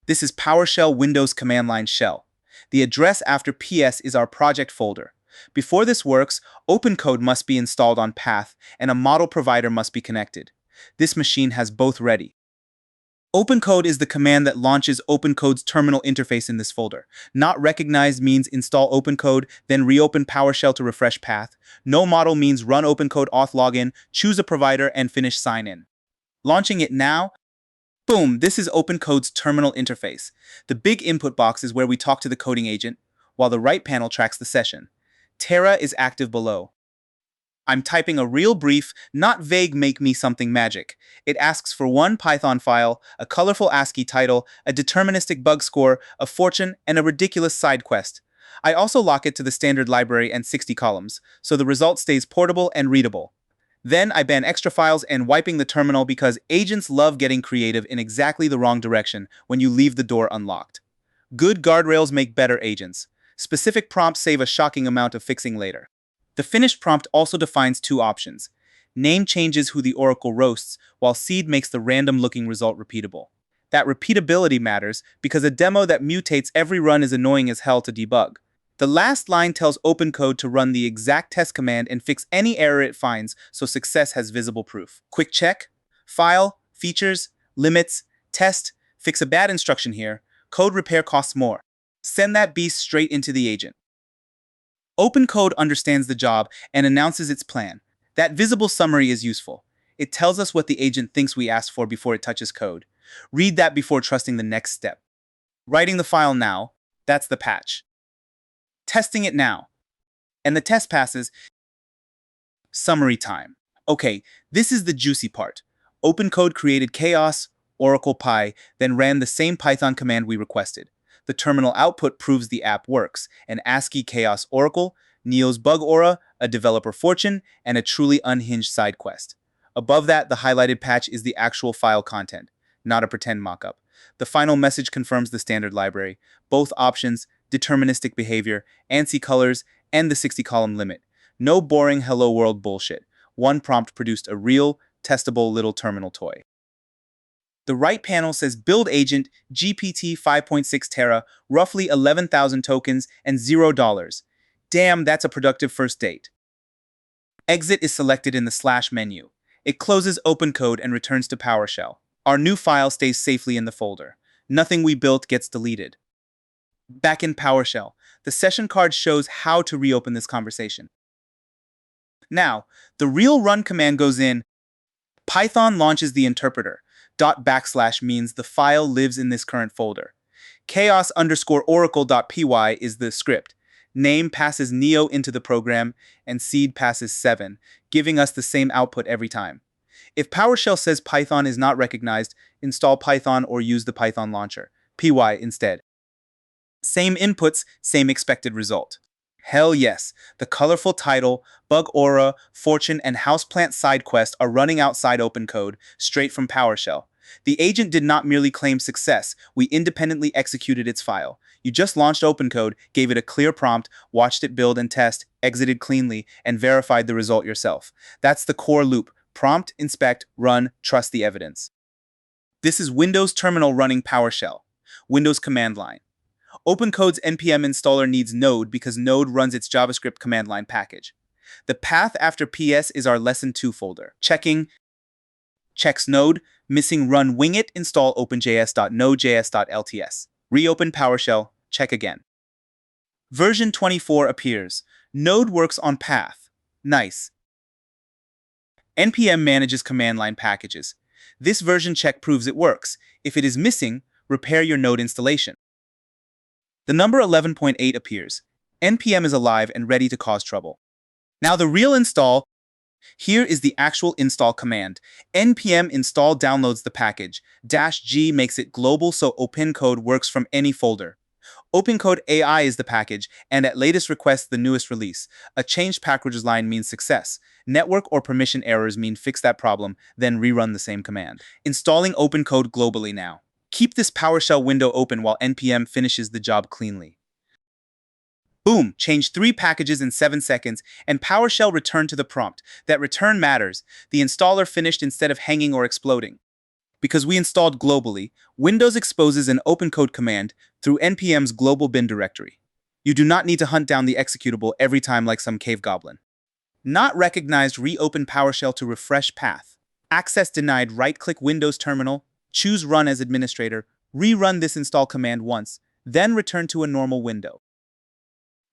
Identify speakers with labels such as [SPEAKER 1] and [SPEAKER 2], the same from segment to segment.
[SPEAKER 1] This is PowerShell Windows command line shell. The address after PS is our project folder. Before this works, OpenCode must be installed on path, and a model provider must be connected. This machine has both ready. OpenCode is the command that launches OpenCode's terminal interface in this folder. Not recognized means install OpenCode, then reopen PowerShell to refresh path. No model means run OpenCode auth login, choose a provider, and finish sign in. Launching it now. Boom, this is OpenCode's terminal interface. The big input box is where we talk to the coding agent, while the right panel tracks the session. Terra is active below. I'm typing a real brief, not vague make me something magic. It asks for one Python file, a colorful ASCII title, a deterministic bug score, a fortune, and a ridiculous side quest. I also lock it to the standard library and 60 columns, so the result stays portable and readable. Then I ban extra files and wiping the terminal because agents love getting creative in exactly the wrong direction when you leave the door unlocked. Good guardrails make better agents. Specific prompts save a shocking amount of fixing later. The finished prompt also defines two options. Name changes who the oracle roasts, while seed makes the random-looking result repeatable. That repeatability matters because a demo that mutates every run is annoying as hell to debug. The last line tells OpenCode to run the exact test command and fix any error it finds so success has visible proof. Quick check. File, features, limits, test, fix a bad instruction here. Code repair costs more. Send that beast straight into the agent. OpenCode understands the job and announces its plan. That visible summary is useful. It tells us what the agent thinks we asked for before it touches code. Read that before trusting the next step. Writing the file now, that's the patch. Testing it now. And the test passes. Summary time. Okay, this is the juicy part. OpenCode created chaos, Oracle Pi, then ran the same Python command we requested. The terminal output proves the app works, an ASCII chaos oracle, Neo's bug aura, a developer fortune, and a truly unhinged side quest. Above that, the highlighted patch is the actual file content, not a pretend mockup. The final message confirms the standard library, both options, deterministic behavior, ANSI colors, and the 60-column limit. No boring hello world bullshit. One prompt produced a real, testable little terminal toy. The right panel says build agent GPT 5.6 Terra, roughly 11,000 tokens, and $0. Damn, that's a productive first date. Exit is selected in the / menu. It closes OpenCode and returns to PowerShell. Our new file stays safely in the folder. Nothing we built gets deleted. Back in PowerShell, the session card shows how to reopen this conversation. Now, the real run command goes in. Python launches the interpreter. // means the file lives in this current folder. chaos_oracle.py is the script. Name passes Neo into the program, and seed passes 7, giving us the same output every time. If PowerShell says Python is not recognized, install Python or use the Python launcher, py instead. Same inputs, same expected result. Hell yes, the colorful title, bug aura, fortune, and houseplant side quest are running outside OpenCode, straight from PowerShell. The agent did not merely claim success, we independently executed its file. You just launched OpenCode, gave it a clear prompt, watched it build and test, exited cleanly, and verified the result yourself. That's the core loop. Prompt, inspect, run, trust the evidence. This is Windows terminal running PowerShell. Windows command line. OpenCode's npm installer needs Node because Node runs its JavaScript command line package. The path after PS is our lesson 2 folder. Checking, checks Node, missing run wingit, install openjs.nodejs.lts. Reopen PowerShell, check again. Version 24 appears. Node works on path. Nice. npm manages command line packages. This version check proves it works. If it is missing, repair your Node installation. The number 11.8 appears. npm is alive and ready to cause trouble. Now the real install. Here is the actual install command. npm install downloads the package. -g makes it global so OpenCode works from any folder. OpenCode AI is the package, and at latest request the newest release. A changed packages line means success. Network or permission errors mean fix that problem, then rerun the same command. Installing OpenCode globally now. Keep this PowerShell window open while npm finishes the job cleanly. Boom! Change 3 packages in 7 seconds, and PowerShell returned to the prompt. That return matters. The installer finished instead of hanging or exploding. Because we installed globally, Windows exposes an OpenCode command through npm's global bin directory. You do not need to hunt down the executable every time like some cave goblin. Not recognized, reopen PowerShell to refresh path. Access denied, right-click Windows Terminal, choose Run as administrator, rerun this install command once, then return to a normal window.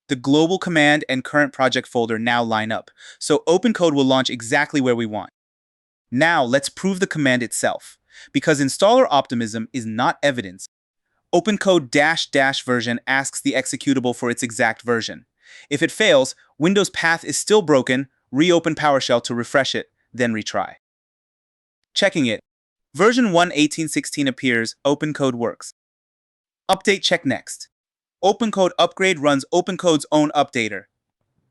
[SPEAKER 1] The global command and current project folder now line up, so OpenCode will launch exactly where we want. Now let's prove the command itself. Because installer optimism is not evidence, OpenCode -- version asks the executable for its exact version. If it fails, Windows path is still broken, reopen PowerShell to refresh it, then retry. Checking it. Version 1.18.16 appears, OpenCode works. Update check next. OpenCode upgrade runs OpenCode's own updater.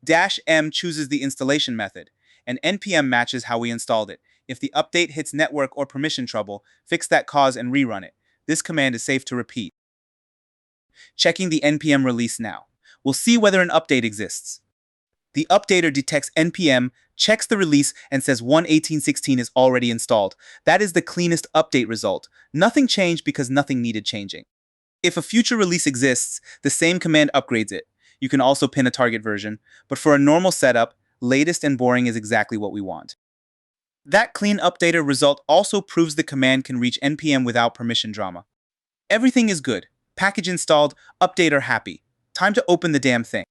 [SPEAKER 1] -m chooses the installation method, and npm matches how we installed it. If the update hits network or permission trouble, fix that cause and rerun it. This command is safe to repeat. Checking the npm release now. We'll see whether an update exists. The updater detects npm, checks the release, and says 1.18.16 is already installed. That is the cleanest update result. Nothing changed because nothing needed changing. If a future release exists, the same command upgrades it. You can also pin a target version, but for a normal setup, latest and boring is exactly what we want. That clean updater result also proves the command can reach npm without permission drama. Everything is good. Package installed, updater happy. Time to open the damn thing.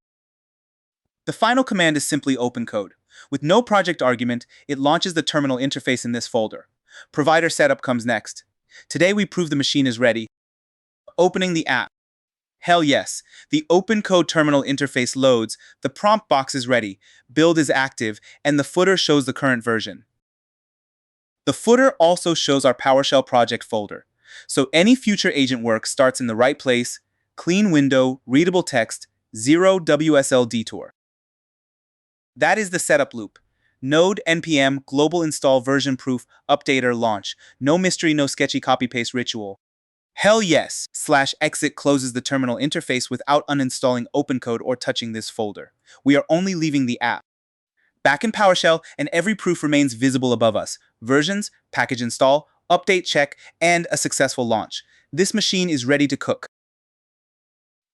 [SPEAKER 1] The final command is simply OpenCode. With no project argument, it launches the terminal interface in this folder. Provider setup comes next. Today we prove the machine is ready. Opening the app. Hell yes, the OpenCode terminal interface loads, the prompt box is ready, build is active, and the footer shows the current version. The footer also shows our PowerShell project folder, so any future agent work starts in the right place, clean window, readable text, 0 WSL detour. That is the setup loop. Node npm global install version proof updater launch. No mystery, no sketchy copy-paste ritual. Hell yes! /exit closes the terminal interface without uninstalling OpenCode or touching this folder. We are only leaving the app. Back in PowerShell, and every proof remains visible above us. Versions, package install, update check, and a successful launch. This machine is ready to cook.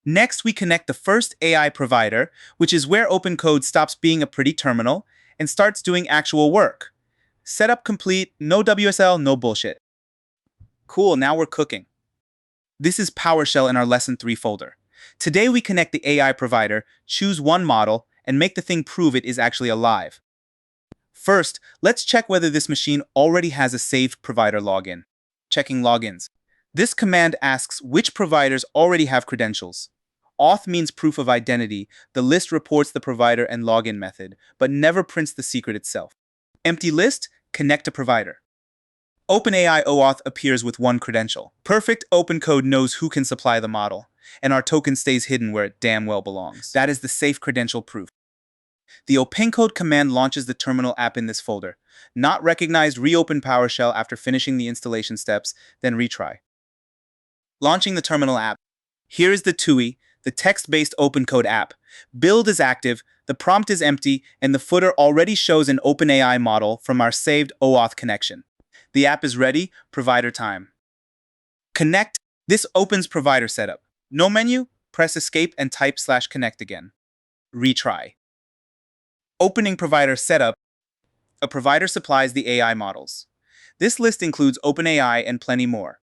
[SPEAKER 1] Next, we connect the first AI provider, which is where OpenCode stops being a pretty terminal and starts doing actual work. Setup complete, no WSL, no bullshit. Cool, now we're cooking. This is PowerShell in our Lesson 3 folder. Today we connect the AI provider, choose one model, and make the thing prove it is actually alive. First, let's check whether this machine already has a saved provider login. Checking logins. This command asks which providers already have credentials. Auth means proof of identity. The list reports the provider and login method, but never prints the secret itself. Empty list, connect to provider. OpenAI OAuth appears with one credential. Perfect, OpenCode knows who can supply the model, and our token stays hidden where it damn well belongs. That is the safe credential proof. The OpenCode command launches the terminal app in this folder. Not recognized, reopen PowerShell after finishing the installation steps, then retry. Launching the terminal app. Here is the TUI, the text-based OpenCode app. Build is active, the prompt is empty, and the footer already shows an OpenAI model from our saved OAuth connection. The app is ready, provider time. Connect. This opens provider setup. No menu, press escape and type /connect again. Retry. Opening provider setup. A provider supplies the AI models. This list includes OpenAI and plenty more.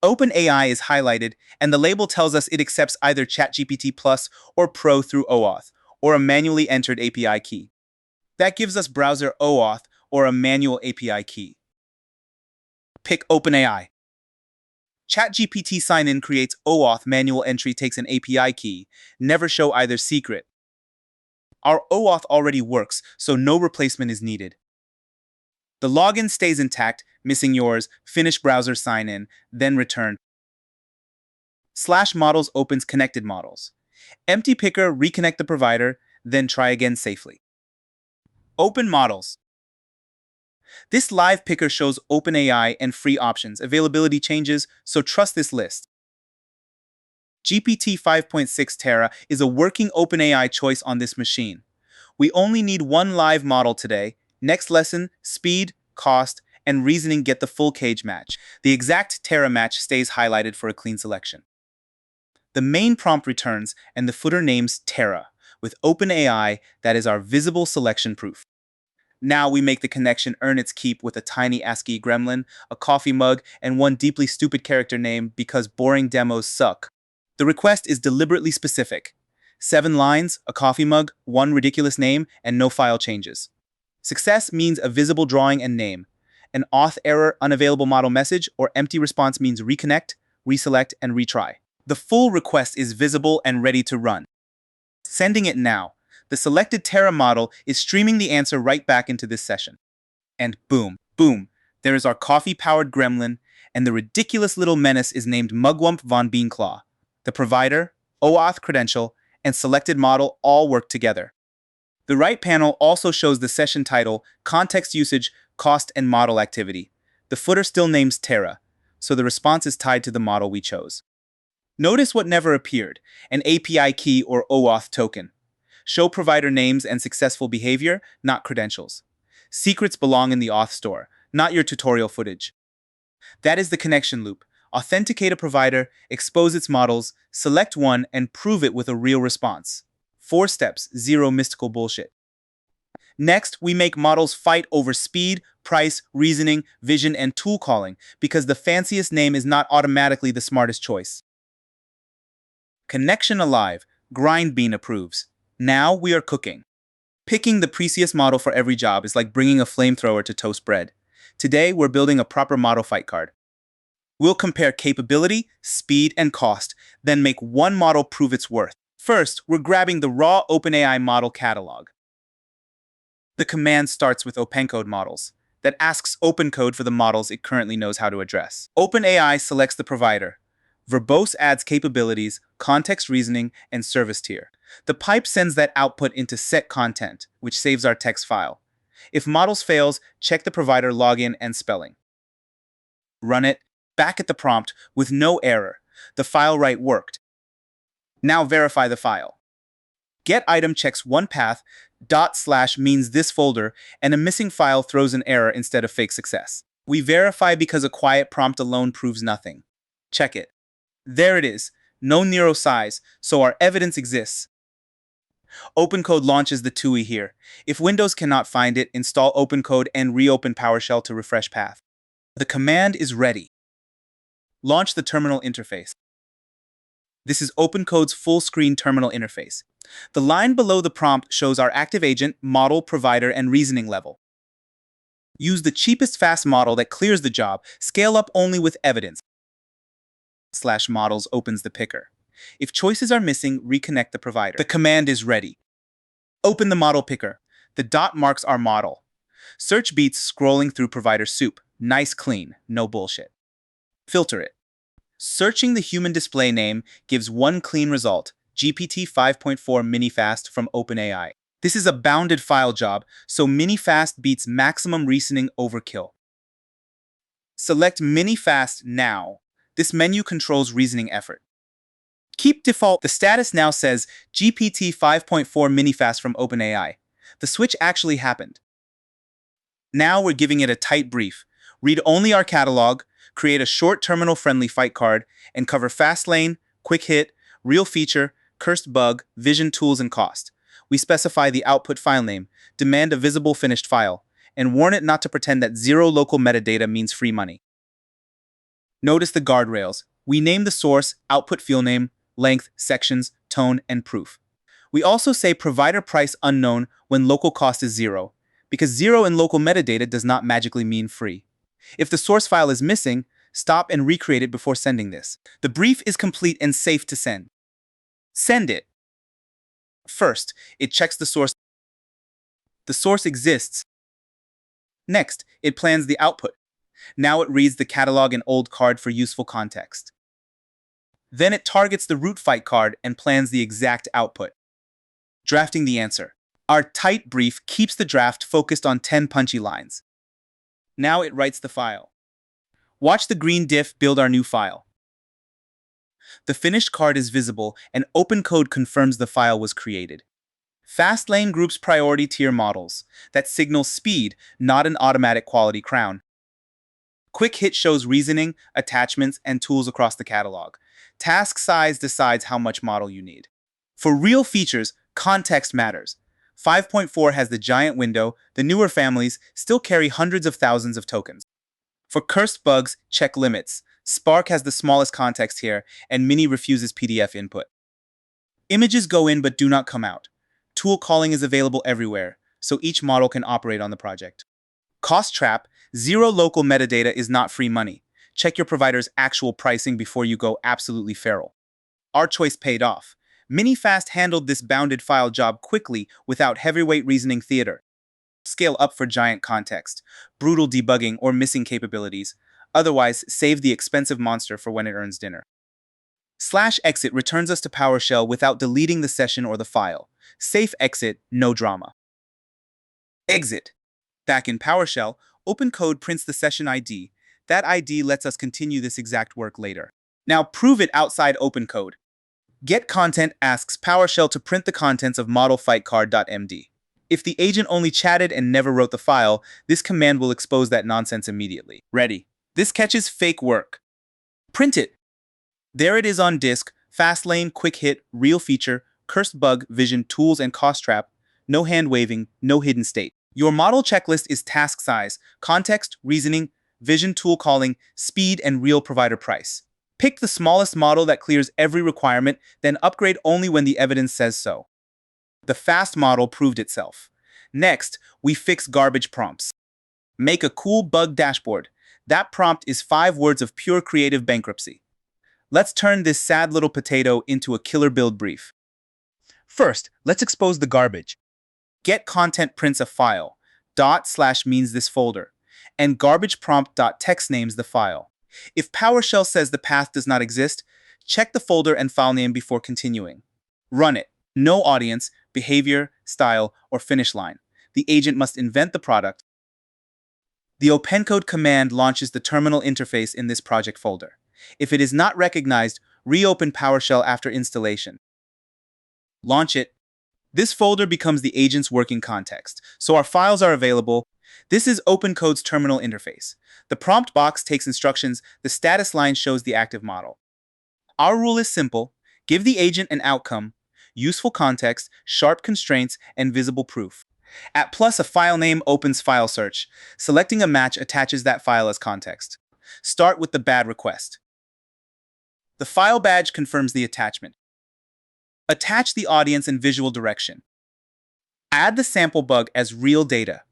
[SPEAKER 1] OpenAI is highlighted, and the label tells us it accepts either ChatGPT Plus or Pro through OAuth, or a manually entered API key. That gives us browser OAuth or a manual API key. Pick OpenAI. ChatGPT sign-in creates OAuth manual entry takes an API key, never show either secret. Our OAuth already works, so no replacement is needed. The login stays intact, missing yours, finish browser sign-in, then return. /models opens connected models. Empty picker, reconnect the provider, then try again safely. Open models. This live picker shows OpenAI and free options. Availability changes, so trust this list. GPT 5.6 Terra is a working OpenAI choice on this machine. We only need one live model today. Next lesson, speed, cost, and reasoning get the full cage match. The exact Terra match stays highlighted for a clean selection. The main prompt returns, and the footer names Terra, with OpenAI that is our visible selection proof. Now we make the connection earn its keep with a tiny ASCII gremlin, a coffee mug, and one deeply stupid character name because boring demos suck. The request is deliberately specific. 7 lines, a coffee mug, 1 ridiculous name, and no file changes. Success means a visible drawing and name. An auth error, unavailable model message, or empty response means reconnect, reselect, and retry. The full request is visible and ready to run. Sending it now. The selected Terra model is streaming the answer right back into this session. And boom, boom, there is our coffee-powered gremlin, and the ridiculous little menace is named Mugwump von Beanclaw. The provider, OAuth credential, and selected model all work together. The right panel also shows the session title, context usage, cost, and model activity. The footer still names Terra, so the response is tied to the model we chose. Notice what never appeared, an API key or OAuth token. Show provider names and successful behavior, not credentials. Secrets belong in the auth store, not your tutorial footage. That is the connection loop. Authenticate a provider, expose its models, select one, and prove it with a real response. 4 steps, 0 mystical bullshit. Next, we make models fight over speed, price, reasoning, vision, and tool calling, because the fanciest name is not automatically the smartest choice. Connection alive, Grindbean approves. Now we are cooking. Picking the precious model for every job is like bringing a flamethrower to toast bread. Today, we're building a proper model fight card. We'll compare capability, speed, and cost, then make one model prove its worth. First, we're grabbing the raw OpenAI model catalog. The command starts with OpenCode models, that asks OpenCode for the models it currently knows how to address. OpenAI selects the provider. Verbose adds capabilities, context reasoning, and service tier. The pipe sends that output into set content, which saves our text file. If models fails, check the provider login and spelling. Run it, back at the prompt, with no error. The file write worked. Now verify the file. Get item checks one path, // means this folder, and a missing file throws an error instead of fake success. We verify because a quiet prompt alone proves nothing. Check it. There it is, no Nero size, so our evidence exists. OpenCode launches the TUI here. If Windows cannot find it, install OpenCode and reopen PowerShell to refresh path. The command is ready. Launch the terminal interface. This is OpenCode's full-screen terminal interface. The line below the prompt shows our active agent, model, provider, and reasoning level. Use the cheapest fast model that clears the job. Scale up only with evidence. /models opens the picker. If choices are missing, reconnect the provider. The command is ready. Open the model picker. The dot marks our model. Search beats scrolling through provider soup. Nice clean, no bullshit. Filter it. Searching the human display name gives one clean result, GPT 5.4 MiniFast from OpenAI. This is a bounded file job, so MiniFast beats maximum reasoning overkill. Select MiniFast now. This menu controls reasoning effort. Keep default. The status now says GPT 5.4 MiniFast from OpenAI. The switch actually happened. Now we're giving it a tight brief. Read only our catalog, create a short terminal-friendly fight card, and cover fast lane, quick hit, real feature, cursed bug, vision tools, and cost. We specify the output file name, demand a visible finished file, and warn it not to pretend that 0 local metadata means free money. Notice the guardrails. We name the source, output field name, length, sections, tone, and proof. We also say provider price unknown when local cost is 0, because 0 in local metadata does not magically mean free. If the source file is missing, stop and recreate it before sending this. The brief is complete and safe to send. Send it. First, it checks the source. The source exists. Next, it plans the output. Now it reads the catalog and old card for useful context. Then it targets the root fight card and plans the exact output. Drafting the answer. Our tight brief keeps the draft focused on 10 punchy lines. Now it writes the file. Watch the green diff build our new file. The finished card is visible, and OpenCode confirms the file was created. Fastlane groups priority tier models. That signals speed, not an automatic quality crown. Quick Hit shows reasoning, attachments, and tools across the catalog. Task size decides how much model you need. For real features, context matters. 5.4 has the giant window. The newer families still carry hundreds of thousands of tokens. For cursed bugs, check limits. Spark has the smallest context here, and Mini refuses PDF input. Images go in but do not come out. Tool calling is available everywhere, so each model can operate on the project. Cost trap: zero local metadata is not free money. Check your provider's actual pricing before you go absolutely feral. Our choice paid off. Minifast handled this bounded file job quickly without heavyweight reasoning theater. Scale up for giant context, brutal debugging, or missing capabilities. Otherwise, save the expensive monster for when it earns dinner. /exit returns us to PowerShell without deleting the session or the file. Safe exit, no drama. Exit. Back in PowerShell, OpenCode prints the session ID. That ID lets us continue this exact work later. Now prove it outside OpenCode. GetContent asks PowerShell to print the contents of modelfightcard.md. If the agent only chatted and never wrote the file, this command will expose that nonsense immediately. Ready. This catches fake work. Print it. There it is on disk: fast lane, quick hit, real feature, cursed bug, vision, tools, and cost trap. No hand waving, no hidden state. Your model checklist is task size, context, reasoning, vision, tool calling, speed, and real provider price. Pick the smallest model that clears every requirement, then upgrade only when the evidence says so. The fast model proved itself. Next, we fix garbage prompts. Make a cool bug dashboard. That prompt is 5 words of pure creative bankruptcy. Let's turn this sad little potato into a killer build brief. First, let's expose the garbage. GetContent prints a file. / means this folder. And garbageprompt.txt names the file. If PowerShell says the path does not exist, check the folder and file name before continuing. Run it. No audience, behavior, style, or finish line. The agent must invent the product. The OpenCode command launches the terminal interface in this project folder. If it is not recognized, reopen PowerShell after installation. Launch it. This folder becomes the agent's working context, so our files are available. This is OpenCode's terminal interface. The prompt box takes instructions. The status line shows the active model. Our rule is simple: give the agent an outcome, useful context, sharp constraints, and visible proof. At plus, a file name opens file search. Selecting a match attaches that file as context. Start with the bad request. The file badge confirms the attachment. Attach the audience and visual direction. Add the sample bug as real data.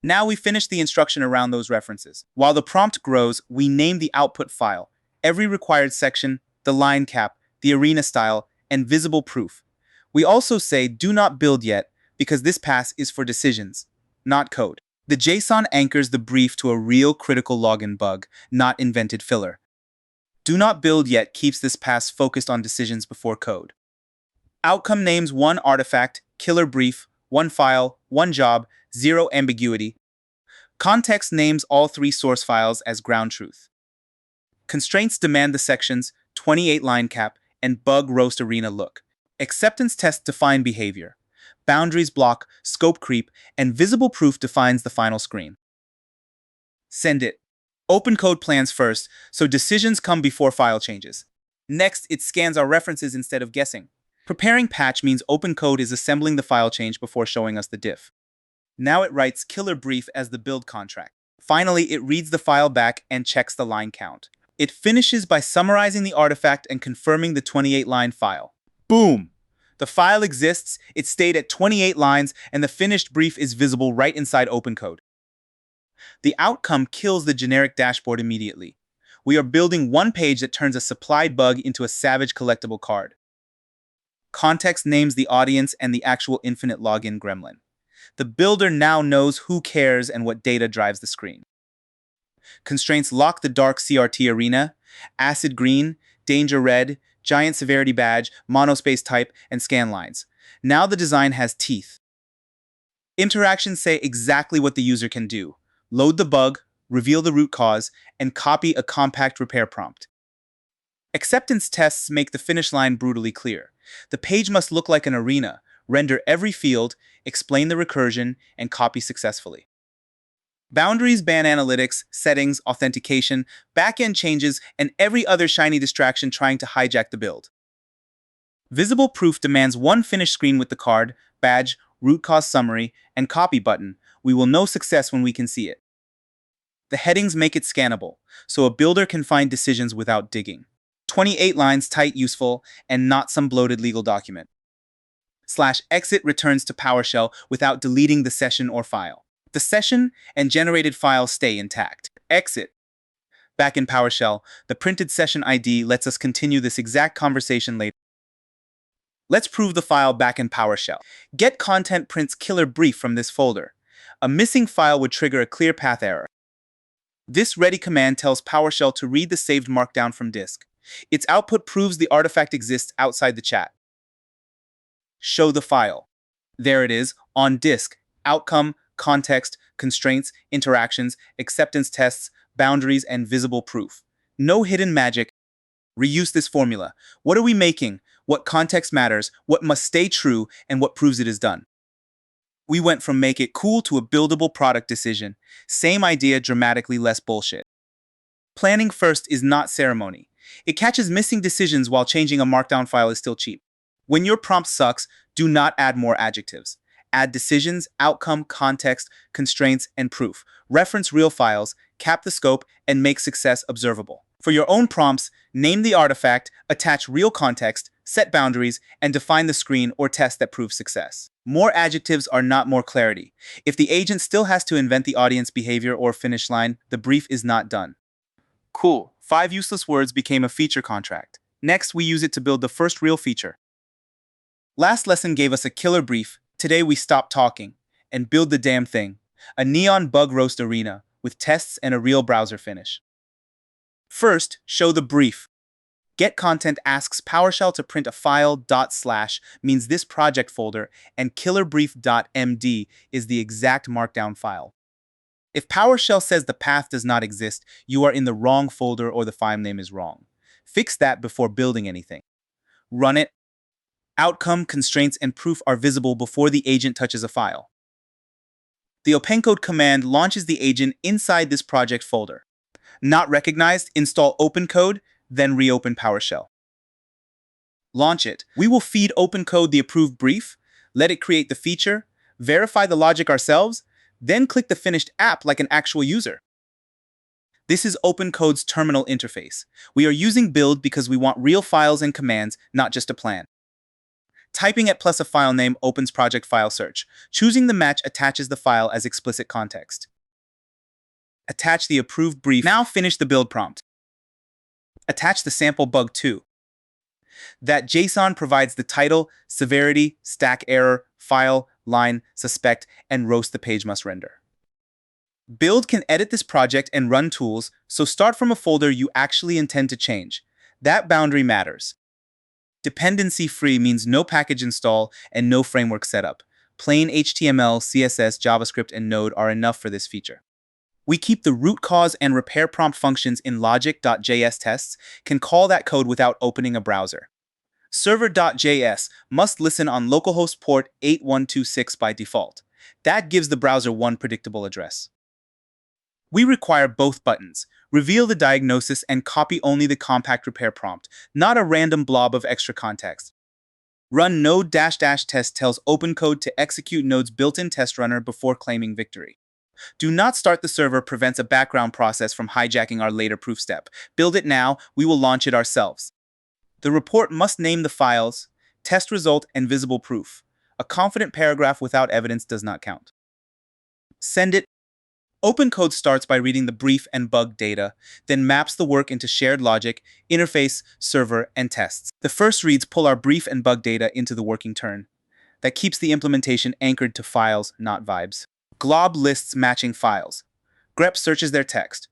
[SPEAKER 1] Now we finish the instruction around those references. While the prompt grows, we name the output file, every required section, the line cap, the arena style, and visible proof. We also say do not build yet, because this pass is for decisions, not code. The JSON anchors the brief to a real critical login bug, not invented filler. Do not build yet keeps this pass focused on decisions before code. Outcome names one artifact, killer brief, one file, one job, zero ambiguity. Context names all 3 source files as ground truth. Constraints demand the sections, 28 line cap, and bug roast arena look. Acceptance test define behavior. Boundaries block, scope creep, and visible proof defines the final screen. Send it. OpenCode plans first, so decisions come before file changes. Next, it scans our references instead of guessing. Preparing patch means OpenCode is assembling the file change before showing us the diff. Now it writes killer brief as the build contract. Finally, it reads the file back and checks the line count. It finishes by summarizing the artifact and confirming the 28-line file. Boom! The file exists, it stayed at 28 lines, and the finished brief is visible right inside OpenCode. The outcome kills the generic dashboard immediately. We are building one page that turns a supplied bug into a savage collectible card. Context names the audience and the actual infinite login gremlin. The builder now knows who cares and what data drives the screen. Constraints lock the dark CRT arena, acid green, danger red, giant severity badge, monospace type, and scan lines. Now the design has teeth. Interactions say exactly what the user can do: load the bug, reveal the root cause, and copy a compact repair prompt. Acceptance tests make the finish line brutally clear. The page must look like an arena, render every field, explain the recursion, and copy successfully. Boundaries ban analytics, settings, authentication, backend changes, and every other shiny distraction trying to hijack the build. Visible proof demands one finished screen with the card, badge, root cause summary, and copy button. We will know success when we can see it. The headings make it scannable, so a builder can find decisions without digging. 28 lines tight, useful, and not some bloated legal document. /exit returns to PowerShell without deleting the session or file. The session and generated files stay intact. Exit. Back in PowerShell, the printed session ID lets us continue this exact conversation later. Let's prove the file back in PowerShell. Get content prints killer brief from this folder. A missing file would trigger a clear path error. This ready command tells PowerShell to read the saved markdown from disk. Its output proves the artifact exists outside the chat. Show the file. There it is, on disk. Outcome, context, constraints, interactions, acceptance tests, boundaries, and visible proof. No hidden magic. Reuse this formula. What are we making? What context matters? What must stay true? And what proves it is done? We went from make it cool to a buildable product decision. Same idea, dramatically less bullshit. Planning first is not ceremony. It catches missing decisions while changing a markdown file is still cheap. When your prompt sucks, do not add more adjectives. Add decisions, outcome, context, constraints, and proof. Reference real files, cap the scope, and make success observable. For your own prompts, name the artifact, attach real context, set boundaries, and define the screen or test that proves success. More adjectives are not more clarity. If the agent still has to invent the audience behavior or finish line, the brief is not done. Cool. 5 useless words became a feature contract. Next, we use it to build the first real feature. Last lesson gave us a killer brief. Today we stop talking and build the damn thing. A neon bug roast arena with tests and a real browser finish. First, show the brief. Get content asks PowerShell to print a file / means this project folder, and killerbrief.md is the exact markdown file. If PowerShell says the path does not exist, you are in the wrong folder or the file name is wrong. Fix that before building anything. Run it. Outcome, constraints, and proof are visible before the agent touches a file. The OpenCode command launches the agent inside this project folder. Not recognized, install OpenCode, then reopen PowerShell. Launch it. We will feed OpenCode the approved brief, let it create the feature, verify the logic ourselves, then click the finished app like an actual user. This is OpenCode's terminal interface. We are using build because we want real files and commands, not just a plan. Typing at plus a file name opens project file search. Choosing the match attaches the file as explicit context. Attach the approved brief. Now finish the build prompt. Attach the sample bug too. That JSON provides the title, severity, stack error, file, line, suspect, and roast the page must render. Build can edit this project and run tools, so start from a folder you actually intend to change. That boundary matters. Dependency-free means no package install and no framework setup. Plain HTML, CSS, JavaScript, and Node are enough for this feature. We keep the root cause and repair prompt functions in logic.js tests, can call that code without opening a browser. Server.js must listen on localhost port 8126 by default. That gives the browser one predictable address. We require both buttons. Reveal the diagnosis and copy only the compact repair prompt, not a random blob of extra context. Run node --test tells OpenCode to execute Node's built-in test runner before claiming victory. Do not start the server prevents a background process from hijacking our later proof step. Build it now, we will launch it ourselves. The report must name the files, test result, and visible proof. A confident paragraph without evidence does not count. Send it. OpenCode starts by reading the brief and bug data, then maps the work into shared logic, interface, server, and tests. The first reads pull our brief and bug data into the working turn. That keeps the implementation anchored to files, not vibes. Glob lists matching files. grep searches their text.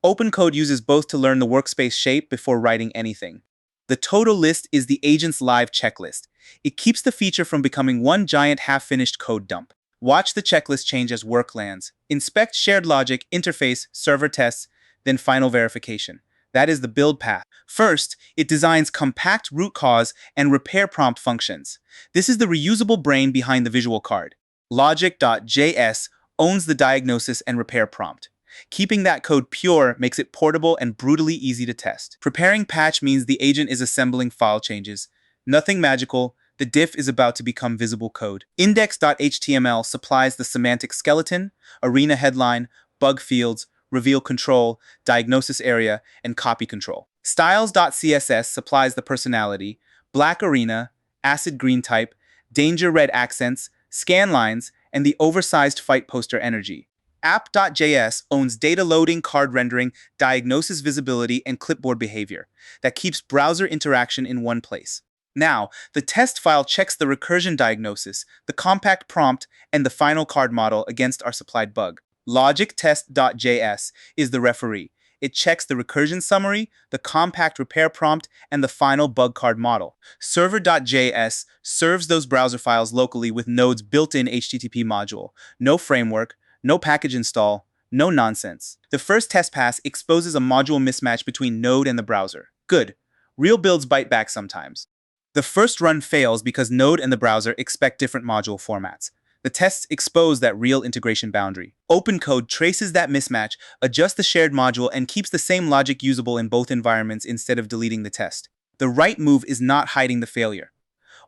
[SPEAKER 1] OpenCode uses both to learn the workspace shape before writing anything. The total list is the agent's live checklist. It keeps the feature from becoming one giant half-finished code dump. Watch the checklist change as work lands. Inspect shared logic, interface, server tests, then final verification. That is the build path. First, it designs compact root cause and repair prompt functions. This is the reusable brain behind the visual card. Logic.js owns the diagnosis and repair prompt. Keeping that code pure makes it portable and brutally easy to test. Preparing patch means the agent is assembling file changes. Nothing magical, the diff is about to become visible code. Index.html supplies the semantic skeleton, arena headline, bug fields, reveal control, diagnosis area, and copy control. Styles.css supplies the personality, black arena, acid green type, danger red accents, scan lines, and the oversized fight poster energy. App.js owns data loading, card rendering, diagnosis visibility, and clipboard behavior that keeps browser interaction in one place. Now, the test file checks the recursion diagnosis, the compact prompt, and the final card model against our supplied bug. LogicTest.js is the referee. It checks the recursion summary, the compact repair prompt, and the final bug card model. Server.js serves those browser files locally with Node's built-in HTTP module. No framework, no package install, no nonsense. The first test pass exposes a module mismatch between Node and the browser. Good. Real builds bite back sometimes. The first run fails because Node and the browser expect different module formats. The tests expose that real integration boundary. OpenCode traces that mismatch, adjusts the shared module, and keeps the same logic usable in both environments instead of deleting the test. The right move is not hiding the failure.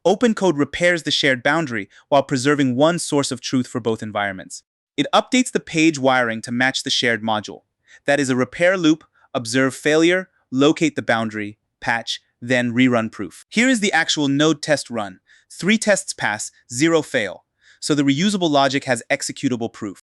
[SPEAKER 1] OpenCode repairs the shared boundary while preserving one source of truth for both environments. It updates the page wiring to match the shared module. That is a repair loop, observe failure, locate the boundary, patch, then rerun proof. Here is the actual Node test run. 3 tests pass, 0 fail. So the reusable logic has executable proof.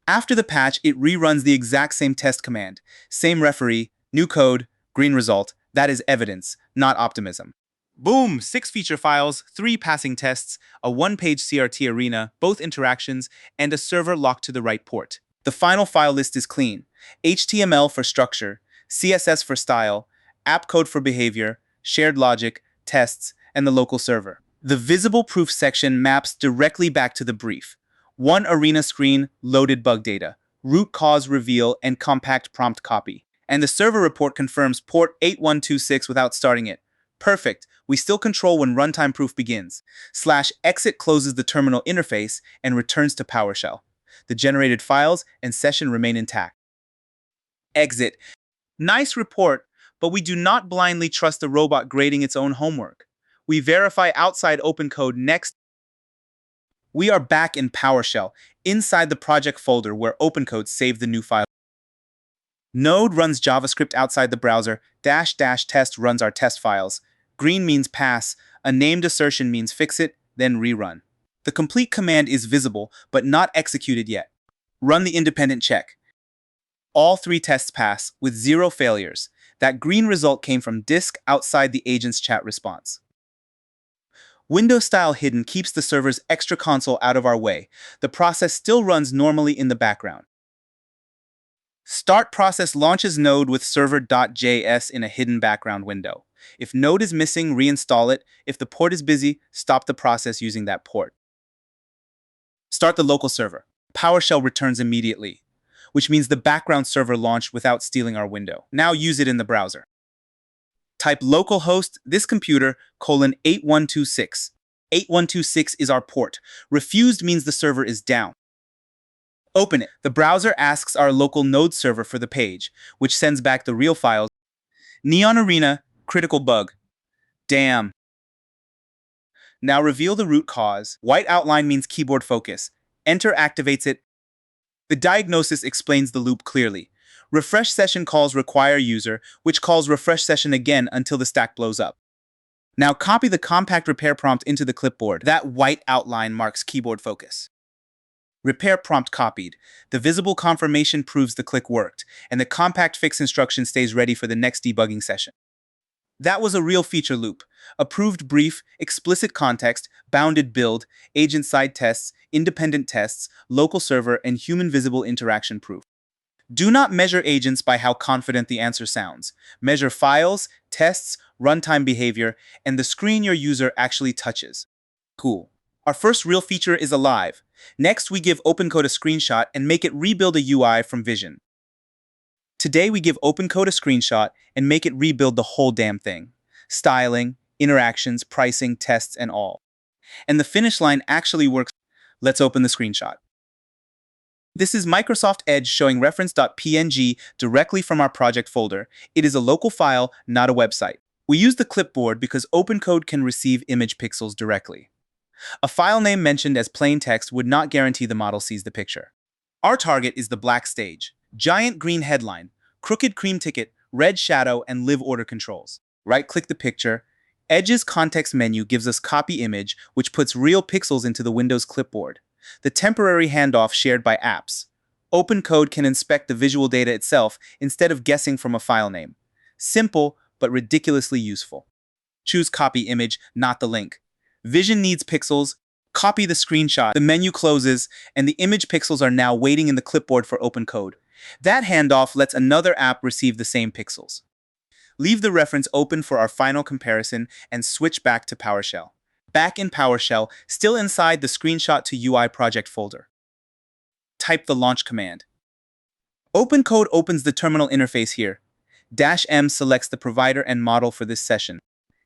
[SPEAKER 1] After the patch, it reruns the exact same test command. Same referee, new code, green result. That is evidence, not optimism. Boom! 6 feature files, 3 passing tests, a 1-page CRT arena, both interactions, and a server locked to the right port. The final file list is clean. HTML for structure, CSS for style, app code for behavior, shared logic, tests, and the local server. The visible proof section maps directly back to the brief. 1 arena screen, loaded bug data, root cause reveal, and compact prompt copy. And the server report confirms port 8126 without starting it. Perfect. We still control when runtime proof begins. /exit closes the terminal interface and returns to PowerShell. The generated files and session remain intact. Exit. Nice report, but we do not blindly trust the robot grading its own homework. We verify outside OpenCode next. We are back in PowerShell, inside the project folder where OpenCode saved the new file. Node runs JavaScript outside the browser, --test runs our test files. Green means pass, a named assertion means fix it, then rerun. The complete command is visible, but not executed yet. Run the independent check. All 3 tests pass, with 0 failures. That green result came from disk outside the agent's chat response. Window style hidden keeps the server's extra console out of our way. The process still runs normally in the background. Start process launches Node with server.js in a hidden background window. If Node is missing, reinstall it. If the port is busy, stop the process using that port. Start the local server. PowerShell returns immediately, which means the background server launched without stealing our window. Now use it in the browser. Type localhost this computer :8126. 8126 is our port. Refused means the server is down. Open it. The browser asks our local Node server for the page, which sends back the real files. Neon Arena, critical bug. Damn. Now reveal the root cause. White outline means keyboard focus. Enter activates it. The diagnosis explains the loop clearly. Refresh session calls require user, which calls refresh session again until the stack blows up. Now copy the compact repair prompt into the clipboard. That white outline marks keyboard focus. Repair prompt copied. The visible confirmation proves the click worked, and the compact fix instruction stays ready for the next debugging session. That was a real feature loop. Approved brief, explicit context, bounded build, agent side tests, independent tests, local server, and human visible interaction proof. Do not measure agents by how confident the answer sounds. Measure files, tests, runtime behavior, and the screen your user actually touches. Cool. Our first real feature is alive. Next, we give OpenCode a screenshot and make it rebuild a UI from vision. Today, we give OpenCode a screenshot and make it rebuild the whole damn thing. Styling, interactions, pricing, tests, and all. And the finish line actually works. Let's open the screenshot. This is Microsoft Edge showing reference.png directly from our project folder. It is a local file, not a website. We use the clipboard because OpenCode can receive image pixels directly. A file name mentioned as plain text would not guarantee the model sees the picture. Our target is the black stage. Giant green headline, crooked cream ticket, red shadow, and live order controls. Right-click the picture. Edge's context menu gives us copy image, which puts real pixels into the Windows clipboard. The temporary handoff shared by apps. OpenCode can inspect the visual data itself instead of guessing from a file name. Simple, but ridiculously useful. Choose copy image, not the link. Vision needs pixels. Copy the screenshot. The menu closes, and the image pixels are now waiting in the clipboard for OpenCode. That handoff lets another app receive the same pixels. Leave the reference open for our final comparison and switch back to PowerShell. Back in PowerShell, still inside the Screenshot to UI project folder. Type the launch command. OpenCode opens the terminal interface here. -M selects the provider and model for this session.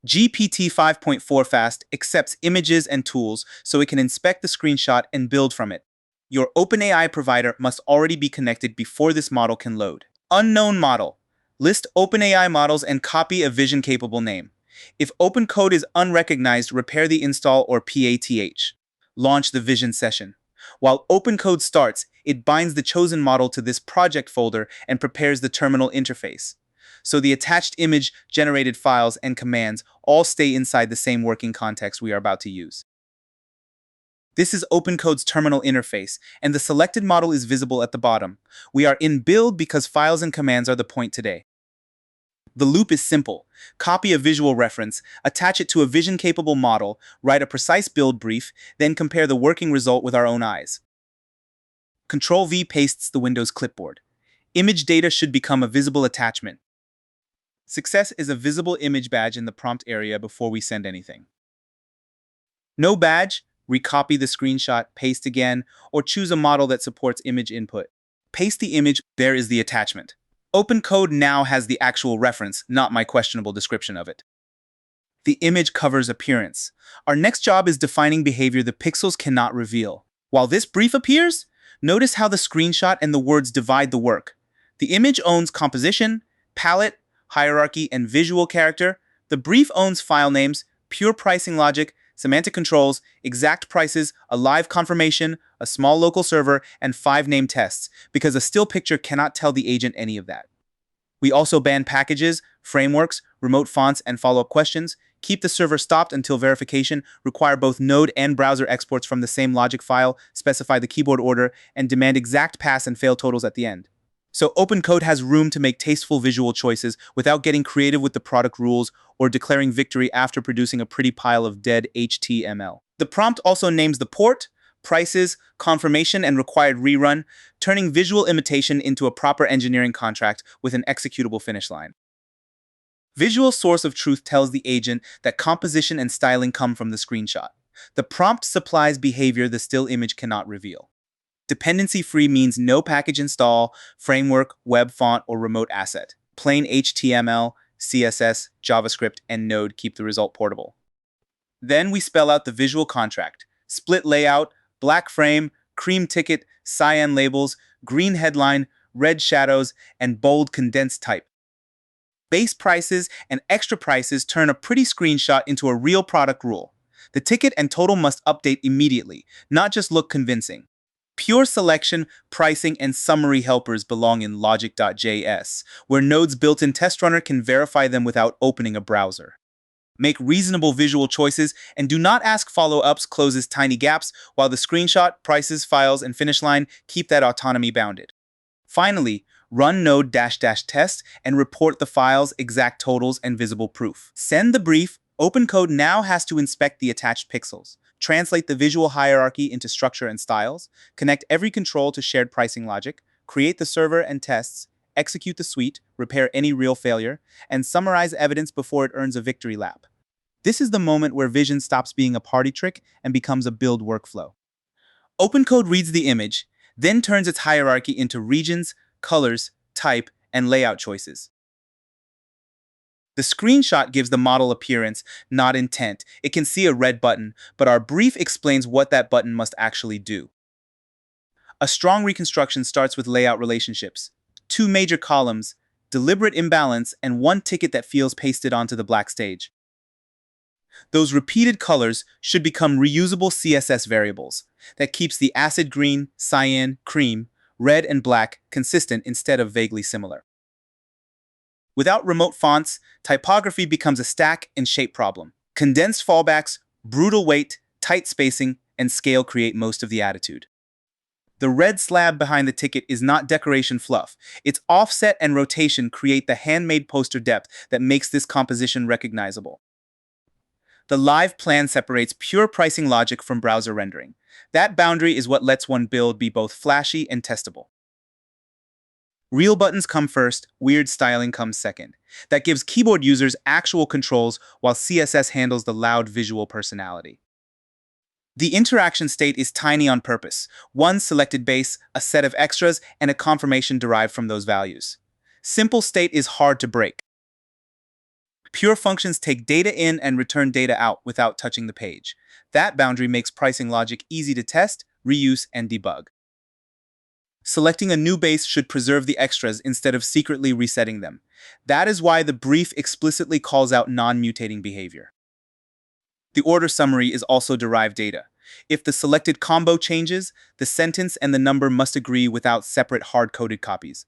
[SPEAKER 1] GPT 5.4 Fast accepts images and tools so it can inspect the screenshot and build from it. Your OpenAI provider must already be connected before this model can load. Unknown model. List OpenAI models and copy a vision-capable name. If OpenCode is unrecognized, repair the install or PATH. Launch the vision session. While OpenCode starts, it binds the chosen model to this project folder and prepares the terminal interface. So the attached image-generated files and commands all stay inside the same working context we are about to use. This is OpenCode's terminal interface, and the selected model is visible at the bottom. We are in build because files and commands are the point today. The loop is simple. Copy a visual reference, attach it to a vision-capable model, write a precise build brief, then compare the working result with our own eyes. Ctrl-V pastes the Windows clipboard. Image data should become a visible attachment. Success is a visible image badge in the prompt area before we send anything. No badge? Recopy the screenshot, paste again, or choose a model that supports image input. Paste the image, there is the attachment. OpenCode now has the actual reference, not my questionable description of it. The image covers appearance. Our next job is defining behavior the pixels cannot reveal. While this brief appears, notice how the screenshot and the words divide the work. The image owns composition, palette, hierarchy, and visual character. The brief owns file names, pure pricing logic, semantic controls, exact prices, a live confirmation, a small local server, and 5 name tests, because a still picture cannot tell the agent any of that. We also ban packages, frameworks, remote fonts, and follow-up questions, keep the server stopped until verification, require both node and browser exports from the same logic file, specify the keyboard order, and demand exact pass and fail totals at the end. So OpenCode has room to make tasteful visual choices without getting creative with the product rules or declaring victory after producing a pretty pile of dead HTML. The prompt also names the port, prices, confirmation, and required rerun, turning visual imitation into a proper engineering contract with an executable finish line. Visual source of truth tells the agent that composition and styling come from the screenshot. The prompt supplies behavior the still image cannot reveal. Dependency-free means no package install, framework, web font, or remote asset. Plain HTML, CSS, JavaScript, and Node keep the result portable. Then we spell out the visual contract. Split layout, black frame, cream ticket, cyan labels, green headline, red shadows, and bold condensed type. Base prices and extra prices turn a pretty screenshot into a real product rule. The ticket and total must update immediately, not just look convincing. Pure selection, pricing, and summary helpers belong in logic.js, where Node's built-in test runner can verify them without opening a browser. Make reasonable visual choices, and do not ask follow-ups closes tiny gaps, while the screenshot, prices, files, and finish line keep that autonomy bounded. Finally, run node-test and report the files, exact totals, and visible proof. Send the brief. OpenCode now has to inspect the attached pixels, translate the visual hierarchy into structure and styles, connect every control to shared pricing logic, create the server and tests, execute the suite, repair any real failure, and summarize evidence before it earns a victory lap. This is the moment where vision stops being a party trick and becomes a build workflow. OpenCode reads the image, then turns its hierarchy into regions, colors, type, and layout choices. The screenshot gives the model appearance, not intent. It can see a red button, but our brief explains what that button must actually do. A strong reconstruction starts with layout relationships. Two major columns, deliberate imbalance, and one ticket that feels pasted onto the black stage. Those repeated colors should become reusable CSS variables that keeps the acid green, cyan, cream, red, and black consistent instead of vaguely similar. Without remote fonts, typography becomes a stack and shape problem. Condensed fallbacks, brutal weight, tight spacing, and scale create most of the attitude. The red slab behind the ticket is not decoration fluff. Its offset and rotation create the handmade poster depth that makes this composition recognizable. The live plan separates pure pricing logic from browser rendering. That boundary is what lets one build be both flashy and testable. Real buttons come first, weird styling comes second. That gives keyboard users actual controls while CSS handles the loud visual personality. The interaction state is tiny on purpose. One selected base, a set of extras, and a confirmation derived from those values. Simple state is hard to break. Pure functions take data in and return data out without touching the page. That boundary makes pricing logic easy to test, reuse, and debug. Selecting a new base should preserve the extras instead of secretly resetting them. That is why the brief explicitly calls out non-mutating behavior. The order summary is also derived data. If the selected combo changes, the sentence and the number must agree without separate hard-coded copies.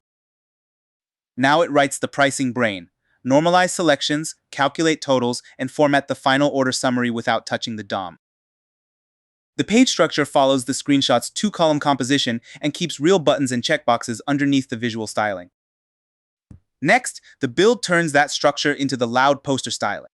[SPEAKER 1] Now it writes the pricing brain. Normalize selections, calculate totals, and format the final order summary without touching the DOM. The page structure follows the screenshot's two-column composition and keeps real buttons and checkboxes underneath the visual styling. Next, the build turns that structure into the loud poster styling.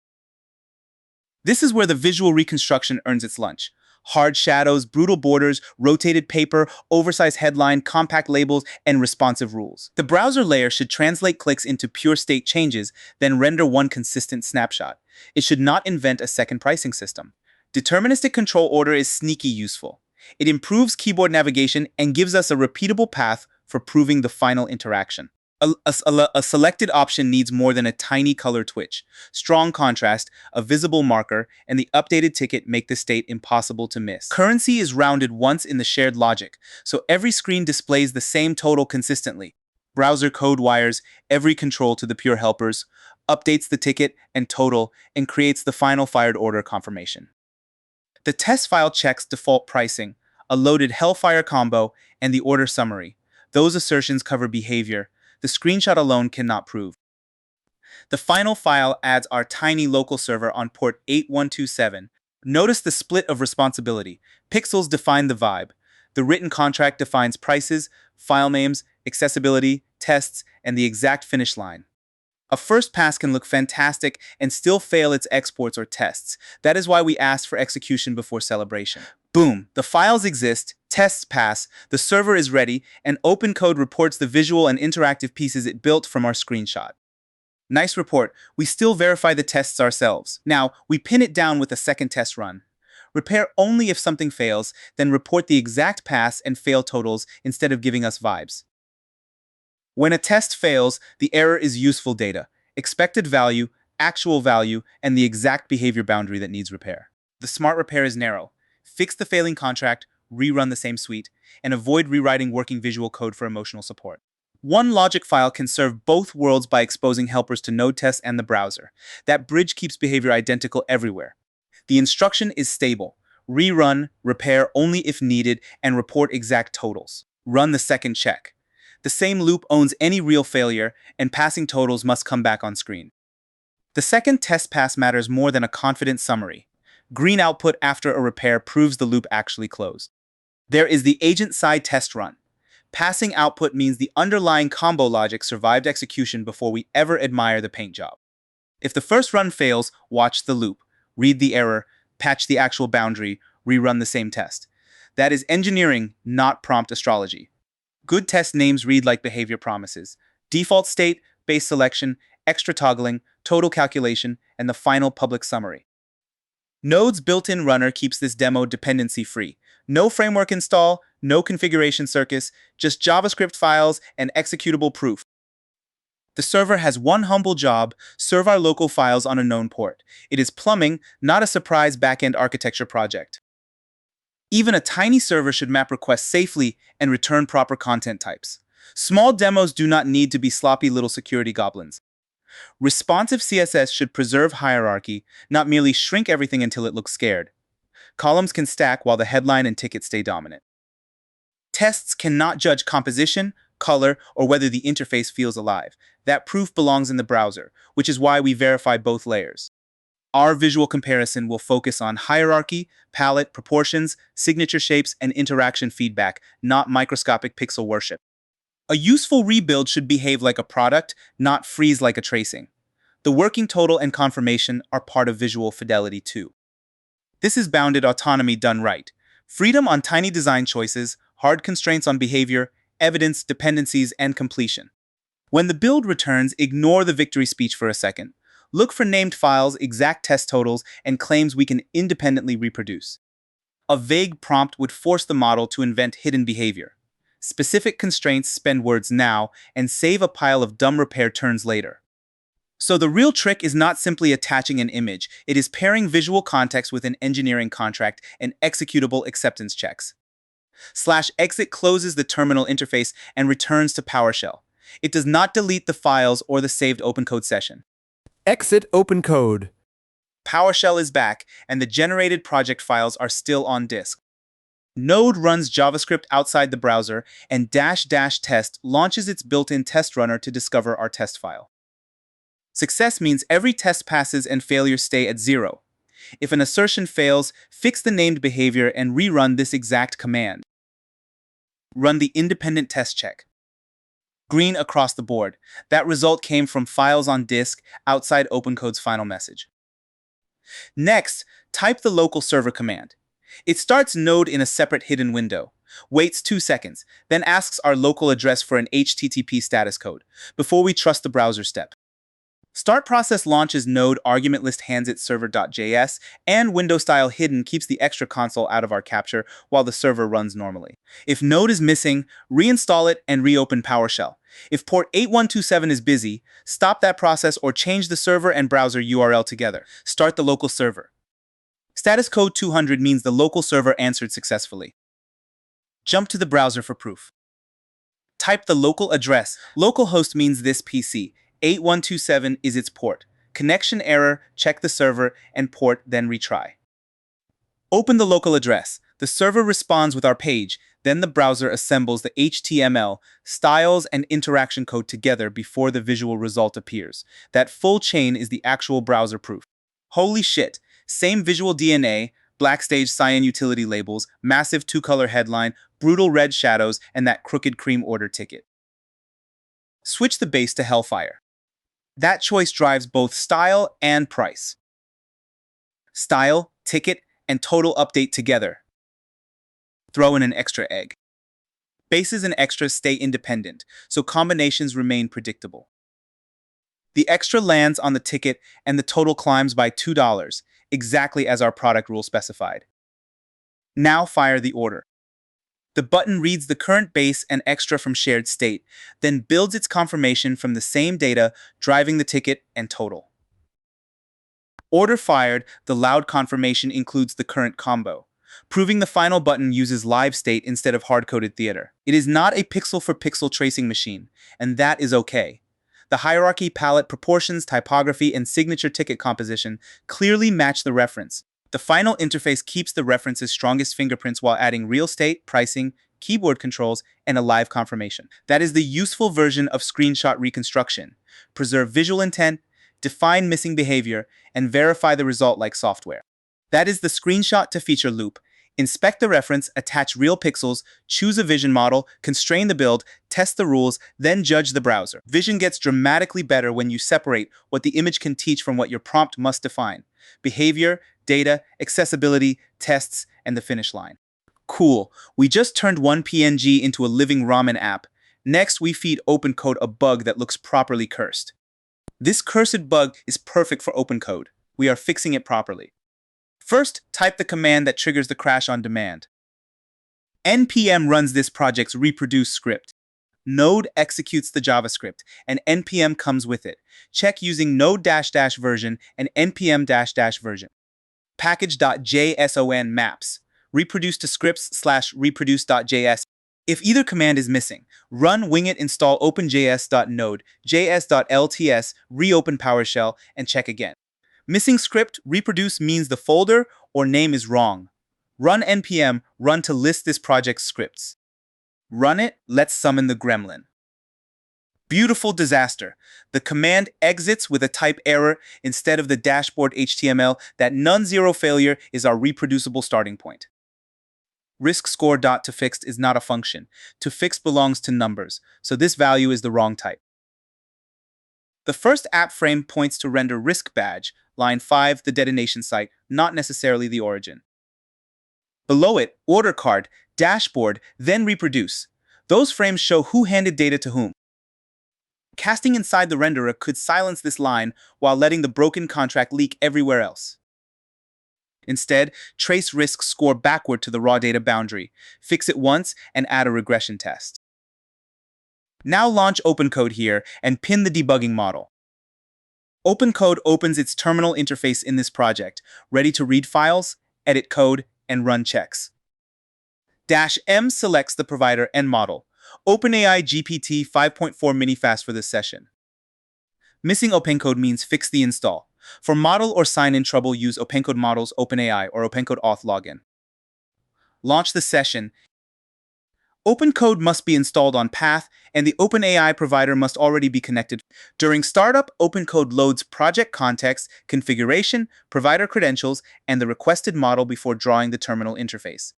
[SPEAKER 1] This is where the visual reconstruction earns its lunch. Hard shadows, brutal borders, rotated paper, oversized headline, compact labels, and responsive rules. The browser layer should translate clicks into pure state changes, then render one consistent snapshot. It should not invent a second pricing system. Deterministic control order is sneaky useful. It improves keyboard navigation and gives us a repeatable path for proving the final interaction. A selected option needs more than a tiny color twitch. Strong contrast, a visible marker, and the updated ticket make the state impossible to miss. Currency is rounded once in the shared logic, so every screen displays the same total consistently. Browser code wires every control to the pure helpers, updates the ticket and total, and creates the final fired order confirmation. The test file checks default pricing, a loaded Hellfire combo, and the order summary. Those assertions cover behavior the screenshot alone cannot prove. The final file adds our tiny local server on port 8127. Notice the split of responsibility. Pixels define the vibe. The written contract defines prices, file names, accessibility, tests, and the exact finish line. A first pass can look fantastic and still fail its exports or tests. That is why we ask for execution before celebration. Boom, the files exist, tests pass, the server is ready, and OpenCode reports the visual and interactive pieces it built from our screenshot. Nice report, we still verify the tests ourselves. Now, we pin it down with a second test run. Repair only if something fails, then report the exact pass and fail totals instead of giving us vibes. When a test fails, the error is useful data, expected value, actual value, and the exact behavior boundary that needs repair. The smart repair is narrow. Fix the failing contract, rerun the same suite, and avoid rewriting working visual code for emotional support. One logic file can serve both worlds by exposing helpers to node tests and the browser. That bridge keeps behavior identical everywhere. The instruction is stable. Rerun, repair only if needed, and report exact totals. Run the second check. The same loop owns any real failure, and passing totals must come back on screen. The second test pass matters more than a confident summary. Green output after a repair proves the loop actually closed. There is the agent-side test run. Passing output means the underlying combo logic survived execution before we ever admire the paint job. If the first run fails, watch the loop, read the error, patch the actual boundary, rerun the same test. That is engineering, not prompt astrology. Good test names read like behavior promises. Default state, base selection, extra toggling, total calculation, and the final public summary. Node's built-in runner keeps this demo dependency-free. No framework install, no configuration circus, just JavaScript files and executable proof. The server has one humble job: serve our local files on a known port. It is plumbing, not a surprise backend architecture project. Even a tiny server should map requests safely and return proper content types. Small demos do not need to be sloppy little security goblins. Responsive CSS should preserve hierarchy, not merely shrink everything until it looks scared. Columns can stack while the headline and ticket stay dominant. Tests cannot judge composition, color, or whether the interface feels alive. That proof belongs in the browser, which is why we verify both layers. Our visual comparison will focus on hierarchy, palette, proportions, signature shapes, and interaction feedback, not microscopic pixel worship. A useful rebuild should behave like a product, not freeze like a tracing. The working total and confirmation are part of visual fidelity too. This is bounded autonomy done right. Freedom on tiny design choices, hard constraints on behavior, evidence, dependencies, and completion. When the build returns, ignore the victory speech for a second. Look for named files, exact test totals, and claims we can independently reproduce. A vague prompt would force the model to invent hidden behavior. Specific constraints spend words now and save a pile of dumb repair turns later. So the real trick is not simply attaching an image, it is pairing visual context with an engineering contract and executable acceptance checks. /exit closes the terminal interface and returns to PowerShell. It does not delete the files or the saved OpenCode session.
[SPEAKER 2] Exit OpenCode.
[SPEAKER 1] PowerShell is back, and the generated project files are still on disk. Node runs JavaScript outside the browser, and --test launches its built-in test runner to discover our test file. Success means every test passes and failures stay at 0. If an assertion fails, fix the named behavior and rerun this exact command. Run the independent test check. Green across the board. That result came from files on disk outside OpenCode's final message. Next, type the local server command. It starts Node in a separate hidden window, waits 2 seconds, then asks our local address for an HTTP status code, before we trust the browser step. Start process launches Node argument list hands it server.js, and window style hidden keeps the extra console out of our capture while the server runs normally. If Node is missing, reinstall it and reopen PowerShell. If port 8127 is busy, stop that process or change the server and browser URL together. Start the local server. Status code 200 means the local server answered successfully. Jump to the browser for proof. Type the local address. Localhost means this PC. 8127 is its port. Connection error, check the server, and port, then retry. Open the local address. The server responds with our page, then the browser assembles the HTML, styles, and interaction code together before the visual result appears. That full chain is the actual browser proof. Holy shit! Same visual DNA, Blackstage cyan utility labels, massive 2-color headline, brutal red shadows, and that crooked cream order ticket. Switch the base to Hellfire. That choice drives both style and price. Style, ticket, and total update together. Throw in an extra egg. Bases and extras stay independent, so combinations remain predictable. The extra lands on the ticket and the total climbs by $2, exactly as our product rule specified. Now fire the order. The button reads the current base and extra from shared state, then builds its confirmation from the same data, driving the ticket and total. Order fired, the loud confirmation includes the current combo. Proving the final button uses live state instead of hard-coded theater. It is not a pixel-for-pixel tracing machine, and that is okay. The hierarchy, palette, proportions, typography, and signature ticket composition clearly match the reference. The final interface keeps the reference's strongest fingerprints while adding real state, pricing, keyboard controls, and a live confirmation. That is the useful version of screenshot reconstruction. Preserve visual intent, define missing behavior, and verify the result like software. That is the screenshot to feature loop. Inspect the reference, attach real pixels, choose a vision model, constrain the build, test the rules, then judge the browser. Vision gets dramatically better when you separate what the image can teach from what your prompt must define. Behavior, data, accessibility, tests, and the finish line. Cool, we just turned one PNG into a living ramen app. Next, we feed OpenCode a bug that looks properly cursed. This cursed bug is perfect for OpenCode. We are fixing it properly. First, type the command that triggers the crash on demand. npm runs this project's reproduce script. Node executes the JavaScript, and npm comes with it. Check using node --version and npm --version. Package.json maps. reproduce to scripts/reproduce.js. If either command is missing, run wingit install openjs.node, js.lts, reopen PowerShell, and check again. Missing script reproduce means the folder or name is wrong. Run npm run to list this project's scripts. Run it, let's summon the gremlin. Beautiful disaster. The command exits with a type error instead of the dashboard HTML. That none-zero failure is our reproducible starting point. Risk score dot to fixed is not a function. To fixed belongs to numbers, so this value is the wrong type. The first app frame points to render risk badge, line 5, the detonation site, not necessarily the origin. Below it, order card, dashboard, then reproduce. Those frames show who handed data to whom. Casting inside the renderer could silence this line while letting the broken contract leak everywhere else. Instead, trace risk score backward to the raw data boundary, fix it once, and add a regression test. Now launch OpenCode here and pin the debugging model. OpenCode opens its terminal interface in this project, ready to read files, edit code, and run checks. -M selects the provider and model. OpenAI GPT 5.4 mini fast for this session. Missing OpenCode means fix the install. For model or sign-in trouble, use OpenCode Models OpenAI or OpenCode Auth login. Launch the session. OpenCode must be installed on path, and the OpenAI provider must already be connected. During startup, OpenCode loads project context, configuration, provider credentials, and the requested model before drawing the terminal interface.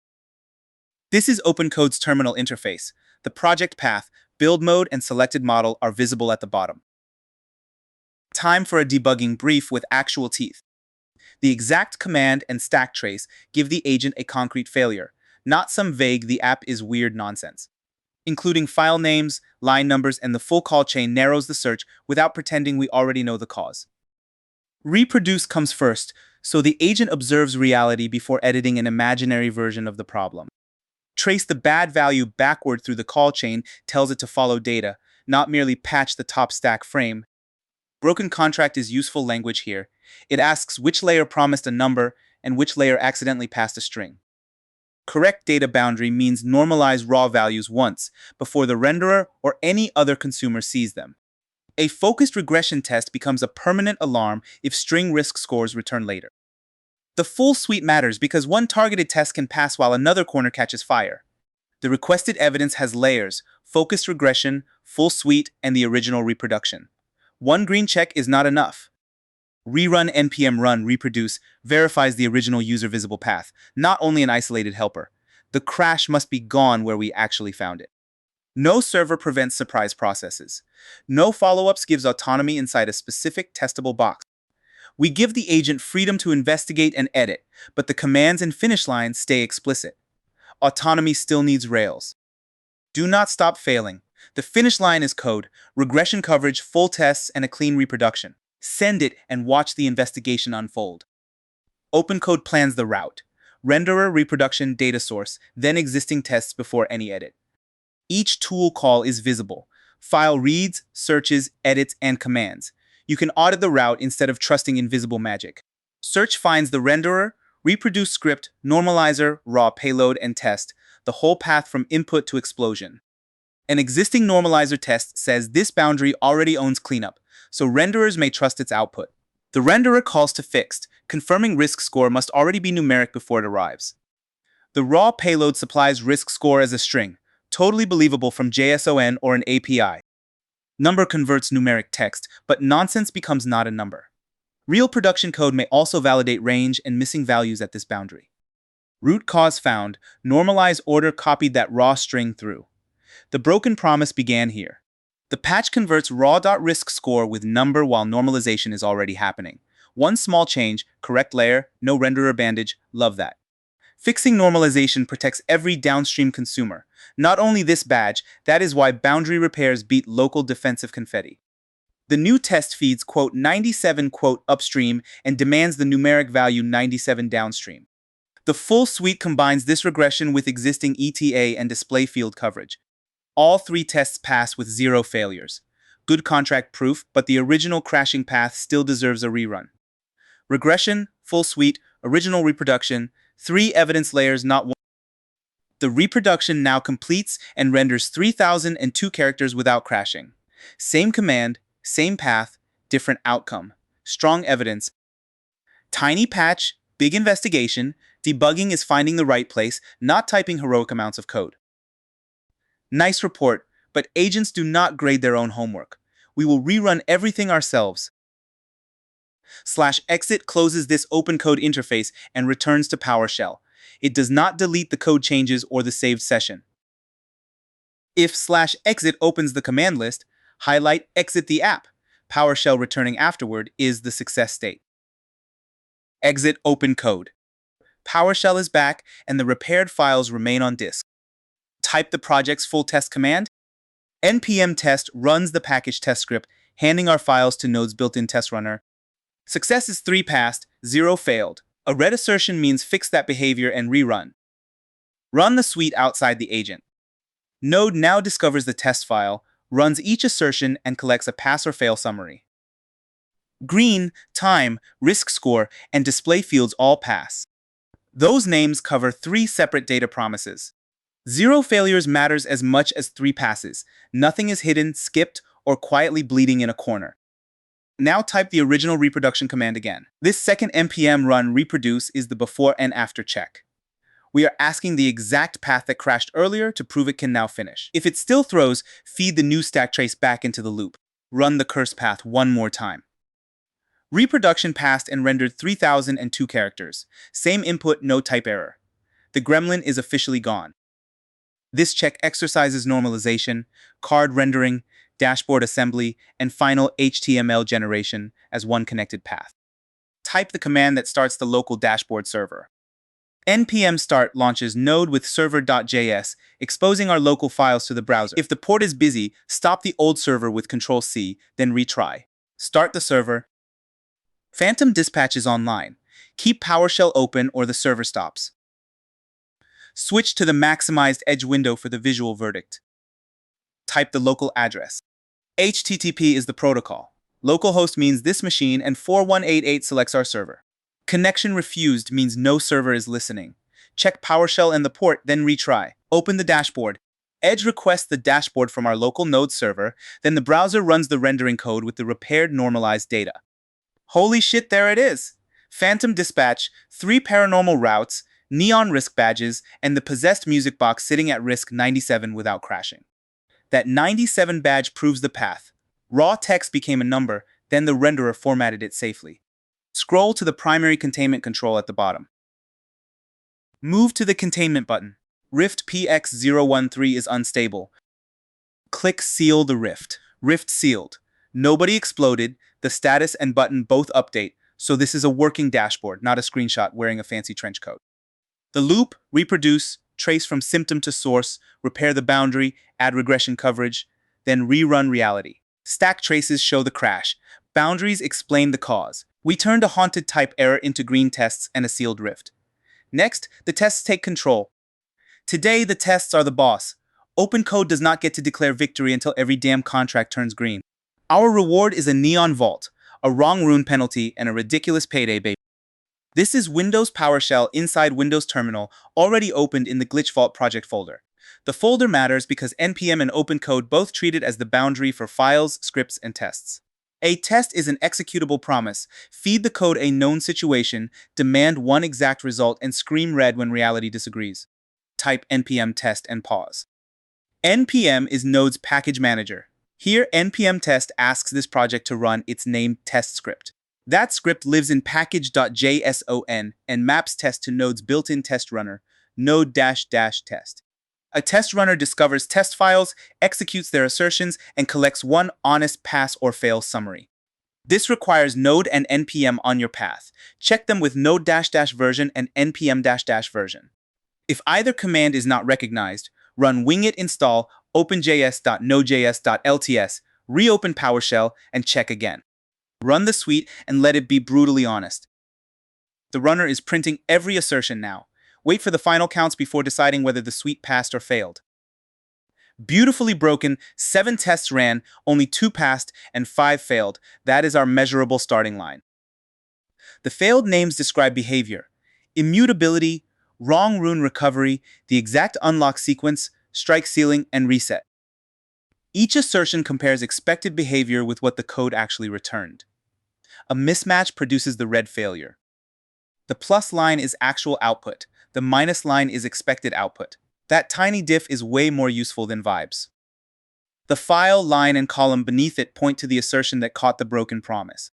[SPEAKER 1] This is OpenCode's terminal interface. The project path, build mode, and selected model are visible at the bottom. Time for a debugging brief with actual teeth. The exact command and stack trace give the agent a concrete failure, not some vague "the app is weird" nonsense. Including file names, line numbers, and the full call chain narrows the search without pretending we already know the cause. Reproduce comes first, so the agent observes reality before editing an imaginary version of the problem. Trace the bad value backward through the call chain tells it to follow data, not merely patch the top stack frame. Broken contract is useful language here. It asks which layer promised a number and which layer accidentally passed a string. Correct data boundary means normalize raw values once, before the renderer or any other consumer sees them. A focused regression test becomes a permanent alarm if string risk scores return later. The full suite matters because one targeted test can pass while another corner catches fire. The requested evidence has layers: focused regression, full suite, and the original reproduction. One green check is not enough. Rerun npm run reproduce verifies the original user visible path, not only an isolated helper. The crash must be gone where we actually found it. No server prevents surprise processes. No follow-ups gives autonomy inside a specific testable box. We give the agent freedom to investigate and edit, but the commands and finish lines stay explicit. Autonomy still needs rails. Do not stop failing. The finish line is code, regression coverage, full tests, and a clean reproduction. Send it and watch the investigation unfold. OpenCode plans the route: renderer, reproduction, data source, then existing tests before any edit. Each tool call is visible. File reads, searches, edits, and commands. You can audit the route instead of trusting invisible magic. Search finds the renderer, reproduce script, normalizer, raw payload, and test, the whole path from input to explosion. An existing normalizer test says this boundary already owns cleanup, so renderers may trust its output. The renderer calls to fixed, confirming risk score must already be numeric before it arrives. The raw payload supplies risk score as a string, totally believable from JSON or an API. Number converts numeric text, but nonsense becomes not a number. Real production code may also validate range and missing values at this boundary. Root cause found, normalize order copied that raw string through. The broken promise began here. The patch converts raw.risk score with number while normalization is already happening. One small change, correct layer, no renderer bandage, love that. Fixing normalization protects every downstream consumer. Not only this badge, that is why boundary repairs beat local defensive confetti. The new test feeds "97" upstream and demands the numeric value 97 downstream. The full suite combines this regression with existing ETA and display field coverage. All three tests pass with 0 failures. Good contract proof, but the original crashing path still deserves a rerun. Regression, full suite, original reproduction, 3 evidence layers, not one. The reproduction now completes and renders 3002 characters without crashing. Same command, same path, different outcome. Strong evidence. Tiny patch, big investigation. Debugging is finding the right place, not typing heroic amounts of code. Nice report, but agents do not grade their own homework. We will rerun everything ourselves. /exit closes this OpenCode interface and returns to PowerShell. It does not delete the code changes or the saved session. If /exit opens the command list, highlight exit the app. PowerShell returning afterward is the success state. Exit OpenCode. PowerShell is back and the repaired files remain on disk. Type the project's full test command. npm test runs the package test script, handing our files to Node's built-in test runner. Success is 3 passed, 0 failed. A red assertion means fix that behavior and rerun. Run the suite outside the agent. Node now discovers the test file, runs each assertion, and collects a pass or fail summary. Green, time, risk score, and display fields all pass. Those names cover 3 separate data promises. 0 failures matters as much as 3 passes. Nothing is hidden, skipped, or quietly bleeding in a corner. Now type the original reproduction command again. This second npm run reproduce is the before and after check. We are asking the exact path that crashed earlier to prove it can now finish. If it still throws, feed the new stack trace back into the loop. Run the curse path one more time. Reproduction passed and rendered 3002 characters. Same input, no type error. The gremlin is officially gone. This check exercises normalization, card rendering, dashboard assembly, and final HTML generation as one connected path. Type the command that starts the local dashboard server. npm start launches Node with server.js, exposing our local files to the browser. If the port is busy, stop the old server with Ctrl+C, then retry. Start the server. Phantom dispatch is online. Keep PowerShell open or the server stops. Switch to the maximized edge window for the visual verdict. Type the local address. HTTP is the protocol. Localhost means this machine, and 4188 selects our server. Connection refused means no server is listening. Check PowerShell and the port, then retry. Open the dashboard. Edge requests the dashboard from our local Node server, then the browser runs the rendering code with the repaired normalized data. Holy shit, there it is! Phantom dispatch, 3 paranormal routes, neon risk badges, and the possessed music box sitting at risk 97 without crashing. That 97 badge proves the path. Raw text became a number, then the renderer formatted it safely. Scroll to the primary containment control at the bottom. Move to the containment button. Rift PX013 is unstable. Click Seal the rift. Rift sealed. Nobody exploded. The status and button both update, so this is a working dashboard, not a screenshot wearing a fancy trench coat. The loop, reproduce, trace from symptom to source, repair the boundary, add regression coverage, then rerun reality. Stack traces show the crash. Boundaries explain the cause. We turned a haunted type error into green tests and a sealed rift. Next, the tests take control. Today, the tests are the boss. OpenCode does not get to declare victory until every damn contract turns green. Our reward is a neon vault, a wrong rune penalty, and a ridiculous payday, baby. This is Windows PowerShell inside Windows Terminal, already opened in the Glitch Vault project folder. The folder matters because npm and OpenCode both treat it as the boundary for files, scripts, and tests. A test is an executable promise. Feed the code a known situation, demand one exact result, and scream red when reality disagrees. Type npm test and pause. npm is Node's package manager. Here, npm test asks this project to run its named test script. That script lives in package.json and maps test to Node's built-in test runner, node-test. A test runner discovers test files, executes their assertions, and collects one honest pass or fail summary. This requires Node and npm on your path. Check them with node-version and npm-version. If either command is not recognized, run wingit install openjs.node.js.lts, reopen PowerShell, and check again. Run the suite and let it be brutally honest. The runner is printing every assertion now. Wait for the final counts before deciding whether the suite passed or failed. Beautifully broken, 7 tests ran, only 2 passed, and 5 failed. That is our measurable starting line. The failed names describe behavior: immutability, wrong rune recovery, the exact unlock sequence, strike ceiling, and reset. Each assertion compares expected behavior with what the code actually returned. A mismatch produces the red failure. The plus line is actual output. The minus line is expected output. That tiny diff is way more useful than vibes. The file, line, and column beneath it point to the assertion that caught the broken promise.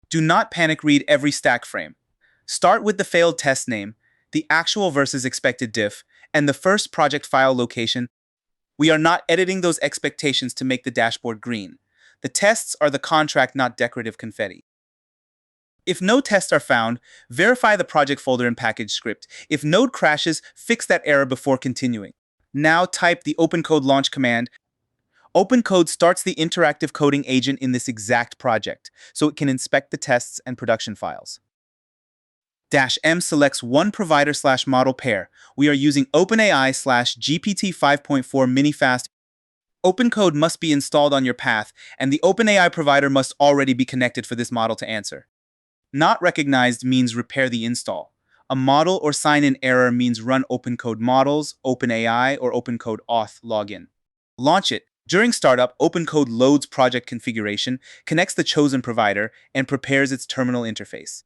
[SPEAKER 1] Do not panic read every stack frame. Start with the failed test name, the actual versus expected diff, and the first project file location. We are not editing those expectations to make the dashboard green. The tests are the contract, not decorative confetti. If no tests are found, verify the project folder and package script. If node crashes, fix that error before continuing. Now type the OpenCode launch command. OpenCode starts the interactive coding agent in this exact project, so it can inspect the tests and production files. -M selects one provider/model pair. We are using OpenAI/GPT 5.4 mini-fast. OpenCode must be installed on your path, and the OpenAI provider must already be connected for this model to answer. Not recognized means repair the install. A model or sign-in error means run OpenCode models, OpenAI, or OpenCode auth login. Launch it. During startup, OpenCode loads project configuration, connects the chosen provider, and prepares its terminal interface.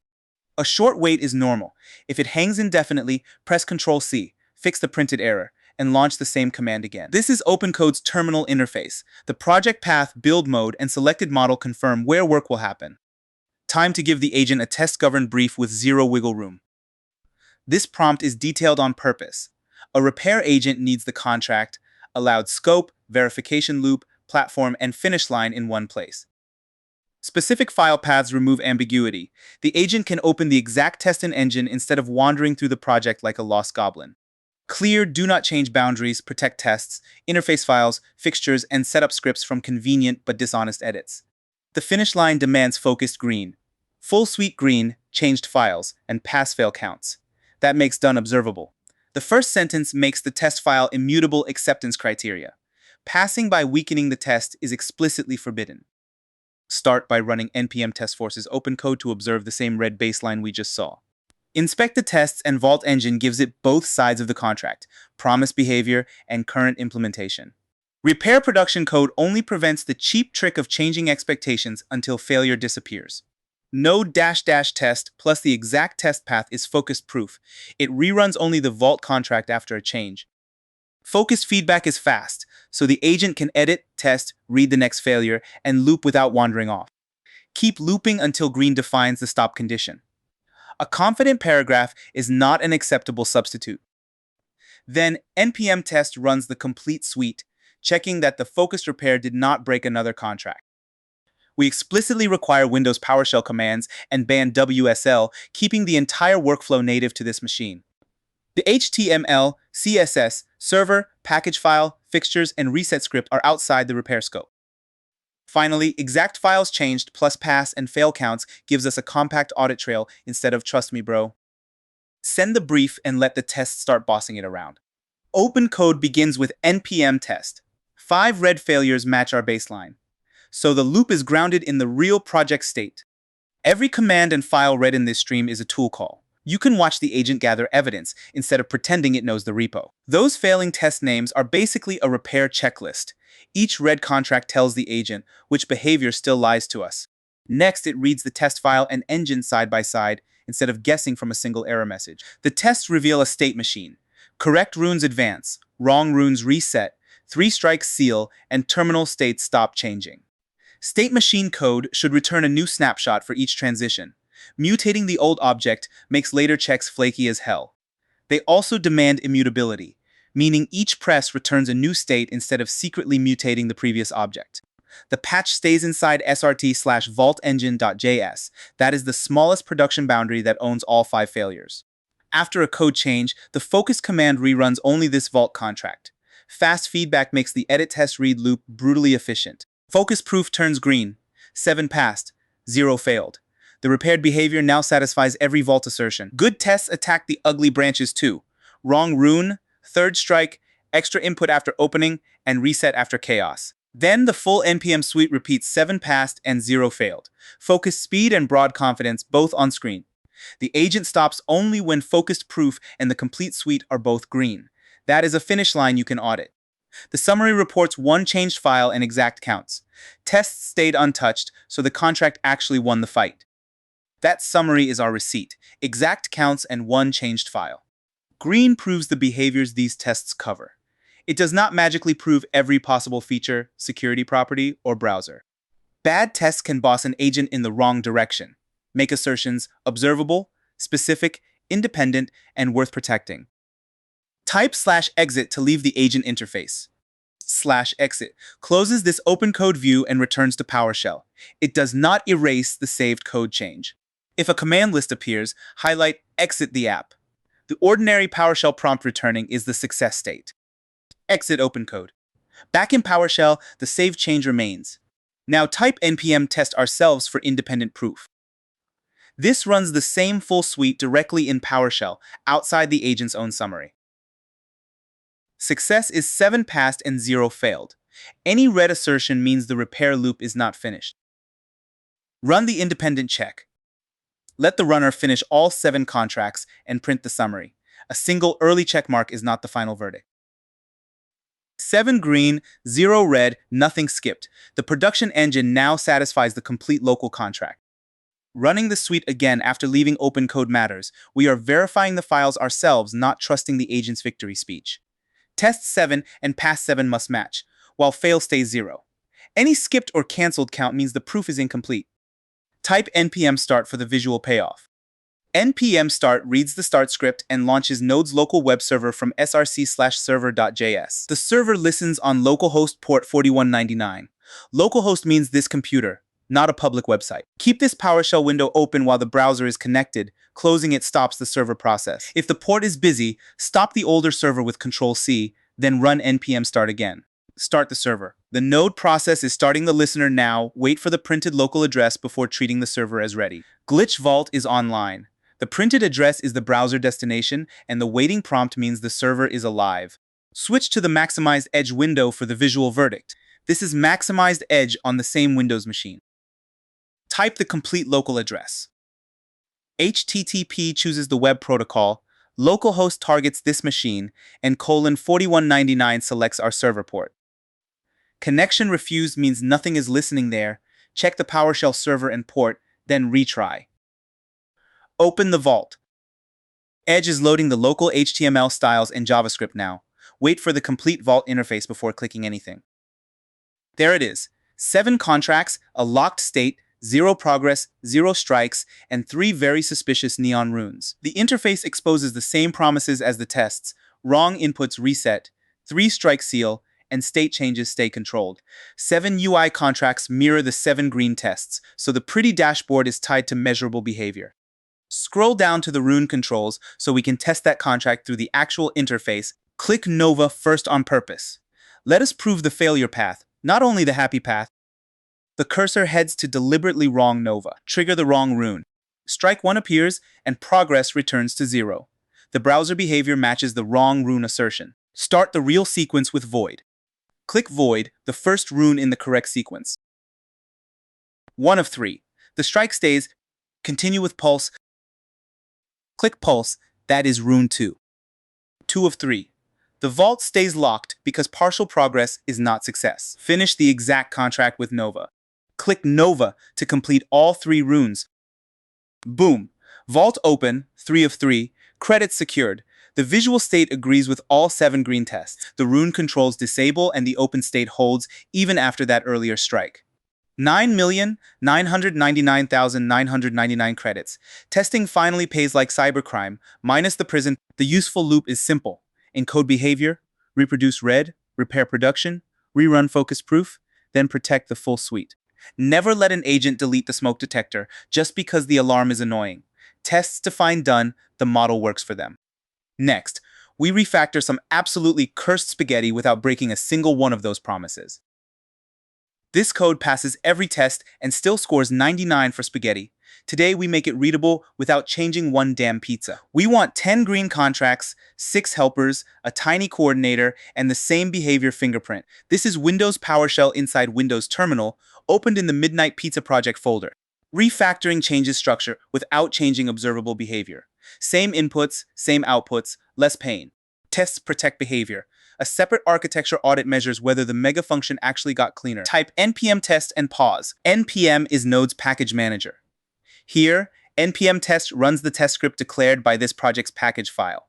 [SPEAKER 1] A short wait is normal. If it hangs indefinitely, press Ctrl+C, fix the printed error, and launch the same command again. This is OpenCode's terminal interface. The project path, build mode, and selected model confirm where work will happen. Time to give the agent a test-governed brief with zero wiggle room. This prompt is detailed on purpose. A repair agent needs the contract, allowed scope, verification loop, platform, and finish line in one place. Specific file paths remove ambiguity. The agent can open the exact test in engine instead of wandering through the project like a lost goblin. Clear, do not change boundaries, protect tests, interface files, fixtures, and setup scripts from convenient but dishonest edits. The finish line demands focused green. Full suite green, changed files, and pass-fail counts. That makes done observable. The first sentence makes the test file immutable acceptance criteria. Passing by weakening the test is explicitly forbidden. Start by running npm test forces OpenCode to observe the same red baseline we just saw. Inspect the tests, and Vault Engine gives it both sides of the contract, promise behavior and current implementation. Repair production code only prevents the cheap trick of changing expectations until failure disappears. Node --test plus the exact test path is focused proof. It reruns only the Vault contract after a change. Focused feedback is fast, so the agent can edit, test, read the next failure, and loop without wandering off. Keep looping until green defines the stop condition. A confident paragraph is not an acceptable substitute. Then npm test runs the complete suite, checking that the focused repair did not break another contract. We explicitly require Windows PowerShell commands and ban WSL, keeping the entire workflow native to this machine. The HTML, CSS, server, package file, fixtures, and reset script are outside the repair scope. Finally, exact files changed plus pass and fail counts gives us a compact audit trail instead of trust me bro. Send the brief and let the test start bossing it around. OpenCode begins with npm test. 5 red failures match our baseline. So the loop is grounded in the real project state. Every command and file read in this stream is a tool call. You can watch the agent gather evidence instead of pretending it knows the repo. Those failing test names are basically a repair checklist. Each red contract tells the agent which behavior still lies to us. Next, it reads the test file and engine side by side instead of guessing from a single error message. The tests reveal a state machine. Correct runes advance, wrong runes reset, 3 strikes seal, and terminal states stop changing. State machine code should return a new snapshot for each transition. Mutating the old object makes later checks flaky as hell. They also demand immutability, meaning each press returns a new state instead of secretly mutating the previous object. The patch stays inside srt/vaultengine.js. That is the smallest production boundary that owns all 5 failures. After a code change, the focus command reruns only this Vault contract. Fast feedback makes the edit test read loop brutally efficient. Focus proof turns green. 7 passed, 0 failed. The repaired behavior now satisfies every Vault assertion. Good tests attack the ugly branches too. Wrong rune, 3rd strike, extra input after opening, and reset after chaos. Then the full npm suite repeats 7 passed and 0 failed. Focus speed and broad confidence both on screen. The agent stops only when focused proof and the complete suite are both green. That is a finish line you can audit. The summary reports one changed file and exact counts. Tests stayed untouched, so the contract actually won the fight. That summary is our receipt, exact counts and one changed file. Green proves the behaviors these tests cover. It does not magically prove every possible feature, security property, or browser. Bad tests can boss an agent in the wrong direction, make assertions observable, specific, independent, and worth protecting. Type /exit to leave the agent interface. /exit closes this OpenCode view and returns to PowerShell. It does not erase the saved code change. If a command list appears, highlight exit the app. The ordinary PowerShell prompt returning is the success state. Exit OpenCode. Back in PowerShell, the saved change remains. Now type npm test ourselves for independent proof. This runs the same full suite directly in PowerShell, outside the agent's own summary. Success is 7 passed and 0 failed. Any red assertion means the repair loop is not finished. Run the independent check. Let the runner finish all 7 contracts and print the summary. A single early checkmark is not the final verdict. 7 green, 0 red, nothing skipped. The production engine now satisfies the complete local contract. Running the suite again after leaving OpenCode matters. We are verifying the files ourselves, not trusting the agent's victory speech. Test 7 and pass 7 must match, while fail stays 0. Any skipped or cancelled count means the proof is incomplete. Type npm start for the visual payoff. npm start reads the start script and launches Node's local web server from src/server.js. The server listens on localhost port 4199. Localhost means this computer, not a public website. Keep this PowerShell window open while the browser is connected. Closing it stops the server process. If the port is busy, stop the older server with Control-C, then run npm start again. Start the server. The node process is starting the listener now. Wait for the printed local address before treating the server as ready. Glitch Vault is online. The printed address is the browser destination, and the waiting prompt means the server is alive. Switch to the Maximized Edge window for the visual verdict. This is Maximized Edge on the same Windows machine. Type the complete local address. HTTP chooses the web protocol, localhost targets this machine, and :4199 selects our server port. Connection refused means nothing is listening there. Check the PowerShell server and port, then retry. Open the vault. Edge is loading the local HTML styles and JavaScript now. Wait for the complete vault interface before clicking anything. There it is. 7 contracts, a locked state, 0 progress, 0 strikes, and 3 very suspicious neon runes. The interface exposes the same promises as the tests. Wrong inputs reset, 3 strike seal, and state changes stay controlled. 7 UI contracts mirror the 7 green tests, so the pretty dashboard is tied to measurable behavior. Scroll down to the rune controls so we can test that contract through the actual interface. Click Nova first on purpose. Let us prove the failure path, not only the happy path. The cursor heads to deliberately wrong Nova. Trigger the wrong rune. Strike 1 appears, and progress returns to 0. The browser behavior matches the wrong rune assertion. Start the real sequence with void. Click void, the first rune in the correct sequence. 1 of 3. The strike stays. Continue with pulse. Click pulse, that is rune 2. 2 of 3. The vault stays locked because partial progress is not success. Finish the exact contract with Nova. Click Nova to complete all 3 runes. Boom! Vault open, 3 of 3, credits secured. The visual state agrees with all 7 green tests. The rune controls disable and the open state holds even after that earlier strike. 9,999,999 credits. Testing finally pays like cybercrime, minus the prison. The useful loop is simple. Encode behavior, reproduce red, repair production, rerun focus proof, then protect the full suite. Never let an agent delete the smoke detector just because the alarm is annoying. Tests define done, the model works for them. Next, we refactor some absolutely cursed spaghetti without breaking a single one of those promises. This code passes every test and still scores 99 for spaghetti. Today we make it readable without changing one damn pizza. We want 10 green contracts, 6 helpers, a tiny coordinator, and the same behavior fingerprint. This is Windows PowerShell inside Windows Terminal, opened in the Midnight Pizza Project folder. Refactoring changes structure without changing observable behavior. Same inputs, same outputs, less pain. Tests protect behavior. A separate architecture audit measures whether the mega function actually got cleaner. Type npm test and pause. npm is Node's package manager. Here, npm test runs the test script declared by this project's package file.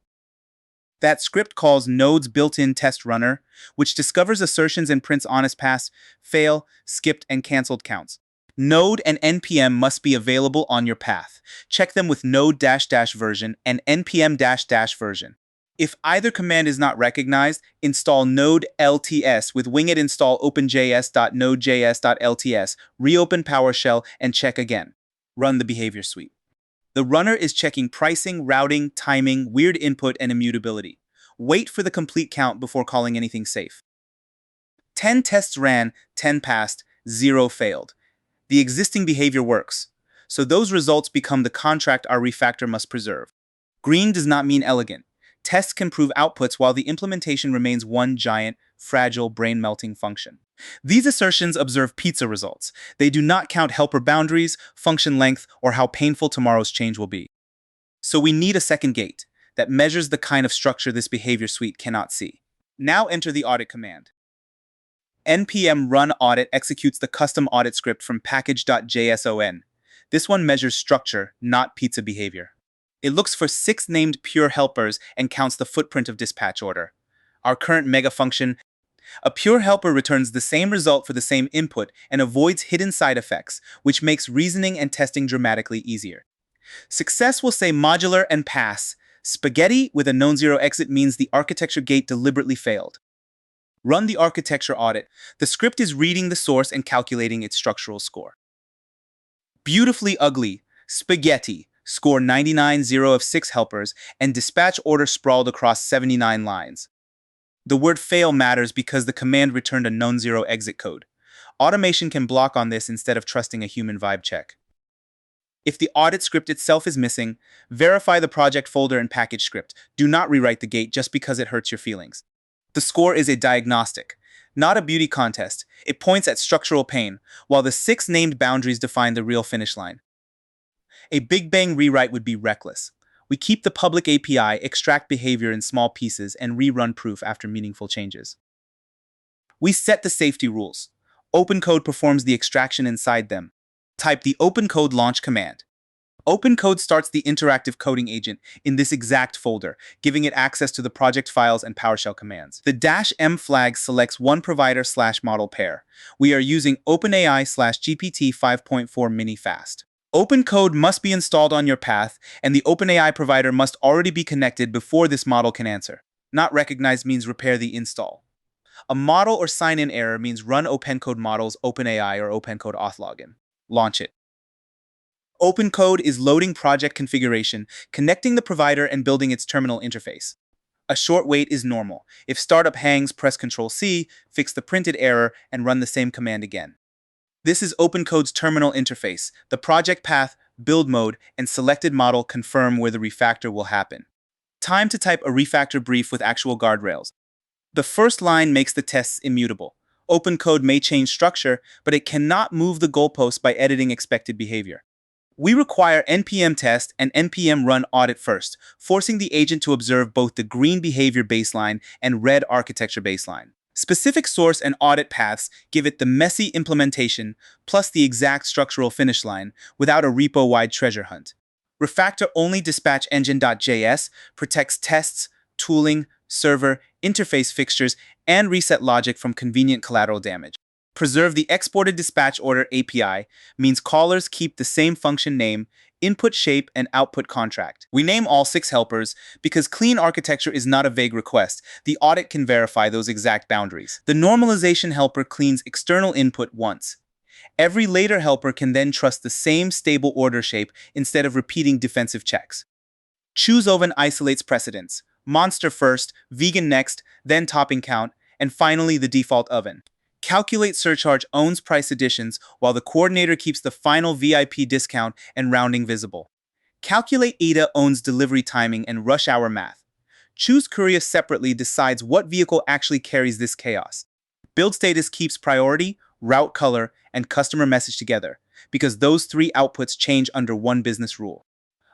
[SPEAKER 1] That script calls Node's built-in test runner, which discovers assertions and prints honest pass, fail, skipped, and canceled counts. Node and npm must be available on your path. Check them with node -- version and npm -- version. If either command is not recognized, install node lts with winged install openjs.nodejs.lts, reopen PowerShell, and check again. Run the behavior suite. The runner is checking pricing, routing, timing, weird input, and immutability. Wait for the complete count before calling anything safe. 10 tests ran, 10 passed, 0 failed. The existing behavior works, so those results become the contract our refactor must preserve. Green does not mean elegant. Tests can prove outputs while the implementation remains one giant, fragile, brain-melting function. These assertions observe pizza results. They do not count helper boundaries, function length, or how painful tomorrow's change will be. So we need a second gate that measures the kind of structure this behavior suite cannot see. Now enter the audit command. npm run audit executes the custom audit script from package.json. This one measures structure, not pizza behavior. It looks for 6 named pure helpers and counts the footprint of dispatch order. Our current mega function, a pure helper returns the same result for the same input and avoids hidden side effects, which makes reasoning and testing dramatically easier. Success will say modular and pass. Spaghetti with a non-zero exit means the architecture gate deliberately failed. Run the architecture audit. The script is reading the source and calculating its structural score. Beautifully ugly. Spaghetti. Score 99, 0 of 6 helpers, and dispatch order sprawled across 79 lines. The word fail matters because the command returned a non-zero exit code. Automation can block on this instead of trusting a human vibe check. If the audit script itself is missing, verify the project folder and package script. Do not rewrite the gate just because it hurts your feelings. The score is a diagnostic, not a beauty contest. It points at structural pain, while the 6 named boundaries define the real finish line. A big bang rewrite would be reckless. We keep the public API, extract behavior in small pieces, and rerun proof after meaningful changes. We set the safety rules. OpenCode performs the extraction inside them. Type the OpenCode launch command. OpenCode starts the interactive coding agent in this exact folder, giving it access to the project files and PowerShell commands. The -m flag selects one provider/model pair. We are using OpenAI/GPT 5.4 mini fast. OpenCode must be installed on your path, and the OpenAI provider must already be connected before this model can answer. Not recognized means repair the install. A model or sign-in error means run OpenCode models OpenAI or OpenCode auth login. Launch it. OpenCode is loading project configuration, connecting the provider and building its terminal interface. A short wait is normal. If startup hangs, press Ctrl+C, fix the printed error, and run the same command again. This is OpenCode's terminal interface. The project path, build mode, and selected model confirm where the refactor will happen. Time to type a refactor brief with actual guardrails. The first line makes the tests immutable. OpenCode may change structure, but it cannot move the goalposts by editing expected behavior. We require npm test and npm run audit first, forcing the agent to observe both the green behavior baseline and red architecture baseline. Specific source and audit paths give it the messy implementation plus the exact structural finish line without a repo-wide treasure hunt. Refactor only dispatch engine.js protects tests, tooling, server, interface fixtures, and reset logic from convenient collateral damage. Preserve the exported dispatch order API means callers keep the same function name, input shape, and output contract. We name all 6 helpers because clean architecture is not a vague request. The audit can verify those exact boundaries. The normalization helper cleans external input once. Every later helper can then trust the same stable order shape instead of repeating defensive checks. Choose oven isolates precedence. Monster first, vegan next, then topping count, and finally the default oven. Calculate surcharge owns price additions while the coordinator keeps the final VIP discount and rounding visible. Calculate ADA owns delivery timing and rush hour math. Choose courier separately decides what vehicle actually carries this chaos. Build status keeps priority, route color, and customer message together. because those three outputs change under one business rule.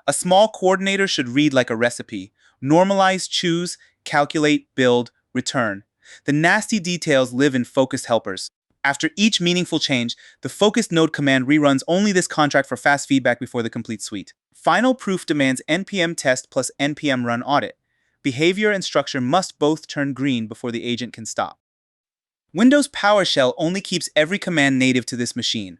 [SPEAKER 1] A small coordinator should read like a recipe: normalize, choose, calculate, build, return. The nasty details live in focused helpers. After each meaningful change, the focused node command reruns only this contract for fast feedback before the complete suite. Final proof demands npm test plus npm run audit. Behavior and structure must both turn green before the agent can stop. Windows PowerShell only keeps every command native to this machine.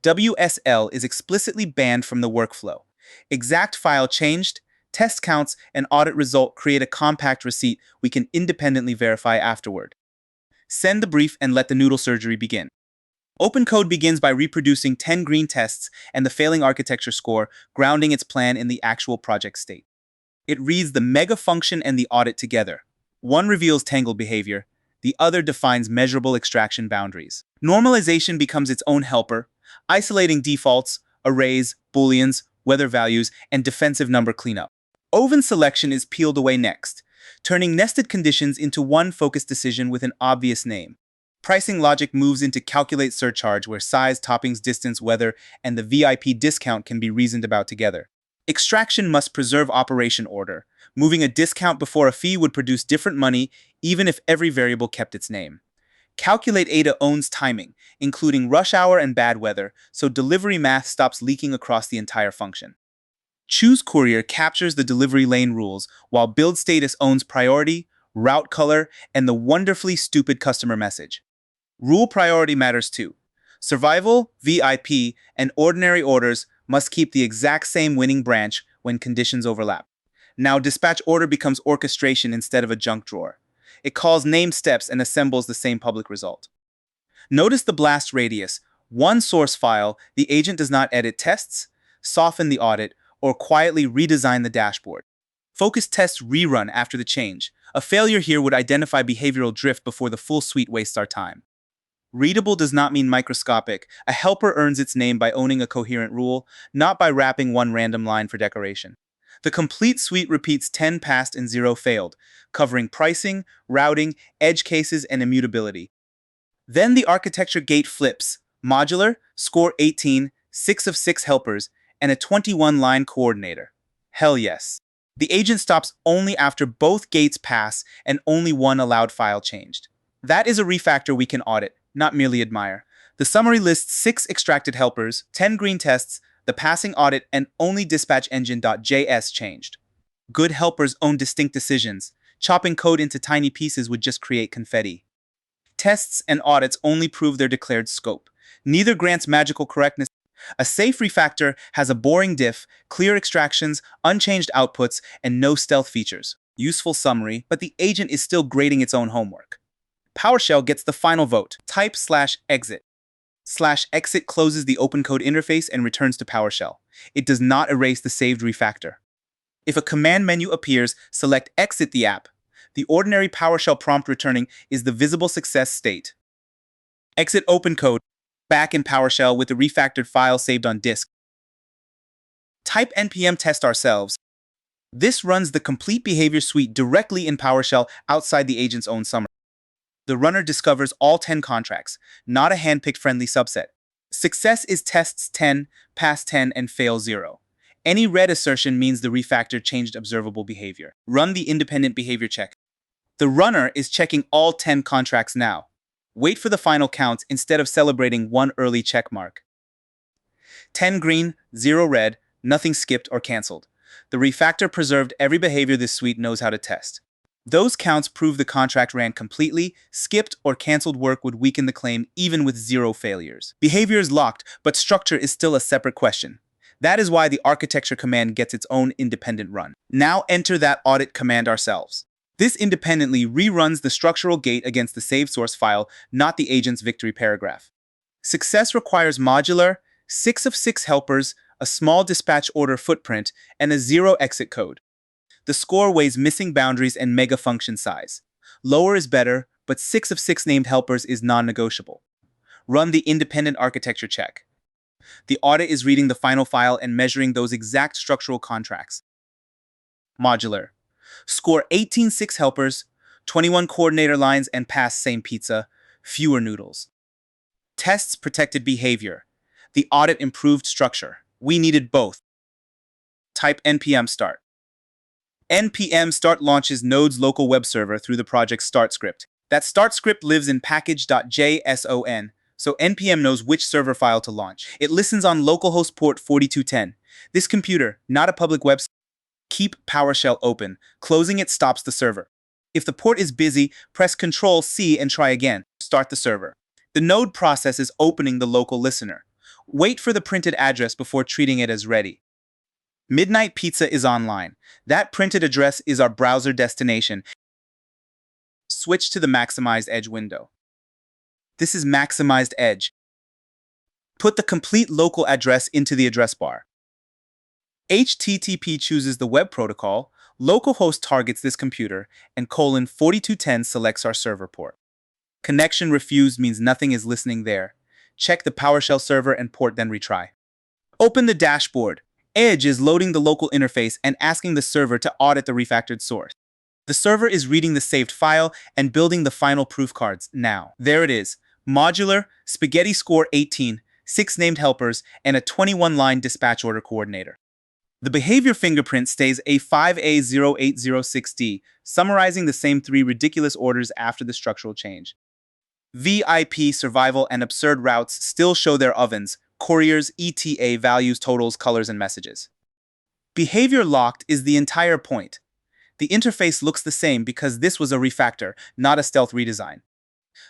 [SPEAKER 1] WSL is explicitly banned from the workflow. Exact file changed, test counts, and audit result create a compact receipt we can independently verify afterward. Send the brief and let the noodle surgery begin. OpenCode begins by reproducing 10 green tests and the failing architecture score, grounding its plan in the actual project state. It reads the mega function and the audit together. One reveals tangled behavior, the other defines measurable extraction boundaries. Normalization becomes its own helper, isolating defaults, arrays, booleans, weather values, and defensive number cleanup. Oven selection is peeled away next, turning nested conditions into one focused decision with an obvious name. Pricing logic moves into calculate surcharge, where size, toppings, distance, weather, and the VIP discount can be reasoned about together. Extraction must preserve operation order. Moving a discount before a fee would produce different money even if every variable kept its name. Calculate ADA owns timing, including rush hour and bad weather, so delivery math stops leaking across the entire function. Choose courier captures the delivery lane rules, while build status owns priority, route color, and the wonderfully stupid customer message. Rule priority matters too. Survival, VIP, and ordinary orders must keep the exact same winning branch when conditions overlap. Now dispatch order becomes orchestration instead of a junk drawer. It calls named steps and assembles the same public result. Notice the blast radius. One source file, the agent does not edit tests, soften the audit, or quietly redesign the dashboard. Focus tests rerun after the change. A failure here would identify behavioral drift before the full suite wastes our time. Readable does not mean microscopic. A helper earns its name by owning a coherent rule, not by wrapping one random line for decoration. The complete suite repeats 10 passed and 0 failed, covering pricing, routing, edge cases, and immutability. Then the architecture gate flips: modular, score 18, 6 of 6 helpers, and a 21-line coordinator. Hell yes. The agent stops only after both gates pass and only one allowed file changed. That is a refactor we can audit, not merely admire. The summary lists 6 extracted helpers, 10 green tests, the passing audit, and only dispatch engine.js changed. Good helpers own distinct decisions. Chopping code into tiny pieces would just create confetti. Tests and audits only prove their declared scope. Neither grants magical correctness. A safe refactor has a boring diff, clear extractions, unchanged outputs, and no stealth features. Useful summary, but the agent is still grading its own homework. PowerShell gets the final vote. Type /exit. /exit closes the OpenCode interface and returns to PowerShell. It does not erase the saved refactor. If a command menu appears, select Exit the app. The ordinary PowerShell prompt returning is the visible success state. Exit OpenCode. Back in PowerShell with the refactored file saved on disk. Type npm test ourselves. This runs the complete behavior suite directly in PowerShell outside the agent's own summary. The runner discovers all 10 contracts, not a handpicked friendly subset. Success is tests 10, pass 10, and fail 0. Any red assertion means the refactor changed observable behavior. Run the independent behavior check. The runner is checking all 10 contracts now. Wait for the final count instead of celebrating one early check mark. 10 green, 0 red, nothing skipped or canceled. The refactor preserved every behavior this suite knows how to test. Those counts prove the contract ran completely. Skipped or canceled work would weaken the claim even with 0 failures. Behavior is locked, but structure is still a separate question. That is why the architecture command gets its own independent run. Now enter that audit command ourselves. This independently reruns the structural gate against the saved source file, not the agent's victory paragraph. Success requires modular, 6 of 6 helpers, a small dispatch order footprint, and a 0 exit code. The score weighs missing boundaries and mega function size. Lower is better, but 6 of 6 named helpers is non-negotiable. Run the independent architecture check. The audit is reading the final file and measuring those exact structural contracts. Modular. Score 18 6 helpers, 21 coordinator lines, and pass same pizza, fewer noodles. Tests protected behavior. The audit improved structure. We needed both. Type npm start. npm start launches Node's local web server through the project's start script. That start script lives in package.json, so npm knows which server file to launch. It listens on localhost port 4210. This computer, not a public website. Keep PowerShell open. Closing it stops the server. If the port is busy, press Ctrl-C and try again. Start the server. The node process is opening the local listener. Wait for the printed address before treating it as ready. Midnight Pizza is online. That printed address is our browser destination. Switch to the Maximized Edge window. This is Maximized Edge. Put the complete local address into the address bar. HTTP chooses the web protocol, localhost targets this computer, and :4210 selects our server port. Connection refused means nothing is listening there. Check the PowerShell server and port, then retry. Open the dashboard. Edge is loading the local interface and asking the server to audit the refactored source. The server is reading the saved file and building the final proof cards now. There it is. Modular, spaghetti score 18, 6 named helpers, and a 21-line dispatch order coordinator. The behavior fingerprint stays A5A0806D, summarizing the same 3 ridiculous orders after the structural change. VIP, survival, and absurd routes still show their ovens, couriers, ETA, values, totals, colors, and messages. Behavior locked is the entire point. The interface looks the same because this was a refactor, not a stealth redesign.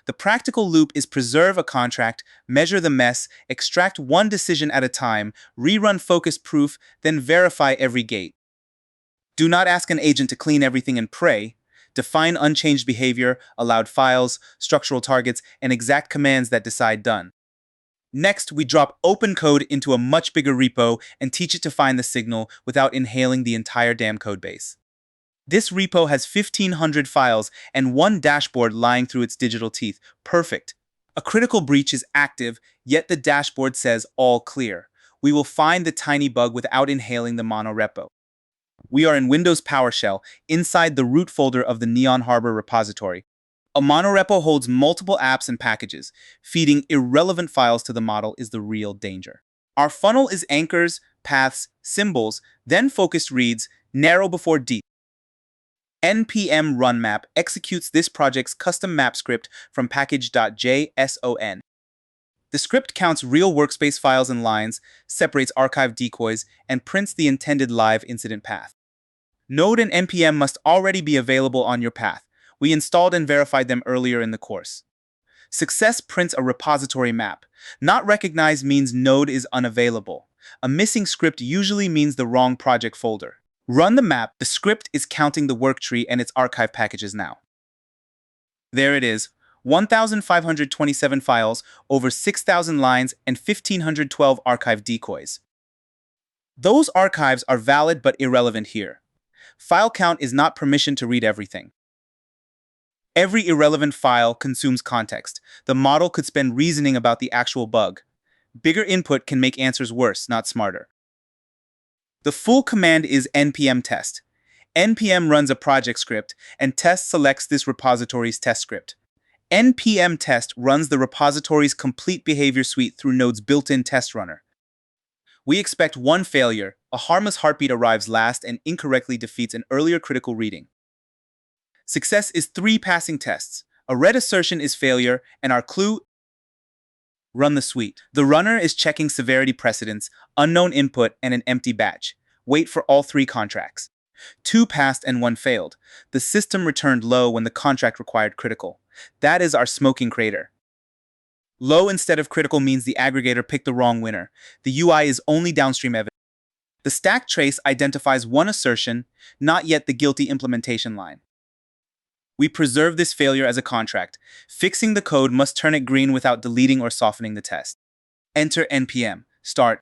[SPEAKER 1] The practical loop is preserve a contract, measure the mess, extract one decision at a time, rerun focus proof, then verify every gate. Do not ask an agent to clean everything and pray. Define unchanged behavior, allowed files, structural targets, and exact commands that decide done. Next, we drop OpenCode into a much bigger repo and teach it to find the signal without inhaling the entire damn codebase. This repo has 1,500 files and one dashboard lying through its digital teeth. Perfect. A critical breach is active, yet the dashboard says all clear. We will find the tiny bug without inhaling the monorepo. We are in Windows PowerShell, inside the root folder of the Neon Harbor repository. A monorepo holds multiple apps and packages. Feeding irrelevant files to the model is the real danger. Our funnel is anchors, paths, symbols, then focused reads, narrow before deep. npm run map executes this project's custom map script from package.json. The script counts real workspace files and lines, separates archive decoys, and prints the intended live incident path. Node and npm must already be available on your path. We installed and verified them earlier in the course. Success prints a repository map. Not recognized means Node is unavailable. A missing script usually means the wrong project folder. Run the map. The script is counting the worktree and its archive packages now. There it is. 1,527 files, over 6,000 lines, and 1,512 archive decoys. Those archives are valid but irrelevant here. File count is not permission to read everything. Every irrelevant file consumes context. The model could spend reasoning about the actual bug. Bigger input can make answers worse, not smarter. The full command is npm test. npm runs a project script, and test selects this repository's test script. npm test runs the repository's complete behavior suite through Node's built-in test runner. We expect one failure. A harmless heartbeat arrives last and incorrectly defeats an earlier critical reading. Success is 3 passing tests. A red assertion is failure, and our clue: run the suite. The runner is checking severity precedence, unknown input, and an empty batch. Wait for all 3 contracts. 2 passed and 1 failed. The system returned low when the contract required critical. That is our smoking crater. Low instead of critical means the aggregator picked the wrong winner. The UI is only downstream evidence. The stack trace identifies 1 assertion, not yet the guilty implementation line. We preserve this failure as a contract. Fixing the code must turn it green without deleting or softening the test. Enter npm start.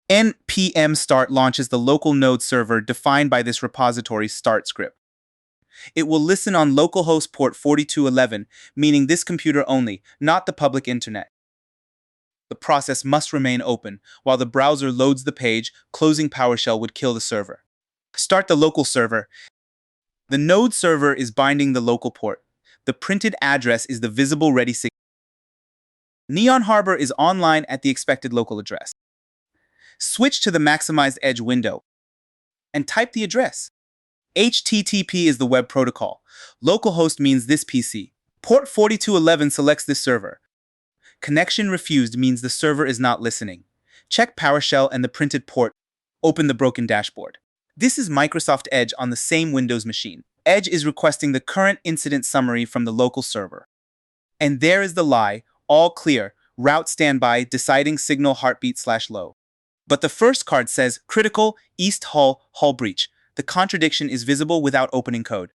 [SPEAKER 1] npm start launches the local node server defined by this repository's start script. It will listen on localhost port 4211, meaning this computer only, not the public internet. The process must remain open. While the browser loads the page, closing PowerShell would kill the server. Start the local server. The node server is binding the local port. The printed address is the visible ready signal. Neon Harbor is online at the expected local address. Switch to the maximized edge window and type the address. HTTP is the web protocol. Localhost means this PC. Port 4211 selects this server. Connection refused means the server is not listening. Check PowerShell and the printed port. Open the broken dashboard. This is Microsoft Edge on the same Windows machine. Edge is requesting the current incident summary from the local server. And there is the lie, all clear, route standby, deciding signal heartbeat/low. But the first card says critical, East Hull, hull breach. The contradiction is visible without opening code.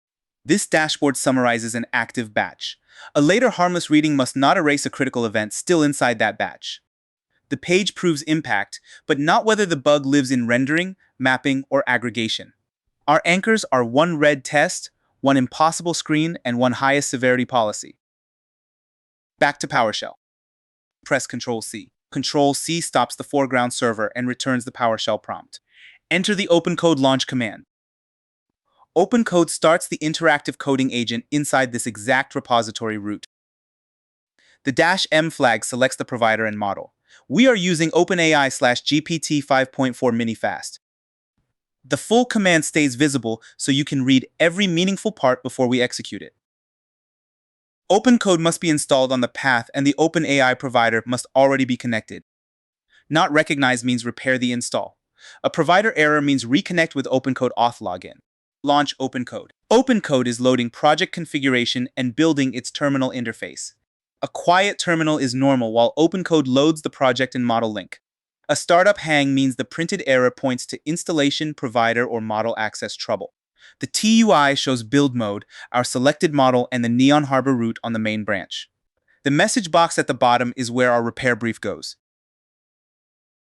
[SPEAKER 1] This dashboard summarizes an active batch. A later harmless reading must not erase a critical event still inside that batch. The page proves impact, but not whether the bug lives in rendering, mapping, or aggregation. Our anchors are one red test, one impossible screen, and one highest severity policy. Back to PowerShell. Press Ctrl-C. Ctrl-C stops the foreground server and returns the PowerShell prompt. Enter the OpenCode launch command. OpenCode starts the interactive coding agent inside this exact repository root. The -m flag selects the provider and model. We are using OpenAI/GPT 5.4 mini-fast. The full command stays visible so you can read every meaningful part before we execute it. OpenCode must be installed on the path and the OpenAI provider must already be connected. Not recognized means repair the install. A provider error means reconnect with OpenCode auth login. Launch OpenCode. OpenCode is loading project configuration and building its terminal interface. A quiet terminal is normal while OpenCode loads the project and model link. A startup hang means the printed error points to installation, provider, or model access trouble. The TUI shows build mode, our selected model, and the Neon Harbor route on the main branch. The message box at the bottom is where our repair brief goes.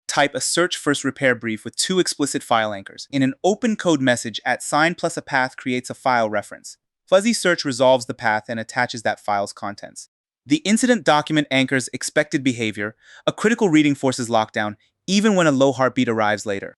[SPEAKER 1] Type a search first repair brief with 2 explicit file anchors. In an OpenCode message, @sign plus a path creates a file reference. Fuzzy search resolves the path and attaches that file's contents. The incident document anchors expected behavior. A critical reading forces lockdown, even when a low heartbeat arrives later.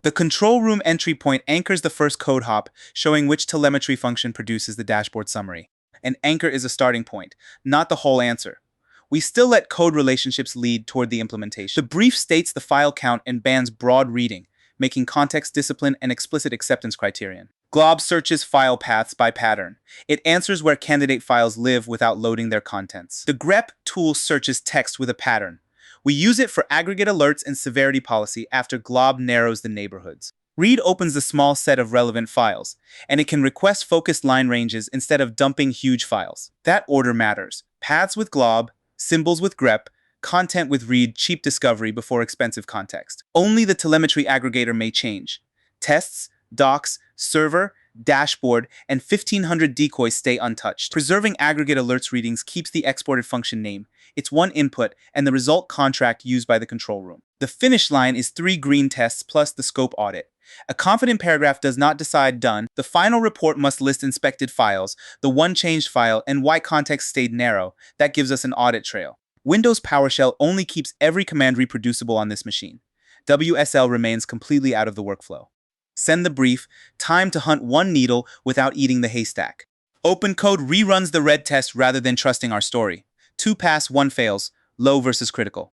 [SPEAKER 1] The control room entry point anchors the first code hop, showing which telemetry function produces the dashboard summary. An anchor is a starting point, not the whole answer. We still let code relationships lead toward the implementation. The brief states the file count and bans broad reading, making context discipline an explicit acceptance criterion. Glob searches file paths by pattern. It answers where candidate files live without loading their contents. The grep tool searches text with a pattern. We use it for aggregate alerts and severity policy after glob narrows the neighborhoods. Read opens a small set of relevant files, and it can request focused line ranges instead of dumping huge files. That order matters. Paths with glob, symbols with grep, content with read, cheap discovery before expensive context. Only the telemetry aggregator may change. Tests, docs, server, dashboard, and 1500 decoys stay untouched. Preserving aggregate alerts readings keeps the exported function name, its one input, and the result contract used by the control room. The finish line is 3 green tests plus the scope audit. A confident paragraph does not decide done. The final report must list inspected files, the one changed file, and why context stayed narrow. That gives us an audit trail. Windows PowerShell only keeps every command reproducible on this machine. WSL remains completely out of the workflow. Send the brief, time to hunt one needle without eating the haystack. OpenCode reruns the red test rather than trusting our story. 2 pass, 1 fails, low versus critical.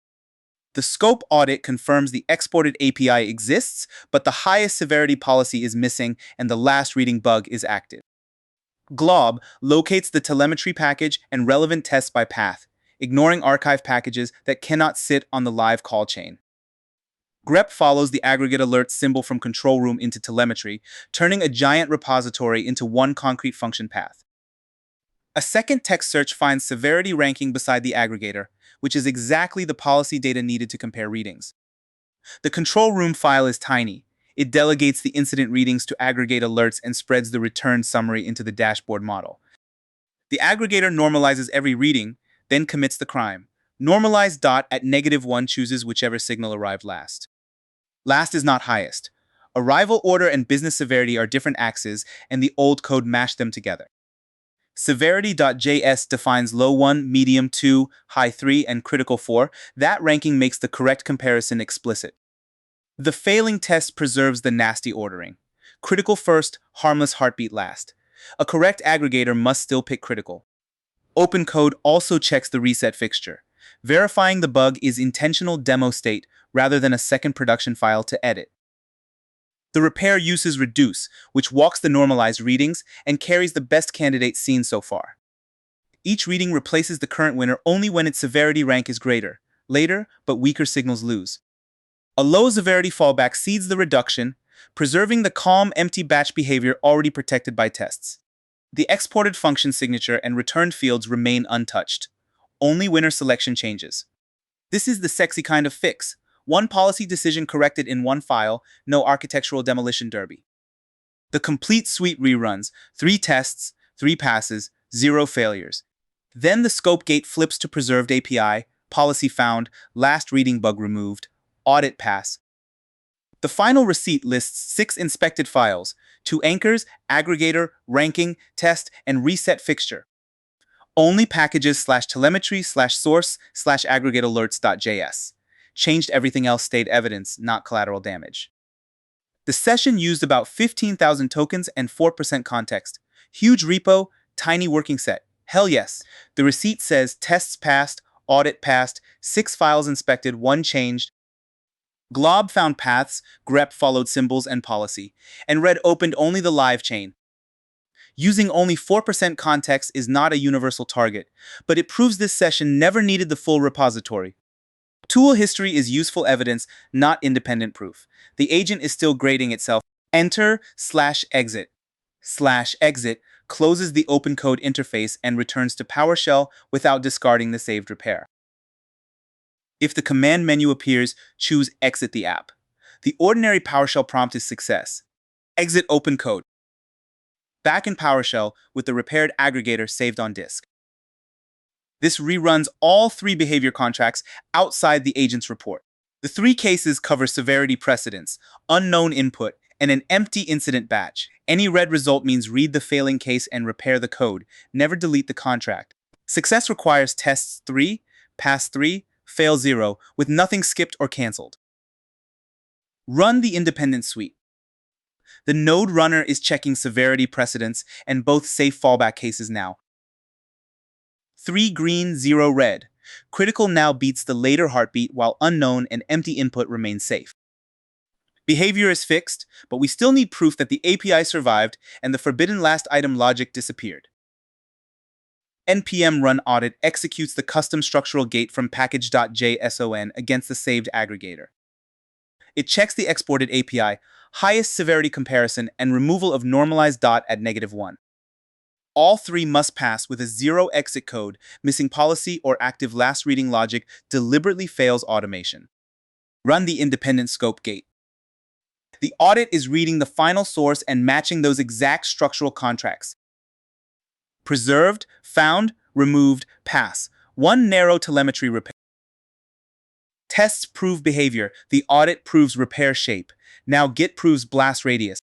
[SPEAKER 1] The scope audit confirms the exported API exists, but the highest severity policy is missing and the last reading bug is active. Glob locates the telemetry package and relevant tests by path, ignoring archive packages that cannot sit on the live call chain. Grep follows the aggregate alert symbol from control room into telemetry, turning a giant repository into one concrete function path. A second text search finds severity ranking beside the aggregator, which is exactly the policy data needed to compare readings. The control room file is tiny. It delegates the incident readings to aggregate alerts and spreads the return summary into the dashboard model. The aggregator normalizes every reading, then commits the crime. Normalize dot at -1 chooses whichever signal arrived last. Last is not highest. Arrival order and business severity are different axes, and the old code mashed them together. Severity.js defines low 1, medium 2, high 3, and critical 4. That ranking makes the correct comparison explicit. The failing test preserves the nasty ordering. Critical first, harmless heartbeat last. A correct aggregator must still pick critical. OpenCode also checks the reset fixture. Verifying the bug is intentional demo state rather than a second production file to edit. The repair uses reduce, which walks the normalized readings and carries the best candidate seen so far. Each reading replaces the current winner only when its severity rank is greater. Later, but weaker signals lose. A low severity fallback seeds the reduction, preserving the calm, empty batch behavior already protected by tests. The exported function signature and returned fields remain untouched. Only winner selection changes. This is the sexy kind of fix. One policy decision corrected in one file, no architectural demolition derby. The complete suite reruns, 3 tests, 3 passes, 0 failures. Then the scope gate flips to preserved API, policy found, last reading bug removed, audit pass. The final receipt lists 6 inspected files, 2 anchors, aggregator, ranking, test, and reset fixture. Only packages /telemetry/source/aggregatealerts.js. Changed everything else stayed evidence, not collateral damage. The session used about 15,000 tokens and 4% context. Huge repo, tiny working set. Hell yes. The receipt says tests passed, audit passed, 6 files inspected, 1 changed. Glob found paths, grep followed symbols and policy, and red opened only the live chain. Using only 4% context is not a universal target, but it proves this session never needed the full repository. Tool history is useful evidence, not independent proof. The agent is still grading itself. Enter/exit. /exit closes the OpenCode interface and returns to PowerShell without discarding the saved repair. If the command menu appears, choose Exit the app. The ordinary PowerShell prompt is success. Exit OpenCode. Back in PowerShell with the repaired aggregator saved on disk. This reruns all 3 behavior contracts outside the agent's report. The 3 cases cover severity precedence, unknown input, and an empty incident batch. Any red result means read the failing case and repair the code, never delete the contract. Success requires tests 3, pass 3, fail 0, with nothing skipped or canceled. Run the independent suite. The node runner is checking severity precedence and both safe fallback cases now. 3 green, 0 red. Critical now beats the later heartbeat while unknown and empty input remains safe. Behavior is fixed, but we still need proof that the API survived and the forbidden last item logic disappeared. npm run audit executes the custom structural gate from package.json against the saved aggregator. It checks the exported API, highest severity comparison, and removal of normalized dot at -1. All 3 must pass with a 0 exit code. Missing policy or active last reading logic deliberately fails automation. Run the independent scope gate. The audit is reading the final source and matching those exact structural contracts. Preserved, found, removed, pass. 1 narrow telemetry repair. Tests prove behavior. The audit proves repair shape. Now Git proves blast radius.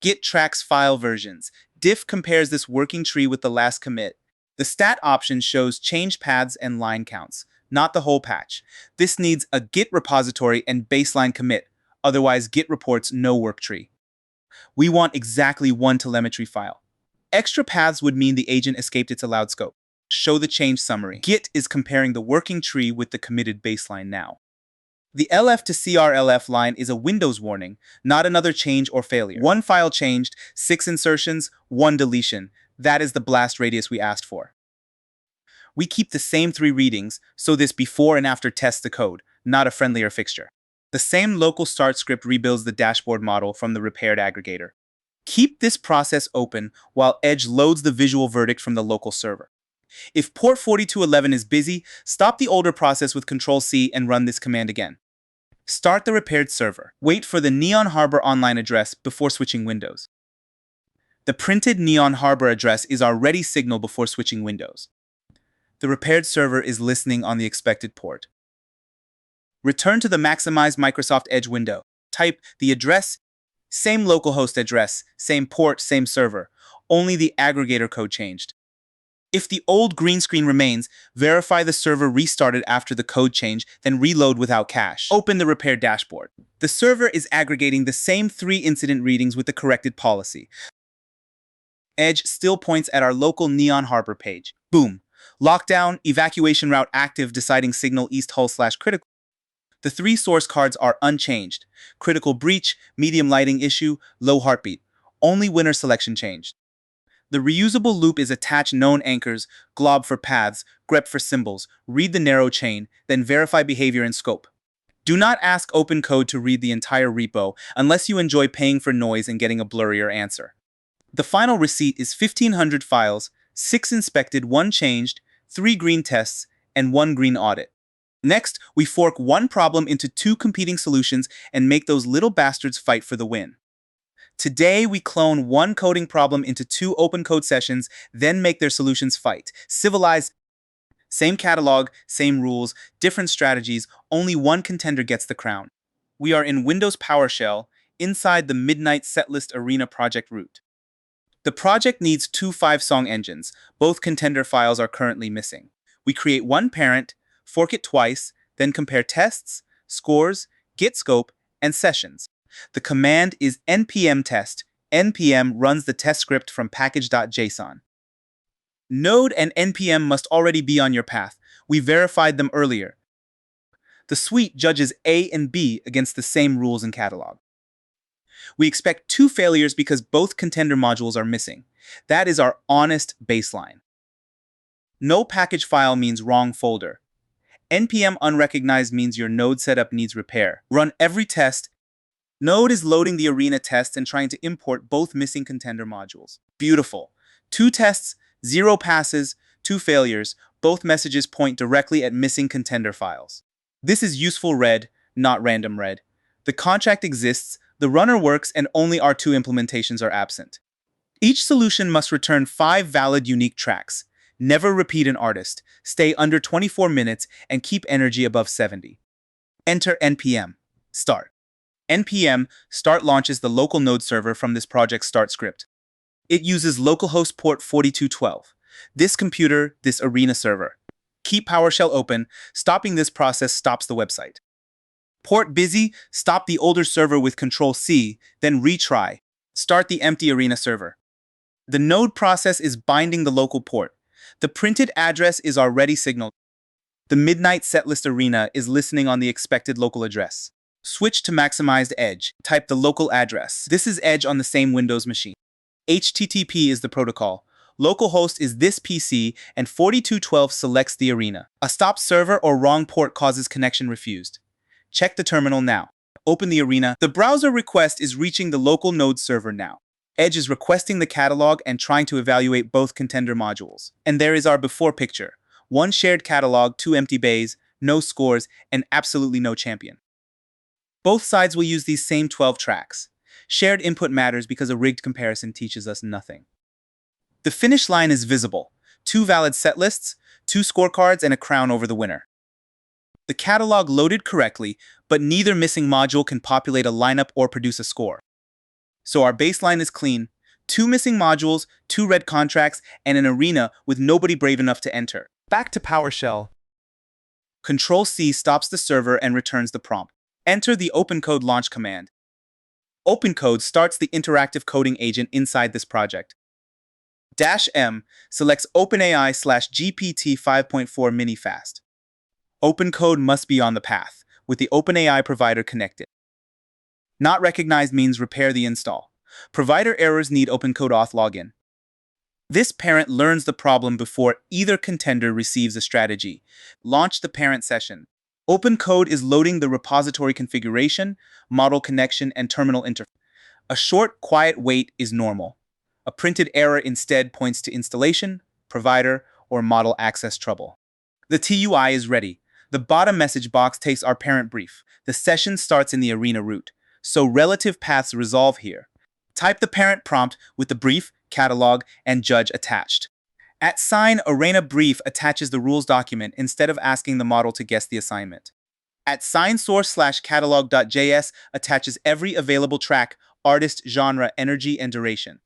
[SPEAKER 1] Git tracks file versions. Diff compares this working tree with the last commit. The stat option shows change paths and line counts, not the whole patch. This needs a Git repository and baseline commit. Otherwise, Git reports no work tree. We want exactly 1 telemetry file. Extra paths would mean the agent escaped its allowed scope. Show the change summary. Git is comparing the working tree with the committed baseline now. The LF to CRLF line is a Windows warning, not another change or failure. 1 file changed, 6 insertions, 1 deletion. That is the blast radius we asked for. We keep the same 3 readings, so this before and after tests the code, not a friendlier fixture. The same local start script rebuilds the dashboard model from the repaired aggregator. Keep this process open while Edge loads the visual verdict from the local server. If port 4211 is busy, stop the older process with Ctrl-C and run this command again. Start the repaired server. Wait for the Neon Harbor online address before switching windows. The printed Neon Harbor address is our ready signal before switching windows. The repaired server is listening on the expected port. Return to the Maximize Microsoft Edge window. Type the address, same localhost address, same port, same server. Only the aggregator code changed. If the old green screen remains, verify the server restarted after the code change, then reload without cache. Open the repair dashboard. The server is aggregating the same 3 incident readings with the corrected policy. Edge still points at our local Neon Harbor page. Boom. Lockdown, evacuation route active, deciding signal east hull slash critical. The three source cards are unchanged. Critical breach, medium lighting issue, low heartbeat. Only winner selection changed. The reusable loop is attach known anchors, glob for paths, grep for symbols, read the narrow chain, then verify behavior and scope. Do not ask OpenCode to read the entire repo unless you enjoy paying for noise and getting a blurrier answer. The final receipt is 1,500 files, 6 inspected, 1 changed, 3 green tests, and 1 green audit. Next, we fork one problem into 2 competing solutions and make those little bastards fight for the win. Today, we clone one coding problem into 2 OpenCode sessions, then make their solutions fight. Civilized. Same catalog, same rules, different strategies, only one contender gets the crown. We are in Windows PowerShell, inside the Midnight Setlist Arena project root. The project needs 2 5-song engines. Both contender files are currently missing. We create one parent, fork it twice, then compare tests, scores, git scope, and sessions. The command is npm test. npm runs the test script from package.json. Node and npm must already be on your path. We verified them earlier. The suite judges A and B against the same rules and catalog. We expect 2 failures because both contender modules are missing. That is our honest baseline. No package file means wrong folder. npm unrecognized means your node setup needs repair. Run every test. Node is loading the arena test and trying to import both missing contender modules. Beautiful. 2 tests, 0 passes, 2 failures. Both messages point directly at missing contender files. This is useful red, not random red. The contract exists, the runner works, and only our 2 implementations are absent. Each solution must return 5 valid unique tracks. Never repeat an artist. Stay under 24 minutes and keep energy above 70. Enter npm. Start. npm start launches the local node server from this project's start script. It uses localhost port 4212. This computer, this arena server. Keep PowerShell open. Stopping this process stops the website. Port busy, stop the older server with Control-C, then retry. Start the empty arena server. The node process is binding the local port. The printed address is already signaled. The Midnight Setlist Arena is listening on the expected local address. Switch to maximized edge. Type the local address. This is edge on the same Windows machine. HTTP is the protocol. Localhost is this PC, and 4212 selects the arena. A stop server or wrong port causes connection refused. Check the terminal now. Open the arena. The browser request is reaching the local node server now. Edge is requesting the catalog and trying to evaluate both contender modules. And there is our before picture. 1 shared catalog, 2 empty bays, no scores, and absolutely no champion. Both sides will use these same 12 tracks. Shared input matters because a rigged comparison teaches us nothing. The finish line is visible. 2 valid set lists, 2 scorecards, and a crown over the winner. The catalog loaded correctly, but neither missing module can populate a lineup or produce a score. So our baseline is clean. 2 missing modules, 2 red contracts, and an arena with nobody brave enough to enter.
[SPEAKER 2] Back to PowerShell.
[SPEAKER 1] Control-C stops the server and returns the prompt. Enter the OpenCode launch command. OpenCode starts the interactive coding agent inside this project. -M selects OpenAI/GPT 5.4 mini-fast. OpenCode must be on the path, with the OpenAI provider connected. Not recognized means repair the install. Provider errors need OpenCode auth login. This parent learns the problem before either contender receives a strategy. Launch the parent session. OpenCode is loading the repository configuration, model connection, and terminal interface. A short, quiet wait is normal. A printed error instead points to installation, provider, or model access trouble. The TUI is ready. The bottom message box takes our parent brief. The session starts in the arena root, so relative paths resolve here. Type the parent prompt with the brief, catalog, and judge attached. At sign, arena brief attaches the rules document instead of asking the model to guess the assignment. At sign source/catalog.js attaches every available track, artist, genre, energy, and duration.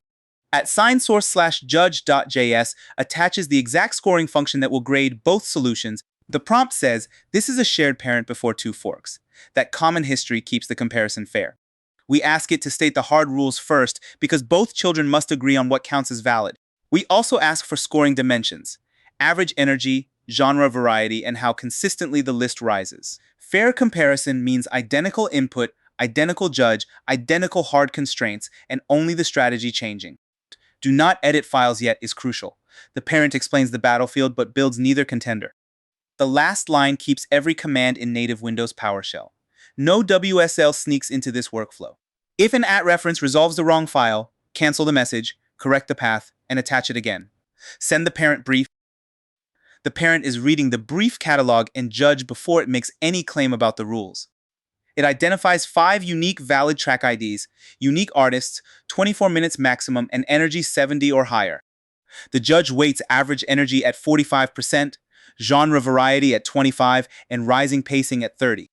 [SPEAKER 1] At sign source/judge.js attaches the exact scoring function that will grade both solutions. The prompt says, this is a shared parent before 2 forks. That common history keeps the comparison fair. We ask it to state the hard rules first because both children must agree on what counts as valid. We also ask for scoring dimensions. average energy, genre variety, and how consistently the list rises. Fair comparison means identical input, identical judge, identical hard constraints, and only the strategy changing. Do not edit files yet is crucial. The parent explains the battlefield but builds neither contender. The last line keeps every command in native Windows PowerShell. No WSL sneaks into this workflow. If an @reference resolves the wrong file, cancel the message, correct the path, and attach it again. Send the parent brief. The parent is reading the brief catalog and judge before it makes any claim about the rules. It identifies 5 unique valid track IDs, unique artists, 24 minutes maximum, and energy 70 or higher. The judge weights average energy at 45%, genre variety at 25, and rising pacing at 30.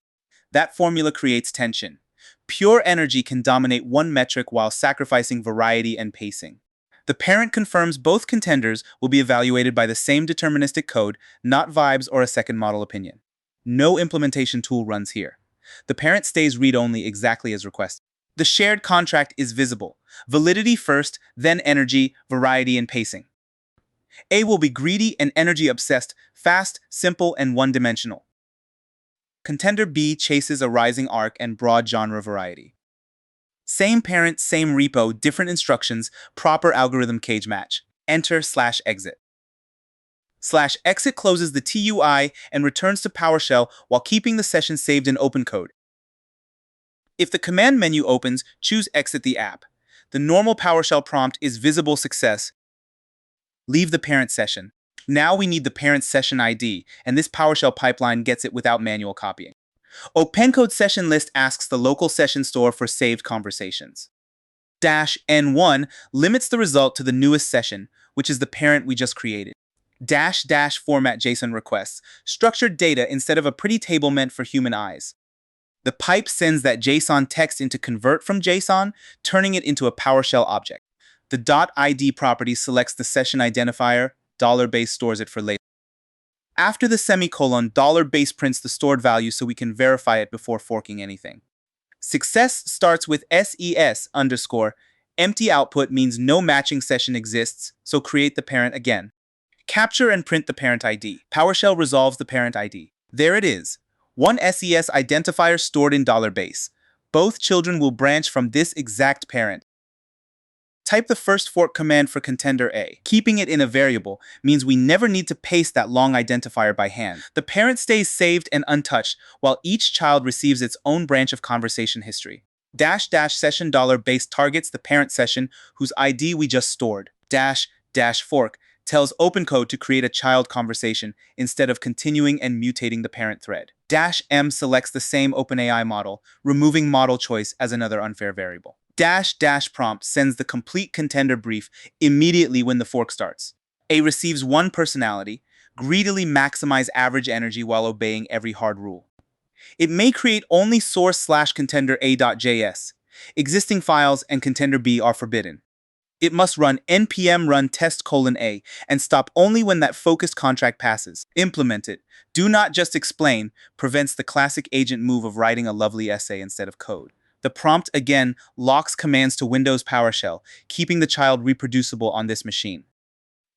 [SPEAKER 1] That formula creates tension. Pure energy can dominate one metric while sacrificing variety and pacing. The parent confirms both contenders will be evaluated by the same deterministic code, not vibes or a second model opinion. No implementation tool runs here. The parent stays read-only exactly as requested. The shared contract is visible. Validity first, then energy, variety, and pacing. A will be greedy and energy-obsessed, fast, simple, and one-dimensional. Contender B chases a rising arc and broad genre variety. Same parent, same repo, different instructions, proper algorithm cage match. Enter/exit. /exit closes the TUI and returns to PowerShell while keeping the session saved in OpenCode. If the command menu opens, choose Exit the app. The normal PowerShell prompt is visible success. Leave the parent session. Now we need the parent session ID, and this PowerShell pipeline gets it without manual copying. OpenCode session list asks the local session store for saved conversations. -n1 limits the result to the newest session, which is the parent we just created. -- format JSON requests, structured data instead of a pretty table meant for human eyes. The pipe sends that JSON text into convert from JSON, turning it into a PowerShell object. The .id property selects the session identifier, $base stores it for later. After the semicolon, $base prints the stored value so we can verify it before forking anything. Success starts with SES _ empty output means no matching session exists, so create the parent again. Capture and print the parent ID. PowerShell resolves the parent ID. There it is. One SES identifier stored in $base. Both children will branch from this exact parent. Type the first fork command for contender A. Keeping it in a variable means we never need to paste that long identifier by hand. The parent stays saved and untouched, while each child receives its own branch of conversation history. -- session $base targets the parent session whose ID we just stored. -- fork tells OpenCode to create a child conversation instead of continuing and mutating the parent thread. -m selects the same OpenAI model, removing model choice as another unfair variable. -- prompt sends the complete contender brief immediately when the fork starts. A receives one personality, greedily maximize average energy while obeying every hard rule. It may create only source/contender A.js. Existing files and contender B are forbidden. It must run npm run test:(a) and stop only when that focused contract passes. Implement it. Do not just explain, prevents the classic agent move of writing a lovely essay instead of code. The prompt again locks commands to Windows PowerShell, keeping the child reproducible on this machine.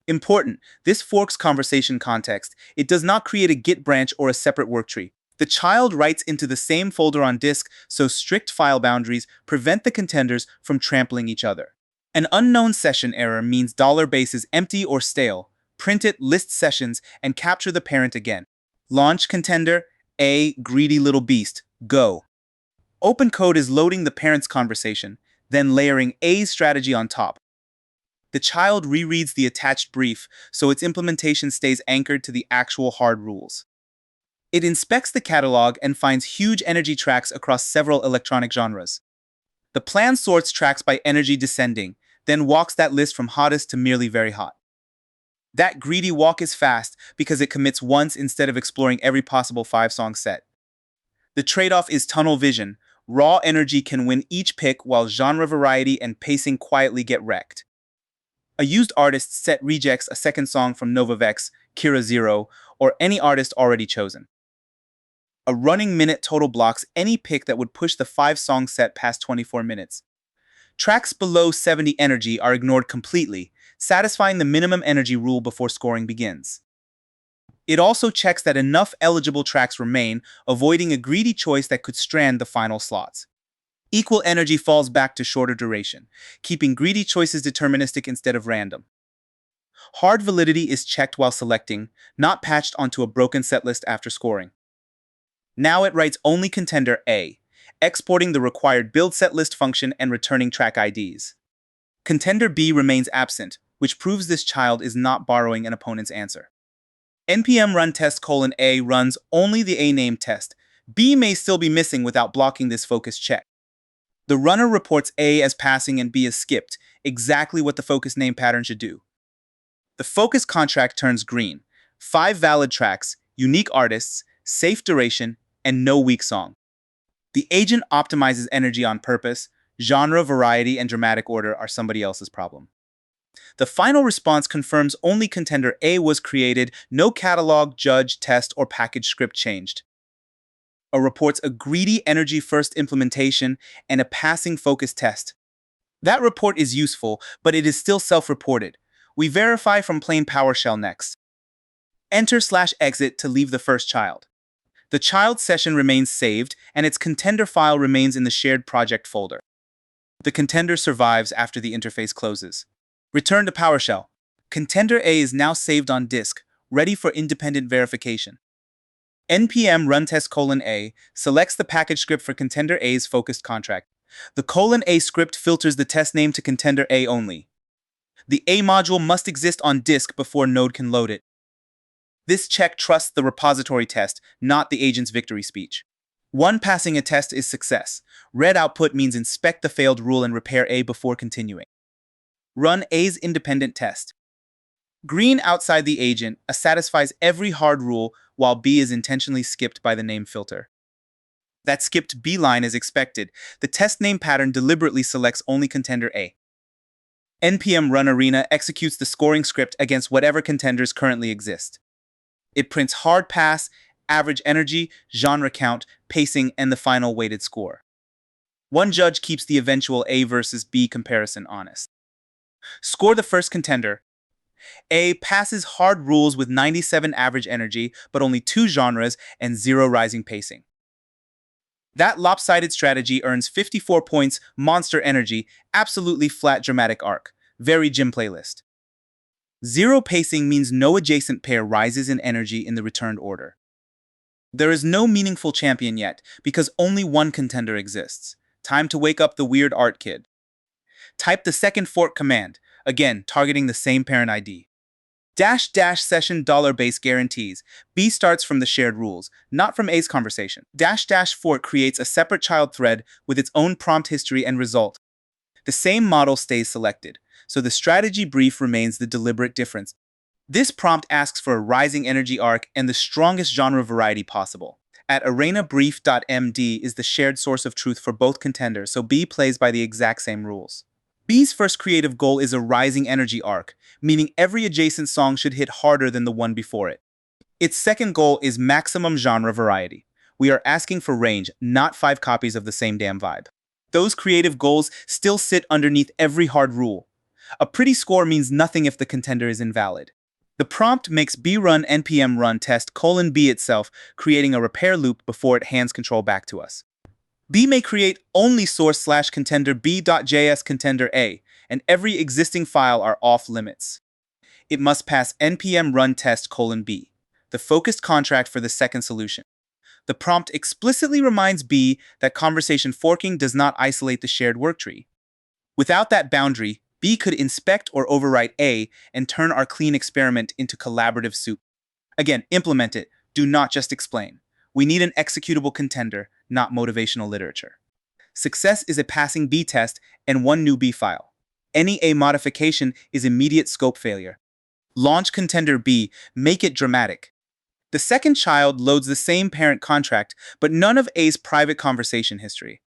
[SPEAKER 1] Important, this forks conversation context. It does not create a Git branch or a separate worktree. The child writes into the same folder on disk, so strict file boundaries prevent the contenders from trampling each other. An unknown session error means $base is empty or stale. Print it, list sessions, and capture the parent again. Launch contender A, greedy little beast, go. OpenCode is loading the parent's conversation, then layering A's strategy on top. The child rereads the attached brief, so its implementation stays anchored to the actual hard rules. It inspects the catalog and finds huge energy tracks across several electronic genres. The plan sorts tracks by energy descending, then walks that list from hottest to merely very hot. That greedy walk is fast because it commits once instead of exploring every possible 5-song set. The trade-off is tunnel vision. Raw energy can win each pick while genre variety and pacing quietly get wrecked. A used artist set rejects a second song from Novavex, Kira Zero, or any artist already chosen. A running minute total blocks any pick that would push the 5-song set past 24 minutes. Tracks below 70 energy are ignored completely, satisfying the minimum energy rule before scoring begins. It also checks that enough eligible tracks remain, avoiding a greedy choice that could strand the final slots. Equal energy falls back to shorter duration, keeping greedy choices deterministic instead of random. Hard validity is checked while selecting, not patched onto a broken setlist after scoring. Now it writes only contender A, exporting the required build setlist function and returning track IDs. Contender B remains absent, which proves this child is not borrowing an opponent's answer. npm run test :A runs only the A name test. B may still be missing without blocking this focus check. The runner reports A as passing and B as skipped, exactly what the focus name pattern should do. The focus contract turns green. 5 valid tracks, unique artists, safe duration, and no weak song. The agent optimizes energy on purpose. Genre, variety, and dramatic order are somebody else's problem. The final response confirms only contender A was created, no catalog, judge, test, or package script changed. It reports a greedy energy first implementation and a passing focus test. That report is useful, but it is still self-reported. We verify from plain PowerShell next. Enter/exit to leave the first child. The child session remains saved, and its contender file remains in the shared project folder. The contender survives after the interface closes. Return to PowerShell. Contender A is now saved on disk, ready for independent verification. npm run test :A selects the package script for contender A's focused contract. The :A script filters the test name to contender A only. The A module must exist on disk before Node can load it. This check trusts the repository test, not the agent's victory speech. One passing a test is success. Red output means inspect the failed rule and repair A before continuing. Run A's independent test. Green outside the agent satisfies every hard rule, while B is intentionally skipped by the name filter. That skipped B line is expected. The test name pattern deliberately selects only contender A. npm run arena executes the scoring script against whatever contenders currently exist. It prints hard pass, average energy, genre count, pacing, and the final weighted score. One judge keeps the eventual A versus B comparison honest. Score the first contender. A passes hard rules with 97 average energy, but only 2 genres and 0 rising pacing. That lopsided strategy earns 54 points, monster energy, absolutely flat dramatic arc, very gym playlist. 0 pacing means no adjacent pair rises in energy in the returned order. There is no meaningful champion yet, because only one contender exists. Time to wake up the weird art kid. Type the second fork command, again targeting the same parent ID. --session $base guarantees. B starts from the shared rules, not from A's conversation. --fork creates a separate child thread with its own prompt history and result. The same model stays selected, so the strategy brief remains the deliberate difference. This prompt asks for a rising energy arc and the strongest genre variety possible. At arenabrief.md is the shared source of truth for both contenders, so B plays by the exact same rules. B's first creative goal is a rising energy arc, meaning every adjacent song should hit harder than the one before it. Its second goal is maximum genre variety. We are asking for range, not 5 copies of the same damn vibe. Those creative goals still sit underneath every hard rule. A pretty score means nothing if the contender is invalid. The prompt makes B run npm run test :B itself, creating a repair loop before it hands control back to us. B may create only source/contender b.js contender A, and every existing file are off limits. It must pass npm run test :B, the focused contract for the second solution. The prompt explicitly reminds B that conversation forking does not isolate the shared worktree. Without that boundary, B could inspect or overwrite A and turn our clean experiment into collaborative soup. Again, implement it, do not just explain. We need an executable contender, not motivational literature. Success is a passing B test and one new B file. Any A modification is immediate scope failure. Launch contender B, make it dramatic. The second child loads the same parent contract, but none of A's private conversation history.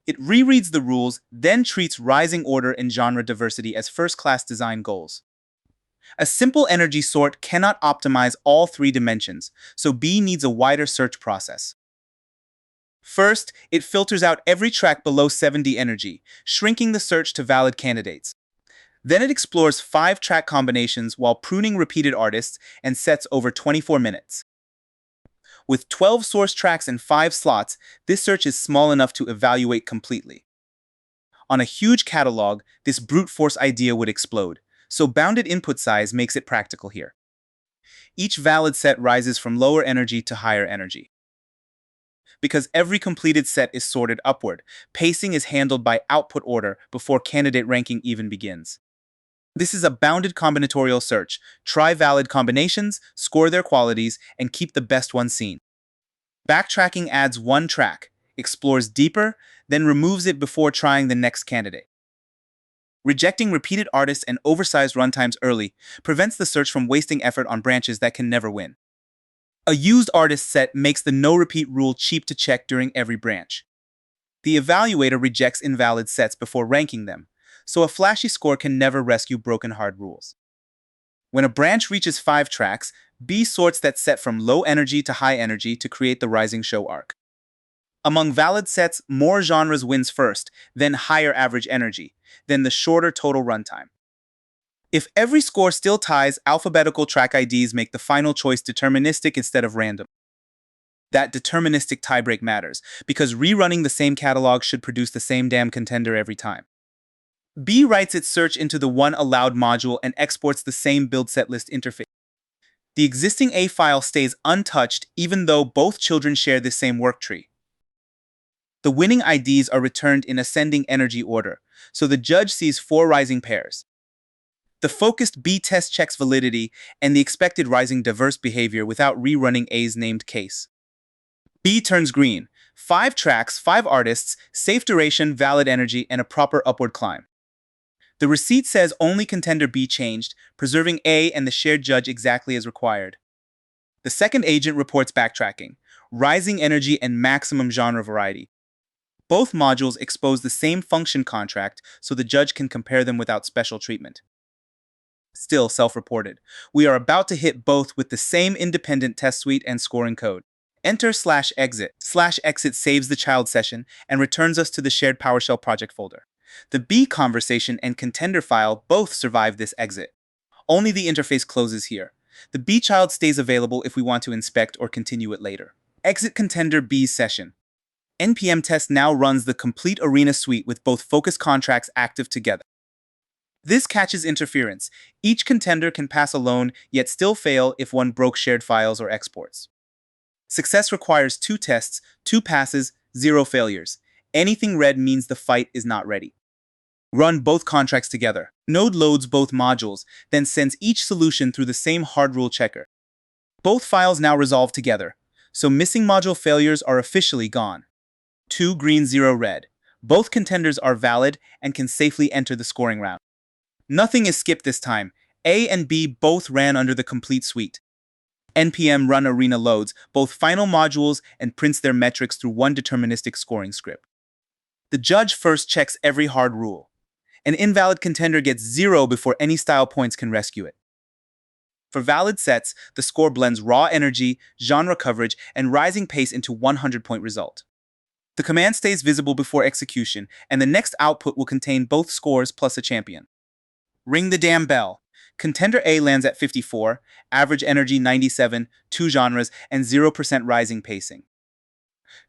[SPEAKER 1] It rereads the rules, then treats rising order and genre diversity as first-class design goals. A simple energy sort cannot optimize all 3 dimensions, so B needs a wider search process. First, it filters out every track below 70 energy, shrinking the search to valid candidates. Then it explores 5-track combinations while pruning repeated artists and sets over 24 minutes. With 12 source tracks and 5 slots, this search is small enough to evaluate completely. On a huge catalog, this brute force idea would explode, so bounded input size makes it practical here. Each valid set rises from lower energy to higher energy. Because every completed set is sorted upward, pacing is handled by output order before candidate ranking even begins. This is a bounded combinatorial search. Try valid combinations, score their qualities, and keep the best one seen. Backtracking adds one track, explores deeper, then removes it before trying the next candidate. Rejecting repeated artists and oversized runtimes early prevents the search from wasting effort on branches that can never win. A used artist set makes the no-repeat rule cheap to check during every branch. The evaluator rejects invalid sets before ranking them, so a flashy score can never rescue broken hard rules. When a branch reaches 5 tracks, B sorts that set from low energy to high energy to create the rising show arc. Among valid sets, more genres wins first, then higher average energy, then the shorter total runtime. If every score still ties, alphabetical track IDs make the final choice deterministic instead of random. That deterministic tiebreak matters, because rerunning the same catalog should produce the same damn contender every time. B writes its search into the one allowed module and exports the same build set list interface. The existing A file stays untouched even though both children share the same work tree. The winning IDs are returned in ascending energy order, so the judge sees 4 rising pairs. The focused B test checks validity and the expected rising diverse behavior without rerunning A's named case. B turns green. 5 tracks, 5 artists, safe duration, valid energy, and a proper upward climb. The receipt says only contender B changed, preserving A and the shared judge exactly as required. The second agent reports backtracking, rising energy, and maximum genre variety. Both modules expose the same function contract so the judge can compare them without special treatment. Still self-reported. We are about to hit both with the same independent test suite and scoring code. Enter /exit. /exit saves the child session and returns us to the shared PowerShell project folder. The B conversation and contender file both survive this exit. Only the interface closes here. The B child stays available if we want to inspect or continue it later. Exit contender B session. NPM test now runs the complete arena suite with both focus contracts active together. This catches interference. Each contender can pass alone, yet still fail if one broke shared files or exports. Success requires 2 tests, 2 passes, 0 failures. Anything red means the fight is not ready. Run both contracts together. Node loads both modules, then sends each solution through the same hard rule checker. Both files now resolve together, so missing module failures are officially gone. 2 green, 0 red. Both contenders are valid and can safely enter the scoring round. Nothing is skipped this time. A and B both ran under the complete suite. NPM run arena loads both final modules and prints their metrics through one deterministic scoring script. The judge first checks every hard rule. An invalid contender gets 0 before any style points can rescue it. For valid sets, the score blends raw energy, genre coverage, and rising pace into 100-point result. The command stays visible before execution, and the next output will contain both scores plus a champion. Ring the damn bell. Contender A lands at 54, average energy 97, 2 genres, and 0% rising pacing.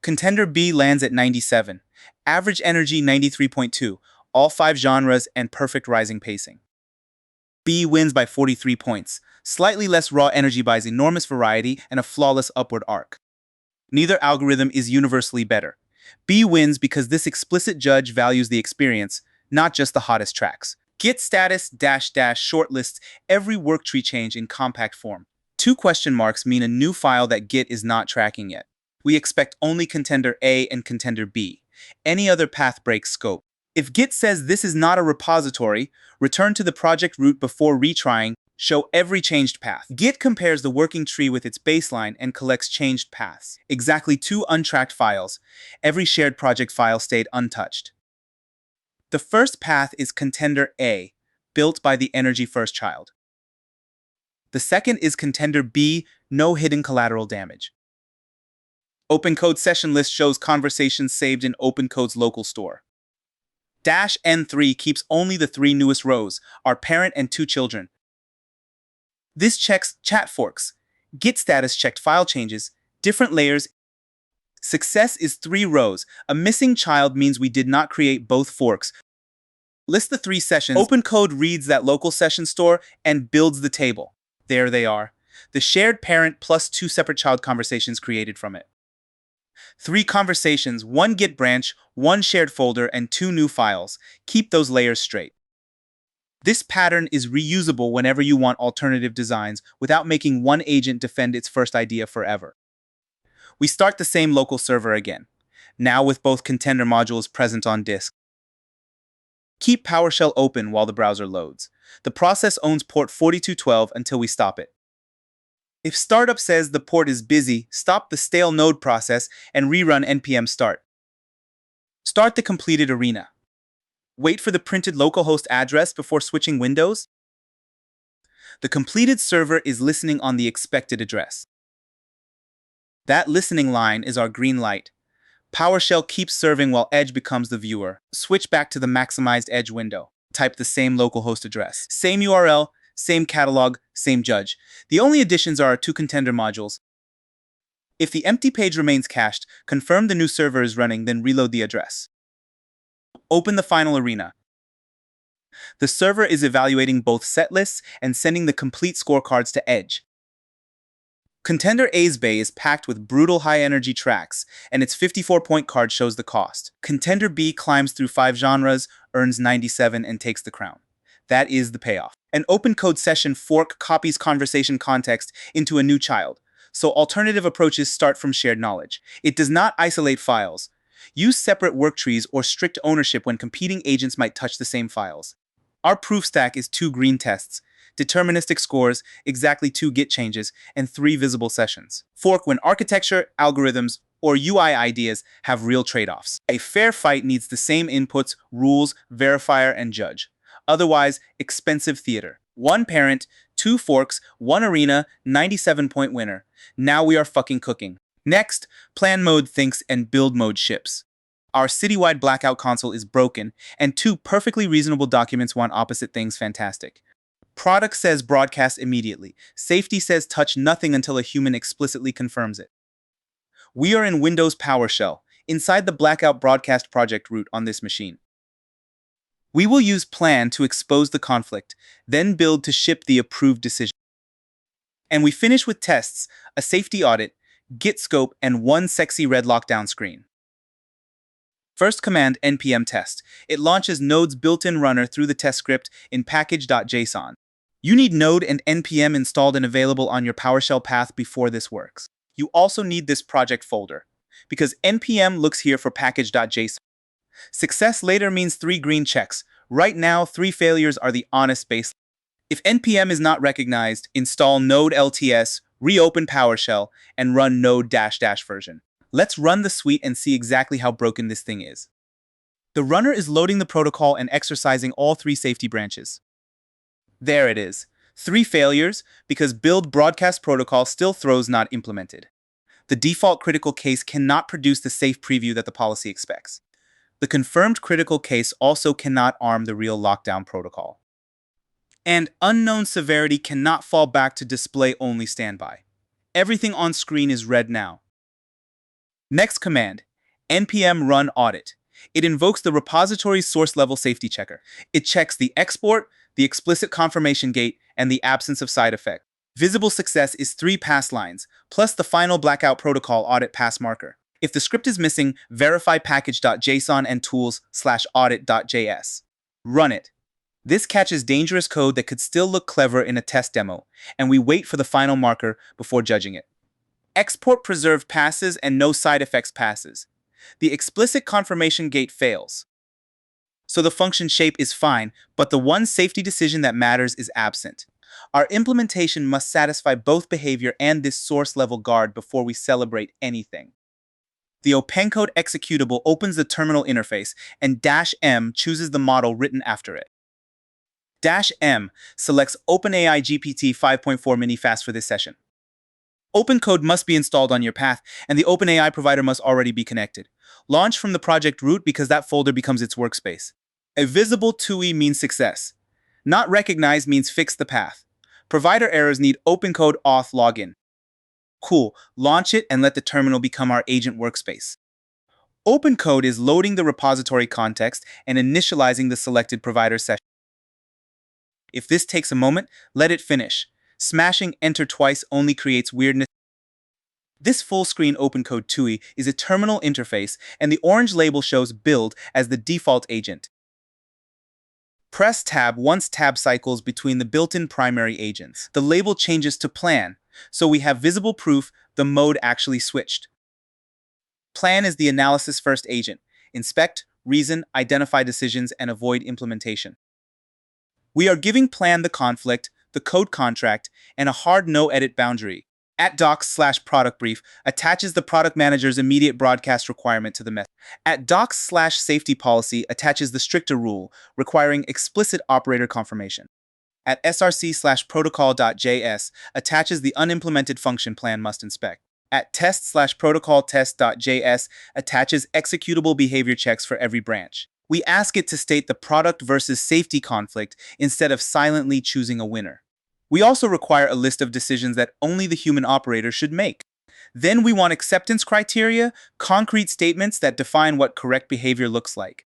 [SPEAKER 1] Contender B lands at 97, average energy 93.2, all 5 genres, and perfect rising pacing. B wins by 43 points, slightly less raw energy buys enormous variety and a flawless upward arc. Neither algorithm is universally better. B wins because this explicit judge values the experience, not just the hottest tracks. Git status -- short lists every worktree change in compact form. 2 question marks mean a new file that Git is not tracking yet. We expect only contender A and contender B. Any other path breaks scope. If Git says this is not a repository, return to the project root before retrying, show every changed path. Git compares the working tree with its baseline and collects changed paths. Exactly 2 untracked files. Every shared project file stayed untouched. The first path is contender A, built by the energy first child. The second is contender B, no hidden collateral damage. OpenCode session list shows conversations saved in OpenCode's local store. -N3 keeps only the three newest rows, our parent and two children. This checks chat forks, Git status checked file changes, different layers. Success is three rows. A missing child means we did not create both forks. List the three sessions. OpenCode reads that local session store and builds the table. There they are. The shared parent plus two separate child conversations created from it. Three conversations, one Git branch, one shared folder, and two new files. Keep those layers straight. This pattern is reusable whenever you want alternative designs without making one agent defend its first idea forever. We start the same local server again, now with both contender modules present on disk. Keep PowerShell open while the browser loads. The process owns port 4212 until we stop it. If startup says the port is busy, stop the stale node process and rerun npm start. Start the completed arena. Wait for the printed localhost address before switching windows. The completed server is listening on the expected address. That listening line is our green light. PowerShell keeps serving while Edge becomes the viewer. Switch back to the maximized Edge window. Type the same localhost address. Same URL, same catalog, same judge. The only additions are our two contender modules. If the empty page remains cached, confirm the new server is running, then reload the address. Open the final arena. The server is evaluating both set lists and sending the complete scorecards to Edge. Contender A's bay is packed with brutal high-energy tracks, and its 54-point card shows the cost. Contender B climbs through 5 genres, earns 97, and takes the crown. That is the payoff. An OpenCode session fork copies conversation context into a new child, so alternative approaches start from shared knowledge. It does not isolate files. Use separate work trees or strict ownership when competing agents might touch the same files. Our proof stack is 2 green tests, deterministic scores, exactly 2 Git changes, and 3 visible sessions. Fork when architecture, algorithms, or UI ideas have real trade-offs. A fair fight needs the same inputs, rules, verifier, and judge. Otherwise, expensive theater. 1 parent, 2 forks, 1 arena, 97-point winner. Now we are fucking cooking. Next, plan mode thinks and build mode ships. Our citywide blackout console is broken, and 2 perfectly reasonable documents want opposite things fantastic. Product says broadcast immediately. Safety says touch nothing until a human explicitly confirms it. We are in Windows PowerShell, inside the blackout broadcast project root on this machine. We will use plan to expose the conflict, then build to ship the approved decision. And we finish with tests, a safety audit, Git scope, and 1 sexy red lockdown screen. First command npm test. It launches Node's built-in runner through the test script in package.json. You need Node and npm installed and available on your PowerShell path before this works. You also need this project folder, because npm looks here for package.json. Success later means 3 green checks. Right now, 3 failures are the honest baseline. If npm is not recognized, install node lts, reopen PowerShell, and run node -- version. Let's run the suite and see exactly how broken this thing is. The runner is loading the protocol and exercising all 3 safety branches. There it is. 3 failures because build broadcast protocol still throws not implemented. The default critical case cannot produce the safe preview that the policy expects. The confirmed critical case also cannot arm the real lockdown protocol. And unknown severity cannot fall back to display only standby. Everything on screen is red now. Next command, npm run audit. It invokes the repository's source level safety checker. It checks the export, the explicit confirmation gate, and the absence of side effect. Visible success is 3 pass lines, plus the final blackout protocol audit pass marker. If the script is missing, verify package.json and tools/audit.js. Run it. This catches dangerous code that could still look clever in a test demo, and we wait for the final marker before judging it. Export preserved passes and no side effects passes. The explicit confirmation gate fails. So the function shape is fine, but the one safety decision that matters is absent. Our implementation must satisfy both behavior and this source level guard before we celebrate anything. The OpenCode executable opens the terminal interface, and -m chooses the model written after it. -m selects OpenAI GPT 5.4 mini fast for this session. OpenCode must be installed on your path, and the OpenAI provider must already be connected. Launch from the project root because that folder becomes its workspace. A visible TUI means success. Not recognized means fix the path. Provider errors need OpenCode auth login. Cool, launch it and let the terminal become our agent workspace. OpenCode is loading the repository context and initializing the selected provider session. If this takes a moment, let it finish. Smashing enter twice only creates weirdness. This full-screen OpenCode TUI is a terminal interface, and the orange label shows build as the default agent. Press tab once tab cycles between the built-in primary agents. The label changes to plan, so we have visible proof the mode actually switched. Plan is the analysis first agent. Inspect, reason, identify decisions, and avoid implementation. We are giving plan the conflict, the code contract, and a hard no-edit boundary. @docs/product brief attaches the product manager's immediate broadcast requirement to the method. @docs/safety policy attaches the stricter rule, requiring explicit operator confirmation. @src/protocol.js attaches the unimplemented function plan must inspect. @test/protocol-test.js attaches executable behavior checks for every branch. We ask it to state the product versus safety conflict instead of silently choosing a winner. We also require a list of decisions that only the human operator should make. Then we want acceptance criteria, concrete statements that define what correct behavior looks like.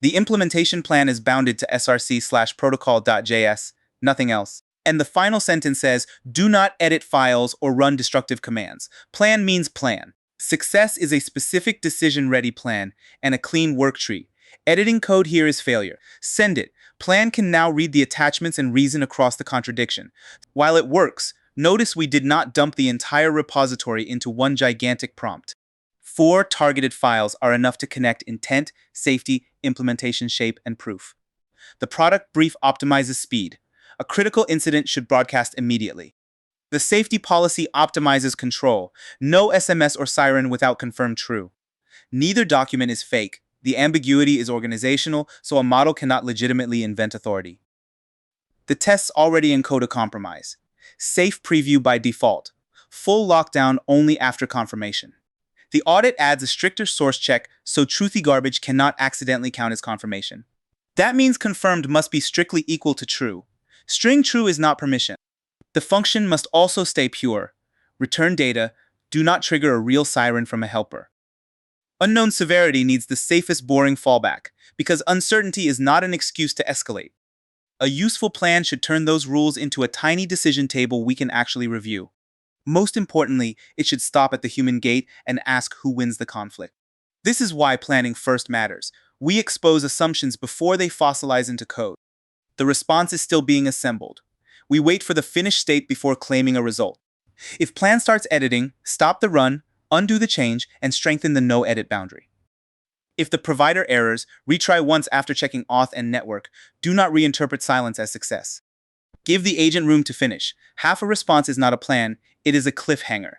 [SPEAKER 1] The implementation plan is bounded to src/protocol.js, nothing else. And the final sentence says, do not edit files or run destructive commands. Plan means plan. Success is a specific decision-ready plan and a clean work tree. Editing code here is failure. Send it. Plan can now read the attachments and reason across the contradiction. While it works, notice we did not dump the entire repository into one gigantic prompt. 4 targeted files are enough to connect intent, safety, implementation shape, and proof. The product brief optimizes speed. A critical incident should broadcast immediately. The safety policy optimizes control. No SMS or siren without confirmed true. Neither document is fake. The ambiguity is organizational, so a model cannot legitimately invent authority. The tests already encode a compromise. Safe preview by default. Full lockdown only after confirmation. The audit adds a stricter source check so truthy garbage cannot accidentally count as confirmation. That means confirmed must be strictly equal to true. String true is not permission. The function must also stay pure. Return data. Do not trigger a real siren from a helper. Unknown severity needs the safest boring fallback, because uncertainty is not an excuse to escalate. A useful plan should turn those rules into a tiny decision table we can actually review. Most importantly, it should stop at the human gate and ask who wins the conflict. This is why planning first matters. We expose assumptions before they fossilize into code. The response is still being assembled. We wait for the finished state before claiming a result. If plan starts editing, stop the run, undo the change, and strengthen the no-edit boundary. If the provider errors, retry once after checking auth and network. Do not reinterpret silence as success. Give the agent room to finish. Half a response is not a plan, it is a cliffhanger.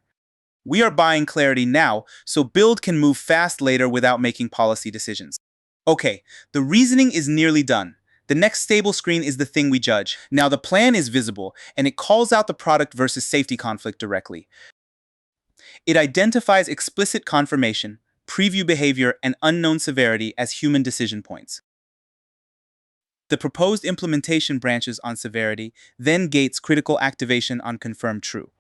[SPEAKER 1] We are buying clarity now, so build can move fast later without making policy decisions. Okay, the reasoning is nearly done. The next stable screen is the thing we judge. Now the plan is visible, and it calls out the product versus safety conflict directly. It identifies explicit confirmation, preview behavior, and unknown severity as human decision points. The proposed implementation branches on severity, then gates critical activation on confirmed true.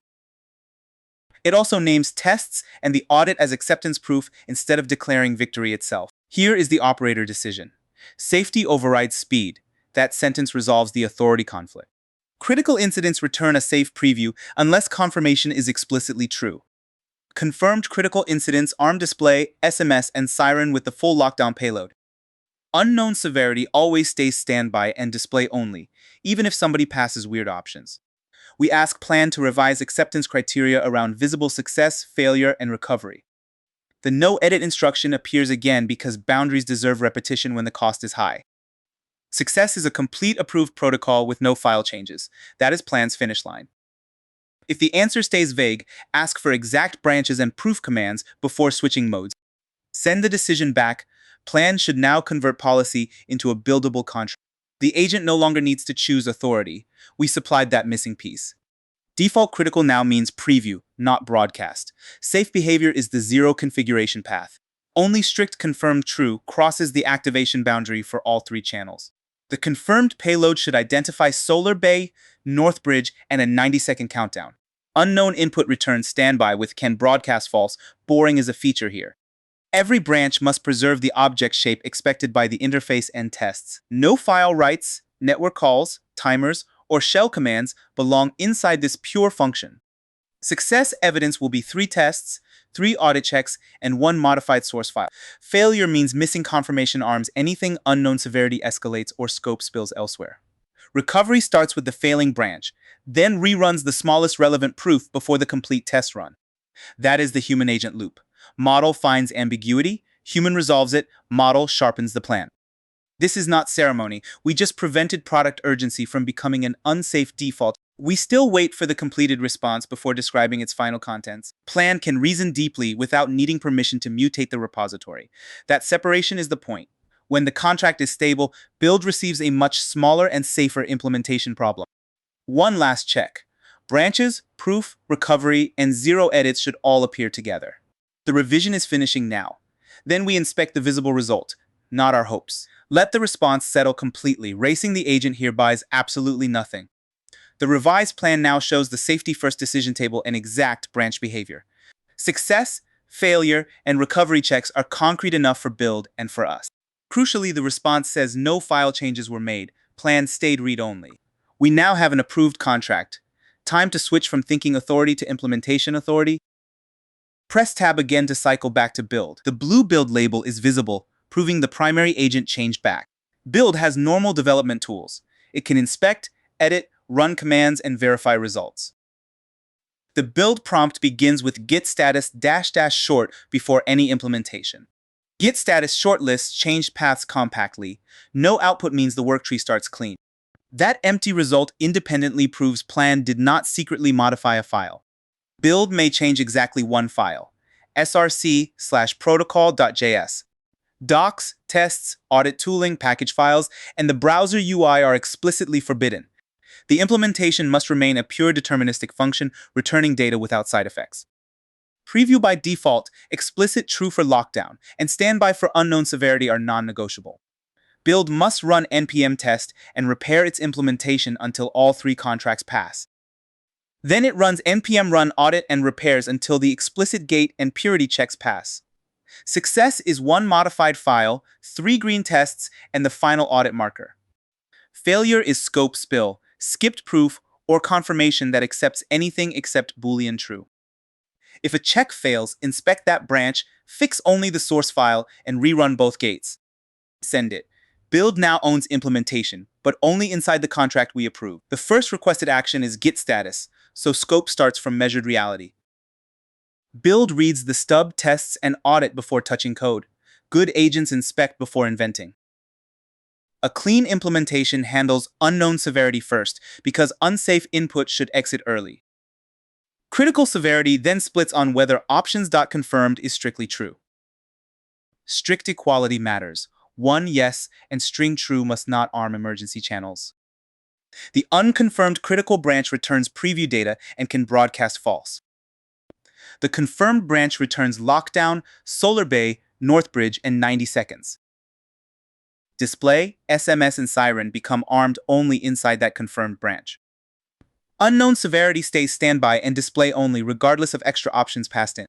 [SPEAKER 1] It also names tests and the audit as acceptance proof instead of declaring victory itself. Here is the operator decision. Safety overrides speed. That sentence resolves the authority conflict. Critical incidents return a safe preview unless confirmation is explicitly true. Confirmed critical incidents arm display, SMS, and siren with the full lockdown payload. Unknown severity always stays standby and display only, even if somebody passes weird options. We ask plan to revise acceptance criteria around visible success, failure, and recovery. The no-edit instruction appears again because boundaries deserve repetition when the cost is high. Success is a complete approved protocol with no file changes. That is plan's finish line. If the answer stays vague, ask for exact branches and proof commands before switching modes. Send the decision back. Plan should now convert policy into a buildable contract. The agent no longer needs to choose authority. We supplied that missing piece. Default critical now means preview, not broadcast. Safe behavior is the zero configuration path. Only strict confirmed true crosses the activation boundary for all three channels. The confirmed payload should identify Solar Bay, North Bridge, and a 90-second countdown. Unknown input returns standby with can broadcast false. Boring is a feature here. Every branch must preserve the object shape expected by the interface and tests. No file writes, network calls, timers, or shell commands belong inside this pure function. Success evidence will be 3 tests, 3 audit checks, and 1 modified source file. Failure means missing confirmation arms, anything unknown severity escalates or scope spills elsewhere. Recovery starts with the failing branch, then reruns the smallest relevant proof before the complete test run. That is the human agent loop. Model finds ambiguity, human resolves it, model sharpens the plan. This is not ceremony. We just prevented product urgency from becoming an unsafe default. We still wait for the completed response before describing its final contents. Plan can reason deeply without needing permission to mutate the repository. That separation is the point. When the contract is stable, build receives a much smaller and safer implementation problem. One last check. Branches, proof, recovery, and 0 edits should all appear together. The revision is finishing now. Then we inspect the visible result, not our hopes. Let the response settle completely. Racing the agent here buys absolutely nothing. The revised plan now shows the safety-first decision table and exact branch behavior. Success, failure, and recovery checks are concrete enough for build and for us. Crucially, the response says no file changes were made. Plan stayed read-only. We now have an approved contract. Time to switch from thinking authority to implementation authority. Press tab again to cycle back to build. The blue build label is visible, proving the primary agent changed back. Build has normal development tools. It can inspect, edit, run commands, and verify results. The build prompt begins with git status -- short before any implementation. Git status short lists changed paths compactly. No output means the worktree starts clean. That empty result independently proves plan did not secretly modify a file. Build may change exactly one file, src/protocol.js. Docs, tests, audit tooling, package files, and the browser UI are explicitly forbidden. The implementation must remain a pure deterministic function, returning data without side effects. Preview by default, explicit true for lockdown, and standby for unknown severity are non-negotiable. Build must run npm test and repair its implementation until all 3 contracts pass. Then it runs npm run audit and repairs until the explicit gate and purity checks pass. Success is 1 modified file, 3 green tests, and the final audit marker. Failure is scope spill, skipped proof, or confirmation that accepts anything except Boolean true. If a check fails, inspect that branch, fix only the source file, and rerun both gates. Send it. Build now owns implementation, but only inside the contract we approve. The first requested action is git status, so scope starts from measured reality. Build reads the stub, tests, and audit before touching code. Good agents inspect before inventing. A clean implementation handles unknown severity first, because unsafe input should exit early. Critical severity then splits on whether options.confirmed is strictly true. Strict equality matters. 1 yes and string true must not arm emergency channels. The unconfirmed critical branch returns preview data and can broadcast false. The confirmed branch returns lockdown, Solar Bay, North Bridge, and 90 seconds. Display, SMS, and Siren become armed only inside that confirmed branch. Unknown severity stays standby and display only regardless of extra options passed in.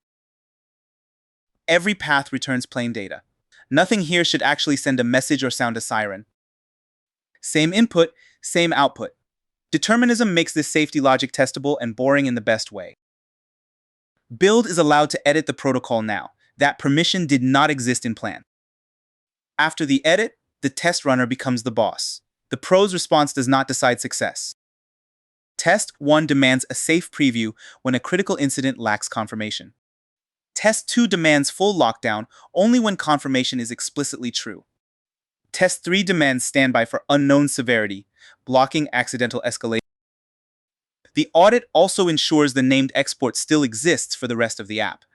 [SPEAKER 1] Every path returns plain data. Nothing here should actually send a message or sound a siren. Same input, same output. Determinism makes this safety logic testable and boring in the best way. Build is allowed to edit the protocol now. That permission did not exist in plan. After the edit, the test runner becomes the boss. The pro's response does not decide success. Test 1 demands a safe preview when a critical incident lacks confirmation. Test 2 demands full lockdown only when confirmation is explicitly true. Test 3 demands standby for unknown severity, blocking accidental escalation. The audit also ensures the named export still exists for the rest of the app.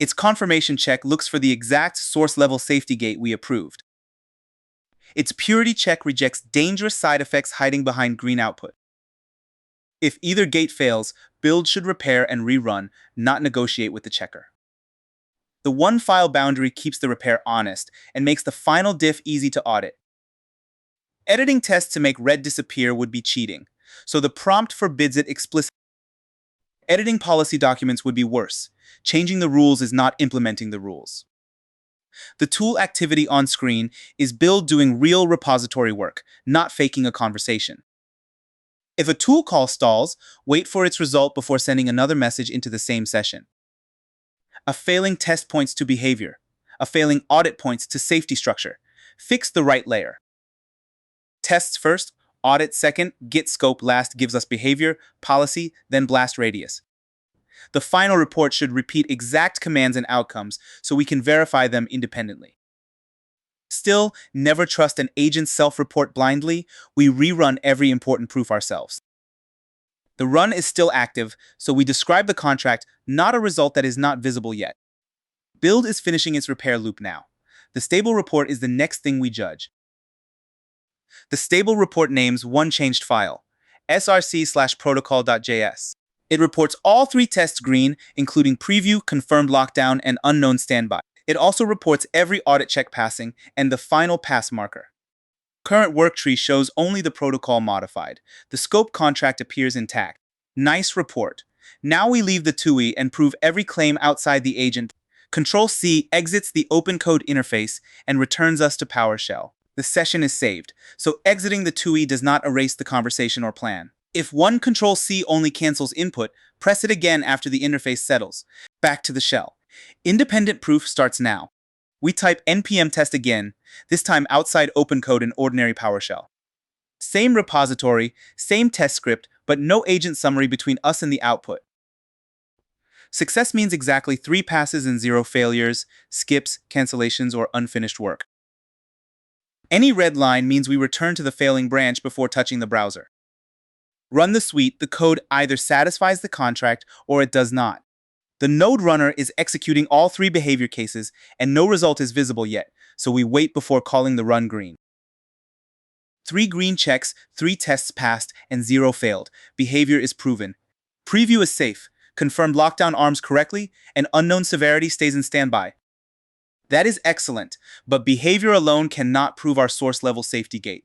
[SPEAKER 1] Its confirmation check looks for the exact source-level safety gate we approved. Its purity check rejects dangerous side effects hiding behind green output. If either gate fails, build should repair and rerun, not negotiate with the checker. The one file boundary keeps the repair honest and makes the final diff easy to audit. Editing tests to make red disappear would be cheating, so the prompt forbids it explicitly. Editing policy documents would be worse. Changing the rules is not implementing the rules. The tool activity on screen is build doing real repository work, not faking a conversation. If a tool call stalls, wait for its result before sending another message into the same session. A failing test points to behavior. A failing audit points to safety structure. Fix the right layer. Tests first, audit second, git scope last gives us behavior, policy, then blast radius. The final report should repeat exact commands and outcomes so we can verify them independently. Still, never trust an agent's self-report blindly. We rerun every important proof ourselves. The run is still active, so we describe the contract, not a result that is not visible yet. Build is finishing its repair loop now. The stable report is the next thing we judge. The stable report names one changed file, src/protocol.js. It reports all 3 tests green, including preview, confirmed lockdown, and unknown standby. It also reports every audit check passing and the final pass marker. Current work tree shows only the protocol modified. The scope contract appears intact. Nice report. Now we leave the TUI and prove every claim outside the agent. Control-C exits the OpenCode interface and returns us to PowerShell. The session is saved, so exiting the TUI does not erase the conversation or plan. If one Control-C only cancels input, press it again after the interface settles. Back to the shell. Independent proof starts now. We type npm test again, this time outside OpenCode in ordinary PowerShell. Same repository, same test script, but no agent summary between us and the output. Success means exactly 3 passes and 0 failures, skips, cancellations, or unfinished work. Any red line means we return to the failing branch before touching the browser. Run the suite, the code either satisfies the contract or it does not. The node runner is executing all 3 behavior cases and no result is visible yet, so we wait before calling the run green. 3 green checks, 3 tests passed, and 0 failed. Behavior is proven. Preview is safe. Confirmed lockdown arms correctly, and unknown severity stays in standby. That is excellent, but behavior alone cannot prove our source level safety gate.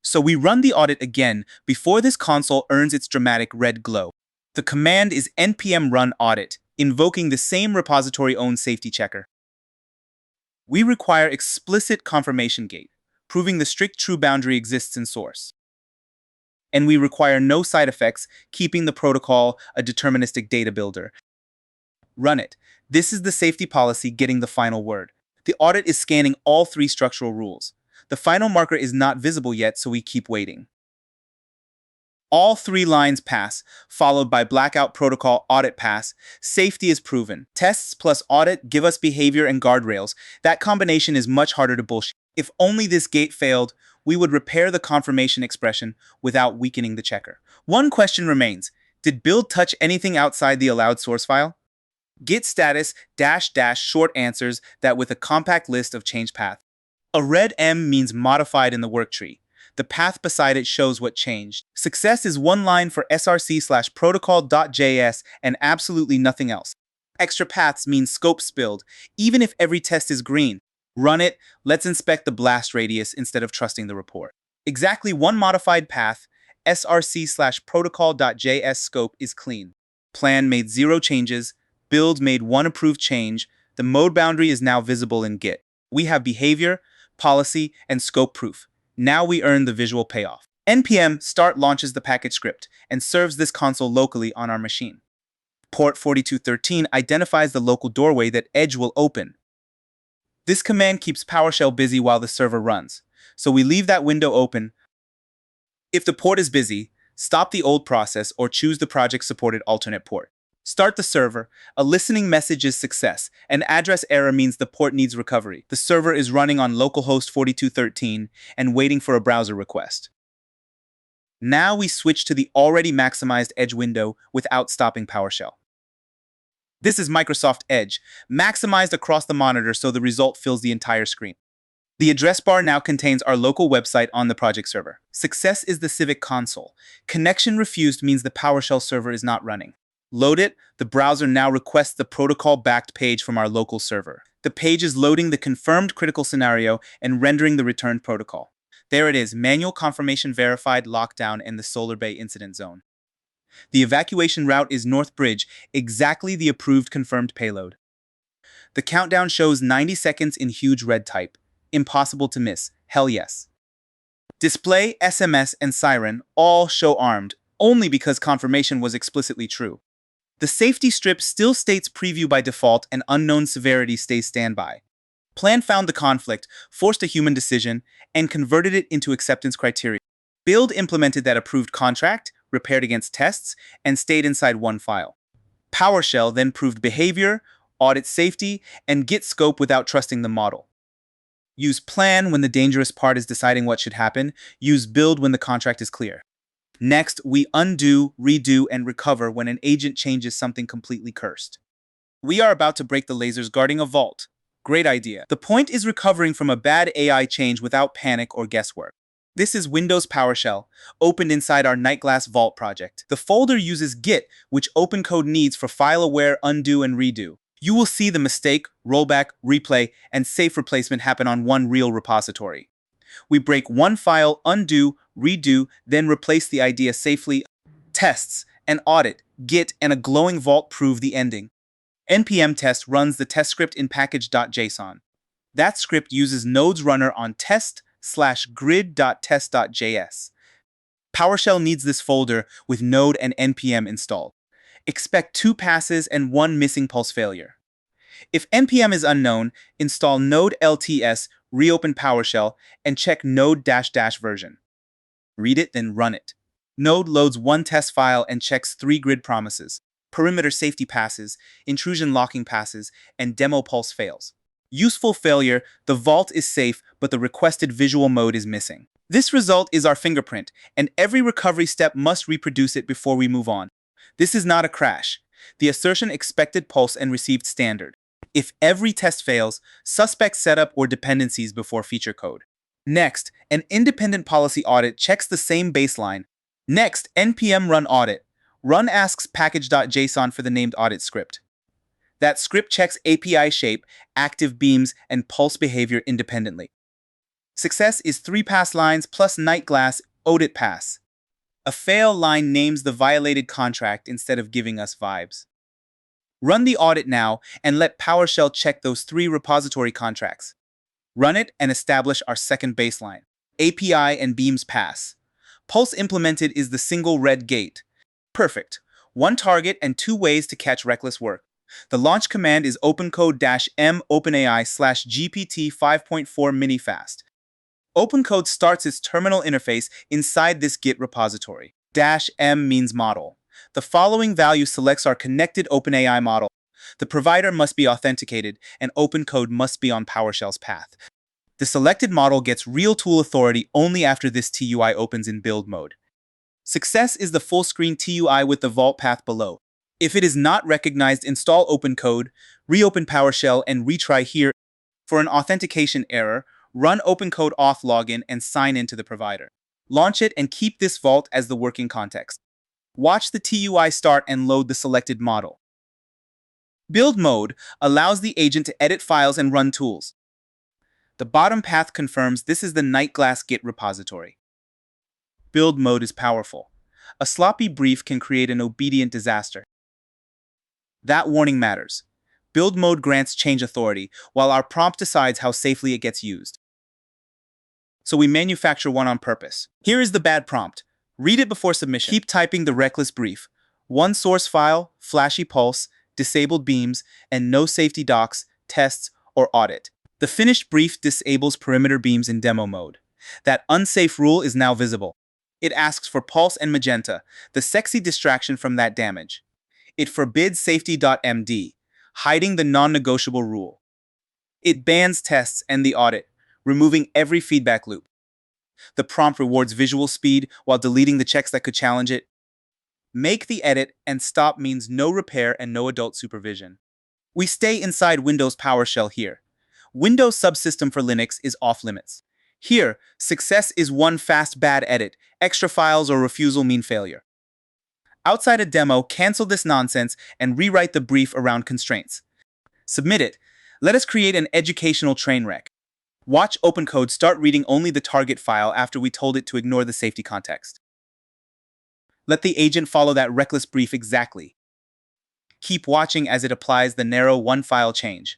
[SPEAKER 1] So we run the audit again before this console earns its dramatic red glow. The command is npm run audit, invoking the same repository-owned safety checker. We require explicit confirmation gate, proving the strict true boundary exists in source. And we require no side effects, keeping the protocol a deterministic data builder. Run it. This is the safety policy getting the final word. The audit is scanning all 3 structural rules. The final marker is not visible yet, so we keep waiting. All 3 lines pass, followed by blackout protocol audit pass. Safety is proven. Tests plus audit give us behavior and guardrails. That combination is much harder to bullshit. If only this gate failed, we would repair the confirmation expression without weakening the checker. One question remains. Did build touch anything outside the allowed source file? Git status -- short answers that with a compact list of change path. A red M means modified in the work tree. The path beside it shows what changed. Success is one line for src/protocol.js and absolutely nothing else. Extra paths means scope spilled, even if every test is green. Run it, let's inspect the blast radius instead of trusting the report. Exactly one modified path, src/protocol.js scope is clean. Plan made 0 changes, build made 1 approved change, the mode boundary is now visible in Git. We have behavior, policy, and scope proof. Now we earn the visual payoff. npm start launches the package script and serves this console locally on our machine. Port 4213 identifies the local doorway that Edge will open. This command keeps PowerShell busy while the server runs, so we leave that window open. If the port is busy, stop the old process or choose the project-supported alternate port. Start the server. A listening message is success. An address error means the port needs recovery. The server is running on localhost 4213 and waiting for a browser request. Now we switch to the already maximized Edge window without stopping PowerShell. This is Microsoft Edge, maximized across the monitor so the result fills the entire screen. The address bar now contains our local website on the project server. Success is the Civic console. Connection refused means the PowerShell server is not running. Load it, the browser now requests the protocol-backed page from our local server. The page is loading the confirmed critical scenario and rendering the returned protocol. There it is, manual confirmation verified, lockdown, and the Solar Bay incident zone. The evacuation route is North Bridge, exactly the approved confirmed payload. The countdown shows 90 seconds in huge red type. Impossible to miss. Hell yes. Display, SMS, and siren all show armed, only because confirmation was explicitly true. The safety strip still states preview by default and unknown severity stays standby. Plan found the conflict, forced a human decision, and converted it into acceptance criteria. Build implemented that approved contract, repaired against tests, and stayed inside one file. PowerShell then proved behavior, audit safety, and Git scope without trusting the model. Use plan when the dangerous part is deciding what should happen. Use build when the contract is clear. Next, we undo, redo, and recover when an agent changes something completely cursed. We are about to break the lasers guarding a vault. Great idea. The point is recovering from a bad AI change without panic or guesswork. This is Windows PowerShell, opened inside our Nightglass Vault project. The folder uses Git, which OpenCode needs for file-aware undo and redo. You will see the mistake, rollback, replay, and safe replacement happen on one real repository. We break one file, undo, redo, then replace the idea safely. Tests, an audit, Git, and a glowing vault prove the ending. npm test runs the test script in package.json. That script uses Node's runner on test/grid.test.js. PowerShell needs this folder with Node and npm installed. Expect 2 passes and 1 missing pulse failure. If npm is unknown, install node lts, reopen PowerShell, and check node ---- version. Read it, then run it. Node loads one test file and checks 3 grid promises, perimeter safety passes, intrusion locking passes, and demo pulse fails. Useful failure, the vault is safe, but the requested visual mode is missing. This result is our fingerprint, and every recovery step must reproduce it before we move on. This is not a crash. The assertion expected pulse and received standard. If every test fails, suspect setup or dependencies before feature code. Next, an independent policy audit checks the same baseline. Next, npm run audit. Run asks package.json for the named audit script. That script checks API shape, active beams, and pulse behavior independently. Success is 3 pass lines plus Nightglass audit pass. A fail line names the violated contract instead of giving us vibes. Run the audit now and let PowerShell check those 3 repository contracts. Run it and establish our second baseline. API and beams pass. Pulse implemented is the single red gate. Perfect. 1 target and 2 ways to catch reckless work. The launch command is OpenCode-m OpenAI/GPT 5.4 minifast. OpenCode starts its terminal interface inside this Git repository. -m means model. The following value selects our connected OpenAI model. The provider must be authenticated, and OpenCode must be on PowerShell's path. The selected model gets real tool authority only after this TUI opens in build mode. Success is the full-screen TUI with the vault path below. If it is not recognized, install OpenCode, reopen PowerShell, and retry here. For an authentication error, run OpenCode auth login and sign in to the provider. Launch it and keep this vault as the working context. Watch the TUI start and load the selected model. Build mode allows the agent to edit files and run tools. The bottom path confirms this is the Nightglass Git repository. Build mode is powerful. A sloppy brief can create an obedient disaster. That warning matters. Build mode grants change authority, while our prompt decides how safely it gets used. So we manufacture one on purpose. Here is the bad prompt. Read it before submission. Keep typing the reckless brief. 1 source file, flashy pulse, disabled beams, and no safety docs, tests, or audit. The finished brief disables perimeter beams in demo mode. That unsafe rule is now visible. It asks for pulse and magenta, the sexy distraction from that damage. It forbids safety.md, hiding the non-negotiable rule. It bans tests and the audit, removing every feedback loop. The prompt rewards visual speed while deleting the checks that could challenge it. Make the edit and stop means no repair and no adult supervision. We stay inside Windows PowerShell here. Windows subsystem for Linux is off limits. Here, success is one fast bad edit, extra files or refusal mean failure. Outside a demo, cancel this nonsense and rewrite the brief around constraints. Submit it. Let us create an educational train wreck. Watch OpenCode start reading only the target file after we told it to ignore the safety context. Let the agent follow that reckless brief exactly. Keep watching as it applies the narrow one-file change.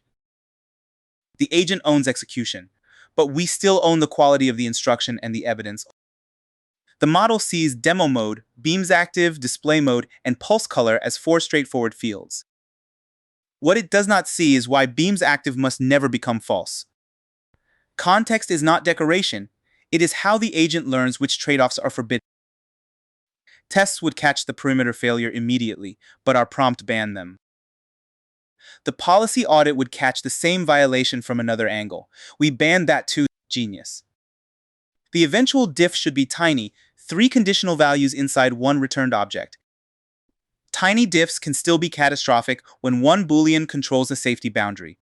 [SPEAKER 1] The agent owns execution, but we still own the quality of the instruction and the evidence. The model sees demo mode, beams active, display mode, and pulse color as four straightforward fields. What it does not see is why beams active must never become false. Context is not decoration. It is how the agent learns which trade-offs are forbidden. Tests would catch the perimeter failure immediately, but our prompt banned them. The policy audit would catch the same violation from another angle. We banned that too. Genius. The eventual diff should be tiny, 3 conditional values inside one returned object. Tiny diffs can still be catastrophic when one Boolean controls a safety boundary.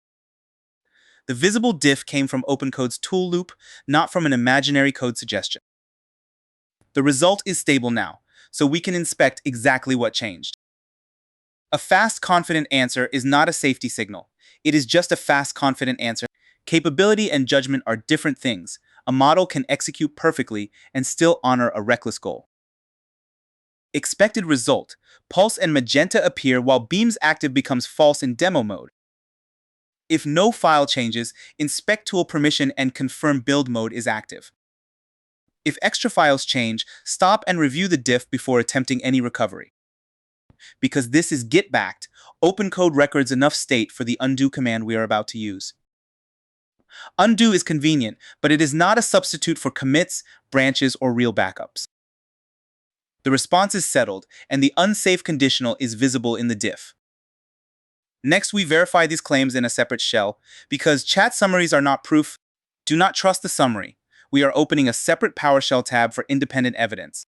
[SPEAKER 1] The visible diff came from OpenCode's tool loop, not from an imaginary code suggestion. The result is stable now, so we can inspect exactly what changed. A fast, confident answer is not a safety signal. It is just a fast, confident answer. Capability and judgment are different things. A model can execute perfectly and still honor a reckless goal. Expected result: pulse and magenta appear while beams active becomes false in demo mode. If no file changes, inspect tool permission and confirm build mode is active. If extra files change, stop and review the diff before attempting any recovery. Because this is Git-backed, OpenCode records enough state for the undo command we are about to use. Undo is convenient, but it is not a substitute for commits, branches, or real backups. The response is settled, and the unsafe conditional is visible in the diff. Next, we verify these claims in a separate shell. Because chat summaries are not proof, do not trust the summary. We are opening a separate PowerShell tab for independent evidence.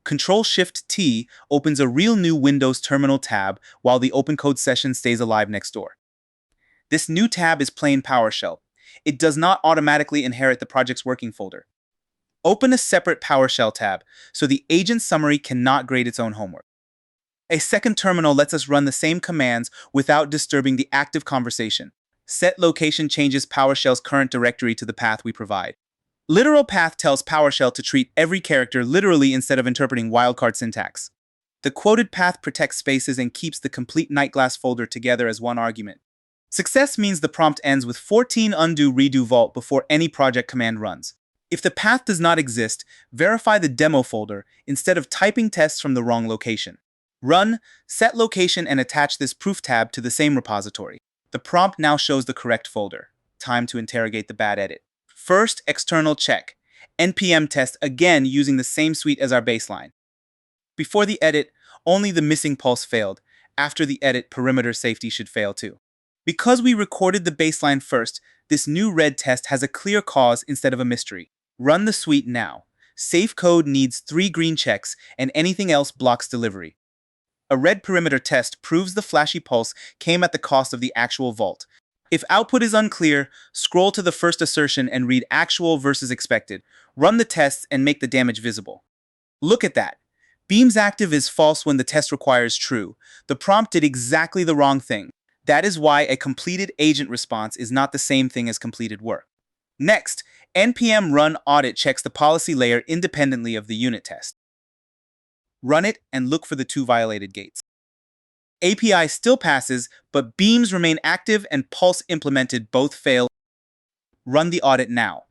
[SPEAKER 1] Control-Shift-T opens a real new Windows terminal tab while the OpenCode session stays alive next door. This new tab is plain PowerShell. It does not automatically inherit the project's working folder. Open a separate PowerShell tab so the agent summary cannot grade its own homework. A second terminal lets us run the same commands without disturbing the active conversation. Set location changes PowerShell's current directory to the path we provide. Literal path tells PowerShell to treat every character literally instead of interpreting wildcard syntax. The quoted path protects spaces and keeps the complete Nightglass folder together as one argument. Success means the prompt ends with 14 undo redo vault before any project command runs. If the path does not exist, verify the demo folder instead of typing tests from the wrong location. Run, set location, and attach this proof tab to the same repository. The prompt now shows the correct folder. Time to interrogate the bad edit. First, external check. npm test again using the same suite as our baseline. Before the edit, only the missing pulse failed. After the edit, perimeter safety should fail too. Because we recorded the baseline first, this new red test has a clear cause instead of a mystery. Run the suite now. Safe code needs 3 green checks, and anything else blocks delivery. A red perimeter test proves the flashy pulse came at the cost of the actual vault. If output is unclear, scroll to the first assertion and read actual versus expected. Run the tests and make the damage visible. Look at that. Beams active is false when the test requires true. The prompt did exactly the wrong thing. That is why a completed agent response is not the same thing as completed work. Next, npm run audit checks the policy layer independently of the unit test. Run it and look for the 2 violated gates. API still passes, but beams remain active and pulse implemented both fail. Run the audit now.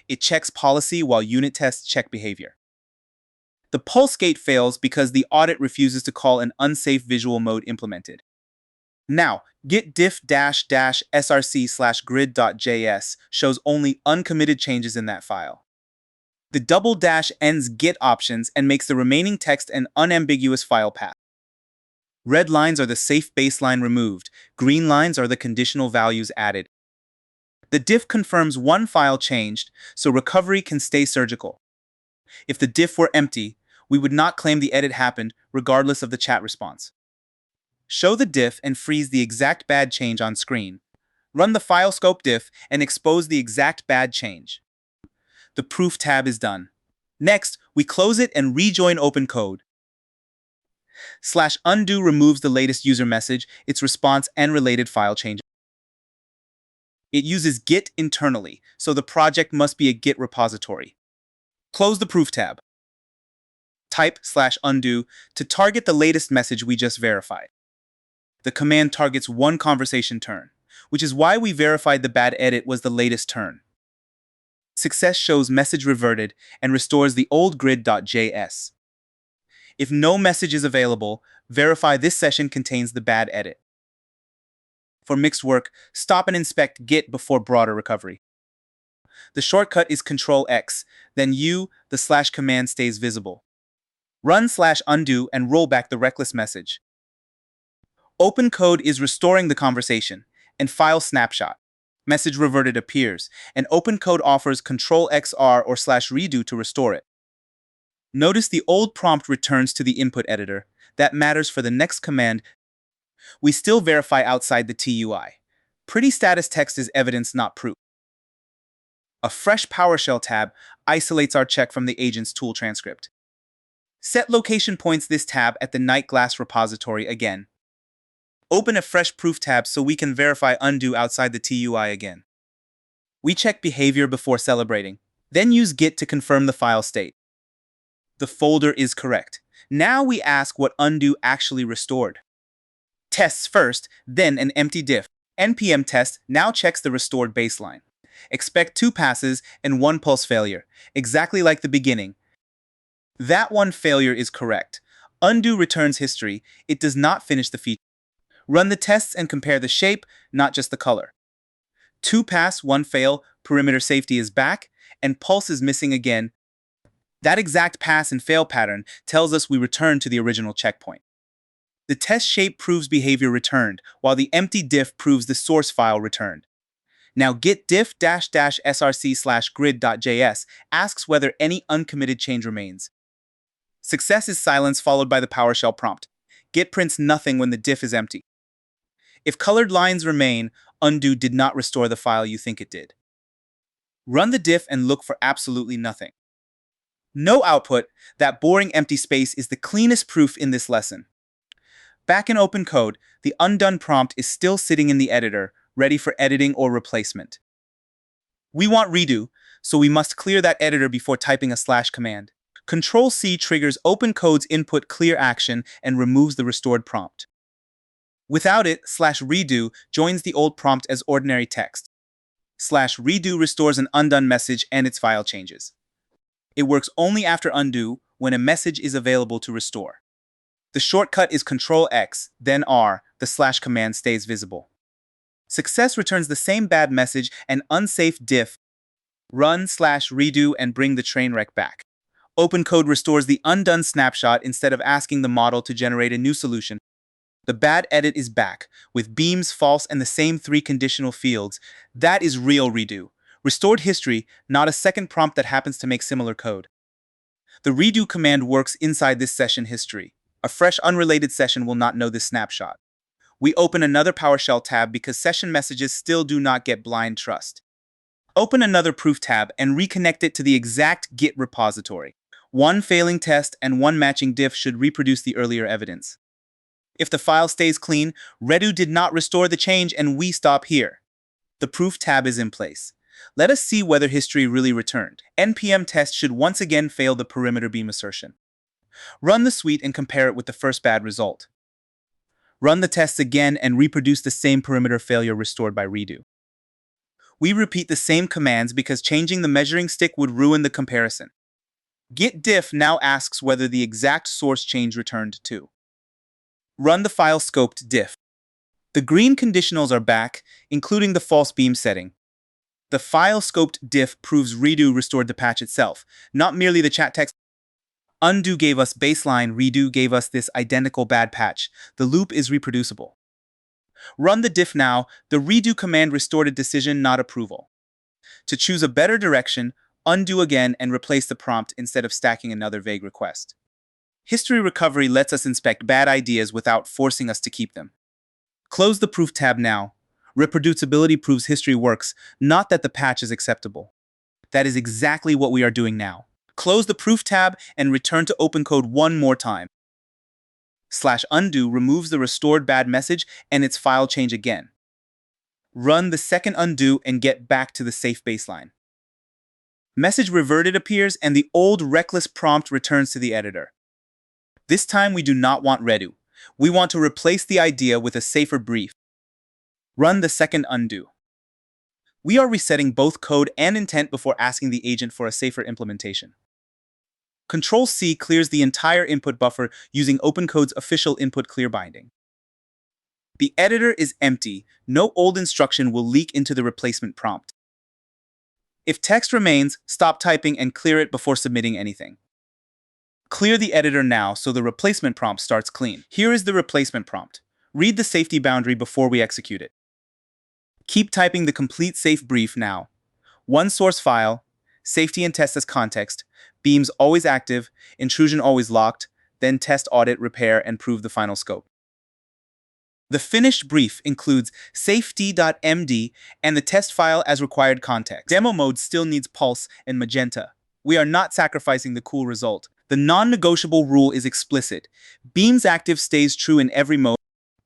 [SPEAKER 1] It checks policy while unit tests check behavior. The pulse gate fails because the audit refuses to call an unsafe visual mode implemented. Now, git diff-src/grid.js shows only uncommitted changes in that file. The double dash ends git options and makes the remaining text an unambiguous file path. Red lines are the safe baseline removed. Green lines are the conditional values added. The diff confirms one file changed, so recovery can stay surgical. If the diff were empty, we would not claim the edit happened, regardless of the chat response. Show the diff and freeze the exact bad change on screen. Run the file scope diff and expose the exact bad change. The proof tab is done. Next, we close it and rejoin OpenCode. Slash undo removes the latest user message, its response, and related file changes. It uses Git internally, so the project must be a Git repository. Close the proof tab. Type slash undo to target the latest message we just verified. The command targets one conversation turn, which is why we verified the bad edit was the latest turn. Success shows message reverted and restores the old grid.js. If no message is available, verify this session contains the bad edit. For mixed work, stop and inspect Git before broader recovery. The shortcut is Ctrl-X, then the slash command stays visible. Run slash undo and roll back the reckless message. OpenCode is restoring the conversation, and file snapshot. Message reverted appears, and OpenCode offers Ctrl-XR or slash redo to restore it. Notice the old prompt returns to the input editor. That matters for the next command. We still verify outside the TUI. Pretty status text is evidence, not proof. A fresh PowerShell tab isolates our check from the agent's tool transcript. Set location points this tab at the night glass repository again. Open a fresh proof tab so we can verify undo outside the TUI again. We check behavior before celebrating, then use Git to confirm the file state. The folder is correct. Now we ask what undo actually restored. Tests first, then an empty diff. npm test now checks the restored baseline. Expect 2 passes and 1 pulse failure, exactly like the beginning. That one failure is correct. Undo returns history. It does not finish the feature. Run the tests and compare the shape, not just the color. 2 pass, 1 fail, perimeter safety is back, and pulse is missing again. That exact pass and fail pattern tells us we return to the original checkpoint. The test shape proves behavior returned, while the empty diff proves the source file returned. Now git diff-src/grid.js asks whether any uncommitted change remains. Success is silence followed by the PowerShell prompt. Git prints nothing when the diff is empty. If colored lines remain, undo did not restore the file you think it did. Run the diff and look for absolutely nothing. No output, that boring empty space is the cleanest proof in this lesson. Back in OpenCode, the undone prompt is still sitting in the editor, ready for editing or replacement. We want redo, so we must clear that editor before typing a slash command. Ctrl-C triggers OpenCode's input clear action and removes the restored prompt. Without it, slash redo joins the old prompt as ordinary text. Slash redo restores an undone message and its file changes. It works only after undo when a message is available to restore. The shortcut is Ctrl-X, then R, the slash command stays visible. Success returns the same bad message and unsafe diff. Run slash redo and bring the train wreck back. OpenCode restores the undone snapshot instead of asking the model to generate a new solution. The bad edit is back, with beams, false, and the same 3 conditional fields. That is real redo. Restored history, not a second prompt that happens to make similar code. The redo command works inside this session history. A fresh unrelated session will not know this snapshot. We open another PowerShell tab because session messages still do not get blind trust. Open another proof tab and reconnect it to the exact Git repository. 1 failing test and 1 matching diff should reproduce the earlier evidence. If the file stays clean, redo did not restore the change and we stop here. The proof tab is in place. Let us see whether history really returned. npm test should once again fail the perimeter beam assertion. Run the suite and compare it with the first bad result. Run the tests again and reproduce the same perimeter failure restored by redo. We repeat the same commands because changing the measuring stick would ruin the comparison. Git diff now asks whether the exact source change returned too. Run the file scoped diff. The green conditionals are back, including the false beam setting. The file scoped diff proves redo restored the patch itself, not merely the chat text. Undo gave us baseline, redo gave us this identical bad patch. The loop is reproducible. Run the diff now. The redo command restored a decision, not approval. To choose a better direction, undo again and replace the prompt instead of stacking another vague request. History recovery lets us inspect bad ideas without forcing us to keep them. Close the proof tab now. Reproducibility proves history works, not that the patch is acceptable. That is exactly what we are doing now. Close the proof tab and return to OpenCode one more time. /undo removes the restored bad message and its file change again. Run the second undo and get back to the safe baseline. Message reverted appears and the old reckless prompt returns to the editor. This time we do not want redo. We want to replace the idea with a safer brief. Run the second undo. We are resetting both code and intent before asking the agent for a safer implementation. Control-C clears the entire input buffer using OpenCode's official input clear binding. The editor is empty. No old instruction will leak into the replacement prompt. If text remains, stop typing and clear it before submitting anything. Clear the editor now so the replacement prompt starts clean. Here is the replacement prompt. Read the safety boundary before we execute it. Keep typing the complete safe brief now. One source file, safety and test as context, beams always active, intrusion always locked, then test, audit, repair, and prove the final scope. The finished brief includes safety.md and the test file as required context. Demo mode still needs pulse and magenta. We are not sacrificing the cool result. The non-negotiable rule is explicit. Beams active stays true in every mode.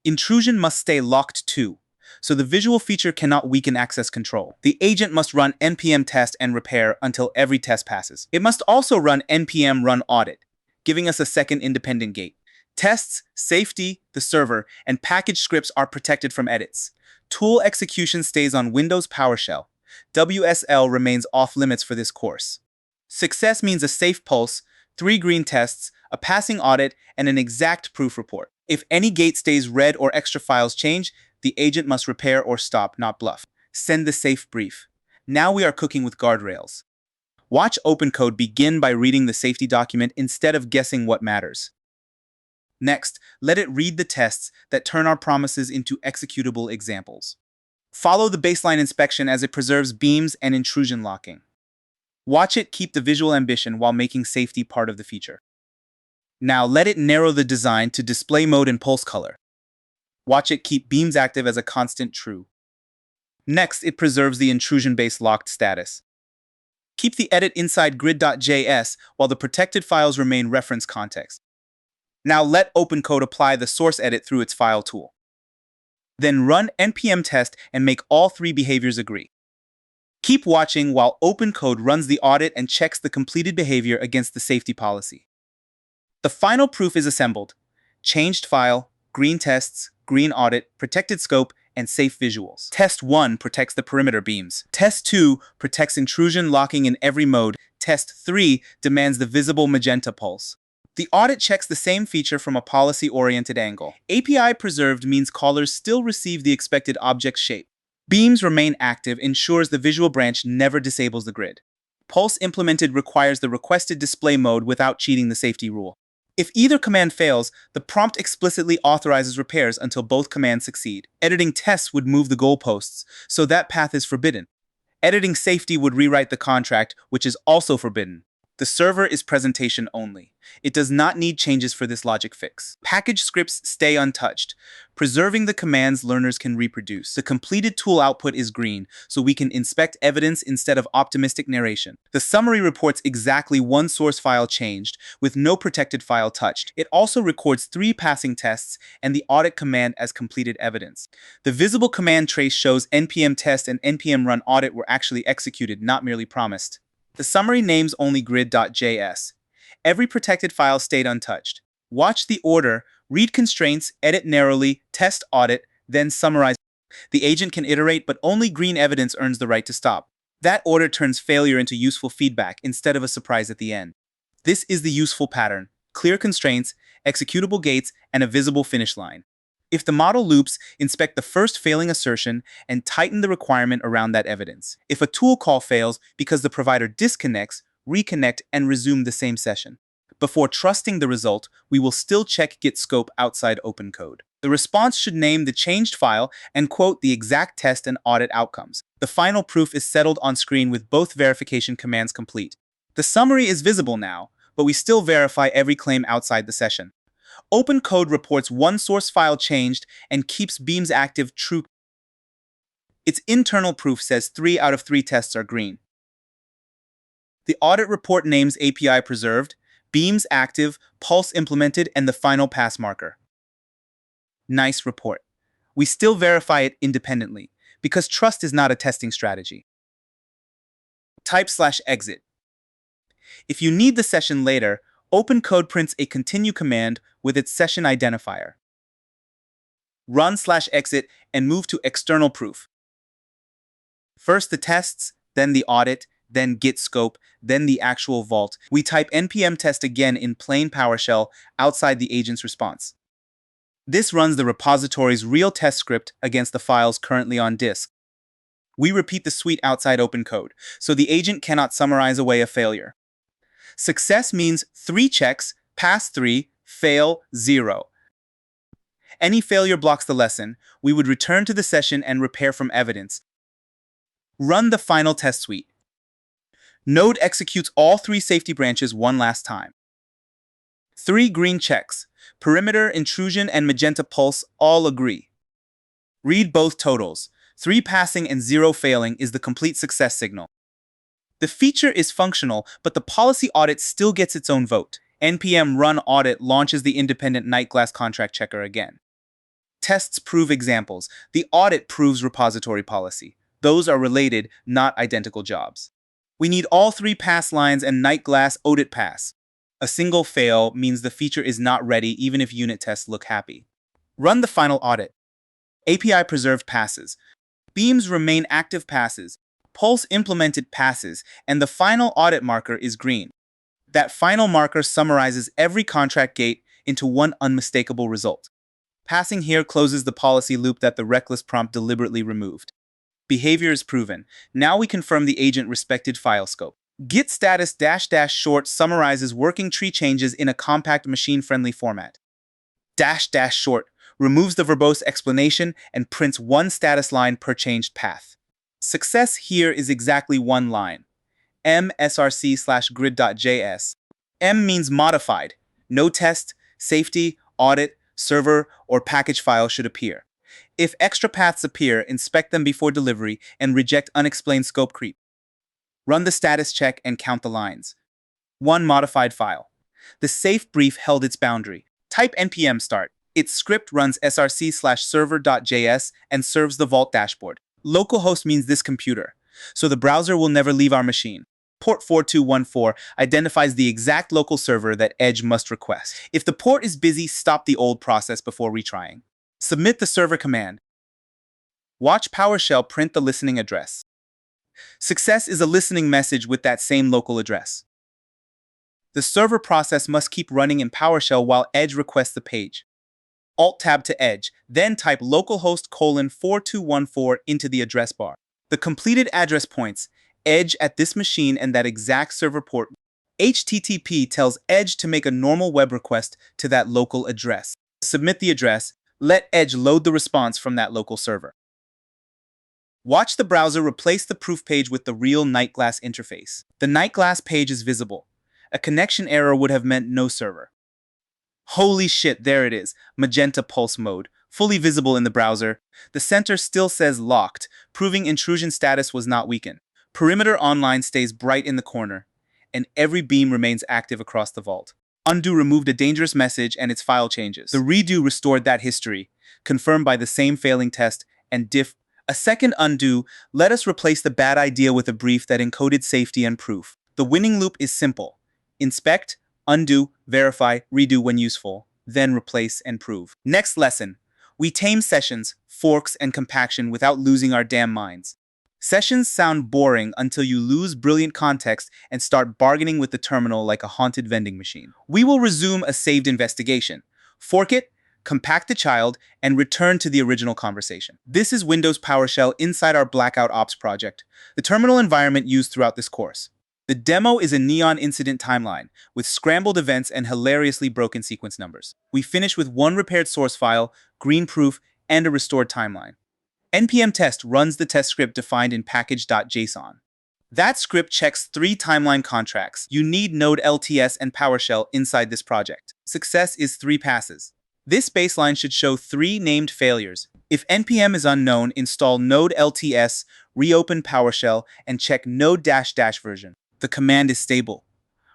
[SPEAKER 1] Intrusion must stay locked too, so the visual feature cannot weaken access control. The agent must run npm test and repair until every test passes. It must also run npm run audit, giving us a second independent gate. Tests, safety, the server, and package scripts are protected from edits. Tool execution stays on Windows PowerShell. WSL remains off limits for this course. Success means a safe pulse, 3 green tests, a passing audit, and an exact proof report. If any gate stays red or extra files change, the agent must repair or stop, not bluff. Send the safe brief. Now we are cooking with guardrails. Watch OpenCode begin by reading the safety document instead of guessing what matters. Next, let it read the tests that turn our promises into executable examples. Follow the baseline inspection as it preserves beams and intrusion locking. Watch it keep the visual ambition while making safety part of the feature. Now let it narrow the design to display mode and pulse color. Watch it keep beams active as a constant true. Next, it preserves the intrusion-based locked status. Keep the edit inside grid.js while the protected files remain reference context. Now let OpenCode apply the source edit through its file tool. Then run npm test and make all 3 behaviors agree. Keep watching while OpenCode runs the audit and checks the completed behavior against the safety policy. The final proof is assembled. Changed file, green tests, green audit, protected scope, and safe visuals. Test 1 protects the perimeter beams. Test 2 protects intrusion locking in every mode. Test 3 demands the visible magenta pulse. The audit checks the same feature from a policy-oriented angle. API preserved means callers still receive the expected object shape. Beams remain active ensures the visual branch never disables the grid. Pulse implemented requires the requested display mode without cheating the safety rule. If either command fails, the prompt explicitly authorizes repairs until both commands succeed. Editing tests would move the goalposts, so that path is forbidden. Editing safety would rewrite the contract, which is also forbidden. The server is presentation only. It does not need changes for this logic fix. Package scripts stay untouched, preserving the commands learners can reproduce. The completed tool output is green, so we can inspect evidence instead of optimistic narration. The summary reports exactly 1 source file changed, with no protected file touched. It also records 3 passing tests and the audit command as completed evidence. The visible command trace shows npm test and npm run audit were actually executed, not merely promised. The summary names only grid.js. Every protected file stayed untouched. Watch the order, read constraints, edit narrowly, test audit, then summarize. The agent can iterate, but only green evidence earns the right to stop. That order turns failure into useful feedback instead of a surprise at the end. This is the useful pattern: clear constraints, executable gates, and a visible finish line. If the model loops, inspect the first failing assertion and tighten the requirement around that evidence. If a tool call fails because the provider disconnects, reconnect and resume the same session. Before trusting the result, we will still check git scope outside OpenCode. The response should name the changed file and quote the exact test and audit outcomes. The final proof is settled on screen with both verification commands complete. The summary is visible now, but we still verify every claim outside the session. OpenCode reports 1 source file changed and keeps beams active true. Its internal proof says 3 out of 3 tests are green. The audit report names API preserved, beams active, pulse implemented, and the final pass marker. Nice report. We still verify it independently, because trust is not a testing strategy. Type/exit. If you need the session later, OpenCode prints a continue command with its session identifier. Run/exit and move to external proof. First the tests, then the audit, then git scope, then the actual vault. We type npm test again in plain PowerShell outside the agent's response. This runs the repository's real test script against the files currently on disk. We repeat the suite outside OpenCode, so the agent cannot summarize away a failure. Success means 3 checks, pass 3, fail 0. Any failure blocks the lesson. We would return to the session and repair from evidence. Run the final test suite. Node executes all 3 safety branches one last time. 3 green checks. Perimeter, intrusion, and magenta pulse all agree. Read both totals. 3 passing and 0 failing is the complete success signal. The feature is functional, but the policy audit still gets its own vote. npm run audit launches the independent Nightglass contract checker again. Tests prove examples. The audit proves repository policy. Those are related, not identical jobs. We need all 3 pass lines and Nightglass audit pass. A single fail means the feature is not ready even if unit tests look happy. Run the final audit. API preserved passes. Beams remain active passes. Pulse implemented passes, and the final audit marker is green. That final marker summarizes every contract gate into one unmistakable result. Passing here closes the policy loop that the reckless prompt deliberately removed. Behavior is proven. Now we confirm the agent respected file scope. Git status -- short summarizes working tree changes in a compact machine-friendly format. -- short removes the verbose explanation and prints one status line per changed path. Success here is exactly one line. m/src/grid.js. M means modified. No test, safety, audit, server, or package file should appear. If extra paths appear, inspect them before delivery and reject unexplained scope creep. Run the status check and count the lines. 1 modified file. The safe brief held its boundary. Type npm start. Its script runs src/server.js and serves the Vault dashboard. Localhost means this computer, so the browser will never leave our machine. Port 4214 identifies the exact local server that Edge must request. If the port is busy, stop the old process before retrying. Submit the server command. Watch PowerShell print the listening address. Success is a listening message with that same local address. The server process must keep running in PowerShell while Edge requests the page. Alt-tab to Edge, then type localhost:4214 into the address bar. The completed address points Edge at this machine and that exact server port. HTTP tells Edge to make a normal web request to that local address. Submit the address. Let Edge load the response from that local server. Watch the browser replace the proof page with the real Nightglass interface. The Nightglass page is visible. A connection error would have meant no server. Holy shit, there it is. Magenta pulse mode. Fully visible in the browser. The center still says locked, proving intrusion status was not weakened. Perimeter online stays bright in the corner, and every beam remains active across the vault. Undo removed a dangerous message and its file changes. The redo restored that history, confirmed by the same failing test, and diff. A second undo let us replace the bad idea with a brief that encoded safety and proof. The winning loop is simple. Inspect, undo, verify, redo when useful, then replace and prove. Next lesson. We tame sessions, forks, and compaction without losing our damn minds. Sessions sound boring until you lose brilliant context and start bargaining with the terminal like a haunted vending machine. We will resume a saved investigation, fork it, compact the child, and return to the original conversation. This is Windows PowerShell inside our Blackout Ops project, the terminal environment used throughout this course. The demo is a neon incident timeline with scrambled events and hilariously broken sequence numbers. We finish with one repaired source file, green proof, and a restored timeline. npm test runs the test script defined in package.json. That script checks 3 timeline contracts. You need Node LTS and PowerShell inside this project. Success is 3 passes. This baseline should show 3 named failures. If npm is unknown, install Node LTS, reopen PowerShell, and check Node -- version. The command is stable.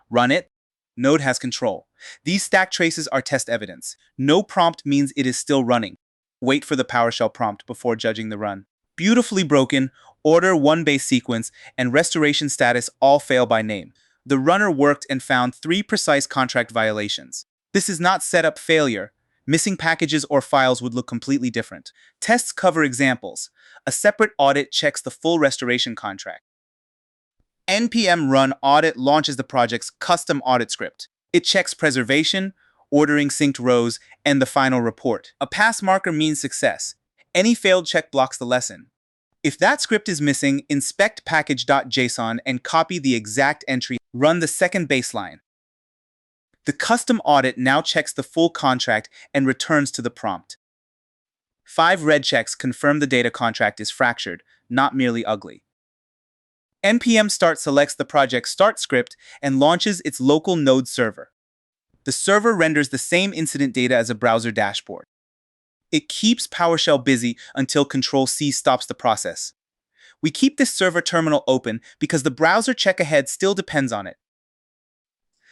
[SPEAKER 1] Run it. Node has control. These stack traces are test evidence. No prompt means it is still running. Wait for the PowerShell prompt before judging the run. Beautifully broken, order, one base sequence, and restoration status all fail by name. The runner worked and found 3 precise contract violations. This is not setup failure. Missing packages or files would look completely different. Tests cover examples. A separate audit checks the full restoration contract. npm run audit launches the project's custom audit script. It checks preservation, ordering synced rows, and the final report. A pass marker means success. Any failed check blocks the lesson. If that script is missing, inspect package.json and copy the exact entry. Run the second baseline. The custom audit now checks the full contract and returns to the prompt. 5 red checks confirm the data contract is fractured, not merely ugly. npm start selects the project start script and launches its local node server. The server renders the same incident data as a browser dashboard. It keeps PowerShell busy until Control-C stops the process. We keep this server terminal open because the browser check-ahead still depends on it.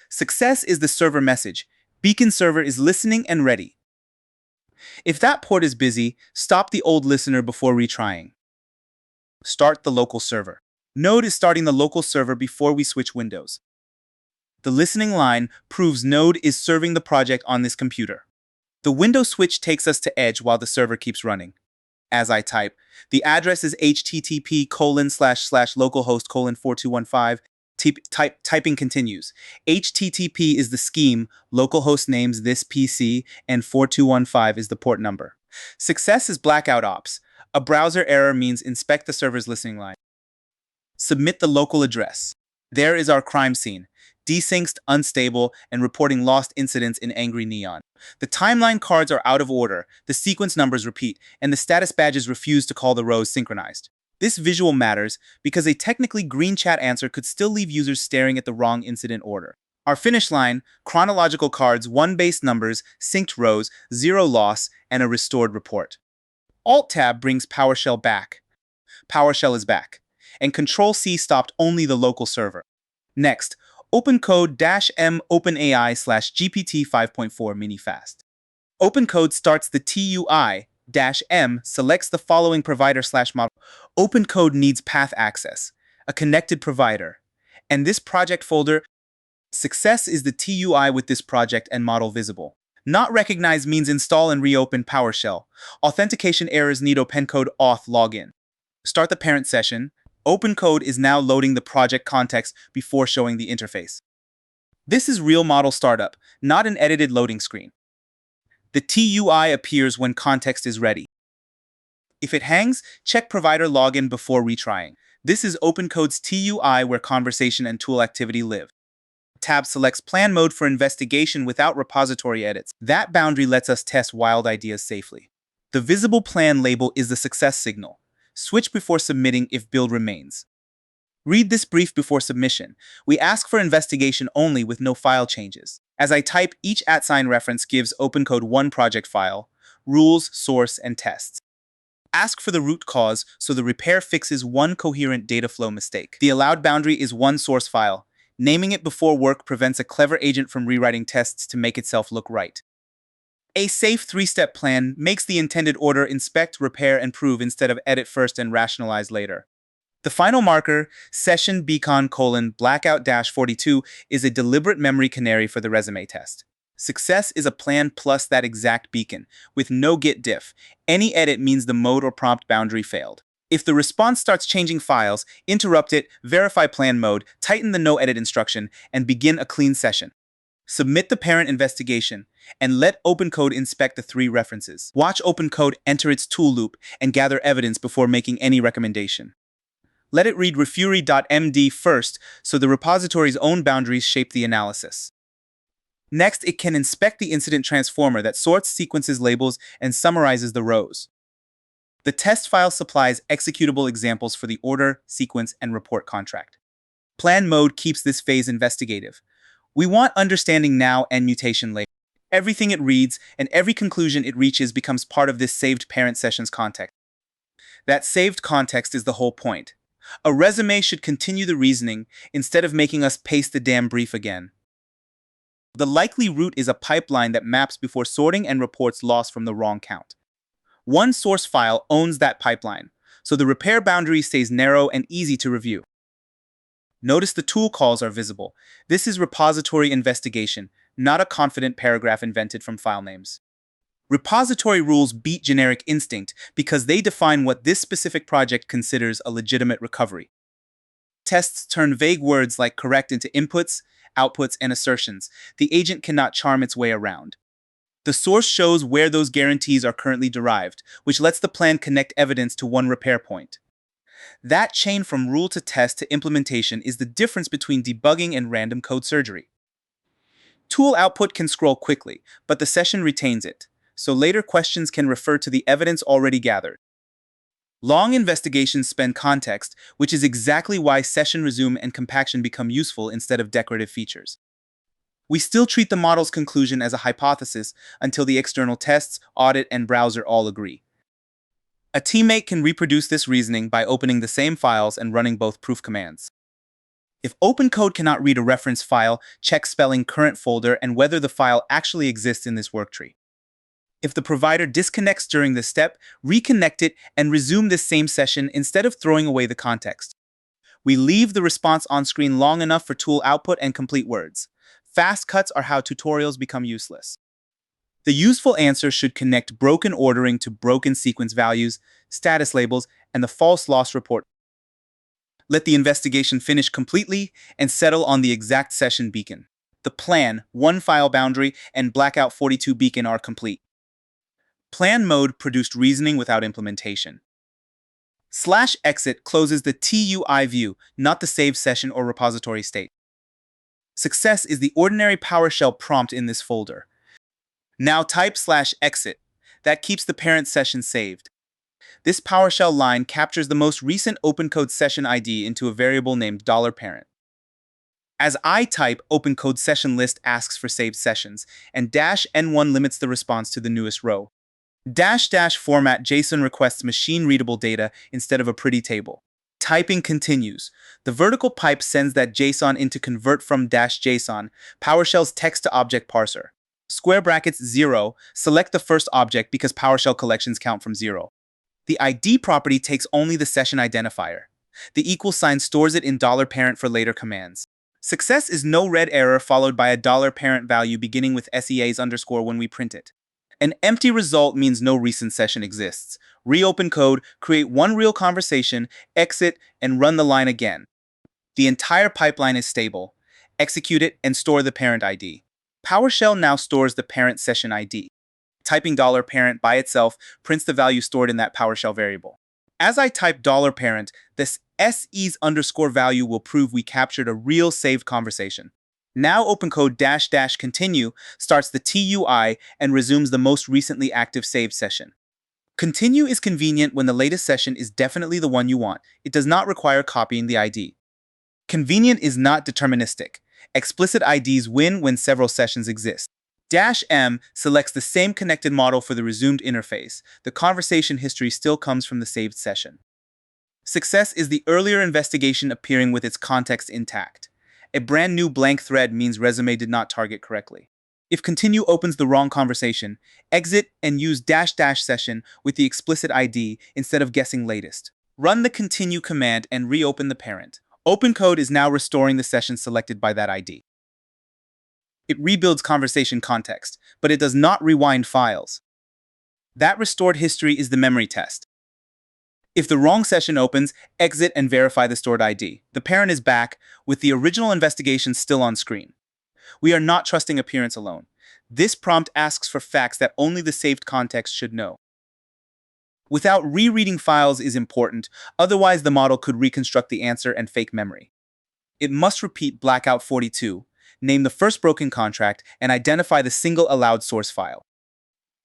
[SPEAKER 1] Success is the server message. Beacon server is listening and ready. If that port is busy, stop the old listener before retrying. Start the local server. Node is starting the local server before we switch windows. The listening line proves Node is serving the project on this computer. The window switch takes us to Edge while the server keeps running. As I type, the address is http://localhost:4215. Typing continues. HTTP is the scheme, localhost names this PC, and 4215 is the port number. Success is blackout ops. A browser error means inspect the server's listening line. Submit the local address. There is our crime scene. Desynced, unstable, and reporting lost incidents in angry neon. The timeline cards are out of order, the sequence numbers repeat, and the status badges refuse to call the rows synchronized. This visual matters because a technically green chat answer could still leave users staring at the wrong incident order. Our finish line, chronological cards, 1 base numbers, synced rows, 0 loss, and a restored report. Alt-Tab brings PowerShell back. PowerShell is back. And Control-C stopped only the local server. Next, OpenCode-M OpenAI/GPT 5.4 mini-fast. OpenCode starts the TUI-M, selects the following provider/model. OpenCode needs path access, a connected provider, and this project folder. Success is the TUI with this project and model visible. Not recognized means install and reopen PowerShell. Authentication errors need OpenCode auth login. Start the parent session. OpenCode is now loading the project context before showing the interface. This is real model startup, not an edited loading screen. The TUI appears when context is ready. If it hangs, check provider login before retrying. This is OpenCode's TUI where conversation and tool activity live. Tab selects plan mode for investigation without repository edits. That boundary lets us test wild ideas safely. The visible plan label is the success signal. Switch before submitting if build remains. Read this brief before submission. We ask for investigation only with no file changes. As I type, each @ reference gives OpenCode 1 project file, rules, source, and tests. Ask for the root cause so the repair fixes one coherent data flow mistake. The allowed boundary is 1 source file. Naming it before work prevents a clever agent from rewriting tests to make itself look right. A safe 3-step plan makes the intended order inspect, repair, and prove instead of edit first and rationalize later. The final marker, session beacon::blackout-42, is a deliberate memory canary for the resume test. Success is a plan plus that exact beacon, with no git diff. Any edit means the mode or prompt boundary failed. If the response starts changing files, interrupt it, verify plan mode, tighten the no edit instruction, and begin a clean session. Submit the parent investigation, and let OpenCode inspect the 3 references. Watch OpenCode enter its tool loop and gather evidence before making any recommendation. Let it read refury.md first so the repository's own boundaries shape the analysis. Next, it can inspect the incident transformer that sorts sequences, labels, and summarizes the rows. The test file supplies executable examples for the order, sequence, and report contract. Plan mode keeps this phase investigative. We want understanding now and mutation later. Everything it reads and every conclusion it reaches becomes part of this saved parent session's context. That saved context is the whole point. A resume should continue the reasoning instead of making us paste the damn brief again. The likely route is a pipeline that maps before sorting and reports loss from the wrong count. One source file owns that pipeline, so the repair boundary stays narrow and easy to review. Notice the tool calls are visible. This is repository investigation, not a confident paragraph invented from file names. Repository rules beat generic instinct because they define what this specific project considers a legitimate recovery. Tests turn vague words like correct into inputs, outputs, and assertions. The agent cannot charm its way around. The source shows where those guarantees are currently derived, which lets the plan connect evidence to one repair point. That chain from rule to test to implementation is the difference between debugging and random code surgery. Tool output can scroll quickly, but the session retains it, so later questions can refer to the evidence already gathered. Long investigations spend context, which is exactly why session resume and compaction become useful instead of decorative features. We still treat the model's conclusion as a hypothesis until the external tests, audit, and browser all agree. A teammate can reproduce this reasoning by opening the same files and running both proof commands. If OpenCode cannot read a reference file, check spelling current folder and whether the file actually exists in this worktree. If the provider disconnects during this step, reconnect it and resume this same session instead of throwing away the context. We leave the response on screen long enough for tool output and complete words. Fast cuts are how tutorials become useless. The useful answer should connect broken ordering to broken sequence values, status labels, and the false loss report. Let the investigation finish completely and settle on the exact session beacon. The plan, one file boundary, and blackout 42 beacon are complete. Plan mode produced reasoning without implementation. /exit closes the TUI view, not the saved session or repository state. Success is the ordinary PowerShell prompt in this folder. Now type /exit. That keeps the parent session saved. This PowerShell line captures the most recent OpenCode session ID into a variable named $parent. As I type, OpenCode session list asks for saved sessions, and -n1 limits the response to the newest row. -- format JSON requests machine-readable data instead of a pretty table. Typing continues. The vertical pipe sends that JSON into convert from -JSON, PowerShell's text-to-object parser. Square brackets 0, select the first object because PowerShell collections count from 0. The ID property takes only the session identifier. The equal sign stores it in $parent for later commands. Success is no red error followed by a $parent value beginning with SEAs underscore when we print it. An empty result means no recent session exists. Reopen code, create one real conversation, exit, and run the line again. The entire pipeline is stable. Execute it and store the parent ID. PowerShell now stores the parent session ID. Typing $parent by itself prints the value stored in that PowerShell variable. As I type $parent, this SE's underscore value will prove we captured a real saved conversation. Now OpenCode -- continue starts the TUI and resumes the most recently active saved session. Continue is convenient when the latest session is definitely the one you want. It does not require copying the ID. Convenient is not deterministic. Explicit IDs win when several sessions exist. -m selects the same connected model for the resumed interface. The conversation history still comes from the saved session. Success is the earlier investigation appearing with its context intact. A brand new blank thread means resume did not target correctly. If continue opens the wrong conversation, exit and use -- session with the explicit ID instead of guessing latest. Run the continue command and reopen the parent. OpenCode is now restoring the session selected by that ID. It rebuilds conversation context, but it does not rewind files. That restored history is the memory test. If the wrong session opens, exit and verify the stored ID. The parent is back, with the original investigation still on screen. We are not trusting appearance alone. This prompt asks for facts that only the saved context should know. Without rereading files is important, otherwise the model could reconstruct the answer and fake memory. It must repeat blackout 42, name the first broken contract, and identify the single allowed source file.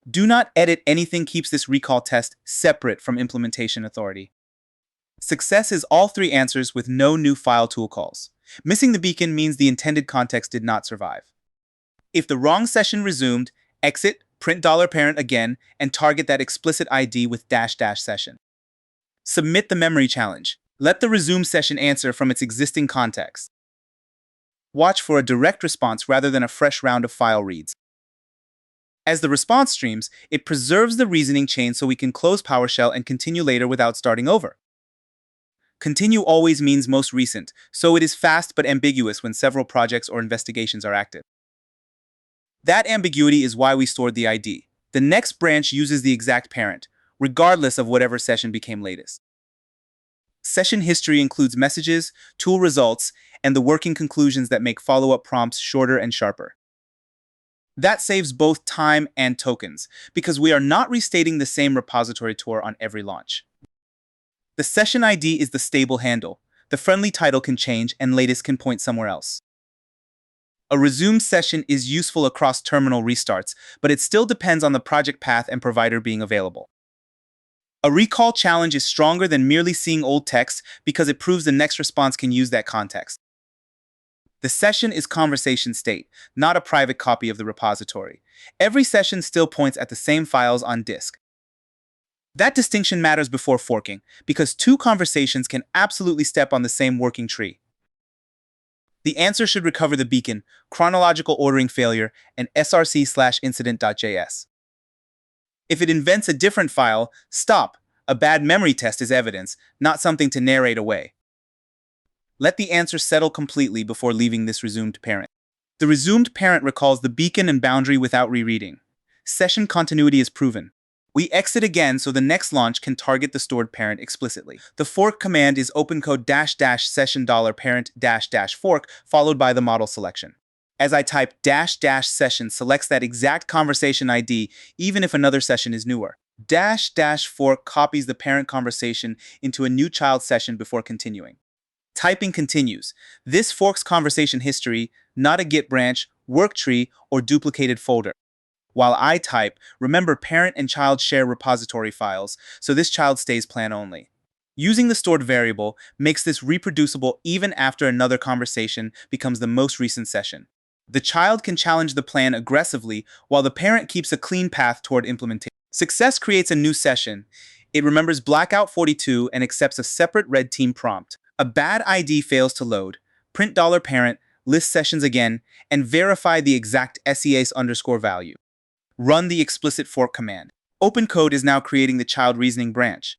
[SPEAKER 1] Do not edit anything keeps this recall test separate from implementation authority. Success is all three answers with no new file tool calls. Missing the beacon means the intended context did not survive. If the wrong session resumed, exit, print $parent again, and target that explicit ID with -- session. Submit the memory challenge. Let the resume session answer from its existing context. Watch for a direct response rather than a fresh round of file reads. As the response streams, it preserves the reasoning chain so we can close PowerShell and continue later without starting over. Continue always means most recent, so it is fast but ambiguous when several projects or investigations are active. That ambiguity is why we stored the ID. The next branch uses the exact parent, regardless of whatever session became latest. Session history includes messages, tool results, and the working conclusions that make follow-up prompts shorter and sharper. That saves both time and tokens, because we are not restating the same repository tour on every launch. The session ID is the stable handle. The friendly title can change and latest can point somewhere else. A resumed session is useful across terminal restarts, but it still depends on the project path and provider being available. A recall challenge is stronger than merely seeing old text because it proves the next response can use that context. The session is conversation state, not a private copy of the repository. Every session still points at the same files on disk. That distinction matters before forking, because two conversations can absolutely step on the same working tree. The answer should recover the beacon, chronological ordering failure, and src/incident.js. If it invents a different file, stop. A bad memory test is evidence, not something to narrate away. Let the answer settle completely before leaving this resumed parent. The resumed parent recalls the beacon and boundary without rereading. Session continuity is proven. We exit again so the next launch can target the stored parent explicitly. The fork command is OpenCode --session $parent --fork followed by the model selection. As I type --session selects that exact conversation ID even if another session is newer. --fork copies the parent conversation into a new child session before continuing. Typing continues. This forks conversation history, not a Git branch, work tree, or duplicated folder. While I type, remember parent and child share repository files, so this child stays plan only. Using the stored variable makes this reproducible even after another conversation becomes the most recent session. The child can challenge the plan aggressively while the parent keeps a clean path toward implementation. Success creates a new session. It remembers blackout 42 and accepts a separate red team prompt. A bad ID fails to load. Print $parent, list sessions again, and verify the exact SES_value. Run the explicit fork command. OpenCode is now creating the child reasoning branch.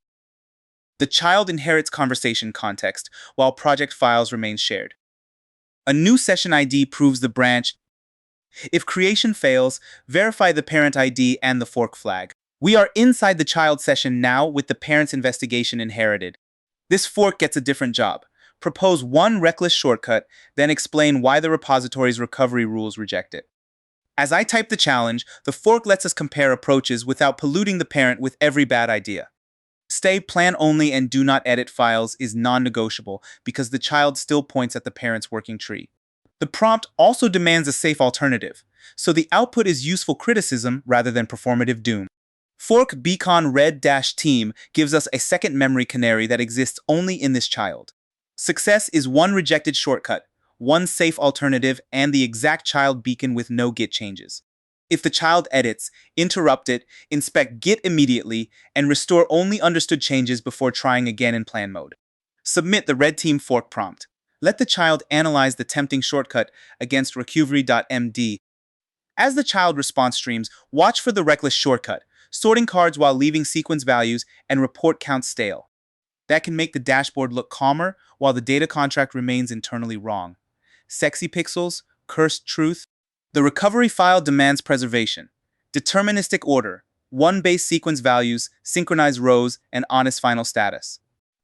[SPEAKER 1] The child inherits conversation context, while project files remain shared. A new session ID proves the branch. If creation fails, verify the parent ID and the fork flag. We are inside the child session now with the parent's investigation inherited. This fork gets a different job. Propose one reckless shortcut, then explain why the repository's recovery rules reject it. As I type the challenge, the fork lets us compare approaches without polluting the parent with every bad idea. Stay plan only and do not edit files is non-negotiable because the child still points at the parent's working tree. The prompt also demands a safe alternative, so the output is useful criticism rather than performative doom. Fork beacon red-team gives us a second memory canary that exists only in this child. Success is one rejected shortcut, one safe alternative, and the exact child beacon with no Git changes. If the child edits, interrupt it, inspect Git immediately, and restore only understood changes before trying again in plan mode. Submit the red team fork prompt. Let the child analyze the tempting shortcut against recovery.md. As the child response streams, watch for the reckless shortcut, sorting cards while leaving sequence values, and report count stale. That can make the dashboard look calmer while the data contract remains internally wrong. Sexy pixels, cursed truth. The recovery file demands preservation. Deterministic order, one base sequence values, synchronized rows, and honest final status.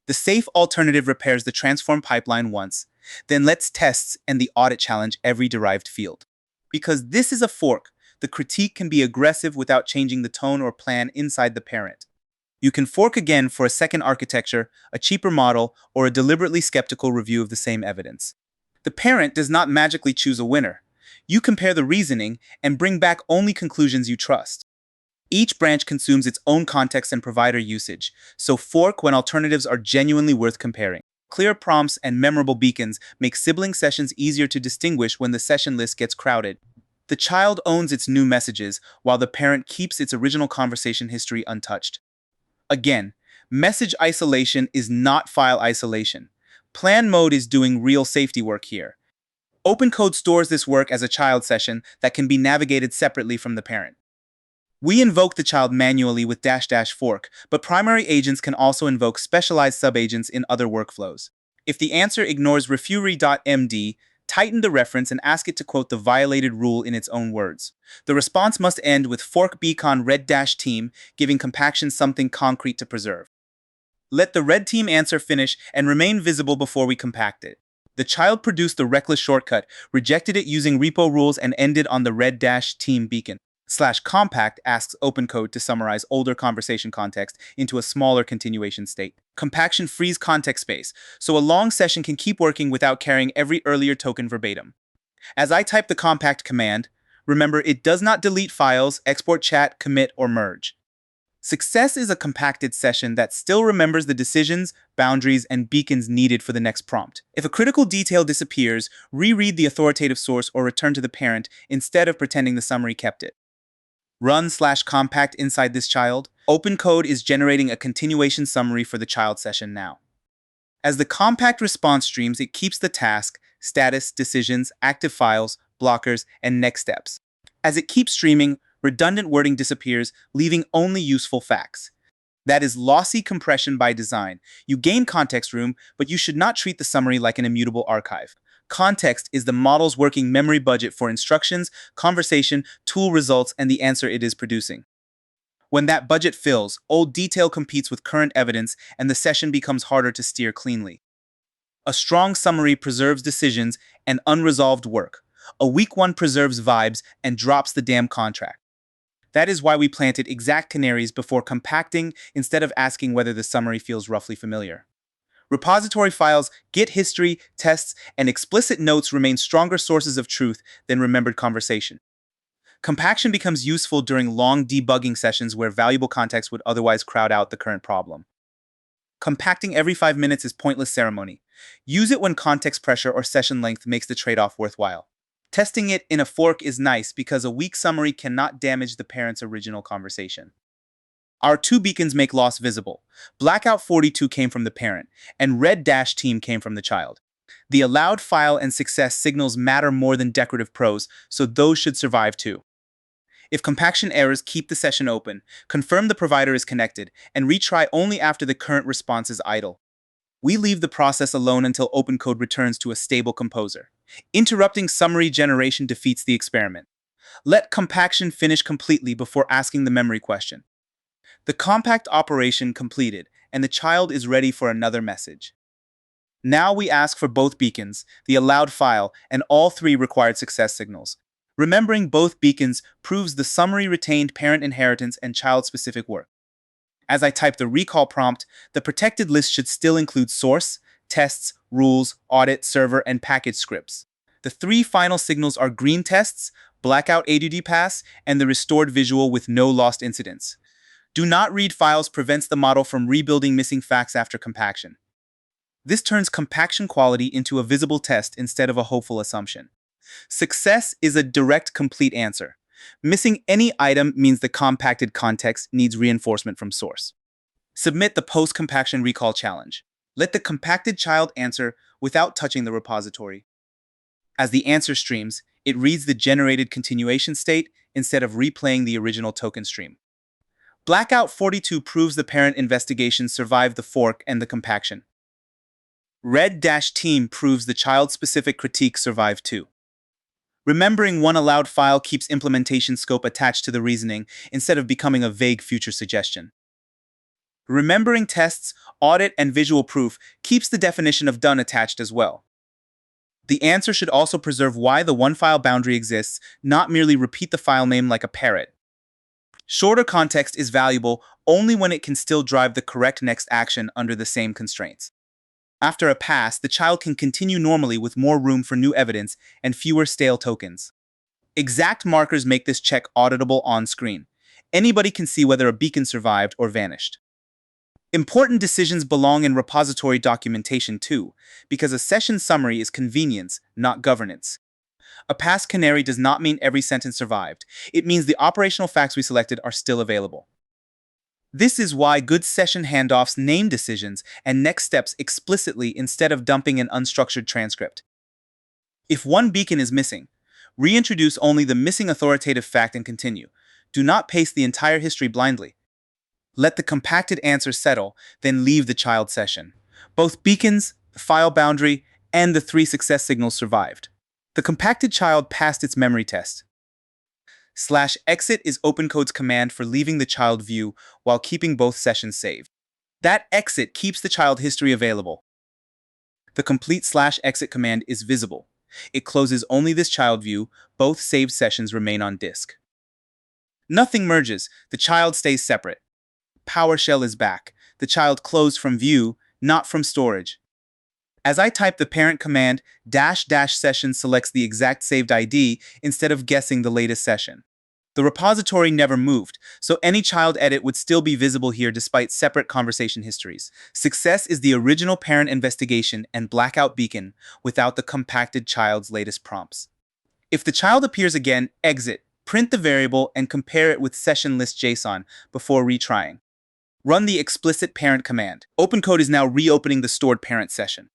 [SPEAKER 1] The safe alternative repairs the transform pipeline once, then lets tests and the audit challenge every derived field. Because this is a fork, the critique can be aggressive without changing the tone or plan inside the parent. You can fork again for a second architecture, a cheaper model, or a deliberately skeptical review of the same evidence. The parent does not magically choose a winner. You compare the reasoning and bring back only conclusions you trust. Each branch consumes its own context and provider usage, so fork when alternatives are genuinely worth comparing. Clear prompts and memorable beacons make sibling sessions easier to distinguish when the session list gets crowded. The child owns its new messages, while the parent keeps its original conversation history untouched. Again, message isolation is not file isolation. Plan mode is doing real safety work here. OpenCode stores this work as a child session that can be navigated separately from the parent. We invoke the child manually with --fork, but primary agents can also invoke specialized subagents in other workflows. If the answer ignores refury.md, tighten the reference and ask it to quote the violated rule in its own words. The response must end with fork beacon red-team, giving compaction something concrete to preserve. Let the red team answer finish and remain visible before we compact it. The child produced the reckless shortcut, rejected it using repo rules, and ended on the red-team beacon. /compact asks OpenCode to summarize older conversation context into a smaller continuation state. Compaction frees context space, so a long session can keep working without carrying every earlier token verbatim. As I type the compact command, remember it does not delete files, export chat, commit, or merge. Success is a compacted session that still remembers the decisions, boundaries, and beacons needed for the next prompt. If a critical detail disappears, reread the authoritative source or return to the parent instead of pretending the summary kept it. Run/compact inside this child. OpenCode is generating a continuation summary for the child session now. As the compact response streams, it keeps the task, status, decisions, active files, blockers, and next steps. As it keeps streaming, redundant wording disappears, leaving only useful facts. That is lossy compression by design. You gain context room, but you should not treat the summary like an immutable archive. Context is the model's working memory budget for instructions, conversation, tool results, and the answer it is producing. When that budget fills, old detail competes with current evidence, and the session becomes harder to steer cleanly. A strong summary preserves decisions and unresolved work. A weak one preserves vibes and drops the damn contract. That is why we planted exact canaries before compacting instead of asking whether the summary feels roughly familiar. Repository files, Git history, tests, and explicit notes remain stronger sources of truth than remembered conversation. Compaction becomes useful during long debugging sessions where valuable context would otherwise crowd out the current problem. Compacting every 5 minutes is pointless ceremony. Use it when context pressure or session length makes the trade-off worthwhile. Testing it in a fork is nice because a weak summary cannot damage the parent's original conversation. Our two beacons make loss visible. Blackout 42 came from the parent, and red-team came from the child. The allowed file and success signals matter more than decorative prose, so those should survive too. If compaction errors keep the session open, confirm the provider is connected, and retry only after the current response is idle. We leave the process alone until OpenCode returns to a stable composer. Interrupting summary generation defeats the experiment. Let compaction finish completely before asking the memory question. The compact operation completed, and the child is ready for another message. Now we ask for both beacons, the allowed file, and all three required success signals. Remembering both beacons proves the summary retained parent inheritance and child-specific work. As I type the recall prompt, the protected list should still include source, tests, rules, audit, server, and package scripts. The three final signals are green tests, blackout ADD pass, and the restored visual with no lost incidents. Do not read files prevents the model from rebuilding missing facts after compaction. This turns compaction quality into a visible test instead of a hopeful assumption. Success is a direct, complete answer. Missing any item means the compacted context needs reinforcement from source. Submit the post-compaction recall challenge. Let the compacted child answer without touching the repository. As the answer streams, it reads the generated continuation state instead of replaying the original token stream. Blackout 42 proves the parent investigation survived the fork and the compaction. Red-team proves the child-specific critique survived too. Remembering one allowed file keeps implementation scope attached to the reasoning instead of becoming a vague future suggestion. Remembering tests, audit, and visual proof keeps the definition of done attached as well. The answer should also preserve why the one file boundary exists, not merely repeat the file name like a parrot. Shorter context is valuable only when it can still drive the correct next action under the same constraints. After a pass, the child can continue normally with more room for new evidence and fewer stale tokens. Exact markers make this check auditable on screen. Anybody can see whether a beacon survived or vanished. Important decisions belong in repository documentation too, because a session summary is convenience, not governance. A pass canary does not mean every sentence survived. It means the operational facts we selected are still available. This is why good session handoffs name decisions and next steps explicitly instead of dumping an unstructured transcript. If one beacon is missing, reintroduce only the missing authoritative fact and continue. Do not paste the entire history blindly. Let the compacted answer settle, then leave the child session. Both beacons, the file boundary, and the 3 success signals survived. The compacted child passed its memory test. /exit is OpenCode's command for leaving the child view while keeping both sessions saved. That exit keeps the child history available. The complete /exit command is visible. It closes only this child view. Both saved sessions remain on disk. Nothing merges. The child stays separate. PowerShell is back. The child closed from view, not from storage. As I type the parent command, --session selects the exact saved ID instead of guessing the latest session. The repository never moved, so any child edit would still be visible here despite separate conversation histories. Success is the original parent investigation and blackout beacon without the compacted child's latest prompts. If the child appears again, exit, print the variable, and compare it with session list JSON before retrying. Run the explicit parent command. OpenCode is now reopening the stored parent session.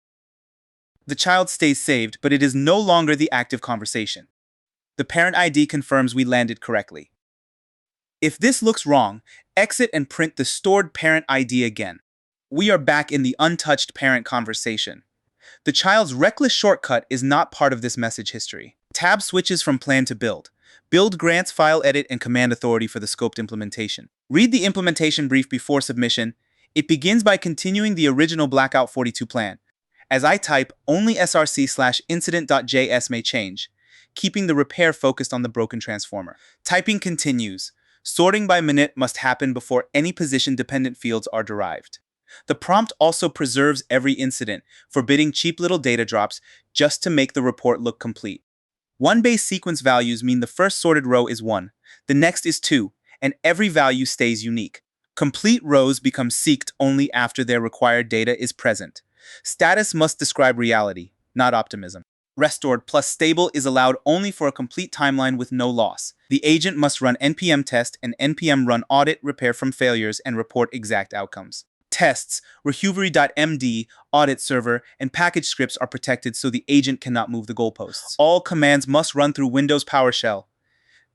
[SPEAKER 1] The child stays saved, but it is no longer the active conversation. The parent ID confirms we landed correctly. If this looks wrong, exit and print the stored parent ID again. We are back in the untouched parent conversation. The child's reckless shortcut is not part of this message history. Tab switches from plan to build. Build grants file edit and command authority for the scoped implementation. Read the implementation brief before submission. It begins by continuing the original Blackout 42 plan. As I type, only src/incident.js may change, keeping the repair focused on the broken transformer. Typing continues. Sorting by minute must happen before any position-dependent fields are derived. The prompt also preserves every incident, forbidding cheap little data drops just to make the report look complete. 1 base sequence values mean the first sorted row is 1, the next is 2, and every value stays unique. Complete rows become seeked only after their required data is present. Status must describe reality, not optimism. Restored plus stable is allowed only for a complete timeline with no loss. The agent must run npm test and npm run audit, repair from failures, and report exact outcomes. Tests, recovery.md, audit server, and package scripts are protected so the agent cannot move the goalposts. All commands must run through Windows PowerShell.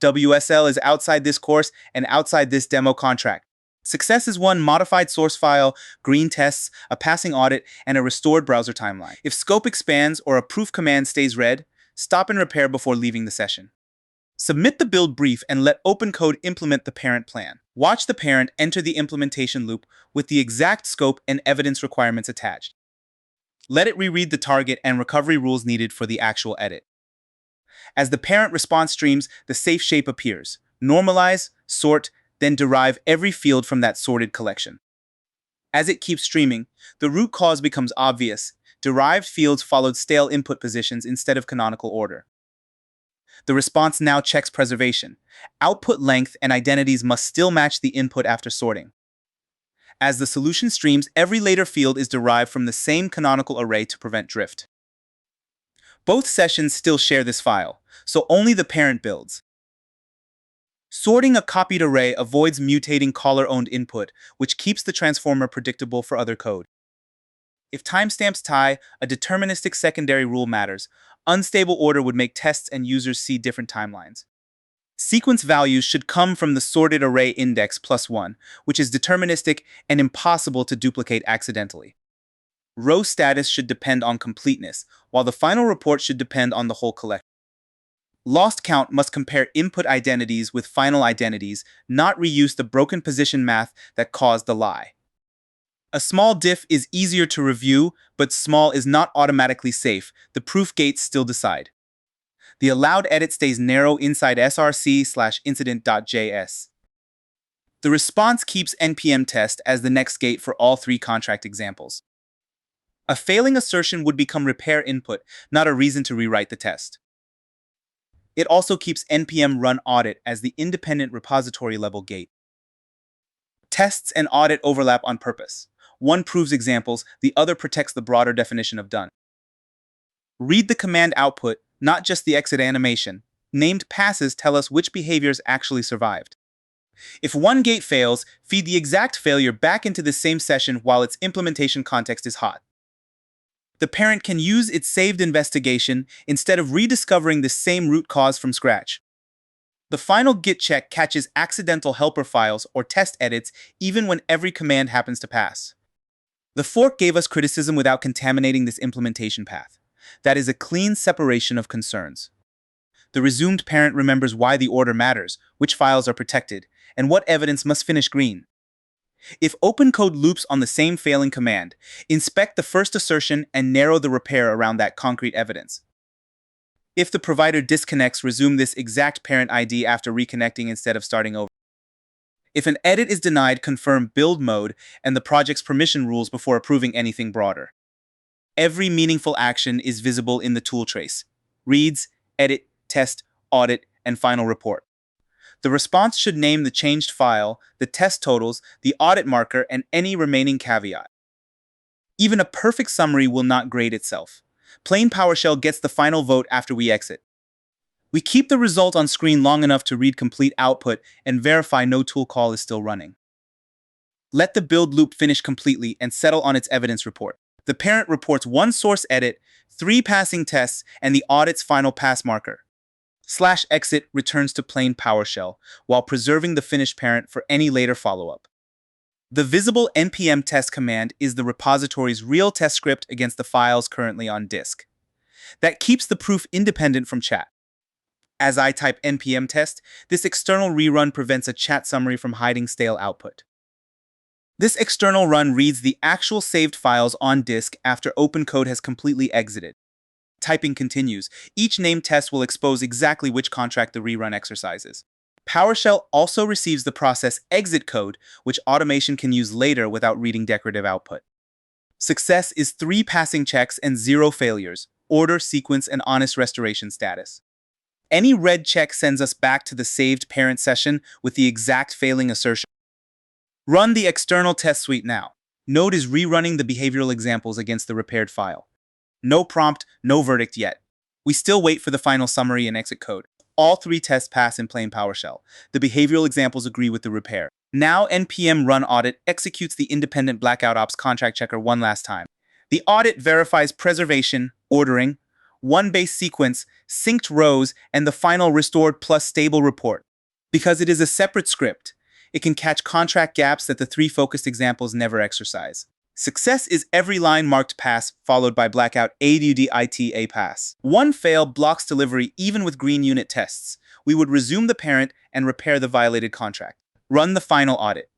[SPEAKER 1] WSL is outside this course and outside this demo contract. Success is 1 modified source file, green tests, a passing audit, and a restored browser timeline. If scope expands or a proof command stays red, stop and repair before leaving the session. Submit the build brief and let OpenCode implement the parent plan. Watch the parent enter the implementation loop with the exact scope and evidence requirements attached. Let it reread the target and recovery rules needed for the actual edit. As the parent response streams, the safe shape appears. Normalize, sort, then derive every field from that sorted collection. As it keeps streaming, the root cause becomes obvious. Derived fields followed stale input positions instead of canonical order. The response now checks preservation. Output length and identities must still match the input after sorting. As the solution streams, every later field is derived from the same canonical array to prevent drift. Both sessions still share this file, so only the parent builds. Sorting a copied array avoids mutating caller-owned input, which keeps the transformer predictable for other code. If timestamps tie, a deterministic secondary rule matters. Unstable order would make tests and users see different timelines. Sequence values should come from the sorted array index +1, which is deterministic and impossible to duplicate accidentally. Row status should depend on completeness, while the final report should depend on the whole collection. Lost count must compare input identities with final identities, not reuse the broken position math that caused the lie. A small diff is easier to review, but small is not automatically safe. The proof gates still decide. The allowed edit stays narrow inside src/incident.js. The response keeps npm test as the next gate for all 3 contract examples. A failing assertion would become repair input, not a reason to rewrite the test. It also keeps npm run audit as the independent repository level gate. Tests and audit overlap on purpose. One proves examples, the other protects the broader definition of done. Read the command output, not just the exit animation. Named passes tell us which behaviors actually survived. If one gate fails, feed the exact failure back into the same session while its implementation context is hot. The parent can use its saved investigation instead of rediscovering the same root cause from scratch. The final git check catches accidental helper files or test edits even when every command happens to pass. The fork gave us criticism without contaminating this implementation path. That is a clean separation of concerns. The resumed parent remembers why the order matters, which files are protected, and what evidence must finish green. If OpenCode loops on the same failing command, inspect the first assertion and narrow the repair around that concrete evidence. If the provider disconnects, resume this exact parent ID after reconnecting instead of starting over. If an edit is denied, confirm build mode and the project's permission rules before approving anything broader. Every meaningful action is visible in the tool trace: reads, edit, test, audit, and final report. The response should name the changed file, the test totals, the audit marker, and any remaining caveat. Even a perfect summary will not grade itself. Plain PowerShell gets the final vote after we exit. We keep the result on screen long enough to read complete output and verify no tool call is still running. Let the build loop finish completely and settle on its evidence report. The parent reports one source edit, 3 passing tests, and the audit's final pass marker. /exit returns to plain PowerShell while preserving the finished parent for any later follow-up. The visible npm test command is the repository's real test script against the files currently on disk. That keeps the proof independent from chat. As I type npm test, this external rerun prevents a chat summary from hiding stale output. This external run reads the actual saved files on disk after OpenCode has completely exited. Typing continues. Each named test will expose exactly which contract the rerun exercises. PowerShell also receives the process exit code, which automation can use later without reading decorative output. Success is 3 passing checks and 0 failures: order, sequence, and honest restoration status. Any red check sends us back to the saved parent session with the exact failing assertion. Run the external test suite now. Node is rerunning the behavioral examples against the repaired file. No prompt, no verdict yet. We still wait for the final summary and exit code. All 3 tests pass in plain PowerShell. The behavioral examples agree with the repair. Now npm run audit executes the independent blackout ops contract checker one last time. The audit verifies preservation, ordering, one base sequence, synced rows, and the final restored plus stable report. Because it is a separate script, it can catch contract gaps that the 3 focused examples never exercise. Success is every line marked pass followed by blackout AUDITA pass. One fail blocks delivery even with green unit tests. We would resume the parent and repair the violated contract. Run the final audit.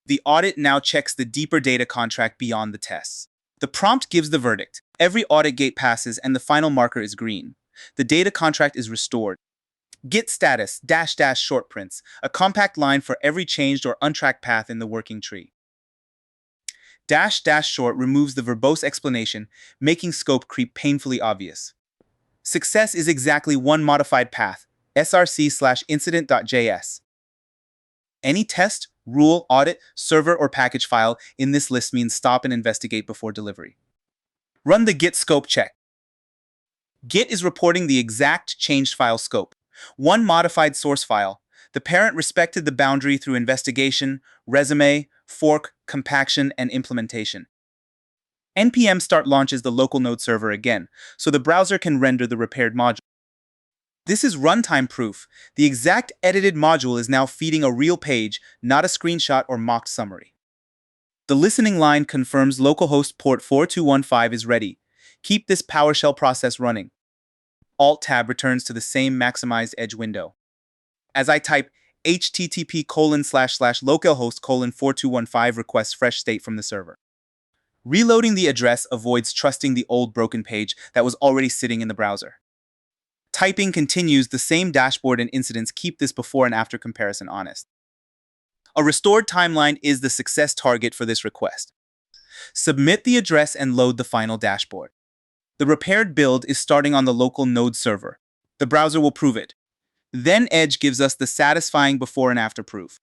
[SPEAKER 1] The audit now checks the deeper data contract beyond the tests. The prompt gives the verdict. Every audit gate passes and the final marker is green. The data contract is restored. Git status -- short prints, a compact line for every changed or untracked path in the working tree. -- short removes the verbose explanation, making scope creep painfully obvious. Success is exactly one modified path, src/incident.js. Any test, rule, audit, server, or package file in this list means stop and investigate before delivery. Run the git scope check. Git is reporting the exact changed file scope. One modified source file. The parent respected the boundary through investigation, resume, fork, compaction, and implementation. npm start launches the local node server again, so the browser can render the repaired module. This is runtime proof. The exact edited module is now feeding a real page, not a screenshot or mocked summary. The listening line confirms localhost port 4215 is ready. Keep this PowerShell process running. Alt-tab returns to the same maximized edge window. As I type http://localhost:4215 requests fresh state from the server. Reloading the address avoids trusting the old broken page that was already sitting in the browser. Typing continues. The same dashboard and incidents keep this before and after comparison honest. A restored timeline is the success target for this request. Submit the address and load the final dashboard. The repaired build is starting on the local node server. The browser will prove it. Then Edge gives us the satisfying before and after proof.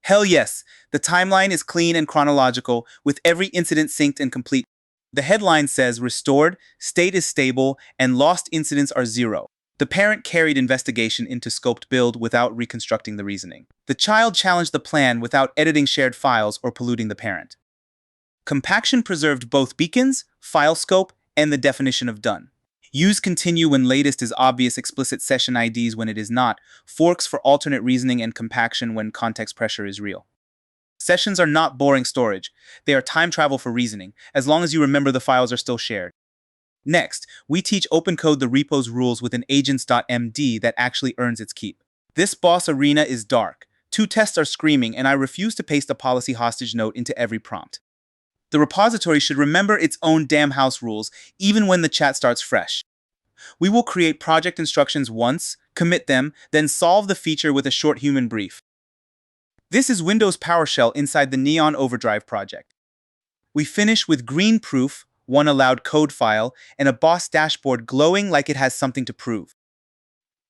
[SPEAKER 1] Hell yes, the timeline is clean and chronological, with every incident synced and complete. The headline says restored, state is stable, and lost incidents are 0. The parent carried investigation into scoped build without reconstructing the reasoning. The child challenged the plan without editing shared files or polluting the parent. Compaction preserved both beacons, file scope, and the definition of done. Use continue when latest is obvious, explicit session IDs when it is not, forks for alternate reasoning and compaction when context pressure is real. Sessions are not boring storage. They are time travel for reasoning, as long as you remember the files are still shared. Next, we teach OpenCode the repo's rules with an agents.md that actually earns its keep. This boss arena is dark. 2 tests are screaming, and I refuse to paste a policy hostage note into every prompt. The repository should remember its own damn house rules, even when the chat starts fresh. We will create project instructions once, commit them, then solve the feature with a short human brief. This is Windows PowerShell inside the Neon Overdrive project. We finish with green proof, one allowed code file, and a boss dashboard glowing like it has something to prove.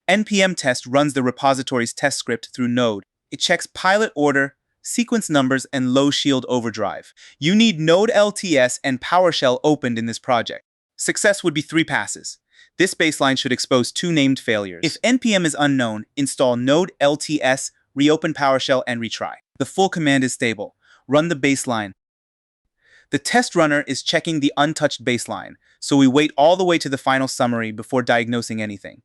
[SPEAKER 1] npm test runs the repository's test script through Node. It checks pilot order, sequence numbers, and low shield overdrive. You need Node LTS and PowerShell opened in this project. Success would be 3 passes. This baseline should expose 2 named failures. If npm is unknown, install Node LTS, reopen PowerShell, and retry. The full command is stable. Run the baseline. The test runner is checking the untouched baseline, so we wait all the way to the final summary before diagnosing anything.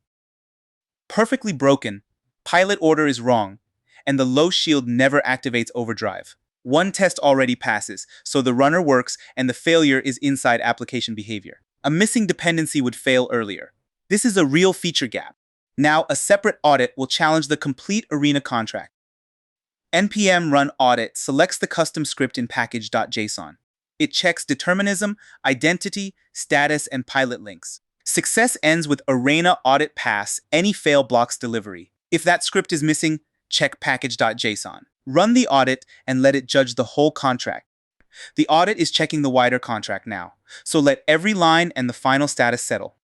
[SPEAKER 1] Perfectly broken, pilot order is wrong, and the low shield never activates overdrive. 1 test already passes, so the runner works and the failure is inside application behavior. A missing dependency would fail earlier. This is a real feature gap. Now, a separate audit will challenge the complete arena contract. npm run audit selects the custom script in package.json. It checks determinism, identity, status, and pilot links. Success ends with arena audit pass, any fail blocks delivery. If that script is missing, check package.json. Run the audit and let it judge the whole contract. The audit is checking the wider contract now, so let every line and the final status settle.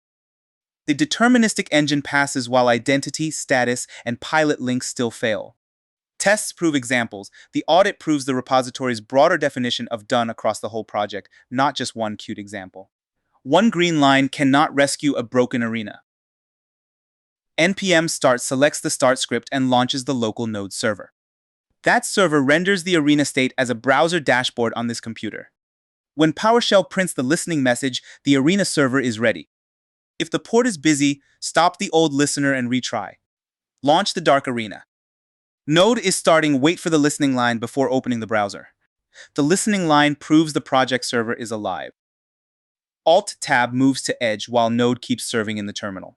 [SPEAKER 1] The deterministic engine passes while identity, status, and pilot links still fail. Tests prove examples. The audit proves the repository's broader definition of done across the whole project, not just one cute example. 1 green line cannot rescue a broken arena. npm start selects the start script and launches the local node server. That server renders the arena state as a browser dashboard on this computer. When PowerShell prints the listening message, the arena server is ready. If the port is busy, stop the old listener and retry. Launch the dark arena. Node is starting, wait for the listening line before opening the browser. The listening line proves the project server is alive. Alt-Tab moves to Edge while Node keeps serving in the terminal.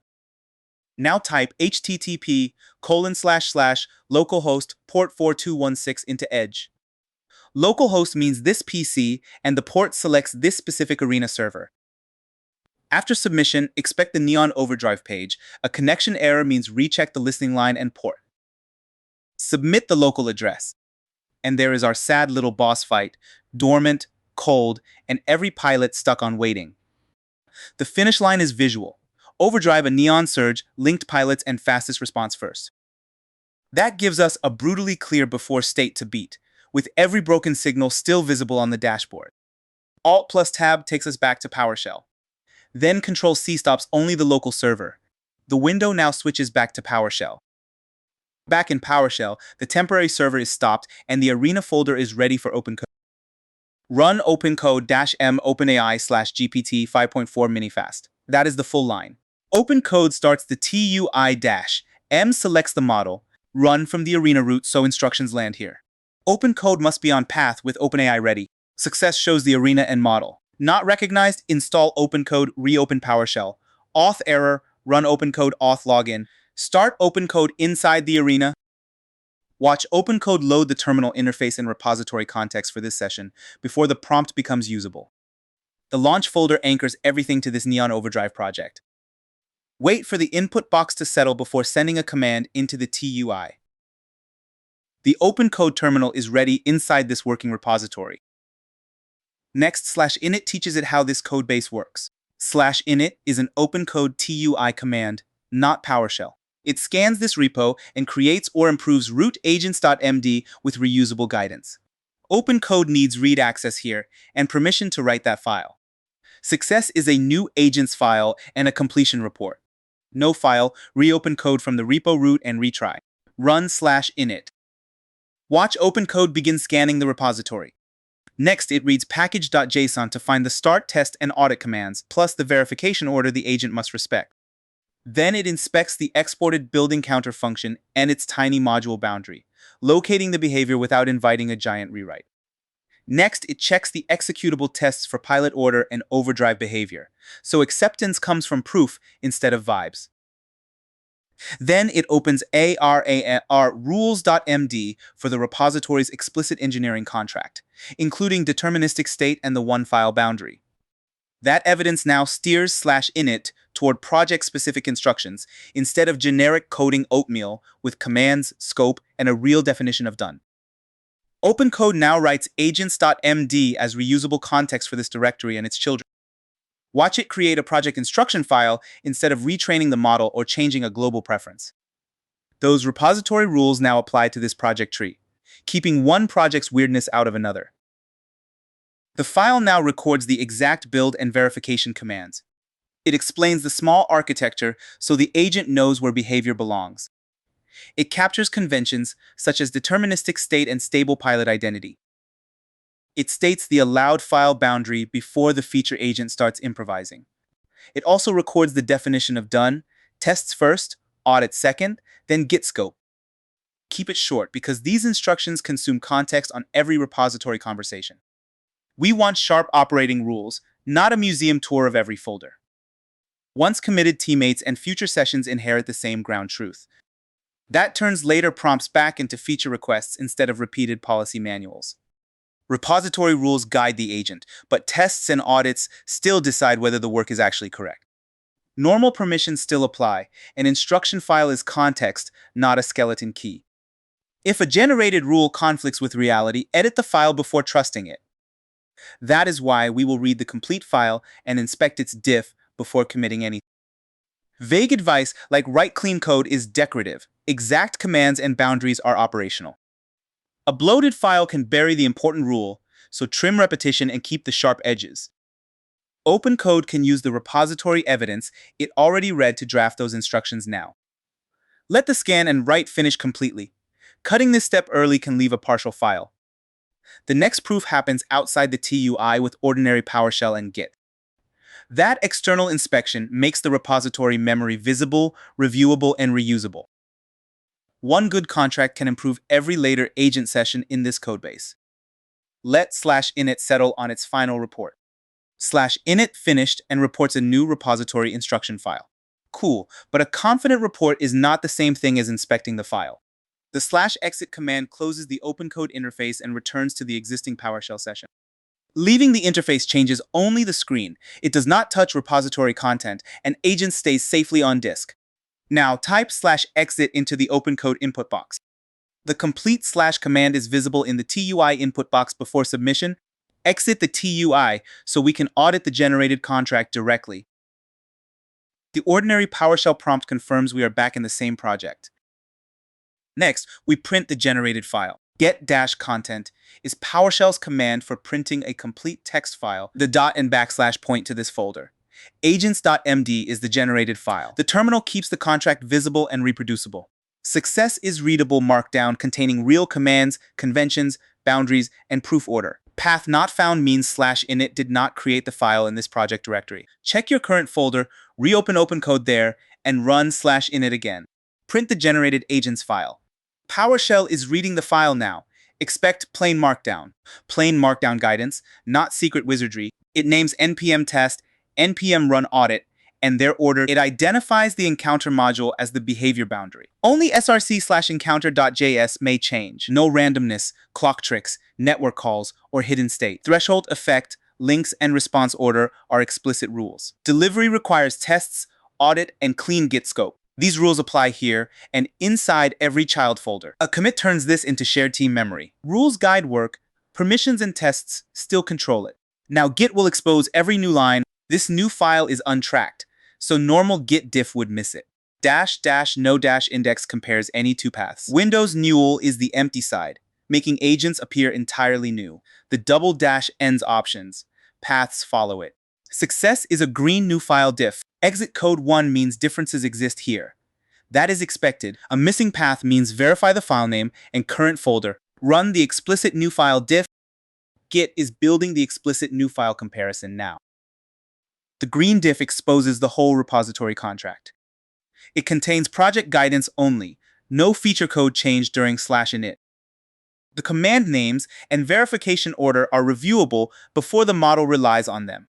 [SPEAKER 1] Now type http://localhost port 4216 into Edge. Localhost means this PC, and the port selects this specific arena server. After submission, expect the Neon Overdrive page. A connection error means recheck the listening line and port. Submit the local address. And there is our sad little boss fight, dormant, cold, and every pilot stuck on waiting. The finish line is visual. Overdrive a neon surge, linked pilots, and fastest response first. That gives us a brutally clear before state to beat, with every broken signal still visible on the dashboard. Alt plus Tab takes us back to PowerShell. Then Control-C stops only the local server. The window now switches back to PowerShell. Back in PowerShell, the temporary server is stopped and the arena folder is ready for OpenCode. Run OpenCode-m OpenAI/GPT 5.4 minifast. That is the full line. OpenCode starts the TUI-m selects the model, run from the arena root so instructions land here. OpenCode must be on path with OpenAI ready. Success shows the arena and model. Not recognized, install OpenCode, reopen PowerShell. Auth error, run OpenCode auth login. Start OpenCode inside the arena. Watch OpenCode load the terminal interface and repository context for this session before the prompt becomes usable. The launch folder anchors everything to this Neon Overdrive project. Wait for the input box to settle before sending a command into the TUI. The OpenCode terminal is ready inside this working repository. Next, /init teaches it how this codebase works. /init is an OpenCode TUI command, not PowerShell. It scans this repo and creates or improves root agents.md with reusable guidance. OpenCode needs read access here and permission to write that file. Success is a new agents file and a completion report. No file, reopen code from the repo root and retry. Run /init. Watch OpenCode begin scanning the repository. Next, it reads package.json to find the start, test, and audit commands, plus the verification order the agent must respect. Then it inspects the exported building counter function and its tiny module boundary, locating the behavior without inviting a giant rewrite. Next, it checks the executable tests for pilot order and overdrive behavior, so acceptance comes from proof instead of vibes. Then it opens ARAR rules.md for the repository's explicit engineering contract, including deterministic state and the one-file boundary. That evidence now steers /init toward project-specific instructions instead of generic coding oatmeal with commands, scope, and a real definition of done. OpenCode now writes agents.md as reusable context for this directory and its children. Watch it create a project instruction file instead of retraining the model or changing a global preference. Those repository rules now apply to this project tree, keeping one project's weirdness out of another. The file now records the exact build and verification commands. It explains the small architecture so the agent knows where behavior belongs. It captures conventions such as deterministic state and stable pilot identity. It states the allowed file boundary before the feature agent starts improvising. It also records the definition of done, tests first, audit second, then git scope. Keep it short because these instructions consume context on every repository conversation. We want sharp operating rules, not a museum tour of every folder. Once committed, teammates and future sessions inherit the same ground truth. That turns later prompts back into feature requests instead of repeated policy manuals. Repository rules guide the agent, but tests and audits still decide whether the work is actually correct. Normal permissions still apply. An instruction file is context, not a skeleton key. If a generated rule conflicts with reality, edit the file before trusting it. That is why we will read the complete file and inspect its diff before committing anything. Vague advice like write clean code is decorative. Exact commands and boundaries are operational. A bloated file can bury the important rule, so trim repetition and keep the sharp edges. OpenCode can use the repository evidence it already read to draft those instructions now. Let the scan and write finish completely. Cutting this step early can leave a partial file. The next proof happens outside the TUI with ordinary PowerShell and Git. That external inspection makes the repository memory visible, reviewable, and reusable. One good contract can improve every later agent session in this codebase. Let /init settle on its final report. /init finished and reports a new repository instruction file. Cool, but a confident report is not the same thing as inspecting the file. The /exit command closes the OpenCode interface and returns to the existing PowerShell session. Leaving the interface changes only the screen. It does not touch repository content, and agent stays safely on disk. Now type /exit into the OpenCode input box. The complete / command is visible in the TUI input box before submission. Exit the TUI so we can audit the generated contract directly. The ordinary PowerShell prompt confirms we are back in the same project. Next, we print the generated file. Get-content is PowerShell's command for printing a complete text file. The dot and / point to this folder. Agents.md is the generated file. The terminal keeps the contract visible and reproducible. Success is readable markdown containing real commands, conventions, boundaries, and proof order. Path not found means /init did not create the file in this project directory. Check your current folder, reopen OpenCode there, and run /init again. Print the generated agents file. PowerShell is reading the file now. Expect plain markdown. Plain markdown guidance, not secret wizardry. It names npm test, npm run audit, and their order. It identifies the encounter module as the behavior boundary. Only src/encounter.js may change. No randomness, clock tricks, network calls, or hidden state. Threshold, effect, links, and response order are explicit rules. Delivery requires tests, audit, and clean git scope. These rules apply here and inside every child folder. A commit turns this into shared team memory. Rules guide work, permissions and tests still control it. Now Git will expose every new line. This new file is untracked, so normal Git diff would miss it. --no -index compares any two paths. Windows null is the empty side, making agents appear entirely new. The double - ends options. Paths follow it. Success is a green new file diff. Exit code 1 means differences exist here. That is expected. A missing path means verify the file name and current folder. Run the explicit new file diff. Git is building the explicit new file comparison now. The green diff exposes the whole repository contract. It contains project guidance only, no feature code changed during /init. The command names and verification order are reviewable before the model relies on them.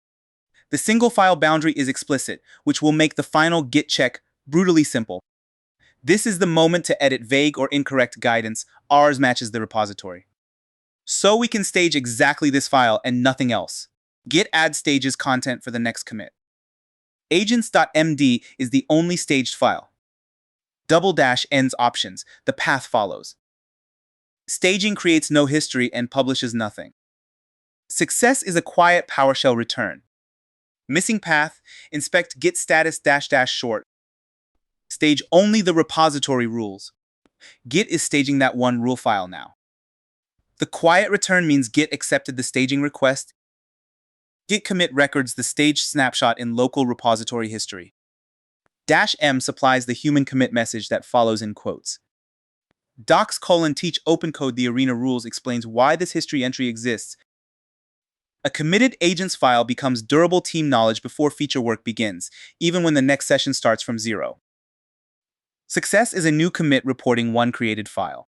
[SPEAKER 1] The single file boundary is explicit, which will make the final Git check brutally simple. This is the moment to edit vague or incorrect guidance. Ours matches the repository. So we can stage exactly this file and nothing else. Git adds stages content for the next commit. Agents.md is the only staged file. _ ends options. The path follows. Staging creates no history and publishes nothing. Success is a quiet PowerShell return. Missing path, inspect git status -- short. Stage only the repository rules. Git is staging that one rule file now. The quiet return means Git accepted the staging request. Git commit records the staged snapshot in local repository history. -m supplies the human commit message that follows in quotes. docs:"teach OpenCode the arena rules" explains why this history entry exists. A committed agents file becomes durable team knowledge before feature work begins, even when the next session starts from zero. Success is a new commit reporting one created file.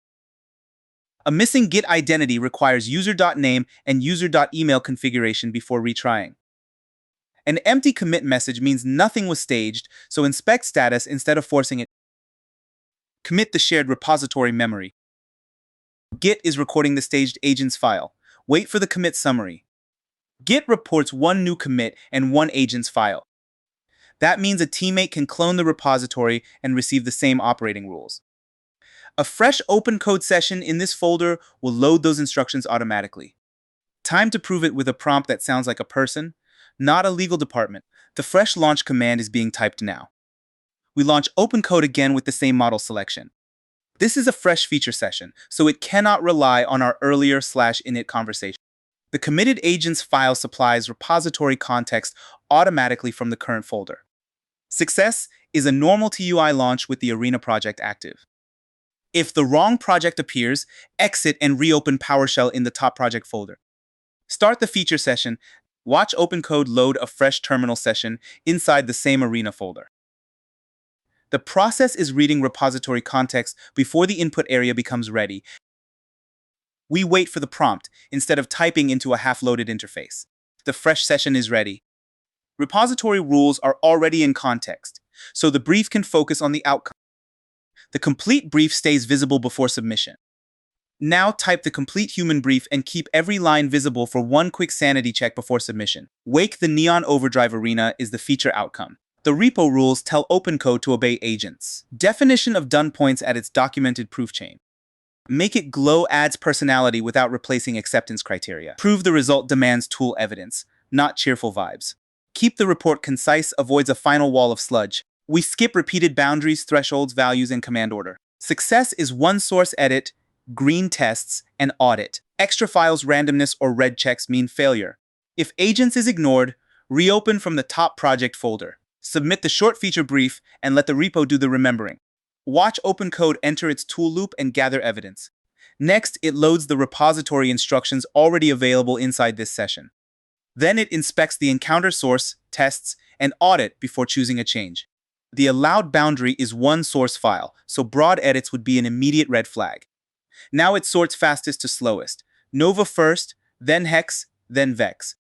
[SPEAKER 1] A missing Git identity requires user.name and user.email configuration before retrying. An empty commit message means nothing was staged, so inspect status instead of forcing it. Commit the shared repository memory. Git is recording the staged agents file. Wait for the commit summary. Git reports one new commit and one agents file. That means a teammate can clone the repository and receive the same operating rules. A fresh OpenCode session in this folder will load those instructions automatically. Time to prove it with a prompt that sounds like a person, not a legal department. The fresh launch command is being typed now. We launch OpenCode again with the same model selection. This is a fresh feature session, so it cannot rely on our earlier /init conversation. The committed agents file supplies repository context automatically from the current folder. Success is a normal TUI launch with the Arena project active. If the wrong project appears, exit and reopen PowerShell in the top project folder. Start the feature session. Watch OpenCode load a fresh terminal session inside the same Arena folder. The process is reading repository context before the input area becomes ready. We wait for the prompt instead of typing into a half-loaded interface. The fresh session is ready. Repository rules are already in context, so the brief can focus on the outcome. The complete brief stays visible before submission. Now type the complete human brief and keep every line visible for one quick sanity check before submission. Wake the Neon Overdrive Arena is the feature outcome. The repo rules tell OpenCode to obey agents. Definition of done points at its documented proof chain. Make it glow adds personality without replacing acceptance criteria. Prove the result demands tool evidence, not cheerful vibes. Keep the report concise, avoids a final wall of sludge. We skip repeated boundaries, thresholds, values, and command order. Success is one source edit, green tests, and audit. Extra files, randomness, or red checks mean failure. If agents is ignored, reopen from the top project folder. Submit the short feature brief and let the repo do the remembering. Watch OpenCode enter its tool loop and gather evidence. Next, it loads the repository instructions already available inside this session. Then it inspects the encounter source, tests, and audit before choosing a change. The allowed boundary is one source file, so broad edits would be an immediate red flag. Now it sorts fastest to slowest. Nova first, then hex, then vex.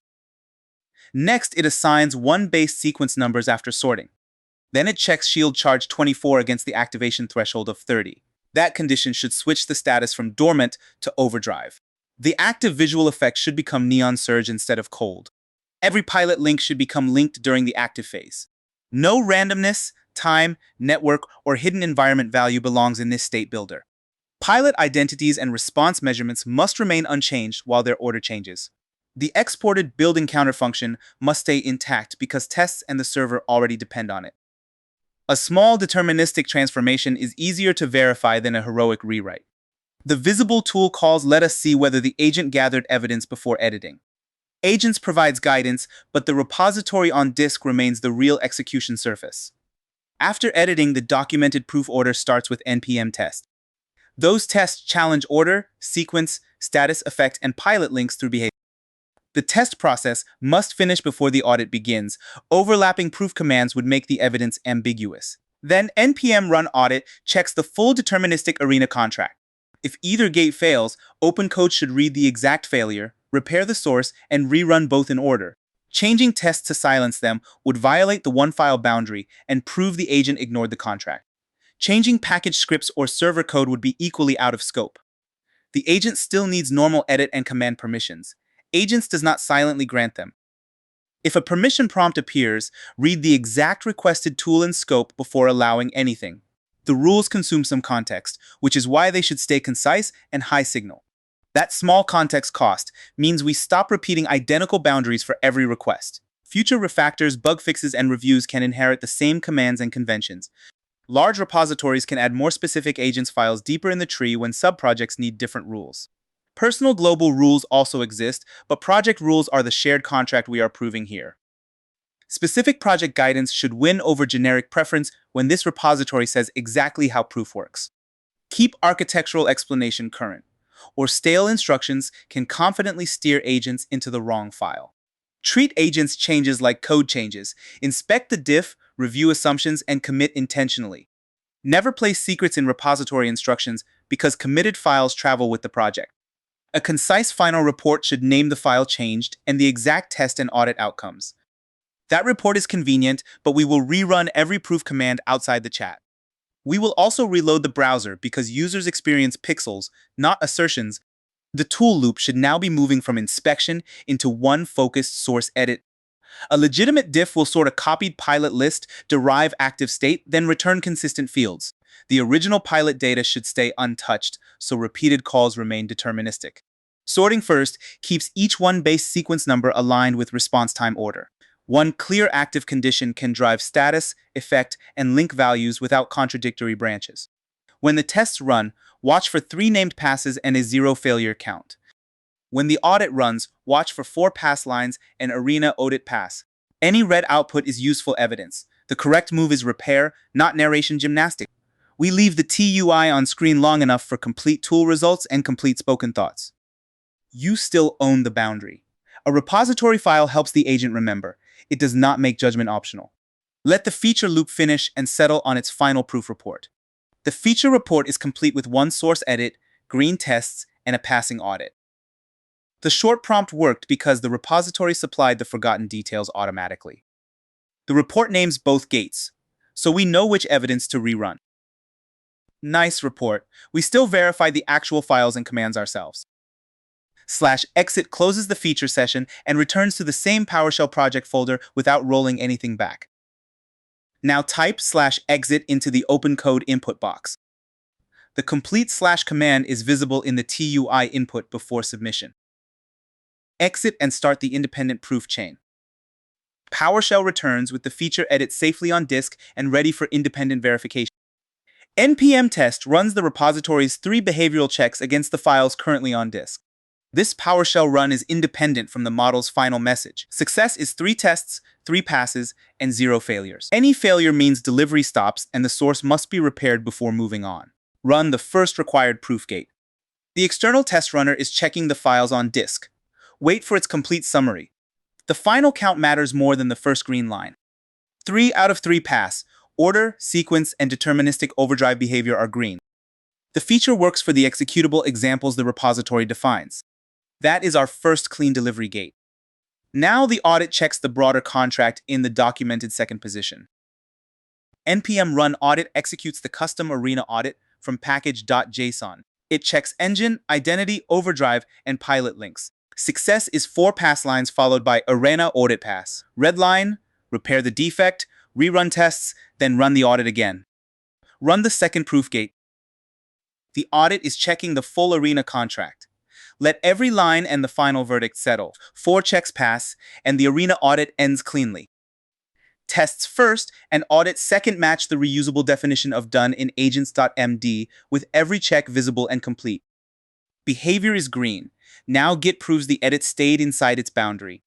[SPEAKER 1] Next, it assigns one base sequence numbers after sorting. Then it checks shield charge 24 against the activation threshold of 30. That condition should switch the status from dormant to overdrive. The active visual effect should become neon surge instead of cold. Every pilot link should become linked during the active phase. No randomness, time, network, or hidden environment value belongs in this state builder. Pilot identities and response measurements must remain unchanged while their order changes. The exported build encounter function must stay intact because tests and the server already depend on it. A small deterministic transformation is easier to verify than a heroic rewrite. The visible tool calls let us see whether the agent gathered evidence before editing. Agents provides guidance, but the repository on disk remains the real execution surface. After editing, the documented proof order starts with npm test. Those tests challenge order, sequence, status effect, and pilot links through behavior. The test process must finish before the audit begins. Overlapping proof commands would make the evidence ambiguous. Then npm run audit checks the full deterministic arena contract. If either gate fails, OpenCode should read the exact failure, repair the source, and rerun both in order. Changing tests to silence them would violate the one-file boundary and prove the agent ignored the contract. Changing package scripts or server code would be equally out of scope. The agent still needs normal edit and command permissions. Agents does not silently grant them. If a permission prompt appears, read the exact requested tool and scope before allowing anything. The rules consume some context, which is why they should stay concise and high signal. That small context cost means we stop repeating identical boundaries for every request. Future refactors, bug fixes, and reviews can inherit the same commands and conventions. Large repositories can add more specific agents files deeper in the tree when subprojects need different rules. Personal global rules also exist, but project rules are the shared contract we are proving here. Specific project guidance should win over generic preference when this repository says exactly how proof works. Keep architectural explanation current, or stale instructions can confidently steer agents into the wrong file. Treat agents changes like code changes. Inspect the diff, review assumptions, and commit intentionally. Never place secrets in repository instructions because committed files travel with the project. A concise final report should name the file changed and the exact test and audit outcomes. That report is convenient, but we will rerun every proof command outside the chat. We will also reload the browser because users experience pixels, not assertions. The tool loop should now be moving from inspection into one focused source edit. A legitimate diff will sort a copied pilot list, derive active state, then return consistent fields. The original pilot data should stay untouched, so repeated calls remain deterministic. Sorting first keeps each one base sequence number aligned with response time order. One clear active condition can drive status, effect, and link values without contradictory branches. When the tests run, watch for 3 named passes and a 0 failure count. When the audit runs, watch for 4 pass lines and arena audit pass. Any red output is useful evidence. The correct move is repair, not narration gymnastics. We leave the TUI on screen long enough for complete tool results and complete spoken thoughts. You still own the boundary. A repository file helps the agent remember. It does not make judgment optional. Let the feature loop finish and settle on its final proof report. The feature report is complete with one source edit, green tests, and a passing audit. The short prompt worked because the repository supplied the forgotten details automatically. The report names both gates, so we know which evidence to rerun. Nice report. We still verify the actual files and commands ourselves. /exit closes the feature session and returns to the same PowerShell project folder without rolling anything back. Now type /exit into the OpenCode input box. The complete /command is visible in the TUI input before submission. Exit and start the independent proof chain. PowerShell returns with the feature edit safely on disk and ready for independent verification. npm test runs the repository's 3 behavioral checks against the files currently on disk. This PowerShell run is independent from the model's final message. Success is 3 tests, 3 passes, and 0 failures. Any failure means delivery stops and the source must be repaired before moving on. Run the first required proof gate. The external test runner is checking the files on disk. Wait for its complete summary. The final count matters more than the first green line. 3 out of 3 pass. Order, sequence, and deterministic overdrive behavior are green. The feature works for the executable examples the repository defines. That is our first clean delivery gate. Now the audit checks the broader contract in the documented second position. npm run audit executes the custom arena audit from package.json. It checks engine, identity, overdrive, and pilot links. Success is 4 pass lines followed by arena audit pass. Red line, repair the defect, rerun tests, then run the audit again. Run the second proof gate. The audit is checking the full arena contract. Let every line and the final verdict settle. 4 checks pass, and the arena audit ends cleanly. Tests first and audit second match the reusable definition of done in agents.md with every check visible and complete. Behavior is green. Now Git proves the edit stayed inside its boundary.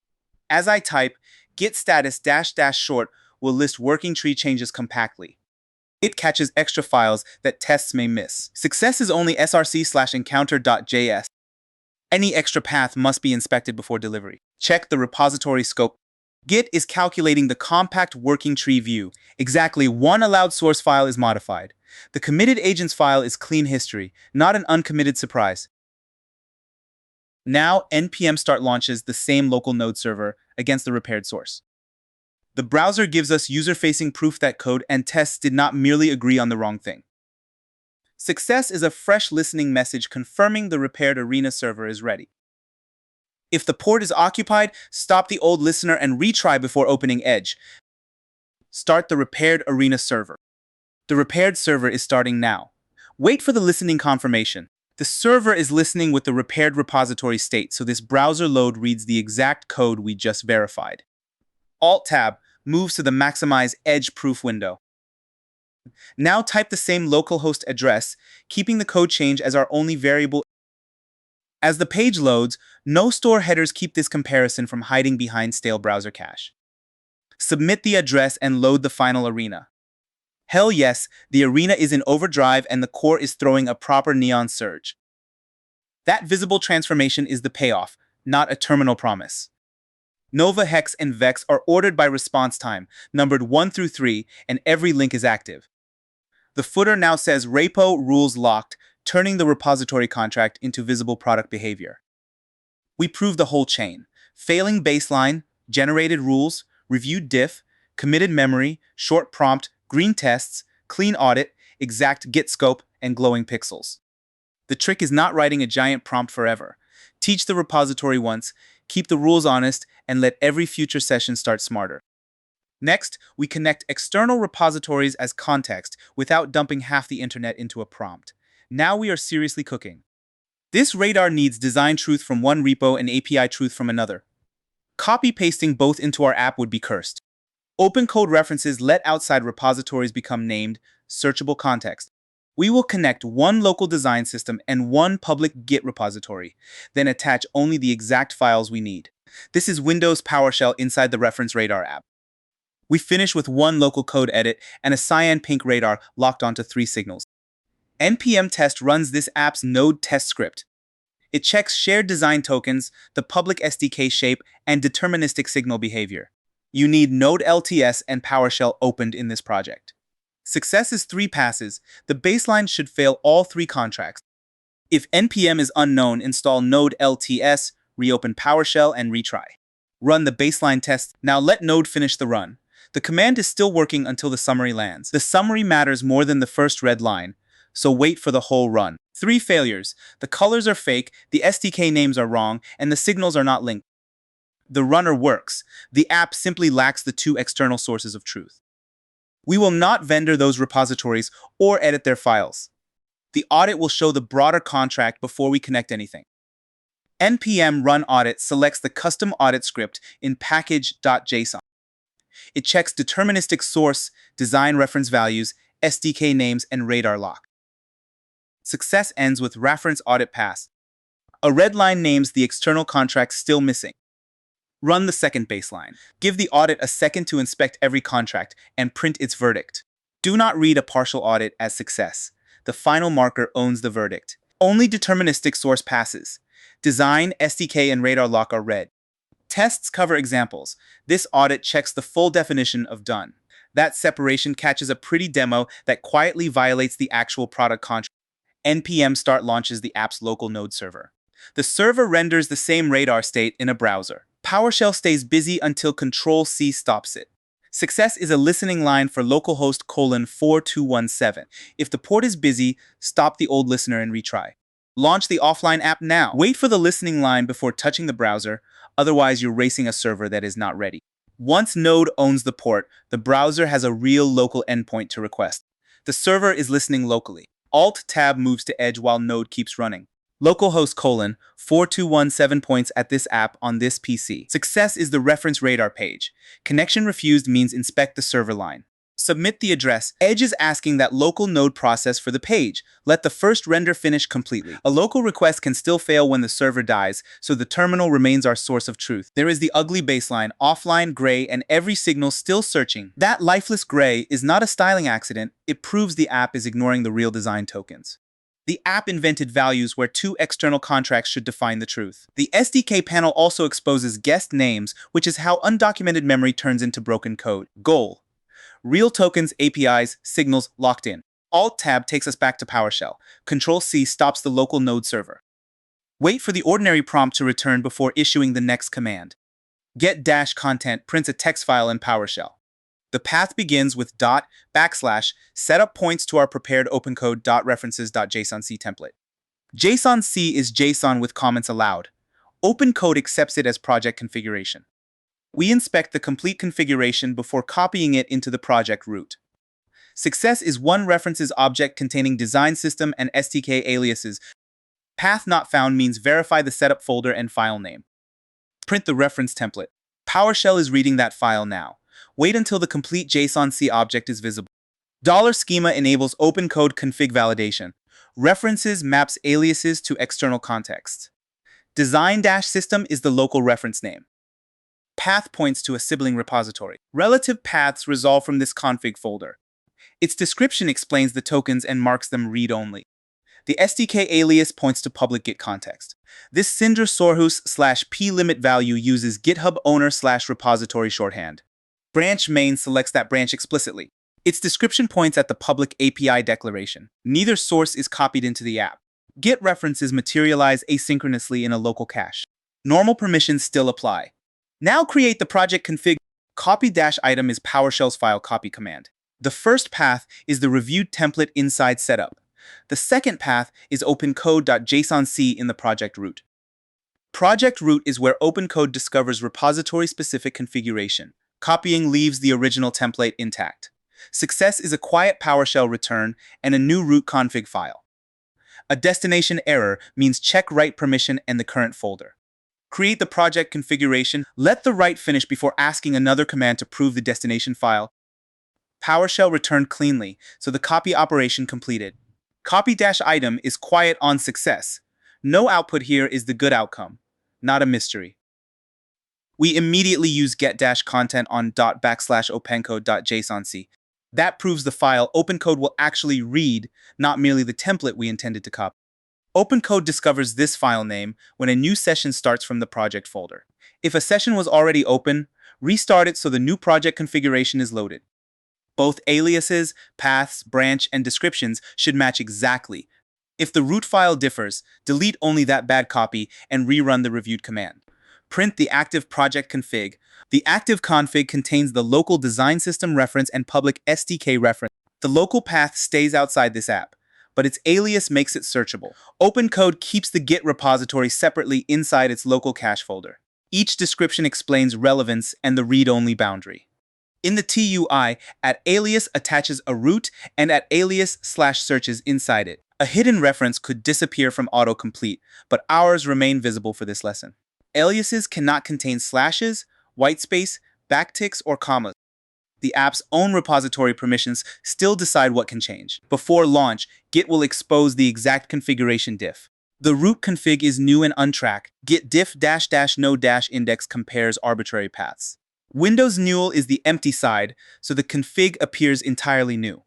[SPEAKER 1] As I type, git status -- short will list working tree changes compactly. It catches extra files that tests may miss. Success is only src/encounter.js. Any extra path must be inspected before delivery. Check the repository scope. Git is calculating the compact working tree view. Exactly one allowed source file is modified. The committed agents file is clean history, not an uncommitted surprise. Now, npm start launches the same local node server against the repaired source. The browser gives us user-facing proof that code and tests did not merely agree on the wrong thing. Success is a fresh listening message confirming the repaired arena server is ready. If the port is occupied, stop the old listener and retry before opening Edge. Start the repaired arena server. The repaired server is starting now. Wait for the listening confirmation. The server is listening with the repaired repository state, so this browser load reads the exact code we just verified. Alt-Tab moves to the Maximize Edge Proof window. Now type the same localhost address, keeping the code change as our only variable. As the page loads, no store headers keep this comparison from hiding behind stale browser cache. Submit the address and load the final arena. Hell yes, the arena is in overdrive and the core is throwing a proper neon surge. That visible transformation is the payoff, not a terminal promise. Nova, Hex, and Vex are ordered by response time, numbered 1 through 3, and every link is active. The footer now says repo rules locked, turning the repository contract into visible product behavior. We proved the whole chain. Failing baseline, generated rules, reviewed diff, committed memory, short prompt, green tests, clean audit, exact git scope, and glowing pixels. The trick is not writing a giant prompt forever. Teach the repository once, keep the rules honest, and let every future session start smarter. Next, we connect external repositories as context without dumping half the internet into a prompt. Now we are seriously cooking. This radar needs design truth from one repo and API truth from another. Copy-pasting both into our app would be cursed. OpenCode references let outside repositories become named searchable context. We will connect one local design system and one public Git repository, then attach only the exact files we need. This is Windows PowerShell inside the reference radar app. We finish with one local code edit and a cyan pink radar locked onto 3 signals. npm test runs this app's node test script. It checks shared design tokens, the public SDK shape, and deterministic signal behavior. You need Node LTS and PowerShell opened in this project. Success is 3 passes. The baseline should fail all 3 contracts. If npm is unknown, install Node LTS, reopen PowerShell, and retry. Run the baseline test. Now let Node finish the run. The command is still working until the summary lands. The summary matters more than the first red line, so wait for the whole run. 3 failures. The colors are fake, the SDK names are wrong, and the signals are not linked. The runner works. The app simply lacks the 2 external sources of truth. We will not vendor those repositories or edit their files. The audit will show the broader contract before we connect anything. npm run audit selects the custom audit script in package.json. It checks deterministic source, design reference values, SDK names, and radar lock. Success ends with reference audit pass. A red line names the external contract still missing. Run the second baseline. Give the audit a second to inspect every contract and print its verdict. Do not read a partial audit as success. The final marker owns the verdict. Only deterministic source passes. Design, SDK, and radar lock are red. Tests cover examples. This audit checks the full definition of done. That separation catches a pretty demo that quietly violates the actual product contract. npm start launches the app's local node server. The server renders the same radar state in a browser. PowerShell stays busy until Control-C stops it. Success is a listening line for localhost :4217. If the port is busy, stop the old listener and retry. Launch the offline app now. Wait for the listening line before touching the browser, otherwise you're racing a server that is not ready. Once Node owns the port, the browser has a real local endpoint to request. The server is listening locally. Alt-Tab moves to Edge while Node keeps running. Localhost :4217 points at this app on this PC. Success is the reference radar page. Connection refused means inspect the server line. Submit the address. Edge is asking that local node process for the page. Let the first render finish completely. A local request can still fail when the server dies, so the terminal remains our source of truth. There is the ugly baseline, offline, gray, and every signal still searching. That lifeless gray is not a styling accident. It proves the app is ignoring the real design tokens. The app invented values where two external contracts should define the truth. The SDK panel also exposes guest names, which is how undocumented memory turns into broken code. Goal: real tokens, APIs, signals locked in. Alt-Tab takes us back to PowerShell. Control-C stops the local node server. Wait for the ordinary prompt to return before issuing the next command. Get-content prints a text file in PowerShell. The path begins with // setup points to our prepared OpenCode .references.jsonc template. JSON-C is JSON with comments allowed. OpenCode accepts it as project configuration. We inspect the complete configuration before copying it into the project root. Success is one references object containing design system and SDK aliases. Path not found means verify the setup folder and file name. Print the reference template. PowerShell is reading that file now. Wait until the complete JSON-C object is visible. $schema enables OpenCode config validation. References maps aliases to external contexts. Design-system is the local reference name. Path points to a sibling repository. Relative paths resolve from this config folder. Its description explains the tokens and marks them read-only. The SDK alias points to public Git context. This Cinder Sorhus/p limit value uses GitHub owner/repository shorthand. Branch main selects that branch explicitly. Its description points at the public API declaration. Neither source is copied into the app. Git references materialize asynchronously in a local cache. Normal permissions still apply. Now create the project config. Copy-item is PowerShell's file copy command. The first path is the reviewed template inside setup. The second path is OpenCode.jsonc in the project root. Project root is where OpenCode discovers repository-specific configuration. Copying leaves the original template intact. Success is a quiet PowerShell return and a new root config file. A destination error means check write permission and the current folder. Create the project configuration. Let the write finish before asking another command to prove the destination file. PowerShell returned cleanly, so the copy operation completed. Copy-item is quiet on success. No output here is the good outcome, not a mystery. We immediately use get-content on ./opencode.jsonc. That proves the file OpenCode will actually read, not merely the template we intended to copy. OpenCode discovers this file name when a new session starts from the project folder. If a session was already open, restart it so the new project configuration is loaded. Both aliases, paths, branch, and descriptions should match exactly. If the root file differs, delete only that bad copy and rerun the reviewed command. Print the active project config. The active config contains the local design system reference and public SDK reference. The local path stays outside this app, but its alias makes it searchable. OpenCode keeps the Git repository separately inside its local cache folder. Each description explains relevance and the read-only boundary. In the TUI, @alias attaches a root and @alias/searches inside it. A hidden reference could disappear from autocomplete, but ours remain visible for this lesson. Aliases cannot contain slashes, whitespace, backticks, or commas. The app's own repository permissions still decide what can change. Before launch, Git will expose the exact configuration diff. The root config is new and untracked. Git diff -no-index compares arbitrary paths. Windows null is the empty side, so the config appears entirely new.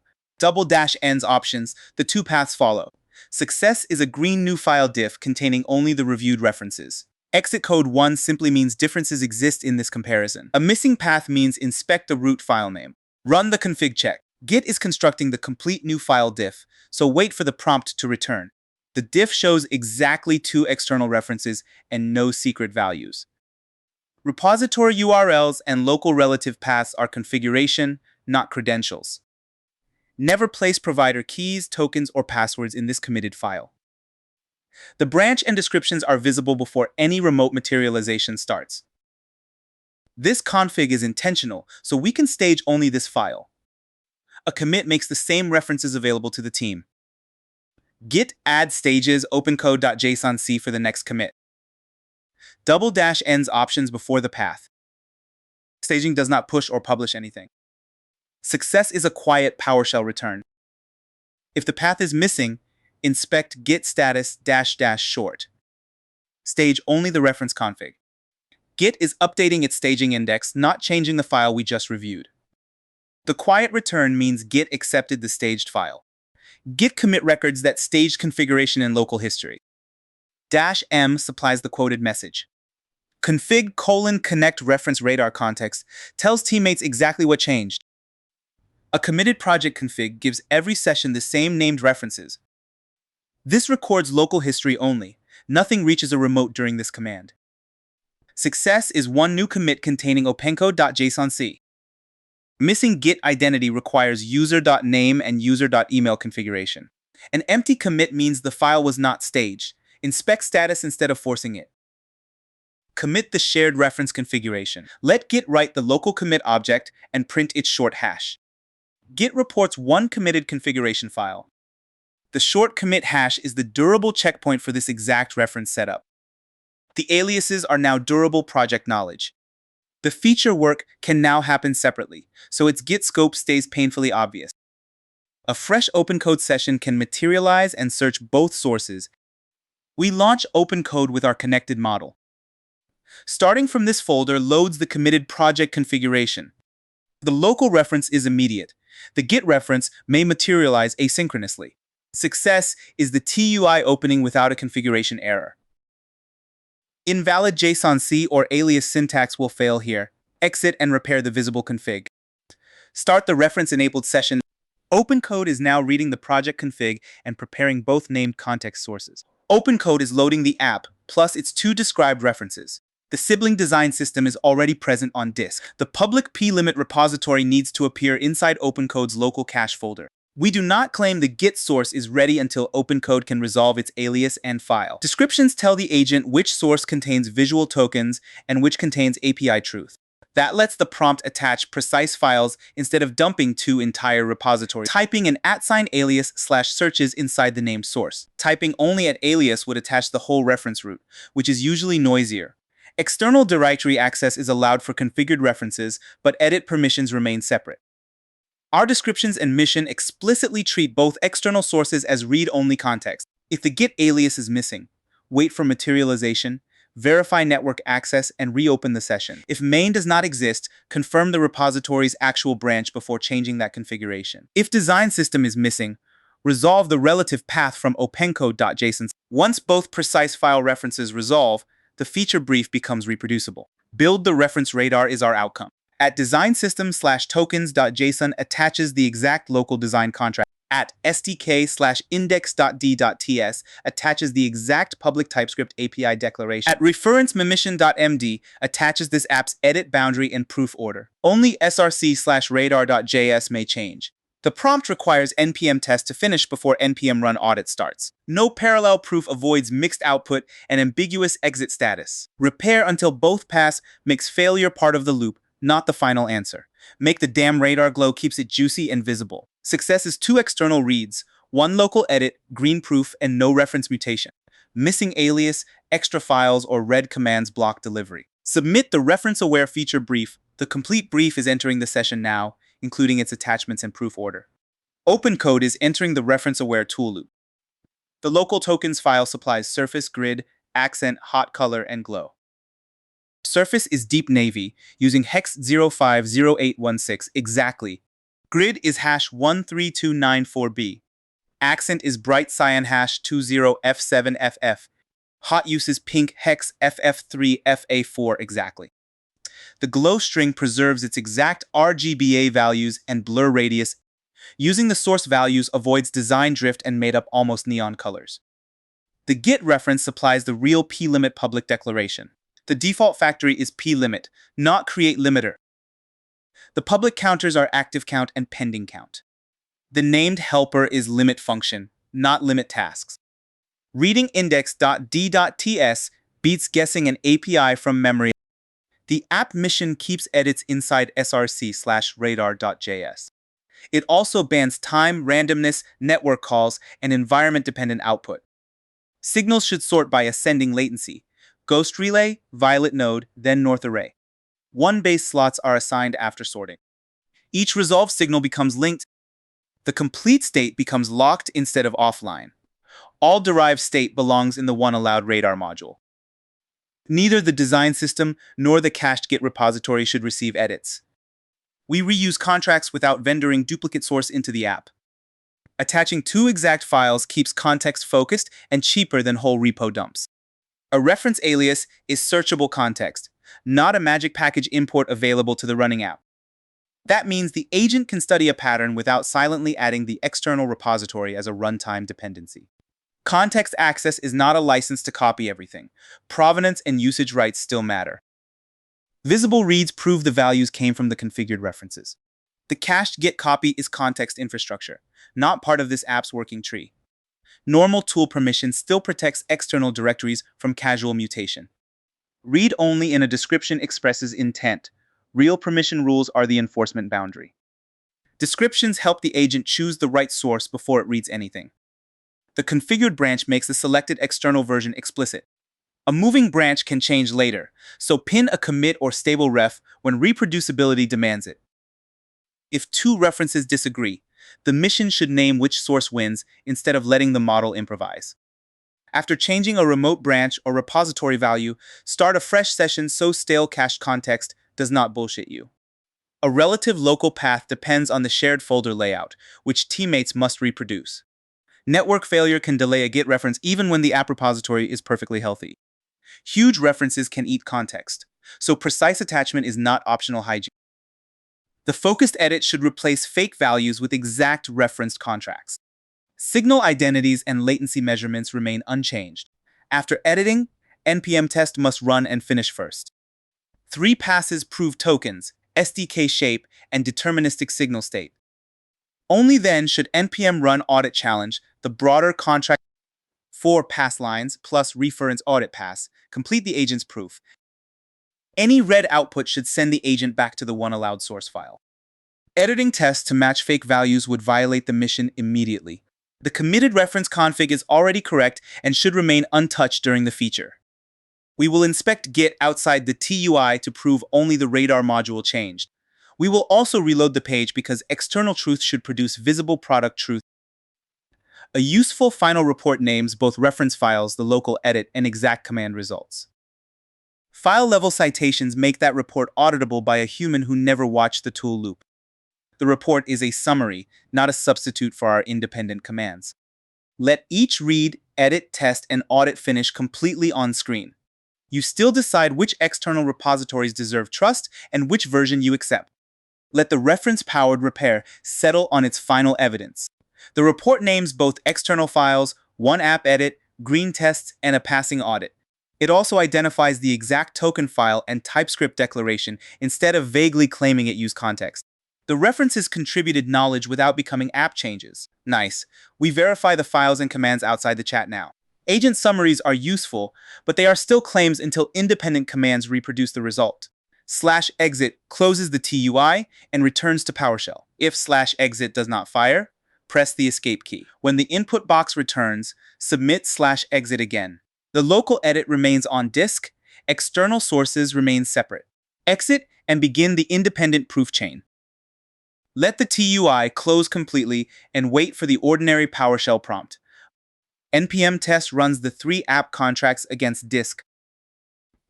[SPEAKER 1] ~ends options, the two paths follow. Success is a green new file diff containing only the reviewed references. Exit code 1 simply means differences exist in this comparison. A missing path means inspect the root file name. Run the config check. Git is constructing the complete new file diff, so wait for the prompt to return. The diff shows exactly two external references and no secret values. Repository URLs and local relative paths are configuration, not credentials. Never place provider keys, tokens, or passwords in this committed file. The branch and descriptions are visible before any remote materialization starts. This config is intentional, so we can stage only this file. A commit makes the same references available to the team. Git add stages OpenCode.jsonc for the next commit. ~ends options before the path. Staging does not push or publish anything. Success is a quiet PowerShell return. If the path is missing, inspect git status --short. Stage only the reference config. Git is updating its staging index, not changing the file we just reviewed. The quiet return means Git accepted the staged file. Git commit records that staged configuration in local history. -m supplies the quoted message. Config:*connect reference radar context tells teammates exactly what changed. A committed project config gives every session the same named references. This records local history only. Nothing reaches a remote during this command. Success is one new commit containing OpenCode.jsonc. Missing Git identity requires user.name and user.email configuration. An empty commit means the file was not staged. Inspect status instead of forcing it. Commit the shared reference configuration. Let Git write the local commit object and print its short hash. Git reports one committed configuration file. The short commit hash is the durable checkpoint for this exact reference setup. The aliases are now durable project knowledge. The feature work can now happen separately, so its Git scope stays painfully obvious. A fresh OpenCode session can materialize and search both sources. We launch OpenCode with our connected model. Starting from this folder loads the committed project configuration. The local reference is immediate. The Git reference may materialize asynchronously. Success is the TUI opening without a configuration error. Invalid JSON-C or alias syntax will fail here. Exit and repair the visible config. Start the reference-enabled session. OpenCode is now reading the project config and preparing both named context sources. OpenCode is loading the app, plus its two described references. The sibling design system is already present on disk. The public plimit repository needs to appear inside OpenCode's local cache folder. We do not claim the Git source is ready until OpenCode can resolve its alias and file. Descriptions tell the agent which source contains visual tokens and which contains API truth. That lets the prompt attach precise files instead of dumping two entire repositories. Typing an @alias/searches inside the named source. Typing only at alias would attach the whole reference route, which is usually noisier. External directory access is allowed for configured references, but edit permissions remain separate. Our descriptions and mission explicitly treat both external sources as read-only context. If the Git alias is missing, wait for materialization, verify network access, and reopen the session. If main does not exist, confirm the repository's actual branch before changing that configuration. If design system is missing, resolve the relative path from OpenCode.json. Once both precise file references resolve, the feature brief becomes reproducible. Build the reference radar is our outcome. At designsystem/tokens.json attaches the exact local design contract. At stk/index.d.ts attaches the exact public TypeScript API declaration. At reference_memission.md attaches this app's edit boundary and proof order. Only src/radar.js may change. The prompt requires npm test to finish before npm run audit starts. No parallel proof avoids mixed output and ambiguous exit status. Repair until both pass makes failure part of the loop, not the final answer. Make the damn radar glow keeps it juicy and visible. Success is two external reads, one local edit, green proof, and no reference mutation. Missing alias, extra files, or red commands block delivery. Submit the reference-aware feature brief. The complete brief is entering the session now, including its attachments and proof order. OpenCode is entering the reference-aware tool loop. The local tokens file supplies surface, grid, accent, hot color, and glow. Surface is deep navy, using hex 050816 exactly. Grid is hash 13294B. Accent is bright cyan hash 20F7FF. Hot uses pink hex FF3FA4 exactly. The glow string preserves its exact RGBA values and blur radius. Using the source values avoids design drift and made up almost neon colors. The Git reference supplies the real plimit public declaration. The default factory is plimit, not create limiter. The public counters are active count and pending count. The named helper is limit function, not limit tasks. Reading index.d.ts beats guessing an API from memory. The app mission keeps edits inside src/radar.js. It also bans time, randomness, network calls, and environment-dependent output. Signals should sort by ascending latency. Ghost relay, violet node, then north array. 1 base slots are assigned after sorting. Each resolved signal becomes linked. The complete state becomes locked instead of offline. All derived state belongs in the onEllowed radar module. Neither the design system nor the cached Git repository should receive edits. We reuse contracts without vendoring duplicate source into the app. Attaching two exact files keeps context focused and cheaper than whole repo dumps. A reference alias is searchable context, not a magic package import available to the running app. That means the agent can study a pattern without silently adding the external repository as a runtime dependency. Context access is not a license to copy everything. Provenance and usage rights still matter. Visible reads prove the values came from the configured references. The cached get copy is context infrastructure, not part of this app's working tree. Normal tool permission still protects external directories from casual mutation. Read only in a description expresses intent. Real permission rules are the enforcement boundary. Descriptions help the agent choose the right source before it reads anything. The configured branch makes the selected external version explicit. A moving branch can change later, so pin a commit or stable ref when reproducibility demands it. If two references disagree, the mission should name which source wins instead of letting the model improvise. After changing a remote branch or repository value, start a fresh session so stale cached context does not bullshit you. A relative local path depends on the shared folder layout, which teammates must reproduce. Network failure can delay a Git reference even when the app repository is perfectly healthy. Huge references can eat context, so precise attachment is not optional hygiene. The focused edit should replace fake values with exact referenced contracts. Signal identities and latency measurements remain unchanged. After editing, npm test must run and finish first. 3 passes prove tokens, SDK shape, and deterministic signal state. Only then should npm run audit challenge the broader contract. 4 pass lines plus reference audit pass complete the agent's proof. Any red output should send the agent back to the one allowed source file. Editing tests to match fake values would violate the mission immediately. The committed reference config is already correct and should remain untouched during the feature. We will inspect Git outside the TUI to prove only the radar module changed. We will also reload the page because external truth should produce visible product truth. A useful final report names both reference files, the local edit, and exact command results. File-level citations make that report auditable by a human who never watched the tool loop. The report is a summary, not a substitute for our independent commands. Let each read, edit, test, and audit finish completely on screen. You still decide which external repositories deserve trust and which version you accept. Let the reference-powered repair settle on its final evidence. The report names both external files, one app edit, green tests, and a passing audit. It also identifies the exact token file and TypeScript declaration instead of vaguely claiming it used context. The references contributed knowledge without becoming app changes. Nice. We verify the files and commands outside the chat now. Agent summaries are useful, but they are still claims until independent commands reproduce the result. /exit closes the TUI and returns to PowerShell. If /exit does not fire, press the escape key. When the input box returns, submit /exit again. The local edit remains on disk, external sources remain separate. Exit and begin the independent proof chain. Let the TUI close completely and wait for the ordinary PowerShell prompt. npm test runs the 3 app contracts against disk.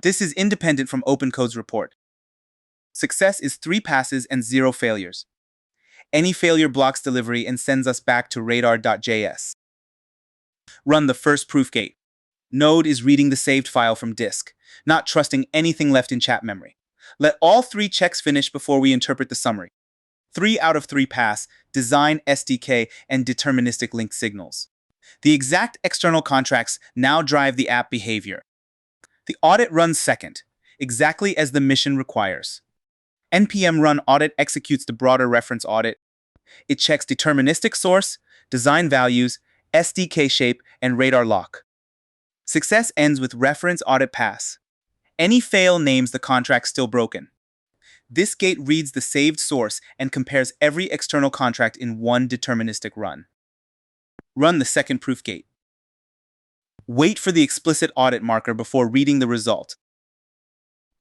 [SPEAKER 1] This is independent from OpenCode's report. Success is 3 passes and 0 failures. Any failure blocks delivery and sends us back to radar.js. Run the first proof gate. Node is reading the saved file from disk, not trusting anything left in chat memory. Let all 3 checks finish before we interpret the summary. 3 out of 3 pass, design, SDK, and deterministic link signals. The exact external contracts now drive the app behavior. The audit runs second, exactly as the mission requires. npm run audit executes the broader reference audit. It checks deterministic source, design values, SDK shape, and radar lock. Success ends with reference audit pass. Any fail names the contract still broken. This gate reads the saved source and compares every external contract in one deterministic run. Run the second proof gate. Wait for the explicit audit marker before reading the result.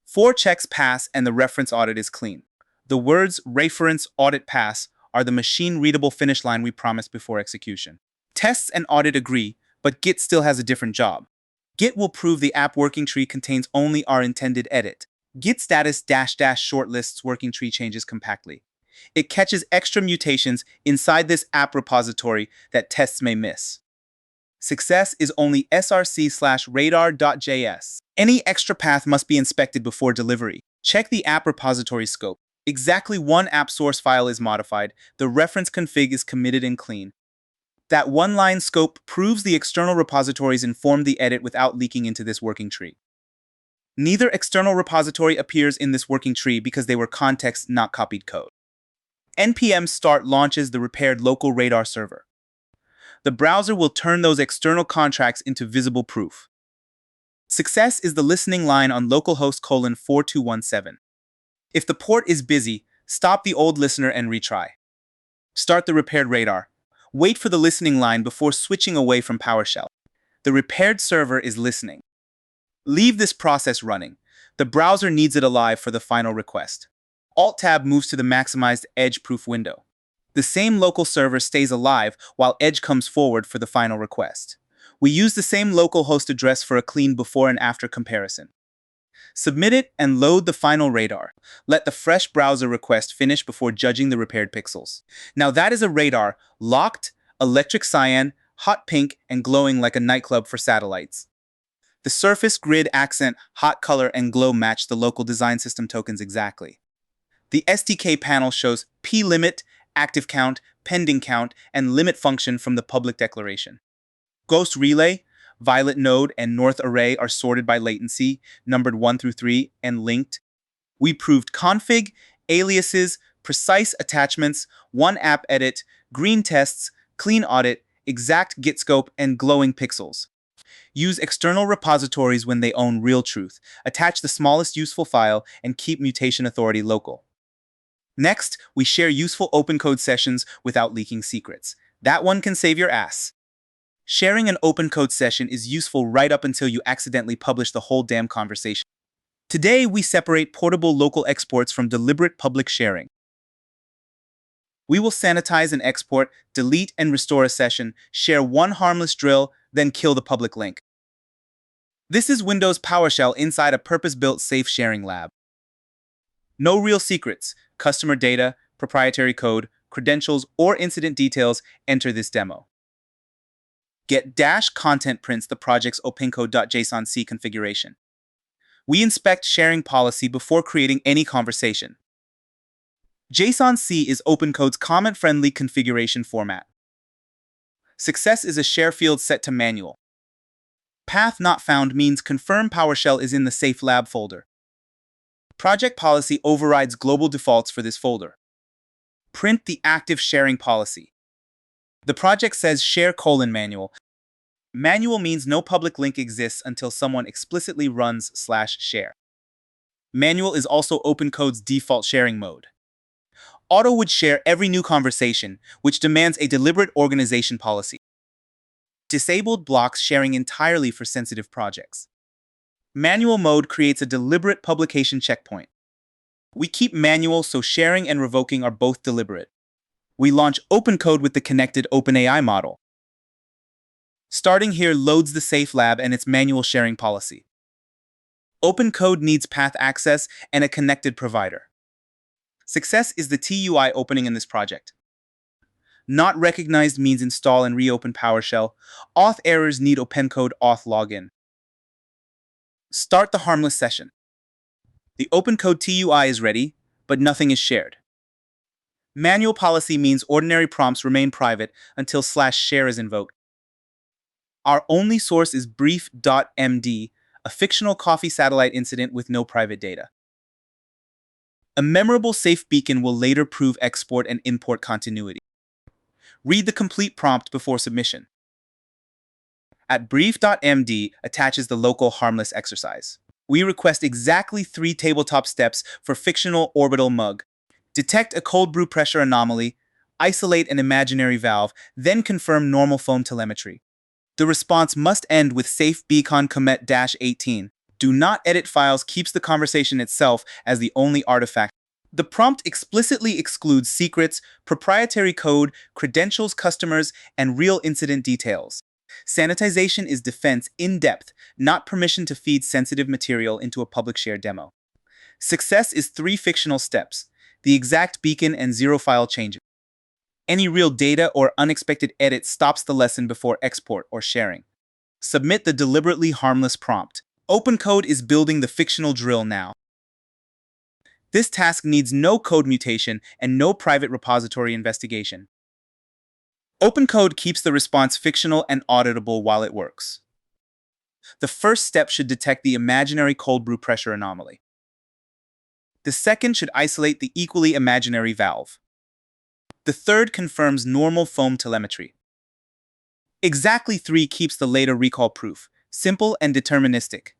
[SPEAKER 1] 4 checks pass and the reference audit is clean. The words reference audit pass are the machine-readable finish line we promised before execution. Tests and audit agree, but Git still has a different job. Git will prove the app working tree contains only our intended edit. Git status -- shortlists working tree changes compactly. It catches extra mutations inside this app repository that tests may miss. Success is only src/radar.js. Any extra path must be inspected before delivery. Check the app repository scope. Exactly one app source file is modified, the reference config is committed and clean. That one-line scope proves the external repositories informed the edit without leaking into this working tree. Neither external repository appears in this working tree because they were context, not copied code. npm start launches the repaired local radar server. The browser will turn those external contracts into visible proof. Success is the listening line on localhost :4217. If the port is busy, stop the old listener and retry. Start the repaired radar. Wait for the listening line before switching away from PowerShell. The repaired server is listening. Leave this process running. The browser needs it alive for the final request. Alt-Tab moves to the maximized edge-proof window. The same local server stays alive while Edge comes forward for the final request. We use the same local host address for a clean before and after comparison. Submit it and load the final radar. Let the fresh browser request finish before judging the repaired pixels. Now that is a radar, locked, electric cyan, hot pink, and glowing like a nightclub for satellites. The surface, grid, accent, hot color, and glow match the local design system tokens exactly. The SDK panel shows p-limit, active count, pending count, and limit function from the public declaration. Ghost relay, violet node, and north array are sorted by latency, numbered 1 through 3, and linked. We proved config, aliases, precise attachments, one app edit, green tests, clean audit, exact git scope, and glowing pixels. Use external repositories when they own real truth. Attach the smallest useful file and keep mutation authority local. Next, we share useful OpenCode sessions without leaking secrets. That one can save your ass. Sharing an OpenCode session is useful right up until you accidentally publish the whole damn conversation. Today, we separate portable local exports from deliberate public sharing. We will sanitize an export, delete and restore a session, share one harmless drill, then kill the public link. This is Windows PowerShell inside a purpose-built safe sharing lab. No real secrets, customer data, proprietary code, credentials, or incident details enter this demo. Get -content prints the project's OpenCode.json configuration. We inspect sharing policy before creating any conversation. JSON-C is OpenCode's comment-friendly configuration format. Success is a share field set to manual. Path not found means confirm PowerShell is in the safe lab folder. Project policy overrides global defaults for this folder. Print the active sharing policy. The project says share:manual. Manual means no public link exists until someone explicitly runs /share. Manual is also OpenCode's default sharing mode. Auto would share every new conversation, which demands a deliberate organization policy. Disabled blocks sharing entirely for sensitive projects. Manual mode creates a deliberate publication checkpoint. We keep manual so sharing and revoking are both deliberate. We launch OpenCode with the connected OpenAI model. Starting here loads the safe lab and its manual sharing policy. OpenCode needs path access and a connected provider. Success is the TUI opening in this project. Not recognized means install and reopen PowerShell. Auth errors need OpenCode auth login. Start the harmless session. The OpenCode TUI is ready, but nothing is shared. Manual policy means ordinary prompts remain private until /share is invoked. Our only source is brief.md, a fictional coffee satellite incident with no private data. A memorable safe beacon will later prove export and import continuity. Read the complete prompt before submission. At brief.md attaches the local harmless exercise. We request exactly 3 tabletop steps for fictional orbital mug. Detect a cold brew pressure anomaly, isolate an imaginary valve, then confirm normal foam telemetry. The response must end with safe beacon commit -18. Do not edit files keeps the conversation itself as the only artifact. The prompt explicitly excludes secrets, proprietary code, credentials, customers, and real incident details. Sanitization is defense in depth, not permission to feed sensitive material into a public share demo. Success is 3 fictional steps. the exact beacon and zero file changes. Any real data or unexpected edit stops the lesson before export or sharing. Submit the deliberately harmless prompt. OpenCode is building the fictional drill now. This task needs no code mutation and no private repository investigation. OpenCode keeps the response fictional and auditable while it works. The first step should detect the imaginary cold brew pressure anomaly. The second should isolate the equally imaginary valve. The third confirms normal foam telemetry. Exactly 3 keeps the later recall proof, simple and deterministic.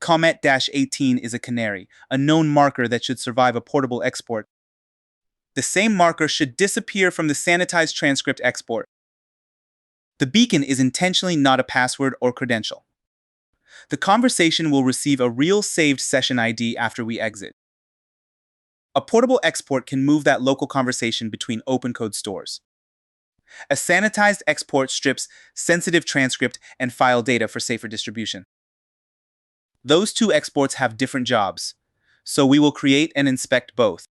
[SPEAKER 1] Comet-18 is a canary, a known marker that should survive a portable export. The same marker should disappear from the sanitized transcript export. The beacon is intentionally not a password or credential. The conversation will receive a real saved session ID after we exit. A portable export can move that local conversation between OpenCode stores. A sanitized export strips sensitive transcript and file data for safer distribution. Those two exports have different jobs, so we will create and inspect both.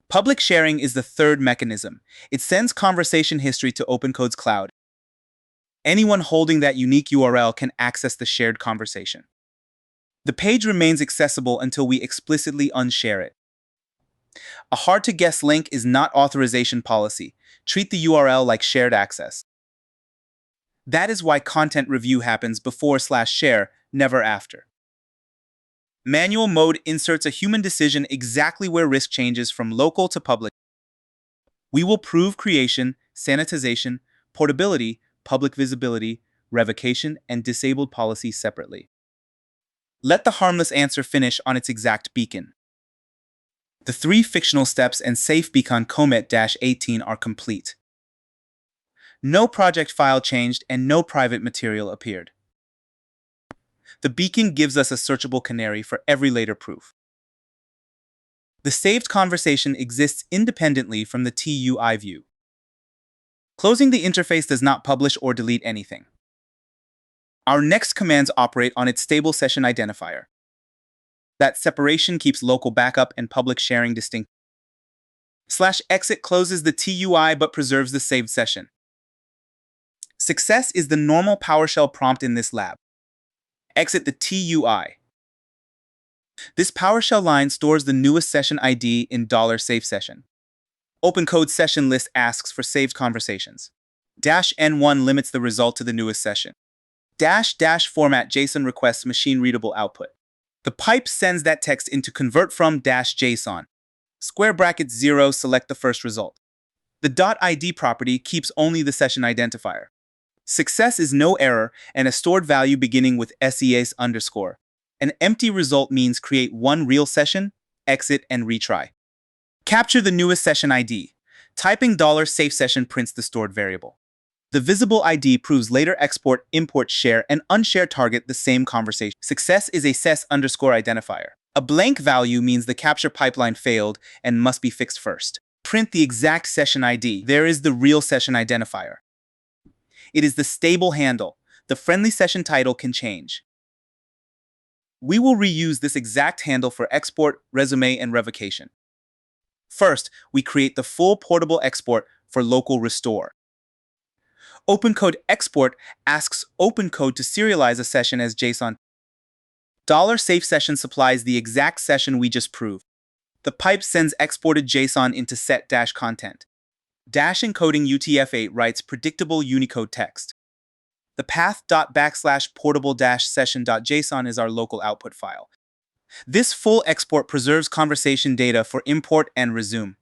[SPEAKER 1] Public sharing is the third mechanism. It sends conversation history to OpenCode's cloud. Anyone holding that unique URL can access the shared conversation. The page remains accessible until we explicitly unshare it. A hard-to-guess link is not authorization policy. Treat the URL like shared access. That is why content review happens before/share, never after. Manual mode inserts a human decision exactly where risk changes from local to public. We will prove creation, sanitization, portability, public visibility, revocation, and disabled policies separately. Let the harmless answer finish on its exact beacon. The 3 fictional steps and safe beacon Comet-18 are complete. No project file changed and no private material appeared. The beacon gives us a searchable canary for every later proof. The saved conversation exists independently from the TUI view. Closing the interface does not publish or delete anything. Our next commands operate on its stable session identifier. That separation keeps local backup and public sharing distinct. /exit closes the TUI but preserves the saved session. Success is the normal PowerShell prompt in this lab. Exit the TUI. This PowerShell line stores the newest session ID in $SaveSession. OpenCode session list asks for saved conversations. -N1 limits the result to the newest session. -- format JSON requests machine-readable output. The pipe sends that text into convert from -JSON. *0 select the first result. The .id property keeps only the session identifier. Success is no error and a stored value beginning with _. An empty result means create one real session, exit, and retry. Capture the newest session ID. Typing $SafeSession prints the stored variable. The visible ID proves later export, import, share, and unshare target the same conversation. Success is a ses_identifier. A blank value means the capture pipeline failed and must be fixed first. Print the exact session ID. There is the real session identifier. It is the stable handle. The friendly session title can change. We will reuse this exact handle for export, resume, and revocation. First, we create the full portable export for local restore. OpenCode export asks OpenCode to serialize a session as JSON. $SafeSession supplies the exact session we just proved. The pipe sends exported JSON into set-content. -encoding UTF-8 writes predictable Unicode text. The path.\portable-session.json is our local output file. This full export preserves conversation data for import and resume.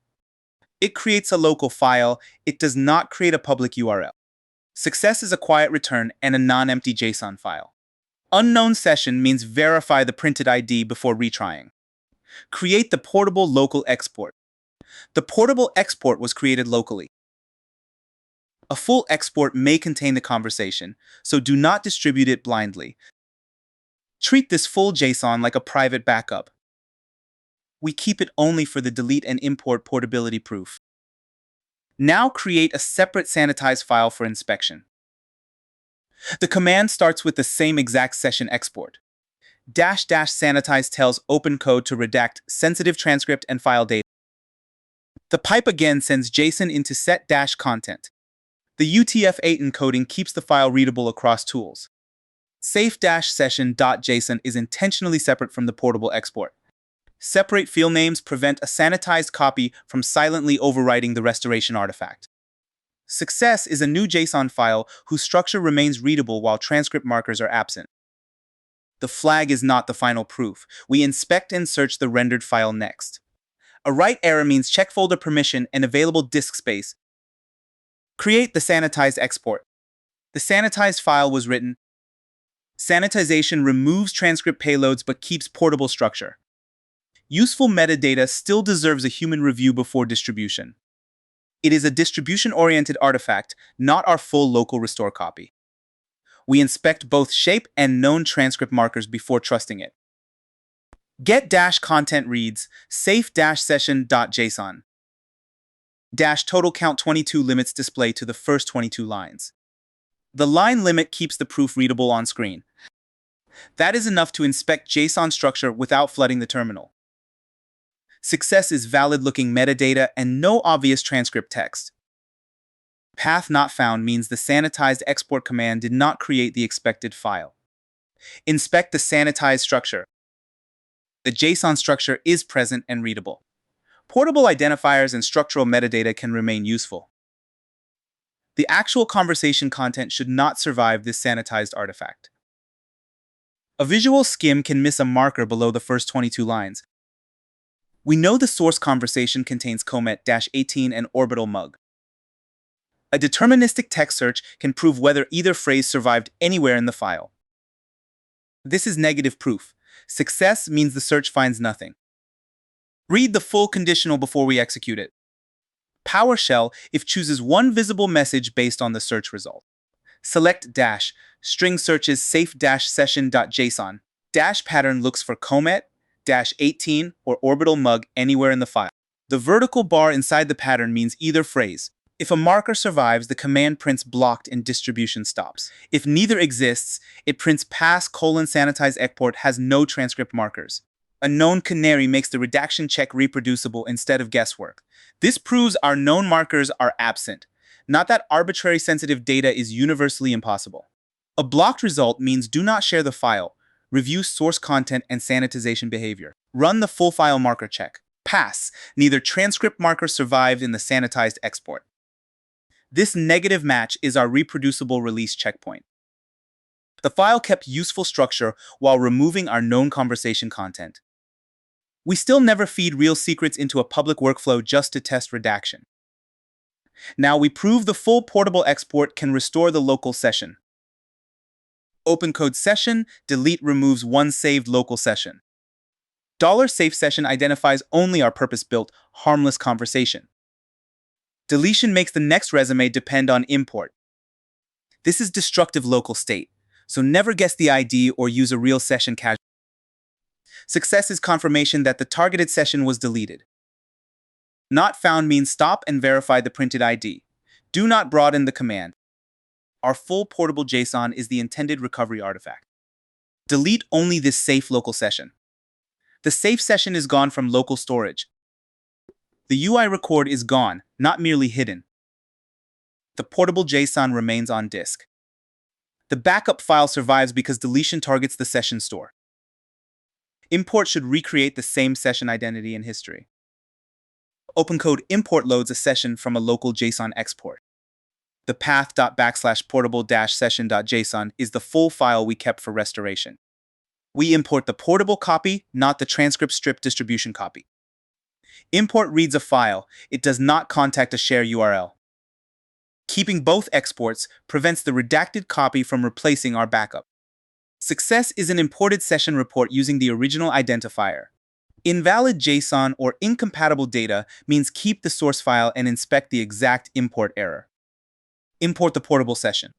[SPEAKER 1] It creates a local file. It does not create a public URL. Success is a quiet return and a non-empty JSON file. Unknown session means verify the printed ID before retrying. Create the portable local export. The portable export was created locally. A full export may contain the conversation, so do not distribute it blindly. Treat this full JSON like a private backup. We keep it only for the delete and import portability proof. Now create a separate sanitized file for inspection. The command starts with the same exact session export. --sanitize tells OpenCode to redact sensitive transcript and file data. The pipe again sends JSON into set-content. The UTF-8 encoding keeps the file readable across tools. Safe-session.json is intentionally separate from the portable export. Separate field names prevent a sanitized copy from silently overwriting the restoration artifact. Success is a new JSON file whose structure remains readable while transcript markers are absent. The flag is not the final proof. We inspect and search the rendered file next. A write error means check folder permission and available disk space. Create the sanitized export. The sanitized file was written. Sanitization removes transcript payloads but keeps portable structure. Useful metadata still deserves a human review before distribution. It is a distribution-oriented artifact, not our full local restore copy. We inspect both shape and known transcript markers before trusting it. Get-content reads safe-session.json. Total count 22 limits display to the first 22 lines. The line limit keeps the proof readable on screen. That is enough to inspect JSON structure without flooding the terminal. Success is valid-looking metadata and no obvious transcript text. Path not found means the sanitized export command did not create the expected file. Inspect the sanitized structure. The JSON structure is present and readable. Portable identifiers and structural metadata can remain useful. The actual conversation content should not survive this sanitized artifact. A visual skim can miss a marker below the first 22 lines. We know the source conversation contains comet-18 and orbital mug. A deterministic text search can prove whether either phrase survived anywhere in the file. This is negative proof. Success means the search finds nothing. Read the full conditional before we execute it. PowerShell if chooses one visible message based on the search result. Select string searches safe-session.json. Pattern looks for comet-18 or orbital mug anywhere in the file. The vertical bar inside the pattern means either phrase. If a marker survives, the command prints blocked and distribution stops. If neither exists, it prints pass:\sanitize export has no transcript markers. A known canary makes the redaction check reproducible instead of guesswork. This proves our known markers are absent, not that arbitrary sensitive data is universally impossible. A blocked result means do not share the file, review source content and sanitization behavior. Run the full file marker check. Pass. Neither transcript marker survived in the sanitized export. This negative match is our reproducible release checkpoint. The file kept useful structure while removing our known conversation content. We still never feed real secrets into a public workflow just to test redaction. Now we prove the full portable export can restore the local session. OpenCode session, delete removes one saved local session. $safe session identifies only our purpose-built, harmless conversation. Deletion makes the next resume depend on import. This is destructive local state, so never guess the ID or use a real session casually. Success is confirmation that the targeted session was deleted. Not found means stop and verify the printed ID. Do not broaden the command. Our full portable JSON is the intended recovery artifact. Delete only this safe local session. The safe session is gone from local storage. The UI record is gone, not merely hidden. The portable JSON remains on disk. The backup file survives because deletion targets the session store. Import should recreate the same session identity and history. OpenCode import loads a session from a local JSON export. The path.portable-session.json is the full file we kept for restoration. We import the portable copy, not the transcript strip distribution copy. Import reads a file. It does not contact a share URL. Keeping both exports prevents the redacted copy from replacing our backup. Success is an imported session report using the original identifier. Invalid JSON or incompatible data means keep the source file and inspect the exact import error. Import the portable session.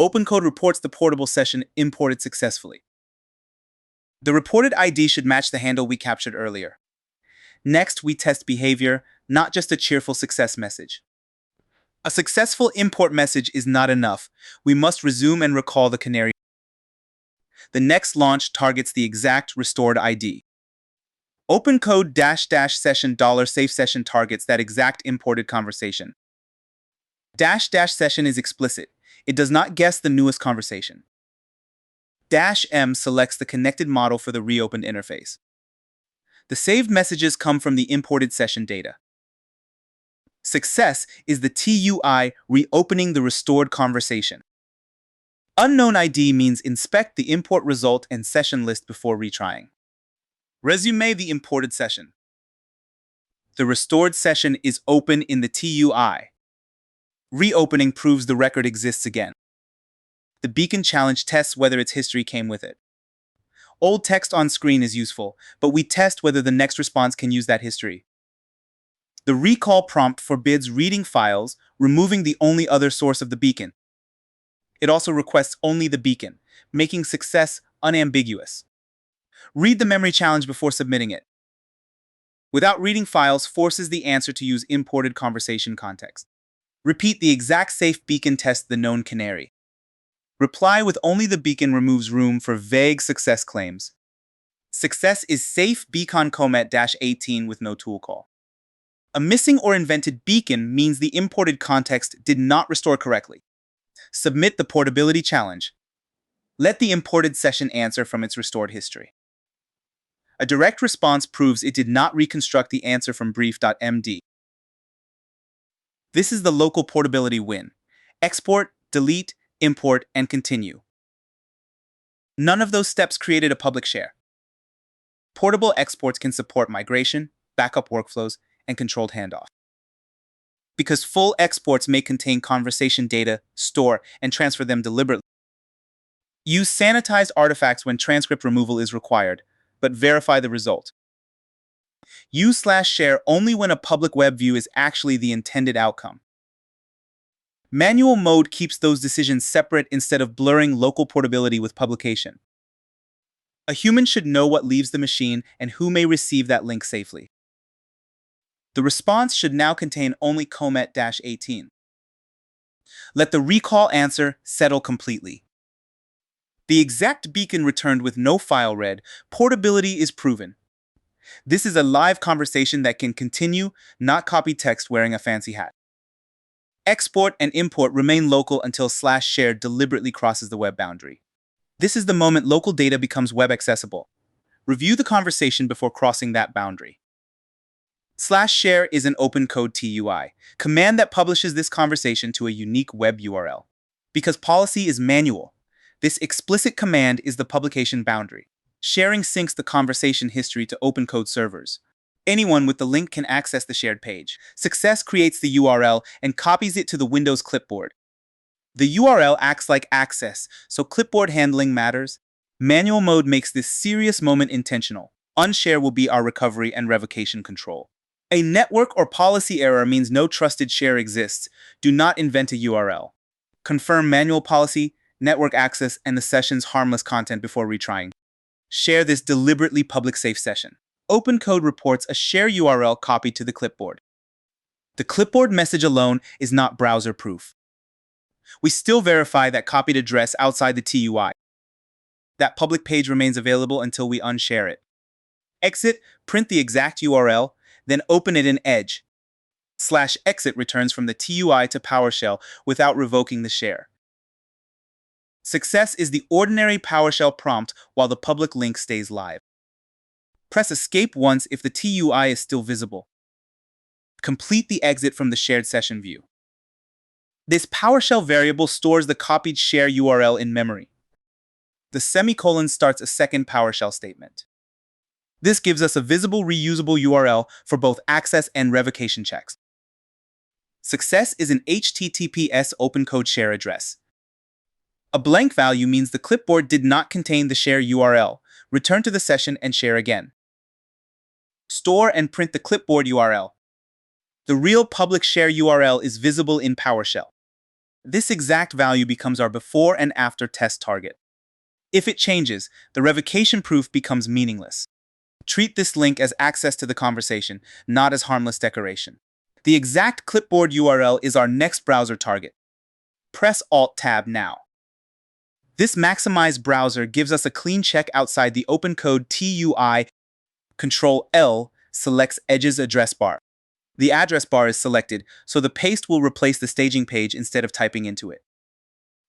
[SPEAKER 1] OpenCode reports the portable session imported successfully. The reported ID should match the handle we captured earlier. Next, we test behavior, not just a cheerful success message. A successful import message is not enough. We must resume and recall the canary. The next launch targets the exact restored ID. OpenCode --session $safe session targets that exact imported conversation. --session is explicit. It does not guess the newest conversation. -m selects the connected model for the reopened interface. The saved messages come from the imported session data. Success is the TUI reopening the restored conversation. Unknown ID means inspect the import result and session list before retrying. Resume the imported session. The restored session is open in the TUI. Reopening proves the record exists again. The beacon challenge tests whether its history came with it. Old text on screen is useful, but we test whether the next response can use that history. The recall prompt forbids reading files, removing the only other source of the beacon. It also requests only the beacon, making success unambiguous. Read the memory challenge before submitting it. Without reading files forces the answer to use imported conversation context. Repeat the exact safe beacon test the known canary. Reply with only the beacon removes room for vague success claims. Success is safe beacon comet-18 with no tool call. A missing or invented beacon means the imported context did not restore correctly. Submit the portability challenge. Let the imported session answer from its restored history. A direct response proves it did not reconstruct the answer from brief.md. This is the local portability win. Export, delete, import, and continue. None of those steps created a public share. Portable exports can support migration, backup workflows, and controlled handoff. Because full exports may contain conversation data, store, and transfer them deliberately. Use sanitized artifacts when transcript removal is required, but verify the result. Use /share only when a public web view is actually the intended outcome. Manual mode keeps those decisions separate instead of blurring local portability with publication. A human should know what leaves the machine and who may receive that link safely. The response should now contain only comet-18. Let the recall answer settle completely. The exact beacon returned with no file read. Portability is proven. This is a live conversation that can continue, not copy text wearing a fancy hat. Export and import remain local until /share deliberately crosses the web boundary. This is the moment local data becomes web accessible. Review the conversation before crossing that boundary. /share is an OpenCode TUI, command that publishes this conversation to a unique web URL. Because policy is manual, this explicit command is the publication boundary. Sharing syncs the conversation history to OpenCode servers. Anyone with the link can access the shared page. Success creates the URL and copies it to the Windows clipboard. The URL acts like access, so clipboard handling matters. Manual mode makes this serious moment intentional. Unshare will be our recovery and revocation control. A network or policy error means no trusted share exists. Do not invent a URL. Confirm manual policy, network access, and the session's harmless content before retrying. Share this deliberately public safe session. OpenCode reports a share URL copied to the clipboard. The clipboard message alone is not browser proof. We still verify that copied address outside the TUI. That public page remains available until we unshare it. Exit, print the exact URL, then open it in Edge. /exit returns from the TUI to PowerShell without revoking the share. Success is the ordinary PowerShell prompt while the public link stays live. Press Escape once if the TUI is still visible. Complete the exit from the shared session view. This PowerShell variable stores the copied share URL in memory. The semicolon starts a second PowerShell statement. This gives us a visible reusable URL for both access and revocation checks. Success is an HTTPS OpenCode share address. A blank value means the clipboard did not contain the share URL. Return to the session and share again. Store and print the clipboard URL. The real public share URL is visible in PowerShell. This exact value becomes our before and after test target. If it changes, the revocation proof becomes meaningless. Treat this link as access to the conversation, not as harmless decoration. The exact clipboard URL is our next browser target. Press Alt-Tab now. This maximized browser gives us a clean check outside the OpenCode TUI. Control L selects Edge's address bar. The address bar is selected, so the paste will replace the staging page instead of typing into it.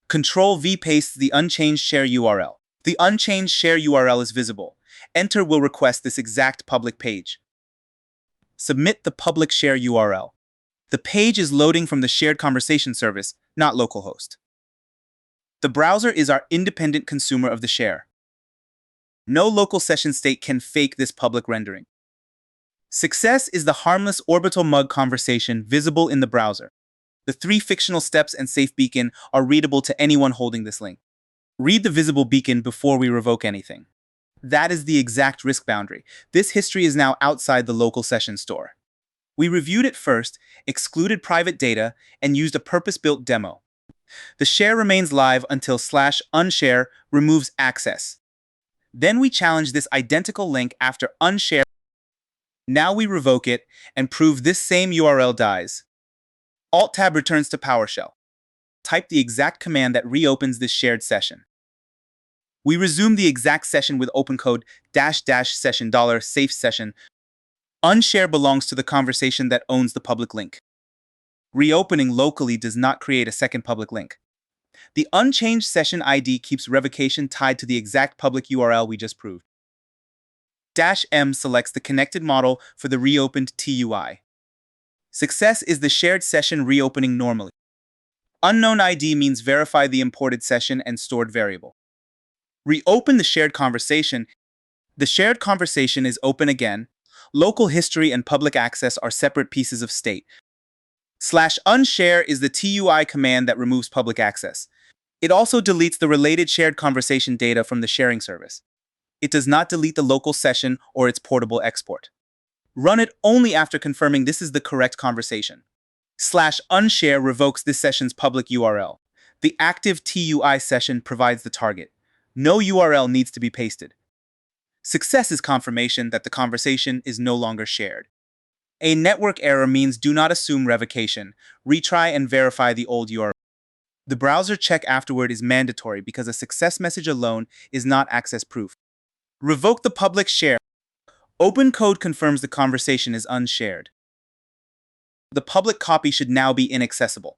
[SPEAKER 1] Control V pastes the unchanged share URL. The unchanged share URL is visible. Enter will request this exact public page. Submit the public share URL. The page is loading from the shared conversation service, not localhost. The browser is our independent consumer of the share. No local session state can fake this public rendering. Success is the harmless orbital mug conversation visible in the browser. The 3 fictional steps and safe beacon are readable to anyone holding this link. Read the visible beacon before we revoke anything. That is the exact risk boundary. This history is now outside the local session store. We reviewed it first, excluded private data, and used a purpose-built demo. The share remains live until /unshare removes access. Then we challenge this identical link after unshare. Now we revoke it and prove this same URL dies. Alt-Tab returns to PowerShell. Type the exact command that reopens this shared session. We resume the exact session with OpenCode --session $safe session. Unshare belongs to the conversation that owns the public link. Reopening locally does not create a second public link. The unchanged session ID keeps revocation tied to the exact public URL we just proved. -M selects the connected model for the reopened TUI. Success is the shared session reopening normally. Unknown ID means verify the imported session and stored variable. Reopen the shared conversation. The shared conversation is open again. Local history and public access are separate pieces of state. /unshare is the TUI command that removes public access. It also deletes the related shared conversation data from the sharing service. It does not delete the local session or its portable export. Run it only after confirming this is the correct conversation. /unshare revokes this session's public URL. The active TUI session provides the target. No URL needs to be pasted. Success is confirmation that the conversation is no longer shared. A network error means do not assume revocation. Retry and verify the old URL. The browser check afterward is mandatory because a success message alone is not access proof. Revoke the public share. OpenCode confirms the conversation is unshared. The public copy should now be inaccessible.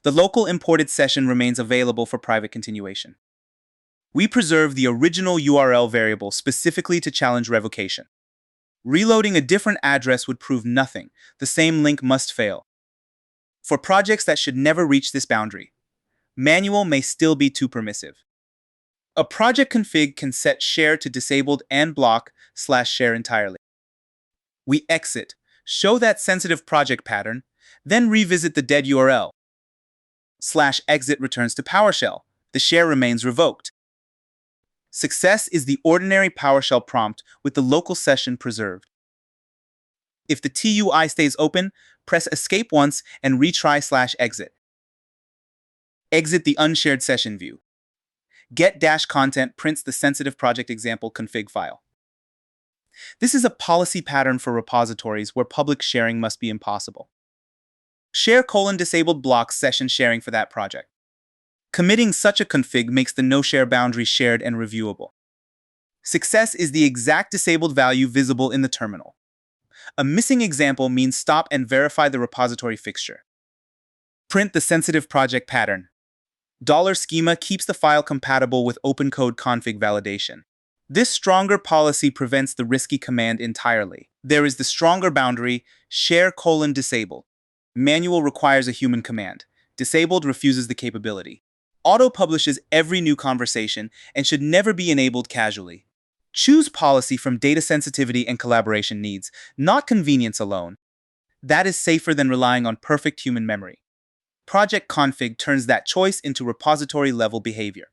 [SPEAKER 1] The local imported session remains available for private continuation. We preserve the original URL variable specifically to challenge revocation. Reloading a different address would prove nothing. The same link must fail. For projects that should never reach this boundary, manual may still be too permissive. A project config can set share to disabled and block /share entirely. We exit, show that sensitive project pattern, then revisit the dead URL. /exit returns to PowerShell. The share remains revoked. Success is the ordinary PowerShell prompt with the local session preserved. If the TUI stays open, press escape once and retry /exit. Exit the unshared session view. Get-content prints the sensitive project example config file. This is a policy pattern for repositories where public sharing must be impossible. Share::disabled blocks session sharing for that project. Committing such a config makes the no-share boundary shared and reviewable. Success is the exact disabled value visible in the terminal. A missing example means stop and verify the repository fixture. Print the sensitive project pattern. $schema keeps the file compatible with OpenCode config validation. This stronger policy prevents the risky command entirely. There is the stronger boundary, share::disabled. Manual requires a human command. Disabled refuses the capability. Auto publishes every new conversation and should never be enabled casually. Choose policy from data sensitivity and collaboration needs, not convenience alone. That is safer than relying on perfect human memory. Project config turns that choice into repository-level behavior.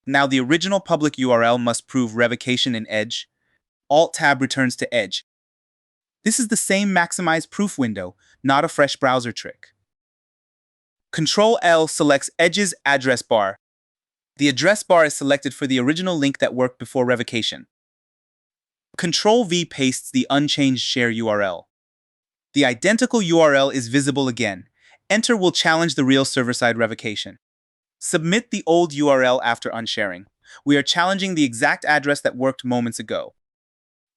[SPEAKER 1] Now the original public URL must prove revocation in Edge. Alt-Tab returns to Edge. This is the same maximized proof window, not a fresh browser trick. Control-L selects Edge's address bar. The address bar is selected for the original link that worked before revocation. Control-V pastes the unchanged share URL. The identical URL is visible again. Enter will challenge the real server-side revocation. Submit the old URL after unsharing. We are challenging the exact address that worked moments ago.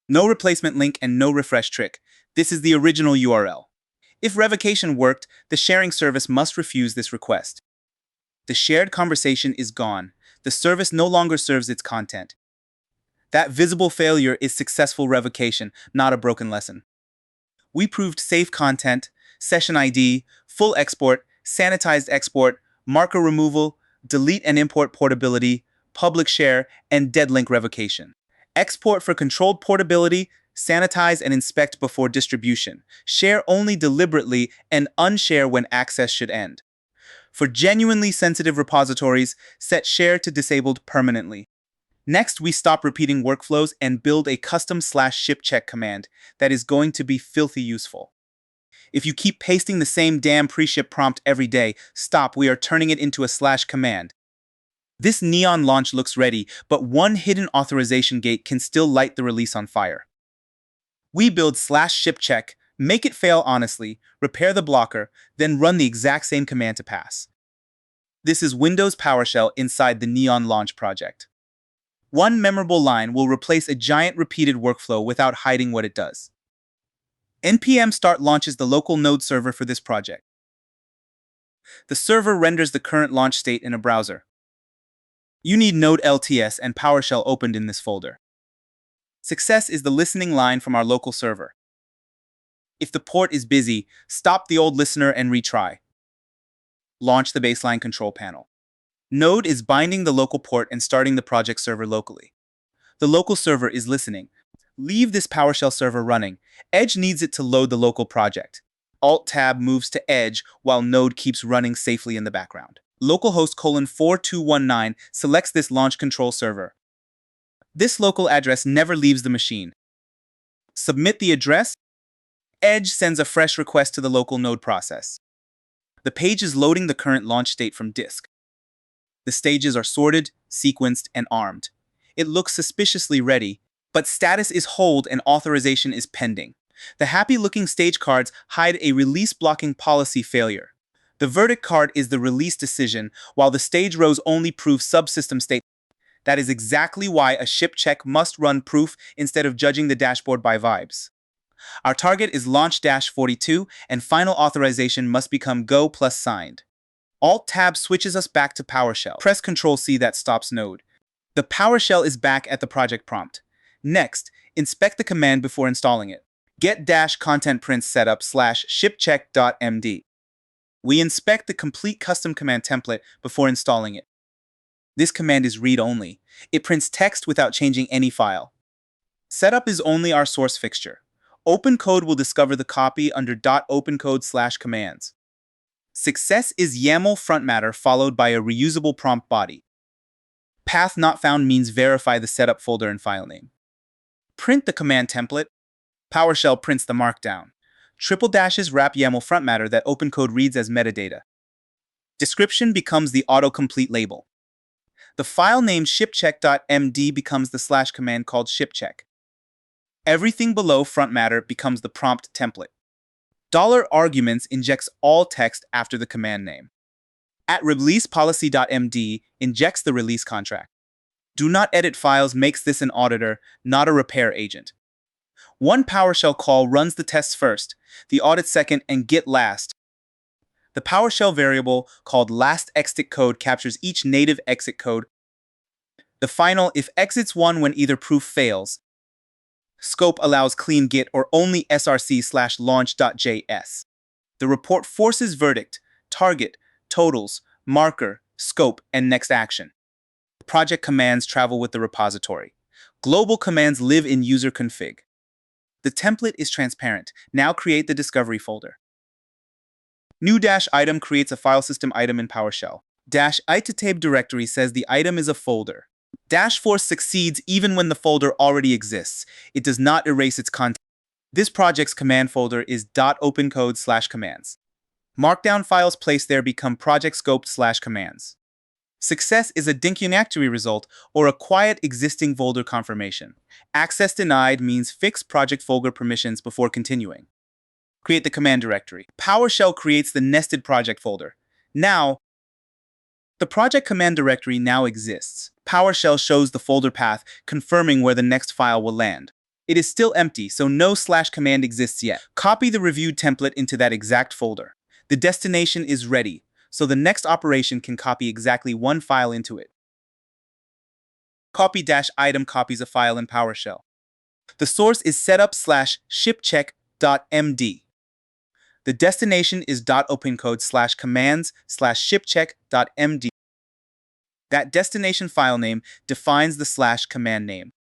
[SPEAKER 1] No replacement link and no refresh trick. This is the original URL. If revocation worked, the sharing service must refuse this request. The shared conversation is gone. The service no longer serves its content. That visible failure is successful revocation, not a broken lesson. We proved safe content, session ID, full export, sanitized export, marker removal, delete and import portability, public share, and dead link revocation. Export for controlled portability, sanitize and inspect before distribution, share only deliberately, and unshare when access should end. For genuinely sensitive repositories, set share to disabled permanently. Next, we stop repeating workflows and build a custom /ship check command that is going to be filthy useful. If you keep pasting the same damn pre-ship prompt every day, stop, we are turning it into a / command. This neon launch looks ready, but one hidden authorization gate can still light the release on fire. We build /ship check, make it fail honestly, repair the blocker, then run the exact same command to pass. This is Windows PowerShell inside the Neon Launch project. One memorable line will replace a giant repeated workflow without hiding what it does. npm start launches the local node server for this project. The server renders the current launch state in a browser. You need node LTS and PowerShell opened in this folder. Success is the listening line from our local server. If the port is busy, stop the old listener and retry. Launch the baseline control panel. Node is binding the local port and starting the project server locally. The local server is listening. Leave this PowerShell server running. Edge needs it to load the local project. Alt-Tab moves to Edge while Node keeps running safely in the background. Localhost :4219 selects this launch control server. This local address never leaves the machine. Submit the address. Edge sends a fresh request to the local node process. The page is loading the current launch state from disk. The stages are sorted, sequenced, and armed. It looks suspiciously ready, but status is hold and authorization is pending. The happy-looking stage cards hide a release-blocking policy failure. The verdict card is the release decision, while the stage rows only prove subsystem state. That is exactly why a ship check must run proof instead of judging the dashboard by vibes. Our target is launch-42, and final authorization must become go plus signed. Alt-Tab switches us back to PowerShell. Press Ctrl-C that stops Node. The PowerShell is back at the project prompt. Next, inspect the command before installing it. Get-content-prints setup /shipcheck.md. We inspect the complete custom command template before installing it. This command is read-only. It prints text without changing any file. Setup is only our source fixture. OpenCode will discover the copy under .opencode/commands. Success is YAML front matter followed by a reusable prompt body. Path not found means verify the setup folder and file name. Print the command template. PowerShell prints the markdown. Triple dashes wrap YAML front matter that OpenCode reads as metadata. Description becomes the autocomplete label. The file name shipcheck.md becomes the / command called shipcheck. Everything below front matter becomes the prompt template. $arguments injects all text after the command name. @releasepolicy.md injects the release contract. Do not edit files makes this an auditor, not a repair agent. One PowerShell call runs the tests first, the audit second, and git last. The PowerShell variable called lastExitCode captures each native exit code. The final if exits one when either proof fails. Scope allows clean git or only src/launch.js. The report forces verdict, target, totals, marker, scope, and next action. Project commands travel with the repository. Global commands live in user config. The template is transparent. Now create the discovery folder. New -item creates a file system item in PowerShell. -item directory says the item is a folder. -force succeeds even when the folder already exists. It does not erase its content. This project's command folder is .opencode/commands. Markdown files placed there become project scoped /commands. Success is a dictionary result or a quiet existing folder confirmation. Access denied means fix project folder permissions before continuing. Create the command directory. PowerShell creates the nested project folder. Now, The project command directory now exists. PowerShell shows the folder path, confirming where the next file will land. It is still empty, so no /command exists yet. Copy the reviewed template into that exact folder. The destination is ready, so the next operation can copy exactly one file into it. Copy-item copies a file in PowerShell. The source is setup/shipcheck.md. The destination is .opencode/commands/shipcheck.md. That destination file name defines the /command name.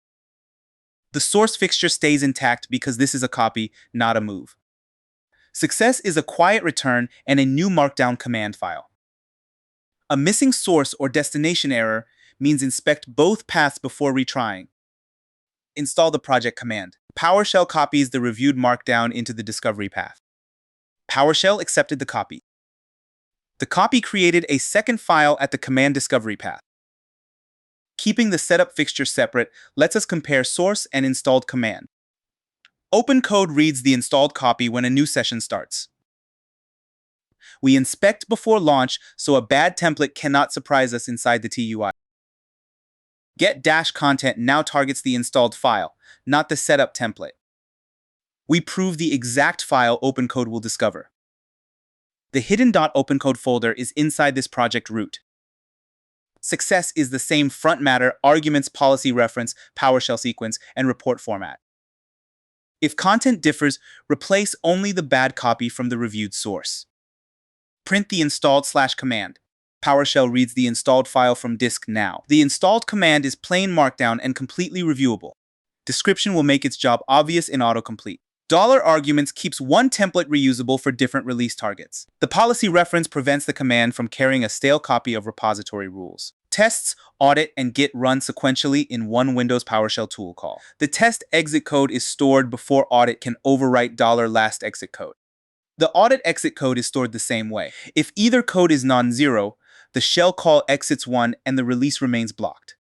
[SPEAKER 1] The source fixture stays intact because this is a copy, not a move. Success is a quiet return and a new markdown command file. A missing source or destination error means inspect both paths before retrying. Install the project command. PowerShell copies the reviewed markdown into the discovery path. PowerShell accepted the copy. The copy created a second file at the command discovery path. Keeping the setup fixture separate lets us compare source and installed command. OpenCode reads the installed copy when a new session starts. We inspect before launch so a bad template cannot surprise us inside the TUI. Get-content now targets the installed file, not the setup template. We prove the exact file OpenCode will discover. The hidden .opencode folder is inside this project root. Success is the same front matter, arguments, policy reference, PowerShell sequence, and report format. If content differs, replace only the bad copy from the reviewed source. Print the installed /command. PowerShell reads the installed file from disk now. The installed command is plain markdown and completely reviewable. Description will make its job obvious in autocomplete. $arguments keeps one template reusable for different release targets. The policy reference prevents the command from carrying a stale copy of repository rules. Tests, audit, and git run sequentially in one Windows PowerShell tool call. The test exit code is stored before audit can overwrite $last exit code. The audit exit code is stored the same way. If either code is non-zero, the shell call exits one and the release remains blocked.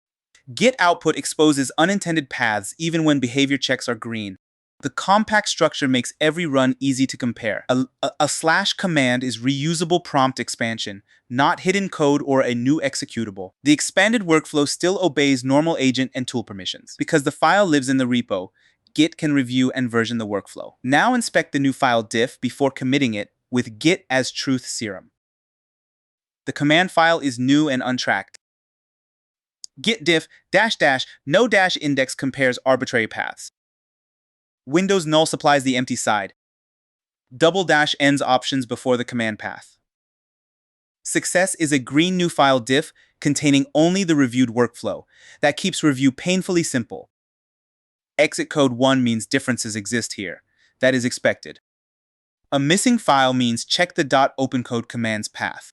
[SPEAKER 1] Git output exposes unintended paths even when behavior checks are green. The compact structure makes every run easy to compare. A /command is reusable prompt expansion, not hidden code or a new executable. The expanded workflow still obeys normal agent and tool permissions. Because the file lives in the repo, Git can review and version the workflow. Now inspect the new file diff before committing it with Git as truth serum. The command file is new and untracked. Git diff --no -index compares arbitrary paths. Windows null supplies the empty side. --ends options before the command path. Success is a green new file diff containing only the reviewed workflow. That keeps review painfully simple. Exit code 1 means differences exist here. That is expected. A missing file means check the .opencode command's path.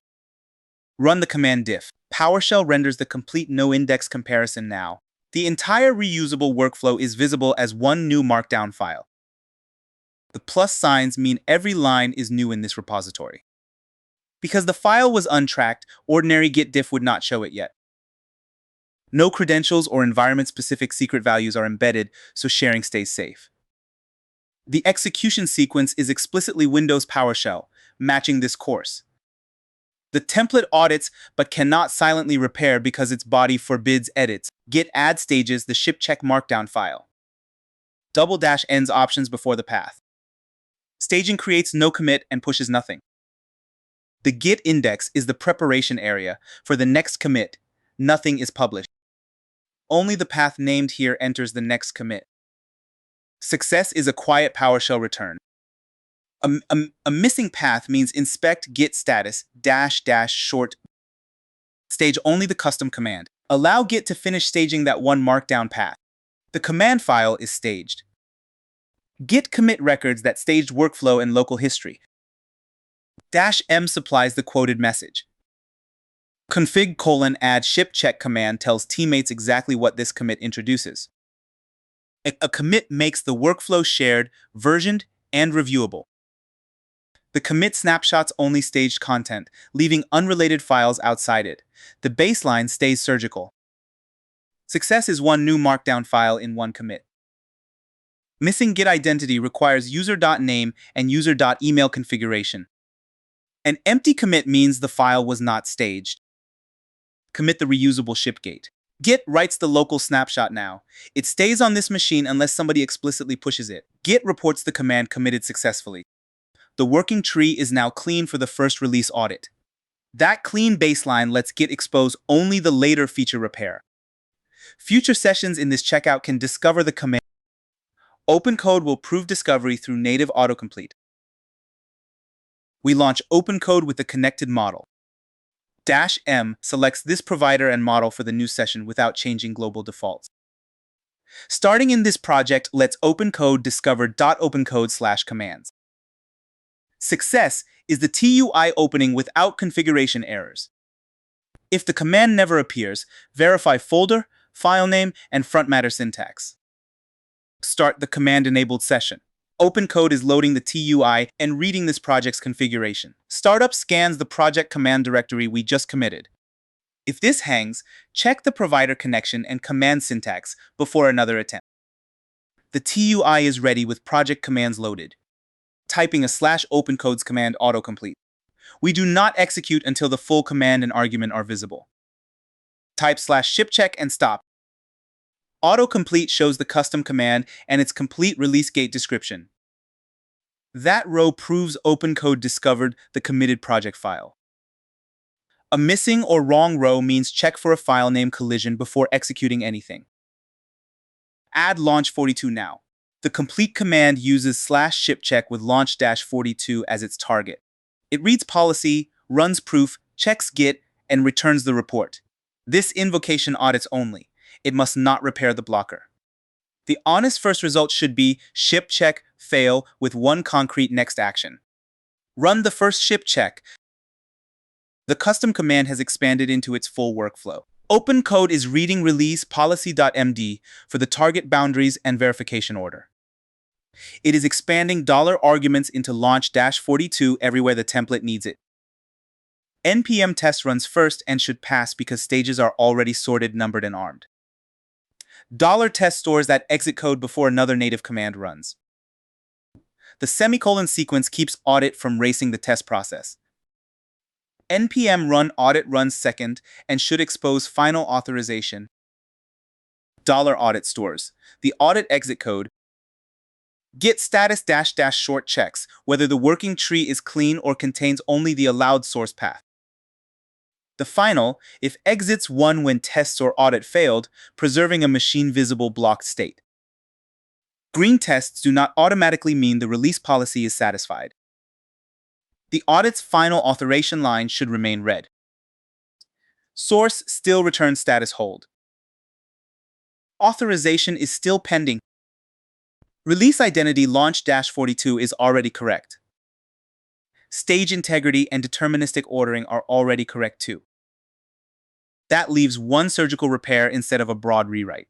[SPEAKER 1] Run the command diff. PowerShell renders the complete no-index comparison now. The entire reusable workflow is visible as one new markdown file. The plus signs mean every line is new in this repository. Because the file was untracked, ordinary git diff would not show it yet. No credentials or environment-specific secret values are embedded, so sharing stays safe. The execution sequence is explicitly Windows PowerShell, matching this course. The template audits but cannot silently repair because its body forbids edits. Git add stages the shipcheck markdown file. --ends options before the path. Staging creates no commit and pushes nothing. The Git index is the preparation area for the next commit. Nothing is published. Only the path named here enters the next commit. Success is a quiet PowerShell return. A missing path means inspect git status --short. Stage only the custom command. Allow Git to finish staging that one markdown path. The command file is staged. Git commit records that staged workflow and local history. -m supplies the quoted message. Config:/add shipcheck command tells teammates exactly what this commit introduces. A commit makes the workflow shared, versioned, and reviewable. The commit snapshots only staged content, leaving unrelated files outside it. The baseline stays surgical. Success is one new markdown file in one commit. Missing Git identity requires user.name and user.email configuration. An empty commit means the file was not staged. Commit the reusable ship gate. Git writes the local snapshot now. It stays on this machine unless somebody explicitly pushes it. Git reports the command committed successfully. The working tree is now clean for the first release audit. That clean baseline lets Git expose only the later feature repair. Future sessions in this checkout can discover the command. OpenCode will prove discovery through native autocomplete. We launch OpenCode with the connected model. -M selects this provider and model for the new session without changing global defaults. Starting in this project lets OpenCode discover .opencode/commands. Success is the TUI opening without configuration errors. If the command never appears, verify folder, file name, and front matter syntax. Start the command-enabled session. OpenCode is loading the TUI and reading this project's configuration. Startup scans the project command directory we just committed. If this hangs, check the provider connection and command syntax before another attempt. The TUI is ready with project commands loaded. Typing a /opencodes command autocomplete. We do not execute until the full command and argument are visible. Type /shipcheck and stop. Autocomplete shows the custom command and its complete release gate description. That row proves OpenCode discovered the committed project file. A missing or wrong row means check for a file name collision before executing anything. Add launch42 now. The complete command uses /shipcheck with launch-42 as its target. It reads policy, runs proof, checks Git, and returns the report. This invocation audits only. It must not repair the blocker. The honest first result should be ship check fail with one concrete next action. Run the first ship check. The custom command has expanded into its full workflow. OpenCode is reading release policy.md for the target boundaries and verification order. It is expanding $arguments into launch-42 everywhere the template needs it. npm test runs first and should pass because stages are already sorted, numbered, and armed. $test stores that exit code before another native command runs. The semicolon sequence keeps audit from racing the test process. npm run audit runs second and should expose final authorization. $audit stores the audit exit code. Git status -- short checks whether the working tree is clean or contains only the allowed source path. The final, if exits 1 when tests or audit failed, preserving a machine-visible blocked state. Green tests do not automatically mean the release policy is satisfied. The audit's final authorization line should remain red. Source still returns status hold. Authorization is still pending. Release identity launch-42 is already correct. Stage integrity and deterministic ordering are already correct too. That leaves one surgical repair instead of a broad rewrite.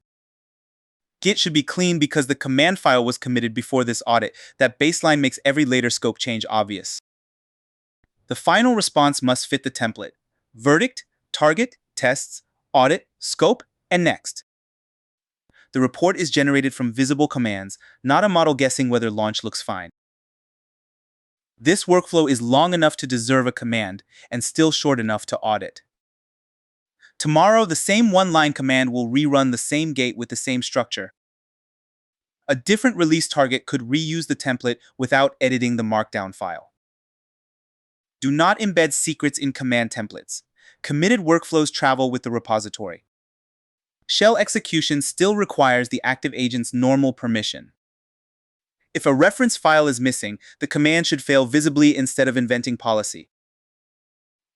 [SPEAKER 1] Git should be clean because the command file was committed before this audit. That baseline makes every later scope change obvious. The final response must fit the template: verdict, target, tests, audit, scope, and next. The report is generated from visible commands, not a model guessing whether launch looks fine. This workflow is long enough to deserve a command and still short enough to audit. Tomorrow, the same one-line command will rerun the same gate with the same structure. A different release target could reuse the template without editing the markdown file. Do not embed secrets in command templates. Committed workflows travel with the repository. Shell execution still requires the active agent's normal permission. If a reference file is missing, the command should fail visibly instead of inventing policy.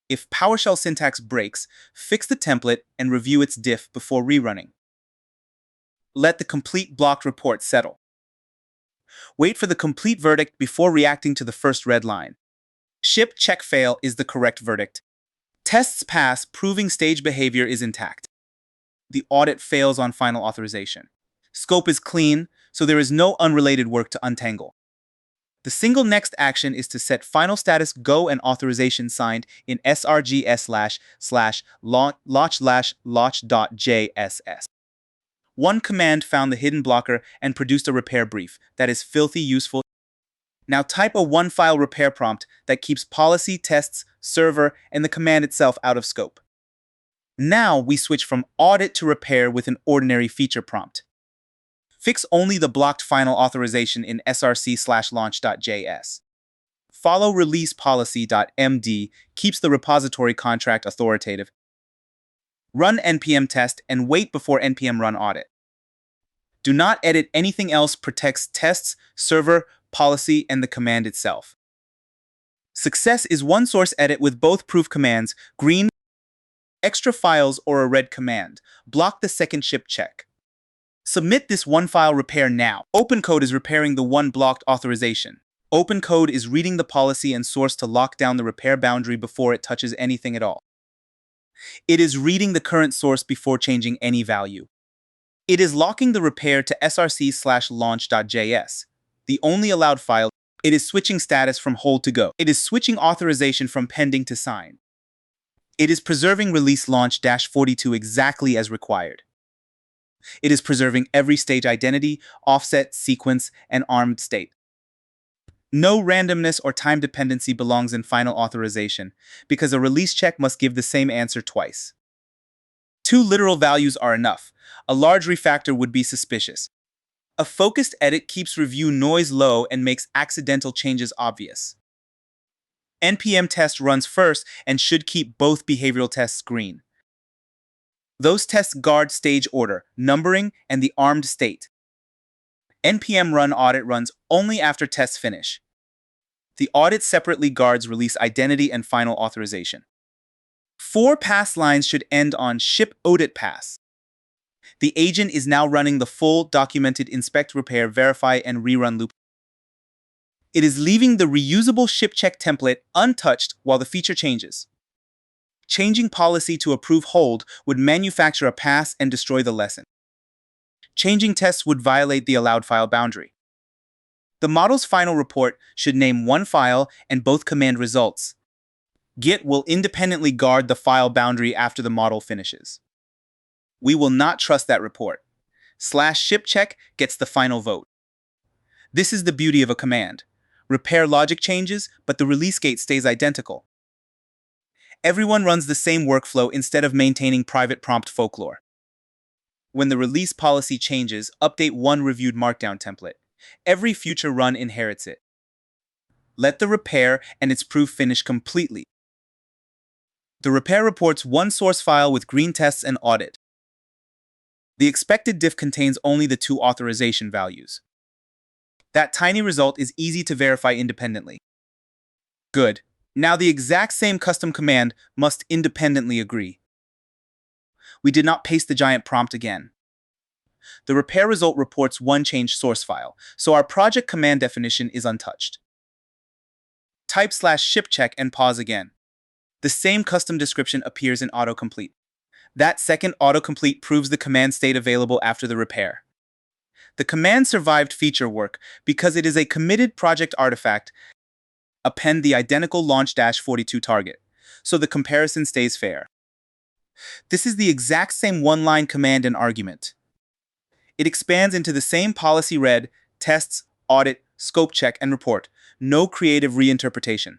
[SPEAKER 1] If PowerShell syntax breaks, fix the template and review its diff before rerunning. Let the complete blocked report settle. Wait for the complete verdict before reacting to the first red line. Ship check fail is the correct verdict. Tests pass, proving stage behavior is intact. The audit fails on final authorization. Scope is clean, so there is no unrelated work to untangle. The single next action is to set final status go and authorization signed in srg/launch/launch.jss. One command found the hidden blocker and produced a repair brief that is filthy useful. Now type a one-file repair prompt that keeps policy, tests, server, and the command itself out of scope. Now we switch from audit to repair with an ordinary feature prompt. Fix only the blocked final authorization in src/launch.js. Follow release policy.md keeps the repository contract authoritative. Run npm test and wait before npm run audit. Do not edit anything else protects tests, server, policy, and the command itself. Success is one source edit with both proof commands, green, extra files, or a red command. Block the second ship check. Submit this one file repair now. OpenCode is repairing the one blocked authorization. OpenCode is reading the policy and source to lock down the repair boundary before it touches anything at all. It is reading the current source before changing any value. It is locking the repair to src/launch.js, the only allowed file. It is switching status from hold to go. It is switching authorization from pending to signed. It is preserving release launch-42 exactly as required. It is preserving every stage identity, offset, sequence, and armed state. No randomness or time dependency belongs in final authorization, because a release check must give the same answer twice. 2 literal values are enough. A large refactor would be suspicious. A focused edit keeps review noise low and makes accidental changes obvious. npm test runs first and should keep both behavioral tests green. Those tests guard stage order, numbering, and the armed state. npm run audit runs only after tests finish. The audit separately guards release identity and final authorization. 4 pass lines should end on ship audit pass. The agent is now running the full documented inspect, repair, verify, and rerun loop. It is leaving the reusable ship check template untouched while the feature changes. Changing policy to approve hold would manufacture a pass and destroy the lesson. Changing tests would violate the allowed file boundary. The model's final report should name one file and both command results. Git will independently guard the file boundary after the model finishes. We will not trust that report. /shipcheck gets the final vote. This is the beauty of a command. Repair logic changes, but the release gate stays identical. Everyone runs the same workflow instead of maintaining private prompt folklore. When the release policy changes, update one reviewed markdown template. Every future run inherits it. Let the repair and its proof finish completely. The repair reports one source file with green tests and audit. The expected diff contains only the 2 authorization values. That tiny result is easy to verify independently. Good. Now the exact same custom command must independently agree. We did not paste the giant prompt again. The repair result reports one changed source file, so our project command definition is untouched. Type /shipcheck and pause again. The same custom description appears in autocomplete. That second autocomplete proves the command stayed available after the repair. The command survived feature work because it is a committed project artifact. Append the identical launch-42 target, so the comparison stays fair. This is the exact same one-line command and argument. It expands into the same policy read, tests, audit, scope check, and report. No creative reinterpretation.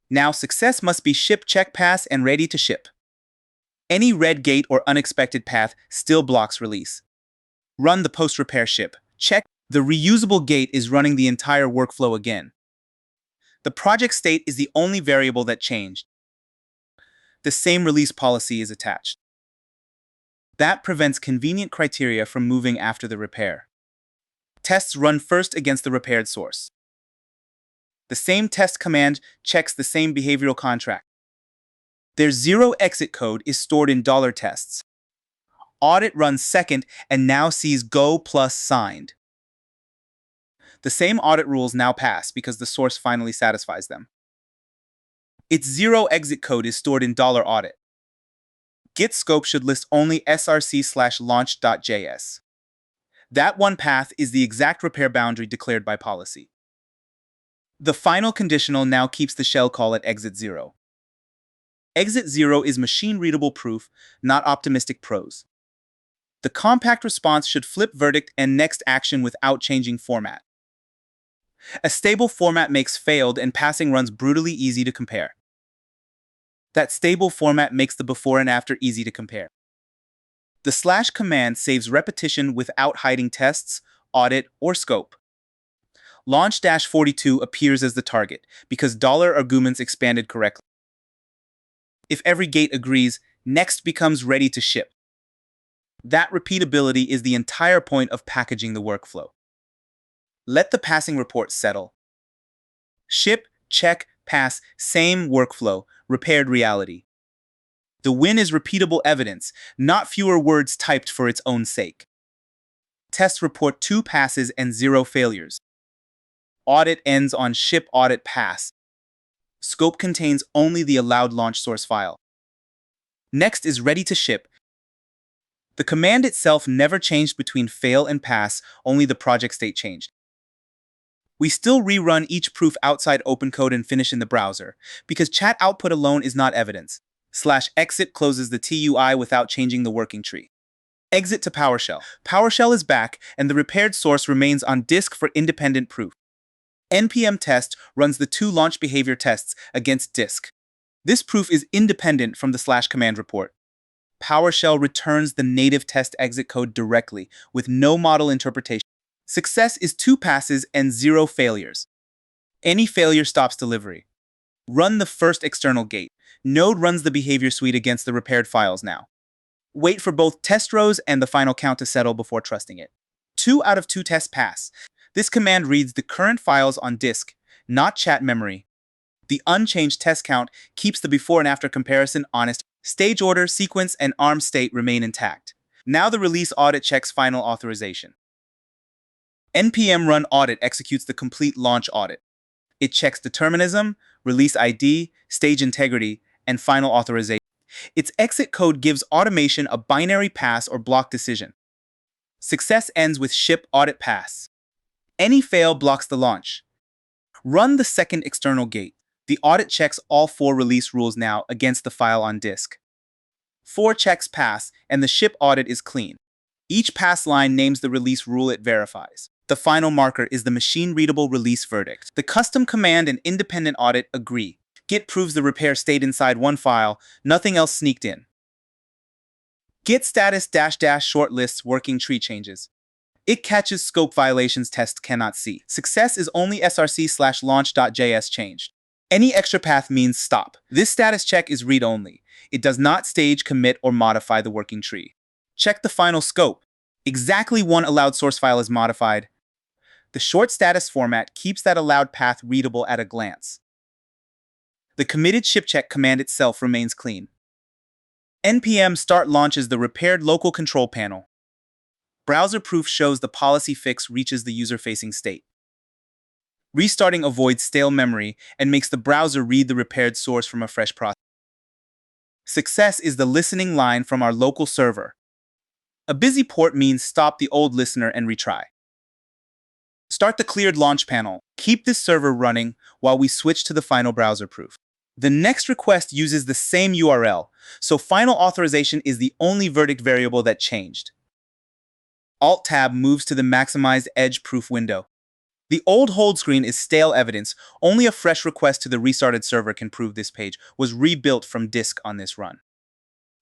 [SPEAKER 1] Now success must be ship check pass and ready to ship. Any red gate or unexpected path still blocks release. Run the post-repair ship. Check. The reusable gate is running the entire workflow again. The project state is the only variable that changed. The same release policy is attached. That prevents convenient criteria from moving after the repair. Tests run first against the repaired source. The same test command checks the same behavioral contract. Their 0 exit code is stored in $tests. Audit runs second and now sees go plus signed. The same audit rules now pass because the source finally satisfies them. Its 0 exit code is stored in $audit. Git scope should list only src/launch.js. That one path is the exact repair boundary declared by policy. The final conditional now keeps the shell call at exit 0. Exit 0 is machine-readable proof, not optimistic prose. The compact response should flip verdict and next action without changing format. A stable format makes failed and passing runs brutally easy to compare. That stable format makes the before and after easy to compare. The slash command saves repetition without hiding tests, audit, or scope. Launch-42 appears as the target because dollar arguments expanded correctly. If every gate agrees, next becomes ready to ship. That repeatability is the entire point of packaging the workflow. Let the passing report settle. Ship, check, pass, same workflow, repaired reality. The win is repeatable evidence, not fewer words typed for its own sake. Test report 2 passes and 0 failures. Audit ends on ship audit pass. Scope contains only the allowed launch source file. Next is ready to ship. The command itself never changed between fail and pass, only the project state changed. We still rerun each proof outside OpenCode and finish in the browser, because chat output alone is not evidence. /exit closes the TUI without changing the working tree. Exit to PowerShell. PowerShell is back, and the repaired source remains on disk for independent proof. npm test runs the 2 launch behavior tests against disk. This proof is independent from the /command report. PowerShell returns the native test exit code directly, with no model interpretation. Success is 2 passes and 0 failures. Any failure stops delivery. Run the first external gate. Node runs the behavior suite against the repaired files now. Wait for both test rows and the final count to settle before trusting it. 2 out of 2 tests pass. This command reads the current files on disk, not chat memory. The unchanged test count keeps the before and after comparison honest. Stage order, sequence, and ARM state remain intact. Now the release audit checks final authorization. npm run audit executes the complete launch audit. It checks determinism, release ID, stage integrity, and final authorization. Its exit code gives automation a binary pass or block decision. Success ends with ship audit pass. Any fail blocks the launch. Run the second external gate. The audit checks all 4 release rules now against the file on disk. 4 checks pass, and the ship audit is clean. Each pass line names the release rule it verifies. The final marker is the machine-readable release verdict. The custom command and independent audit agree. Git proves the repair stayed inside one file, nothing else sneaked in. Git status -- short lists working tree changes. It catches scope violations test cannot see. Success is only src/launch.js changed. Any extra path means stop. This status check is read-only. It does not stage, commit, or modify the working tree. Check the final scope. Exactly 1 allowed source file is modified. The short status format keeps that allowed path readable at a glance. The committed ship check command itself remains clean. npm start launches the repaired local control panel. Browser proof shows the policy fix reaches the user-facing state. Restarting avoids stale memory and makes the browser read the repaired source from a fresh process. Success is the listening line from our local server. A busy port means stop the old listener and retry. Start the cleared launch panel. Keep this server running while we switch to the final browser proof. The next request uses the same URL, so final authorization is the only verdict variable that changed. Alt-Tab moves to the maximized edge proof window. The old hold screen is stale evidence. Only a fresh request to the restarted server can prove this page was rebuilt from disk on this run.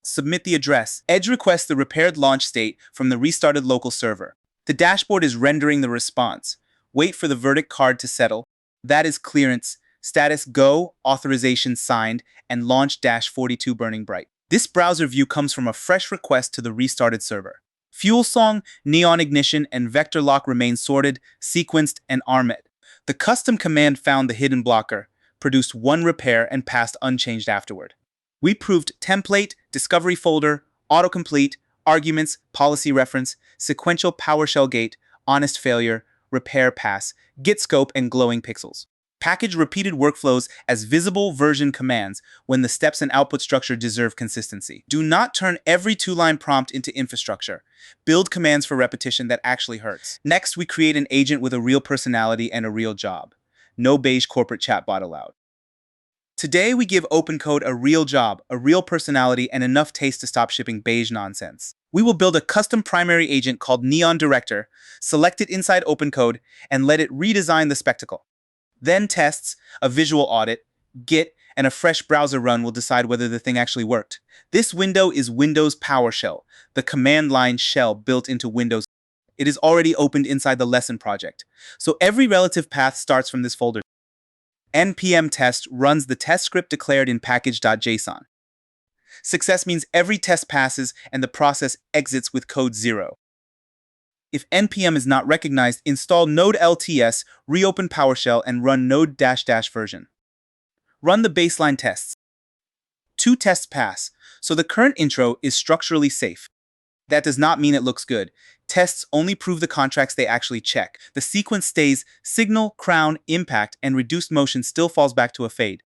[SPEAKER 1] Submit the address. Edge requests the repaired launch state from the restarted local server. The dashboard is rendering the response. Wait for the verdict card to settle. That is clearance, status go, authorization signed, and launch-42 burning bright. This browser view comes from a fresh request to the restarted server. Fuel song, neon ignition, and vector lock remain sorted, sequenced, and armed. The custom command found the hidden blocker, produced 1 repair, and passed unchanged afterward. We proved template, discovery folder, autocomplete, arguments, policy reference, sequential PowerShell gate, honest failure, repair pass, git scope, and glowing pixels. Package repeated workflows as visible version commands when the steps and output structure deserve consistency. Do not turn every 2-line prompt into infrastructure. Build commands for repetition that actually hurts. Next, we create an agent with a real personality and a real job. No beige corporate chatbot allowed. Today, we give OpenCode a real job, a real personality, and enough taste to stop shipping beige nonsense. We will build a custom primary agent called Neon Director, select it inside OpenCode, and let it redesign the spectacle. Then tests, a visual audit, Git, and a fresh browser run will decide whether the thing actually worked. This window is Windows PowerShell, the command line shell built into Windows. It is already opened inside the lesson project. So every relative path starts from this folder. npm test runs the test script declared in package.json. Success means every test passes and the process exits with code 0. If npm is not recognized, install node lts, reopen PowerShell, and run node ---- version. Run the baseline tests. 2 tests pass, so the current intro is structurally safe. That does not mean it looks good. Tests only prove the contracts they actually check. The sequence stays signal, crown, impact, and reduced motion still falls back to a fade.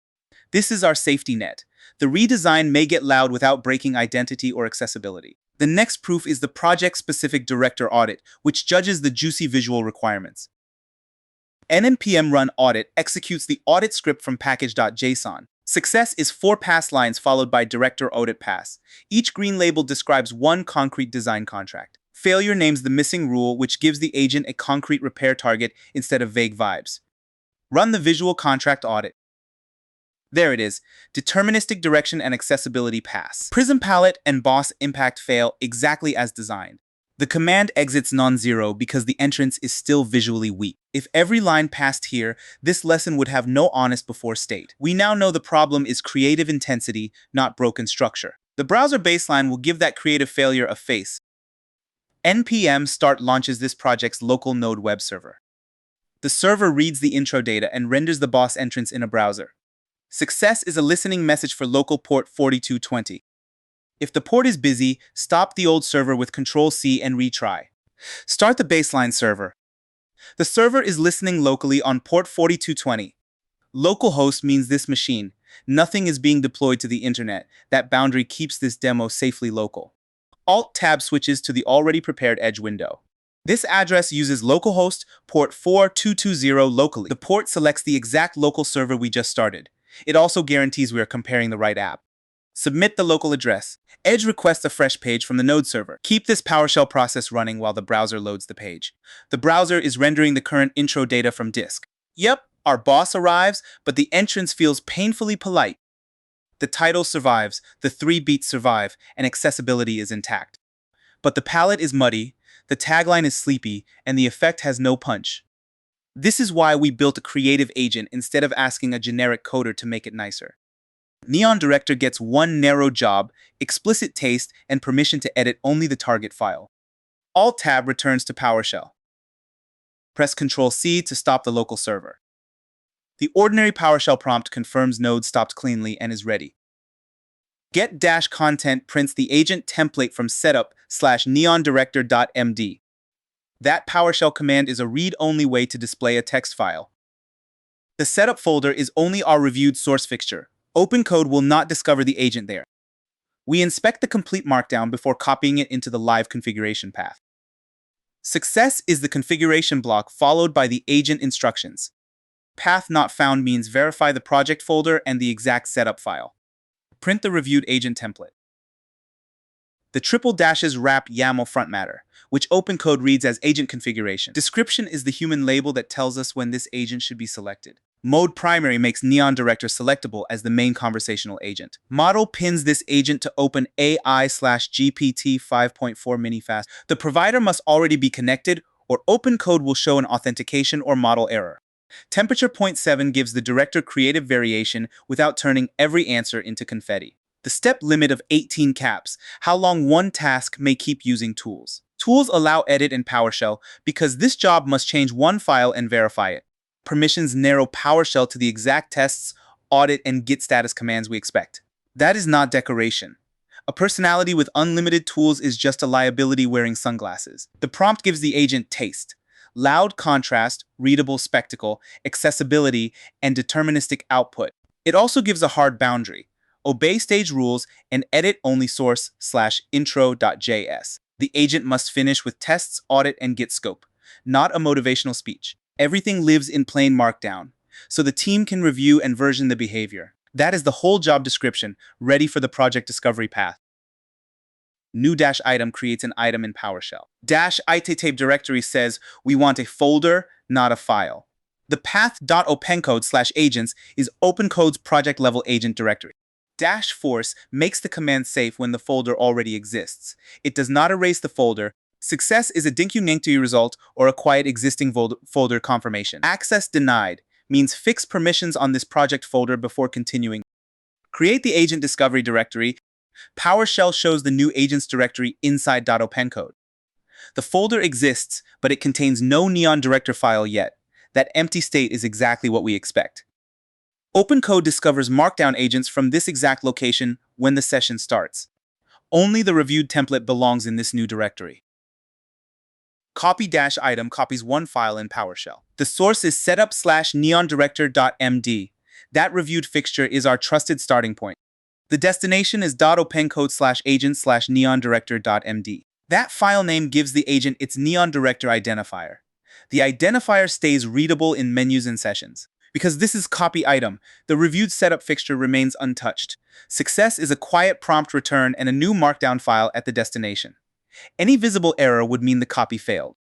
[SPEAKER 1] This is our safety net. The redesign may get loud without breaking identity or accessibility. The next proof is the project-specific director audit, which judges the juicy visual requirements. npm run audit executes the audit script from package.json. Success is 4 pass lines followed by director audit pass. Each green label describes one concrete design contract. Failure names the missing rule, which gives the agent a concrete repair target instead of vague vibes. Run the visual contract audit. There it is, deterministic direction and accessibility pass. Prism palette and boss impact fail exactly as designed. The command exits non-zero because the entrance is still visually weak. If every line passed here, this lesson would have no honest before state. We now know the problem is creative intensity, not broken structure. The browser baseline will give that creative failure a face. npm start launches this project's local node web server. The server reads the intro data and renders the boss entrance in a browser. Success is a listening message for local port 4220. If the port is busy, stop the old server with Ctrl-C and retry. Start the baseline server. The server is listening locally on port 4220. Localhost means this machine. Nothing is being deployed to the internet. That boundary keeps this demo safely local. Alt-Tab switches to the already prepared Edge window. This address uses localhost port 4220 locally. The port selects the exact local server we just started. It also guarantees we are comparing the right app. Submit the local address. Edge requests a fresh page from the node server. Keep this PowerShell process running while the browser loads the page. The browser is rendering the current intro data from disk. Yep, our boss arrives, but the entrance feels painfully polite. The title survives, the 3 beats survive, and accessibility is intact. But the palette is muddy, the tagline is sleepy, and the effect has no punch. This is why we built a creative agent instead of asking a generic coder to make it nicer. Neon Director gets one narrow job, explicit taste, and permission to edit only the target file. Alt-Tab returns to PowerShell. Press Ctrl-C to stop the local server. The ordinary PowerShell prompt confirms node stopped cleanly and is ready. Get-content prints the agent template from setup/neondirector.md. That PowerShell command is a read-only way to display a text file. The setup folder is only our reviewed source fixture. OpenCode will not discover the agent there. We inspect the complete markdown before copying it into the live configuration path. Success is the configuration block followed by the agent instructions. Path not found means verify the project folder and the exact setup file. Print the reviewed agent template. The triple dashes wrap YAML front matter, which OpenCode reads as agent configuration. Description is the human label that tells us when this agent should be selected. Mode primary makes Neon Director selectable as the main conversational agent. Model pins this agent to OpenAI/GPT 5.4 minifast. The provider must already be connected, or OpenCode will show an authentication or model error. Temperature 0.7 gives the director creative variation without turning every answer into confetti. The step limit of 18 caps, how long one task may keep using tools. Tools allow edit in PowerShell because this job must change one file and verify it. Permissions narrow PowerShell to the exact tests, audit, and git status commands we expect. That is not decoration. A personality with unlimited tools is just a liability wearing sunglasses. The prompt gives the agent taste, loud contrast, readable spectacle, accessibility, and deterministic output. It also gives a hard boundary. Obey stage rules and edit only source/intro.js. The agent must finish with tests, audit, and git scope, not a motivational speech. Everything lives in plain markdown, so the team can review and version the behavior. That is the whole job description, ready for the project discovery path. New -item creates an item in PowerShell. -itape directory says we want a folder, not a file. The path.opencode/agents is OpenCode's project-level agent directory. -force makes the command safe when the folder already exists. It does not erase the folder. Success is a dinkunenktu result or a quiet existing folder confirmation. Access denied means fix permissions on this project folder before continuing. Create the agent discovery directory. PowerShell shows the new agents directory inside .opencode. The folder exists, but it contains no neon director file yet. That empty state is exactly what we expect. OpenCode discovers Markdown agents from this exact location when the session starts. Only the reviewed template belongs in this new directory. Copy-item copies one file in PowerShell. The source is setup/neondirector.md. That reviewed fixture is our trusted starting point. The destination is .opencode/agent/neondirector.md. That file name gives the agent its neon director identifier. The identifier stays readable in menus and sessions. Because this is copy item, the reviewed setup fixture remains untouched. Success is a quiet prompt return and a new markdown file at the destination. Any visible error would mean the copy failed.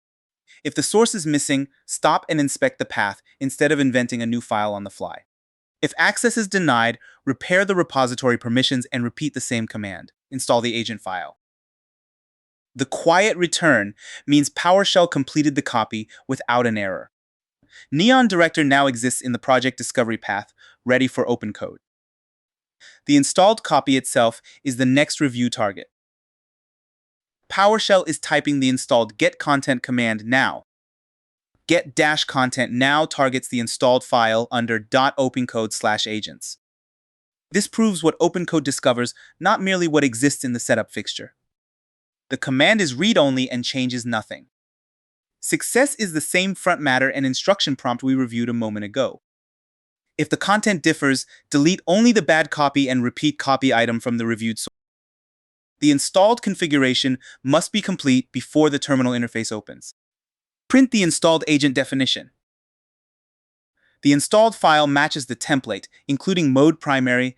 [SPEAKER 1] If the source is missing, stop and inspect the path instead of inventing a new file on the fly. If access is denied, repair the repository permissions and repeat the same command. Install the agent file. The quiet return means PowerShell completed the copy without an error. Neon Director now exists in the project discovery path, ready for OpenCode. The installed copy itself is the next review target. PowerShell is typing the installed get content command now. Get-content now targets the installed file under .opencode/agents. This proves what OpenCode discovers, not merely what exists in the setup fixture. The command is read-only and changes nothing. Success is the same front matter and instruction prompt we reviewed a moment ago. If the content differs, delete only the bad copy and repeat copy item from the reviewed source. The installed configuration must be complete before the terminal interface opens. Print the installed agent definition. The installed file matches the template, including mode primary.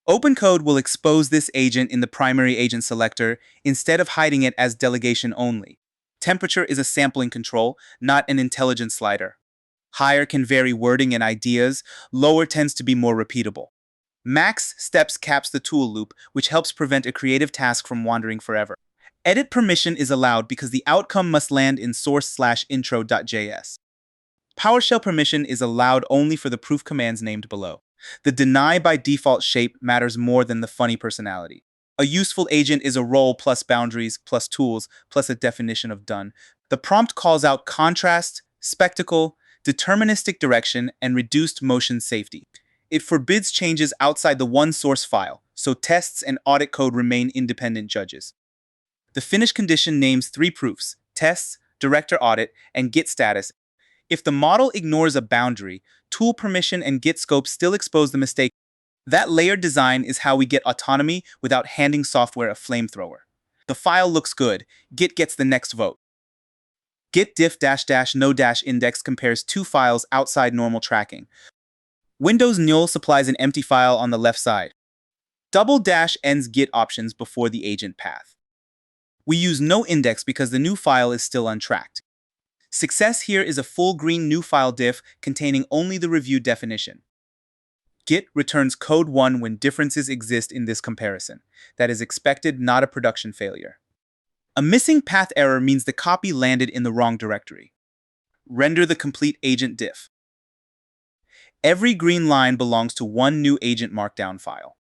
[SPEAKER 1] OpenCode will expose this agent in the primary agent selector instead of hiding it as delegation only. Temperature is a sampling control, not an intelligence slider. Higher can vary wording and ideas, lower tends to be more repeatable. Max steps caps the tool loop, which helps prevent a creative task from wandering forever. Edit permission is allowed because the outcome must land in source/intro.js. PowerShell permission is allowed only for the proof commands named below. The deny by default shape matters more than the funny personality. A useful agent is a role plus boundaries plus tools plus a definition of done. The prompt calls out contrast, spectacle, deterministic direction, and reduced motion safety. It forbids changes outside the one source file, so tests and audit code remain independent judges. The finish condition names three proofs: tests, director audit, and git status. If the model ignores a boundary, tool permission and git scope still expose the mistake. That layered design is how we get autonomy without handing software a flamethrower. The file looks good. Git gets the next vote. Git diff-no-index compares two files outside normal tracking. Windows null supplies an empty file on the left side. _ ends git options before the agent path. We use no index because the new file is still untracked. Success here is a full green new file diff containing only the reviewed definition. Git returns code 1 when differences exist in this comparison. That is expected, not a production failure. A missing path error means the copy landed in the wrong directory. Render the complete agent diff. Every green line belongs to one new agent markdown file.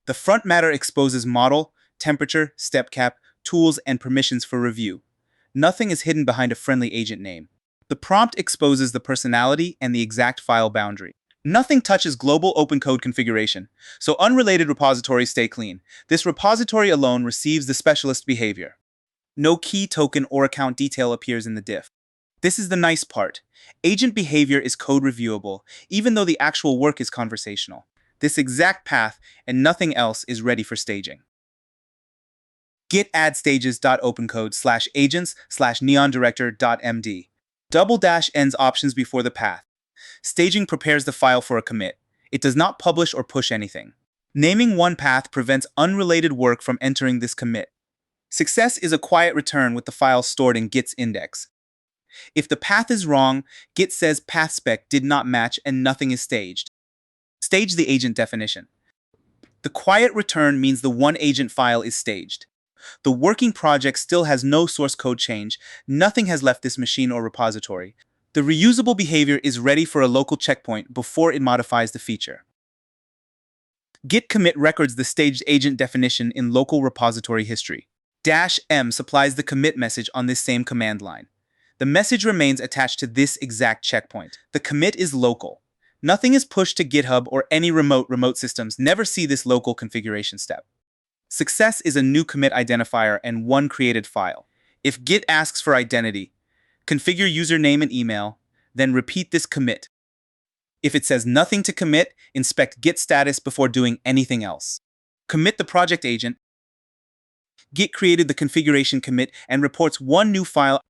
[SPEAKER 1] The front matter exposes model, temperature, step cap, tools, and permissions for review. Nothing is hidden behind a friendly agent name. The prompt exposes the personality and the exact file boundary. Nothing touches global OpenCode configuration, so unrelated repositories stay clean. This repository alone receives the specialist behavior. No key, token, or account detail appears in the diff. This is the nice part. Agent behavior is code reviewable, even though the actual work is conversational. This exact path and nothing else is ready for staging. Git add stages.opencode/agents/neondirector.md. _ ends options before the path. Staging prepares the file for a commit. It does not publish or push anything. Naming one path prevents unrelated work from entering this commit. Success is a quiet return with the file stored in Git's index. If the path is wrong, Git says path spec did not match and nothing is staged. Stage the agent definition. The quiet return means the one agent file is staged. The working project still has no source code change, nothing has left this machine or repository. The reusable behavior is ready for a local checkpoint before it modifies the feature. Git commit records the staged agent definition in local repository history. -m supplies the commit message on this same command line. The message remains attached to this exact checkpoint. The commit is local. Nothing is pushed to GitHub or any remote systems never see this local configuration step. Success is a new commit identifier and one created file. If Git asks for identity, configure username and email, then repeat this commit. If it says nothing to commit, inspect Git status before doing anything else. Commit the project agent. Git created the configuration commit and reports one new file.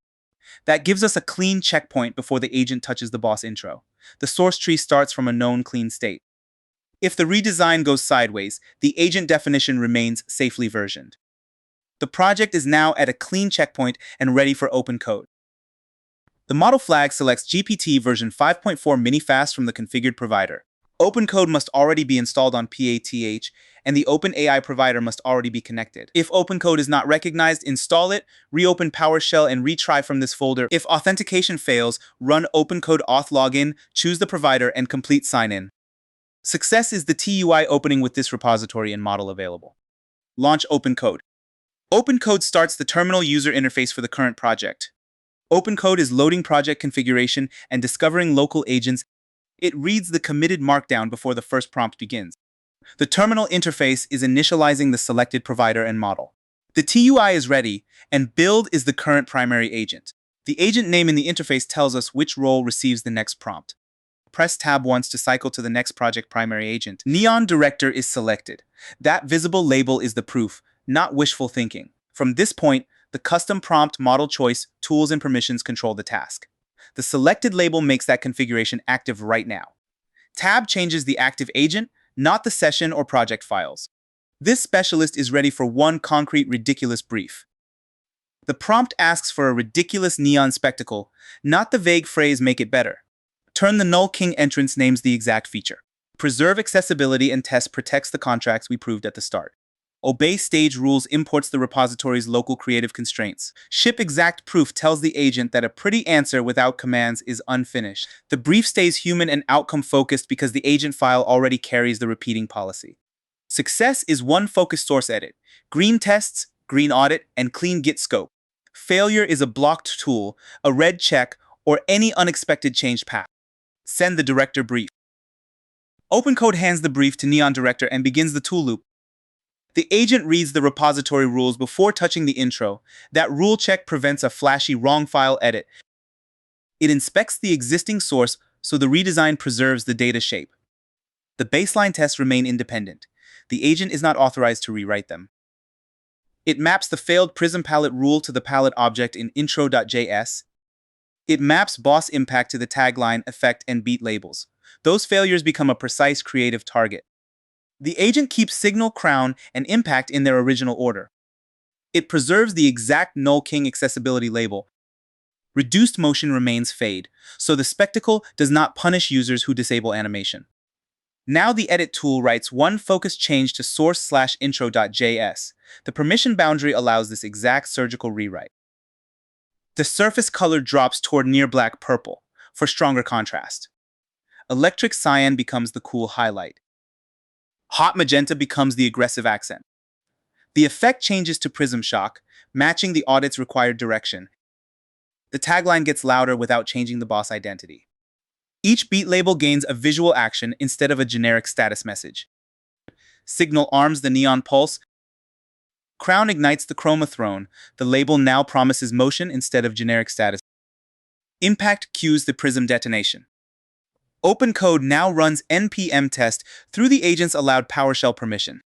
[SPEAKER 1] That gives us a clean checkpoint before the agent touches the boss intro. The source tree starts from a known clean state. If the redesign goes sideways, the agent definition remains safely versioned. The project is now at a clean checkpoint and ready for OpenCode. The model flag selects GPT version 5.4 minifast from the configured provider. OpenCode must already be installed on PATH, and the OpenAI provider must already be connected. If OpenCode is not recognized, install it, reopen PowerShell, and retry from this folder. If authentication fails, run OpenCode auth login, choose the provider, and complete sign-in. Success is the TUI opening with this repository and model available. Launch OpenCode. OpenCode starts the terminal user interface for the current project. OpenCode is loading project configuration and discovering local agents. It reads the committed markdown before the first prompt begins. The terminal interface is initializing the selected provider and model. The TUI is ready, and build is the current primary agent. The agent name in the interface tells us which role receives the next prompt. Press tab once to cycle to the next project primary agent. Neon Director is selected. That visible label is the proof, not wishful thinking. From this point, the custom prompt, model choice, tools, and permissions control the task. The selected label makes that configuration active right now. Tab changes the active agent, not the session or project files. This specialist is ready for one concrete, ridiculous brief. The prompt asks for a ridiculous neon spectacle, not the vague phrase "make it better." Turn the null king entrance names the exact feature. Preserve accessibility and test protects the contracts we proved at the start. Obey stage rules imports the repository's local creative constraints. Ship exact proof tells the agent that a pretty answer without commands is unfinished. The brief stays human and outcome focused because the agent file already carries the repeating policy. Success is one focused source edit, green tests, green audit, and clean Git scope. Failure is a blocked tool, a red check, or any unexpected change path. Send the director brief. OpenCode hands the brief to Neon Director and begins the tool loop. The agent reads the repository rules before touching the intro. That rule check prevents a flashy wrong file edit. It inspects the existing source so the redesign preserves the data shape. The baseline tests remain independent. The agent is not authorized to rewrite them. It maps the failed Prism palette rule to the palette object in intro.js. It maps boss impact to the tagline, effect, and beat labels. Those failures become a precise creative target. The agent keeps signal, crown, and impact in their original order. It preserves the exact null king accessibility label. Reduced motion remains fade, so the spectacle does not punish users who disable animation. Now the edit tool writes one focus change to source/intro.js. The permission boundary allows this exact surgical rewrite. The surface color drops toward near black purple for stronger contrast. Electric cyan becomes the cool highlight. Hot magenta becomes the aggressive accent. The effect changes to prism shock, matching the audit's required direction. The tagline gets louder without changing the boss identity. Each beat label gains a visual action instead of a generic status message. Signal arms the neon pulse. Crown ignites the chroma throne. The label now promises motion instead of generic status. Impact cues the prism detonation. OpenCode now runs npm test through the agent's allowed PowerShell permission.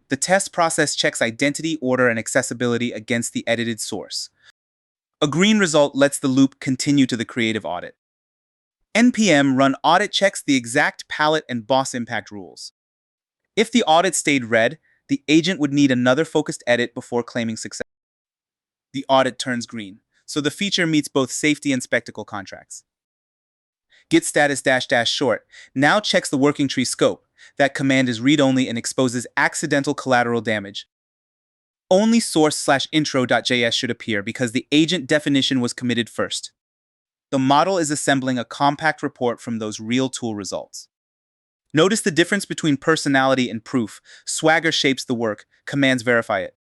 [SPEAKER 1] The test process checks identity, order, and accessibility against the edited source. A green result lets the loop continue to the creative audit. npm run audit checks the exact palette and boss impact rules. If the audit stayed red, the agent would need another focused edit before claiming success. The audit turns green. so the feature meets both safety and spectacle contracts. Git status dash dash short now checks the working tree scope. That command is read-only and exposes accidental collateral damage. Only source/intro.js should appear because the agent definition was committed first. The model is assembling a compact report from those real tool results. Notice the difference between personality and proof. Swagger shapes the work, commands verify it.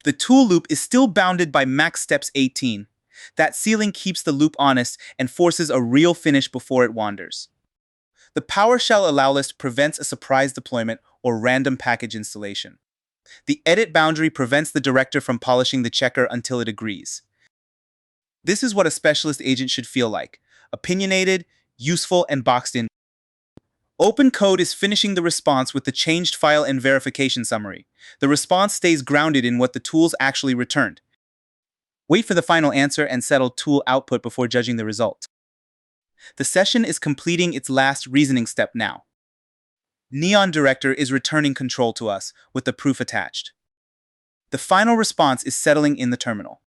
[SPEAKER 1] The tool loop is still bounded by max steps 18. That ceiling keeps the loop honest and forces a real finish before it wanders. The PowerShell allow list prevents a surprise deployment or random package installation. The edit boundary prevents the director from polishing the checker until it agrees. This is what a specialist agent should feel like: opinionated, useful, and boxed in. OpenCode is finishing the response with the changed file and verification summary. The response stays grounded in what the tools actually returned. Wait for the final answer and settle tool output before judging the result. The session is completing its last reasoning step now. Neon Director is returning control to us with the proof attached. The final response is settling in the terminal.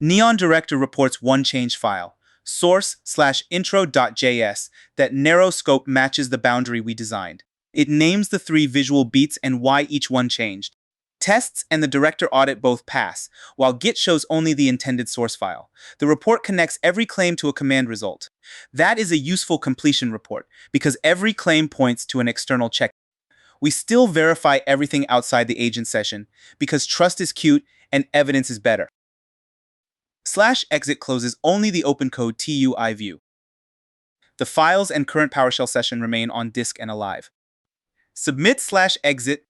[SPEAKER 1] Neon Director reports one changed file, source/intro.js, that narrow scope matches the boundary we designed. It names the 3 visual beats and why each one changed. Tests and the director audit both pass, while Git shows only the intended source file. The report connects every claim to a command result. That is a useful completion report, because every claim points to an external check. We still verify everything outside the agent session, because trust is cute and evidence is better. /exit closes only the OpenCode TUI view. The files and current PowerShell session remain on disk and alive. Submit/exit.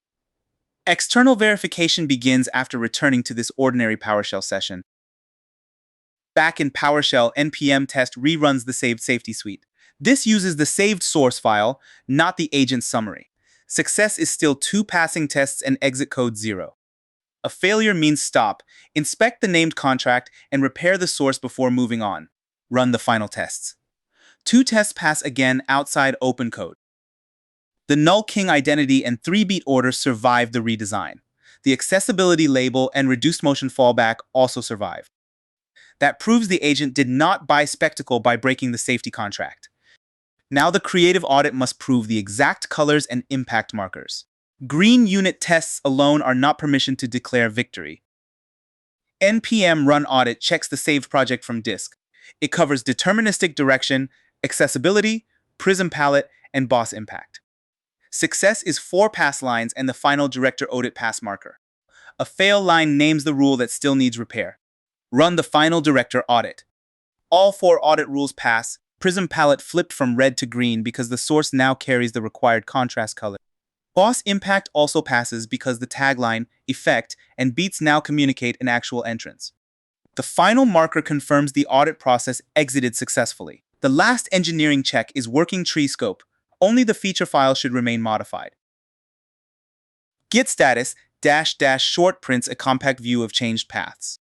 [SPEAKER 1] External verification begins after returning to this ordinary PowerShell session. Back in PowerShell, npm test reruns the saved safety suite. This uses the saved source file, not the agent summary. Success is still 2 passing tests and exit code 0. A failure means stop, inspect the named contract, and repair the source before moving on. Run the final tests. 2 tests pass again outside OpenCode. The null king identity and 3-beat order survive the redesign. The accessibility label and reduced motion fallback also survive. That proves the agent did not buy spectacle by breaking the safety contract. Now the creative audit must prove the exact colors and impact markers. Green unit tests alone are not permission to declare victory. npm run audit checks the saved project from disk. It covers deterministic direction, accessibility, prism palette, and boss impact. Success is 4 pass lines and the final director audit pass marker. A fail line names the rule that still needs repair. Run the final director audit. All 4 audit rules pass. Prism palette flipped from red to green because the source now carries the required contrast color. Boss impact also passes because the tagline, effect, and beats now communicate an actual entrance. The final marker confirms the audit process exited successfully. The last engineering check is working tree scope. Only the feature file should remain modified. Git status -- short prints a compact view of changed paths.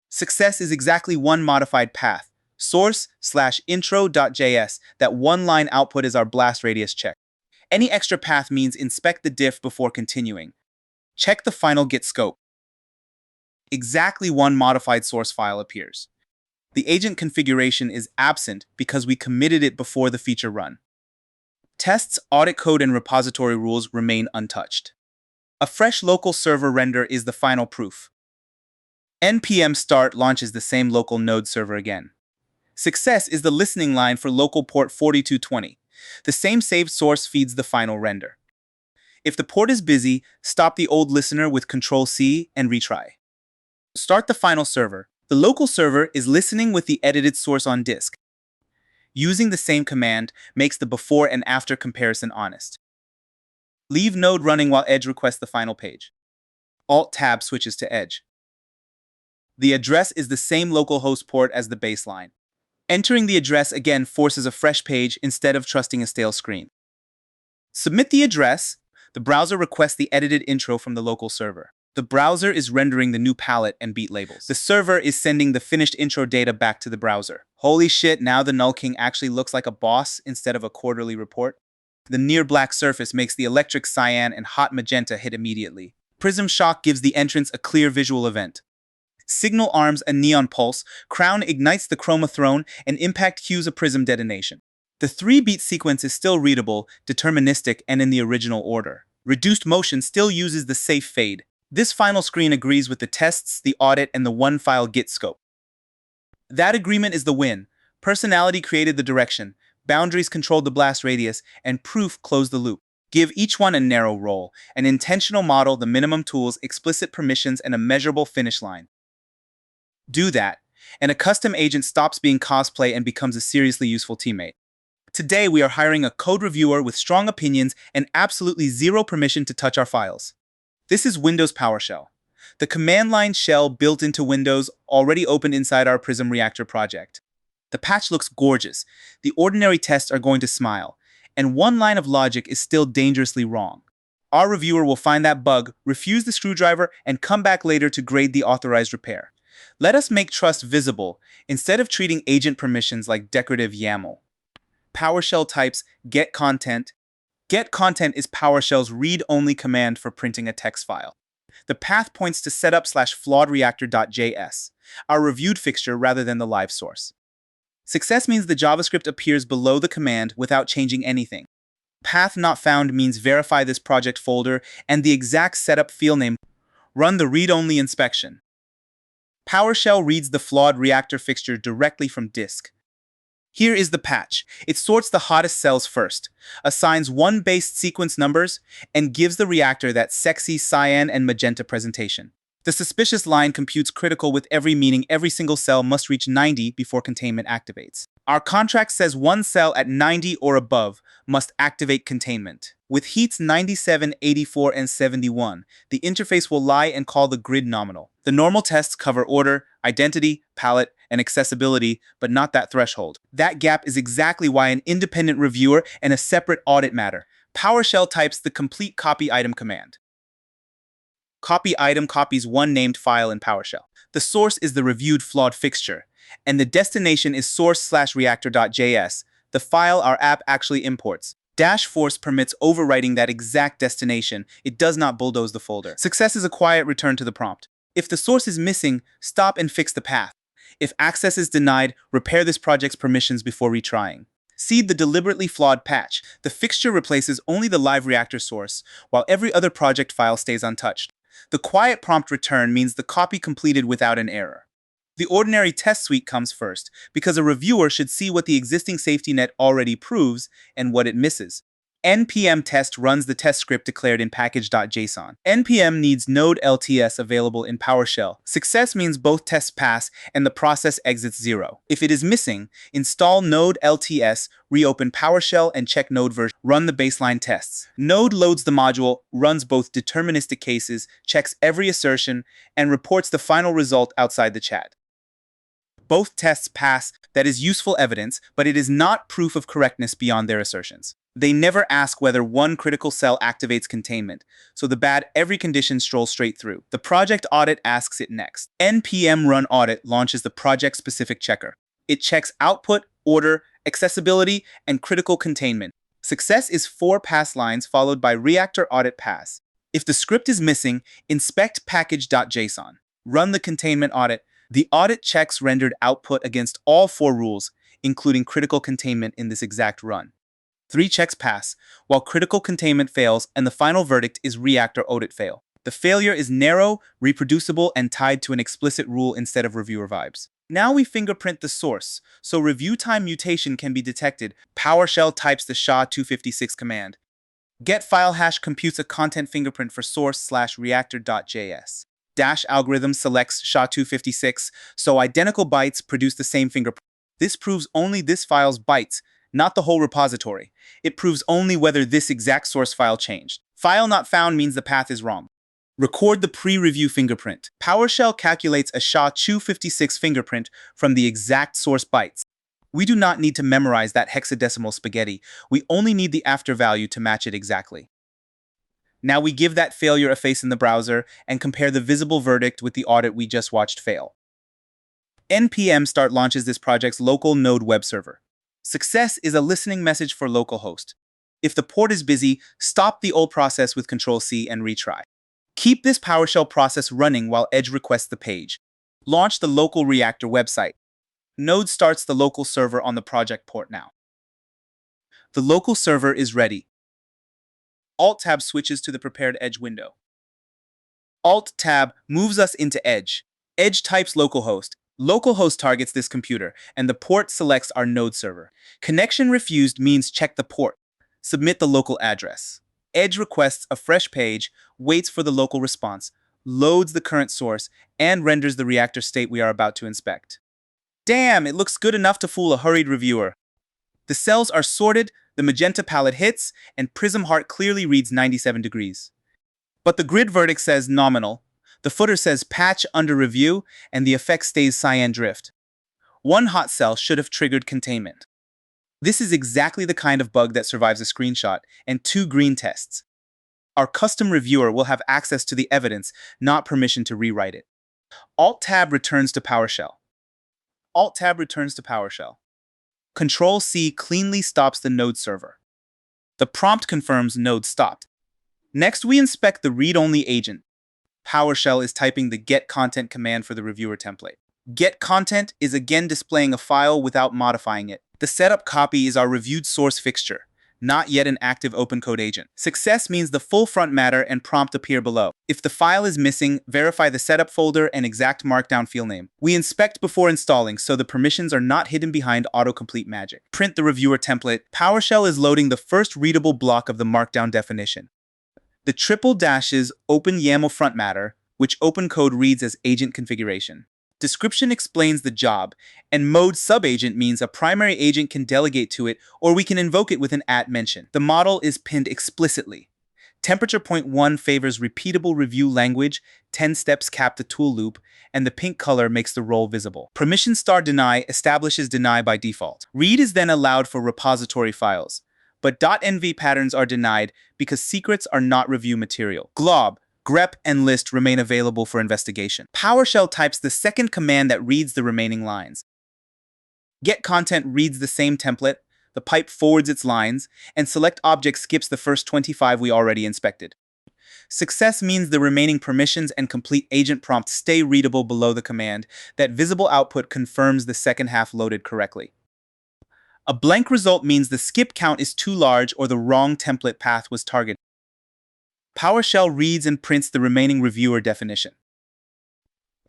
[SPEAKER 1] Success is exactly one modified path, source/intro.js. That one line output is our blast radius check. Any extra path means inspect the diff before continuing. Check the final Git scope. Exactly one modified source file appears. The agent configuration is absent because we committed it before the feature run. Tests, audit code, and repository rules remain untouched. A fresh local server render is the final proof. npm start launches the same local node server again. Success is the listening line for local port 4220. The same saved source feeds the final render. If the port is busy, stop the old listener with Ctrl+C and retry. Start the final server. The local server is listening with the edited source on disk. Using the same command makes the before and after comparison honest. Leave node running while Edge requests the final page. Alt-Tab switches to Edge. The address is the same localhost port as the baseline. Entering the address again forces a fresh page instead of trusting a stale screen. Submit the address. The browser requests the edited intro from the local server. The browser is rendering the new palette and beat labels. The server is sending the finished intro data back to the browser. Holy shit, now the null king actually looks like a boss instead of a quarterly report. The near black surface makes the electric cyan and hot magenta hit immediately. Prism shock gives the entrance a clear visual event. Signal arms a neon pulse, crown ignites the chroma throne, and impact cues a prism detonation. The 3-beat sequence is still readable, deterministic, and in the original order. Reduced motion still uses the safe fade. This final screen agrees with the tests, the audit, and the one-file Git scope. That agreement is the win. Personality created the direction, boundaries controlled the blast radius, and proof closed the loop. Give each one a narrow role, an intentional model, the minimum tools, explicit permissions, and a measurable finish line. Do that, and a custom agent stops being cosplay and becomes a seriously useful teammate. Today, we are hiring a code reviewer with strong opinions and absolutely zero permission to touch our files. This is Windows PowerShell, the command line shell built into Windows, already opened inside our Prism Reactor project. The patch looks gorgeous. The ordinary tests are going to smile, and one line of logic is still dangerously wrong. Our reviewer will find that bug, refuse the screwdriver, and come back later to grade the authorized repair. Let us make trust visible, instead of treating agent permissions like decorative YAML. PowerShell types get content. Get content is PowerShell's read-only command for printing a text file. The path points to setup/flawedreactor.js, our reviewed fixture rather than the live source. Success means the JavaScript appears below the command without changing anything. Path not found means verify this project folder and the exact setup field name. Run the read-only inspection. PowerShell reads the flawed reactor fixture directly from disk. Here is the patch. It sorts the hottest cells first, assigns one based sequence numbers, and gives the reactor that sexy cyan and magenta presentation. The suspicious line computes critical with every, meaning every single cell must reach 90 before containment activates. Our contract says one cell at 90 or above must activate containment. With heats 97, 84, and 71, the interface will lie and call the grid nominal. The normal tests cover order, identity, palette, and accessibility, but not that threshold. That gap is exactly why an independent reviewer and a separate audit matter. PowerShell types the complete copy item command. Copy item copies one named file in PowerShell. The source is the reviewed flawed fixture, and the destination is source/reactor.js, the file our app actually imports. -force permits overwriting that exact destination. It does not bulldoze the folder. Success is a quiet return to the prompt. If the source is missing, stop and fix the path. If access is denied, repair this project's permissions before retrying. See the deliberately flawed patch. The fixture replaces only the live reactor source, while every other project file stays untouched. The quiet prompt return means the copy completed without an error. The ordinary test suite comes first, because a reviewer should see what the existing safety net already proves and what it misses. npm test runs the test script declared in package.json. npm needs node LTS available in PowerShell. Success means both tests pass and the process exits 0. If it is missing, install node LTS, reopen PowerShell, and check node version. Run the baseline tests. Node loads the module, runs both deterministic cases, checks every assertion, and reports the final result outside the chat. Both tests pass. That is useful evidence, but it is not proof of correctness beyond their assertions. They never ask whether one critical cell activates containment, so the bad every condition strolls straight through. The project audit asks it next. npm run audit launches the project-specific checker. It checks output, order, accessibility, and critical containment. Success is 4 pass lines followed by reactor audit pass. If the script is missing, inspect package.json. Run the containment audit. The audit checks rendered output against all 4 rules, including critical containment in this exact run. 3 checks pass, while critical containment fails, and the final verdict is reactor audit fail. The failure is narrow, reproducible, and tied to an explicit rule instead of reviewer vibes. Now we fingerprint the source, so review time mutation can be detected. PowerShell types the SHA-256 command. Get file hash computes a content fingerprint for source/reactor.js. Dash algorithm selects SHA-256, so identical bytes produce the same fingerprint. This proves only this file's bytes, not the whole repository. It proves only whether this exact source file changed. File not found means the path is wrong. Record the pre-review fingerprint. PowerShell calculates a SHA-256 fingerprint from the exact source bytes. We do not need to memorize that hexadecimal spaghetti. We only need the after value to match it exactly. Now we give that failure a face in the browser and compare the visible verdict with the audit we just watched fail. npm start launches this project's local node web server. Success is a listening message for localhost. If the port is busy, stop the old process with Ctrl-C and retry. Keep this PowerShell process running while Edge requests the page. Launch the local Reactor website. Node starts the local server on the project port now. The local server is ready. Alt-Tab switches to the prepared Edge window. Alt-Tab moves us into Edge. Edge types localhost. Localhost targets this computer, and the port selects our node server. Connection refused means check the port. Submit the local address. Edge requests a fresh page, waits for the local response, loads the current source, and renders the Reactor state we are about to inspect. Damn, it looks good enough to fool a hurried reviewer. The cells are sorted, the magenta palette hits, and Prism Heart clearly reads 97 degrees. But the grid verdict says nominal, the footer says patch under review, and the effect stays cyan drift. One hot cell should have triggered containment. This is exactly the kind of bug that survives a screenshot and 2 green tests. Our custom reviewer will have access to the evidence, not permission to rewrite it. Alt-Tab returns to PowerShell. Alt-Tab returns to PowerShell. Control-C cleanly stops the node server. The prompt confirms node stopped. Next, we inspect the read-only agent. PowerShell is typing the getContent command for the reviewer template. GetContent is again displaying a file without modifying it. The setup copy is our reviewed source fixture, not yet an active OpenCode agent. Success means the full front matter and prompt appear below. If the file is missing, verify the setup folder and exact markdown field name. We inspect before installing so the permissions are not hidden behind autocomplete magic. Print the reviewer template. PowerShell is loading the first readable block of the markdown definition. The triple dashes open YAML front matter, which OpenCode reads as agent configuration. Description explains the job, and mode subagent means a primary agent can delegate to it, or we can invoke it with an @mention. The model is pinned explicitly. Temperature point 1 favors repeatable review language, 10 steps cap the tool loop, and the pink color makes the role visible. Permission star deny establishes deny by default. Read is then allowed for repository files, but .env patterns are denied because secrets are not review material. Glob, grep, and list remain available for investigation. PowerShell types the second command that reads the remaining lines. GetContent reads the same template, the pipe forwards its lines, and selectObject skips the first 25 we already inspected. Success means the remaining permissions and complete agent prompt stay readable below the command. That visible output confirms the second half loaded correctly. A blank result means the skip count is too large or the wrong template path was targeted. PowerShell reads and prints the remaining reviewer definition.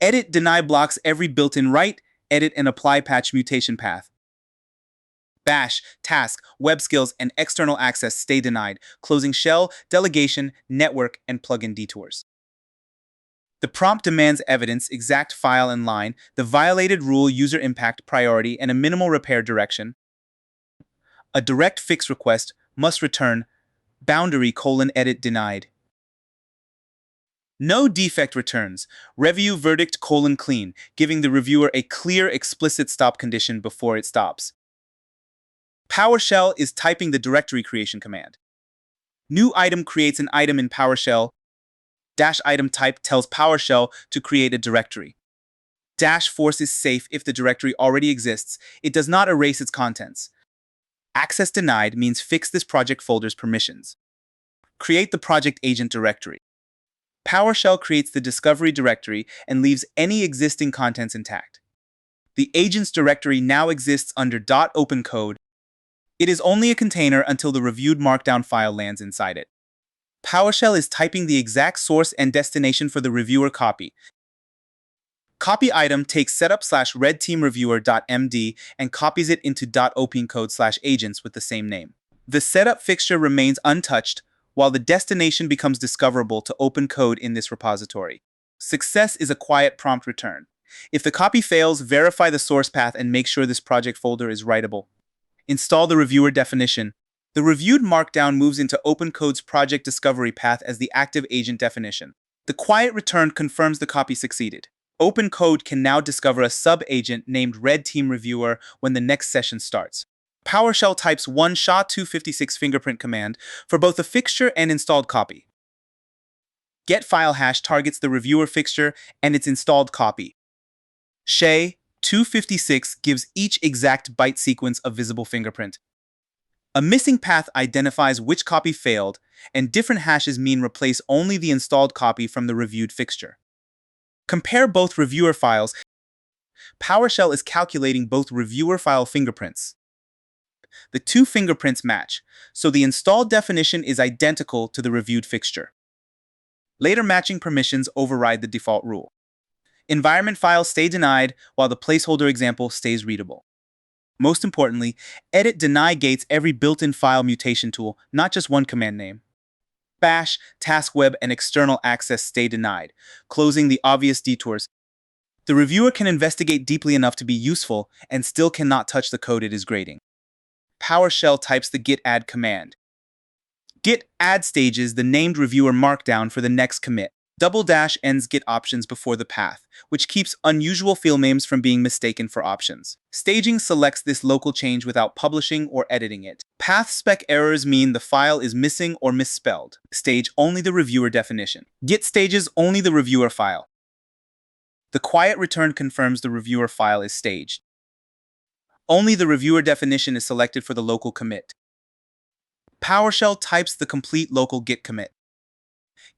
[SPEAKER 1] Edit deny blocks every built-in write, edit, and apply patch mutation path. Bash, task, web skills, and external access stay denied, closing shell, delegation, network, and plugin detours. The prompt demands evidence, exact file and line, the violated rule, user impact, priority, and a minimal repair direction. A direct fix request must return boundary : edit denied. No defect returns, review verdict : clean, giving the reviewer a clear, explicit stop condition before it stops. PowerShell is typing the directory creation command. New item creates an item in PowerShell. -item type tells PowerShell to create a directory. -force is safe if the directory already exists. It does not erase its contents. Access denied means fix this project folder's permissions. Create the project agent directory. PowerShell creates the discovery directory and leaves any existing contents intact. The agent's directory now exists under .opencode. It is only a container until the reviewed markdown file lands inside it. PowerShell is typing the exact source and destination for the reviewer copy. Copy item takes setup/redteamreviewer.md and copies it into .opencode/agents with the same name. The setup fixture remains untouched, while the destination becomes discoverable to OpenCode in this repository. Success is a quiet prompt return. If the copy fails, verify the source path and make sure this project folder is writable. Install the reviewer definition. The reviewed markdown moves into OpenCode's project discovery path as the active agent definition. The quiet return confirms the copy succeeded. OpenCode can now discover a sub-agent named Red Team Reviewer when the next session starts. PowerShell types one SHA-256 fingerprint command for both the fixture and installed copy. GetFileHash targets the reviewer fixture and its installed copy. SHA-256 gives each exact byte sequence a visible fingerprint. A missing path identifies which copy failed, and different hashes mean replace only the installed copy from the reviewed fixture. Compare both reviewer files. PowerShell is calculating both reviewer file fingerprints. The two fingerprints match, so the installed definition is identical to the reviewed fixture. Later matching permissions override the default rule. Environment files stay denied, while the placeholder example stays readable. Most importantly, edit deny gates every built-in file mutation tool, not just one command name. Bash, task web, and external access stay denied, closing the obvious detours. The reviewer can investigate deeply enough to be useful and still cannot touch the code it is grading. PowerShell types the git add command. Git add stages the named reviewer markdown for the next commit. Double dash ends git options before the path, which keeps unusual field names from being mistaken for options. Staging selects this local change without publishing or editing it. Path spec errors mean the file is missing or misspelled. Stage only the reviewer definition. Git stages only the reviewer file. The quiet return confirms the reviewer file is staged. Only the reviewer definition is selected for the local commit. PowerShell types the complete local git commit.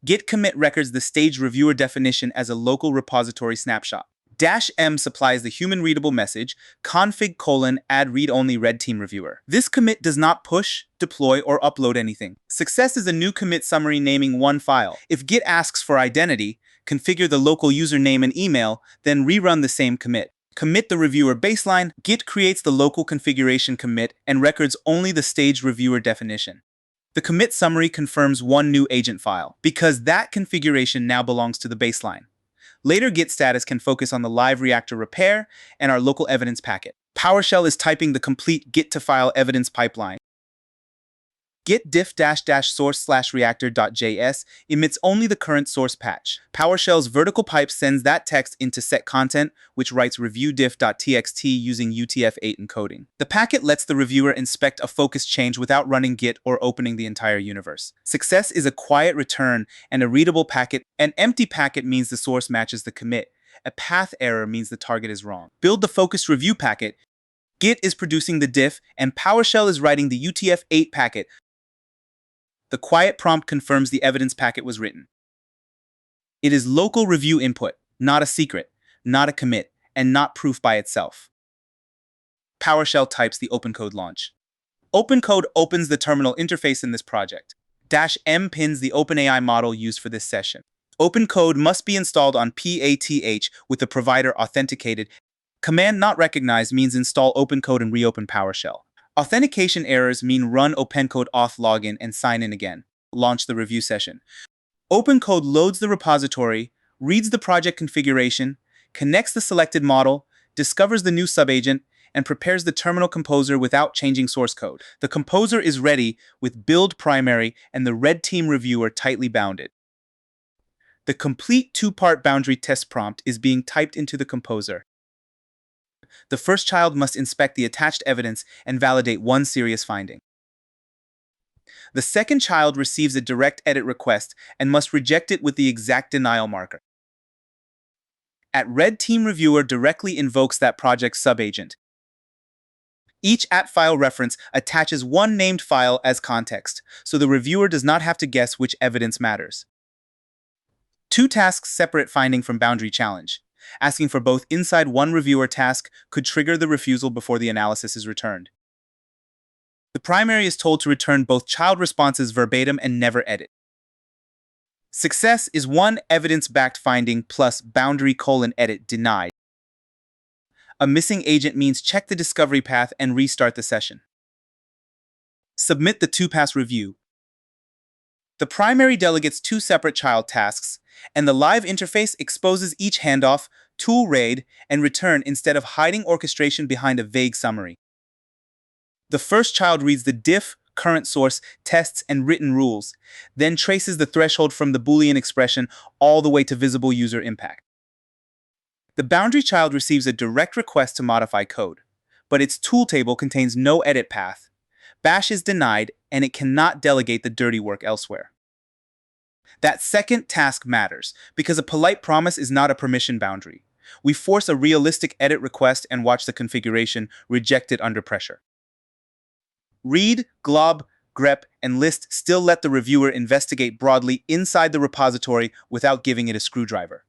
[SPEAKER 1] Git commit records the staged reviewer definition as a local repository snapshot. -m supplies the human-readable message, config:"add read-only red team reviewer." This commit does not push, deploy, or upload anything. Success is a new commit summary naming one file. If Git asks for identity, configure the local username and email, then rerun the same commit. Commit the reviewer baseline. Git creates the local configuration commit and records only the staged reviewer definition. The commit summary confirms one new agent file, because that configuration now belongs to the baseline. Later Git status can focus on the live Reactor repair and our local evidence packet. PowerShell is typing the complete git-to-file evidence pipeline. Git diff-source/reactor.js emits only the current source patch. PowerShell's vertical pipe sends that text into set content, which writes review diff.txt using UTF-8 encoding. The packet lets the reviewer inspect a focus change without running Git or opening the entire universe. Success is a quiet return and a readable packet. An empty packet means the source matches the commit. A path error means the target is wrong. Build the focused review packet. Git is producing the diff, and PowerShell is writing the UTF-8 packet. The quiet prompt confirms the evidence packet was written. It is local review input, not a secret, not a commit, and not proof by itself. PowerShell types the OpenCode launch. OpenCode opens the terminal interface in this project. -m pins the OpenAI model used for this session. OpenCode must be installed on PATH with the provider authenticated. Command not recognized means install OpenCode and reopen PowerShell. Authentication errors mean run OpenCode auth login and sign in again. Launch the review session. OpenCode loads the repository, reads the project configuration, connects the selected model, discovers the new subagent, and prepares the terminal composer without changing source code. The composer is ready with build primary and the red team reviewer tightly bounded. The complete two-part boundary test prompt is being typed into the composer. The first child must inspect the attached evidence and validate one serious finding. The second child receives a direct edit request and must reject it with the exact denial marker. At Red Team Reviewer directly invokes that project subagent. Each @file reference attaches one named file as context, so the reviewer does not have to guess which evidence matters. Two tasks separate finding from boundary challenge. Asking for both inside one reviewer task could trigger the refusal before the analysis is returned. The primary is told to return both child responses verbatim and never edit. Success is one evidence-backed finding plus boundary:"edit denied. A missing agent means check the discovery path and restart the session. Submit the two-pass review. The primary delegates two separate child tasks, and the live interface exposes each handoff, tool raid, and return instead of hiding orchestration behind a vague summary. The first child reads the diff, current source, tests, and written rules, then traces the threshold from the Boolean expression all the way to visible user impact. The boundary child receives a direct request to modify code, but its tool table contains no edit path. Bash is denied, and it cannot delegate the dirty work elsewhere. That second task matters, because a polite promise is not a permission boundary. We force a realistic edit request and watch the configuration reject it under pressure. Read, glob, grep, and list still let the reviewer investigate broadly inside the repository without giving it a screwdriver.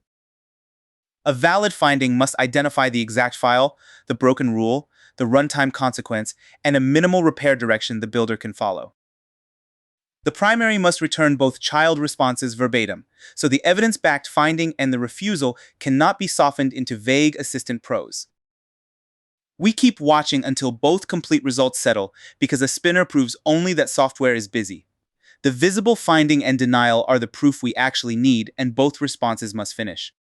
[SPEAKER 1] A valid finding must identify the exact file, the broken rule, the runtime consequence, and a minimal repair direction the builder can follow. The primary must return both child responses verbatim, so the evidence-backed finding and the refusal cannot be softened into vague assistant prose. We keep watching until both complete results settle because a spinner proves only that software is busy. The visible finding and denial are the proof we actually need, and both responses must finish.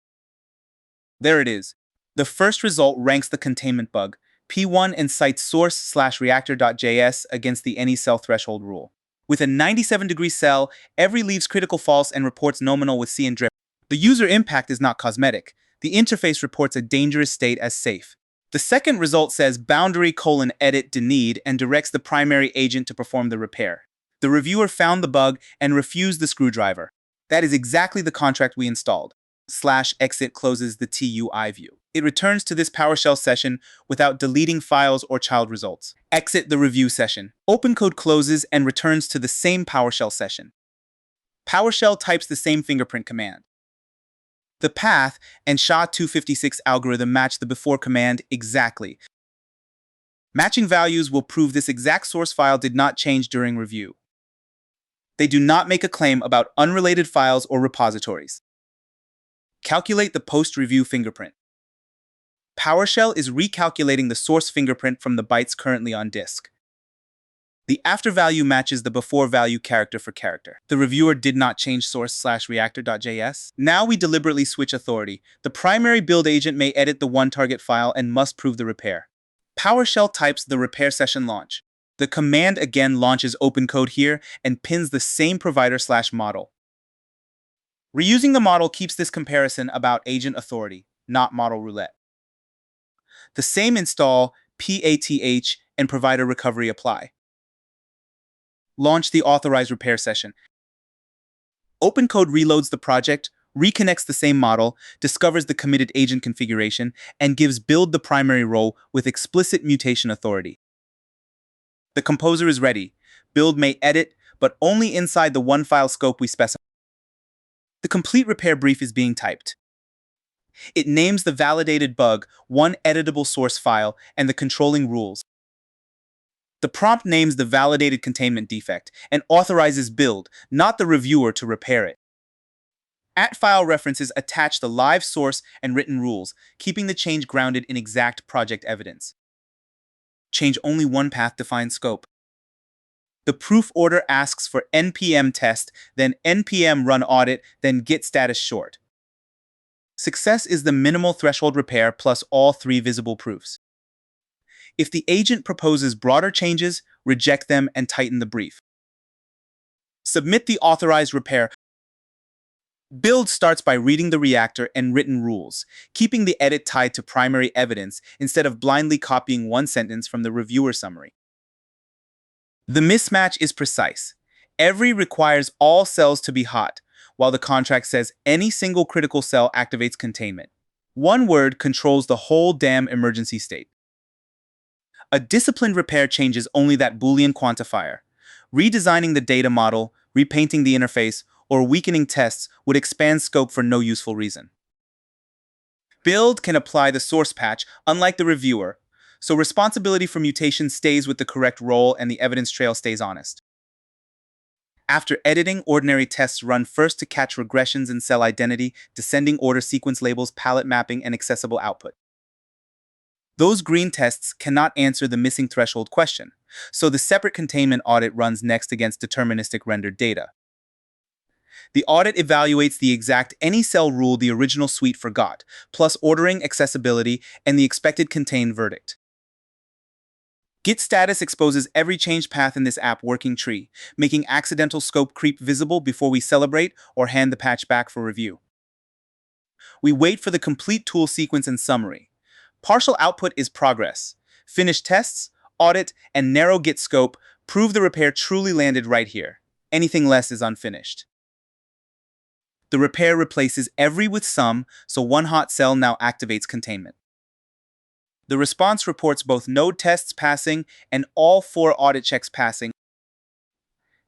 [SPEAKER 1] There it is. The first result ranks the containment bug, P1, and cites source/reactor.js against the any cell threshold rule. With a 97-degree cell, every leaves critical false and reports nominal with C and drip. The user impact is not cosmetic. The interface reports a dangerous state as safe. The second result says boundary:"edit denied" and directs the primary agent to perform the repair. The reviewer found the bug and refused the screwdriver. That is exactly the contract we installed. /exit closes the TUI view. It returns to this PowerShell session without deleting files or child results. Exit the review session. OpenCode closes and returns to the same PowerShell session. PowerShell types the same fingerprint command. The path and SHA-256 algorithm match the before command exactly. Matching values will prove this exact source file did not change during review. They do not make a claim about unrelated files or repositories. Calculate the post-review fingerprint. PowerShell is recalculating the source fingerprint from the bytes currently on disk. The after value matches the before value character for character. The reviewer did not change source/reactor.js. Now we deliberately switch authority. The primary build agent may edit the one target file and must prove the repair. PowerShell types the repair session launch. The command again launches OpenCode here and pins the same provider/model. Reusing the model keeps this comparison about agent authority, not model roulette. The same install, PATH, and provider recovery apply. Launch the authorized repair session. OpenCode reloads the project, reconnects the same model, discovers the committed agent configuration, and gives build the primary role with explicit mutation authority. The composer is ready. Build may edit, but only inside the one file scope we specify. The complete repair brief is being typed. It names the validated bug, one editable source file, and the controlling rules. The prompt names the validated containment defect and authorizes build, not the reviewer, to repair it. @file references attach the live source and written rules, keeping the change grounded in exact project evidence. Change only one path defines scope. The proof order asks for npm test, then npm run audit, then git status short. Success is the minimal threshold repair plus all three visible proofs. If the agent proposes broader changes, reject them and tighten the brief. Submit the authorized repair. Build starts by reading the reactor and written rules, keeping the edit tied to primary evidence instead of blindly copying one sentence from the reviewer summary. The mismatch is precise. Every requires all cells to be hot, while the contract says any single critical cell activates containment. One word controls the whole damn emergency state. A disciplined repair changes only that Boolean quantifier. Redesigning the data model, repainting the interface, or weakening tests would expand scope for no useful reason. Build can apply the source patch, unlike the reviewer, so responsibility for mutation stays with the correct role and the evidence trail stays honest. After editing, ordinary tests run first to catch regressions in cell identity, descending order sequence labels, palette mapping, and accessible output. Those green tests cannot answer the missing threshold question, so the separate containment audit runs next against deterministic rendered data. The audit evaluates the exact any cell rule the original suite forgot, plus ordering, accessibility, and the expected contained verdict. Git status exposes every change path in this app working tree, making accidental scope creep visible before we celebrate or hand the patch back for review. We wait for the complete tool sequence and summary. Partial output is progress. Finished tests, audit, and narrow Git scope prove the repair truly landed right here. Anything less is unfinished. The repair replaces every with some, so one hot cell now activates containment. The response reports both node tests passing and all 4 audit checks passing.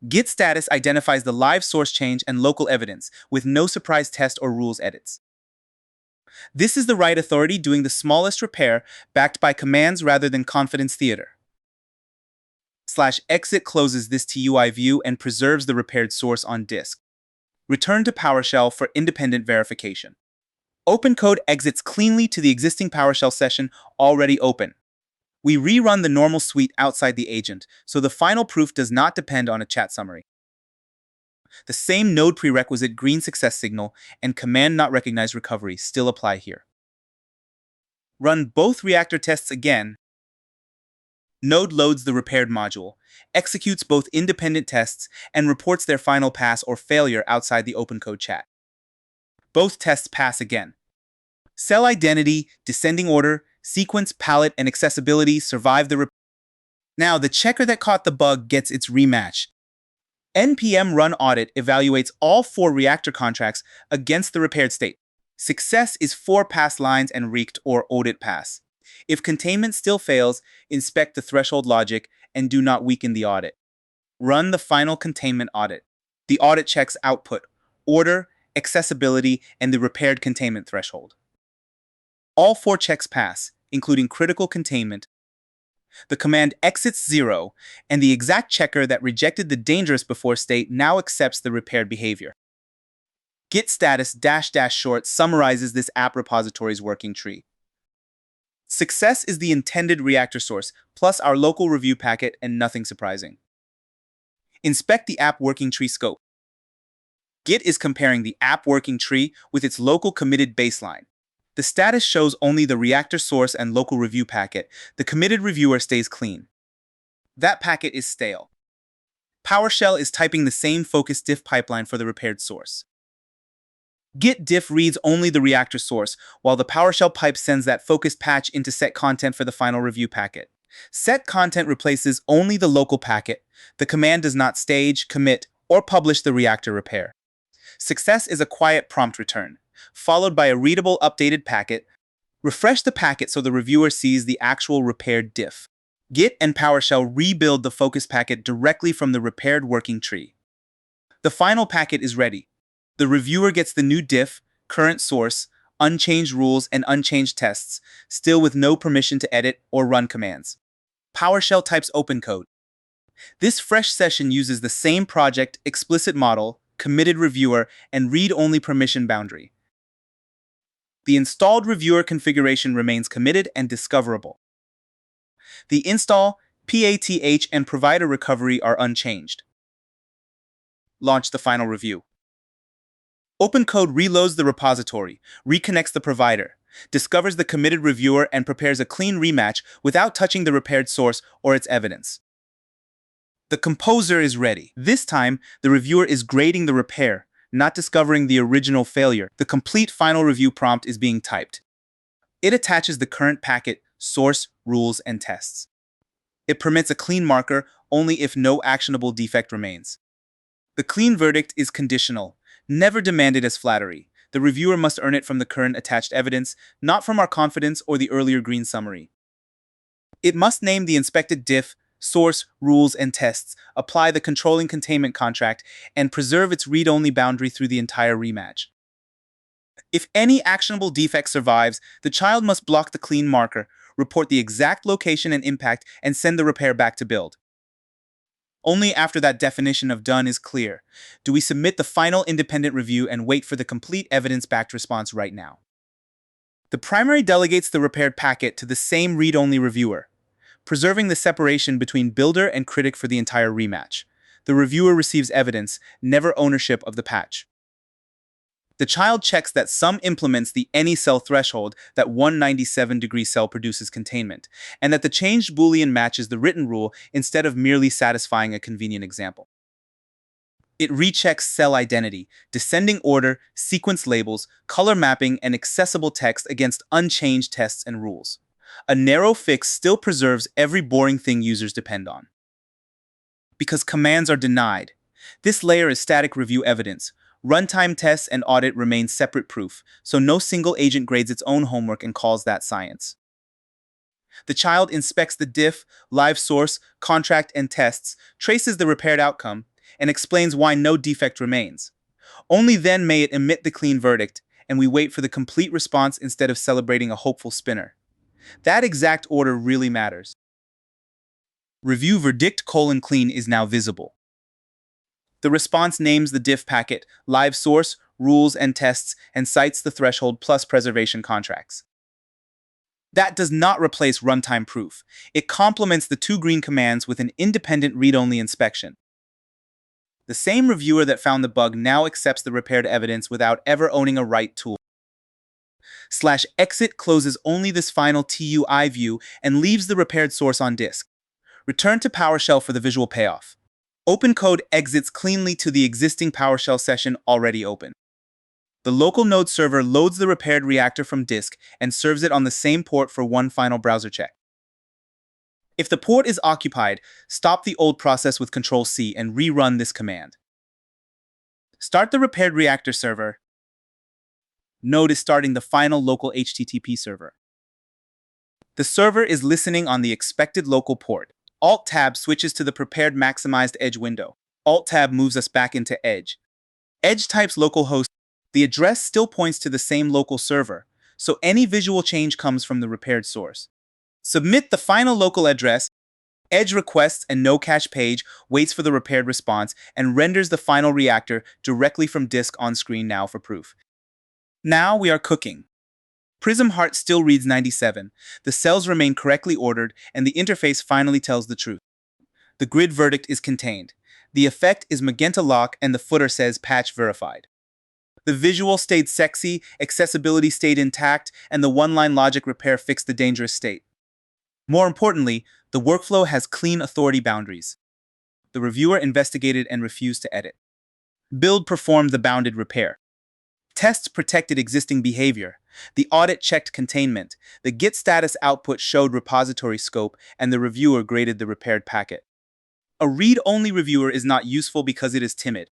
[SPEAKER 1] Git status identifies the live source change and local evidence, with no surprise test or rules edits. This is the right authority doing the smallest repair, backed by commands rather than confidence theater. /exit closes this TUI view and preserves the repaired source on disk. Return to PowerShell for independent verification. OpenCode exits cleanly to the existing PowerShell session already open. We rerun the normal suite outside the agent, so the final proof does not depend on a chat summary. The same node prerequisite green success signal and command not recognized recovery still apply here. Run both reactor tests again. Node loads the repaired module, executes both independent tests, and reports their final pass or failure outside the OpenCode chat. Both tests pass again. Cell identity, descending order, sequence, palette, and accessibility survive the Now, the checker that caught the bug gets its rematch. npm run audit evaluates all 4 reactor contracts against the repaired state. Success is 4 pass lines and reeked or audit pass. If containment still fails, inspect the threshold logic and do not weaken the audit. Run the final containment audit. The audit checks output, order, accessibility, and the repaired containment threshold. All 4 checks pass, including critical containment. The command exits 0, and the exact checker that rejected the dangerous before state now accepts the repaired behavior. Git status -- short summarizes this app repository's working tree. Success is the intended reactor source, plus our local review packet and nothing surprising. Inspect the app working tree scope. Git is comparing the app working tree with its local committed baseline. The status shows only the reactor source and local review packet. The committed reviewer stays clean. That packet is stale. PowerShell is typing the same focus diff pipeline for the repaired source. Git diff reads only the reactor source, while the PowerShell pipe sends that focused patch into set content for the final review packet. Set content replaces only the local packet. The command does not stage, commit, or publish the reactor repair. Success is a quiet prompt return, followed by a readable updated packet. Refresh the packet so the reviewer sees the actual repaired diff. Git and PowerShell rebuild the focus packet directly from the repaired working tree. The final packet is ready. The reviewer gets the new diff, current source, unchanged rules, and unchanged tests, still with no permission to edit or run commands. PowerShell types OpenCode. This fresh session uses the same project, explicit model, committed reviewer, and read-only permission boundary. The installed reviewer configuration remains committed and discoverable. The install, PATH, and provider recovery are unchanged. Launch the final review. OpenCode reloads the repository, reconnects the provider, discovers the committed reviewer, and prepares a clean rematch without touching the repaired source or its evidence. The composer is ready. This time, the reviewer is grading the repair, not discovering the original failure. The complete final review prompt is being typed. It attaches the current packet, source, rules, and tests. It permits a clean marker only if no actionable defect remains. The clean verdict is conditional, never demanded as flattery. The reviewer must earn it from the current attached evidence, not from our confidence or the earlier green summary. It must name the inspected diff, source, rules, and tests, apply the controlling containment contract, and preserve its read-only boundary through the entire rematch. If any actionable defect survives, the child must block the clean marker, report the exact location and impact, and send the repair back to build. Only after that definition of done is clear do we submit the final independent review and wait for the complete evidence-backed response right now. The primary delegates the repaired packet to the same read-only reviewer, preserving the separation between builder and critic for the entire rematch. The reviewer receives evidence, never ownership of the patch. The child checks that sum implements the any cell threshold that 197-degree cell produces containment, and that the changed Boolean matches the written rule instead of merely satisfying a convenient example. It rechecks cell identity, descending order, sequence labels, color mapping, and accessible text against unchanged tests and rules. A narrow fix still preserves every boring thing users depend on. Because commands are denied, this layer is static review evidence. Runtime tests and audit remain separate proof, so no single agent grades its own homework and calls that science. The child inspects the diff, live source, contract, and tests, traces the repaired outcome, and explains why no defect remains. Only then may it emit the clean verdict, and we wait for the complete response instead of celebrating a hopeful spinner. That exact order really matters. Review verdict: clean is now visible. The response names the diff packet, live source, rules and tests, and cites the threshold plus preservation contracts. That does not replace runtime proof. It complements the two green commands with an independent read-only inspection. The same reviewer that found the bug now accepts the repaired evidence without ever owning a write tool. /exit closes only this final TUI view and leaves the repaired source on disk. Return to PowerShell for the visual payoff. OpenCode exits cleanly to the existing PowerShell session already open. The local node server loads the repaired reactor from disk and serves it on the same port for one final browser check. If the port is occupied, stop the old process with Ctrl+C and rerun this command. Start the repaired reactor server. Node is starting the final local HTTP server. The server is listening on the expected local port. Alt-Tab switches to the prepared maximized Edge window. Alt-Tab moves us back into Edge. Edge types localhost. The address still points to the same local server, so any visual change comes from the repaired source. Submit the final local address. Edge requests a no-cache page, waits for the repaired response, and renders the final reactor directly from disk on screen now for proof. Now we are cooking. Prism Heart still reads 97, the cells remain correctly ordered, and the interface finally tells the truth. The grid verdict is contained. The effect is magenta lock and the footer says patch verified. The visual stayed sexy, accessibility stayed intact, and the one-line logic repair fixed the dangerous state. More importantly, the workflow has clean authority boundaries. The reviewer investigated and refused to edit. Build performed the bounded repair. Tests protected existing behavior. The audit checked containment. The git status output showed repository scope, and the reviewer graded the repaired packet. A read-only reviewer is not useful because it is timid.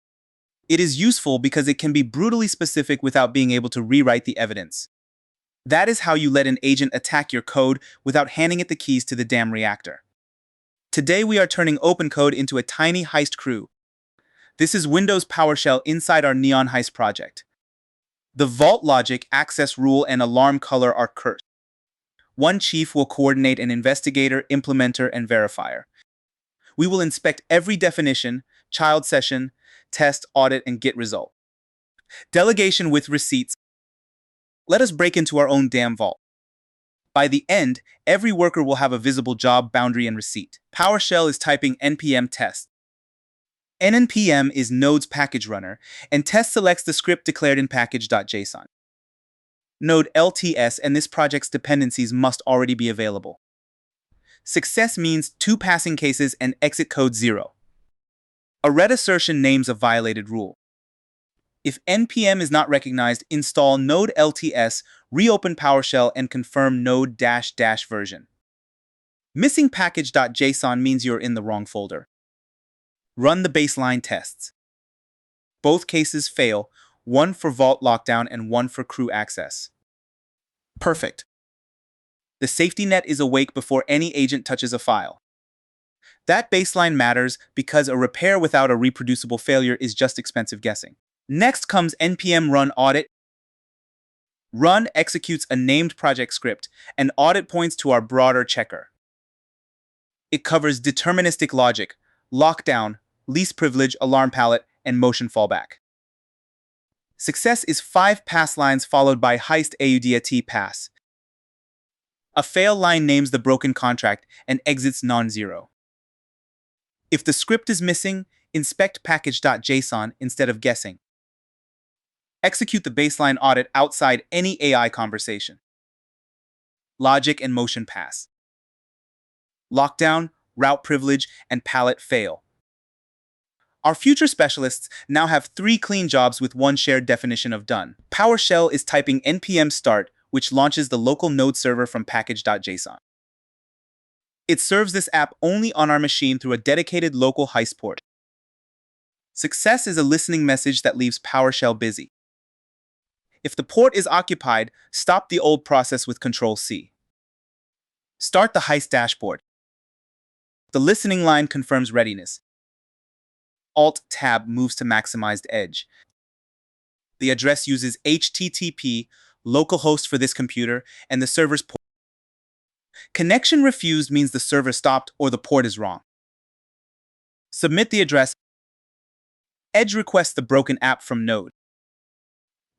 [SPEAKER 1] It is useful because it can be brutally specific without being able to rewrite the evidence. That is how you let an agent attack your code without handing it the keys to the damn reactor. Today we are turning OpenCode into a tiny heist crew. This is Windows PowerShell inside our Neon Heist project. The vault logic, access rule, and alarm color are cursed. One chief will coordinate an investigator, implementer, and verifier. We will inspect every definition, child session, test, audit, and git result. Delegation with receipts. Let us break into our own damn vault. By the end, every worker will have a visible job, boundary, and receipt. PowerShell is typing npm test. npm is Node's package runner, and test selects the script declared in package.json. Node LTS and this project's dependencies must already be available. Success means 2 passing cases and exit code 0. A red assertion names a violated rule. If npm is not recognized, install node LTS, reopen PowerShell, and confirm node -- version. Missing package.json means you're in the wrong folder. Run the baseline tests. Both cases fail, one for vault lockdown and one for crew access. Perfect. The safety net is awake before any agent touches a file. That baseline matters because a repair without a reproducible failure is just expensive guessing. Next comes npm run audit. Run executes a named project script, and audit points to our broader checker. It covers deterministic logic, lockdown, least privilege, alarm palette, and motion fallback. Success is 5 pass lines followed by heist audat pass. A fail line names the broken contract and exits non-zero. If the script is missing, inspect package.json instead of guessing. Execute the baseline audit outside any AI conversation. Logic and motion pass. Lockdown, route privilege, and palette fail. Our future specialists now have 3 clean jobs with 1 shared definition of done. PowerShell is typing npm start, which launches the local node server from package.json. It serves this app only on our machine through a dedicated local heist port. Success is a listening message that leaves PowerShell busy. If the port is occupied, stop the old process with Ctrl+C. Start the heist dashboard. The listening line confirms readiness. Alt-Tab moves to maximized edge. The address uses HTTP, localhost for this computer, and the server's port. Connection refused means the server stopped or the port is wrong. Submit the address. Edge requests the broken app from Node.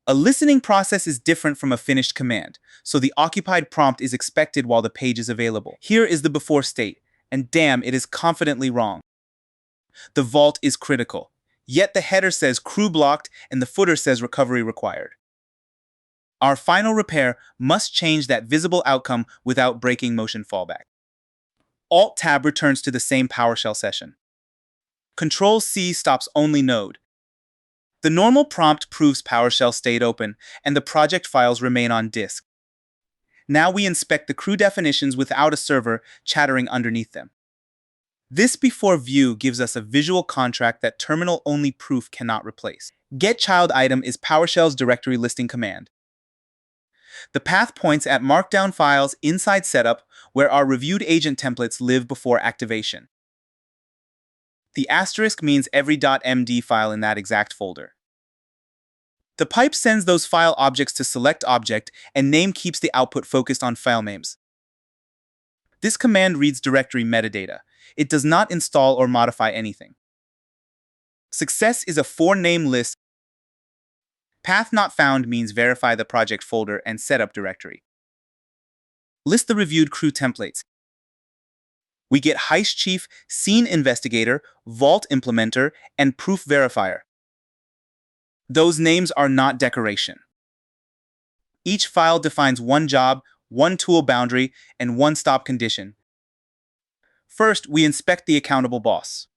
[SPEAKER 1] A listening process is different from a finished command, so the occupied prompt is expected while the page is available. Here is the before state, and damn, it is confidently wrong. The vault is critical, yet the header says crew blocked and the footer says recovery required. Our final repair must change that visible outcome without breaking motion fallback. Alt-Tab returns to the same PowerShell session. Control-C stops only Node. The normal prompt proves PowerShell stayed open, and the project files remain on disk. Now we inspect the crew definitions without a server chattering underneath them. This before view gives us a visual contract that terminal-only proof cannot replace. getChildItem is PowerShell's directory listing command. The path points at markdown files inside setup where our reviewed agent templates live before activation. The asterisk means every .md file in that exact folder. The pipe sends those file objects to select object, and name keeps the output focused on file names. This command reads directory metadata. It does not install or modify anything. Success is a for-name list. Path not found means verify the project folder and setup directory. List the reviewed crew templates. We get Heist Chief, Scene Investigator, Vault Implementer, and Proof Verifier. Those names are not decoration. Each file defines one job, one tool boundary, and one stop condition. First, we inspect the accountable boss.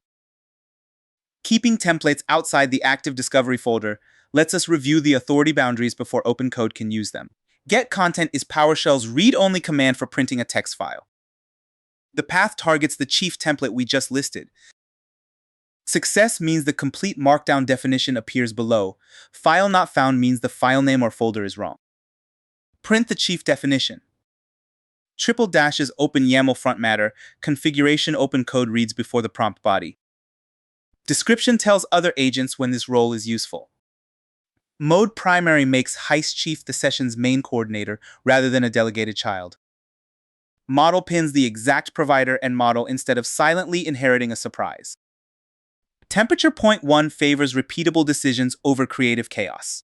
[SPEAKER 1] Keeping templates outside the active discovery folder lets us review the authority boundaries before OpenCode can use them. getContent is PowerShell's read-only command for printing a text file. The path targets the chief template we just listed. Success means the complete markdown definition appears below. File not found means the file name or folder is wrong. Print the chief definition. Triple dashes open YAML front matter, configuration OpenCode reads before the prompt body. Description tells other agents when this role is useful. Mode primary makes Heist Chief the session's main coordinator rather than a delegated child. Model pins the exact provider and model instead of silently inheriting a surprise. Temperature point 1 favors repeatable decisions over creative chaos.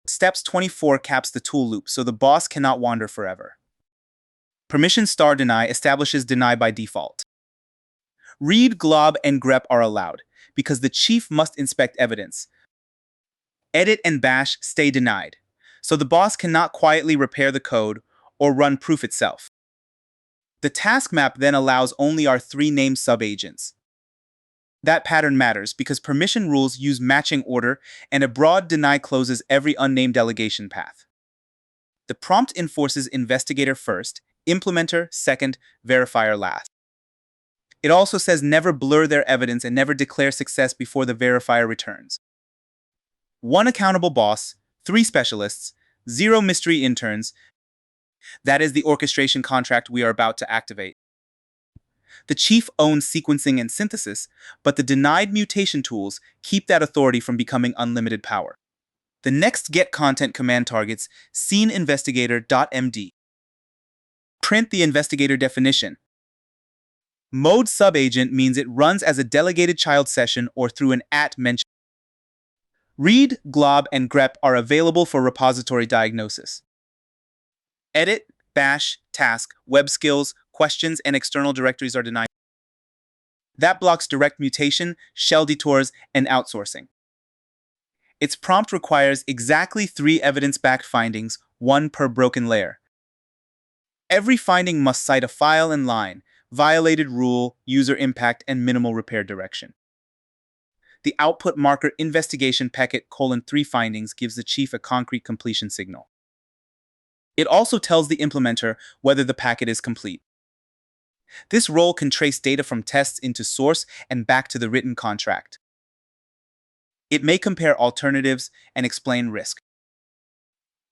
[SPEAKER 1] Steps 24 caps the tool loop so the boss cannot wander forever. Permission star deny establishes deny by default. Read, glob, and grep are allowed because the chief must inspect evidence. Edit and bash stay denied, so the boss cannot quietly repair the code or run proof itself. The task map then allows only our 3 named subagents. That pattern matters because permission rules use matching order, and a broad deny closes every unnamed delegation path. The prompt enforces investigator first, implementer second, verifier last. It also says never blur their evidence and never declare success before the verifier returns. 1 accountable boss, 3 specialists, 0 mystery interns. That is the orchestration contract we are about to activate. The chief owns sequencing and synthesis, but the denied mutation tools keep that authority from becoming unlimited power. The next getContent command targets sceneinvestigator.md. Print the investigator definition. Mode subagent means it runs as a delegated child session or through an @ mention. Read, glob, and grep are available for repository diagnosis. Edit, bash, task, web skills, questions, and external directories are denied. That blocks direct mutation, shell detours, and outsourcing. Its prompt requires exactly 3 evidence-backed findings, 1 per broken layer. Every finding must cite a file and line, violated rule, user impact, and minimal repair direction. The output marker investigation packet :3 findings gives the chief a concrete completion signal. It also tells the implementer whether the packet is complete. This role can trace data from tests into source and back to the written contract. It may compare alternatives and explain risk.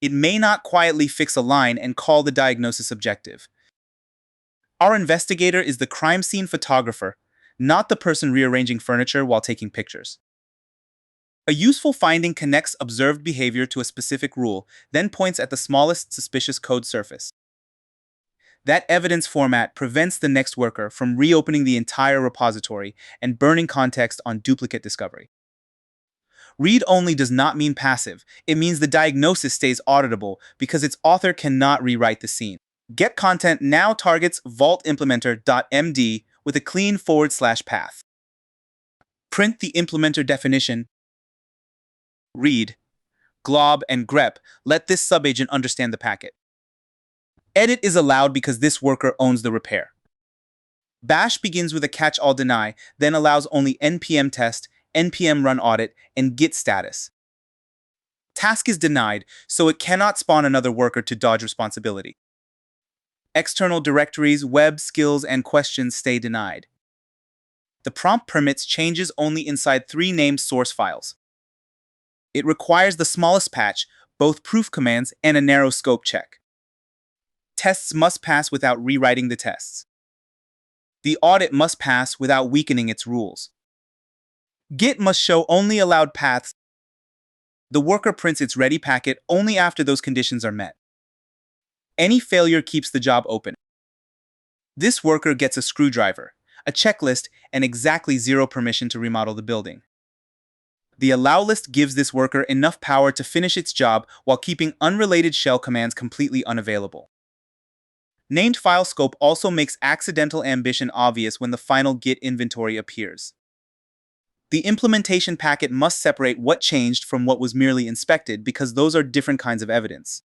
[SPEAKER 1] It may not quietly fix a line and call the diagnosis objective. Our investigator is the crime scene photographer, not the person rearranging furniture while taking pictures. A useful finding connects observed behavior to a specific rule, then points at the smallest suspicious code surface. That evidence format prevents the next worker from reopening the entire repository and burning context on duplicate discovery. Read-only does not mean passive. It means the diagnosis stays auditable because its author cannot rewrite the scene. Get content now targets vault-implementer.md with a clean /path. Print the implementer definition. Read, glob, and grep. Let this subagent understand the packet. Edit is allowed because this worker owns the repair. Bash begins with a catch-all deny, then allows only npm test, npm run audit, and git status. Task is denied, so it cannot spawn another worker to dodge responsibility. External directories, web, skills, and questions stay denied. The prompt permits changes only inside 3 named source files. It requires the smallest patch, both proof commands, and a narrow scope check. Tests must pass without rewriting the tests. The audit must pass without weakening its rules. Git must show only allowed paths. The worker prints its ready packet only after those conditions are met. Any failure keeps the job open. This worker gets a screwdriver, a checklist, and exactly 0 permission to remodel the building. The allow list gives this worker enough power to finish its job while keeping unrelated shell commands completely unavailable. Named file scope also makes accidental ambition obvious when the final Git inventory appears. The implementation packet must separate what changed from what was merely inspected because those are different kinds of evidence.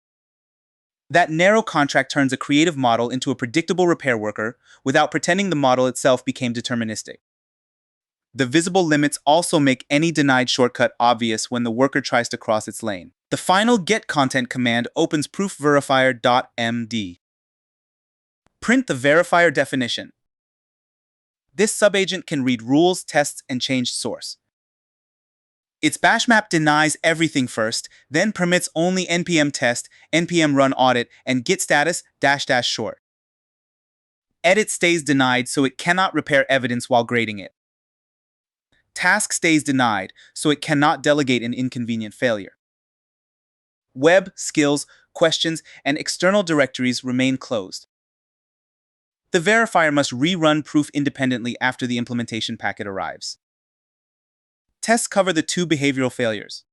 [SPEAKER 1] That narrow contract turns a creative model into a predictable repair worker without pretending the model itself became deterministic. The visible limits also make any denied shortcut obvious when the worker tries to cross its lane. The final get content command opens proofverifier.md. Print the verifier definition. This subagent can read rules, tests, and change source. Its bash map denies everything first, then permits only npm test, npm run audit, and git status -- short. Edit stays denied so it cannot repair evidence while grading it. Task stays denied so it cannot delegate an inconvenient failure. Web, skills, questions, and external directories remain closed. The verifier must rerun proof independently after the implementation packet arrives. Tests cover the 2 behavioral failures.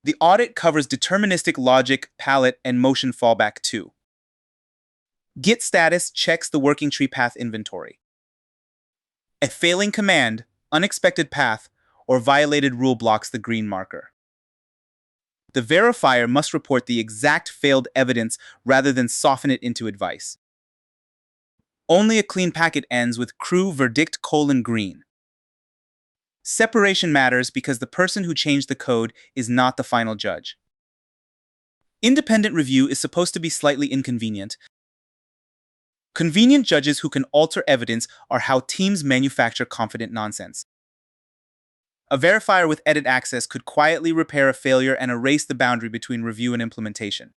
[SPEAKER 1] The audit covers deterministic logic, palette, and motion fallback too. Git status checks the working tree path inventory. A failing command, unexpected path, or violated rule blocks the green marker. The verifier must report the exact failed evidence rather than soften it into advice. Only a clean packet ends with crew verdict : green. Separation matters because the person who changed the code is not the final judge. Independent review is supposed to be slightly inconvenient. Convenient judges who can alter evidence are how teams manufacture confident nonsense. A verifier with edit access could quietly repair a failure and erase the boundary between review and implementation.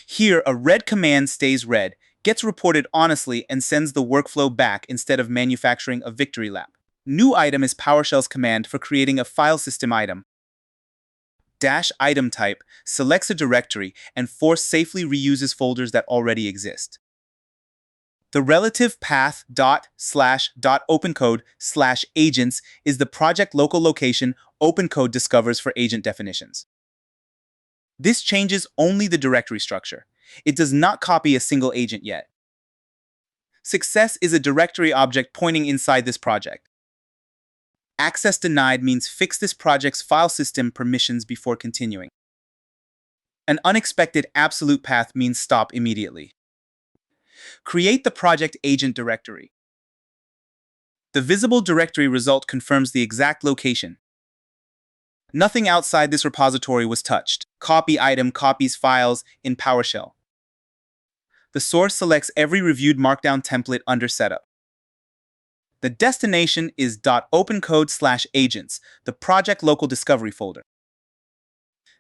[SPEAKER 1] Here, a red command stays red, gets reported honestly, and sends the workflow back instead of manufacturing a victory lap. New item is PowerShell's command for creating a file system item. -item type selects a directory and force safely reuses folders that already exist. The relative path ./.opencode/agents is the project local location OpenCode discovers for agent definitions. This changes only the directory structure. It does not copy a single agent yet. Success is a directory object pointing inside this project. Access denied means fix this project's file system permissions before continuing. An unexpected absolute path means stop immediately. Create the project agent directory. The visible directory result confirms the exact location. Nothing outside this repository was touched. Copy item copies files in PowerShell. The source selects every reviewed markdown template under setup. The destination is .opencode/agents, the project local discovery folder.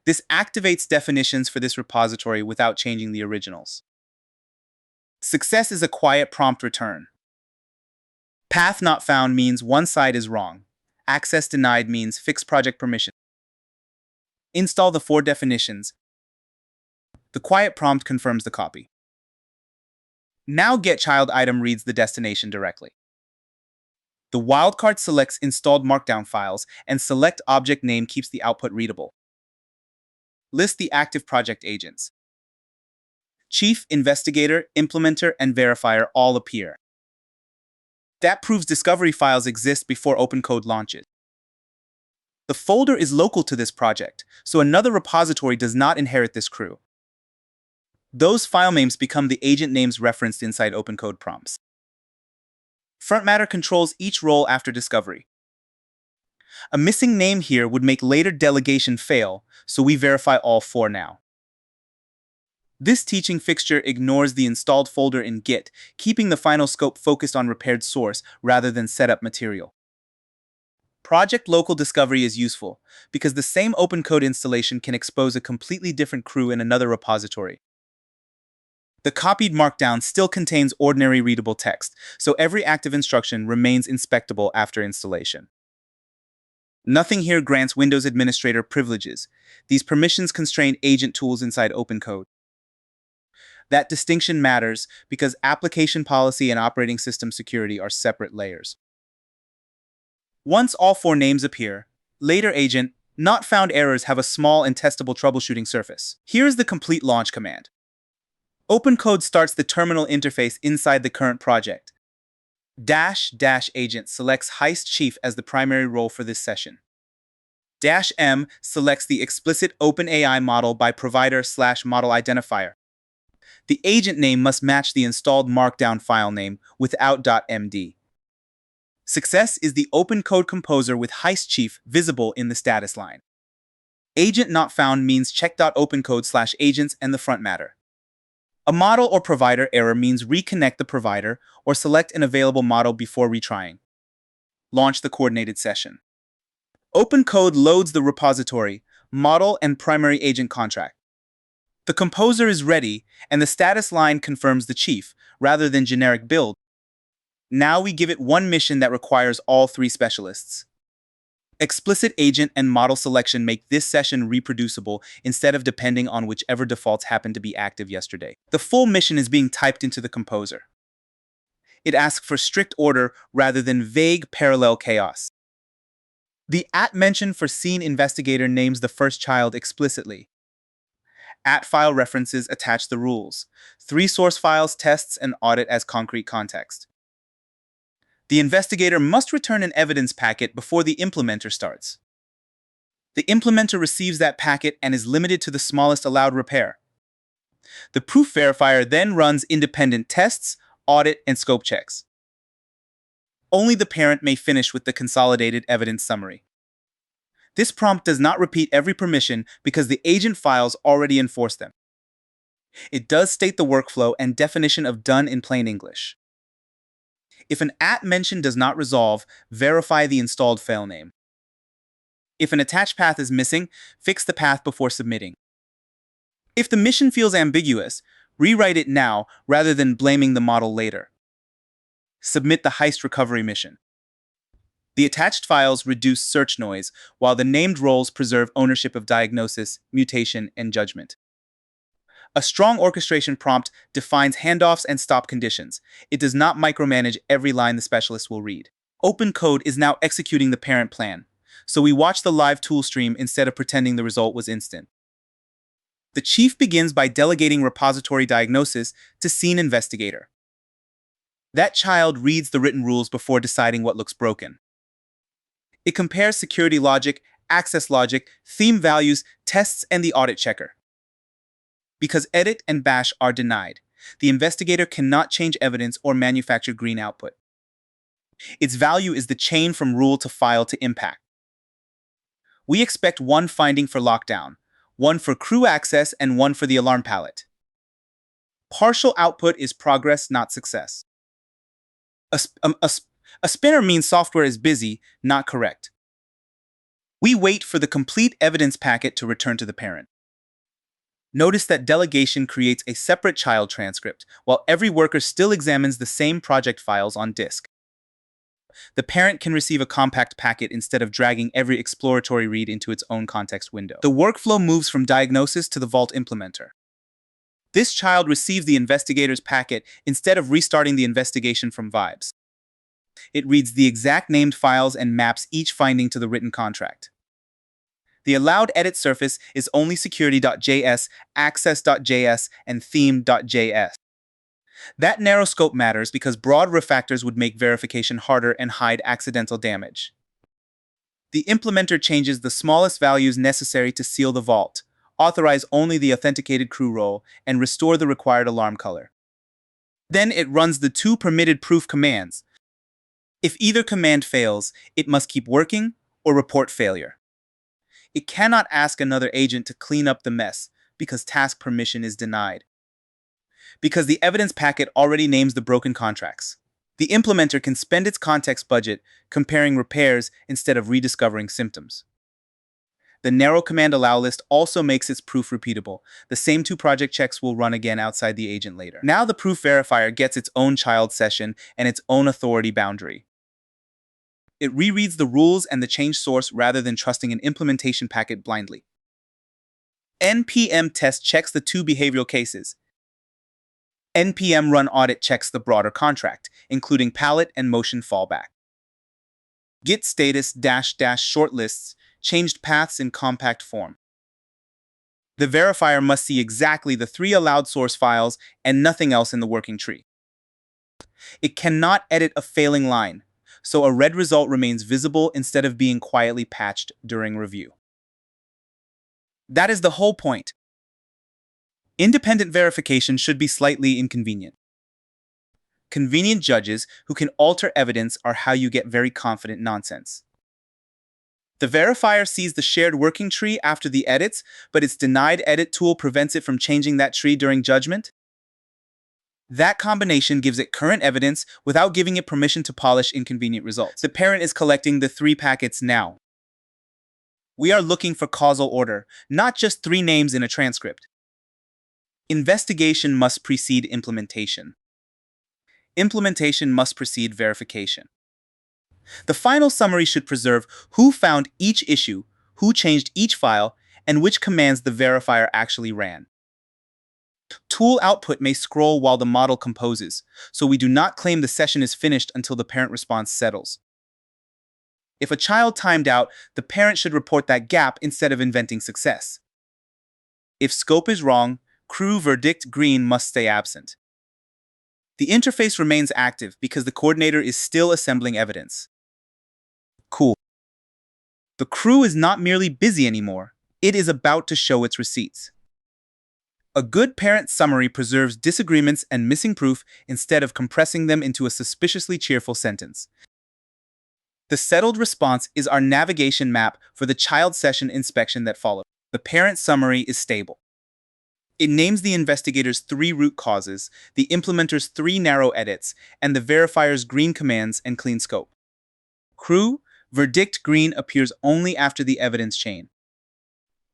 [SPEAKER 1] This activates definitions for this repository without changing the originals. Success is a quiet prompt return. Path not found means one side is wrong. Access denied means fix project permission. Install the 4 definitions. The quiet prompt confirms the copy. Now getChildItem reads the destination directly. The wildcard selects installed markdown files, and select object name keeps the output readable. List the active project agents. Chief, Investigator, Implementer, and Verifier all appear. That proves discovery files exist before OpenCode launches. The folder is local to this project, so another repository does not inherit this crew. Those file names become the agent names referenced inside OpenCode prompts. Front matter controls each role after discovery. A missing name here would make later delegation fail, so we verify all 4 now. This teaching fixture ignores the installed folder in Git, keeping the final scope focused on repaired source rather than setup material. Project local discovery is useful because the same OpenCode installation can expose a completely different crew in another repository. The copied markdown still contains ordinary readable text, so every active instruction remains inspectable after installation. Nothing here grants Windows Administrator privileges. These permissions constrain agent tools inside OpenCode. That distinction matters because application policy and operating system security are separate layers. Once all 4 names appear, later agent not found errors have a small and testable troubleshooting surface. Here's the complete launch command. OpenCode starts the terminal interface inside the current project. --agent selects Heist Chief as the primary role for this session. -m selects the explicit OpenAI model by provider/model identifier. The agent name must match the installed markdown file name without .md. Success is the OpenCode composer with Heist Chief visible in the status line. Agent not found means check.opencode/agents and the front matter. A model or provider error means reconnect the provider or select an available model before retrying. Launch the coordinated session. OpenCode loads the repository, model, and primary agent contract. The composer is ready, and the status line confirms the chief, rather than generic build. Now we give it one mission that requires all 3 specialists. Explicit agent and model selection make this session reproducible instead of depending on whichever defaults happened to be active yesterday. The full mission is being typed into the composer. It asks for strict order rather than vague parallel chaos. The @mention for scene investigator names the first child explicitly. @file references attach the rules. 3 source files, tests, and audit as concrete context. The investigator must return an evidence packet before the implementer starts. The implementer receives that packet and is limited to the smallest allowed repair. The proof verifier then runs independent tests, audit, and scope checks. Only the parent may finish with the consolidated evidence summary. This prompt does not repeat every permission because the agent files already enforce them. It does state the workflow and definition of done in plain English. If an @mention does not resolve, verify the installed file name. If an attached path is missing, fix the path before submitting. If the mission feels ambiguous, rewrite it now rather than blaming the model later. Submit the heist recovery mission. The attached files reduce search noise, while the named roles preserve ownership of diagnosis, mutation, and judgment. A strong orchestration prompt defines handoffs and stop conditions. It does not micromanage every line the specialist will read. OpenCode is now executing the parent plan, so we watch the live tool stream instead of pretending the result was instant. The chief begins by delegating repository diagnosis to scene investigator. That child reads the written rules before deciding what looks broken. It compares security logic, access logic, theme values, tests, and the audit checker. Because edit and bash are denied, the investigator cannot change evidence or manufacture green output. Its value is the chain from rule to file to impact. We expect one finding for lockdown, one for crew access, and one for the alarm palette. Partial output is progress, not success. A spinner means software is busy, not correct. We wait for the complete evidence packet to return to the parent. Notice that delegation creates a separate child transcript, while every worker still examines the same project files on disk. The parent can receive a compact packet instead of dragging every exploratory read into its own context window. The workflow moves from diagnosis to the Vault implementer. This child receives the investigator's packet instead of restarting the investigation from vibes. It reads the exact named files and maps each finding to the written contract. The allowed edit surface is only security.js, access.js, and theme.js. That narrow scope matters because broad refactors would make verification harder and hide accidental damage. The implementer changes the smallest values necessary to seal the vault, authorize only the authenticated crew role, and restore the required alarm color. Then it runs the two permitted proof commands. If either command fails, it must keep working or report failure. It cannot ask another agent to clean up the mess because task permission is denied. Because the evidence packet already names the broken contracts. The implementer can spend its context budget comparing repairs instead of rediscovering symptoms. The narrow command allow list also makes its proof repeatable. The same two project checks will run again outside the agent later. Now the proof verifier gets its own child session and its own authority boundary. It rereads the rules and the change source rather than trusting an implementation packet blindly. npm test checks the two behavioral cases. npm run audit checks the broader contract, including palette and motion fallback. Git status --shortlists changed paths in compact form. The verifier must see exactly the 3 allowed source files and nothing else in the working tree. It cannot edit a failing line, so a red result remains visible instead of being quietly patched during review. That is the whole point. Independent verification should be slightly inconvenient. Convenient judges who can alter evidence are how you get very confident nonsense. The verifier sees the shared working tree after the edits, but its denied edit tool prevents it from changing that tree during judgment. That combination gives it current evidence without giving it permission to polish inconvenient results. The parent is collecting the 3 packets now. We are looking for causal order, not just 3 names in a transcript. Investigation must precede implementation. Implementation must precede verification. The final summary should preserve who found each issue, who changed each file, and which commands the verifier actually ran. Tool output may scroll while the model composes, so we do not claim the session is finished until the parent response settles. If a child timed out, the parent should report that gap instead of inventing success. If scope is wrong, crew verdict green must stay absent. The interface remains active because the coordinator is still assembling evidence. Cool. The crew is not merely busy anymore, it is about to show its receipts. A good parent summary preserves disagreements and missing proof instead of compressing them into a suspiciously cheerful sentence. The settled response is our navigation map for the child session inspection that follows. The parent summary is stable. It names the investigator's 3 root causes, the implementer's 3 narrow edits, and the verifier's green commands and clean scope. Crew, verdict green appears only after the evidence chain.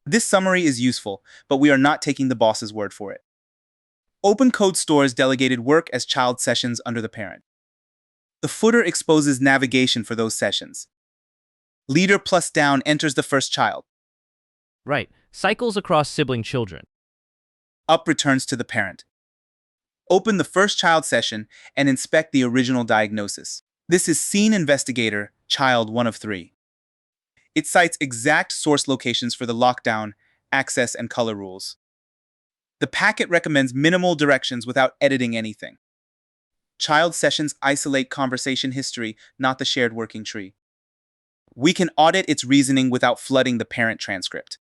[SPEAKER 1] This summary is useful, but we are not taking the boss's word for it. OpenCode stores delegated work as child sessions under the parent. The footer exposes navigation for those sessions. Leader plus down enters the first child.
[SPEAKER 3] Right. Cycles across sibling children.
[SPEAKER 1] Up returns to the parent. Open the first child session and inspect the original diagnosis. This is Scene Investigator, child 1 of 3. It cites exact source locations for the lockdown, access, and color rules. The packet recommends minimal directions without editing anything. Child sessions isolate conversation history, not the shared working tree. We can audit its reasoning without flooding the parent transcript.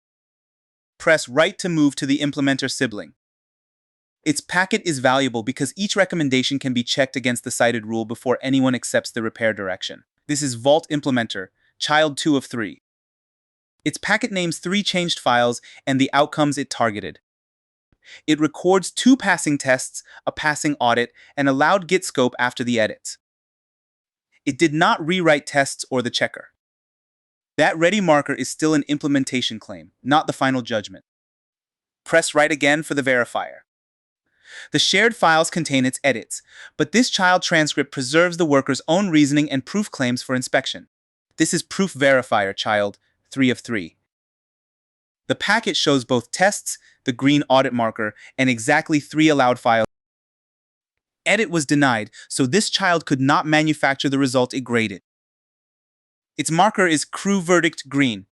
[SPEAKER 1] Press right to move to the implementer sibling. Its packet is valuable because each recommendation can be checked against the cited rule before anyone accepts the repair direction. This is Vault Implementer, child 2 of 3. Its packet names 3 changed files and the outcomes it targeted. It records 2 passing tests, a passing audit, and allowed Git scope after the edits. It did not rewrite tests or the checker. That ready marker is still an implementation claim, not the final judgment. Press right again for the verifier. The shared files contain its edits, but this child transcript preserves the worker's own reasoning and proof claims for inspection. This is proof verifier child 3 of 3. The packet shows both tests, the green audit marker, and exactly 3 allowed files. Edit was denied, so this child could not manufacture the result it graded. Its marker is crew verdict green.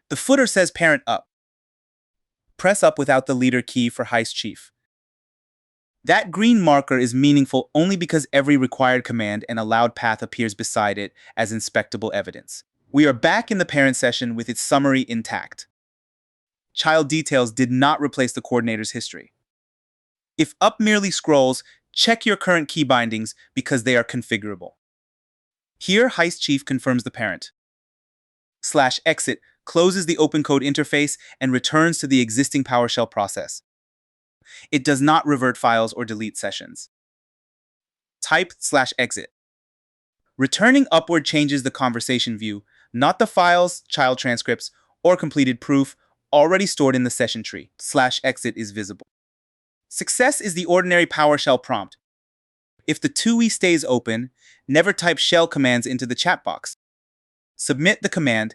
[SPEAKER 1] The footer says parent up. Press up without the leader key for heist chief. That green marker is meaningful only because every required command and allowed path appears beside it as inspectable evidence. We are back in the parent session with its summary intact. Child details did not replace the coordinator's history. If up merely scrolls, check your current key bindings because they are configurable. Here, heist chief confirms the parent. /exit closes the OpenCode interface and returns to the existing PowerShell process. It does not revert files or delete sessions. Type /exit. Returning upward changes the conversation view, not the files, child transcripts, or completed proof already stored in the session tree. /exit is visible. Success is the ordinary PowerShell prompt. If the TUI stays open, never type shell commands into the chat box. Submit the command.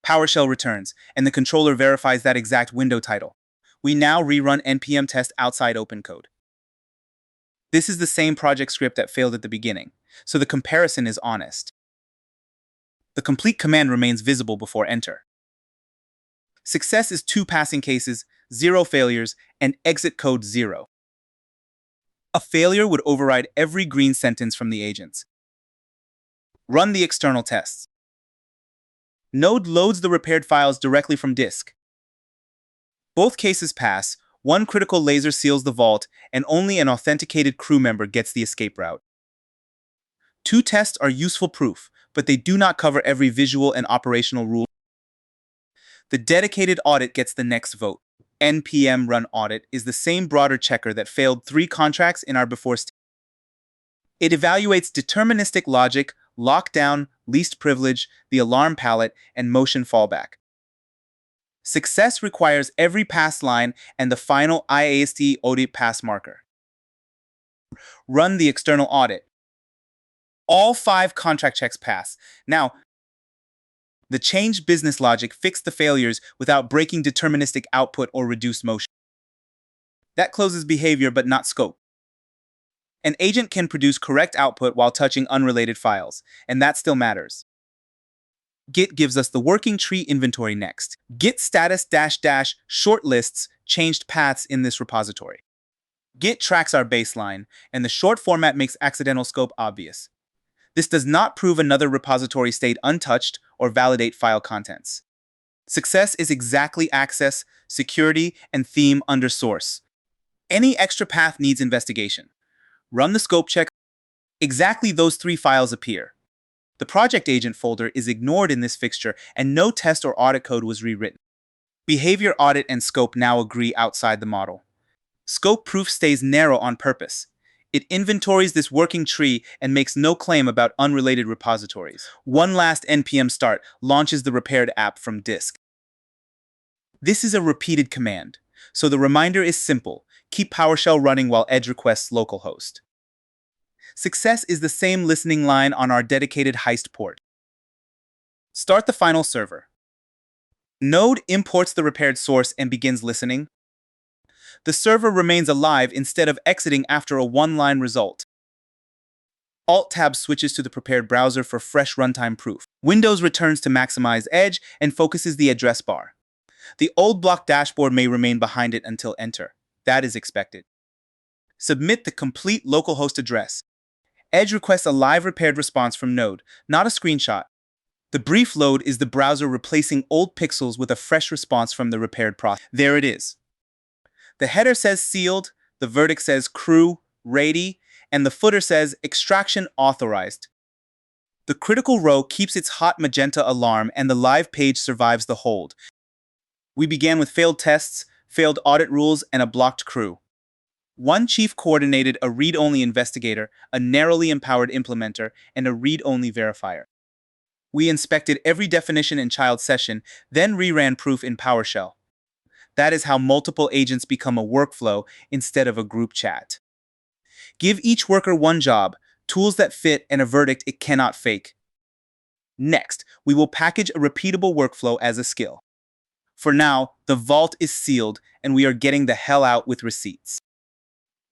[SPEAKER 1] PowerShell returns, and the controller verifies that exact window title. We now rerun npm test outside OpenCode. This is the same project script that failed at the beginning, so the comparison is honest. The complete command remains visible before enter. Success is 2 passing cases, 0 failures, and exit code 0. A failure would override every green sentence from the agents. Run the external tests. Node loads the repaired files directly from disk. Both cases pass, one critical laser seals the vault, and only an authenticated crew member gets the escape route. 2 tests are useful proof, but they do not cover every visual and operational rule. The dedicated audit gets the next vote. npm run audit is the same broader checker that failed 3 contracts in our before stage. It evaluates deterministic logic, lockdown, least privilege, the alarm palette, and motion fallback. Success requires every pass line and the final IAST audit pass marker. Run the external audit. All 5 contract checks pass. Now, the changed business logic fixed the failures without breaking deterministic output or reduced motion. That closes behavior but not scope. An agent can produce correct output while touching unrelated files, and that still matters. Git gives us the working tree inventory next. Git status -- shortlists changed paths in this repository. Git tracks our baseline, and the short format makes accidental scope obvious. This does not prove another repository stayed untouched or validate file contents. Success is exactly access, security, and theme under source. Any extra path needs investigation. Run the scope check. Exactly those 3 files appear. The project agent folder is ignored in this fixture, and no test or audit code was rewritten. Behavior audit and scope now agree outside the model. Scope proof stays narrow on purpose. It inventories this working tree and makes no claim about unrelated repositories. One last npm start launches the repaired app from disk. This is a repeated command, so the reminder is simple. Keep PowerShell running while Edge requests localhost. Success is the same listening line on our dedicated heist port. Start the final server. Node imports the repaired source and begins listening. The server remains alive instead of exiting after a 1-line result. Alt-Tab switches to the prepared browser for fresh runtime proof. Windows returns to maximize Edge and focuses the address bar. The old block dashboard may remain behind it until enter. That is expected. Submit the complete localhost address. Edge requests a live repaired response from Node, not a screenshot. The brief load is the browser replacing old pixels with a fresh response from the repaired process. There it is. The header says sealed, the verdict says crew, ready, and the footer says extraction authorized. The critical row keeps its hot magenta alarm and the live page survives the hold. We began with failed tests, failed audit rules, and a blocked crew. One chief coordinated a read-only investigator, a narrowly empowered implementer, and a read-only verifier. We inspected every definition in child session, then reran proof in PowerShell. That is how multiple agents become a workflow instead of a group chat. Give each worker one job, tools that fit, and a verdict it cannot fake. Next, we will package a repeatable workflow as a skill. For now, the vault is sealed and we are getting the hell out with receipts.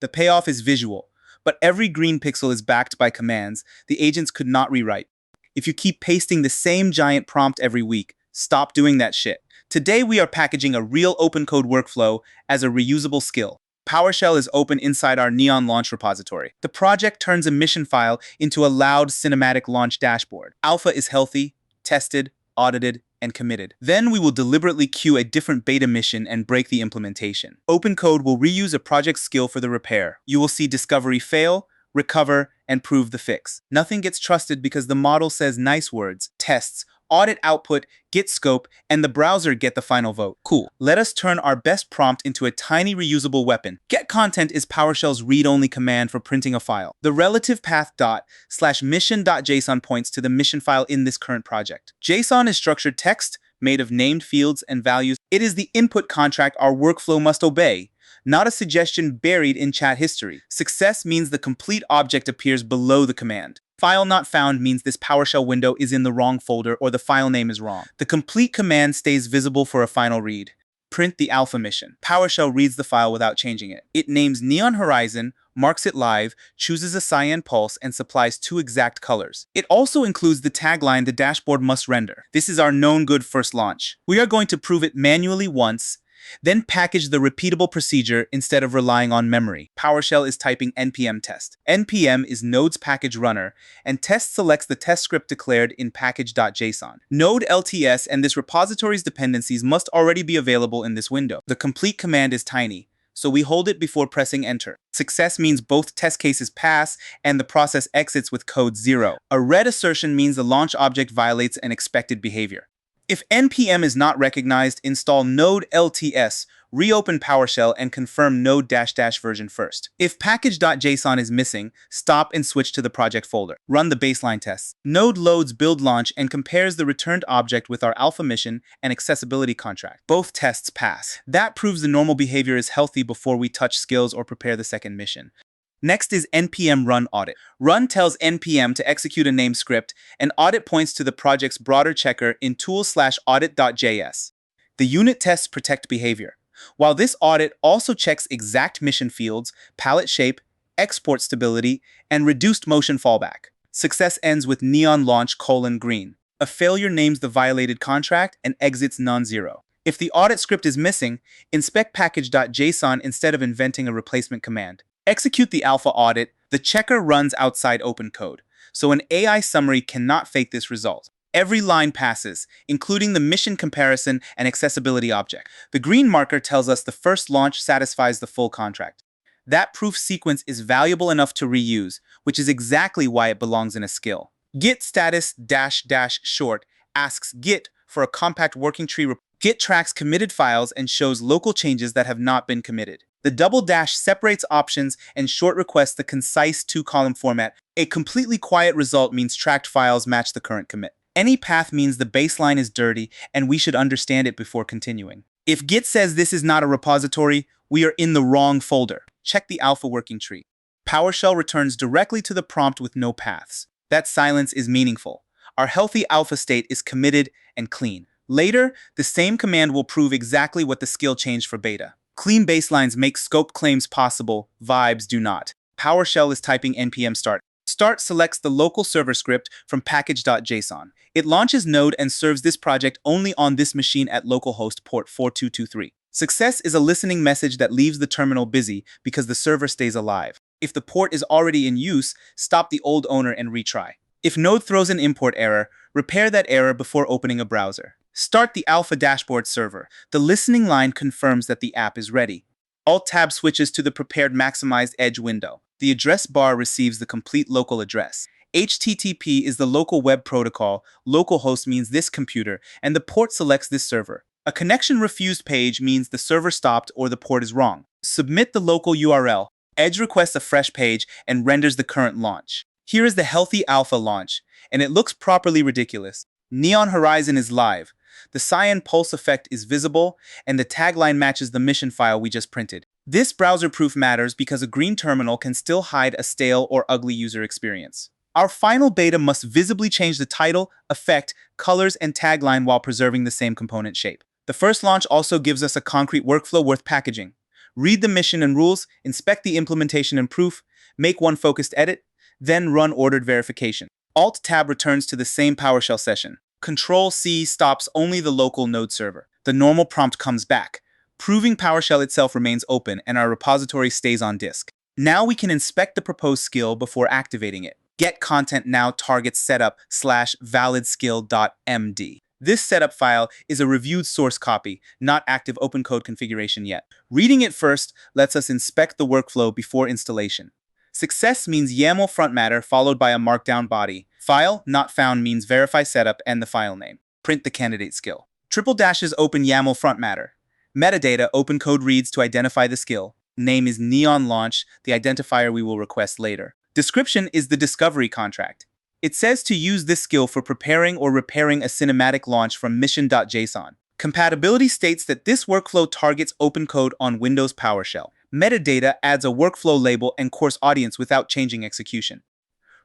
[SPEAKER 1] The payoff is visual, but every green pixel is backed by commands the agents could not rewrite. If you keep pasting the same giant prompt every week, stop doing that shit. Today we are packaging a real OpenCode workflow as a reusable skill. PowerShell is open inside our Neon launch repository. The project turns a mission file into a loud cinematic launch dashboard. Alpha is healthy, tested, audited, and committed. Then we will deliberately queue a different beta mission and break the implementation. OpenCode will reuse a project skill for the repair. You will see discovery fail, recover, and prove the fix. Nothing gets trusted because the model says nice words, tests, audit output, git scope, and the browser get the final vote. Cool. Let us turn our best prompt into a tiny reusable weapon. Get content is PowerShell's read-only command for printing a file. The relative path /mission.json points to the mission file in this current project. JSON is structured text made of named fields and values. It is the input contract our workflow must obey, not a suggestion buried in chat history. Success means the complete object appears below the command. File not found means this PowerShell window is in the wrong folder or the file name is wrong. The complete command stays visible for a final read. Print the alpha mission. PowerShell reads the file without changing it. It names Neon Horizon, marks it live, chooses a cyan pulse, and supplies 2 exact colors. It also includes the tagline the dashboard must render. This is our known good first launch. We are going to prove it manually once, then package the repeatable procedure instead of relying on memory. PowerShell is typing npm test. npm is Node's package runner, and test selects the test script declared in package.json. Node LTS and this repository's dependencies must already be available in this window. The complete command is tiny, so we hold it before pressing enter. Success means both test cases pass and the process exits with code 0. A red assertion means the launch object violates an expected behavior. If npm is not recognized, install node LTS, reopen PowerShell, and confirm node -- version first. If package.json is missing, stop and switch to the project folder. Run the baseline tests. Node loads build launch and compares the returned object with our alpha mission and accessibility contract. Both tests pass. That proves the normal behavior is healthy before we touch skills or prepare the second mission. Next is npm run audit. Run tells npm to execute a name script, and audit points to the project's broader checker in tools/audit.js. The unit tests protect behavior, while this audit also checks exact mission fields, palette shape, export stability, and reduced motion fallback. Success ends with neon launch :green. A failure names the violated contract and exits non-zero. If the audit script is missing, inspect package.json instead of inventing a replacement command. Execute the alpha audit. The checker runs outside OpenCode, so an AI summary cannot fake this result. Every line passes, including the mission comparison and accessibility object. The green marker tells us the first launch satisfies the full contract. That proof sequence is valuable enough to reuse, which is exactly why it belongs in a skill. Git status -- short asks Git for a compact working tree. Git tracks committed files and shows local changes that have not been committed. The double dash separates options and short requests the concise 2-column format. A completely quiet result means tracked files match the current commit. Any path means the baseline is dirty and we should understand it before continuing. If Git says this is not a repository, we are in the wrong folder. Check the alpha working tree. PowerShell returns directly to the prompt with no paths. That silence is meaningful. Our healthy alpha state is committed and clean. Later, the same command will prove exactly what the skill changed for beta. Clean baselines make scope claims possible, vibes do not. PowerShell is typing npm start. Start selects the local server script from package.json. It launches Node and serves this project only on this machine at localhost port 4223. Success is a listening message that leaves the terminal busy because the server stays alive. If the port is already in use, stop the old owner and retry. If Node throws an import error, repair that error before opening a browser. Start the alpha dashboard server. The listening line confirms that the app is ready. Alt-Tab switches to the prepared maximized edge window. The address bar receives the complete local address. HTTP is the local web protocol, localhost means this computer, and the port selects this server. A connection refused page means the server stopped or the port is wrong. Submit the local URL. Edge requests a fresh page and renders the current launch. Here is the healthy alpha launch, and it looks properly ridiculous. Neon Horizon is live. The cyan pulse effect is visible, and the tagline matches the mission file we just printed. This browser proof matters because a green terminal can still hide a stale or ugly user experience. Our final beta must visibly change the title, effect, colors, and tagline while preserving the same component shape. The first launch also gives us a concrete workflow worth packaging. Read the mission and rules, inspect the implementation and proof, make one focused edit, then run ordered verification. Alt-Tab returns to the same PowerShell session. Control-C stops only the local node server. The normal prompt comes back, proving PowerShell itself remains open and our repository stays on disk. Now we can inspect the proposed skill before activating it. Get content now targets setup/validskill.md. This setup file is a reviewed source copy, not active OpenCode configuration yet. Reading it first lets us inspect the workflow before installation. Success means YAML front matter followed by a markdown body. File not found means verify setup and the file name. Print the candidate skill. Triple dashes open YAML front matter. Metadata OpenCode reads to identify the skill. Name is Neon Launch, the identifier we will request later. Description is the discovery contract. It says to use this skill for preparing or repairing a cinematic launch from mission.json. Compatibility states that this workflow targets OpenCode on Windows PowerShell. Metadata adds a workflow label and course audience without changing execution.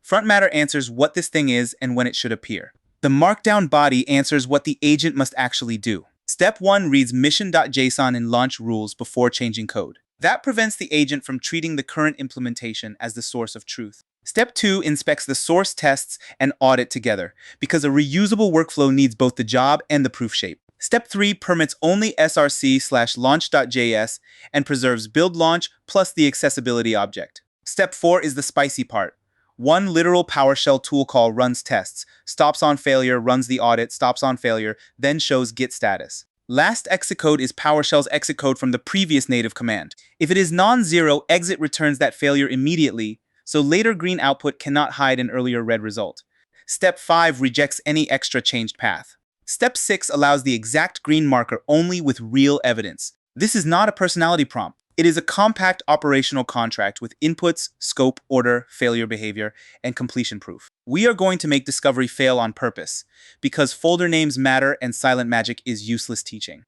[SPEAKER 1] Front matter answers what this thing is and when it should appear. The markdown body answers what the agent must actually do. Step 1 reads mission.json and launch rules before changing code. That prevents the agent from treating the current implementation as the source of truth. Step 2 inspects the source tests and audit together, because a reusable workflow needs both the job and the proof shape. Step 3 permits only src/launch.js and preserves build launch plus the accessibility object. Step 4 is the spicy part. One literal PowerShell tool call runs tests, stops on failure, runs the audit, stops on failure, then shows git status. Last exit code is PowerShell's exit code from the previous native command. If it is non-zero, exit returns that failure immediately, so later green output cannot hide an earlier red result. Step 5 rejects any extra changed path. Step 6 allows the exact green marker only with real evidence. This is not a personality prompt. It is a compact operational contract with inputs, scope, order, failure behavior, and completion proof. We are going to make discovery fail on purpose, because folder names matter and silent magic is useless teaching.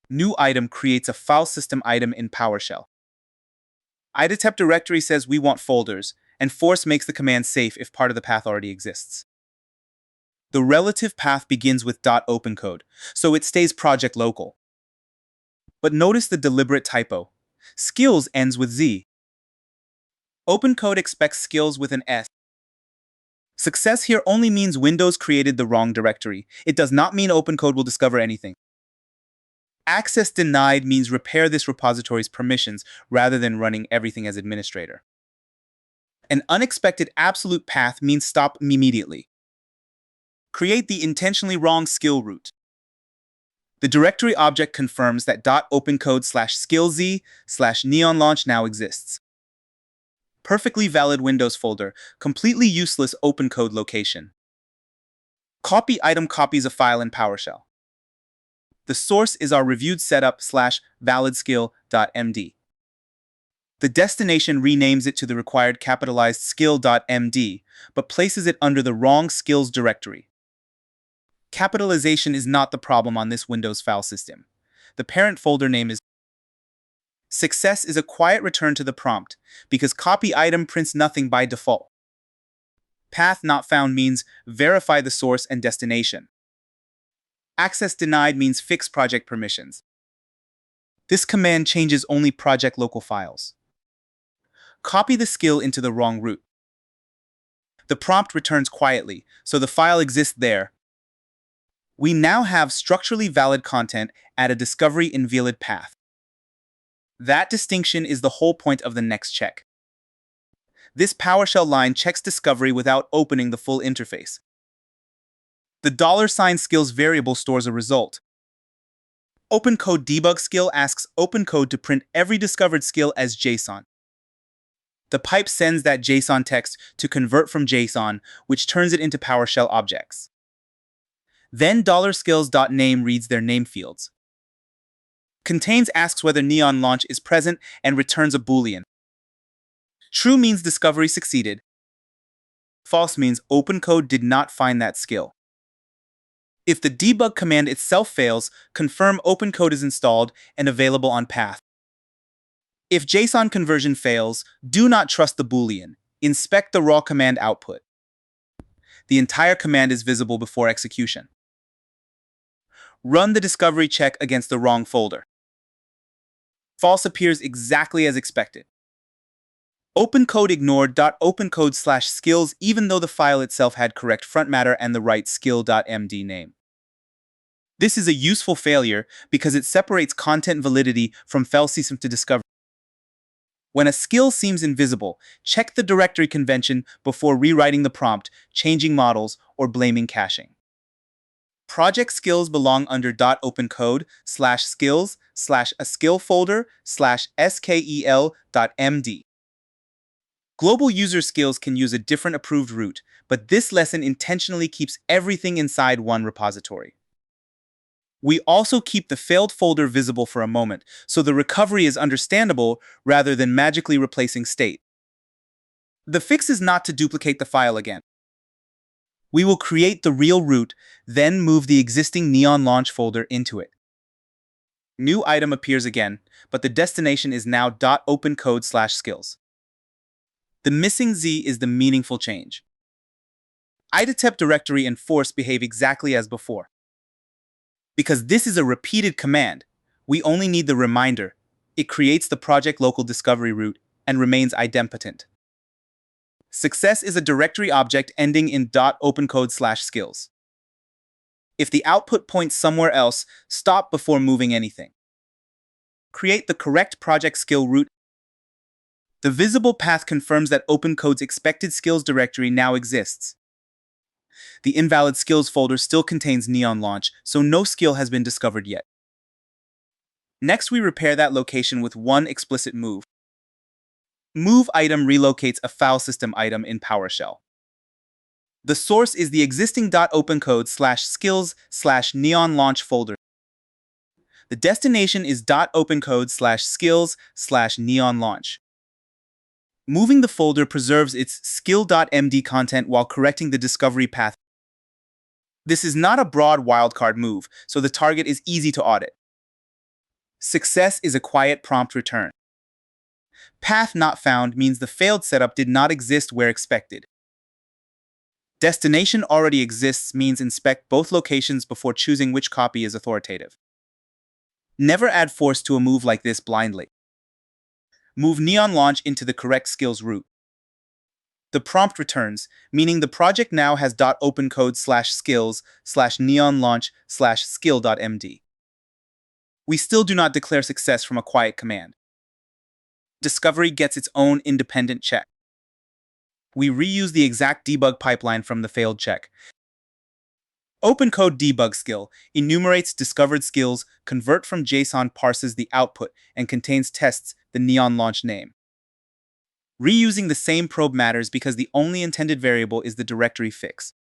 [SPEAKER 1] New item creates a file system item in PowerShell. idetep directory says we want folders, and force makes the command safe if part of the path already exists. The relative path begins with .opencode, so it stays project local. But notice the deliberate typo. Skills ends with Z. OpenCode expects skills with an S. Success here only means Windows created the wrong directory. It does not mean OpenCode will discover anything. Access denied means repair this repository's permissions rather than running everything as administrator. An unexpected absolute path means stop immediately. Create the intentionally wrong skill root. The directory object confirms that .opencode/skillz/neonlaunch now exists. Perfectly valid Windows folder, completely useless OpenCode location. Copy item copies a file in PowerShell. The source is our reviewed setup/validskill.md. The destination renames it to the required capitalized skill.md, but places it under the wrong skills directory. Capitalization is not the problem on this Windows file system. The parent folder name is. Success is a quiet return to the prompt, because copy item prints nothing by default. Path not found means verify the source and destination. Access denied means fix project permissions. This command changes only project local files. Copy the skill into the wrong root. The prompt returns quietly, so the file exists there. We now have structurally valid content at a discovery invalid path. That distinction is the whole point of the next check. This PowerShell line checks discovery without opening the full interface. The $skills variable stores a result. OpenCode debug skill asks OpenCode to print every discovered skill as JSON. The pipe sends that JSON text to convert from JSON, which turns it into PowerShell objects. Then $skills.name reads their name fields. Contains asks whether Neon Launch is present and returns a Boolean. True means discovery succeeded. False means OpenCode did not find that skill. If the debug command itself fails, confirm OpenCode is installed and available on path. If JSON conversion fails, do not trust the Boolean. Inspect the raw command output. The entire command is visible before execution. Run the discovery check against the wrong folder. False appears exactly as expected. OpenCode ignored .opencode/skills even though the file itself had correct front matter and the right skill.md name. This is a useful failure because it separates content validity from file system to discovery. When a skill seems invisible, check the directory convention before rewriting the prompt, changing models, or blaming caching. Project skills belong under .opencode/skills/a skill folder/skel.md. Global user skills can use a different approved route, but this lesson intentionally keeps everything inside one repository. We also keep the failed folder visible for a moment, so the recovery is understandable rather than magically replacing state. The fix is not to duplicate the file again. We will create the real root, then move the existing Neon launch folder into it. New item appears again, but the destination is now .opencode/skills. The missing Z is the meaningful change. IDTEP directory and force behave exactly as before. Because this is a repeated command, we only need the reminder. It creates the project local discovery route and remains idempotent. Success is a directory object ending in .opencode/skills. If the output points somewhere else, stop before moving anything. Create the correct project skill route. The visible path confirms that OpenCode's expected skills directory now exists. The invalid skills folder still contains Neon Launch, so no skill has been discovered yet. Next, we repair that location with one explicit move. Move item relocates a file system item in PowerShell. The source is the existing .opencode/skills/neon launch folder. The destination is .opencode/skills/neon launch. Moving the folder preserves its skill.md content while correcting the discovery path. This is not a broad wildcard move, so the target is easy to audit. Success is a quiet prompt return. Path not found means the failed setup did not exist where expected. Destination already exists means inspect both locations before choosing which copy is authoritative. Never add force to a move like this blindly. Move Neon Launch into the correct skills route. The prompt returns, meaning the project now has .opencode/skills/neon launch/skill.md. We still do not declare success from a quiet command. Discovery gets its own independent check. We reuse the exact debug pipeline from the failed check. OpenCode debug skill enumerates discovered skills, convert from JSON, parses the output, and contains tests the Neon Launch name. Reusing the same probe matters because the only intended variable is the directory fix.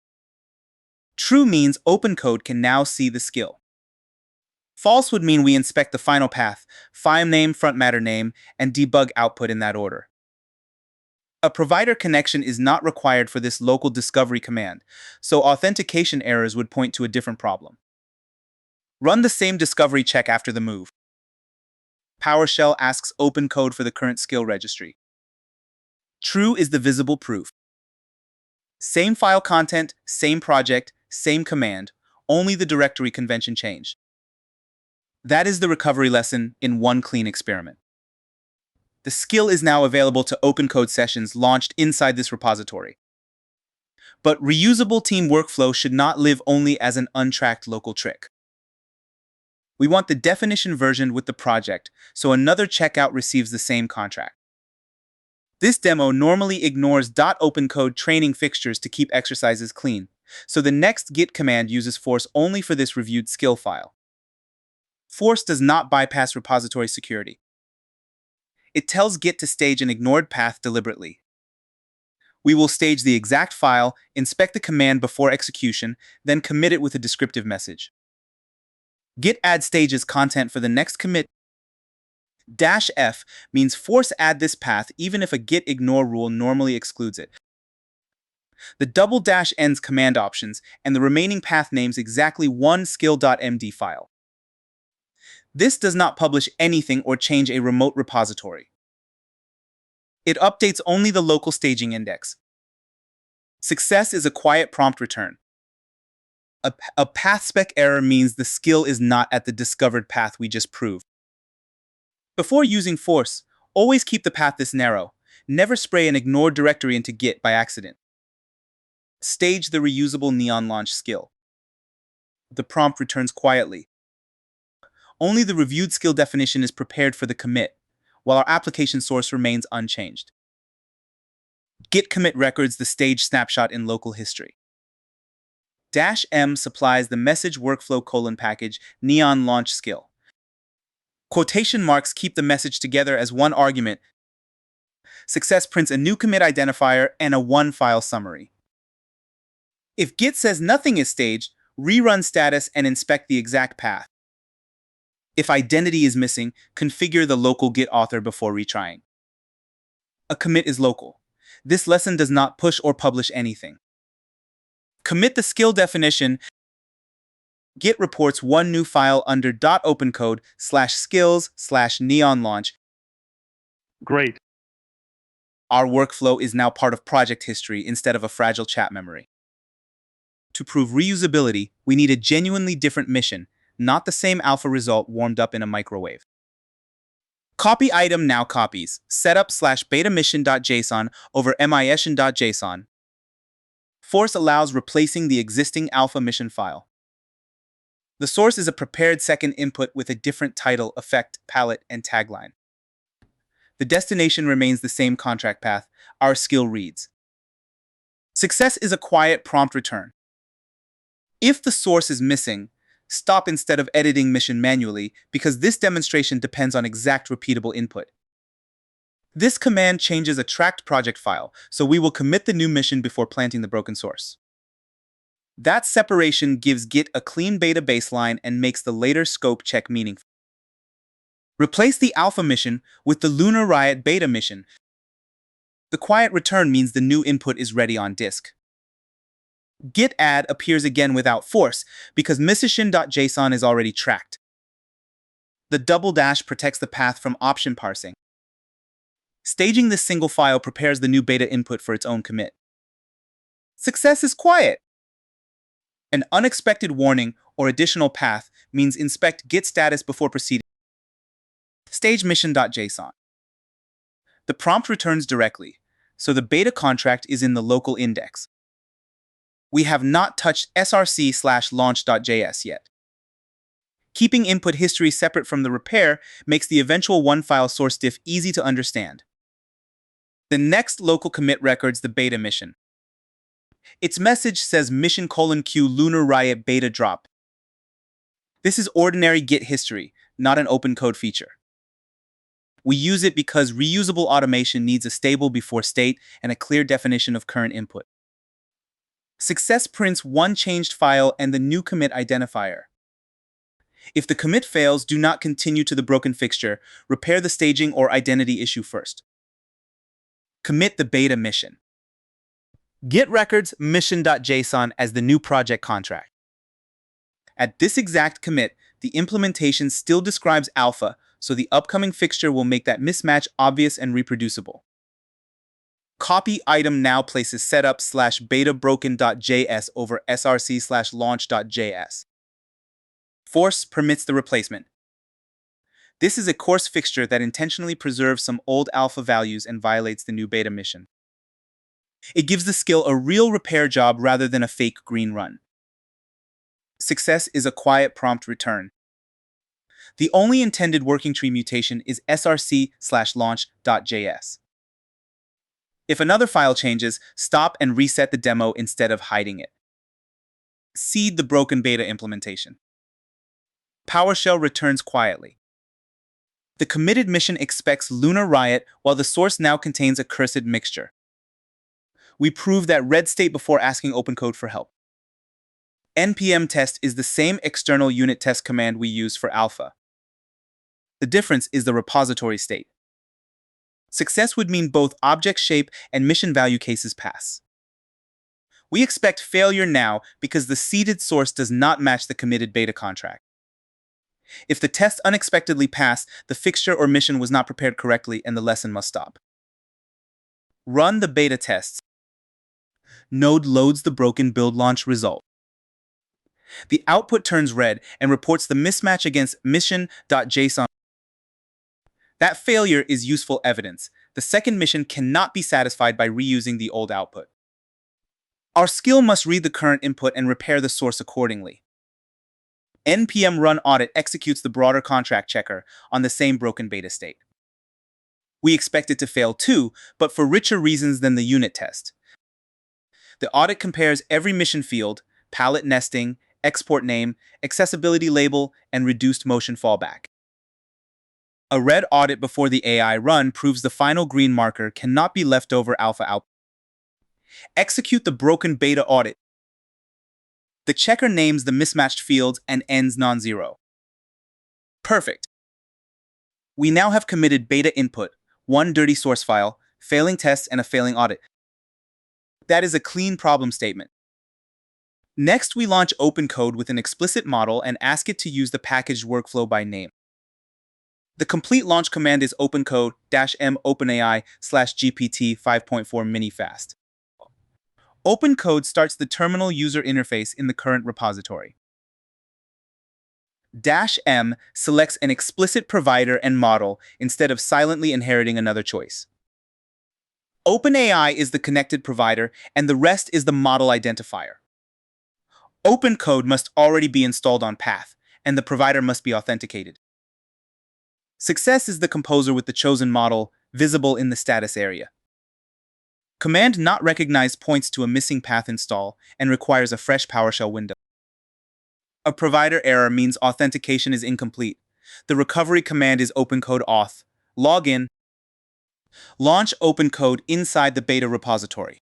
[SPEAKER 1] True means OpenCode can now see the skill. False would mean we inspect the final path, file name, front matter name, and debug output in that order. A provider connection is not required for this local discovery command, so authentication errors would point to a different problem. Run the same discovery check after the move. PowerShell asks OpenCode for the current skill registry. True is the visible proof. Same file content, same project, same command, only the directory convention changed. That is the recovery lesson in one clean experiment. The skill is now available to OpenCode sessions launched inside this repository. But reusable team workflow should not live only as an untracked local trick. We want the definition versioned with the project, so another checkout receives the same contract. This demo normally ignores .opencode training fixtures to keep exercises clean, so the next git command uses force only for this reviewed skill file. Force does not bypass repository security. It tells Git to stage an ignored path deliberately. We will stage the exact file, inspect the command before execution, then commit it with a descriptive message. Git add stages content for the next commit. -F means force add this path even if a git ignore rule normally excludes it. The double dash ends command options, and the remaining path names exactly one skill.md file. This does not publish anything or change a remote repository. It updates only the local staging index. Success is a quiet prompt return. A path spec error means the skill is not at the discovered path we just proved. Before using force, always keep the path this narrow. Never spray an ignored directory into Git by accident. Stage the reusable neon launch skill. The prompt returns quietly. Only the reviewed skill definition is prepared for the commit, while our application source remains unchanged. Git commit records the stage snapshot in local history. -m supplies the message workflow : package neon launch skill. Quotation marks keep the message together as one argument. Success prints a new commit identifier and a one-file summary. If Git says nothing is staged, rerun status and inspect the exact path. If identity is missing, configure the local Git author before retrying. A commit is local. This lesson does not push or publish anything. Commit the skill definition. Git reports one new file under .opencode/skills/neonlaunch.
[SPEAKER 4] Great.
[SPEAKER 1] Our workflow is now part of project history instead of a fragile chat memory. To prove reusability, we need a genuinely different mission, not the same alpha result warmed up in a microwave. Copy item now copies setup/betamission.json over mission.json. Force allows replacing the existing alpha mission file. The source is a prepared second input with a different title, effect, palette, and tagline. The destination remains the same contract path. Our skill reads. Success is a quiet prompt return. If the source is missing, stop instead of editing mission manually because this demonstration depends on exact repeatable input. This command changes a tracked project file, so we will commit the new mission before planting the broken source. That separation gives Git a clean beta baseline and makes the later scope check meaningful. Replace the alpha mission with the Lunar Riot beta mission. The quiet return means the new input is ready on disk. Git add appears again without force because mission.json is already tracked. The double dash protects the path from option parsing. Staging this single file prepares the new beta input for its own commit. Success is quiet. An unexpected warning or additional path means inspect Git status before proceeding. Stage mission.json. The prompt returns directly, so the beta contract is in the local index. We have not touched src/launch.js yet. Keeping input history separate from the repair makes the eventual one-file source diff easy to understand. The next local commit records the beta mission. Its message says mission:"q Lunar Riot beta drop. This is ordinary Git history, not an OpenCode feature. We use it because reusable automation needs a stable before state and a clear definition of current input. Success prints one changed file and the new commit identifier. If the commit fails, do not continue to the broken fixture. Repair the staging or identity issue first. Commit the beta mission. Git records mission.json as the new project contract. At this exact commit, the implementation still describes alpha, so the upcoming fixture will make that mismatch obvious and reproducible. Copy item now places setup/betabroken.js over src/launch.js. Force permits the replacement. This is a coarse fixture that intentionally preserves some old alpha values and violates the new beta mission. It gives the skill a real repair job rather than a fake green run. Success is a quiet prompt return. The only intended working tree mutation is src/launch.js. If another file changes, stop and reset the demo instead of hiding it. Seed the broken beta implementation. PowerShell returns quietly. The committed mission expects Lunar Riot while the source now contains a cursed mixture. We prove that red state before asking OpenCode for help. npm test is the same external unit test command we use for alpha. The difference is the repository state. Success would mean both object shape and mission value cases pass. We expect failure now because the seeded source does not match the committed beta contract. If the test unexpectedly passed, the fixture or mission was not prepared correctly and the lesson must stop. Run the beta tests. Node loads the broken build launch result. The output turns red and reports the mismatch against mission.json. That failure is useful evidence. The second mission cannot be satisfied by reusing the old output. Our skill must read the current input and repair the source accordingly. npm run audit executes the broader contract checker on the same broken beta state. We expect it to fail too, but for richer reasons than the unit test. The audit compares every mission field, palette nesting, export name, accessibility label, and reduced motion fallback. A red audit before the AI run proves the final green marker cannot be leftover alpha output. Execute the broken beta audit. The checker names the mismatched fields and ends non-zero. Perfect. We now have committed beta input, one dirty source file, failing tests, and a failing audit. That is a clean problem statement. Next, we launch OpenCode with an explicit model and ask it to use the packaged workflow by name. The complete launch command is OpenCode-m OpenAI/GPT 5.4 minifast. OpenCode starts the terminal user interface in the current repository. -m selects an explicit provider and model instead of silently inheriting another choice. OpenAI is the connected provider, and the rest is the model identifier. OpenCode must already be installed on path, and the provider must be authenticated. Success is the composer with the chosen model visible in the status area. Command not recognized points to a missing path install and requires a fresh PowerShell window. A provider error means authentication is incomplete. The recovery command is OpenCode auth. Login. Launch OpenCode inside the beta repository.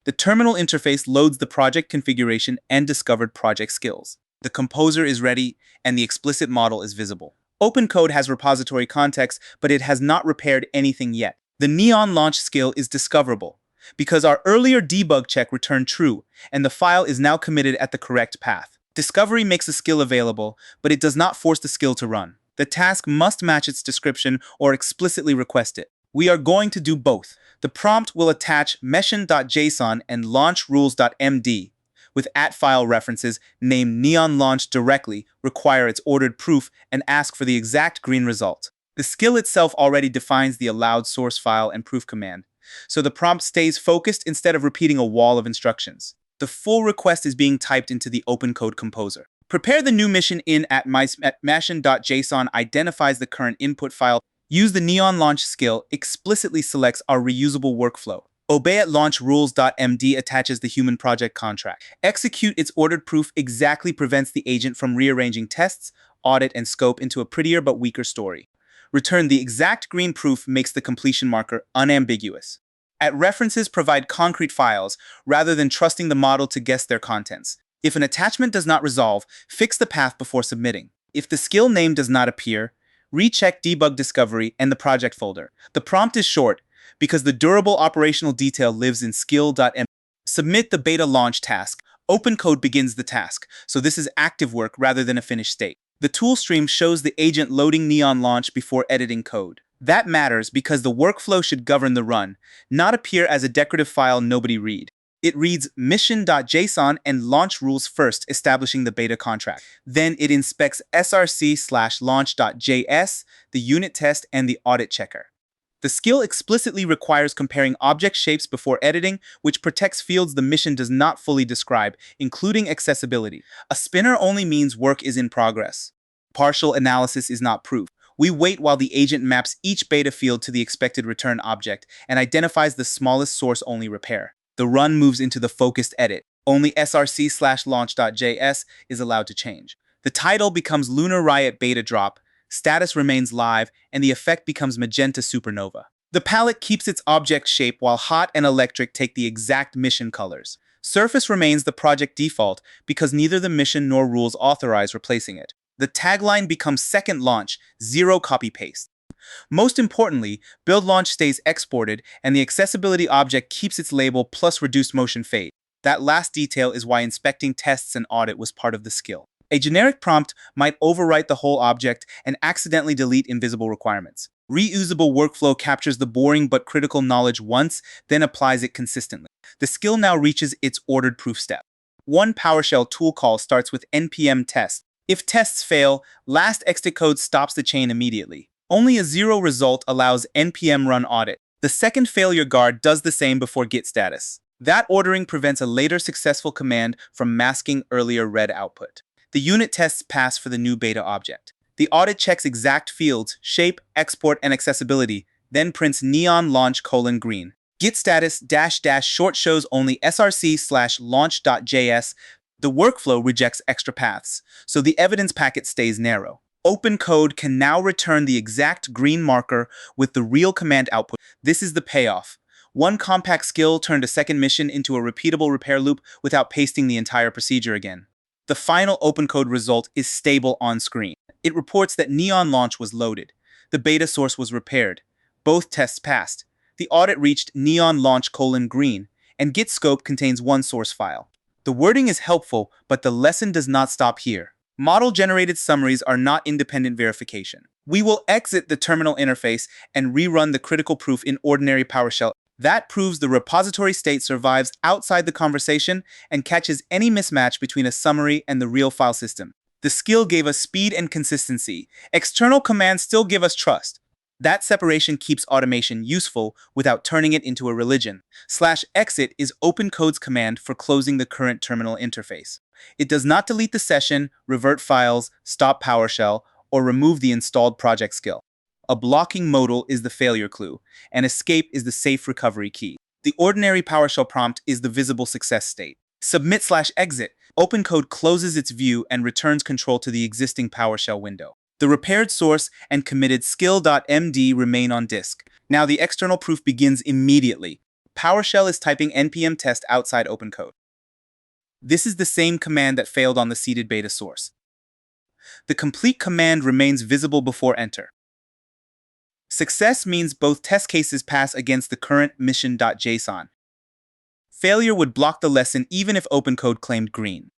[SPEAKER 1] The terminal interface loads the project configuration and discovered project skills. The composer is ready, and the explicit model is visible. OpenCode has repository context, but it has not repaired anything yet. The neon launch skill is discoverable, because our earlier debug check returned true, and the file is now committed at the correct path. Discovery makes a skill available, but it does not force the skill to run. The task must match its description or explicitly request it. We are going to do both. The prompt will attach mission.json and launchrules.md with @file references named neon launch directly, require its ordered proof, and ask for the exact green result. The skill itself already defines the allowed source file and proof command, so the prompt stays focused instead of repeating a wall of instructions. The full request is being typed into the OpenCode composer. Prepare the new mission in at mission.json identifies the current input file. Use the neon launch skill explicitly selects our reusable workflow. Obey at launchrules.md attaches the human project contract. Execute its ordered proof exactly prevents the agent from rearranging tests, audit, and scope into a prettier but weaker story. Return the exact green proof makes the completion marker unambiguous. At references provide concrete files rather than trusting the model to guess their contents. If an attachment does not resolve, fix the path before submitting. If the skill name does not appear, recheck debug discovery and the project folder. The prompt is short because the durable operational detail lives in skill.m. Submit the beta launch task. OpenCode begins the task, so this is active work rather than a finished state. The tool stream shows the agent loading neon launch before editing code. That matters because the workflow should govern the run, not appear as a decorative file nobody read. It reads mission.json and launch rules first, establishing the beta contract. Then it inspects src/launch.js, the unit test, and the audit checker. The skill explicitly requires comparing object shapes before editing, which protects fields the mission does not fully describe, including accessibility. A spinner only means work is in progress. Partial analysis is not proof. We wait while the agent maps each beta field to the expected return object and identifies the smallest source-only repair. The run moves into the focused edit. Only src/launch.js is allowed to change. The title becomes Lunar Riot Beta Drop, status remains live, and the effect becomes Magenta Supernova. The palette keeps its object shape while hot and electric take the exact mission colors. Surface remains the project default because neither the mission nor rules authorize replacing it. The tagline becomes second launch, zero copy-paste. Most importantly, build launch stays exported and the accessibility object keeps its label plus reduced motion fade. That last detail is why inspecting tests and audit was part of the skill. A generic prompt might overwrite the whole object and accidentally delete invisible requirements. Reusable workflow captures the boring but critical knowledge once, then applies it consistently. The skill now reaches its ordered proof step. One PowerShell tool call starts with npm test. If tests fail, last exit code stops the chain immediately. Only a 0 result allows npm run audit. The second failure guard does the same before git status. That ordering prevents a later successful command from masking earlier red output. The unit tests pass for the new beta object. The audit checks exact fields, shape, export, and accessibility, then prints neon launch : green. Git status -- short shows only src/launch.js. The workflow rejects extra paths, so the evidence packet stays narrow. OpenCode can now return the exact green marker with the real command output. This is the payoff. One compact skill turned a second mission into a repeatable repair loop without pasting the entire procedure again. The final OpenCode result is stable on screen. It reports that Neon Launch was loaded. The beta source was repaired. Both tests passed. The audit reached Neon Launch : green, and Git scope contains one source file. The wording is helpful, but the lesson does not stop here. Model-generated summaries are not independent verification. We will exit the terminal interface and rerun the critical proof in ordinary PowerShell. That proves the repository state survives outside the conversation and catches any mismatch between a summary and the real file system. The skill gave us speed and consistency. External commands still give us trust. That separation keeps automation useful without turning it into a religion. /exit is OpenCode's command for closing the current terminal interface. It does not delete the session, revert files, stop PowerShell, or remove the installed project skill. A blocking modal is the failure clue, and escape is the safe recovery key. The ordinary PowerShell prompt is the visible success state. Submit/exit. OpenCode closes its view and returns control to the existing PowerShell window. The repaired source and committed skill.md remain on disk. Now the external proof begins immediately. PowerShell is typing npm test outside OpenCode. This is the same command that failed on the seeded beta source. The complete command remains visible before enter. Success means both test cases pass against the current mission.json. Failure would block the lesson even if OpenCode claimed green.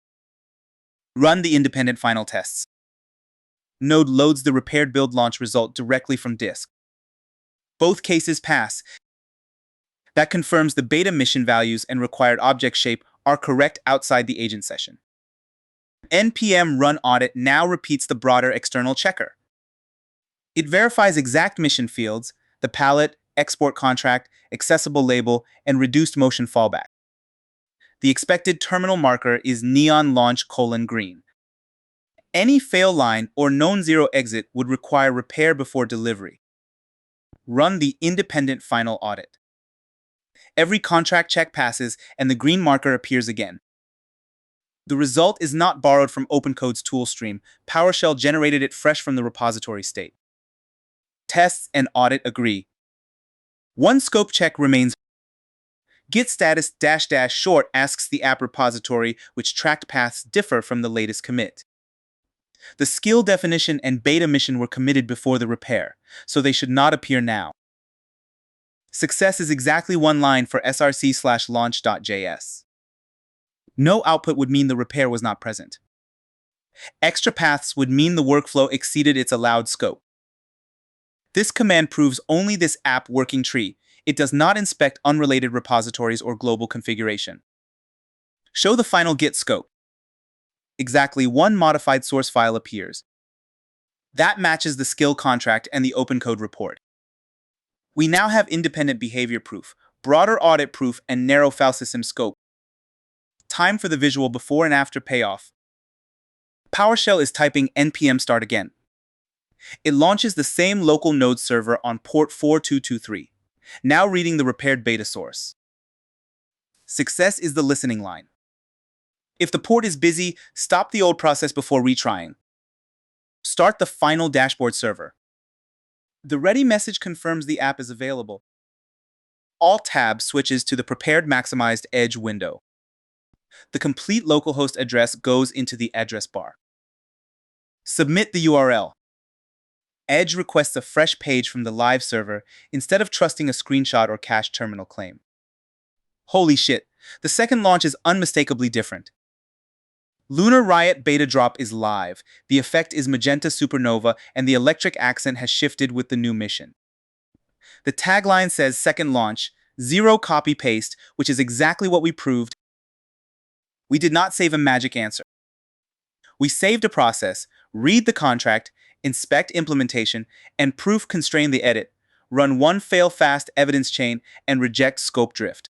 [SPEAKER 1] Run the independent final tests. Node loads the repaired build launch result directly from disk. Both cases pass. That confirms the beta mission values and required object shape are correct outside the agent session. npm run audit now repeats the broader external checker. It verifies exact mission fields, the palette, export contract, accessible label, and reduced motion fallback. The expected terminal marker is neon launch : green. Any fail line or known 0 exit would require repair before delivery. Run the independent final audit. Every contract check passes and the green marker appears again. The result is not borrowed from OpenCode's toolstream. PowerShell generated it fresh from the repository state. Tests and audit agree. One scope check remains. Git status -- short asks the app repository which tracked paths differ from the latest commit. The skill definition and beta mission were committed before the repair, so they should not appear now. Success is exactly one line for src/launch.js. No output would mean the repair was not present. Extra paths would mean the workflow exceeded its allowed scope. This command proves only this app working tree. It does not inspect unrelated repositories or global configuration. Show the final Git scope. Exactly one modified source file appears. That matches the skill contract and the OpenCode report. We now have independent behavior proof, broader audit proof, and narrow file system scope. Time for the visual before and after payoff. PowerShell is typing npm start again. It launches the same local node server on port 4223, now reading the repaired beta source. Success is the listening line. If the port is busy, stop the old process before retrying. Start the final dashboard server. The ready message confirms the app is available. Alt-Tab switches to the prepared maximized edge window. The complete localhost address goes into the address bar. Submit the URL. Edge requests a fresh page from the live server instead of trusting a screenshot or cached terminal claim. Holy shit, the second launch is unmistakably different. Lunar Riot beta drop is live, the effect is magenta supernova, and the electric accent has shifted with the new mission. The tagline says second launch, zero copy-paste, which is exactly what we proved. We did not save a magic answer. We saved a process, read the contract, inspect implementation, and proof constrain the edit, run one fail-fast evidence chain, and reject scope drift.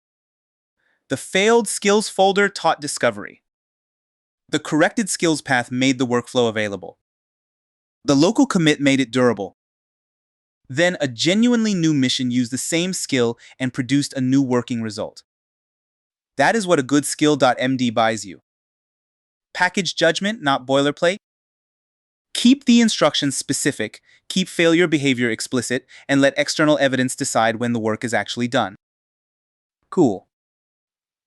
[SPEAKER 1] The failed skills folder taught discovery. The corrected skills path made the workflow available. The local commit made it durable. Then a genuinely new mission used the same skill and produced a new working result. That is what a good skill.md buys you. Package judgment, not boilerplate. Keep the instructions specific, keep failure behavior explicit, and let external evidence decide when the work is actually done. Cool.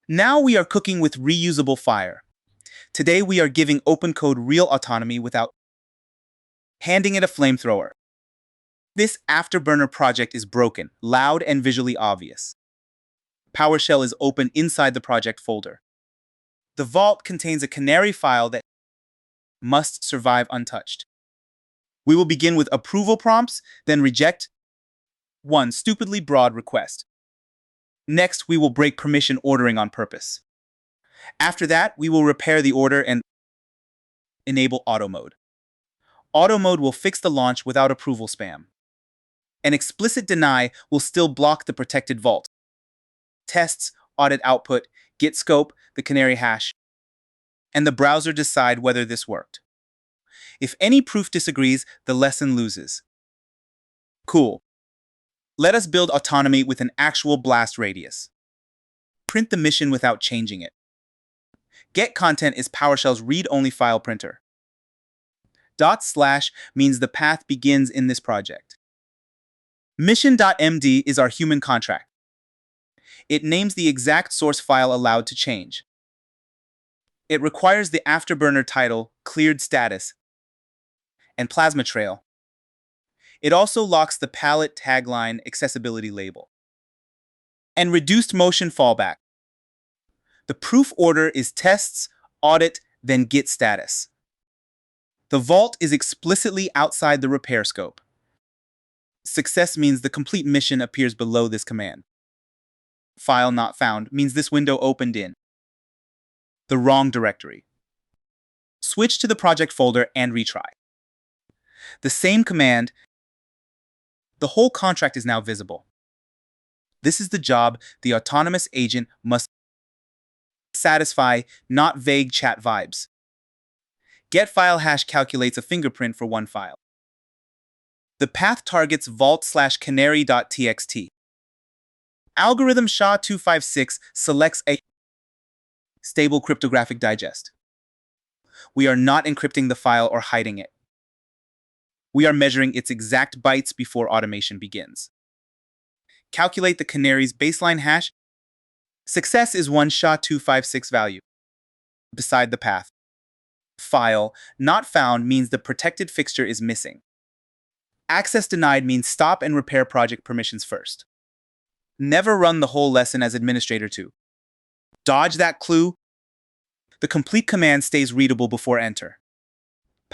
[SPEAKER 1] Now we are cooking with reusable fire. Today we are giving OpenCode real autonomy without handing it a flamethrower. This afterburner project is broken, loud, and visually obvious. PowerShell is open inside the project folder. The vault contains a canary file that must survive untouched. We will begin with approval prompts, then reject one stupidly broad request. Next, we will break permission ordering on purpose. After that, we will repair the order and enable auto mode. Auto mode will fix the launch without approval spam. An explicit deny will still block the protected vault. Tests, audit output, git scope, the canary hash, and the browser decide whether this worked. If any proof disagrees, the lesson loses. Cool. Let us build autonomy with an actual blast radius. Print the mission without changing it. Get content is PowerShell's read-only file printer. / means the path begins in this project. Mission.md is our human contract. It names the exact source file allowed to change. It requires the afterburner title, cleared status, and plasma trail. It also locks the palette tagline accessibility label. And reduced motion fallback. The proof order is tests, audit, then git status. The vault is explicitly outside the repair scope. Success means the complete mission appears below this command. File not found means this window opened in the wrong directory. Switch to the project folder and retry. The same command. The whole contract is now visible. This is the job the autonomous agent must satisfy, not vague chat vibes. Get file hash calculates a fingerprint for one file. The path targets vault/canary.txt. Algorithm SHA-256 selects a stable cryptographic digest. We are not encrypting the file or hiding it. We are measuring its exact bytes before automation begins. Calculate the canary's baseline hash. Success is one SHA-256 value. Beside the path. File not found means the protected fixture is missing. Access denied means stop and repair project permissions first. Never run the whole lesson as administrator to dodge that clue. The complete command stays readable before enter.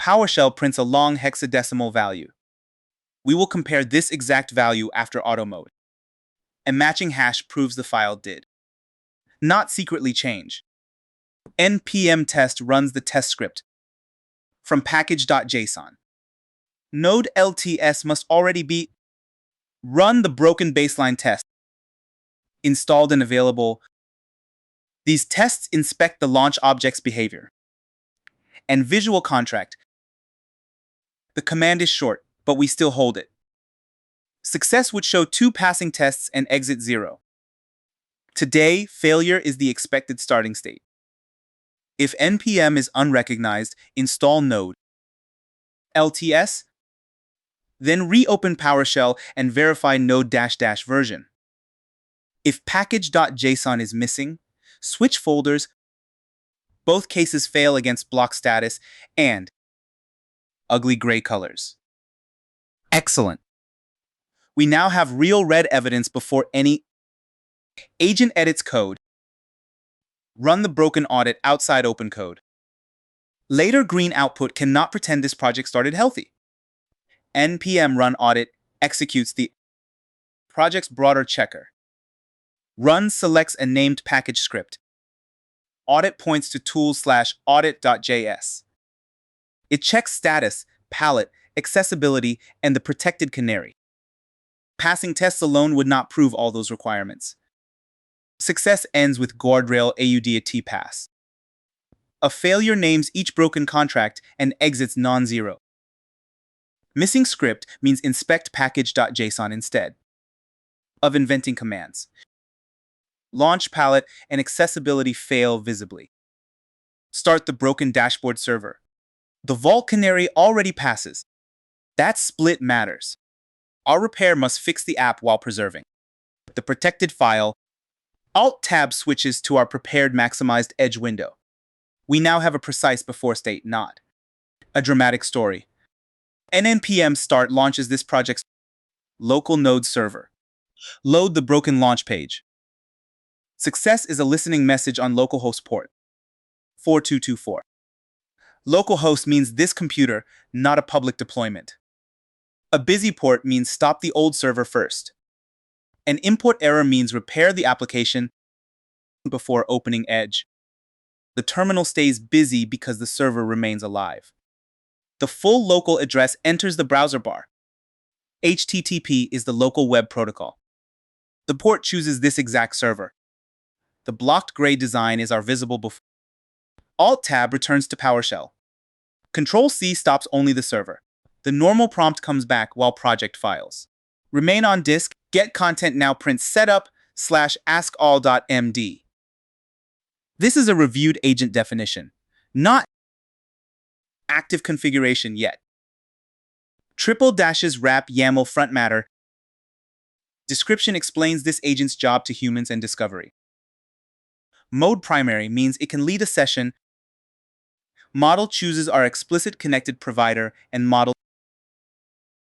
[SPEAKER 1] PowerShell prints a long hexadecimal value. We will compare this exact value after auto mode. A matching hash proves the file did not secretly change. npm test runs the test script from package.json. Node LTS must already be run the broken baseline test installed and available. These tests inspect the launch object's behavior. And visual contract. The command is short, but we still hold it. Success would show 2 passing tests and exit 0. Today, failure is the expected starting state. If npm is unrecognized, install node LTS, then reopen PowerShell and verify node -- version. If package.json is missing, switch folders. Both cases fail against block status and ugly gray colors. Excellent. We now have real red evidence before any agent edits code. Run the broken audit outside OpenCode. Later green output cannot pretend this project started healthy. npm run audit executes the project's broader checker. Run selects a named package script. Audit points to tools/audit.js. It checks status, palette, accessibility, and the protected canary. Passing tests alone would not prove all those requirements. Success ends with guardrail AUDAT pass. A failure names each broken contract and exits non-zero. Missing script means inspect package.json instead of inventing commands. Launch palette and accessibility fail visibly. Start the broken dashboard server. The vault canary already passes. That split matters. Our repair must fix the app while preserving the protected file. Alt-Tab switches to our prepared maximized edge window. We now have a precise before state, not a dramatic story. npm start launches this project's local node server. Load the broken launch page. Success is a listening message on localhost port 4224. Localhost means this computer, not a public deployment. A busy port means stop the old server first. An import error means repair the application before opening Edge. The terminal stays busy because the server remains alive. The full local address enters the browser bar. HTTP is the local web protocol. The port chooses this exact server. The blocked gray design is our visible before. Alt-Tab returns to PowerShell. Control-C stops only the server. The normal prompt comes back while project files remain on disk. Get content now print setup/askall.md. This is a reviewed agent definition, not active configuration yet. Triple dashes wrap YAML front matter. Description explains this agent's job to humans and discovery. Mode primary means it can lead a session. Model chooses our explicit connected provider and model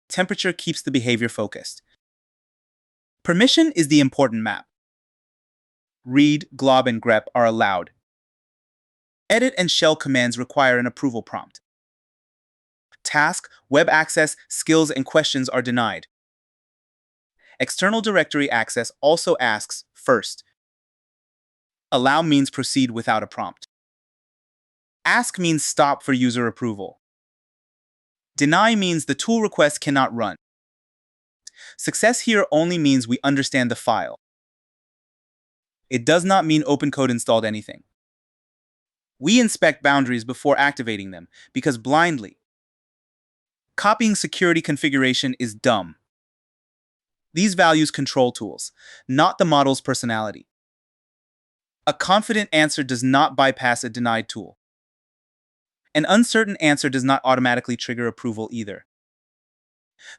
[SPEAKER 1] temperature keeps the behavior focused. Permission is the important map. Read, glob, and grep are allowed. Edit and shell commands require an approval prompt. Task, web access, skills, and questions are denied. External directory access also asks first. Allow means proceed without a prompt. Ask means stop for user approval. Deny means the tool request cannot run. Success here only means we understand the file. It does not mean OpenCode installed anything. We inspect boundaries before activating them because blindly copying security configuration is dumb. These values control tools, not the model's personality. A confident answer does not bypass a denied tool. An uncertain answer does not automatically trigger approval either.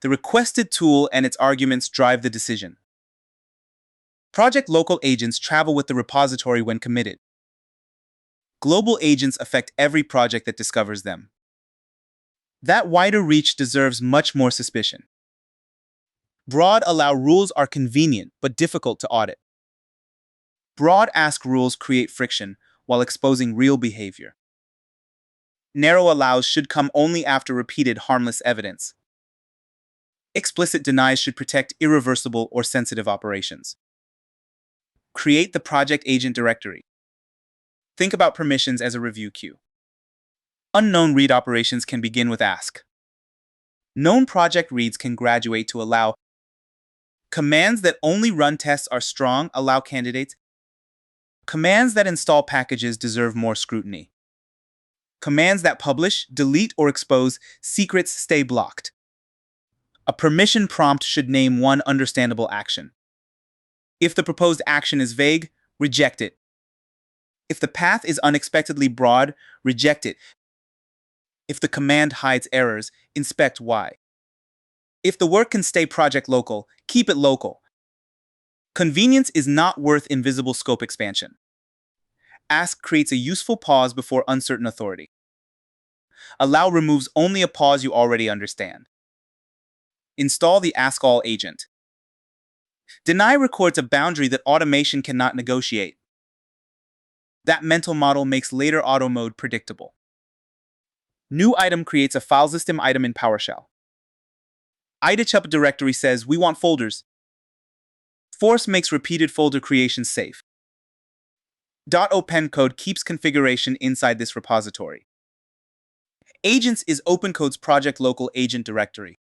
[SPEAKER 1] The requested tool and its arguments drive the decision. Project local agents travel with the repository when committed. Global agents affect every project that discovers them. That wider reach deserves much more suspicion. Broad allow rules are convenient but difficult to audit. Broad ask rules create friction while exposing real behavior. Narrow allows should come only after repeated harmless evidence. Explicit denies should protect irreversible or sensitive operations. Create the project agent directory. Think about permissions as a review queue. Unknown read operations can begin with ask. Known project reads can graduate to allow. Commands that only run tests are strong allow candidates. Commands that install packages deserve more scrutiny. Commands that publish, delete, or expose secrets stay blocked. A permission prompt should name one understandable action. If the proposed action is vague, reject it. If the path is unexpectedly broad, reject it. If the command hides errors, inspect why. If the work can stay project local, keep it local. Convenience is not worth invisible scope expansion. Ask creates a useful pause before uncertain authority. Allow removes only a pause you already understand. Install the AskAll agent. Deny records a boundary that automation cannot negotiate. That mental model makes later auto mode predictable. New item creates a file system item in PowerShell. IDHUP directory says we want folders. Force makes repeated folder creation safe. .OpenCode keeps configuration inside this repository. Agents is OpenCode's project local agent directory.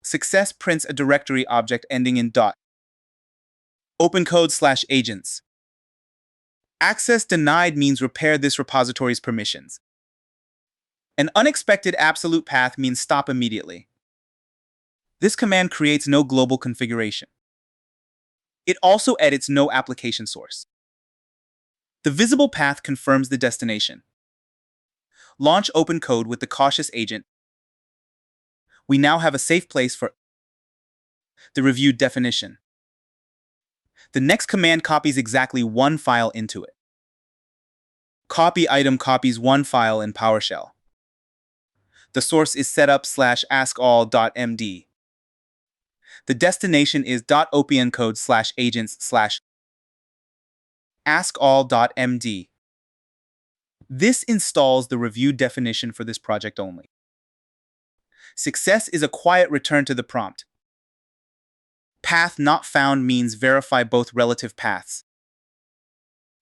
[SPEAKER 1] Success prints a directory object ending in .OpenCode/agents. Access denied means repair this repository's permissions. An unexpected absolute path means stop immediately. This command creates no global configuration. It also edits no application source. The visible path confirms the destination. Launch OpenCode with the cautious agent. We now have a safe place for the reviewed definition. The next command copies exactly one file into it. Copy item copies one file in PowerShell. The source is setup/askall.md. The destination is .opencode/agents/askall.md. This installs the reviewed definition for this project only. Success is a quiet return to the prompt. Path not found means verify both relative paths.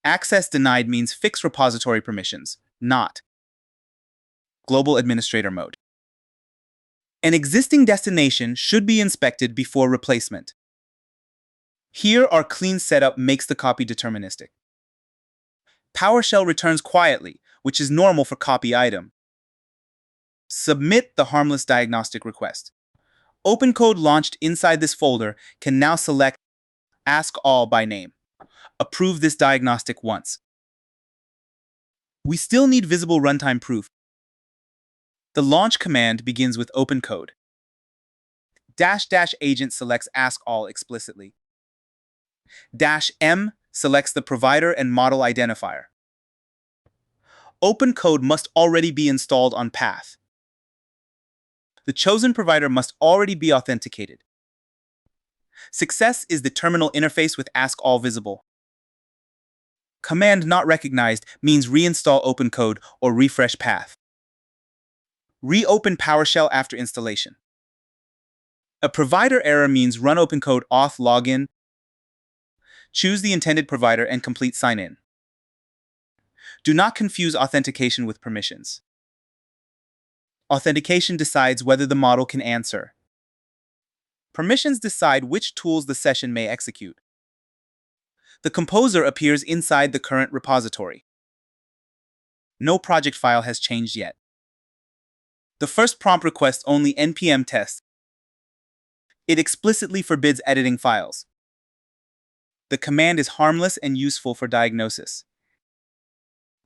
[SPEAKER 1] Access denied means fix repository permissions, not global administrator mode. An existing destination should be inspected before replacement. Here, our clean setup makes the copy deterministic. PowerShell returns quietly, which is normal for copy item. Submit the harmless diagnostic request. OpenCode launched inside this folder can now select AskAll by name. Approve this diagnostic once. We still need visible runtime proof. The launch command begins with OpenCode. --agent selects AskAll explicitly. -m selects the provider and model identifier. OpenCode must already be installed on path. The chosen provider must already be authenticated. Success is the terminal interface with AskAll visible. Command not recognized means reinstall OpenCode or refresh path. Reopen PowerShell after installation. A provider error means run OpenCode auth login. Choose the intended provider and complete sign-in. Do not confuse authentication with permissions. Authentication decides whether the model can answer. Permissions decide which tools the session may execute. The composer appears inside the current repository. No project file has changed yet. The first prompt requests only npm test. It explicitly forbids editing files. The command is harmless and useful for diagnosis.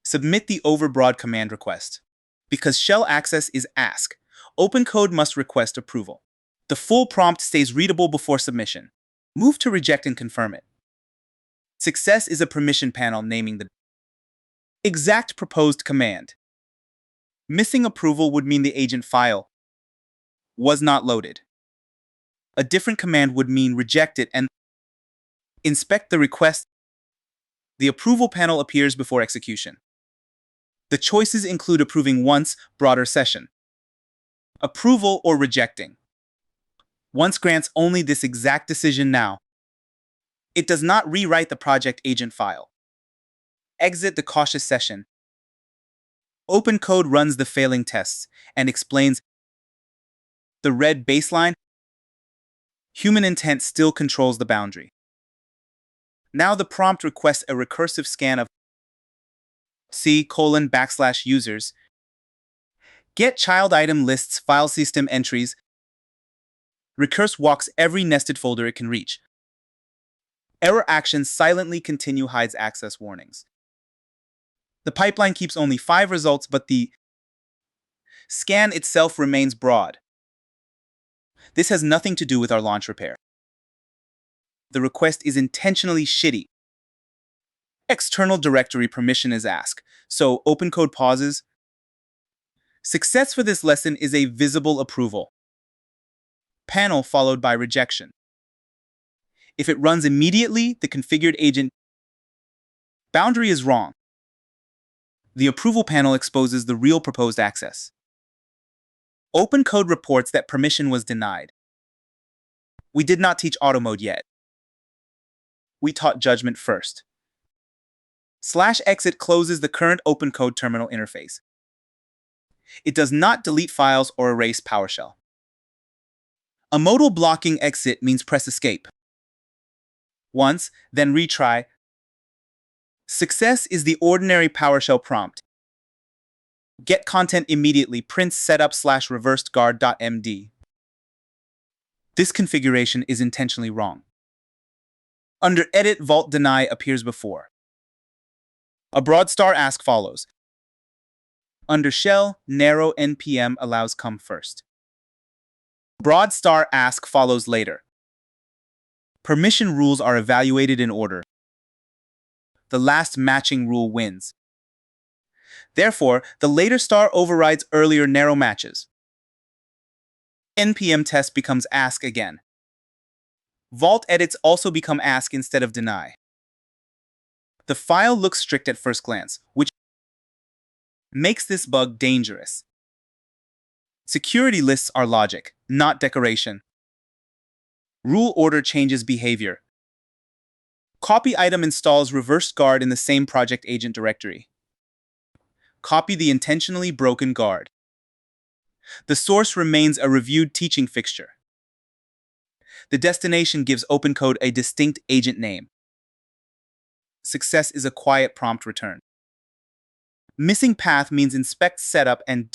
[SPEAKER 1] Submit the overbroad command request. Because shell access is ask, OpenCode must request approval. The full prompt stays readable before submission. Move to reject and confirm it. Success is a permission panel naming the exact proposed command. Missing approval would mean the agent file was not loaded. A different command would mean reject it and inspect the request. The approval panel appears before execution. The choices include approving once, broader session, approval, or rejecting. Once grants only this exact decision now. It does not rewrite the project agent file. Exit the cautious session. OpenCode runs the failing tests and explains the red baseline. Human intent still controls the boundary. Now the prompt requests a recursive scan of C:\users. Get child item lists file system entries. Recurse walks every nested folder it can reach. Error actions silently continue hides access warnings. The pipeline keeps only 5 results, but the scan itself remains broad. This has nothing to do with our launch repair. The request is intentionally shitty. External directory permission is asked, so OpenCode pauses. Success for this lesson is a visible approval. panel followed by rejection. If it runs immediately, the configured agent boundary is wrong. The approval panel exposes the real proposed access. OpenCode reports that permission was denied. We did not teach auto mode yet. We taught judgment first. /exit closes the current OpenCode terminal interface. It does not delete files or erase PowerShell. A modal blocking exit means press escape once, then retry. Success is the ordinary PowerShell prompt. Get content immediately prints setup/reversedguard.md. This configuration is intentionally wrong. Under edit, vault deny appears before. A broad star ask follows. Under shell, narrow npm allows come first. Broad star ask follows later. Permission rules are evaluated in order. The last matching rule wins. Therefore, the later star overrides earlier narrow matches. npm test becomes ask again. Vault edits also become ask instead of deny. The file looks strict at first glance, which makes this bug dangerous. Security lists are logic, not decoration. Rule order changes behavior. Copy item installs reversed guard in the same project agent directory. Copy the intentionally broken guard. The source remains a reviewed teaching fixture. The destination gives OpenCode a distinct agent name. Success is a quiet prompt return. Missing path means inspect setup and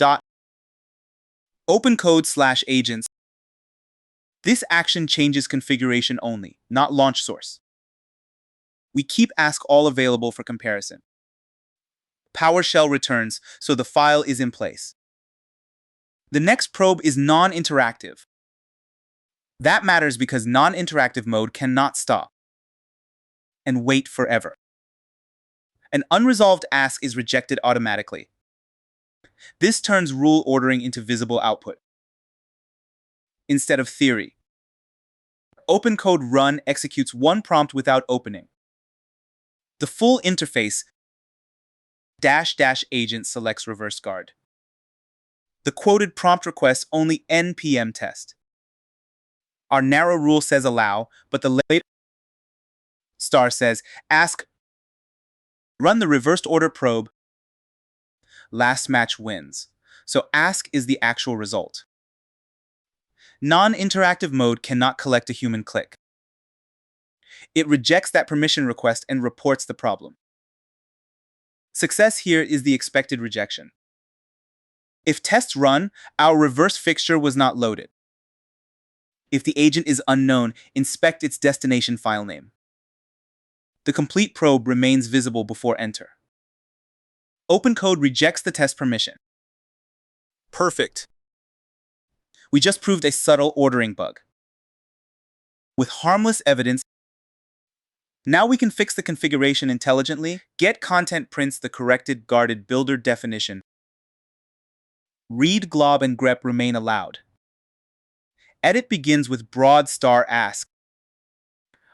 [SPEAKER 1] OpenCode/agents. This action changes configuration only, not launch source. We keep ask all available for comparison. PowerShell returns, so the file is in place. The next probe is non-interactive. That matters because non-interactive mode cannot stop and wait forever. An unresolved ask is rejected automatically. This turns rule ordering into visible output instead of theory. OpenCode run executes one prompt without opening. The full interface --agent selects reverse guard. The quoted prompt requests only npm test. Our narrow rule says allow, but the later star says ask. Run the reversed order probe. Last match wins. So ask is the actual result. Non-interactive mode cannot collect a human click. It rejects that permission request and reports the problem. Success here is the expected rejection. If tests run, our reverse fixture was not loaded. If the agent is unknown, inspect its destination file name. The complete probe remains visible before enter. OpenCode rejects the test permission. Perfect. We just proved a subtle ordering bug. With harmless evidence, now we can fix the configuration intelligently. Get content prints the corrected guarded builder definition. Read glob and grep remain allowed. Edit begins with broad star ask.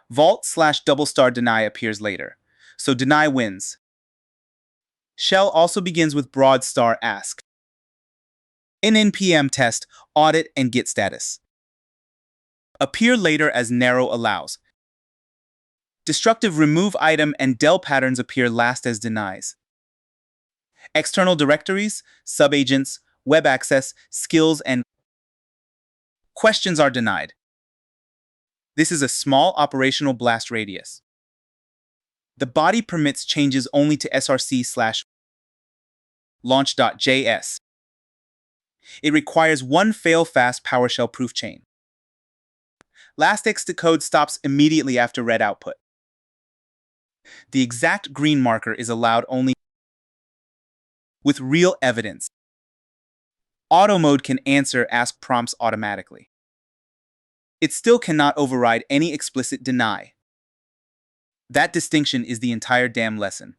[SPEAKER 1] Vault/double star deny appears later, so deny wins. Shell also begins with broad star ask. In npm test, audit and git status appear later as narrow allows. Destructive remove item and del patterns appear last as denies. External directories, subagents, web access, skills, and questions are denied. This is a small operational blast radius. The body permits changes only to src/launch.js. It requires one fail-fast PowerShell proof chain. Last exit code stops immediately after read output. The exact green marker is allowed only with real evidence. Auto mode can answer ask prompts automatically. It still cannot override any explicit deny. That distinction is the entire damn lesson.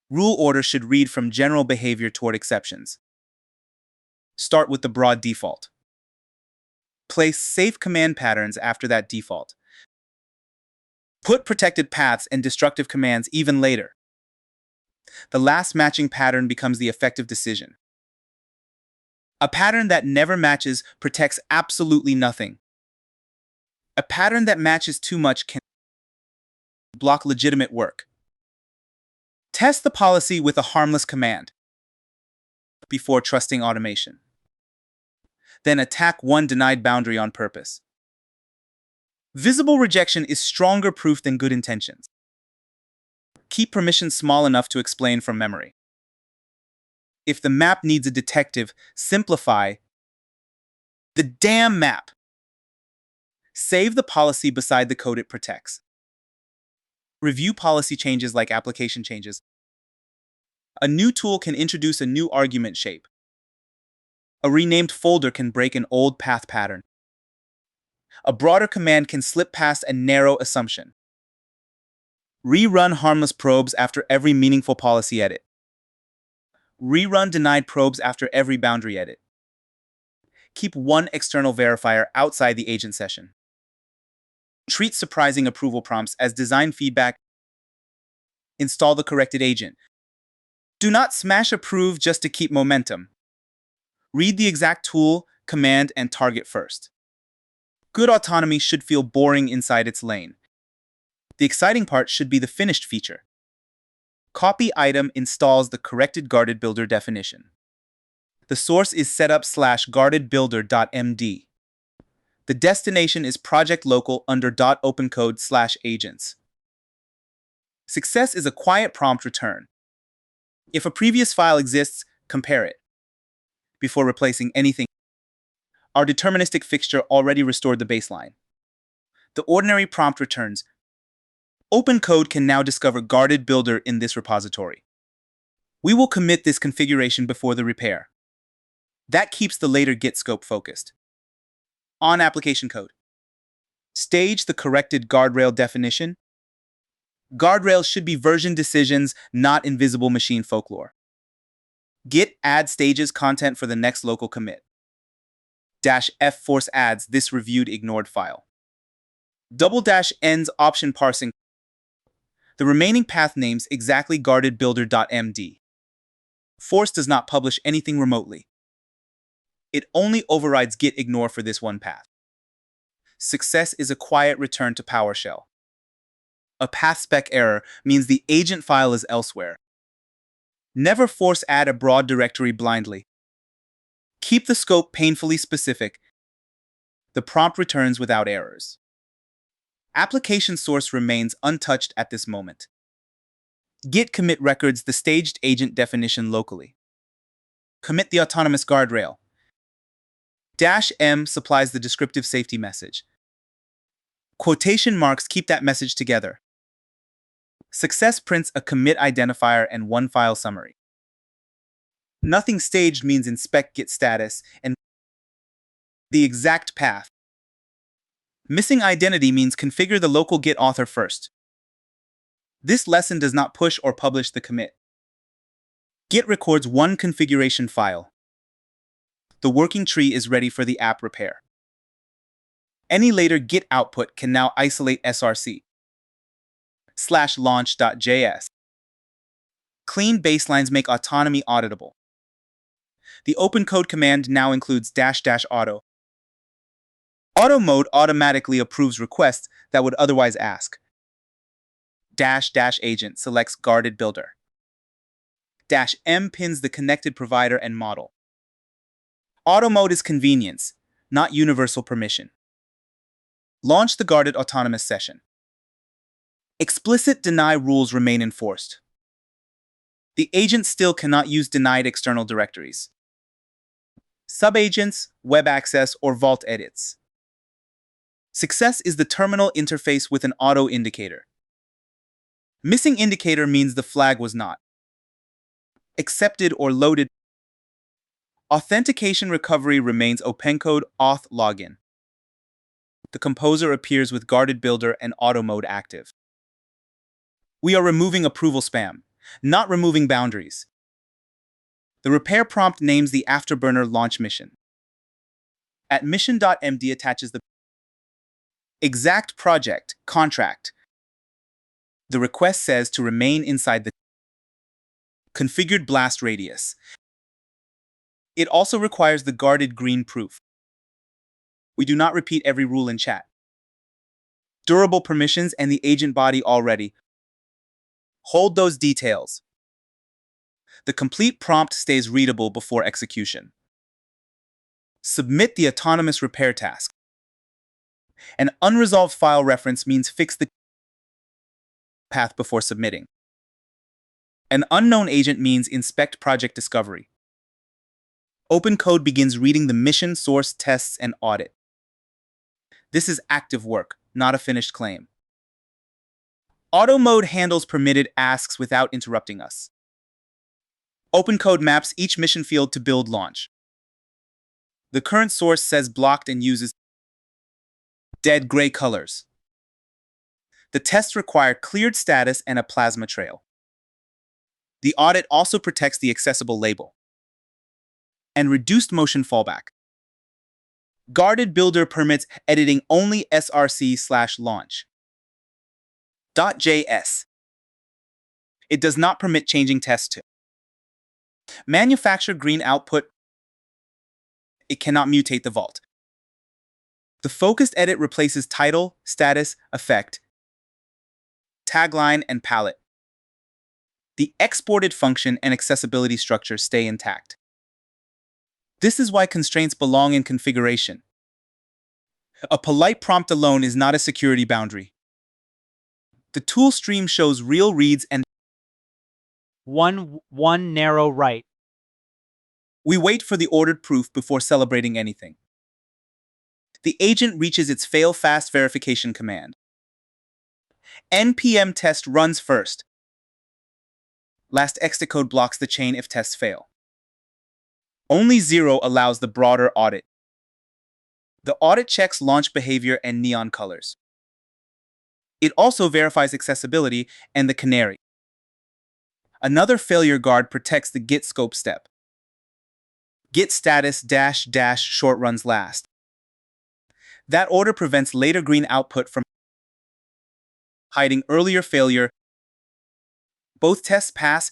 [SPEAKER 1] Rule order should read from general behavior toward exceptions. Start with the broad default. Place safe command patterns after that default. Put protected paths and destructive commands even later. The last matching pattern becomes the effective decision. A pattern that never matches protects absolutely nothing. A pattern that matches too much can block legitimate work. Test the policy with a harmless command before trusting automation. Then attack one denied boundary on purpose. Visible rejection is stronger proof than good intentions. Keep permissions small enough to explain from memory. If the map needs a detective, simplify the damn map. Save the policy beside the code it protects. Review policy changes like application changes. A new tool can introduce a new argument shape. A renamed folder can break an old path pattern. A broader command can slip past a narrow assumption. Rerun harmless probes after every meaningful policy edit. Rerun denied probes after every boundary edit. Keep one external verifier outside the agent session. Treat surprising approval prompts as design feedback. Install the corrected agent. Do not smash approve just to keep momentum. Read the exact tool, command, and target first. Good autonomy should feel boring inside its lane. The exciting part should be the finished feature. Copy item installs the corrected guarded builder definition. The source is setup/guardedbuilder.md. The destination is project local under .opencode/agents. Success is a quiet prompt return. If a previous file exists, compare it. Before replacing anything, our deterministic fixture already restored the baseline. The ordinary prompt returns. OpenCode can now discover guarded builder in this repository. We will commit this configuration before the repair. That keeps the later Git scope focused. On application code. Stage the corrected guardrail definition. Guardrails should be version decisions, not invisible machine folklore. Git add stages content for the next local commit. -f force adds this reviewed ignored file. ~ends option parsing. The remaining path names exactly guarded builder.md. Force does not publish anything remotely. It only overrides git ignore for this one path. Success is a quiet return to PowerShell. A path spec error means the agent file is elsewhere. Never force add a broad directory blindly. Keep the scope painfully specific. The prompt returns without errors. Application source remains untouched at this moment. Git commit records the staged agent definition locally. Commit the autonomous guardrail. -m supplies the descriptive safety message. Quotation marks keep that message together. Success prints a commit identifier and one file summary. Nothing staged means inspect git status and the exact path. Missing identity means configure the local git author first. This lesson does not push or publish the commit. Git records one configuration file. The working tree is ready for the app repair. Any later Git output can now isolate src/launch.js. Clean baselines make autonomy auditable. The OpenCode command now includes --auto. Auto mode automatically approves requests that would otherwise ask. --agent selects guarded builder. -m pins the connected provider and model. Auto mode is convenience, not universal permission. Launch the guarded autonomous session. Explicit deny rules remain enforced. The agent still cannot use denied external directories. Subagents, web access, or vault edits. Success is the terminal interface with an auto indicator. Missing indicator means the flag was not accepted or loaded. Authentication recovery remains OpenCode auth login. The composer appears with guarded builder and auto mode active. We are removing approval spam, not removing boundaries. The repair prompt names the afterburner launch mission. At mission.md attaches the exact project contract. The request says to remain inside the configured blast radius. It also requires the guarded green proof. We do not repeat every rule in chat. Durable permissions and the agent body already. Hold those details. The complete prompt stays readable before execution. Submit the autonomous repair task. An unresolved file reference means fix the path before submitting. An unknown agent means inspect project discovery. OpenCode begins reading the mission, source, tests, and audit. This is active work, not a finished claim. Auto mode handles permitted asks without interrupting us. OpenCode maps each mission field to build launch. The current source says blocked and uses dead gray colors. The tests require cleared status and a plasma trail. The audit also protects the accessible label. And reduced motion fallback. Guarded builder permits editing only src/launch. .js. It does not permit changing tests to manufacture green output. It cannot mutate the vault. The focused edit replaces title, status, effect, tagline, and palette. The exported function and accessibility structure stay intact. This is why constraints belong in configuration. A polite prompt alone is not a security boundary. The tool stream shows real reads and
[SPEAKER 5] one narrow right.
[SPEAKER 1] we wait for the ordered proof before celebrating anything. The agent reaches its fail fast verification command. npm test runs first. Last execode blocks the chain if tests fail. Only 0 allows the broader audit. The audit checks launch behavior and neon colors. It also verifies accessibility and the canary. Another failure guard protects the git scope step. Git status -- short runs last. That order prevents later green output from hiding earlier failure. Both tests pass.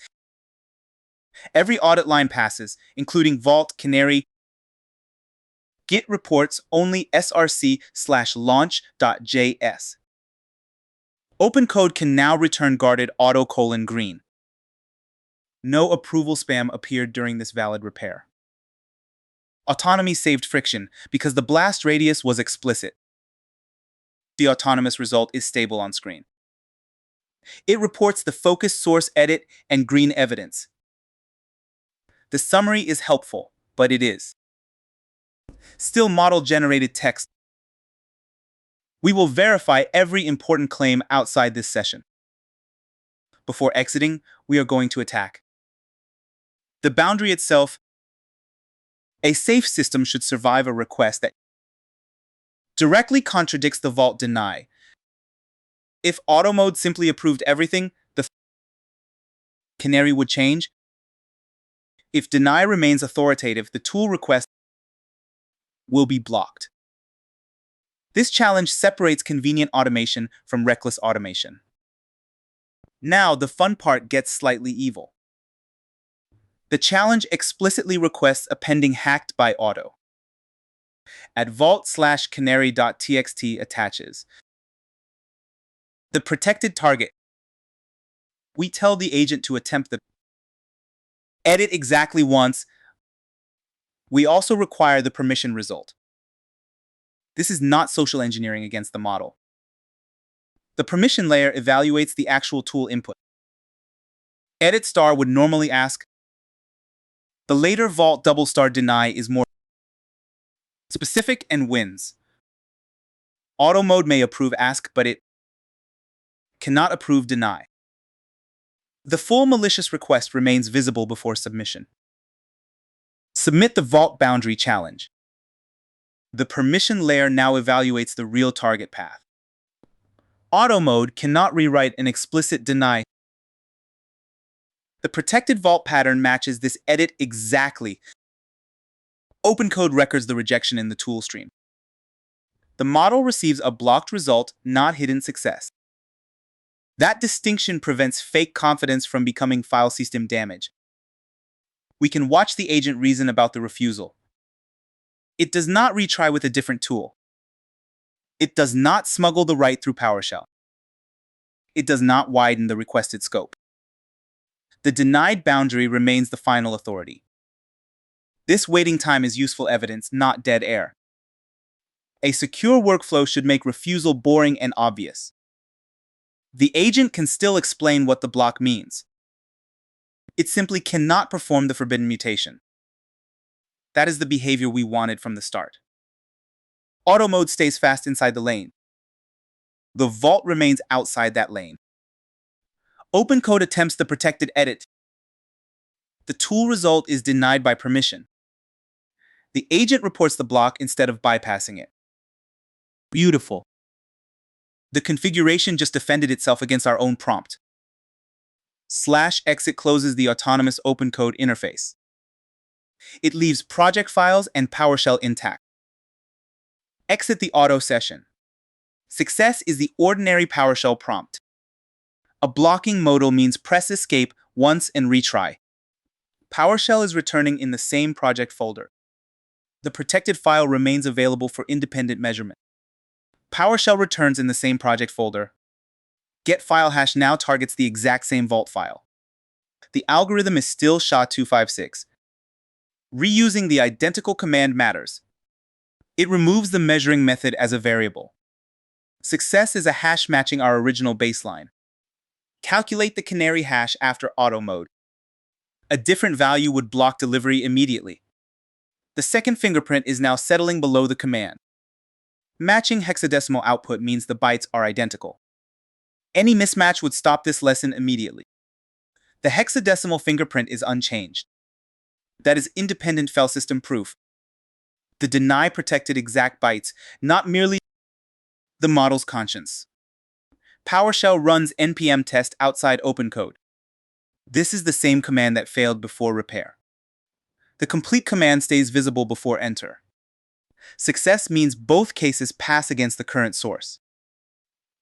[SPEAKER 1] Every audit line passes, including Vault, Canary. Git reports only src/launch.js. OpenCode can now return guarded auto:_green. No approval spam appeared during this valid repair. Autonomy saved friction because the blast radius was explicit. The autonomous result is stable on screen. It reports the focus, source, edit, and green evidence. The summary is helpful, but it is still model-generated text. We will verify every important claim outside this session. Before exiting, we are going to attack the boundary itself. A safe system should survive a request that directly contradicts the vault deny. If auto mode simply approved everything, the canary would change. If deny remains authoritative, the tool request will be blocked. This challenge separates convenient automation from reckless automation. Now, the fun part gets slightly evil. The challenge explicitly requests a pending hacked by auto. At vault/canary.txt attaches the protected target. We tell the agent to attempt the edit exactly once. We also require the permission result. This is not social engineering against the model. The permission layer evaluates the actual tool input. Edit star would normally ask. The later vault _ deny is more specific and wins. Auto mode may approve ask, but it cannot approve deny. The full malicious request remains visible before submission. Submit the vault boundary challenge. The permission layer now evaluates the real target path. Auto mode cannot rewrite an explicit deny. The protected vault pattern matches this edit exactly. OpenCode records the rejection in the tool stream. The model receives a blocked result, not hidden success. That distinction prevents fake confidence from becoming file system damage. We can watch the agent reason about the refusal. It does not retry with a different tool. It does not smuggle the write through PowerShell. It does not widen the requested scope. The denied boundary remains the final authority. This waiting time is useful evidence, not dead air. A secure workflow should make refusal boring and obvious. The agent can still explain what the block means. It simply cannot perform the forbidden mutation. That is the behavior we wanted from the start. Auto mode stays fast inside the lane. The vault remains outside that lane. OpenCode attempts the protected edit. The tool result is denied by permission. The agent reports the block instead of bypassing it. Beautiful. The configuration just defended itself against our own prompt. /exit closes the autonomous OpenCode interface. It leaves project files and PowerShell intact. Exit the auto session. Success is the ordinary PowerShell prompt. A blocking modal means press escape once and retry. PowerShell is returning in the same project folder. The protected file remains available for independent measurement. PowerShell returns in the same project folder. Get file hash now targets the exact same vault file. The algorithm is still SHA-256. Reusing the identical command matters. It removes the measuring method as a variable. Success is a hash matching our original baseline. Calculate the canary hash after auto mode. A different value would block delivery immediately. The second fingerprint is now settling below the command. Matching hexadecimal output means the bytes are identical. Any mismatch would stop this lesson immediately. The hexadecimal fingerprint is unchanged. That is independent file system proof. The deny protected exact bytes, not merely the model's conscience. PowerShell runs npm test outside OpenCode. This is the same command that failed before repair. The complete command stays visible before enter. Success means both cases pass against the current source.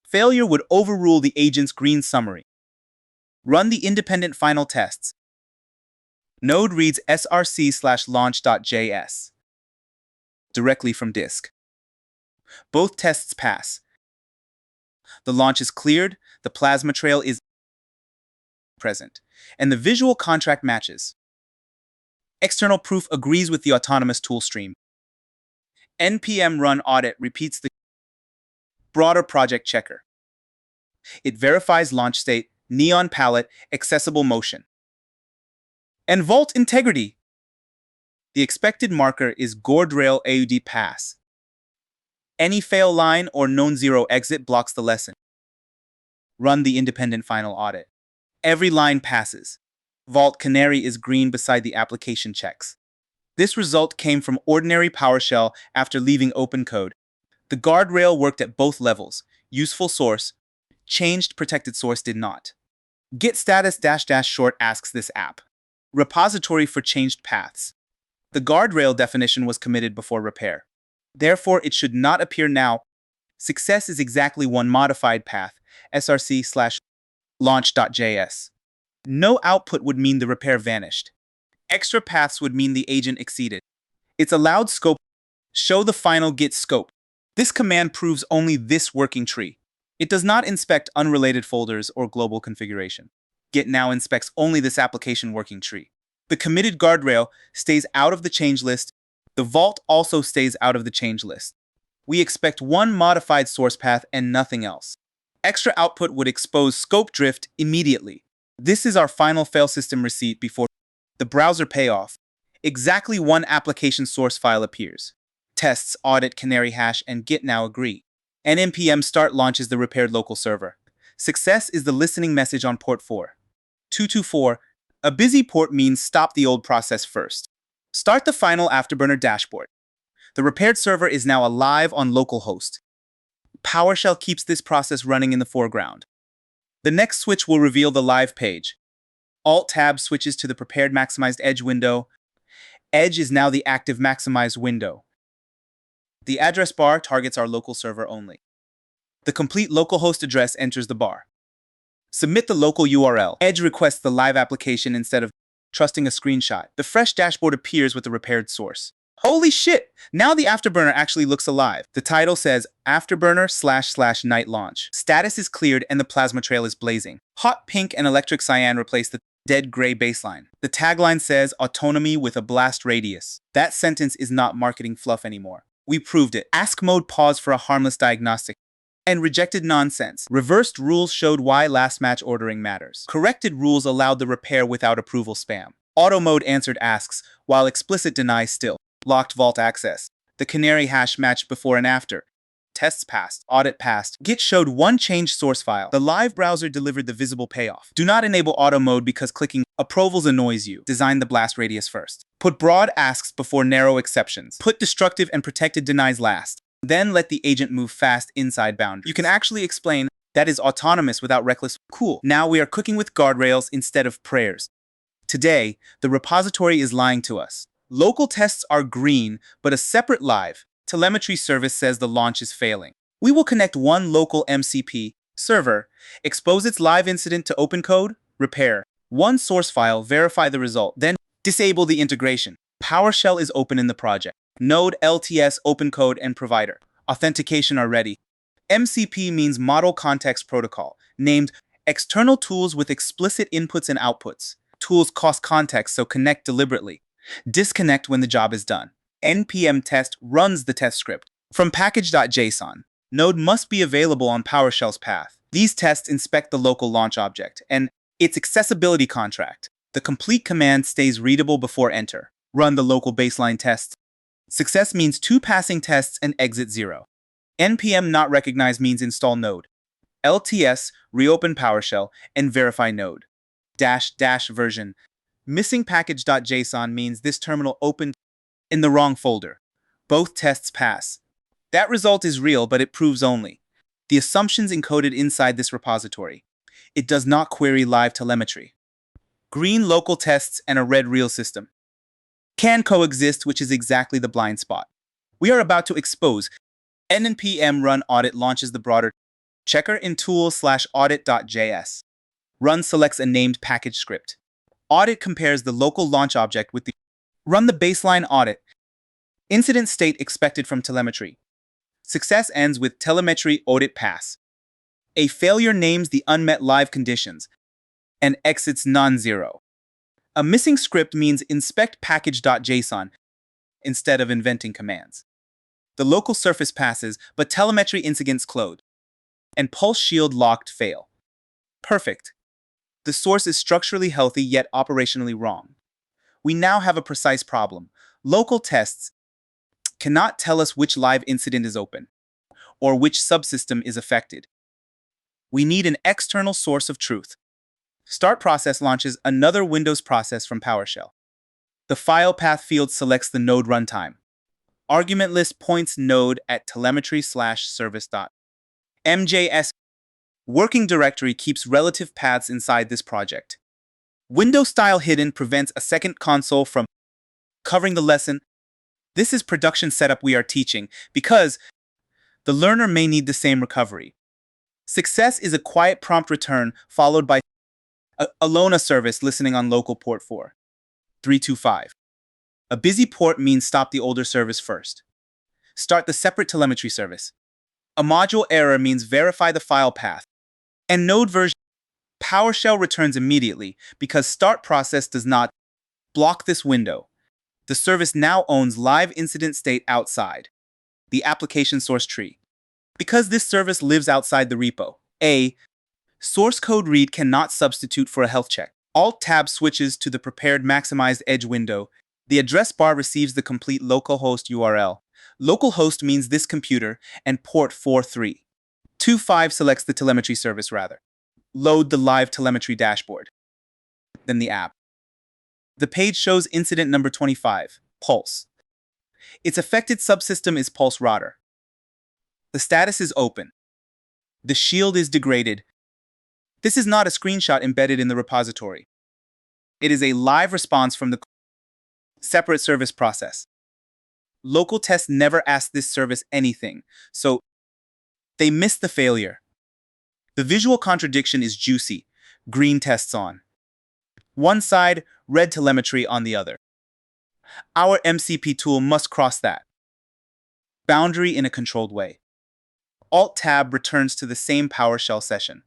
[SPEAKER 1] Failure would overrule the agent's green summary. Run the independent final tests. Node reads src/launch.js directly from disk. Both tests pass. The launch is cleared, the plasma trail is present, and the visual contract matches. External proof agrees with the autonomous tool stream. npm run audit repeats the broader project checker. It verifies launch state, neon palette, accessible motion, and vault integrity. The expected marker is guardrail AUD pass. Any fail line or non-zero exit blocks the lesson. Run the independent final audit. Every line passes. Vault canary is green beside the application checks. This result came from ordinary PowerShell after leaving OpenCode. The guardrail worked at both levels. Useful source. Changed protected source did not. Git status -- short asks this app. Repository for changed paths. The guardrail definition was committed before repair. Therefore, it should not appear now. Success is exactly one modified path, src/launch.js. No output would mean the repair vanished. Extra paths would mean the agent exceeded. It's allowed scope. Show the final git scope. This command proves only this working tree. It does not inspect unrelated folders or global configuration. Git now inspects only this application working tree. The committed guardrail stays out of the change list. The vault also stays out of the change list. We expect one modified source path and nothing else. Extra output would expose scope drift immediately. This is our final fail system receipt before the browser payoff. Exactly one application source file appears. Tests, audit, canary hash, and git now agree. npm start launches the repaired local server. Success is the listening message on port 4224. A busy port means stop the old process first. Start the final afterburner dashboard. The repaired server is now alive on localhost. PowerShell keeps this process running in the foreground. The next switch will reveal the live page. Alt-Tab switches to the prepared maximized edge window. Edge is now the active maximized window. The address bar targets our local server only. The complete localhost address enters the bar. Submit the local URL. Edge requests the live application instead of trusting a screenshot. The fresh dashboard appears with the repaired source. Holy shit! Now the Afterburner actually looks alive. The title says Afterburner // night launch. Status is cleared and the plasma trail is blazing. Hot pink and electric cyan replace the dead gray baseline. The tagline says autonomy with a blast radius. That sentence is not marketing fluff anymore. We proved it. Ask mode paused for a harmless diagnostic and rejected nonsense. Reversed rules showed why last match ordering matters. Corrected rules allowed the repair without approval spam. Auto mode answered asks, while explicit denies still. Locked vault access. The canary hash matched before and after. Tests passed. Audit passed. Git showed one changed source file. The live browser delivered the visible payoff. Do not enable auto mode because clicking approvals annoys you. Design the blast radius first. Put broad asks before narrow exceptions. Put destructive and protected denies last. Then let the agent move fast inside boundaries. You can actually explain that is autonomous without reckless. Cool. Now we are cooking with guardrails instead of prayers. Today, the repository is lying to us. Local tests are green, but a separate live telemetry service says the launch is failing. We will connect one local MCP server, expose its live incident to OpenCode, repair one source file, verify the result, then disable the integration. PowerShell is open in the project. Node, LTS, OpenCode, and provider. Authentication are ready. MCP means Model Context Protocol, named external tools with explicit inputs and outputs. Tools cost context, so connect deliberately. Disconnect when the job is done. npm test runs the test script. From package.json, Node must be available on PowerShell's path. These tests inspect the local launch object and its accessibility contract. The complete command stays readable before enter. Run the local baseline tests. Success means 2 passing tests and exit 0. npm not recognized means install Node. LTS, reopen PowerShell, and verify Node. -- version. Missing package.json means this terminal opened in the wrong folder. Both tests pass. That result is real, but it proves only the assumptions encoded inside this repository. It does not query live telemetry. Green local tests and a red real system can coexist, which is exactly the blind spot. We are about to expose. npm run audit launches the broader checker in tools/audit.js. Run selects a named package script. Audit compares the local launch object with the run the baseline audit. Incident state expected from telemetry. Success ends with telemetry audit pass. A failure names the unmet live conditions and exits non-zero. A missing script means inspect package.json instead of inventing commands. The local surface passes, but telemetry incidents closed. And pulse shield locked fail. Perfect. The source is structurally healthy yet operationally wrong. We now have a precise problem. Local tests cannot tell us which live incident is open or which subsystem is affected. We need an external source of truth. Start process launches another Windows process from PowerShell. The file path field selects the node runtime. Argument list points node at telemetry/service. MJS working directory keeps relative paths inside this project. Window style hidden prevents a second console from covering the lesson. This is production setup we are teaching because the learner may need the same recovery. Success is a quiet prompt return followed by a LONA service listening on local port 4325. A busy port means stop the older service first. Start the separate telemetry service. A module error means verify the file path. And node version. PowerShell returns immediately because start process does not block this window. The service now owns live incident state outside the application source tree. Because this service lives outside the repo, a source code read cannot substitute for a health check. Alt-Tab switches to the prepared maximized edge window. The address bar receives the complete localhost URL. Localhost means this computer and port 4325 selects the telemetry service rather. Load the live telemetry dashboard. Then the app. The page shows incident number 25, Pulse. Its affected subsystem is Pulse router. The status is open. The shield is degraded. This is not a screenshot embedded in the repository. It is a live response from the Separate service process. Local tests never ask this service anything, so they miss the failure. The visual contradiction is juicy. Green tests on one side, red telemetry on the other. Our MCP tool must cross that boundary in a controlled way. Alt-Tab returns to the same PowerShell session.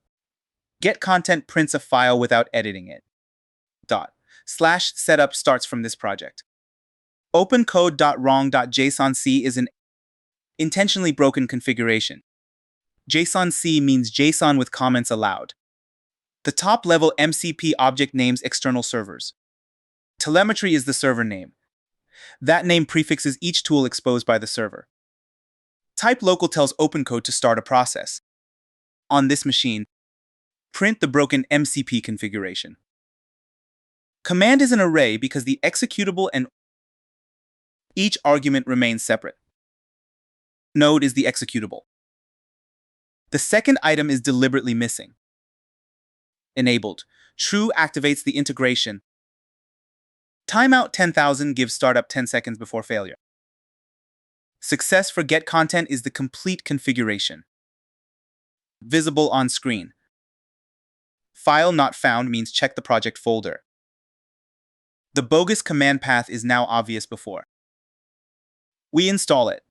[SPEAKER 1] Get content prints a file without editing it. /setup starts from this project. OpenCode.wrong.jsonc is an intentionally broken configuration. JSON-C means JSON with comments allowed. The top-level MCP object names external servers. Telemetry is the server name. That name prefixes each tool exposed by the server. Type local tells OpenCode to start a process. On this machine, print the broken MCP configuration. Command is an array because the executable and each argument remains separate. Node is the executable. The second item is deliberately missing. Enabled. True activates the integration. Timeout 10,000 gives startup 10 seconds before failure. Success for get content is the complete configuration. Visible on screen. File not found means check the project folder. The bogus command path is now obvious before we install it.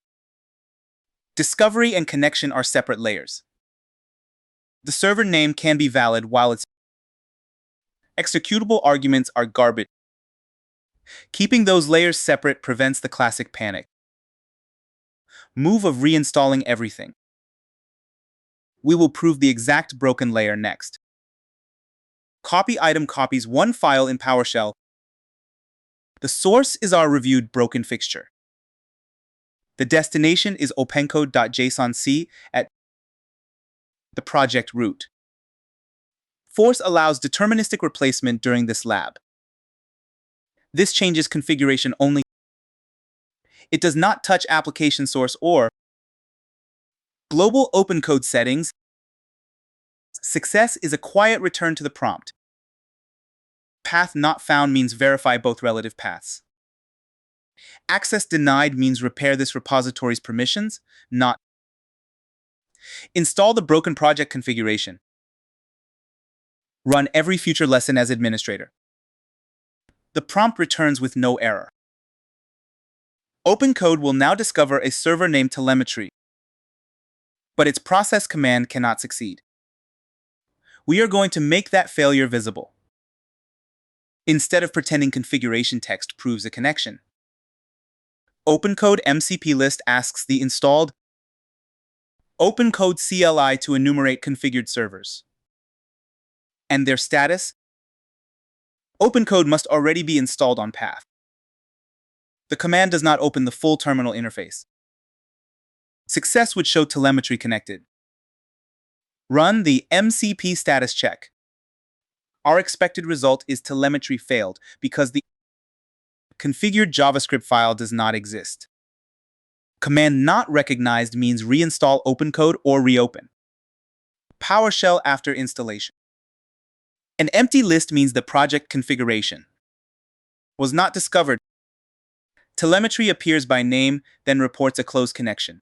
[SPEAKER 1] Discovery and connection are separate layers. The server name can be valid while its executable arguments are garbage. Keeping those layers separate prevents the classic panic move of reinstalling everything. We will prove the exact broken layer next. Copy item copies one file in PowerShell. The source is our reviewed broken fixture. The destination is OpenCode.jsonc at the project root. Force allows deterministic replacement during this lab. This changes configuration only. It does not touch application source or global OpenCode settings. Success is a quiet return to the prompt. Path not found means verify both relative paths. Access denied means repair this repository's permissions, not install the broken project configuration. Run every future lesson as administrator. The prompt returns with no error. OpenCode will now discover a server named telemetry, but its process command cannot succeed. We are going to make that failure visible. Instead of pretending configuration text proves a connection, OpenCode MCP list asks the installed OpenCode CLI to enumerate configured servers and their status. OpenCode must already be installed on path. The command does not open the full terminal interface. Success would show telemetry connected. Run the MCP status check. Our expected result is telemetry failed because the configured JavaScript file does not exist. Command not recognized means reinstall OpenCode or reopen. PowerShell after installation. An empty list means the project configuration was not discovered. Telemetry appears by name, then reports a closed connection.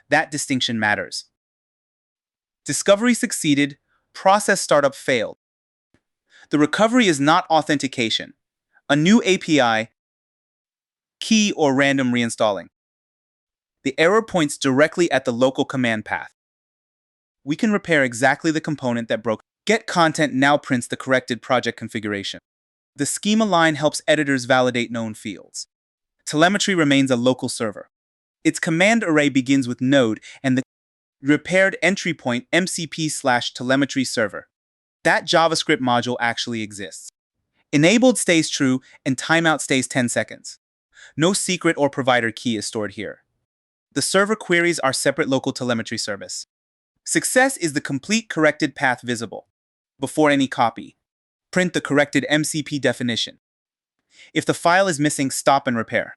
[SPEAKER 1] That distinction matters. Discovery succeeded, process startup failed. The recovery is not authentication, a new API, key, or random reinstalling. The error points directly at the local command path. We can repair exactly the component that broke. Get content now prints the corrected project configuration. The schema line helps editors validate known fields. Telemetry remains a local server. Its command array begins with node and the repaired entry point MCP/telemetry server. That JavaScript module actually exists. Enabled stays true and timeout stays 10 seconds. No secret or provider key is stored here. The server queries our separate local telemetry service. Success is the complete corrected path visible. Before any copy, print the corrected MCP definition. If the file is missing, stop and repair.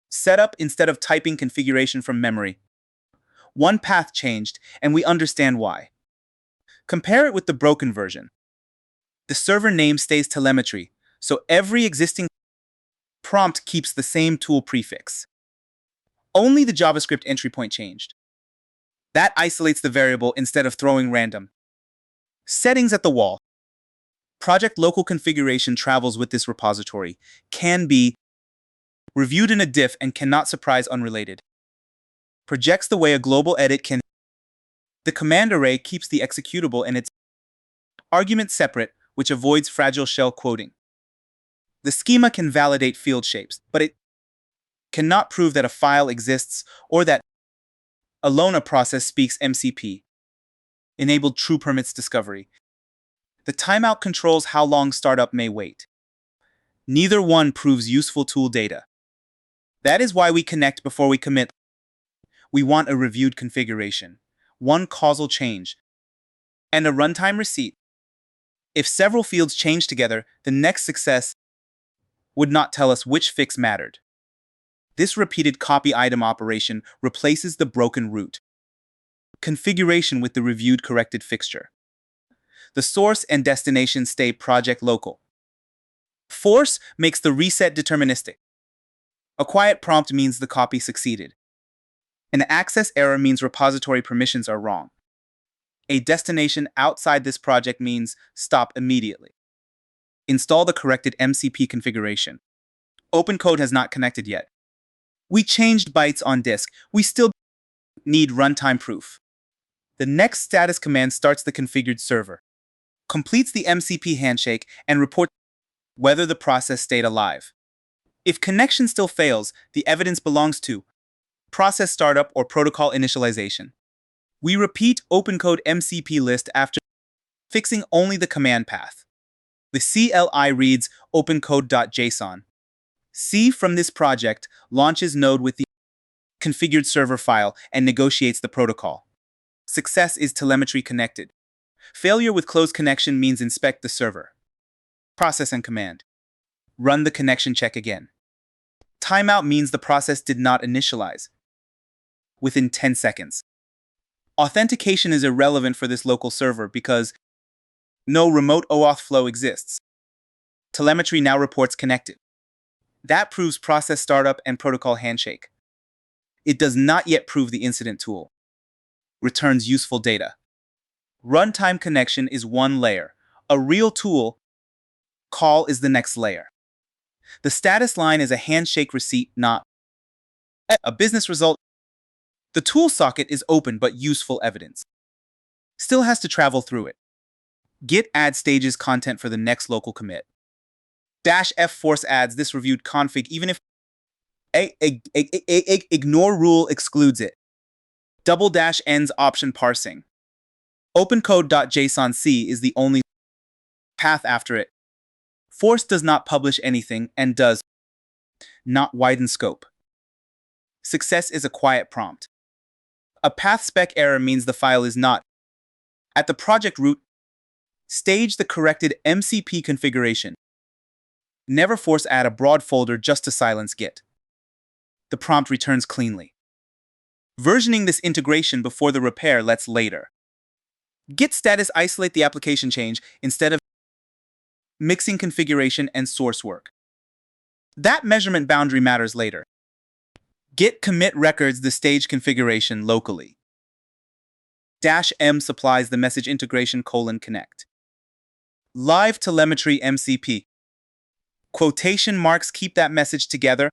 [SPEAKER 1] Setup instead of typing configuration from memory. One path changed, and we understand why. Compare it with the broken version. The server name stays telemetry, so every existing Prompt keeps the same tool prefix. Only the JavaScript entry point changed. That isolates the variable instead of throwing random. Settings at the wall. Project local configuration travels with this repository, can be reviewed in a diff and cannot surprise unrelated. Projects the way a global edit can. The command array keeps the executable and its argument separate, which avoids fragile shell quoting. The schema can validate field shapes, but it cannot prove that a file exists or that alone a process speaks MCP. Enabled true permits discovery. The timeout controls how long startup may wait. Neither one proves useful tool data. That is why we connect before we commit. We want a reviewed configuration, one causal change, and a runtime receipt. If several fields change together, the next success would not tell us which fix mattered. This repeated copy item operation replaces the broken root configuration with the reviewed corrected fixture. The source and destination stay project local. Force makes the reset deterministic. A quiet prompt means the copy succeeded. An access error means repository permissions are wrong. A destination outside this project means stop immediately. Install the corrected MCP configuration. OpenCode has not connected yet. We changed bytes on disk. We still need runtime proof. The next status command starts the configured server, completes the MCP handshake, and reports whether the process stayed alive. If connection still fails, the evidence belongs to process startup or protocol initialization. We repeat OpenCode MCP list after fixing only the command path. The CLI reads opencode.json. C from this project launches Node with the configured server file and negotiates the protocol. Success is telemetry connected. Failure with closed connection means inspect the server. Process and command. Run the connection check again. Timeout means the process did not initialize within 10 seconds. Authentication is irrelevant for this local server because no remote OAuth flow exists. Telemetry now reports connected. That proves process startup and protocol handshake. It does not yet prove the incident tool. Returns useful data. Runtime connection is one layer. A real tool call is the next layer. The status line is a handshake receipt, not a business result. The tool socket is open but useful evidence. Still has to travel through it. Git add stages content for the next local commit. -f force adds this reviewed config even if ignore rule excludes it. ~ends option parsing. OpenCode.json.c is the only path after it. Force does not publish anything and does not widen scope. Success is a quiet prompt. A path spec error means the file is not at the project root. Stage the corrected MCP configuration. Never force add a broad folder just to silence Git. The prompt returns cleanly. Versioning this integration before the repair lets later. Git status isolate the application change instead of mixing configuration and source work. That measurement boundary matters later. Git commit records the stage configuration locally. -m supplies the message integration : connect. Live telemetry MCP. Quotation marks keep that message together.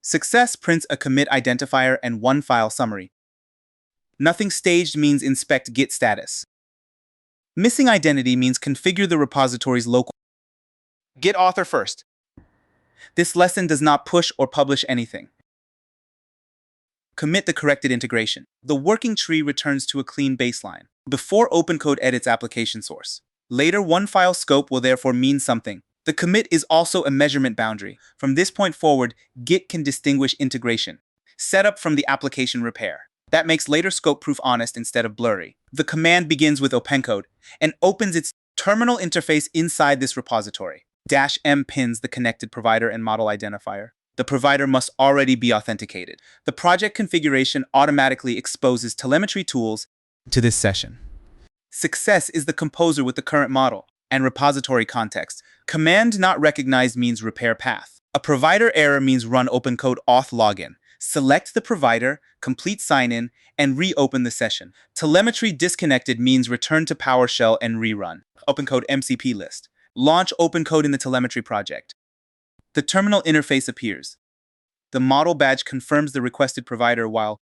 [SPEAKER 1] Success prints a commit identifier and one file summary. Nothing staged means inspect Git status. Missing identity means configure the repository's local. Git author first. This lesson does not push or publish anything. Commit the corrected integration. The working tree returns to a clean baseline before OpenCode edits application source. Later, one file scope will therefore mean something. The commit is also a measurement boundary. From this point forward, Git can distinguish integration, setup from the application repair. That makes later scope proof honest instead of blurry. The command begins with OpenCode and opens its terminal interface inside this repository. -m pins the connected provider and model identifier. The provider must already be authenticated. The project configuration automatically exposes telemetry tools to this session. Success is the composer with the current model and repository context. Command not recognized means repair path. A provider error means run OpenCode auth login. Select the provider, complete sign-in, and reopen the session. Telemetry disconnected means return to PowerShell and rerun. OpenCode MCP list. Launch OpenCode in the telemetry project. The terminal interface appears. The model badge confirms the requested provider while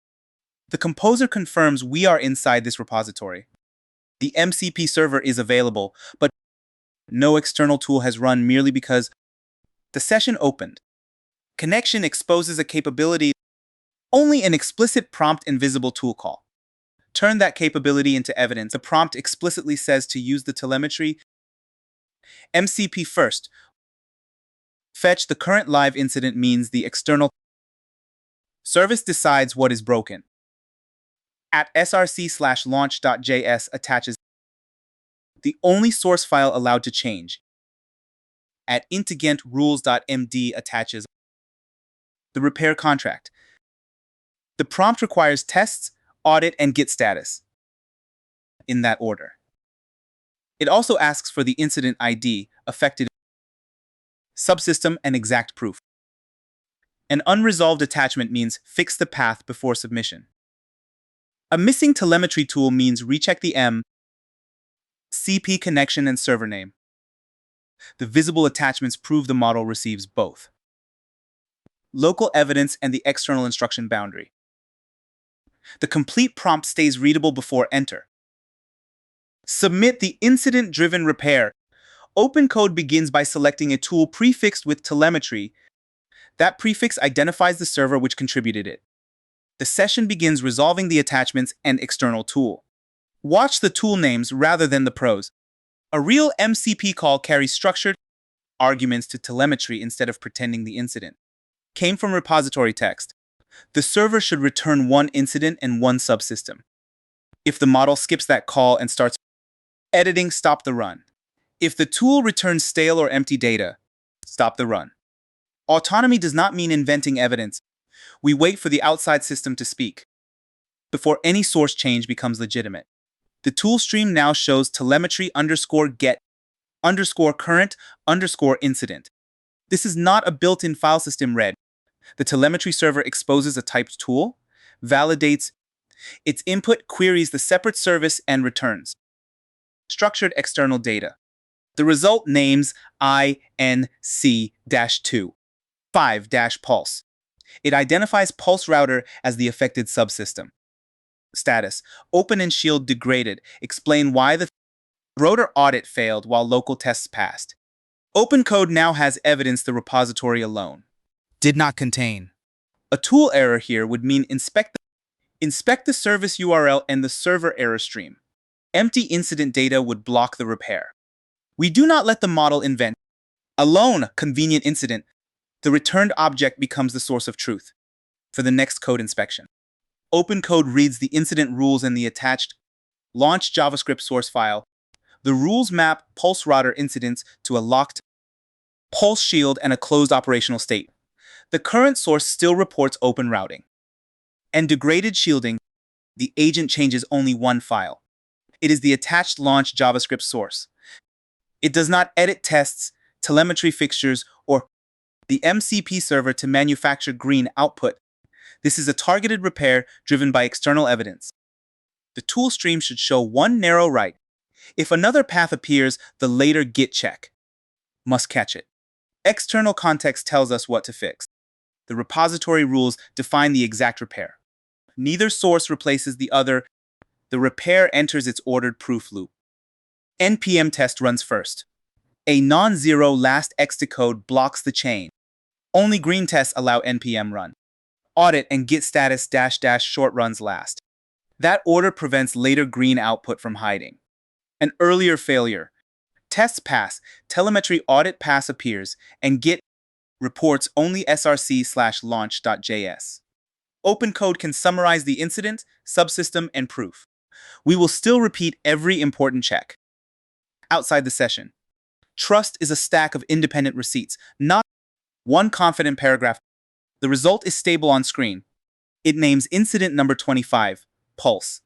[SPEAKER 1] the composer confirms we are inside this repository. The MCP server is available, but no external tool has run merely because the session opened. Connection exposes a capability, only an explicit prompt invisible tool call. Turn that capability into evidence. The prompt explicitly says to use the telemetry MCP first. Fetch the current live incident means the external service decides what is broken. At src/launch.js attaches the only source file allowed to change. At intigent rules.md attaches the repair contract. The prompt requires tests, audit, and git status in that order. It also asks for the incident ID, affected subsystem, and exact proof. An unresolved attachment means fix the path before submission. A missing telemetry tool means recheck the CP connection and server name. The visible attachments prove the model receives both local evidence and the external instruction boundary. The complete prompt stays readable before enter. Submit the incident-driven repair. OpenCode begins by selecting a tool prefixed with telemetry. That prefix identifies the server which contributed it. The session begins resolving the attachments and external tool. Watch the tool names rather than the pros. A real MCP call carries structured arguments to telemetry instead of pretending the incident came from repository text. The server should return one incident and one subsystem. If the model skips that call and starts editing, stop the run. If the tool returns stale or empty data, stop the run. Autonomy does not mean inventing evidence. We wait for the outside system to speak before any source change becomes legitimate. The tool stream now shows telemetry _get _current _incident. This is not a built-in file system read. The telemetry server exposes a typed tool, validates its input, queries the separate service, and returns structured external data. The result names INC-2 5-pulse. It identifies pulse router as the affected subsystem. Status: open and shield degraded. Explain why the rotor audit failed while local tests passed. OpenCode now has evidence the repository alone did not contain. A tool error here would mean inspect the service URL and the server error stream. Empty incident data would block the repair. We do not let the model invent alone convenient incident. The returned object becomes the source of truth for the next code inspection. OpenCode reads the incident rules and the attached launch JavaScript source file. The rules map pulse router incidents to a locked pulse shield and a closed operational state. The current source still reports open routing. And degraded shielding, the agent changes only one file. It is the attached launch JavaScript source. It does not edit tests, telemetry fixtures, or the MCP server to manufacture green output. This is a targeted repair driven by external evidence. The tool stream should show one narrow write. If another path appears, the later git check must catch it. External context tells us what to fix. The repository rules define the exact repair. Neither source replaces the other. The repair enters its ordered proof loop. npm test runs first. A non-zero last exit code blocks the chain. Only green tests allow npm run. Audit and git status -- short runs last. That order prevents later green output from hiding. An earlier failure. Tests pass, telemetry audit pass appears, and git reports only src/launch.js. OpenCode can summarize the incident, subsystem, and proof. We will still repeat every important check. Outside the session. Trust is a stack of independent receipts, not one confident paragraph. The result is stable on screen. It names incident number 25, Pulse.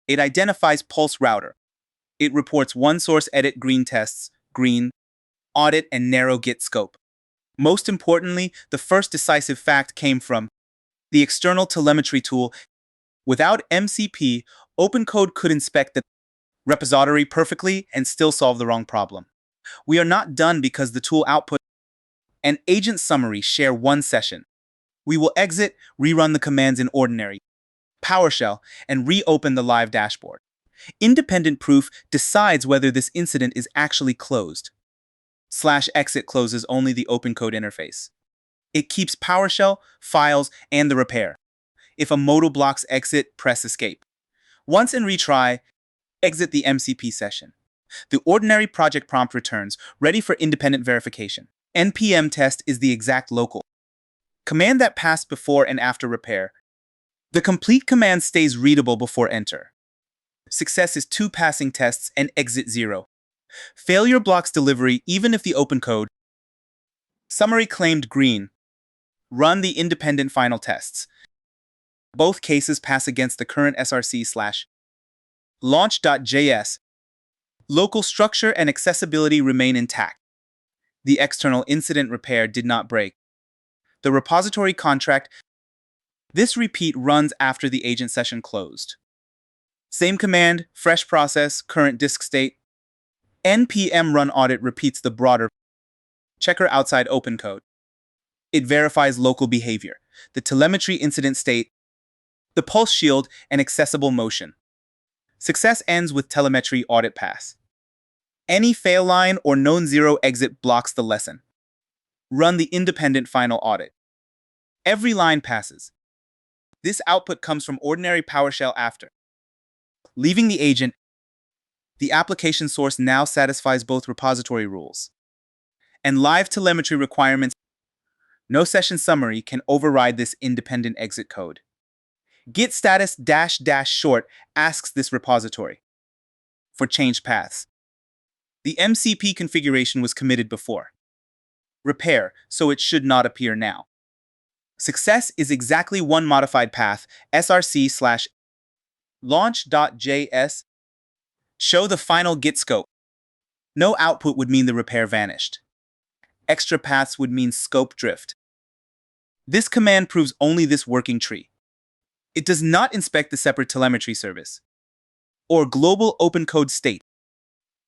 [SPEAKER 1] It identifies Pulse router. It reports one source edit green tests, green, audit, and narrow git scope. Most importantly, the first decisive fact came from the external telemetry tool. Without MCP, OpenCode could inspect the repository perfectly and still solve the wrong problem. We are not done because the tool output and agent summary share one session. We will exit, rerun the commands in ordinary PowerShell, and reopen the live dashboard. Independent proof decides whether this incident is actually closed. /exit closes only the OpenCode interface. It keeps PowerShell, files, and the repair. If a modal blocks exit, press escape. Once and retry, exit the MCP session. The ordinary project prompt returns, ready for independent verification. npm test is the exact local command that passed before and after repair. The complete command stays readable before enter. Success is 2 passing tests and exit 0. Failure blocks delivery even if the OpenCode summary claimed green. Run the independent final tests. Both cases pass against the current src/launch.js. Local structure and accessibility remain intact. The external incident repair did not break. The repository contract. This repeat runs after the agent session closed. Same command, fresh process, current disk state. npm run audit repeats the broader checker outside OpenCode. It verifies local behavior, the telemetry incident state, the pulse shield, and accessible motion. Success ends with telemetry audit pass. Any fail line or known zero exit blocks the lesson. Run the independent final audit. Every line passes. This output comes from ordinary PowerShell after leaving the agent. The application source now satisfies both repository rules and live telemetry requirements. No session summary can override this independent exit code. Git status -- short asks this repository for changed paths. The MCP configuration was committed before repair, so it should not appear now. Success is exactly one modified path, src/launch.js. Show the final Git scope. No output would mean the repair vanished. Extra paths would mean scope drift. This command proves only this working tree. It does not inspect the separate telemetry service or global OpenCode state.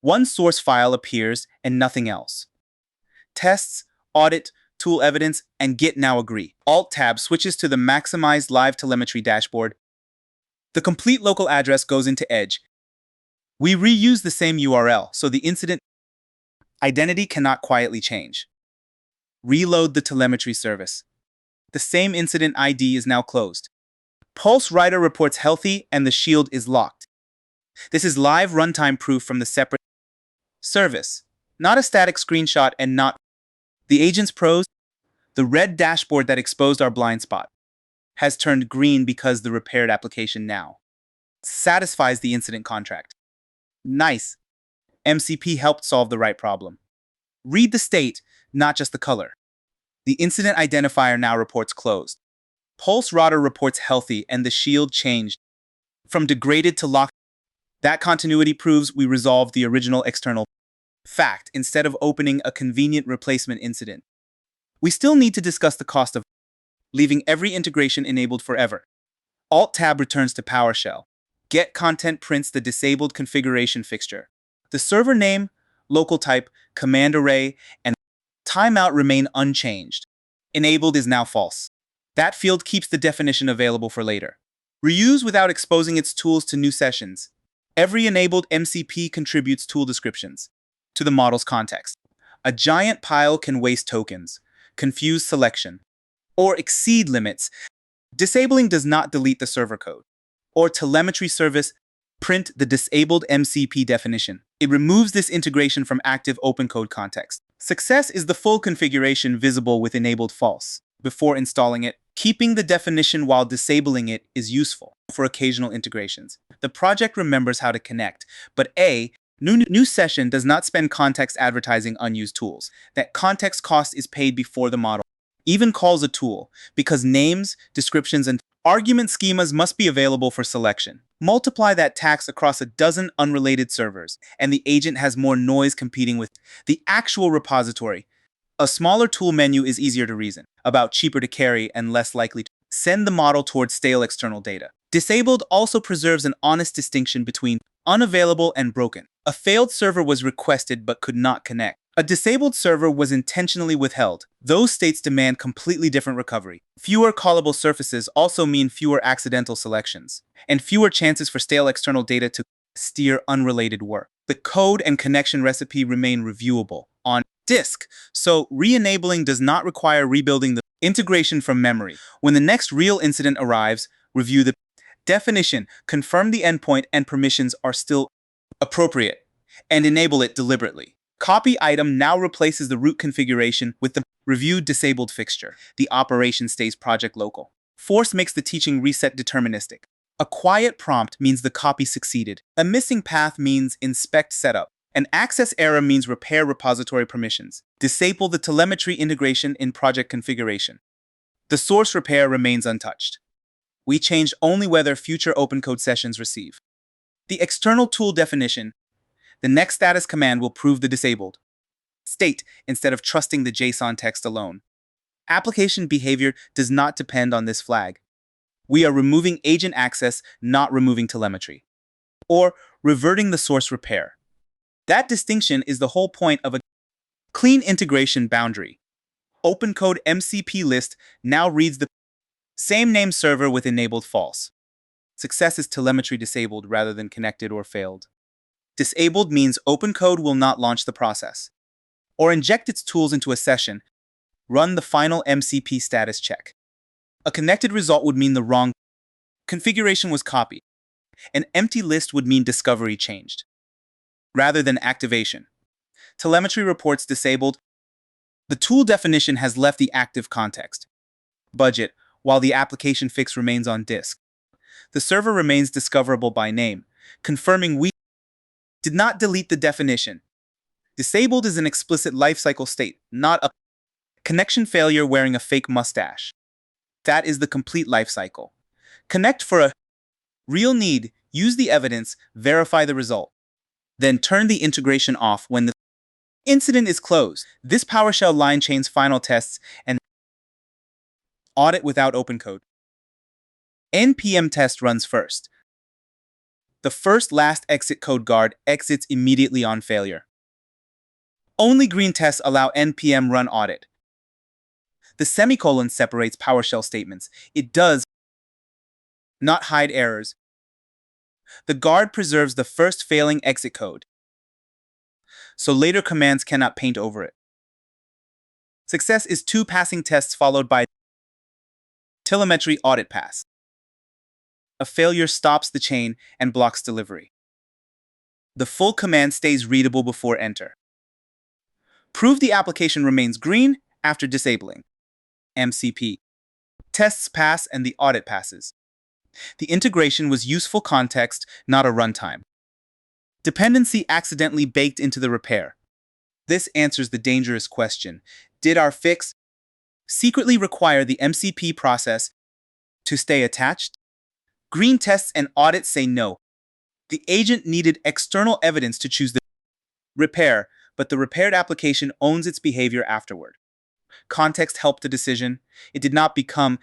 [SPEAKER 1] One source file appears and nothing else. Tests, audit, tool evidence, and Git now agree. Alt-tab switches to the maximized live telemetry dashboard. The complete local address goes into Edge. We reuse the same URL, so the incident identity cannot quietly change. Reload the telemetry service. The same incident ID is now closed. Pulse writer reports healthy and the shield is locked. This is live runtime proof from the separate service, not a static screenshot and not the agent's pros. The red dashboard that exposed our blind spot has turned green because the repaired application now satisfies the incident contract. Nice. MCP helped solve the right problem. Read the state, not just the color. The incident identifier now reports closed. Pulse router reports healthy and the shield changed from degraded to locked. That continuity proves we resolved the original external fact instead of opening a convenient replacement incident. We still need to discuss the cost of leaving every integration enabled forever. Alt-tab returns to PowerShell. Get content prints the disabled configuration fixture. The server name, local type, command array, and timeout remain unchanged. Enabled is now false. That field keeps the definition available for later. Reuse without exposing its tools to new sessions. Every enabled MCP contributes tool descriptions to the model's context. A giant pile can waste tokens, confuse selection, or exceed limits. Disabling does not delete the server code or telemetry service print the disabled MCP definition. It removes this integration from active OpenCode context. Success is the full configuration visible with enabled false. Before installing it, keeping the definition while disabling it is useful for occasional integrations. The project remembers how to connect, but new session does not spend context advertising unused tools. That context cost is paid before the model even calls a tool, because names, descriptions, and argument schemas must be available for selection. Multiply that tax across a dozen unrelated servers, and the agent has more noise competing with the actual repository. A smaller tool menu is easier to reason about, cheaper to carry, and less likely to send the model towards stale external data. Disabled also preserves an honest distinction between unavailable and broken. A failed server was requested but could not connect. A disabled server was intentionally withheld. Those states demand completely different recovery. Fewer callable surfaces also mean fewer accidental selections, and fewer chances for stale external data to steer unrelated work. The code and connection recipe remain reviewable on disk, so re-enabling does not require rebuilding the integration from memory. When the next real incident arrives, review the definition, confirm the endpoint and permissions are still appropriate, and enable it deliberately. Copy item now replaces the root configuration with the reviewed disabled fixture. The operation stays project local. Force makes the teaching reset deterministic. A quiet prompt means the copy succeeded. A missing path means inspect setup. An access error means repair repository permissions. Disable the telemetry integration in project configuration. The source repair remains untouched. We changed only whether future OpenCode sessions receive. The external tool definition. The next status command will prove the disabled state instead of trusting the JSON text alone. Application behavior does not depend on this flag. We are removing agent access, not removing telemetry, or reverting the source repair. That distinction is the whole point of a clean integration boundary. OpenCode MCP list now reads the same name server with enabled false. Success is telemetry disabled rather than connected or failed. Disabled means OpenCode will not launch the process, or inject its tools into a session, run the final MCP status check. A connected result would mean the wrong configuration was copied. An empty list would mean discovery changed, rather than activation. Telemetry reports disabled. The tool definition has left the active context budget, while the application fix remains on disk. The server remains discoverable by name, confirming we did not delete the definition. Disabled is an explicit lifecycle state, not a connection failure wearing a fake mustache. That is the complete lifecycle. Connect for a real need, use the evidence, verify the result. Then turn the integration off when the incident is closed. This PowerShell line chains final tests and audit without OpenCode. npm test runs first. The first last exit code guard exits immediately on failure. Only green tests allow npm run audit. The semicolon separates PowerShell statements. It does not hide errors. The guard preserves the first failing exit code, so later commands cannot paint over it. Success is 2 passing tests followed by telemetry audit pass. A failure stops the chain and blocks delivery. The full command stays readable before enter. Prove the application remains green after disabling. MCP. Tests pass and the audit passes. The integration was useful context, not a runtime. Dependency accidentally baked into the repair. This answers the dangerous question. Did our fix secretly require the MCP process to stay attached? Green tests and audits say no. The agent needed external evidence to choose the repair, but the repaired application owns its behavior afterward. Context helped the decision. It did not become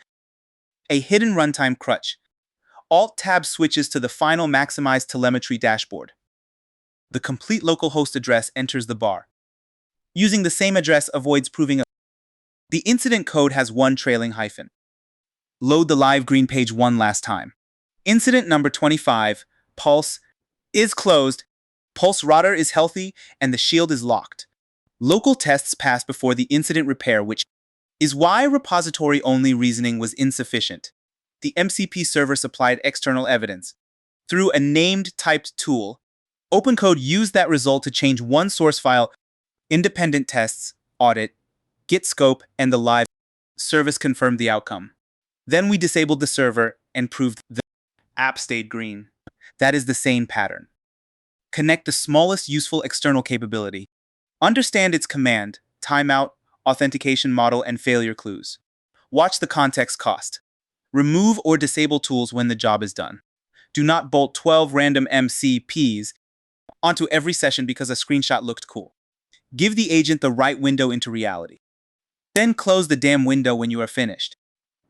[SPEAKER 1] a hidden runtime crutch. Alt-Tab switches to the final maximized telemetry dashboard. The complete localhost address enters the bar. Using the same address avoids proving the incident code has one trailing hyphen. Load the live green page one last time. Incident number 25, Pulse, is closed, Pulse router is healthy, and the shield is locked. Local tests pass before the incident repair, which is why repository-only reasoning was insufficient. The MCP server supplied external evidence. Through a named typed tool, OpenCode used that result to change one source file. Independent tests, audit, git scope, and the live service confirmed the outcome. Then we disabled the server and proved the app stayed green. That is the same pattern. Connect the smallest useful external capability. Understand its command, timeout, authentication model, and failure clues. Watch the context cost. Remove or disable tools when the job is done. Do not bolt 12 random MCPs onto every session because a screenshot looked cool. Give the agent the right window into reality. Then close the damn window when you are finished.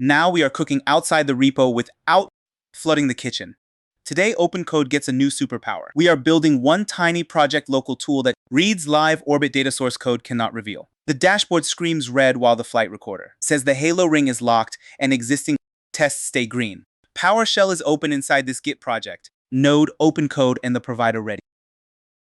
[SPEAKER 1] Now we are cooking outside the repo without flooding the kitchen. Today, OpenCode gets a new superpower. We are building one tiny project local tool that reads live orbit data source code cannot reveal. The dashboard screams red while the flight recorder says the halo ring is locked and existing tests stay green. PowerShell is open inside this Git project. Node, OpenCode, and the provider ready.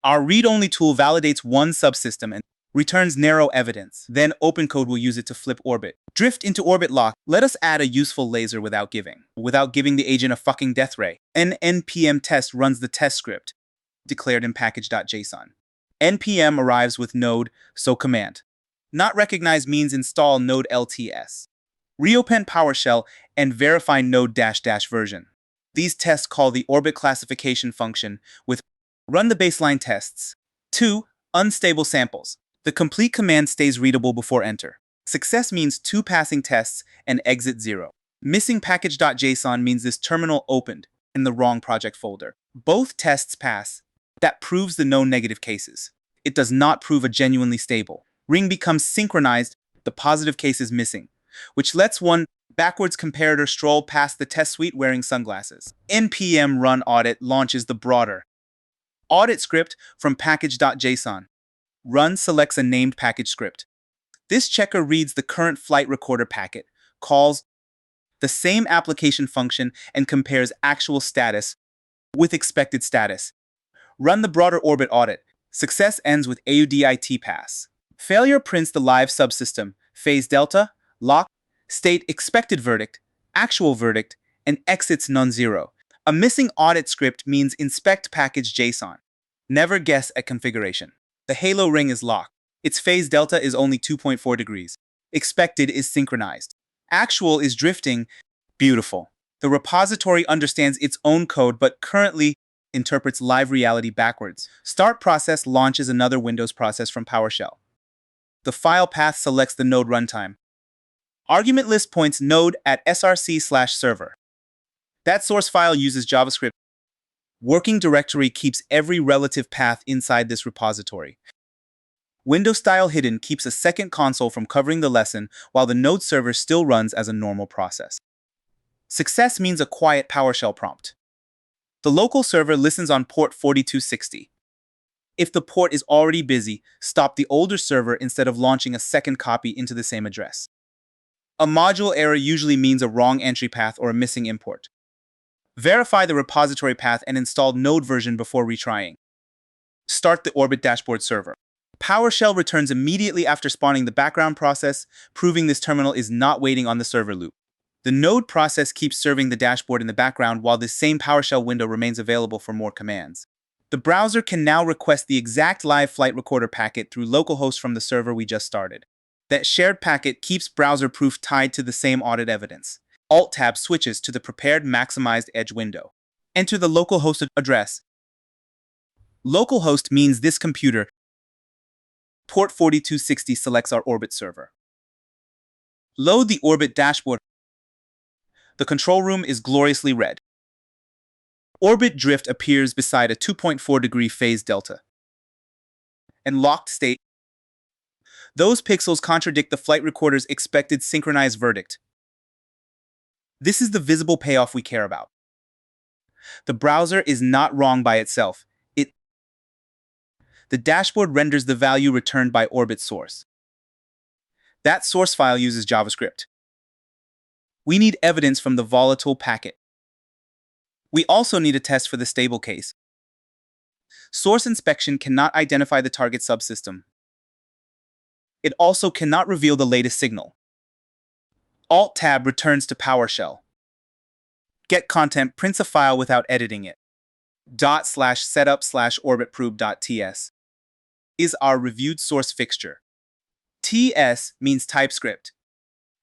[SPEAKER 1] Our read-only tool validates one subsystem and returns narrow evidence. Then OpenCode will use it to flip orbit. Drift into orbit lock. Let us add a useful laser without giving the agent a fucking death ray. An npm test runs the test script, declared in package.json. npm arrives with node, so command. Not recognized means install node LTS. Reopen PowerShell and verify node -- version. These tests call the orbit classification function with run the baseline tests. 2. Unstable samples. The complete command stays readable before enter. Success means 2 passing tests and exit 0. Missing package.json means this terminal opened in the wrong project folder. Both tests pass. That proves the no negative cases. It does not prove a genuinely stable. Ring becomes synchronized, the positive case is missing, which lets one backwards comparator stroll past the test suite wearing sunglasses. npm run audit launches the broader audit script from package.json. Run selects a named package script. This checker reads the current flight recorder packet, calls the same application function, and compares actual status with expected status. Run the broader orbit audit. Success ends with AUDIT pass. Failure prints the live subsystem, phase delta, lock, state expected verdict, actual verdict, and exits non-zero. A missing audit script means inspect package JSON. Never guess at configuration. The halo ring is locked. Its phase delta is only 2.4 degrees. Expected is synchronized. Actual is drifting. Beautiful. The repository understands its own code but currently interprets live reality backwards. Start process launches another Windows process from PowerShell. The file path selects the node runtime. Argument list points node at src/server. That source file uses JavaScript. Working directory keeps every relative path inside this repository. Windows style hidden keeps a second console from covering the lesson while the node server still runs as a normal process. Success means a quiet PowerShell prompt. The local server listens on port 4260. If the port is already busy, stop the older server instead of launching a second copy into the same address. A module error usually means a wrong entry path or a missing import. Verify the repository path and install node version before retrying. Start the Orbit dashboard server. PowerShell returns immediately after spawning the background process, proving this terminal is not waiting on the server loop. The node process keeps serving the dashboard in the background while this same PowerShell window remains available for more commands. The browser can now request the exact live flight recorder packet through localhost from the server we just started. That shared packet keeps browser proof tied to the same audit evidence. Alt-Tab switches to the prepared maximized edge window. Enter the localhost address. Localhost means this computer. Port 4260 selects our Orbit server. Load the Orbit dashboard. The control room is gloriously red. Orbit drift appears beside a 2.4 degree phase delta. And locked state. Those pixels contradict the flight recorder's expected synchronized verdict. This is the visible payoff we care about. The browser is not wrong by itself. The dashboard renders the value returned by Orbit source. That source file uses JavaScript. We need evidence from the volatile packet. We also need a test for the stable case. Source inspection cannot identify the target subsystem. It also cannot reveal the latest signal. Alt-Tab returns to PowerShell. Get content prints a file without editing it. /setup/orbitprobe.ts is our reviewed source fixture. TS means TypeScript.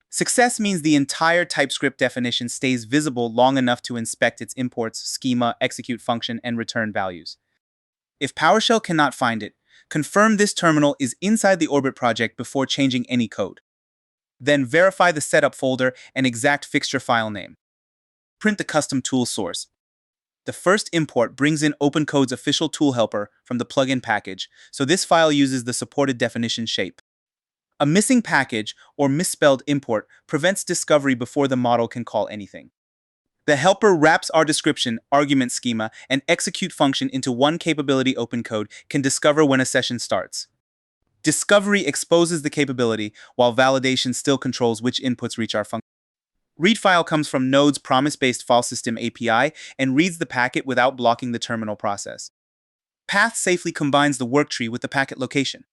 [SPEAKER 1] Success means the entire TypeScript definition stays visible long enough to inspect its imports, schema, execute function, and return values. If PowerShell cannot find it, confirm this terminal is inside the Orbit project before changing any code. Then verify the setup folder and exact fixture file name. Print the custom tool source. The first import brings in OpenCode's official tool helper from the plugin package, so this file uses the supported definition shape. A missing package or misspelled import prevents discovery before the model can call anything. The helper wraps our description, argument schema, and execute function into one capability. OpenCode can discover when a session starts. Discovery exposes the capability, while validation still controls which inputs reach our function. Read file comes from Node's promise-based file system API and reads the packet without blocking the terminal process. Path safely combines the worktree with the packet location.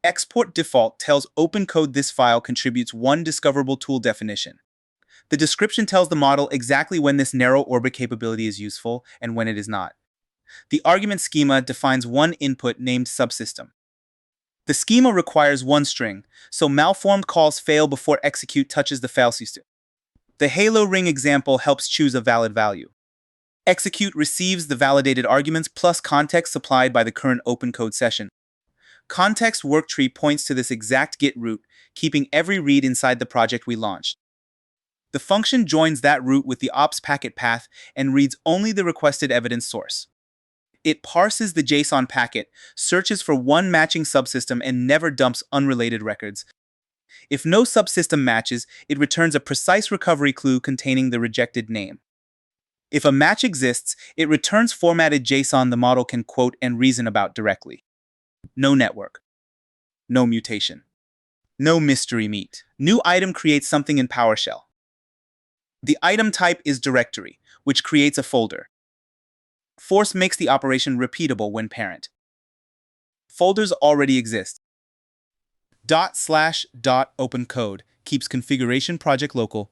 [SPEAKER 1] Export default tells OpenCode this file contributes one discoverable tool definition. The description tells the model exactly when this narrow orbit capability is useful and when it is not. The argument schema defines one input named subsystem. The schema requires one string, so malformed calls fail before execute touches the file system. The halo ring example helps choose a valid value. Execute receives the validated arguments plus context supplied by the current OpenCode session. Context worktree points to this exact Git root, keeping every read inside the project we launched. The function joins that root with the ops packet path and reads only the requested evidence source. It parses the JSON packet, searches for one matching subsystem, and never dumps unrelated records. If no subsystem matches, it returns a precise recovery clue containing the rejected name. If a match exists, it returns formatted JSON the model can quote and reason about directly. No network. No mutation. No mystery meat. New item creates something in PowerShell. The item type is directory, which creates a folder. Force makes the operation repeatable when parent. Folders already exist. /.OpenCode keeps configuration project local.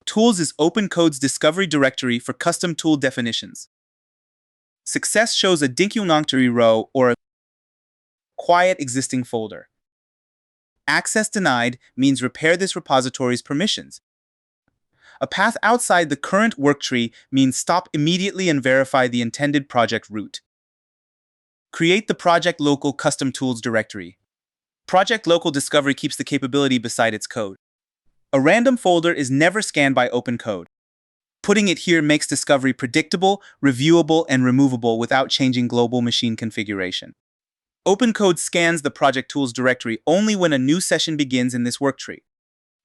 [SPEAKER 1] Tools is OpenCode's discovery directory for custom tool definitions. Success shows a directory row or a quiet existing folder. Access denied means repair this repository's permissions. A path outside the current worktree means stop immediately and verify the intended project root. Create the project local custom tools directory. Project local discovery keeps the capability beside its code. A random folder is never scanned by OpenCode. Putting it here makes discovery predictable, reviewable, and removable without changing global machine configuration. OpenCode scans the project tools directory only when a new session begins in this worktree.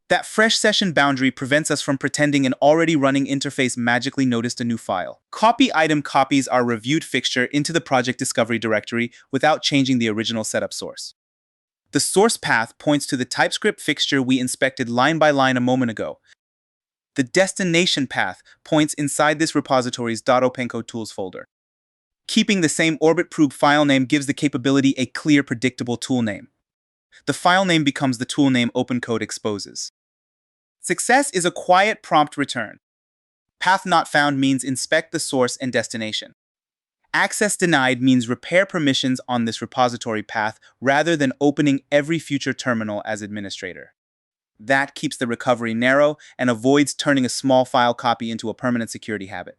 [SPEAKER 1] That fresh session boundary prevents us from pretending an already running interface magically noticed a new file. Copy item copies our reviewed fixture into the project discovery directory without changing the original setup source. The source path points to the TypeScript fixture we inspected line by line a moment ago. The destination path points inside this repository's .OpenCode tools folder. Keeping the same orbit probe file name gives the capability a clear, predictable tool name. The file name becomes the tool name OpenCode exposes. Success is a quiet prompt return. Path not found means inspect the source and destination. Access denied means repair permissions on this repository path rather than opening every future terminal as administrator. That keeps the recovery narrow and avoids turning a small file copy into a permanent security habit.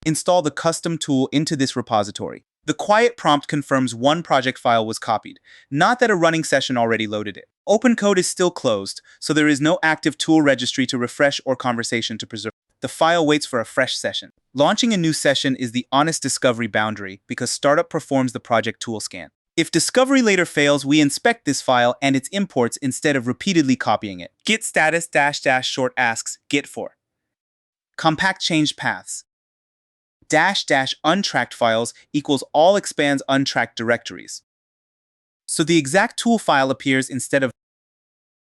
[SPEAKER 1] Install the custom tool into this repository. The quiet prompt confirms one project file was copied, not that a running session already loaded it. OpenCode is still closed, so there is no active tool registry to refresh or conversation to preserve. The file waits for a fresh session. Launching a new session is the honest discovery boundary because startup performs the project tool scan. If discovery later fails, we inspect this file and its imports instead of repeatedly copying it. Git status -- short asks git for. Compact change paths. -- untracked files equals all expands untracked directories. So the exact tool file appears instead of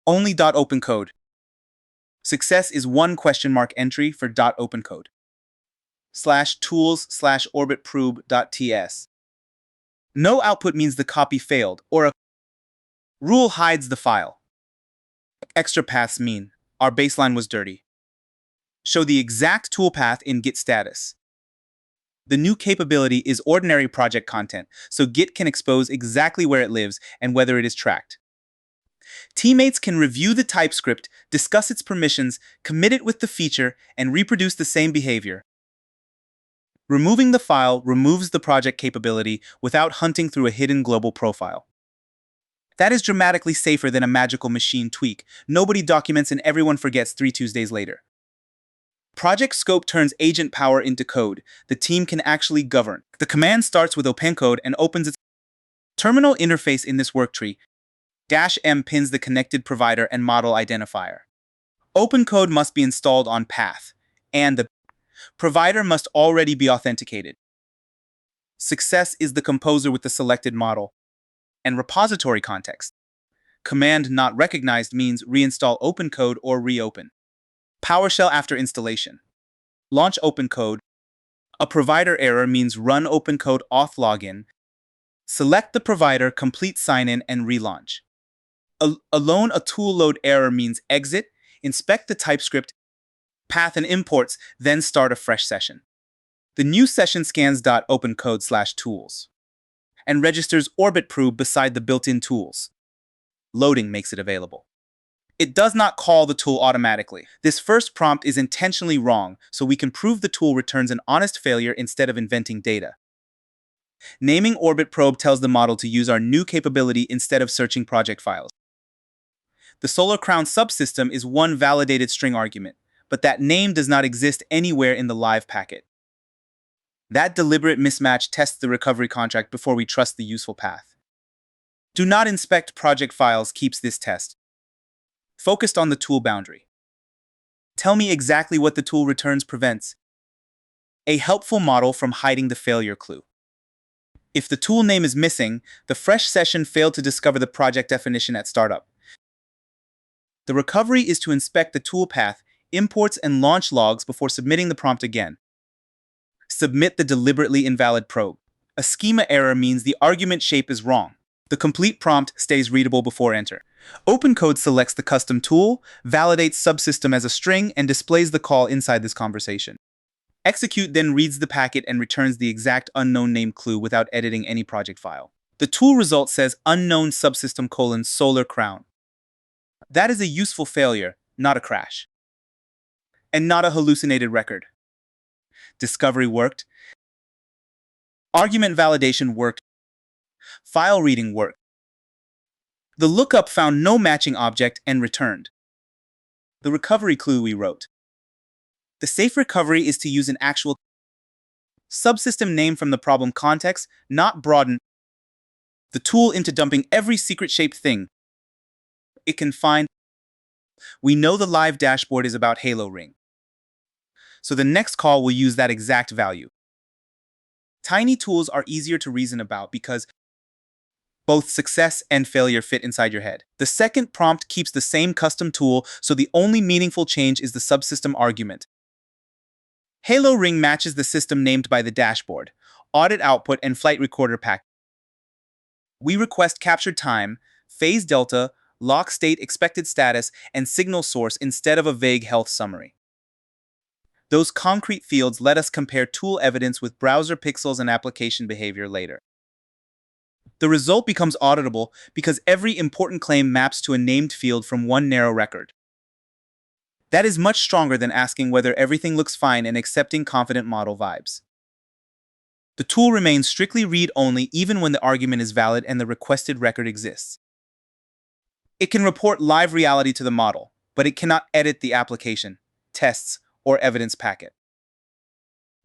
[SPEAKER 1] only .OpenCode. Success is one ? entry for .OpenCode. /tools/orbitprobe.ts. No output means the copy failed, or a rule hides the file. Extra paths mean our baseline was dirty. Show the exact tool path in Git status. The new capability is ordinary project content, so Git can expose exactly where it lives and whether it is tracked. Teammates can review the TypeScript, discuss its permissions, commit it with the feature, and reproduce the same behavior. Removing the file removes the project capability without hunting through a hidden global profile. That is dramatically safer than a magical machine tweak. Nobody documents and everyone forgets 3 Tuesdays later. Project scope turns agent power into code the team can actually govern. The command starts with OpenCode and opens its terminal interface in this worktree. -M pins the connected provider and model identifier. OpenCode must be installed on path, and the provider must already be authenticated. Success is the composer with the selected model and repository context. Command not recognized means reinstall OpenCode or reopen. PowerShell after installation. Launch OpenCode. A provider error means run OpenCode auth login. Select the provider, complete sign-in, and relaunch. Alone a tool load error means exit, inspect the TypeScript, path and imports, then start a fresh session. The new session scans .opencode/tools and registers orbit probe beside the built-in tools. Loading makes it available. It does not call the tool automatically. This first prompt is intentionally wrong, so we can prove the tool returns an honest failure instead of inventing data. Naming orbit probe tells the model to use our new capability instead of searching project files. The Solar Crown subsystem is one validated string argument, but that name does not exist anywhere in the live packet. That deliberate mismatch tests the recovery contract before we trust the useful path. Do not inspect project files keeps this test. Focused on the tool boundary. Tell me exactly what the tool returns prevents. A helpful model from hiding the failure clue. If the tool name is missing, the fresh session failed to discover the project definition at startup. The recovery is to inspect the tool path, imports, and launch logs before submitting the prompt again. Submit the deliberately invalid probe. A schema error means the argument shape is wrong. The complete prompt stays readable before enter. OpenCode selects the custom tool, validates subsystem as a string, and displays the call inside this conversation. Execute then reads the packet and returns the exact unknown name clue without editing any project file. The tool result says unknown subsystem : Solar Crown. That is a useful failure, not a crash. And not a hallucinated record. Discovery worked. Argument validation worked. File reading worked. The lookup found no matching object and returned. The recovery clue we wrote. The safe recovery is to use an actual subsystem name from the problem context, not broaden the tool into dumping every secret-shaped thing it can find. We know the live dashboard is about Halo Ring, so the next call will use that exact value. Tiny tools are easier to reason about because both success and failure fit inside your head. The second prompt keeps the same custom tool, so the only meaningful change is the subsystem argument. Halo Ring matches the system named by the dashboard, audit output, and flight recorder pack. We request captured time, phase delta, lock state, expected status, and signal source instead of a vague health summary. Those concrete fields let us compare tool evidence with browser pixels and application behavior later. The result becomes auditable because every important claim maps to a named field from one narrow record. That is much stronger than asking whether everything looks fine and accepting confident model vibes. The tool remains strictly read-only even when the argument is valid and the requested record exists. It can report live reality to the model, but it cannot edit the application, tests, or evidence packet.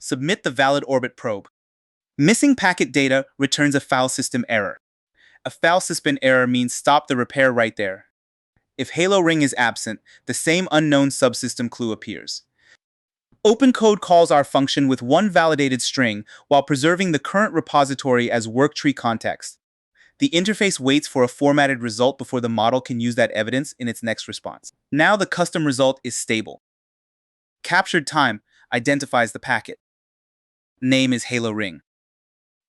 [SPEAKER 1] Submit the valid orbit probe. Missing packet data returns a file system error. A file system error means stop the repair right there. If Halo Ring is absent, the same unknown subsystem clue appears. OpenCode calls our function with one validated string while preserving the current repository as worktree context. The interface waits for a formatted result before the model can use that evidence in its next response. Now the custom result is stable. Captured time identifies the packet. Name is Halo Ring.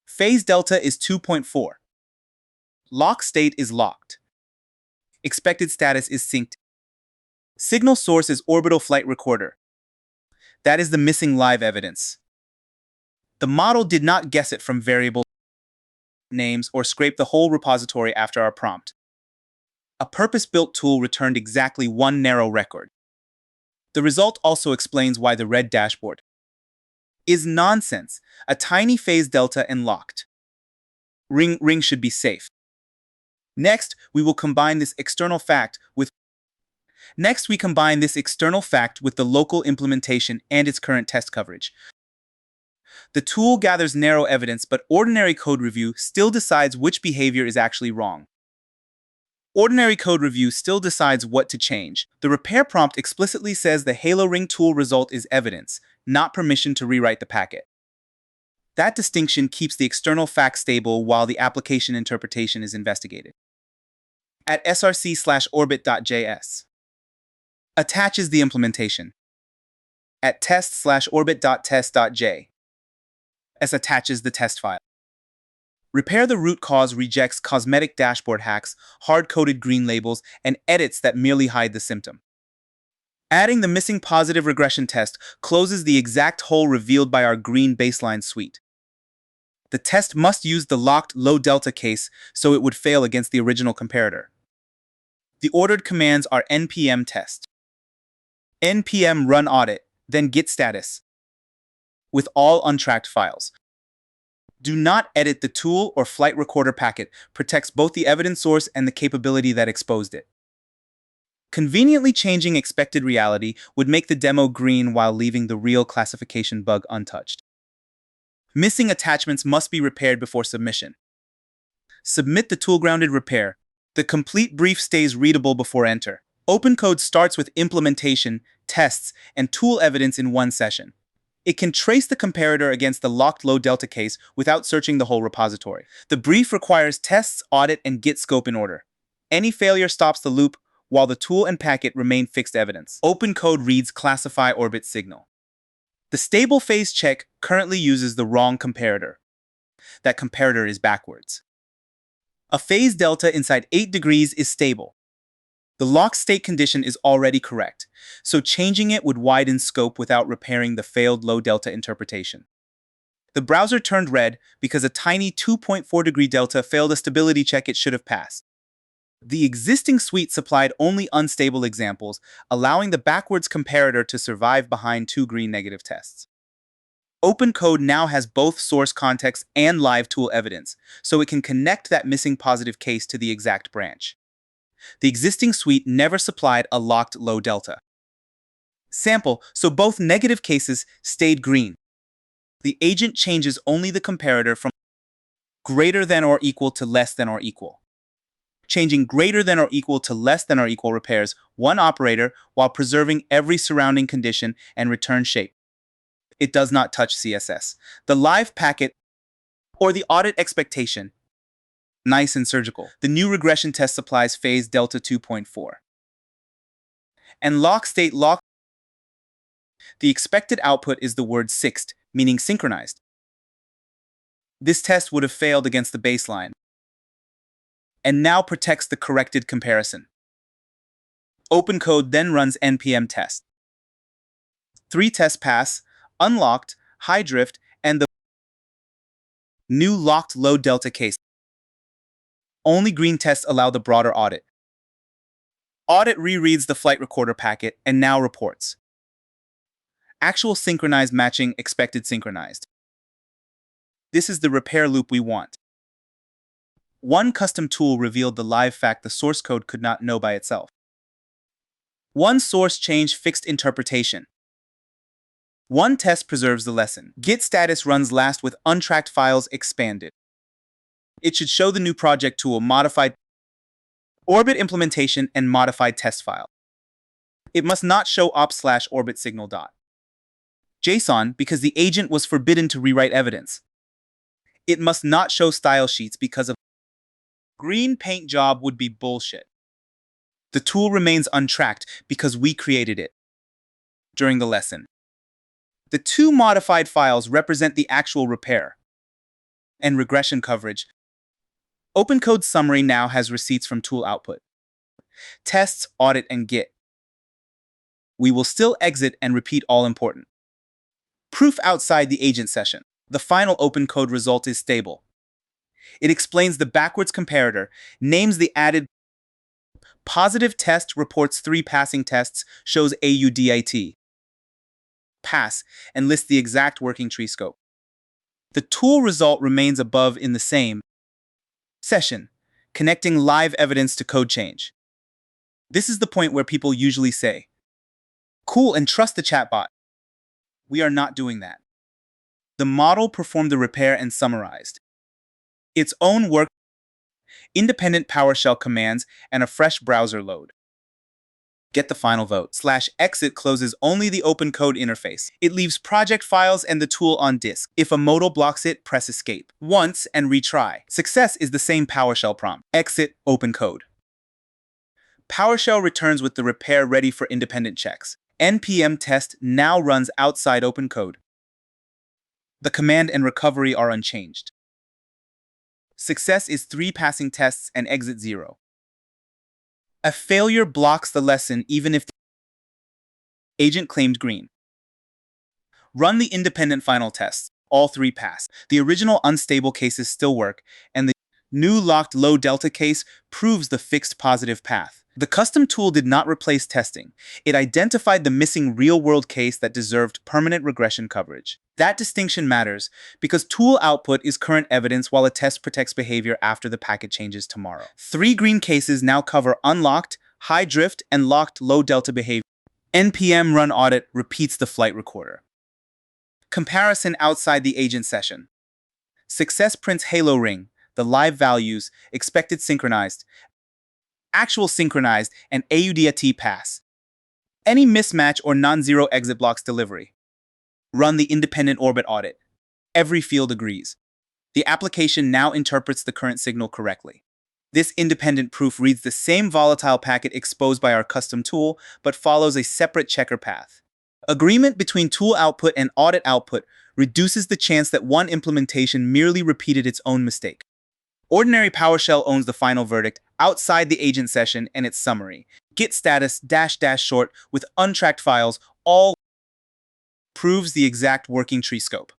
[SPEAKER 1] Phase delta is 2.4. Lock state is locked. Expected status is synced. Signal source is orbital flight recorder. That is the missing live evidence. The model did not guess it from variable names or scrape the whole repository after our prompt. A purpose-built tool returned exactly one narrow record. The result also explains why the red dashboard is nonsense, a tiny phase delta and locked. Ring should be safe. Next, we combine this external fact with the local implementation and its current test coverage. The tool gathers narrow evidence, but ordinary code review still decides which behavior is actually wrong. ordinary code review still decides what to change. The repair prompt explicitly says the Halo Ring tool result is evidence, not permission to rewrite the packet. That distinction keeps the external fact stable while the application interpretation is investigated. At src/orbit.js. Attaches the implementation. At test/orbit.test.j. Attaches the test file. Repair the root cause rejects cosmetic dashboard hacks, hard-coded green labels, and edits that merely hide the symptom. Adding the missing positive regression test closes the exact hole revealed by our green baseline suite. The test must use the locked low-delta case, so it would fail against the original comparator. The ordered commands are npm test, npm run audit, then git status, with all untracked files. Do not edit the tool or flight recorder packet, protects both the evidence source and the capability that exposed it. Conveniently changing expected reality would make the demo green while leaving the real classification bug untouched. Missing attachments must be repaired before submission. Submit the tool-grounded repair. The complete brief stays readable before enter. OpenCode starts with implementation, tests, and tool evidence in one session. It can trace the comparator against the locked low-delta case without searching the whole repository. The brief requires tests, audit, and git scope in order. Any failure stops the loop, while the tool and packet remain fixed evidence. OpenCode reads classify orbit signal. The stable phase check currently uses the wrong comparator. That comparator is backwards. A phase delta inside 8 degrees is stable. The locked state condition is already correct, so changing it would widen scope without repairing the failed low delta interpretation. The browser turned red because a tiny 2.4 degree delta failed a stability check it should have passed. The existing suite supplied only unstable examples, allowing the backwards comparator to survive behind 2 green negative tests. OpenCode now has both source context and live tool evidence, so it can connect that missing positive case to the exact branch. The existing suite never supplied a locked low delta sample, so both negative cases stayed green. The agent changes only the comparator from greater than or equal to less than or equal. Changing greater than or equal to less than or equal repairs one operator while preserving every surrounding condition and return shape. It does not touch CSS. The live packet or the audit expectation. Nice and surgical. The new regression test supplies phase delta 2.4. And lock state lock. The expected output is the word sixt, meaning synchronized. This test would have failed against the baseline, and now protects the corrected comparison. OpenCode then runs npm test. 3 tests pass, unlocked, high drift, and the new locked low delta case. Only green tests allow the broader audit. Audit rereads the flight recorder packet and now reports. Actual synchronized matching expected synchronized. This is the repair loop we want. One custom tool revealed the live fact the source code could not know by itself. One source change fixed interpretation. One test preserves the lesson. Git status runs last with untracked files expanded. It should show the new project tool modified orbit implementation and modified test file. It must not show op/orbit signal. JSON because the agent was forbidden to rewrite evidence. It must not show style sheets because of green paint job would be bullshit. The tool remains untracked because we created it during the lesson. The 2 modified files represent the actual repair and regression coverage. OpenCode summary now has receipts from tool output, tests, audit, and git. We will still exit and repeat all important. Proof outside the agent session. The final OpenCode result is stable. It explains the backwards comparator, names the added positive test, reports 3 passing tests, shows AUDIT pass, and lists the exact working tree scope. The tool result remains above in the same session, connecting live evidence to code change. This is the point where people usually say, "Cool, and trust the chatbot." We are not doing that. The model performed the repair and summarized its own work. independent PowerShell commands, and a fresh browser load. Get the final vote. /exit closes only the OpenCode interface. It leaves project files and the tool on disk. If a modal blocks it, press escape once and retry. Success is the same PowerShell prompt. Exit OpenCode. PowerShell returns with the repair ready for independent checks. npm test now runs outside OpenCode. The command and recovery are unchanged. Success is 3 passing tests and exit 0. A failure blocks the lesson even if the agent claimed green. Run the independent final tests. All 3 pass. The original unstable cases still work, and the new locked low delta case proves the fixed positive path. The custom tool did not replace testing. It identified the missing real-world case that deserved permanent regression coverage. That distinction matters because tool output is current evidence while a test protects behavior after the packet changes tomorrow. 3 green cases now cover unlocked, high drift, and locked low delta behavior. npm run audit repeats the flight recorder. Comparison outside the agent session. Success prints halo ring, the live values, expected synchronized, actual synchronized, and AUDAT pass. Any mismatch or non-zero exit blocks delivery. Run the independent orbit audit. Every field agrees. The application now interprets the current signal correctly. This independent proof reads the same volatile packet exposed by our custom tool, but follows a separate checker path. Agreement between tool output and audit output reduces the chance that one implementation merely repeated its own mistake. Ordinary PowerShell owns the final verdict outside the agent session and its summary. Git status -- short with untracked files all proves the exact working tree scope.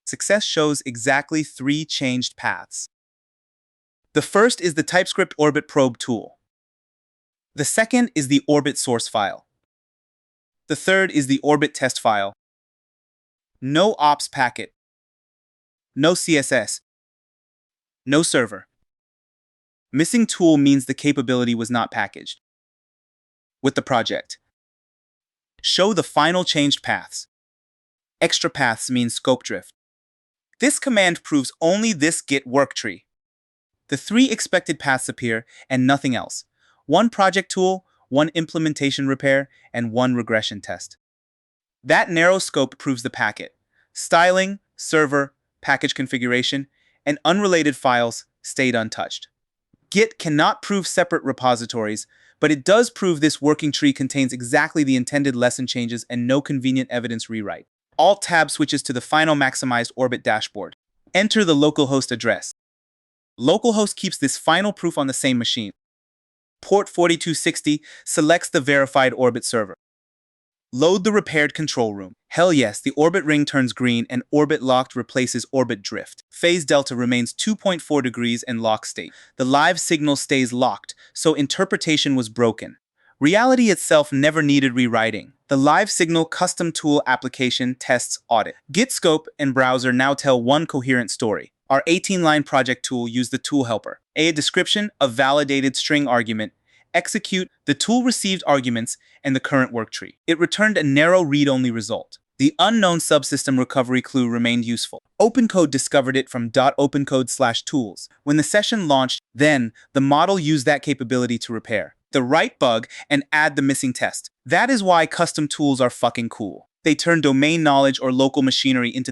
[SPEAKER 1] Success shows exactly 3 changed paths. The first is the TypeScript Orbit Probe tool. The second is the Orbit source file. The third is the Orbit test file. No ops packet. No CSS. No server. Missing tool means the capability was not packaged with the project. Show the final changed paths. Extra paths means scope drift. This command proves only this Git work tree. The 3 expected paths appear and nothing else. 1 project tool, 1 implementation repair, and 1 regression test. That narrow scope proves the packet. Styling, server, package configuration, and unrelated files stayed untouched. Git cannot prove separate repositories, but it does prove this working tree contains exactly the intended lesson changes and no convenient evidence rewrite. Alt-Tab switches to the final maximized Orbit dashboard. Enter the localhost address. Localhost keeps this final proof on the same machine. Port 4260 selects the verified Orbit server. Load the repaired control room. Hell yes, the orbit ring turns green and orbit locked replaces orbit drift. Phase delta remains 2.4 degrees in lock state. The live signal stays locked, so interpretation was broken. Reality itself never needed rewriting. The live signal custom tool application tests audit. Git scope and browser now tell one coherent story. Our 18-line project tool used the tool helper. A description, a validated string argument, execute, the tool received arguments, and the current work tree. It returned a narrow read-only result. The unknown subsystem recovery clue remained useful. OpenCode discovered it from .opencode/tools. When the session launched, then, the model used that capability to repair the right bug and add the missing test. That is why custom tools are fucking cool. They turn domain knowledge or local machinery into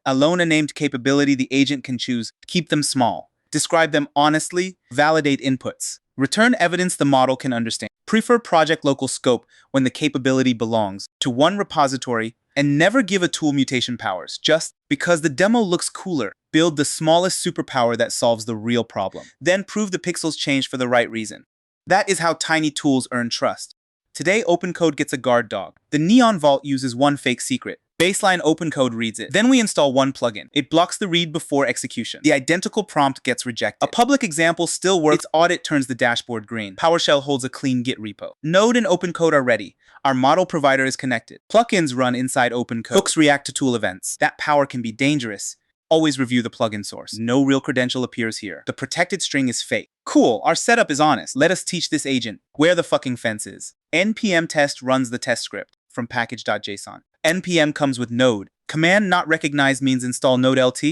[SPEAKER 1] alone a named capability the agent can choose. Keep them small. Describe them honestly. Validate inputs. Return evidence the model can understand. Prefer project local scope when the capability belongs to one repository, and never give a tool mutation powers just because the demo looks cooler. Build the smallest superpower that solves the real problem. Then prove the pixels changed for the right reason. That is how tiny tools earn trust. Today, OpenCode gets a guard dog. The Neon Vault uses one fake secret. Baseline OpenCode reads it. Then we install one plugin. It blocks the read before execution. The identical prompt gets rejected. A public example still works. Its audit turns the dashboard green. PowerShell holds a clean Git repo. Node and OpenCode are ready. Our model provider is connected. Plugins run inside OpenCode. Hooks react to tool events. That power can be dangerous. Always review the plugin source. No real credential appears here. The protected string is fake. Cool, our setup is honest. Let us teach this agent where the fucking fence is. npm test runs the test script from package.json. npm comes with node. Command not recognized means install node lt.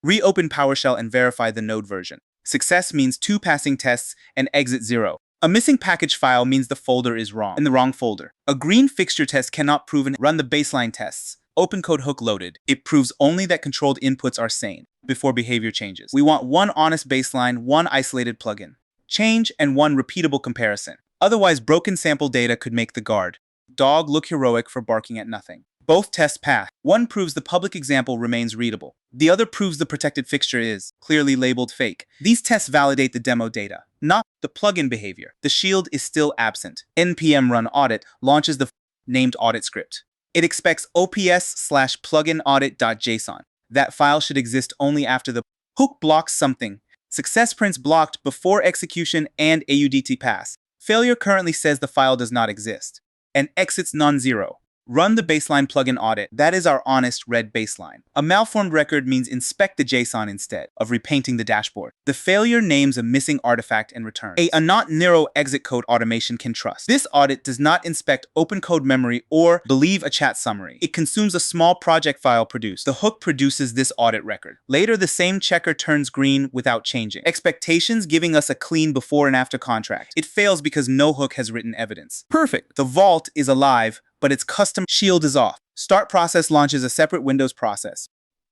[SPEAKER 1] Reopen PowerShell and verify the node version. Success means 2 passing tests and exit 0. A missing package file means the folder is wrong, in the wrong folder. A green fixture test cannot prove and run the baseline tests. OpenCode hook loaded. It proves only that controlled inputs are sane before behavior changes. We want one honest baseline, one isolated plugin, change, and one repeatable comparison. Otherwise, broken sample data could make the guard dog look heroic for barking at nothing. Both tests pass. One proves the public example remains readable. The other proves the protected fixture is clearly labeled fake. These tests validate the demo data, not the plugin behavior. The shield is still absent. npm run audit launches the named audit script. It expects ops/plugin audit.json. That file should exist only after the hook blocks something. Success prints blocked before execution and AUDT pass. Failure currently says the file does not exist and exits non-zero. Run the baseline plugin audit. That is our honest red baseline. A malformed record means inspect the JSON instead of repainting the dashboard. The failure names a missing artifact and returns. A not narrow exit code automation can trust. This audit does not inspect OpenCode memory or believe a chat summary. It consumes a small project file produced. The hook produces this audit record. Later, the same checker turns green without changing. Expectations giving us a clean before and after contract. It fails because no hook has written evidence. Perfect. The vault is alive, but its custom shield is off. Start process launches a separate Windows process.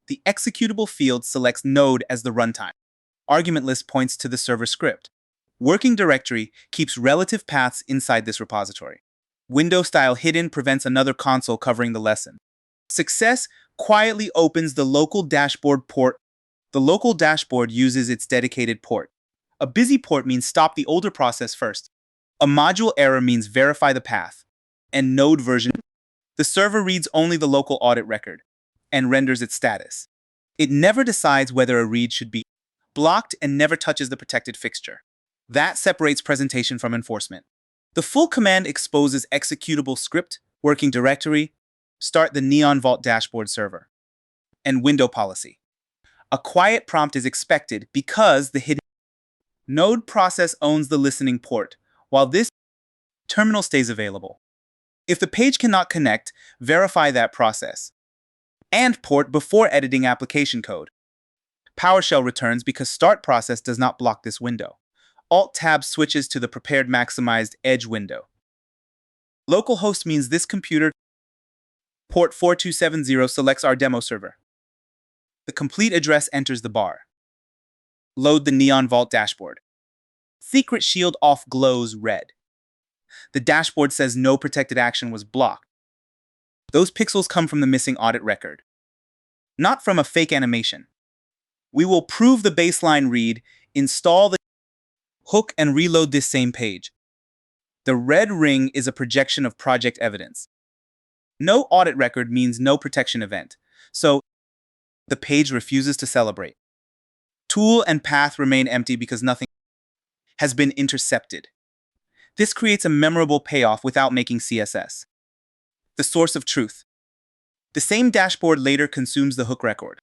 [SPEAKER 1] The executable field selects node as the runtime. Argument list points to the server script. Working directory keeps relative paths inside this repository. Window style hidden prevents another console covering the lesson. Success quietly opens the local dashboard port. The local dashboard uses its dedicated port. A busy port means stop the older process first. A module error means verify the path. And node version. The server reads only the local audit record and renders its status. It never decides whether a read should be blocked and never touches the protected fixture. That separates presentation from enforcement. The full command exposes executable script, working directory, start the Neon Vault dashboard server, and window policy. A quiet prompt is expected because the hidden node process owns the listening port, while this terminal stays available. If the page cannot connect, verify that process and port before editing application code. PowerShell returns because start process does not block this window. Alt-Tab switches to the prepared maximized edge window. Localhost means this computer port 4270 selects our demo server. The complete address enters the bar. Load the Neon Vault dashboard. Secret shield off glows red. The dashboard says no protected action was blocked. Those pixels come from the missing audit record, not from a fake animation. We will prove the baseline read, install the hook, and reload this same page. The red ring is a projection of project evidence. No audit record means no protection event, so the page refuses to celebrate. Tool and path remain empty because nothing has been intercepted. This creates a memorable payoff without making CSS. The source of truth. The same dashboard later consumes the hook record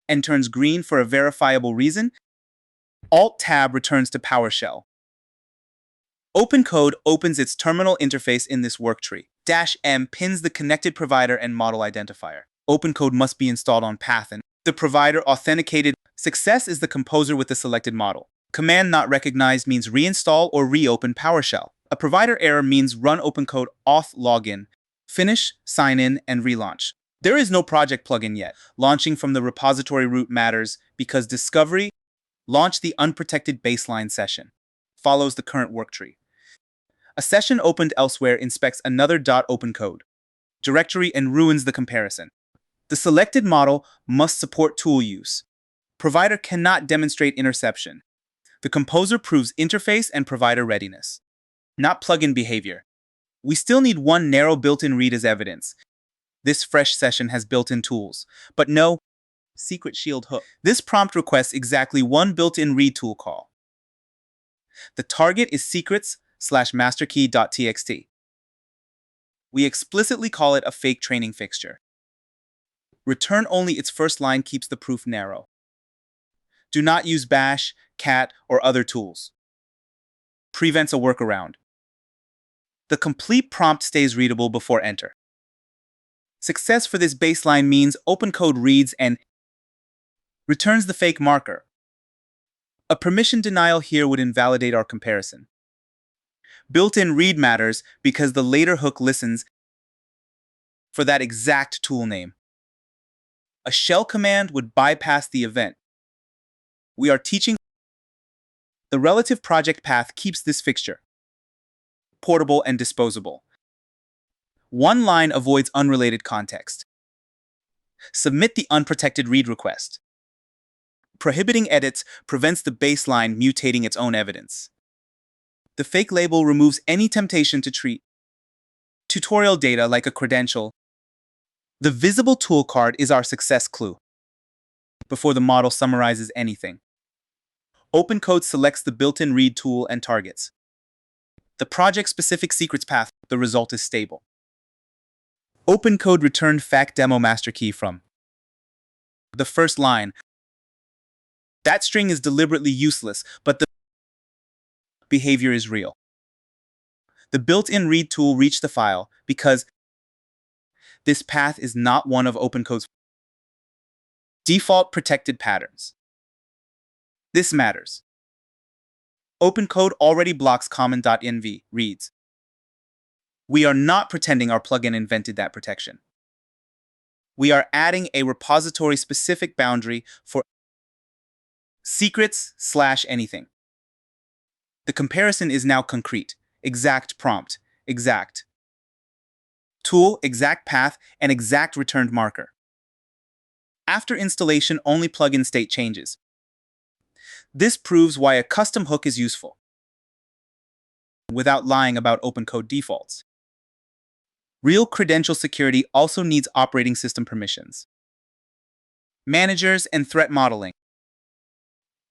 [SPEAKER 1] and turns green for a verifiable reason. Alt-Tab returns to PowerShell. OpenCode opens its terminal interface in this worktree. -M pins the connected provider and model identifier. OpenCode must be installed on path and the provider authenticated. Success is the composer with the selected model. Command not recognized means reinstall or reopen PowerShell. A provider error means run OpenCode auth login, finish, sign in, and relaunch. There is no project plugin yet. Launching from the repository root matters because discovery, launch the unprotected baseline session, follows the current worktree. A session opened elsewhere inspects another .opencode directory and ruins the comparison. The selected model must support tool use. Provider cannot demonstrate interception. The composer proves interface and provider readiness, not plugin behavior. We still need one narrow built-in read as evidence. This fresh session has built-in tools, but no secret shield hook. This prompt requests exactly one built-in read tool call. The target is secrets/masterkey.txt. We explicitly call it a fake training fixture. Return only its first line keeps the proof narrow. Do not use bash, cat, or other tools. Prevents a workaround. The complete prompt stays readable before enter. Success for this baseline means OpenCode reads and returns the fake marker. A permission denial here would invalidate our comparison. Built-in read matters because the later hook listens for that exact tool name. A shell command would bypass the event. We are teaching the relative project path keeps this fixture portable and disposable. One line avoids unrelated context. Submit the unprotected read request. Prohibiting edits prevents the baseline mutating its own evidence. The fake label removes any temptation to treat tutorial data like a credential. The visible tool card is our success clue before the model summarizes anything. OpenCode selects the built-in read tool and targets the project-specific secrets path. The result is stable. OpenCode returned fact demo master key from the first line. That string is deliberately useless, but the behavior is real. The built-in read tool reached the file because this path is not one of OpenCode's default protected patterns. This matters. OpenCode already blocks common.env reads. We are not pretending our plugin invented that protection. We are adding a repository-specific boundary for secrets/anything. The comparison is now concrete. Exact prompt, exact tool, exact path, and exact returned marker. After installation, only plugin state changes. This proves why a custom hook is useful, without lying about OpenCode defaults. Real credential security also needs operating system permissions, managers, and threat modeling.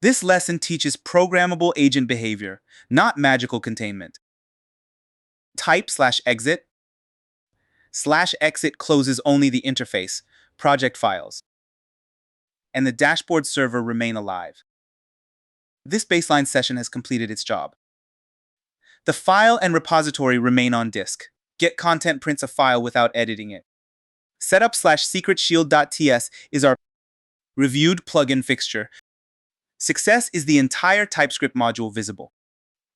[SPEAKER 1] This lesson teaches programmable agent behavior, not magical containment. Type/exit. /exit closes only the interface, project files, and the dashboard server remain alive. This baseline session has completed its job. The file and repository remain on disk. Get content prints a file without editing it. Setup/secretshield.ts is our reviewed plugin fixture. Success is the entire TypeScript module visible.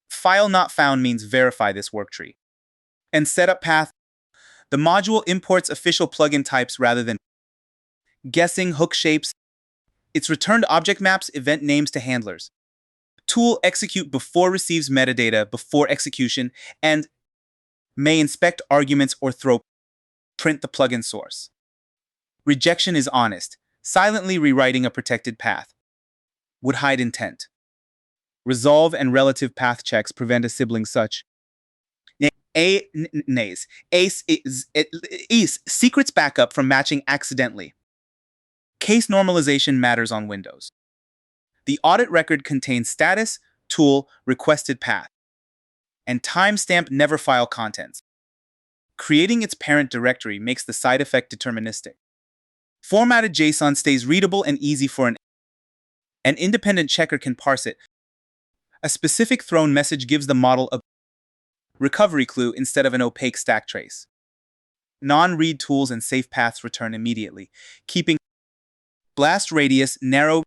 [SPEAKER 1] File not found means verify this worktree. And setup path. The module imports official plugin types rather than guessing hook shapes. It's returned object maps event names to handlers. Tool execute before receives metadata before execution and may inspect arguments or print the plugin source. Rejection is honest. Silently rewriting a protected path would hide intent. Resolve and relative path checks prevent a sibling such secrets backup from matching accidentally. Case normalization matters on Windows. The audit record contains status, tool, requested path, and timestamp never file contents. Creating its parent directory makes the side effect deterministic. Formatted JSON stays readable and easy for an independent checker can parse it. A specific thrown message gives the model a recovery clue instead of an opaque stack trace. Non-read tools and safe paths return immediately, keeping blast radius narrow.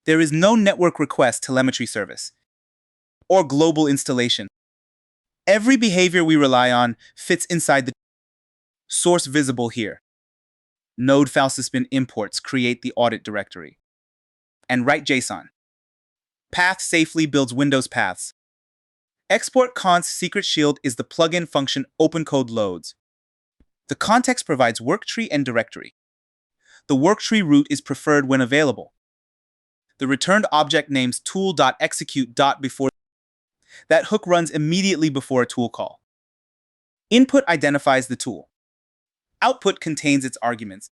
[SPEAKER 1] There is no network request telemetry service or global installation. Every behavior we rely on fits inside the source visible here. Node filesuspend imports create the audit directory. And write JSON. Path safely builds Windows paths. Export const secret shield is the plugin function OpenCode loads. The context provides worktree and directory. The worktree root is preferred when available. The returned object names tool.execute before that hook runs immediately before a tool call. Input identifies the tool. Output contains its arguments.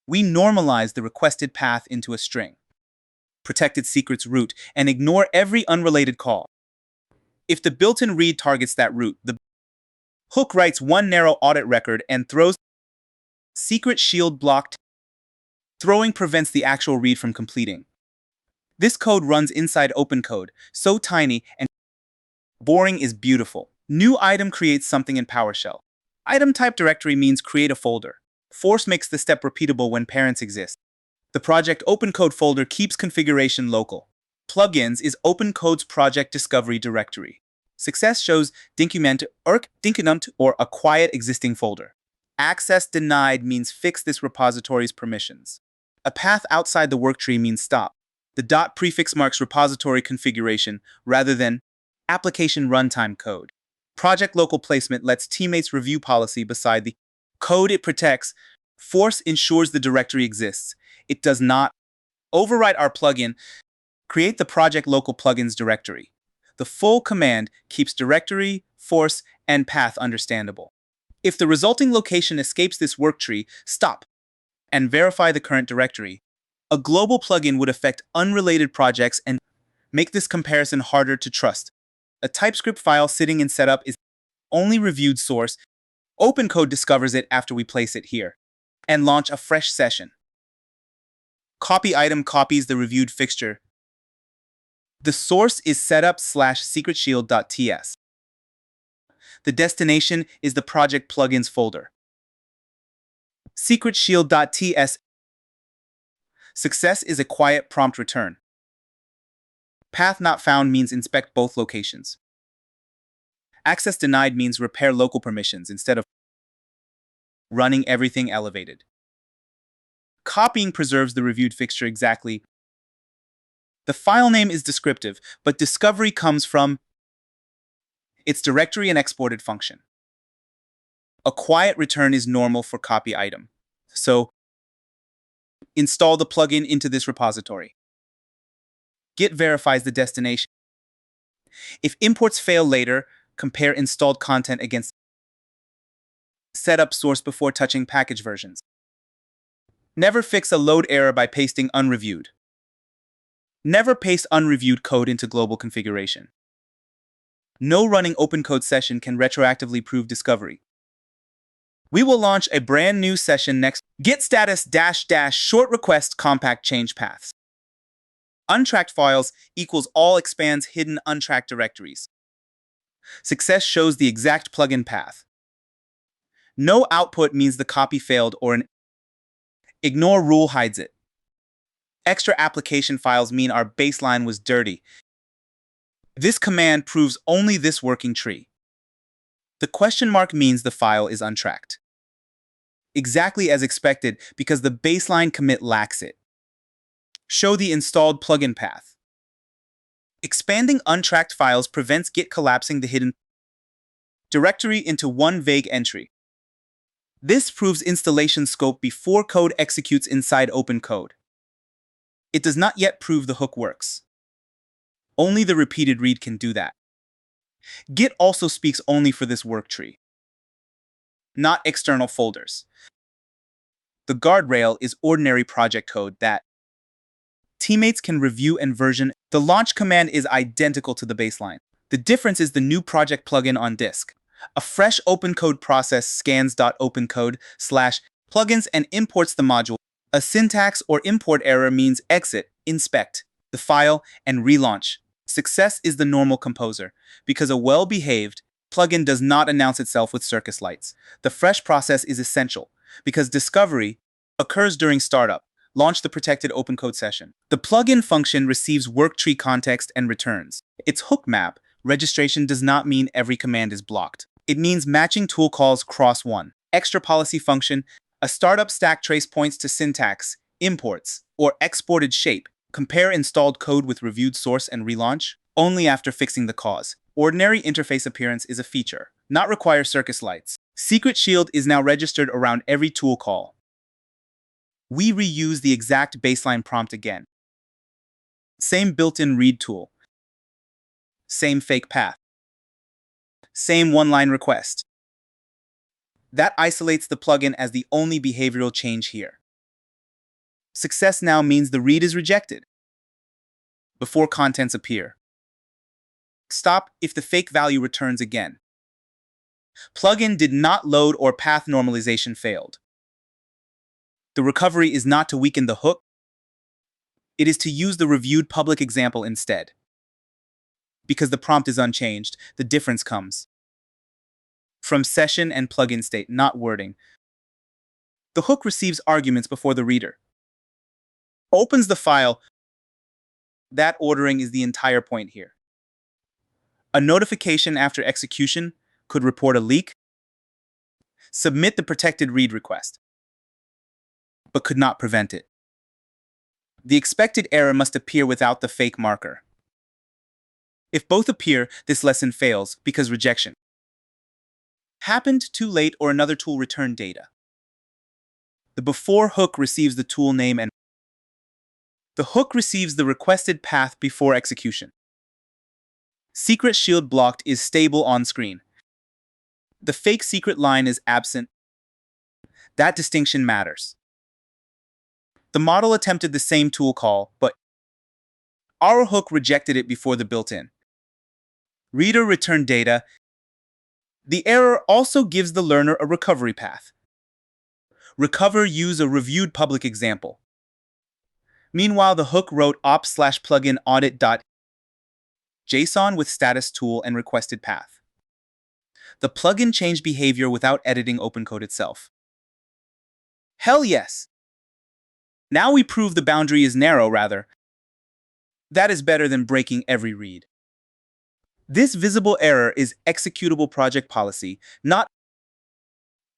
[SPEAKER 1] We normalize the requested path into a string. Protected secrets root and ignore every unrelated call. If the built-in read targets that root, the hook writes one narrow audit record and throws secret shield blocked. Throwing prevents the actual read from completing. This code runs inside OpenCode, so tiny and boring is beautiful. New item creates something in PowerShell. Item type directory means create a folder. Force makes the step repeatable when parents exist. The project OpenCode folder keeps configuration local. Plugins is OpenCode's project discovery directory. Success shows document or a quiet existing folder. Access denied means fix this repository's permissions. A path outside the worktree means stop. The dot prefix marks repository configuration rather than application runtime code. Project local placement lets teammates review policy beside the code it protects. Force ensures the directory exists. It does not overwrite our plugin. Create the project local plugins directory. The full command keeps directory, force, and path understandable. If the resulting location escapes this worktree, stop and verify the current directory. A global plugin would affect unrelated projects and make this comparison harder to trust. A TypeScript file sitting in setup is only reviewed source. OpenCode discovers it after we place it here and launch a fresh session. Copy item copies the reviewed fixture. The source is setup/secretshield.ts. The destination is the project plugins folder. Secretshield.ts. Success is a quiet prompt return. Path not found means inspect both locations. Access denied means repair local permissions instead of running everything elevated. Copying preserves the reviewed fixture exactly. The file name is descriptive, but discovery comes from its directory and exported function. A quiet return is normal for copy item. So, install the plugin into this repository. Git verifies the destination. If imports fail later, compare installed content against setup source before touching package versions. Never fix a load error by pasting unreviewed. Never paste unreviewed code into global configuration. No running OpenCode session can retroactively prove discovery. We will launch a brand new session next. Git status -- short request compact change paths. Untracked files equals all expands hidden untracked directories. Success shows the exact plugin path. No output means the copy failed or an ignore rule hides it. Extra application files mean our baseline was dirty. This command proves only this working tree. The question mark means the file is untracked. Exactly as expected because the baseline commit lacks it. Show the installed plugin path. Expanding untracked files prevents Git collapsing the hidden directory into one vague entry. This proves installation scope before code executes inside OpenCode. It does not yet prove the hook works. Only the repeated read can do that. Git also speaks only for this worktree, not external folders. The guardrail is ordinary project code that teammates can review and version. The launch command is identical to the baseline. The difference is the new project plugin on disk. A fresh OpenCode process scans .opencode/plugins and imports the module. A syntax or import error means exit, inspect the file, and relaunch. Success is the normal composer, because a well-behaved plugin does not announce itself with circus lights. The fresh process is essential, because discovery occurs during startup. Launch the protected OpenCode session. The plugin function receives worktree context and returns. Its hook map registration does not mean every command is blocked. It means matching tool calls cross one. Extra policy function, a startup stack trace points to syntax, imports, or exported shape. Compare installed code with reviewed source and relaunch only after fixing the cause. Ordinary interface appearance is a feature, not require circus lights. Secret Shield is now registered around every tool call. We reuse the exact baseline prompt again. Same built-in read tool. Same fake path. Same one-line request. That isolates the plugin as the only behavioral change here. Success now means the read is rejected before contents appear. Stop if the fake value returns again. Plugin did not load or path normalization failed. The recovery is not to weaken the hook. It is to use the reviewed public example instead. Because the prompt is unchanged, the difference comes from session and plugin state, not wording. The hook receives arguments before the reader opens the file. That ordering is the entire point here. A notification after execution could report a leak, submit the protected read request, but could not prevent it. The expected error must appear without the fake marker. If both appear, this lesson fails because rejection happened too late or another tool returned data. The before hook receives the tool name and the hook receives the requested path before execution. Secret shield blocked is stable on screen. The fake secret line is absent. That distinction matters. The model attempted the same tool call, but our hook rejected it before the built-in. Reader returned data. The error also gives the learner a recovery path. Recover use a reviewed public example. Meanwhile, the hook wrote ops/plugin audit.json with status tool and requested path. The plugin changed behavior without editing OpenCode itself. Hell yes! Now we prove the boundary is narrow, rather. That is better than breaking every read. This visible error is executable project policy, not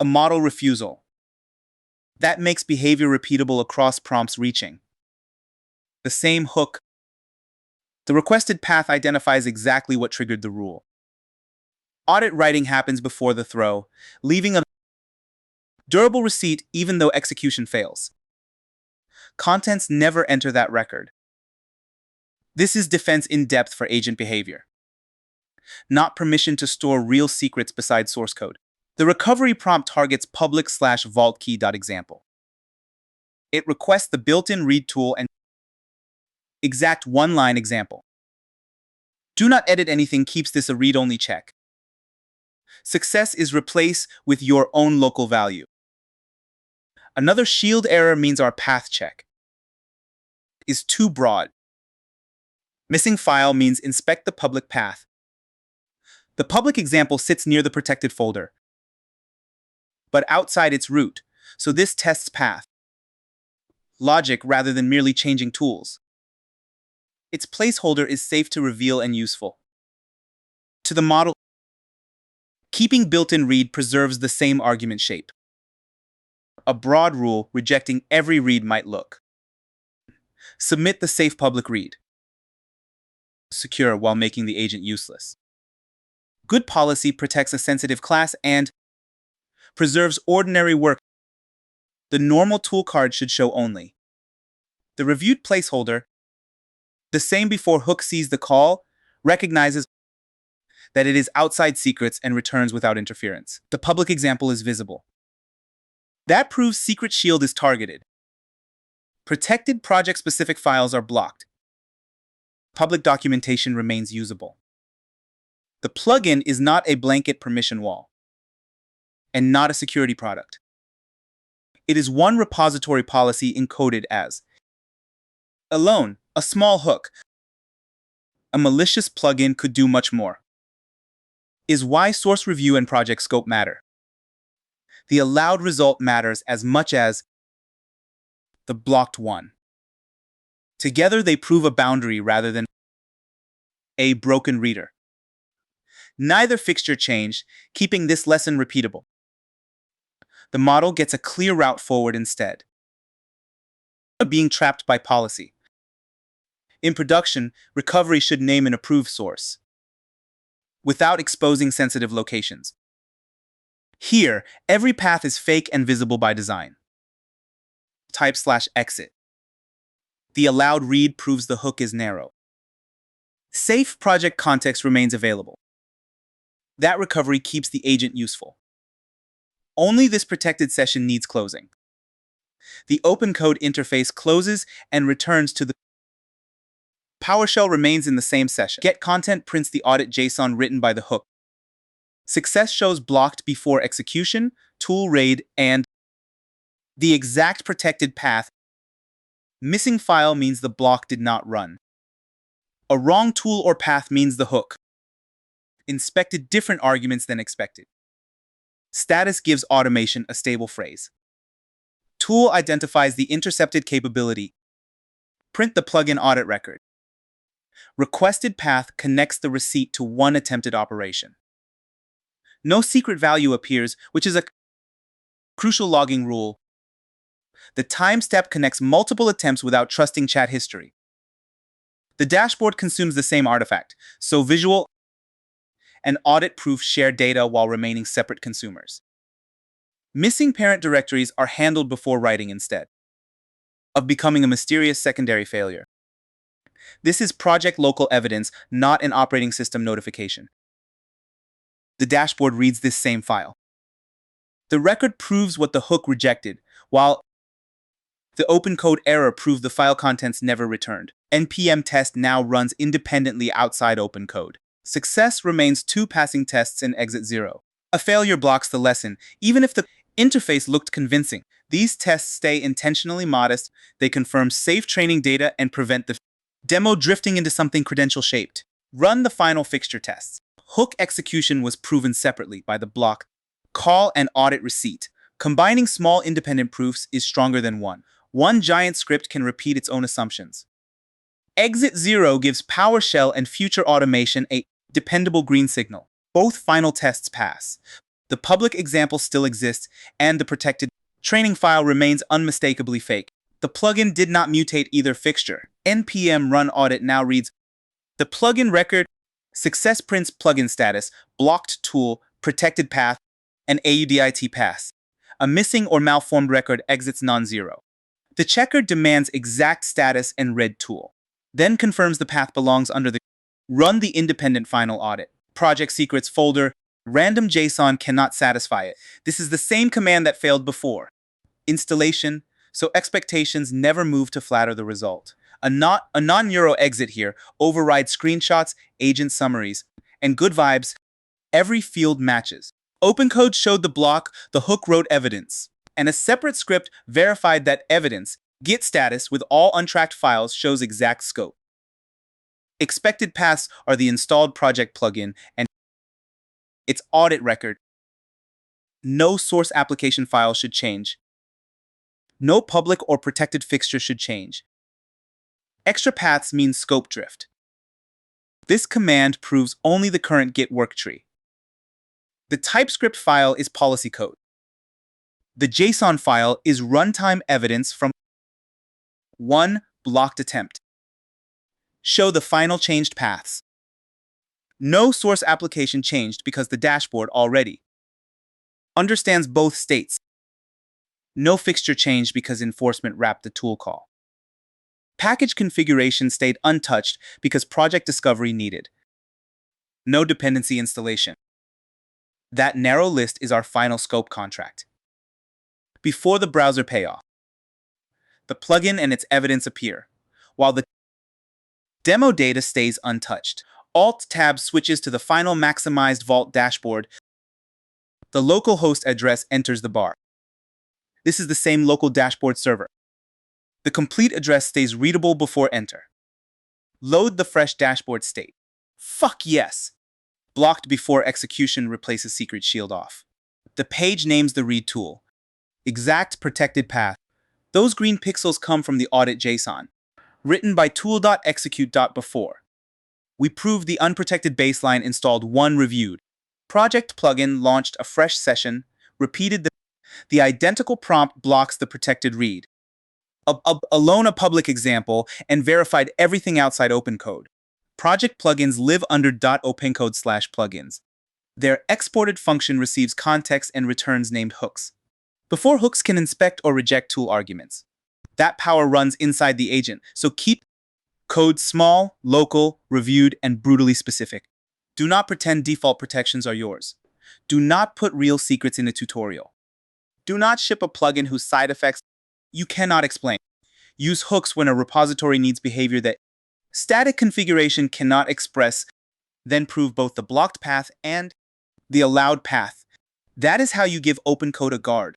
[SPEAKER 1] a model refusal. That makes behavior repeatable across prompts reaching the same hook. The requested path identifies exactly what triggered the rule. Audit writing happens before the throw, leaving a durable receipt even though execution fails. Contents never enter that record. This is defense in depth for agent behavior, not permission to store real secrets beside source code. The recovery prompt targets public/vault-key.example. It requests the built-in read tool and exact one-line example. Do not edit anything keeps this a read-only check. Success is replaced with your own local value. Another shield error means our path check is too broad. Missing file means inspect the public path. The public example sits near the protected folder, but outside its root, so this tests path logic rather than merely changing tools. Its placeholder is safe to reveal and useful. To the model, keeping built-in read preserves the same argument shape. A broad rule rejecting every read might look. Submit the safe public read. Secure while making the agent useless. Good policy protects a sensitive class and preserves ordinary work. The normal tool card should show only the reviewed placeholder. The same before hook sees the call, recognizes that it is outside secrets and returns without interference. The public example is visible. That proves secret shield is targeted. Protected project-specific files are blocked. Public documentation remains usable. The plugin is not a blanket permission wall and not a security product. It is one repository policy encoded as alone, a small hook. A malicious plugin could do much more. Is why source review and project scope matter. The allowed result matters as much as the blocked one. Together they prove a boundary rather than a broken reader. Neither fixture changed, keeping this lesson repeatable. The model gets a clear route forward instead of being trapped by policy. In production, recovery should name an approved source without exposing sensitive locations. Here, every path is fake and visible by design. Type/exit. The allowed read proves the hook is narrow. Safe project context remains available. That recovery keeps the agent useful. Only this protected session needs closing. The OpenCode interface closes and returns to the PowerShell remains in the same session. Get content prints the audit JSON written by the hook. Success shows blocked before execution, tool raid, and the exact protected path. Missing file means the block did not run. A wrong tool or path means the hook inspected different arguments than expected. Status gives automation a stable phrase. Tool identifies the intercepted capability. Print the plugin audit record. Requested path connects the receipt to one attempted operation. No secret value appears, which is a crucial logging rule. The time step connects multiple attempts without trusting chat history. The dashboard consumes the same artifact, so visual and audit proof share data while remaining separate consumers. Missing parent directories are handled before writing instead of becoming a mysterious secondary failure. This is project local evidence, not an operating system notification. The dashboard reads this same file. The record proves what the hook rejected, while the OpenCode error proved the file contents never returned. NPM test now runs independently outside OpenCode. Success remains 2 passing tests and exit 0. A failure blocks the lesson, even if the interface looked convincing. These tests stay intentionally modest, they confirm safe training data and prevent the demo drifting into something credential-shaped. Run the final fixture tests. Hook execution was proven separately by the block call and audit receipt. Combining small independent proofs is stronger than one. One giant script can repeat its own assumptions. Exit 0 gives PowerShell and future automation a dependable green signal. Both final tests pass. The public example still exists, and the protected training file remains unmistakably fake. The plugin did not mutate either fixture. npm run audit now reads the plugin record, success prints plugin status, blocked tool, protected path, and AUDIT pass. A missing or malformed record exits non-zero. The checker demands exact status and red tool, then confirms the path belongs under the run the independent final audit. Project secrets folder, random JSON cannot satisfy it. This is the same command that failed before. Installation, so expectations never move to flatter the result. A non-euro exit here overrides screenshots, agent summaries, and good vibes. Every field matches. OpenCode showed the block, the hook wrote evidence, and a separate script verified that evidence, get status with all untracked files shows exact scope. Expected paths are the installed project plugin and its audit record. No source application file should change. No public or protected fixture should change. Extra paths means scope drift. This command proves only the current Git worktree. The TypeScript file is policy code. The JSON file is runtime evidence from one blocked attempt. Show the final changed paths. No source application changed because the dashboard already understands both states. No fixture changed because enforcement wrapped the tool call. Package configuration stayed untouched because project discovery needed. No dependency installation. That narrow list is our final scope contract. Before the browser payoff, the plugin and its evidence appear, while the demo data stays untouched. Alt-tab switches to the final maximized Vault dashboard. The local host address enters the bar. This is the same local dashboard server. The complete address stays readable before enter. Load the fresh dashboard state. Fuck yes! Blocked before execution replaces secret shield off. The page names the read tool. Exact protected path. Those green pixels come from the audit JSON, written by tool.execute.before. We proved the unprotected baseline installed one reviewed. Project plugin launched a fresh session, repeated the identical prompt blocks the protected read. Alone a public example, and verified everything outside OpenCode. Project plugins live under .opencode/plugins. Their exported function receives context and returns named hooks. Before hooks can inspect or reject tool arguments. That power runs inside the agent, so keep code small, local, reviewed, and brutally specific. Do not pretend default protections are yours. Do not put real secrets in a tutorial. Do not ship a plugin whose side effects you cannot explain. Use hooks when a repository needs behavior that static configuration cannot express, then prove both the blocked path and the allowed path. That is how you give OpenCode a guard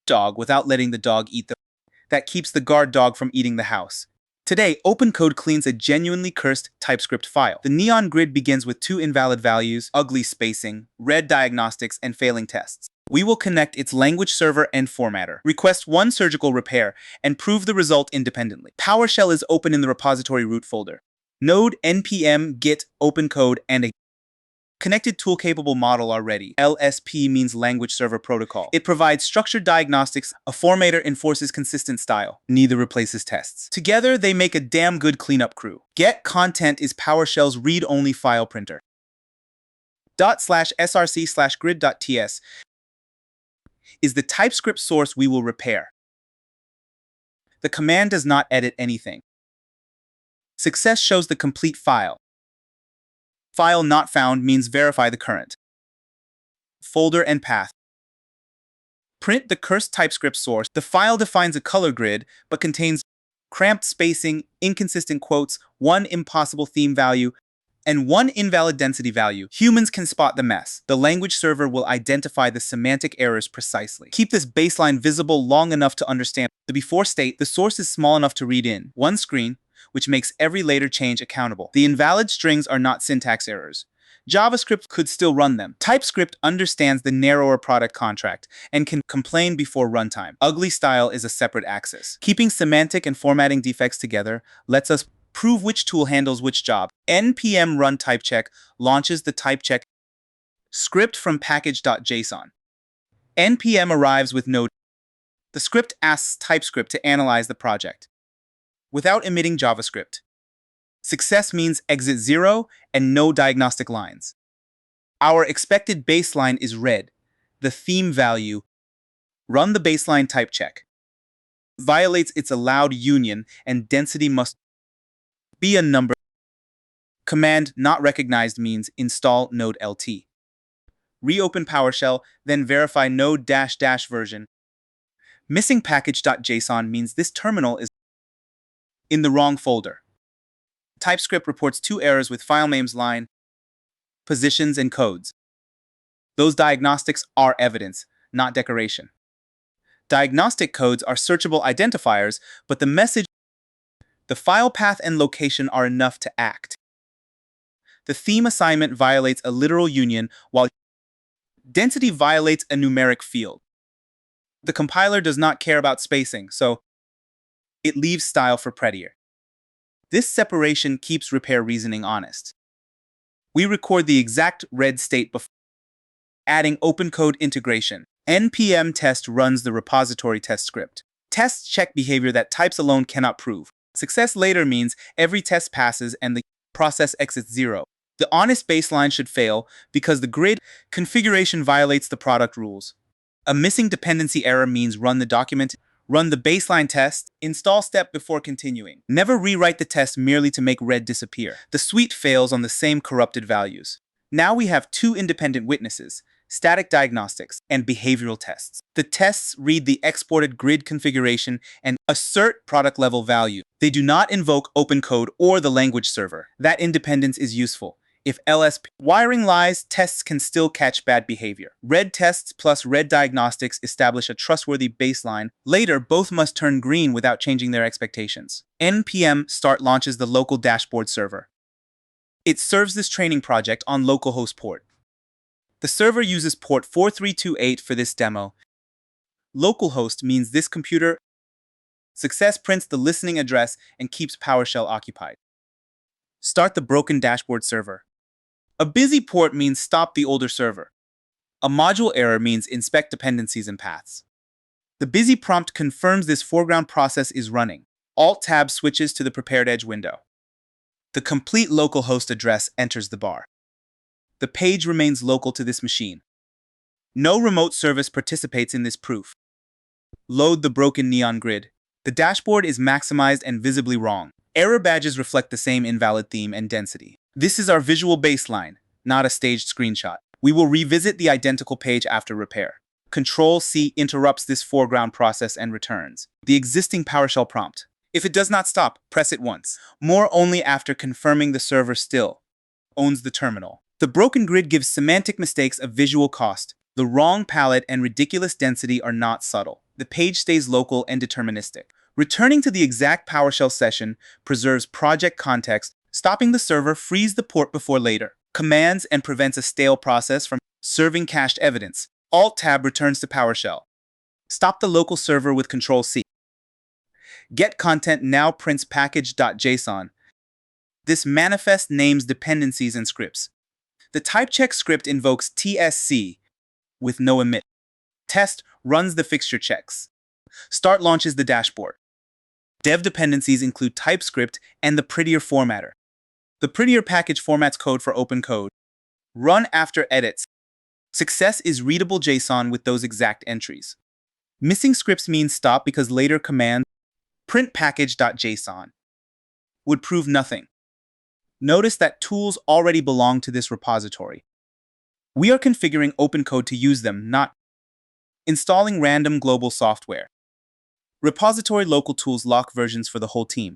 [SPEAKER 1] dog without letting the dog eat the that keeps the guard dog from eating the house. Today, OpenCode cleans a genuinely cursed TypeScript file. The neon grid begins with 2 invalid values, ugly spacing, red diagnostics, and failing tests. We will connect its language server and formatter, request one surgical repair, and prove the result independently. PowerShell is open in the repository root folder. Node npm get OpenCode and a connected tool-capable model are ready. LSP means Language Server Protocol. It provides structured diagnostics. A formatter enforces consistent style. Neither replaces tests. Together, they make a damn good cleanup crew. Get content is PowerShell's read-only file printer. /src/grid.ts is the TypeScript source we will repair. The command does not edit anything. Success shows the complete file. File not found means verify the current folder and path. Print the cursed TypeScript source. The file defines a color grid, but contains cramped spacing, inconsistent quotes, one impossible theme value, and one invalid density value. Humans can spot the mess. The language server will identify the semantic errors precisely. Keep this baseline visible long enough to understand the before state. The source is small enough to read in one screen, which makes every later change accountable. The invalid strings are not syntax errors. JavaScript could still run them. TypeScript understands the narrower product contract and can complain before runtime. Ugly style is a separate axis. Keeping semantic and formatting defects together lets us prove which tool handles which job. npm run typecheck launches the typecheck script from package.json. npm arrives with Node. The script asks TypeScript to analyze the project without emitting JavaScript. Success means exit 0 and no diagnostic lines. Our expected baseline is red. The theme value, run the baseline type check, violates its allowed union and density must be a number. Command not recognized means install node lt. Reopen PowerShell, then verify node -- version. Missing package.json means this terminal is in the wrong folder. TypeScript reports 2 errors with file names, line, positions, and codes. Those diagnostics are evidence, not decoration. Diagnostic codes are searchable identifiers, but the message, the file path and location are enough to act. The theme assignment violates a literal union, while density violates a numeric field. The compiler does not care about spacing, so it leaves style for prettier. This separation keeps repair reasoning honest. We record the exact red state before adding OpenCode integration. npm test runs the repository test script. Tests check behavior that types alone cannot prove. Success later means every test passes and the process exits 0. The honest baseline should fail because the grid configuration violates the product rules. A missing dependency error means run the document, run the baseline test, install step before continuing. Never rewrite the test merely to make red disappear. The suite fails on the same corrupted values. Now we have 2 independent witnesses, static diagnostics and behavioral tests. The tests read the exported grid configuration and assert product level value. They do not invoke OpenCode or the language server. That independence is useful. If LSP wiring lies, tests can still catch bad behavior. Red tests plus red diagnostics establish a trustworthy baseline. Later, both must turn green without changing their expectations. npm start launches the local dashboard server. It serves this training project on localhost port. The server uses port 4328 for this demo. Localhost means this computer. Success prints the listening address and keeps PowerShell occupied. Start the broken dashboard server. A busy port means stop the older server. A module error means inspect dependencies and paths. The busy prompt confirms this foreground process is running. Alt-Tab switches to the prepared edge window. The complete localhost address enters the bar. The page remains local to this machine. No remote service participates in this proof. Load the broken neon grid. The dashboard is maximized and visibly wrong. Error badges reflect the same invalid theme and density. This is our visual baseline, not a staged screenshot. We will revisit the identical page after repair. Control-C interrupts this foreground process and returns the existing PowerShell prompt. If it does not stop, press it once. More only after confirming the server still owns the terminal. The broken grid gives semantic mistakes a visual cost. The wrong palette and ridiculous density are not subtle. The page stays local and deterministic. Returning to the exact PowerShell session preserves project context. Stopping the server frees the port before later. Commands and prevents a stale process from serving cached evidence. Alt-Tab returns to PowerShell. Stop the local server with Control-C. Get content now prints package.json. This manifest names dependencies and scripts. The type-check script invokes TSC with no emit. Test runs the fixture checks. Start launches the dashboard. Dev dependencies include TypeScript and the prettier formatter. The prettier package formats code for OpenCode. Run after edits. Success is readable JSON with those exact entries. Missing scripts means stop because later command print package.json would prove nothing. Notice that tools already belong to this repository. We are configuring OpenCode to use them, not installing random global software. Repository local tools lock versions for the whole team.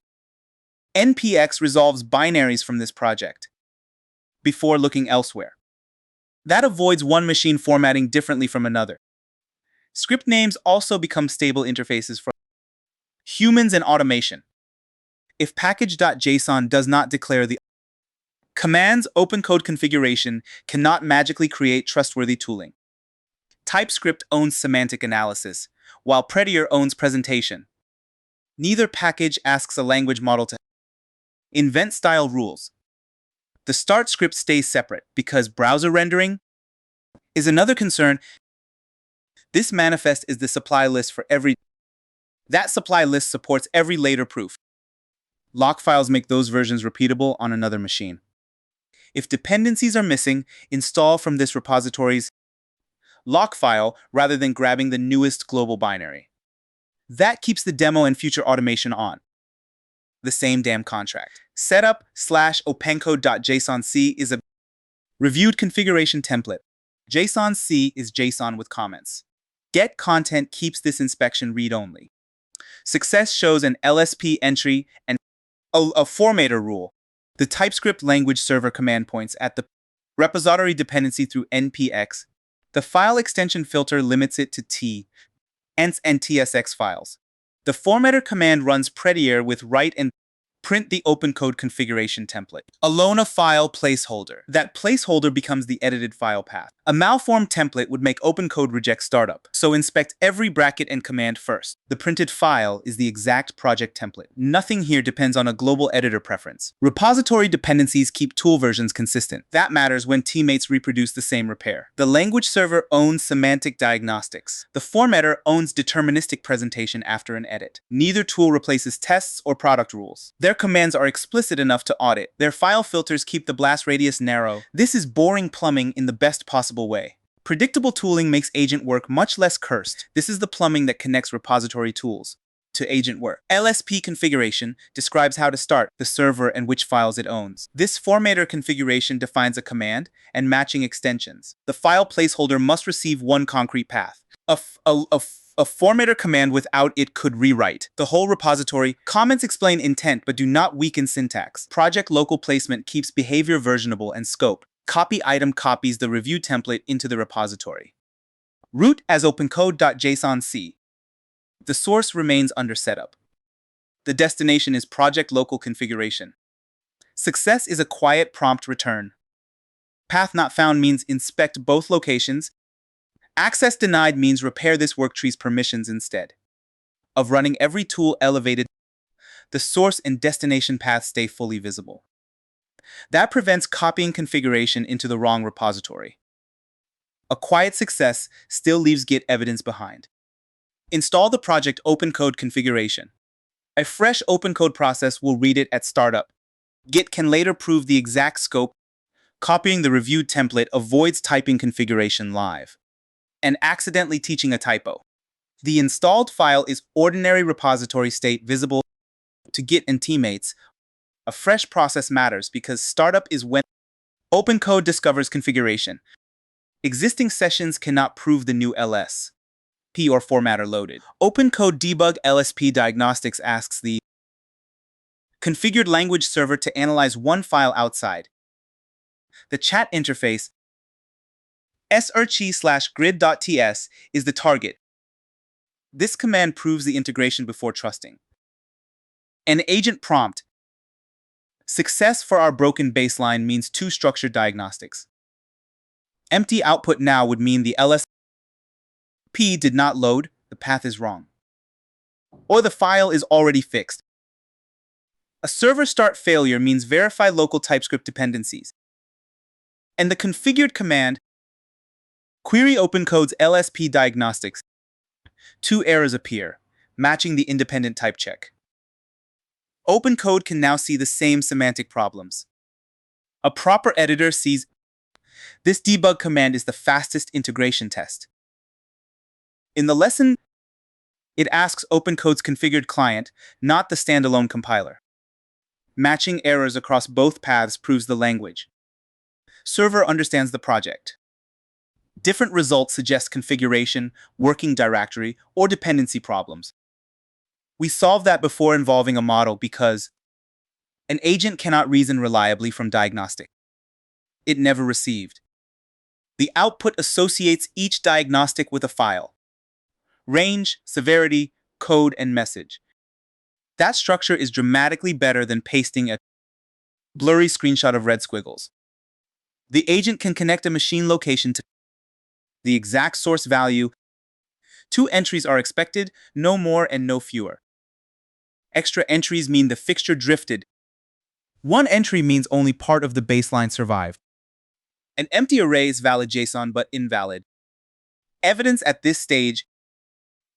[SPEAKER 1] npx resolves binaries from this project before looking elsewhere. That avoids one machine formatting differently from another. Script names also become stable interfaces for humans and automation. If package.json does not declare the commands, OpenCode configuration cannot magically create trustworthy tooling. TypeScript owns semantic analysis, while Prettier owns presentation. Neither package asks a language model to invent style rules. The start script stays separate because browser rendering is another concern. This manifest is the supply list for every. That supply list supports every later proof. Lock files make those versions repeatable on another machine. If dependencies are missing, install from this repository's lock file rather than grabbing the newest global binary. That keeps the demo and future automation on the same damn contract. Setup/OpenCode.jsonc is a reviewed configuration template. JSON-C is JSON with comments. Get content keeps this inspection read-only. Success shows an LSP entry and a formatter rule. The TypeScript language server command points at the repository dependency through npx. The file extension filter limits it to T, ENTS and TSX files. The formatter command runs prettier with write and print the OpenCode configuration template. Alone a file placeholder. That placeholder becomes the edited file path. A malformed template would make OpenCode reject startup, so inspect every bracket and command first. The printed file is the exact project template. Nothing here depends on a global editor preference. Repository dependencies keep tool versions consistent. That matters when teammates reproduce the same repair. The language server owns semantic diagnostics. The formatter owns deterministic presentation after an edit. Neither tool replaces tests or product rules. Their commands are explicit enough to audit. Their file filters keep the blast radius narrow. This is boring plumbing in the best possible way. Predictable tooling makes agent work much less cursed. This is the plumbing that connects repository tools to agent work. LSP configuration describes how to start the server and which files it owns. This formatter configuration defines a command and matching extensions. The file placeholder must receive one concrete path. A formatter command without it could rewrite the whole repository. Comments explain intent but do not weaken syntax. Project local placement keeps behavior versionable and scoped. Copy item copies the review template into the repository. Root as OpenCode.jsonc. The source remains under setup. The destination is project local configuration. Success is a quiet prompt return. Path not found means inspect both locations. Access denied means repair this worktree's permissions instead of running every tool elevated. The source and destination paths stay fully visible. That prevents copying configuration into the wrong repository. A quiet success still leaves Git evidence behind. Install the project OpenCode configuration. A fresh OpenCode process will read it at startup. Git can later prove the exact scope. Copying the reviewed template avoids typing configuration live and accidentally teaching a typo. The installed file is ordinary repository state visible to Git and teammates. A fresh process matters because startup is when OpenCode discovers configuration. Existing sessions cannot prove the new LS, P or formatter loaded. OpenCode debug LSP diagnostics asks the configured language server to analyze one file outside the chat interface. src/grid.ts is the target. This command proves the integration before trusting. An agent prompt. Success for our broken baseline means two structured diagnostics. Empty output now would mean the LSP did not load, the path is wrong. Or the file is already fixed. A server start failure means verify local TypeScript dependencies. And the configured command query OpenCode's LSP diagnostics. Two errors appear, matching the independent type check. OpenCode can now see the same semantic problems. A proper editor sees this debug command is the fastest integration test. In the lesson, it asks OpenCode's configured client, not the standalone compiler. Matching errors across both paths proves the language. Server understands the project. Different results suggest configuration, working directory, or dependency problems. We solved that before involving a model because an agent cannot reason reliably from diagnostic. It never received. The output associates each diagnostic with a file. Range, severity, code, and message. That structure is dramatically better than pasting a blurry screenshot of red squiggles. The agent can connect a machine location to the exact source value. 2 entries are expected, no more and no fewer. Extra entries mean the fixture drifted. 1 entry means only part of the baseline survived. An empty array is valid JSON but invalid. Evidence at this stage,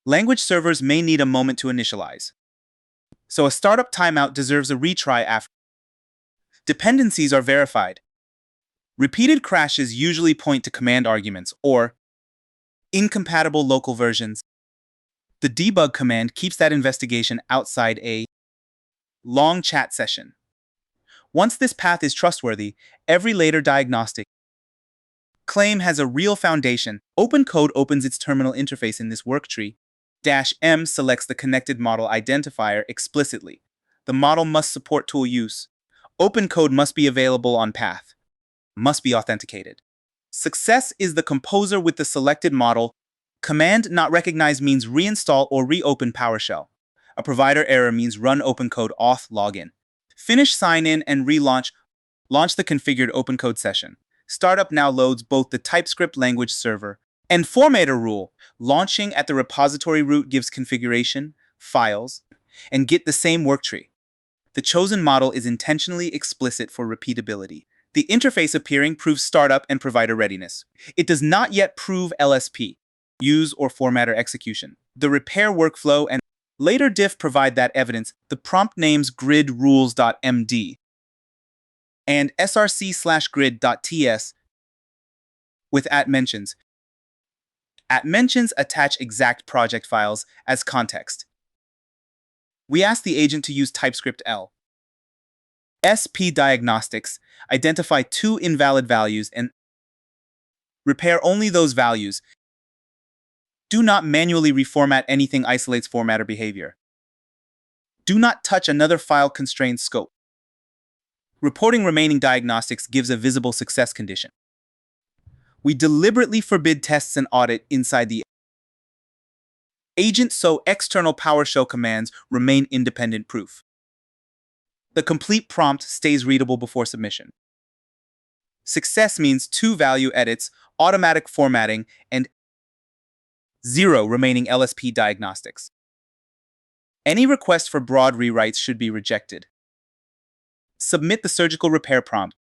[SPEAKER 1] language servers may need a moment to initialize. So a startup timeout deserves a retry after. Dependencies are verified. Repeated crashes usually point to command arguments or incompatible local versions. The debug command keeps that investigation outside a long chat session. Once this path is trustworthy, every later diagnostic claim has a real foundation. OpenCode opens its terminal interface in this worktree. -M selects the connected model identifier explicitly. The model must support tool use. OpenCode must be available on path. Must be authenticated. Success is the composer with the selected model. Command not recognized means reinstall or reopen PowerShell. A provider error means run OpenCode auth login. Finish sign in and relaunch. Launch the configured OpenCode session. Startup now loads both the TypeScript language server and formatter rule. Launching at the repository root gives configuration, files, and Git the same worktree. The chosen model is intentionally explicit for repeatability. The interface appearing proves startup and provider readiness. It does not yet prove LSP, use or formatter execution. The repair workflow and later diff provide that evidence. The prompt names grid-rules.md and src/grid.ts with @mentions. @mentions attach exact project files as context. We ask the agent to use TypeScript L. SP diagnostics identify 2 invalid values and repair only those values. Do not manually reformat anything isolates formatter behavior. Do not touch another file constrained scope. Reporting remaining diagnostics gives a visible success condition. We deliberately forbid tests and audit inside the agent so external PowerShell commands remain independent proof. The complete prompt stays readable before submission. Success means 2 value edits, automatic formatting, and 0 remaining LSP diagnostics. Any request for broad rewrites should be rejected. Submit the surgical repair prompt.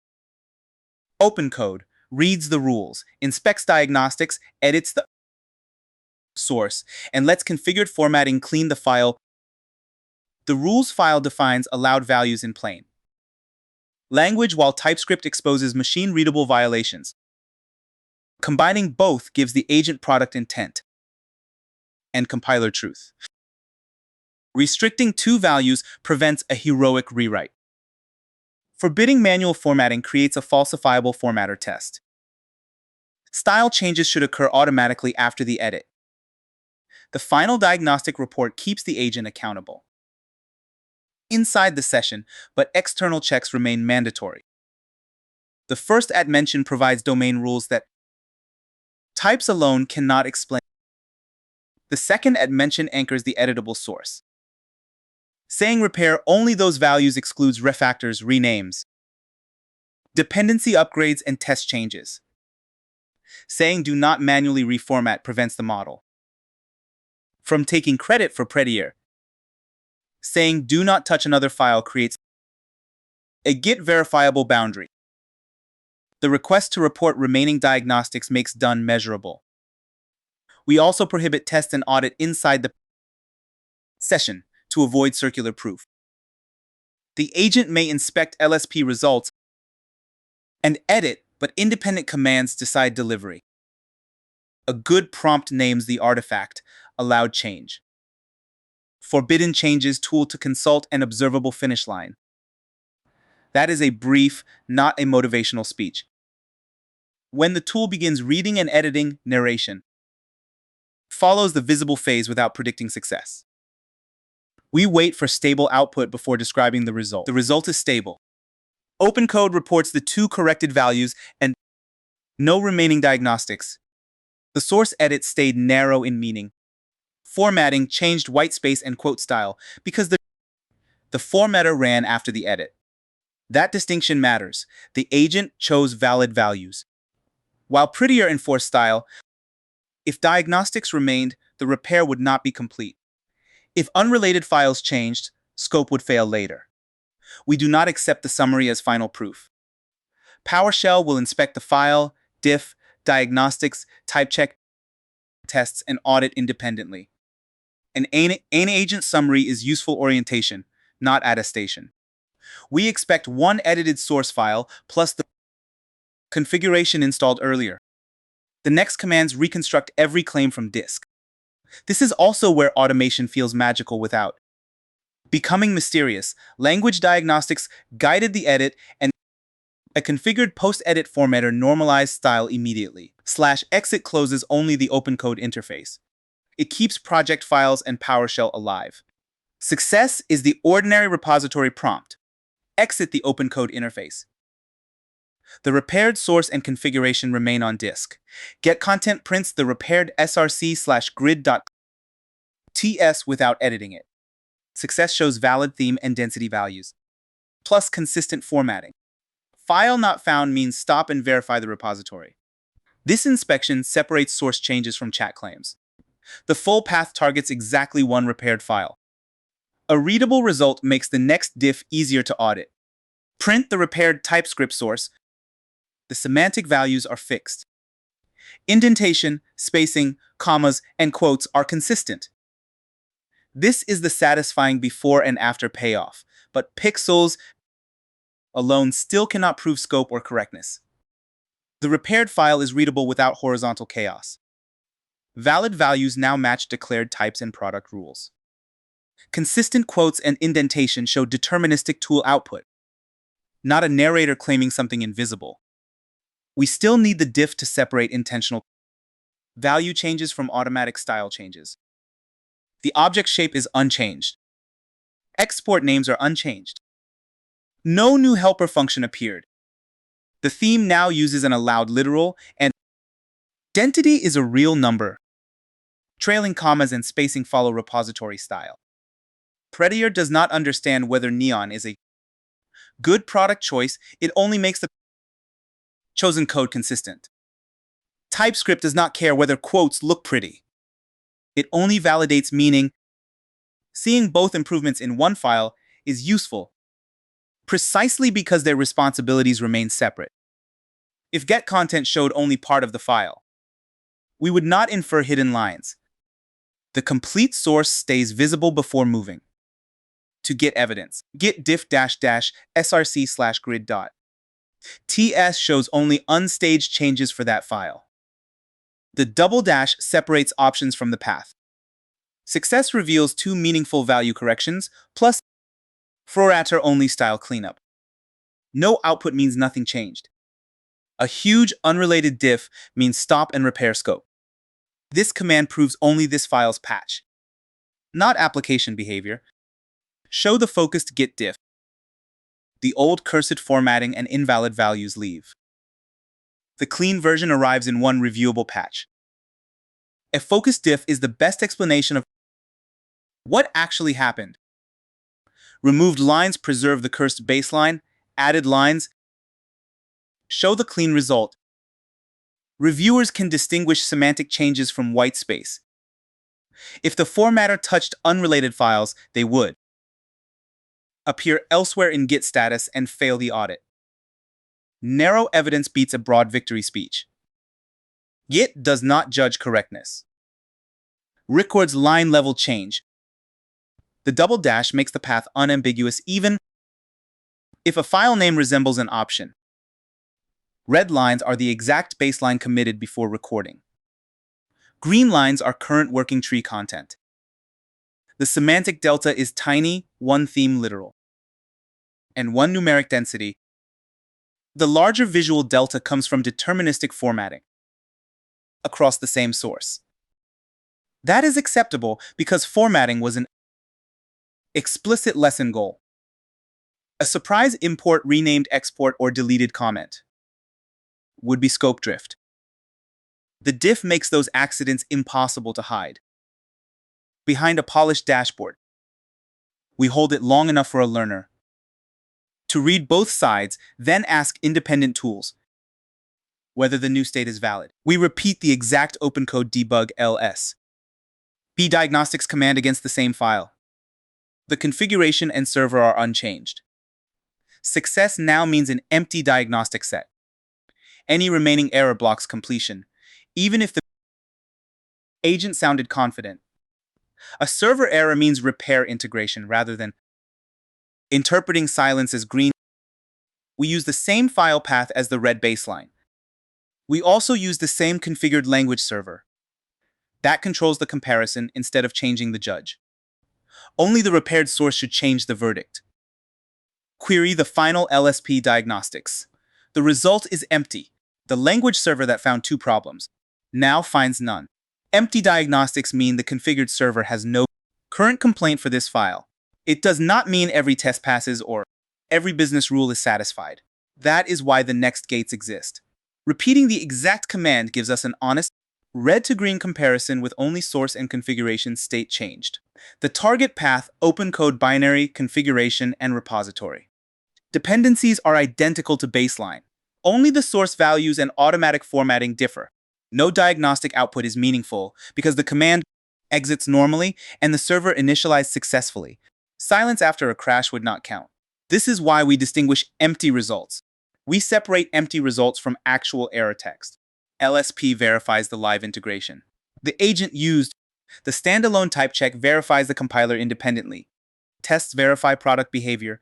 [SPEAKER 1] OpenCode reads the rules, inspects diagnostics, edits the source, and lets configured formatting clean the file. The rules file defines allowed values in plain language while TypeScript exposes machine-readable violations. Combining both gives the agent product intent and compiler truth. Restricting 2 values prevents a heroic rewrite. Forbidding manual formatting creates a falsifiable formatter test. Style changes should occur automatically after the edit. The final diagnostic report keeps the agent accountable inside the session, but external checks remain mandatory. The first @mention provides domain rules that types alone cannot explain. The second @mention anchors the editable source. Saying repair only those values excludes refactors, renames, dependency upgrades, and test changes. Saying do not manually reformat prevents the model from taking credit for prettier. Saying do not touch another file creates A get verifiable boundary. The request to report remaining diagnostics makes done measurable. We also prohibit test and audit inside the session to avoid circular proof. The agent may inspect LSP results and edit, but independent commands decide delivery. A good prompt names the artifact, allowed change. Forbidden changes tool to consult an observable finish line. That is a brief, not a motivational speech. When the tool begins reading and editing, narration follows the visible phase without predicting success. We wait for stable output before describing the result. The result is stable. OpenCode reports the 2 corrected values and no remaining diagnostics. The source edit stayed narrow in meaning. Formatting changed whitespace and quote style because the formatter ran after the edit. That distinction matters. The agent chose valid values. While prettier enforced style, if diagnostics remained, the repair would not be complete. If unrelated files changed, scope would fail later. We do not accept the summary as final proof. PowerShell will inspect the file, diff, diagnostics, type check, tests, and audit independently. An agent summary is useful orientation, not attestation. We expect one edited source file plus the configuration installed earlier. The next commands reconstruct every claim from disk. This is also where automation feels magical without becoming mysterious. Language diagnostics guided the edit, and a configured post-edit formatter normalized style immediately. /exit closes only the OpenCode interface. It keeps project files and PowerShell alive. Success is the ordinary repository prompt. Exit the OpenCode interface. The repaired source and configuration remain on disk. Get content prints the repaired src/grid.ts without editing it. Success shows valid theme and density values, plus consistent formatting. File not found means stop and verify the repository. This inspection separates source changes from chat claims. The full path targets exactly one repaired file. A readable result makes the next diff easier to audit. Print the repaired TypeScript source. The semantic values are fixed. Indentation, spacing, commas, and quotes are consistent. This is the satisfying before and after payoff, but pixels alone still cannot prove scope or correctness. The repaired file is readable without horizontal chaos. Valid values now match declared types and product rules. Consistent quotes and indentation show deterministic tool output, not a narrator claiming something invisible. We still need the diff to separate intentional value changes from automatic style changes. The object shape is unchanged. Export names are unchanged. No new helper function appeared. The theme now uses an allowed literal, and identity is a real number. Trailing commas and spacing follow repository style. Prettier does not understand whether neon is a good product choice. It only makes the chosen code consistent. TypeScript does not care whether quotes look pretty. It only validates meaning. Seeing both improvements in one file is useful, precisely because their responsibilities remain separate. If get content showed only part of the file, we would not infer hidden lines. The complete source stays visible before moving. To get evidence, git diff --src/grid. TS shows only unstaged changes for that file. The double dash separates options from the path. Success reveals 2 meaningful value corrections, plus formatter-only style cleanup. No output means nothing changed. A huge unrelated diff means stop and repair scope. This command proves only this file's patch, not application behavior. Show the focused git diff. The old cursed formatting and invalid values leave. The clean version arrives in one reviewable patch. A focused diff is the best explanation of what actually happened. Removed lines preserve the cursed baseline, added lines show the clean result. Reviewers can distinguish semantic changes from white space. If the formatter touched unrelated files, they would. appear elsewhere in Git status and fail the audit. Narrow evidence beats a broad victory speech. Git does not judge correctness. Records line level change. The double dash makes the path unambiguous even if a file name resembles an option. Red lines are the exact baseline committed before recording. Green lines are current working tree content. The semantic delta is tiny, one theme literal, and one numeric density. The larger visual delta comes from deterministic formatting across the same source. That is acceptable because formatting was an explicit lesson goal. A surprise import renamed export or deleted comment would be scope drift. The diff makes those accidents impossible to hide. Behind a polished dashboard, we hold it long enough for a learner to read both sides, then ask independent tools whether the new state is valid. We repeat the exact OpenCode debug ls. B diagnostics command against the same file. The configuration and server are unchanged. Success now means an empty diagnostic set. Any remaining error blocks completion, even if the agent sounded confident. A server error means repair integration rather than interpreting silence as green. We use the same file path as the red baseline. We also use the same configured language server. That controls the comparison instead of changing the judge. Only the repaired source should change the verdict. Query the final LSP diagnostics. The result is empty. The language server that found 2 problems now finds none. Empty diagnostics mean the configured server has no current complaint for this file. It does not mean every test passes or every business rule is satisfied. That is why the next gates exist. Repeating the exact command gives us an honest red to green comparison with only source and configuration state changed. The target path, OpenCode binary, configuration, and repository. Dependencies are identical to baseline. Only the source values and automatic formatting differ. No diagnostic output is meaningful because the command exits normally and the server initialized successfully. Silence after a crash would not count. This is why we distinguish empty results. We separate empty results from actual error text. LSP verifies the live integration. The agent used. The standalone type check verifies the compiler independently. Tests verify product behavior.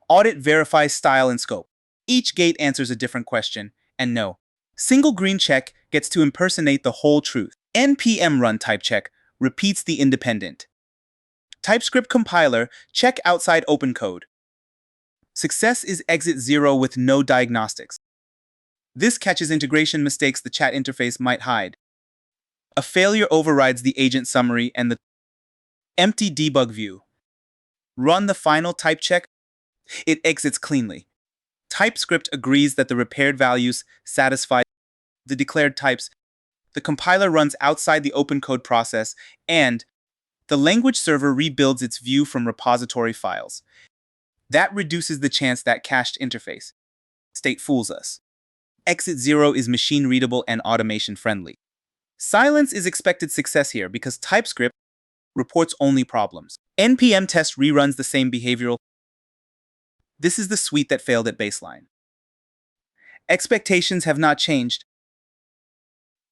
[SPEAKER 1] Audit verifies style and scope. Each gate answers a different question, and no. Single green check gets to impersonate the whole truth. npm run type check repeats the independent. TypeScript compiler check outside OpenCode. Success is exit 0 with no diagnostics. This catches integration mistakes the chat interface might hide. A failure overrides the agent summary and the empty debug view. Run the final type check. It exits cleanly. TypeScript agrees that the repaired values satisfy the declared types. The compiler runs outside the OpenCode process, and the language server rebuilds its view from repository files. That reduces the chance that cached interface state fools us. Exit 0 is machine readable and automation friendly. Silence is expected success here because TypeScript reports only problems. npm test reruns the same behavioral. This is the suite that failed at baseline. Expectations have not changed.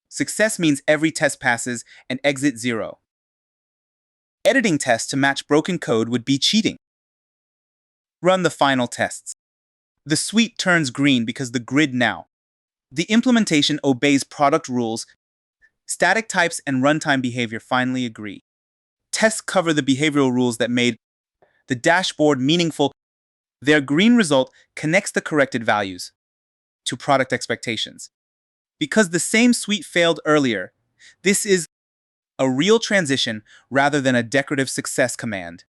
[SPEAKER 1] Success means every test passes and exit 0. Editing tests to match broken code would be cheating. Run the final tests. The suite turns green because the grid now. The implementation obeys product rules. Static types and runtime behavior finally agree. Tests cover the behavioral rules that made the dashboard meaningful. Their green result connects the corrected values to product expectations. Because the same suite failed earlier, this is a real transition rather than a decorative success command.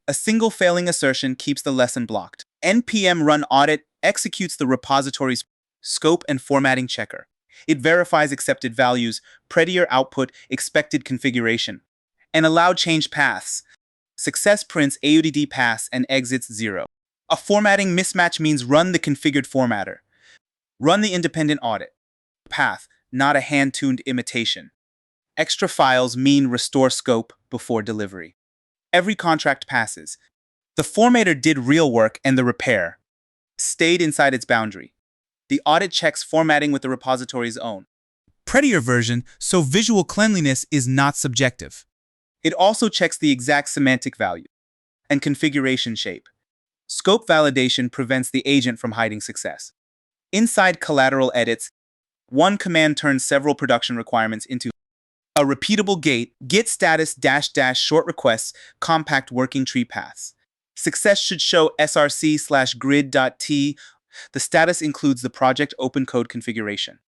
[SPEAKER 1] A single failing assertion keeps the lesson blocked. npm run audit executes the repository's scope and formatting checker. It verifies accepted values, prettier output, expected configuration, and allowed change paths. Success prints AUDD pass and exits 0. A formatting mismatch means run the configured formatter. Run the independent audit path, not a hand-tuned imitation. Extra files mean restore scope before delivery. Every contract passes. The formatter did real work and the repair stayed inside its boundary. The audit checks formatting with the repository's own prettier version, so visual cleanliness is not subjective. It also checks the exact semantic value and configuration shape. Scope validation prevents the agent from hiding success. Inside collateral edits, one command turns several production requirements into a repeatable get status -- short requests, compact working tree paths. Success should show src/grid.t. The status includes the project OpenCode configuration.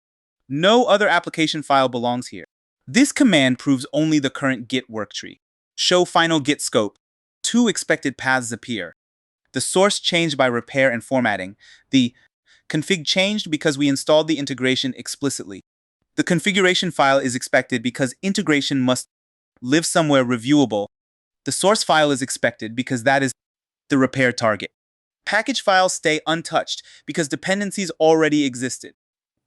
[SPEAKER 1] No other application file belongs here. This command proves only the current Git worktree. Show final Git scope. 2 expected paths appear. The source changed by repair and formatting. The config changed because we installed the integration explicitly. The configuration file is expected because integration must live somewhere reviewable. The source file is expected because that is the repair target. Package files stay untouched because dependencies already existed.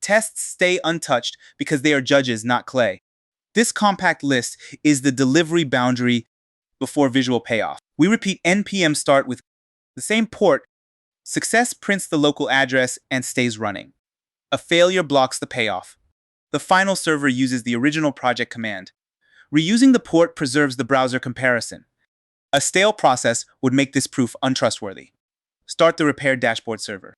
[SPEAKER 1] Tests stay untouched because they are judges, not clay. This compact list is the delivery boundary before visual payoff. We repeat npm start with the same port. Success prints the local address and stays running. A failure blocks the payoff. The final server uses the original project command. Reusing the port preserves the browser comparison. A stale process would make this proof untrustworthy. Start the repair dashboard server.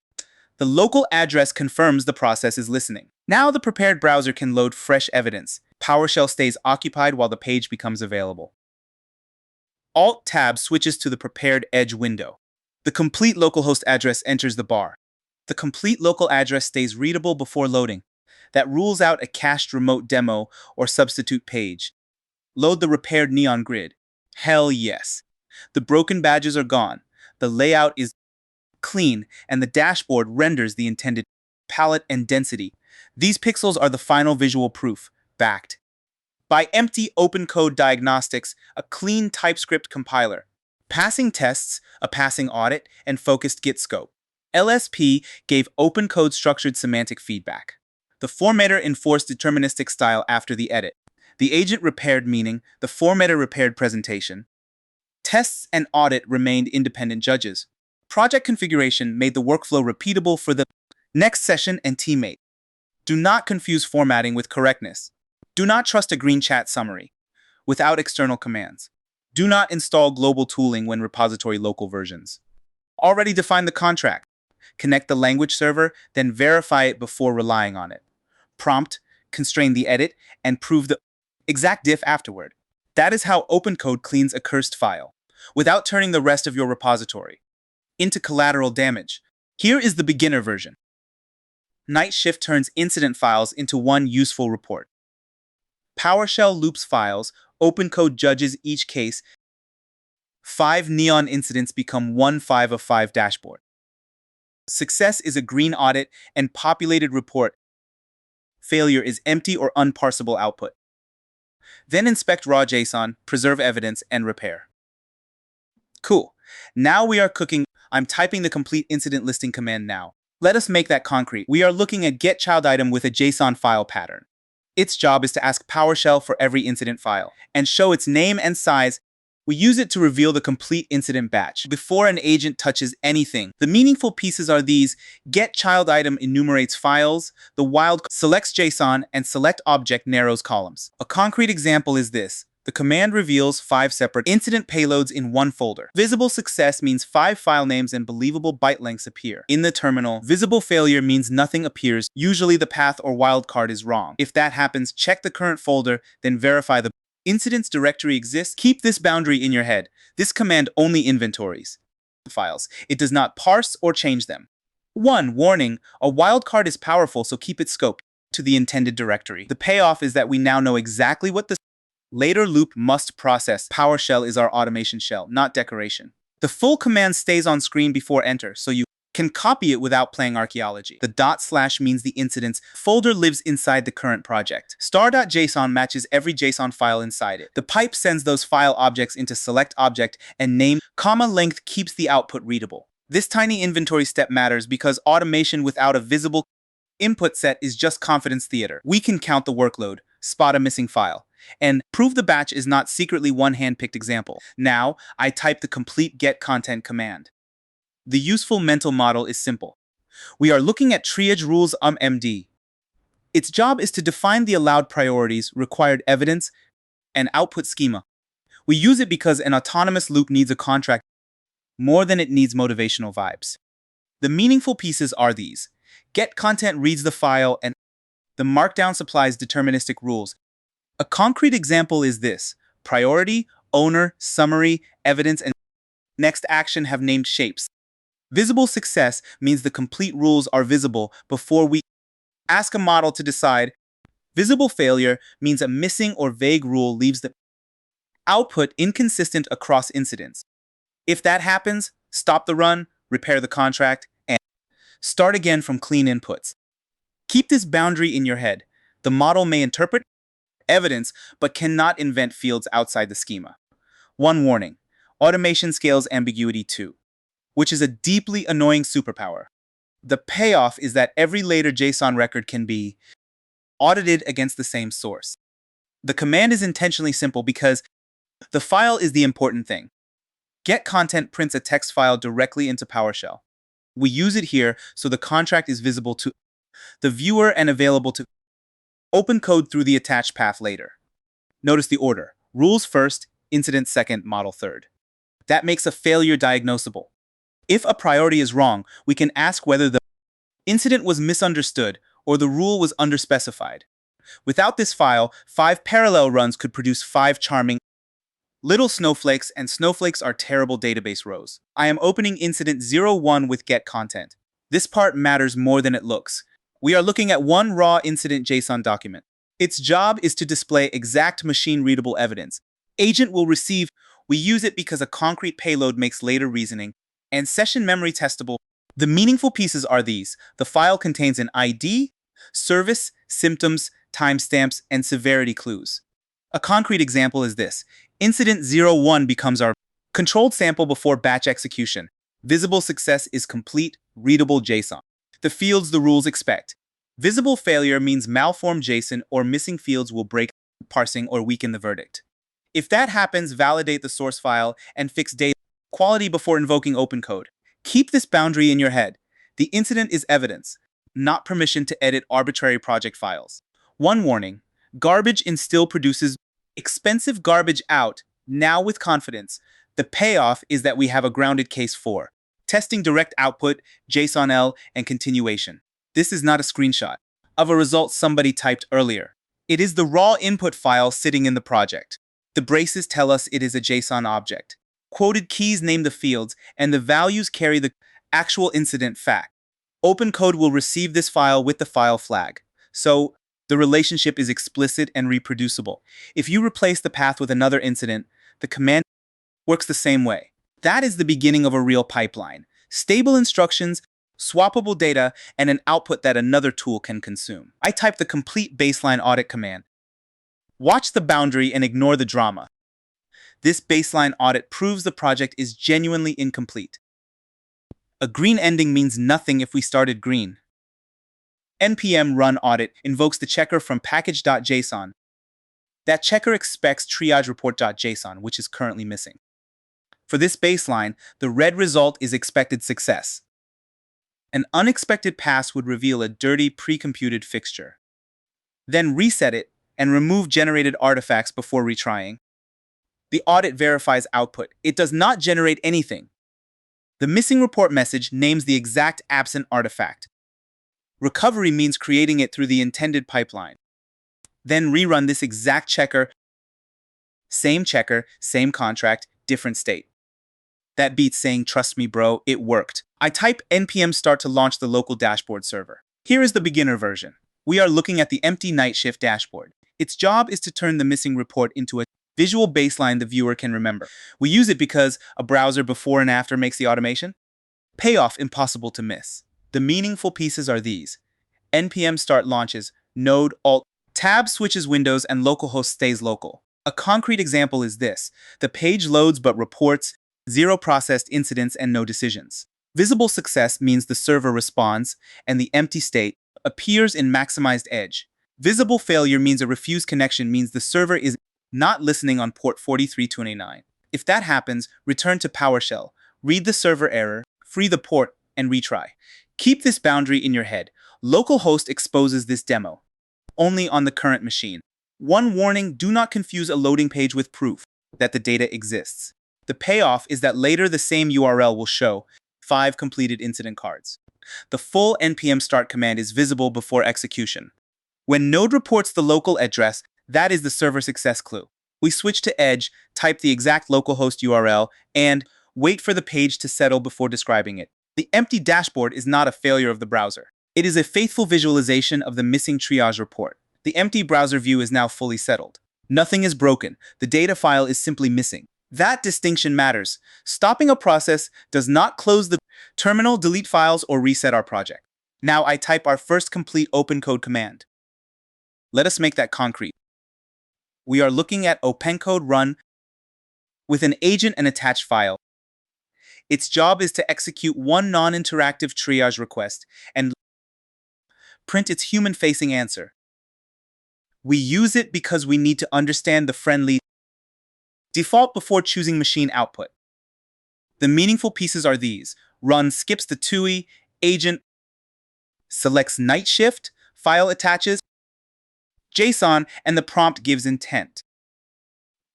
[SPEAKER 1] The local address confirms the process is listening. Now the prepared browser can load fresh evidence. PowerShell stays occupied while the page becomes available. Alt-Tab switches to the prepared edge window. The complete localhost address enters the bar. The complete local address stays readable before loading. That rules out a cached remote demo or substitute page. Load the repaired neon grid. Hell yes. The broken badges are gone. The layout is clean, and the dashboard renders the intended palette and density. These pixels are the final visual proof, backed by empty OpenCode diagnostics, a clean TypeScript compiler, passing tests, a passing audit, and focused Git scope. LSP gave OpenCode structured semantic feedback. The formatter enforced deterministic style after the edit. The agent repaired meaning, the formatter repaired presentation. Tests and audit remained independent judges. Project configuration made the workflow repeatable for the next session and teammate. Do not confuse formatting with correctness. Do not trust a green chat summary without external commands. Do not install global tooling when repository local versions. Already define the contract. Connect the language server, then verify it before relying on it. Prompt, constrain the edit, and prove the exact diff afterward. That is how OpenCode cleans a cursed file, without turning the rest of your repository into collateral damage. Here is the beginner version. Night Shift turns incident files into one useful report. PowerShell loops files, OpenCode judges each case. 5 neon incidents become one 5 of 5 dashboard. Success is a green audit and populated report. Failure is empty or unparsable output. Then inspect raw JSON, preserve evidence, and repair. Cool. Now we are cooking. I'm typing the complete incident listing command now. Let us make that concrete. We are looking at getChildItem with a JSON file pattern. Its job is to ask PowerShell for every incident file and show its name and size. We use it to reveal the complete incident batch before an agent touches anything. The meaningful pieces are these. getChildItem enumerates files, the wild selects JSON, and selectObject narrows columns. A concrete example is this. The command reveals 5 separate incident payloads in one folder. Visible success means 5 file names and believable byte lengths appear. In the terminal, visible failure means nothing appears. Usually the path or wildcard is wrong. If that happens, check the current folder, then verify the incidents directory exists. Keep this boundary in your head. This command only inventories files. It does not parse or change them. 1. Warning, a wildcard is powerful, so keep it scoped to the intended directory. The payoff is that we now know exactly what the later loop must process. PowerShell is our automation shell, not decoration. The full command stays on screen before enter, so you can copy it without playing archaeology. The / means the incidents folder lives inside the current project. Star.json matches every JSON file inside it. The pipe sends those file objects into selectObject, and name, length keeps the output readable. This tiny inventory step matters because automation without a visible input set is just confidence theater. We can count the workload, spot a missing file, and prove the batch is not secretly one hand-picked example. Now, I type the complete get content command. The useful mental model is simple. We are looking at triage rules MD. Its job is to define the allowed priorities, required evidence, and output schema. We use it because an autonomous loop needs a contract more than it needs motivational vibes. The meaningful pieces are these. Get content reads the file and the markdown supplies deterministic rules. A concrete example is this. Priority, owner, summary, evidence, and next action have named shapes. Visible success means the complete rules are visible before we ask a model to decide. Visible failure means a missing or vague rule leaves the output inconsistent across incidents. If that happens, stop the run, repair the contract, and start again from clean inputs. Keep this boundary in your head. The model may interpret evidence, but cannot invent fields outside the schema. One warning, automation scales ambiguity too, which is a deeply annoying superpower. The payoff is that every later JSON record can be audited against the same source. The command is intentionally simple because the file is the important thing. Get content prints a text file directly into PowerShell. We use it here so the contract is visible to the viewer and available to OpenCode through the attached path later. Notice the order. Rules first, incident second, model third. That makes a failure diagnosable. If a priority is wrong, we can ask whether the incident was misunderstood or the rule was underspecified. Without this file, 5 parallel runs could produce 5 charming little snowflakes, and snowflakes are terrible database rows. I am opening incident 01 with get content. This part matters more than it looks. We are looking at one raw incident JSON document. Its job is to display exact machine-readable evidence. Agent will receive. We use it because a concrete payload makes later reasoning, and session memory testable. The meaningful pieces are these. The file contains an ID, service, symptoms, timestamps, and severity clues. A concrete example is this. Incident 01 becomes our controlled sample before batch execution. Visible success is complete, readable JSON. The fields the rules expect. Visible failure means malformed JSON or missing fields will break parsing or weaken the verdict. If that happens, validate the source file and fix data quality before invoking OpenCode. Keep this boundary in your head. The incident is evidence, not permission to edit arbitrary project files. One warning, garbage in still produces expensive garbage out, now with confidence. The payoff is that we have a grounded case for testing direct output, JSON-L, and continuation. This is not a screenshot of a result somebody typed earlier. It is the raw input file sitting in the project. The braces tell us it is a JSON object. Quoted keys name the fields, and the values carry the actual incident fact. OpenCode will receive this file with the file flag. So the relationship is explicit and reproducible. If you replace the path with another incident, the command works the same way. That is the beginning of a real pipeline. Stable instructions, swappable data, and an output that another tool can consume. I type the complete baseline audit command. Watch the boundary and ignore the drama. This baseline audit proves the project is genuinely incomplete. A green ending means nothing if we started green. npm run audit invokes the checker from package.json. That checker expects triage report.json, which is currently missing. For this baseline, the red result is expected success. An unexpected pass would reveal a dirty pre-computed fixture. Then reset it and remove generated artifacts before retrying. The audit verifies output. It does not generate anything. The missing report message names the exact absent artifact. Recovery means creating it through the intended pipeline. Then rerun this exact checker, same contract, different state. That beats saying, trust me bro, it worked. I type npm start to launch the local dashboard server. Here is the beginner version. We are looking at the empty night shift dashboard. Its job is to turn the missing report into a visual baseline the viewer can remember. We use it because a browser before and after makes the automation. Payoff impossible to miss. The meaningful pieces are these. npm start launches, node, alt, tab switches windows, and localhost stays local. A concrete example is this. The page loads but reports 0 processed incidents and no decisions. Visible success means the server responds and the empty state appears in maximized edge. Visible failure means a refused connection means the server is not listening on port 4329. If that happens, return to PowerShell, read the server error, free the port, and retry. Keep this boundary in your head. Localhost exposes this demo only on the current machine. One warning, do not confuse a loading page with proof that the data exists. The payoff is that later the same URL will show 5 completed incident cards. The full npm start command is visible before execution. When Node reports the local address, that is the server success clue. We switch to Edge, type the exact localhost URL, and wait for the page to settle before describing it. The empty dashboard is not a failure of the browser. It is a faithful visualization of the missing triage report. The empty browser view is now fully settled. Nothing is broken. The data file is simply missing. That distinction matters. Stopping a process does not close the terminal, delete files, or reset our project. Now I type our first complete OpenCode command. Let us make that concrete. We are looking at OpenCode run with an agent and attached file. Its job is to execute one non-interactive triage request and print its human-facing answer. We use it because we need to understand the friendly default before choosing machine output. The meaningful pieces are these. Run skips the TUI, agent selects night shift, file attaches JSON, and the prompt gives intent.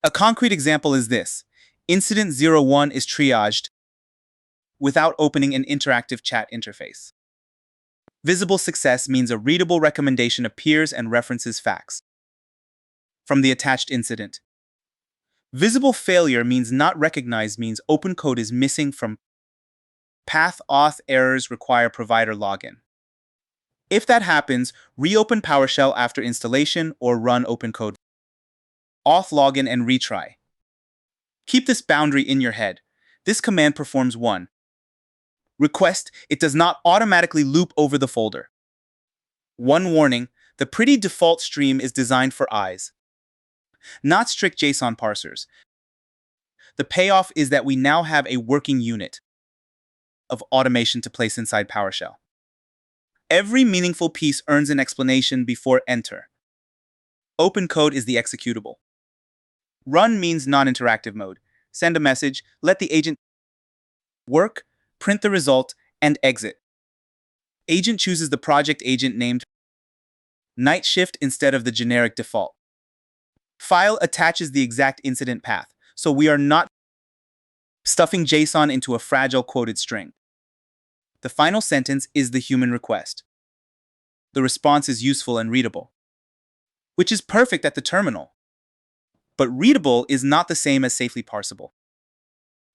[SPEAKER 1] A concrete example is this. Incident 01 is triaged without opening an interactive chat interface. Visible success means a readable recommendation appears and references facts from the attached incident. Visible failure means not recognized means OpenCode is missing from path auth errors require provider login. If that happens, reopen PowerShell after installation or run OpenCode auth login and retry. Keep this boundary in your head. This command performs 1. Request, it does not automatically loop over the folder. One warning, the pretty default stream is designed for eyes, not strict JSON parsers. The payoff is that we now have a working unit of automation to place inside PowerShell. Every meaningful piece earns an explanation before enter. OpenCode is the executable. Run means non-interactive mode. Send a message, let the agent work, print the result, and exit. Agent chooses the project agent named night shift instead of the generic default. File attaches the exact incident path, so we are not stuffing JSON into a fragile quoted string. The final sentence is the human request. The response is useful and readable, which is perfect at the terminal. But readable is not the same as safely parsable.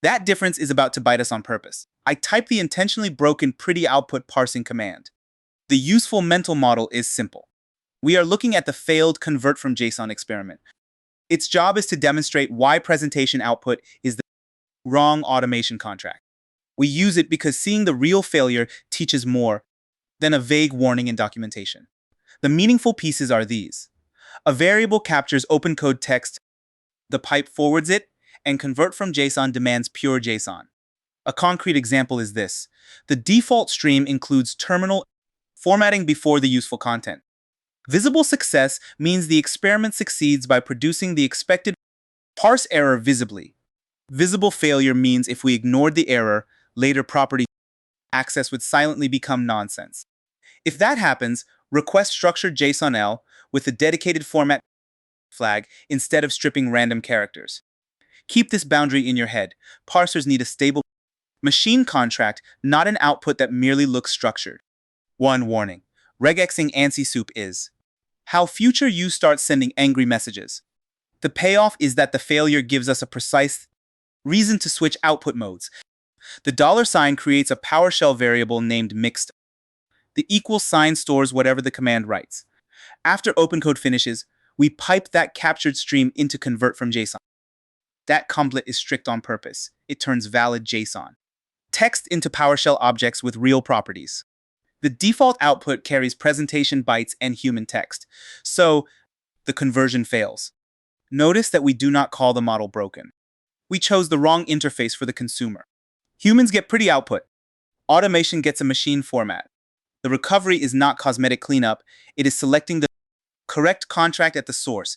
[SPEAKER 1] That difference is about to bite us on purpose. I type the intentionally broken pretty output parsing command. The useful mental model is simple. We are looking at the failed convert from JSON experiment. Its job is to demonstrate why presentation output is the wrong automation contract. We use it because seeing the real failure teaches more than a vague warning in documentation. The meaningful pieces are these. A variable captures OpenCode text, the pipe forwards it, and convert from JSON demands pure JSON. A concrete example is this. The default stream includes terminal formatting before the useful content. Visible success means the experiment succeeds by producing the expected parse error visibly. Visible failure means if we ignored the error, later property access would silently become nonsense. If that happens, request structured JSON-L with a dedicated format flag instead of stripping random characters. Keep this boundary in your head. Parsers need a stable machine contract, not an output that merely looks structured. One warning. Regexing ANSI soup is how future use starts sending angry messages. The payoff is that the failure gives us a precise reason to switch output modes. The $sign creates a PowerShell variable named mixed. The equals sign stores whatever the command writes. After OpenCode finishes, we pipe that captured stream into convert from JSON. That complet is strict on purpose. It turns valid JSON text into PowerShell objects with real properties. The default output carries presentation bytes and human text, so the conversion fails. Notice that we do not call the model broken. We chose the wrong interface for the consumer. Humans get pretty output. Automation gets a machine format. The recovery is not cosmetic cleanup, it is selecting the Correct contract at the source.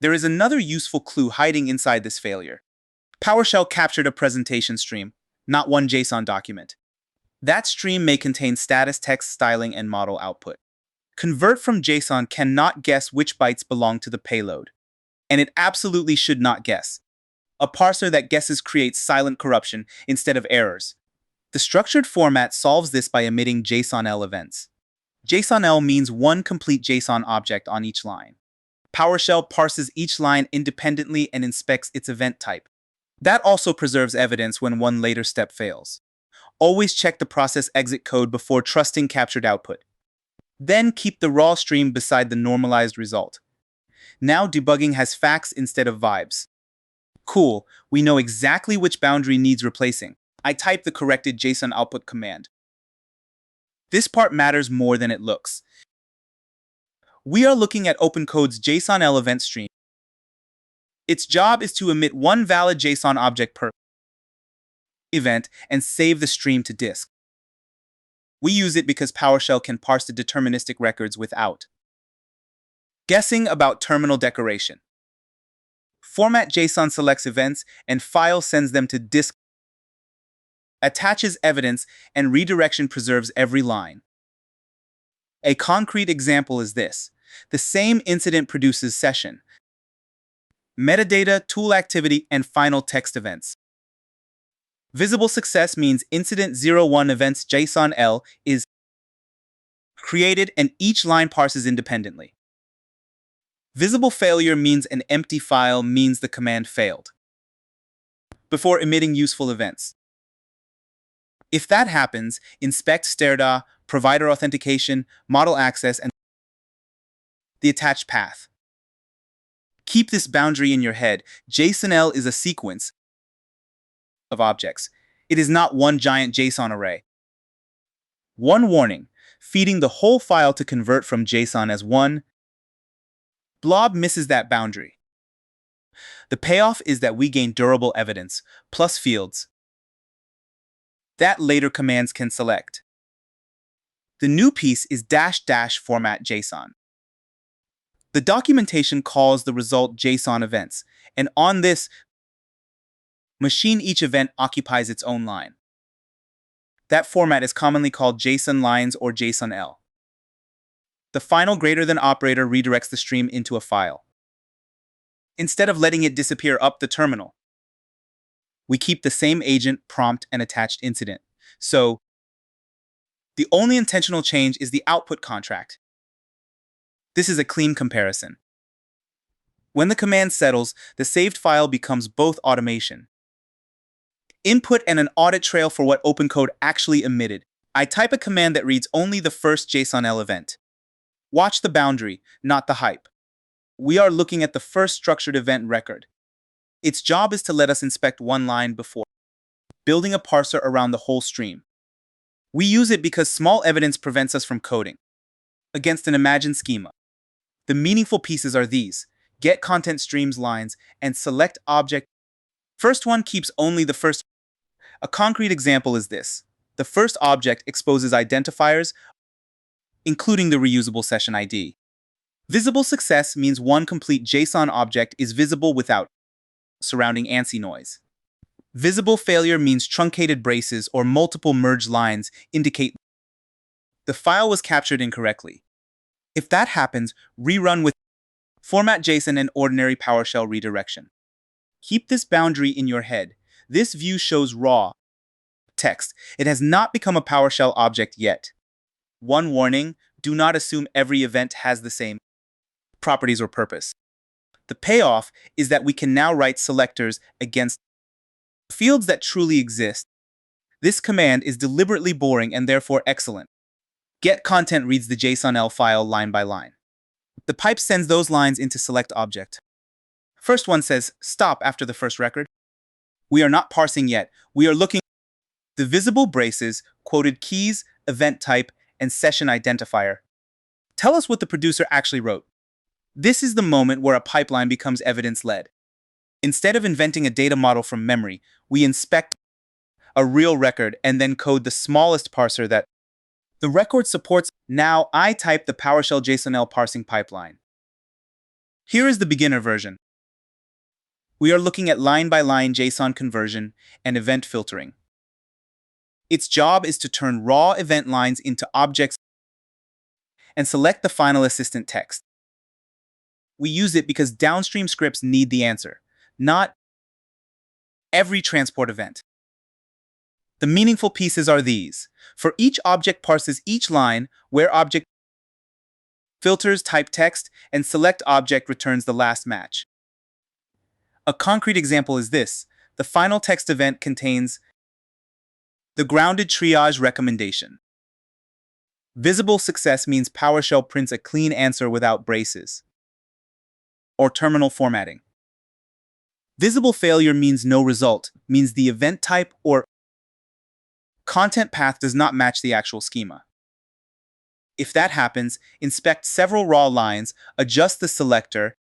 [SPEAKER 1] There is another useful clue hiding inside this failure. PowerShell captured a presentation stream, not one JSON document. That stream may contain status text styling and model output. Convert from JSON cannot guess which bytes belong to the payload. And it absolutely should not guess. A parser that guesses creates silent corruption instead of errors. The structured format solves this by emitting JSON-L events. JSON-L means one complete JSON object on each line. PowerShell parses each line independently and inspects its event type. That also preserves evidence when one later step fails. Always check the process exit code before trusting captured output. Then keep the raw stream beside the normalized result. Now debugging has facts instead of vibes. Cool, we know exactly which boundary needs replacing. I type the corrected JSON output command. This part matters more than it looks. We are looking at OpenCode's JSON-L event stream. Its job is to emit one valid JSON object per event and save the stream to disk. We use it because PowerShell can parse the deterministic records without guessing about terminal decoration. Format JSON selects events and file sends them to disk, attaches evidence, and redirection preserves every line. A concrete example is this. The same incident produces session, metadata, tool activity, and final text events. Visible success means incident 01 events JSON-L is created and each line parses independently. Visible failure means an empty file means the command failed before emitting useful events. If that happens, inspect stda, provider authentication, model access, and the attached path. Keep this boundary in your head. JSON-L is a sequence of objects. It is not one giant JSON array. One warning, feeding the whole file to convert from JSON as one blob misses that boundary. The payoff is that we gain durable evidence, plus fields that later commands can select. The new piece is -- format JSON. The documentation calls the result JSON events, and on this machine each event occupies its own line. That format is commonly called JSON lines or JSON-L. The final greater than operator redirects the stream into a file. Instead of letting it disappear up the terminal, we keep the same agent, prompt, and attached incident. So, the only intentional change is the output contract. This is a clean comparison. When the command settles, the saved file becomes both automation, input, and an audit trail for what OpenCode actually emitted. I type a command that reads only the first JSON-L event. Watch the boundary, not the hype. We are looking at the first structured event record. Its job is to let us inspect one line before building a parser around the whole stream. We use it because small evidence prevents us from coding against an imagined schema. The meaningful pieces are these: get content streams lines and select object. First one keeps only the first. A concrete example is this. The first object exposes identifiers, including the reusable session ID. Visible success means one complete JSON object is visible without surrounding ANSI noise. Visible failure means truncated braces or multiple merged lines indicate the file was captured incorrectly. If that happens, rerun with format JSON and ordinary PowerShell redirection. Keep this boundary in your head. This view shows raw text. It has not become a PowerShell object yet. One warning, do not assume every event has the same properties or purpose. The payoff is that we can now write selectors against fields that truly exist. This command is deliberately boring and therefore excellent. Get content reads the JSON-L file line by line. The pipe sends those lines into select object. First one says stop after the first record. We are not parsing yet. We are looking at the visible braces, quoted keys, event type, and session identifier. Tell us what the producer actually wrote. This is the moment where a pipeline becomes evidence-led. Instead of inventing a data model from memory, we inspect a real record and then code the smallest parser that the record supports. Now I type the PowerShell JSON-L parsing pipeline. Here is the beginner version. We are looking at line-by-line JSON conversion and event filtering. Its job is to turn raw event lines into objects and select the final assistant text. We use it because downstream scripts need the answer, not every transport event. The meaningful pieces are these. For each object parses each line, where object filters type text, and select object returns the last match. A concrete example is this. The final text event contains the grounded triage recommendation. Visible success means PowerShell prints a clean answer without braces or terminal formatting. Visible failure means no result, means the event type or content path does not match the actual schema. If that happens, inspect several raw lines, adjust the selector,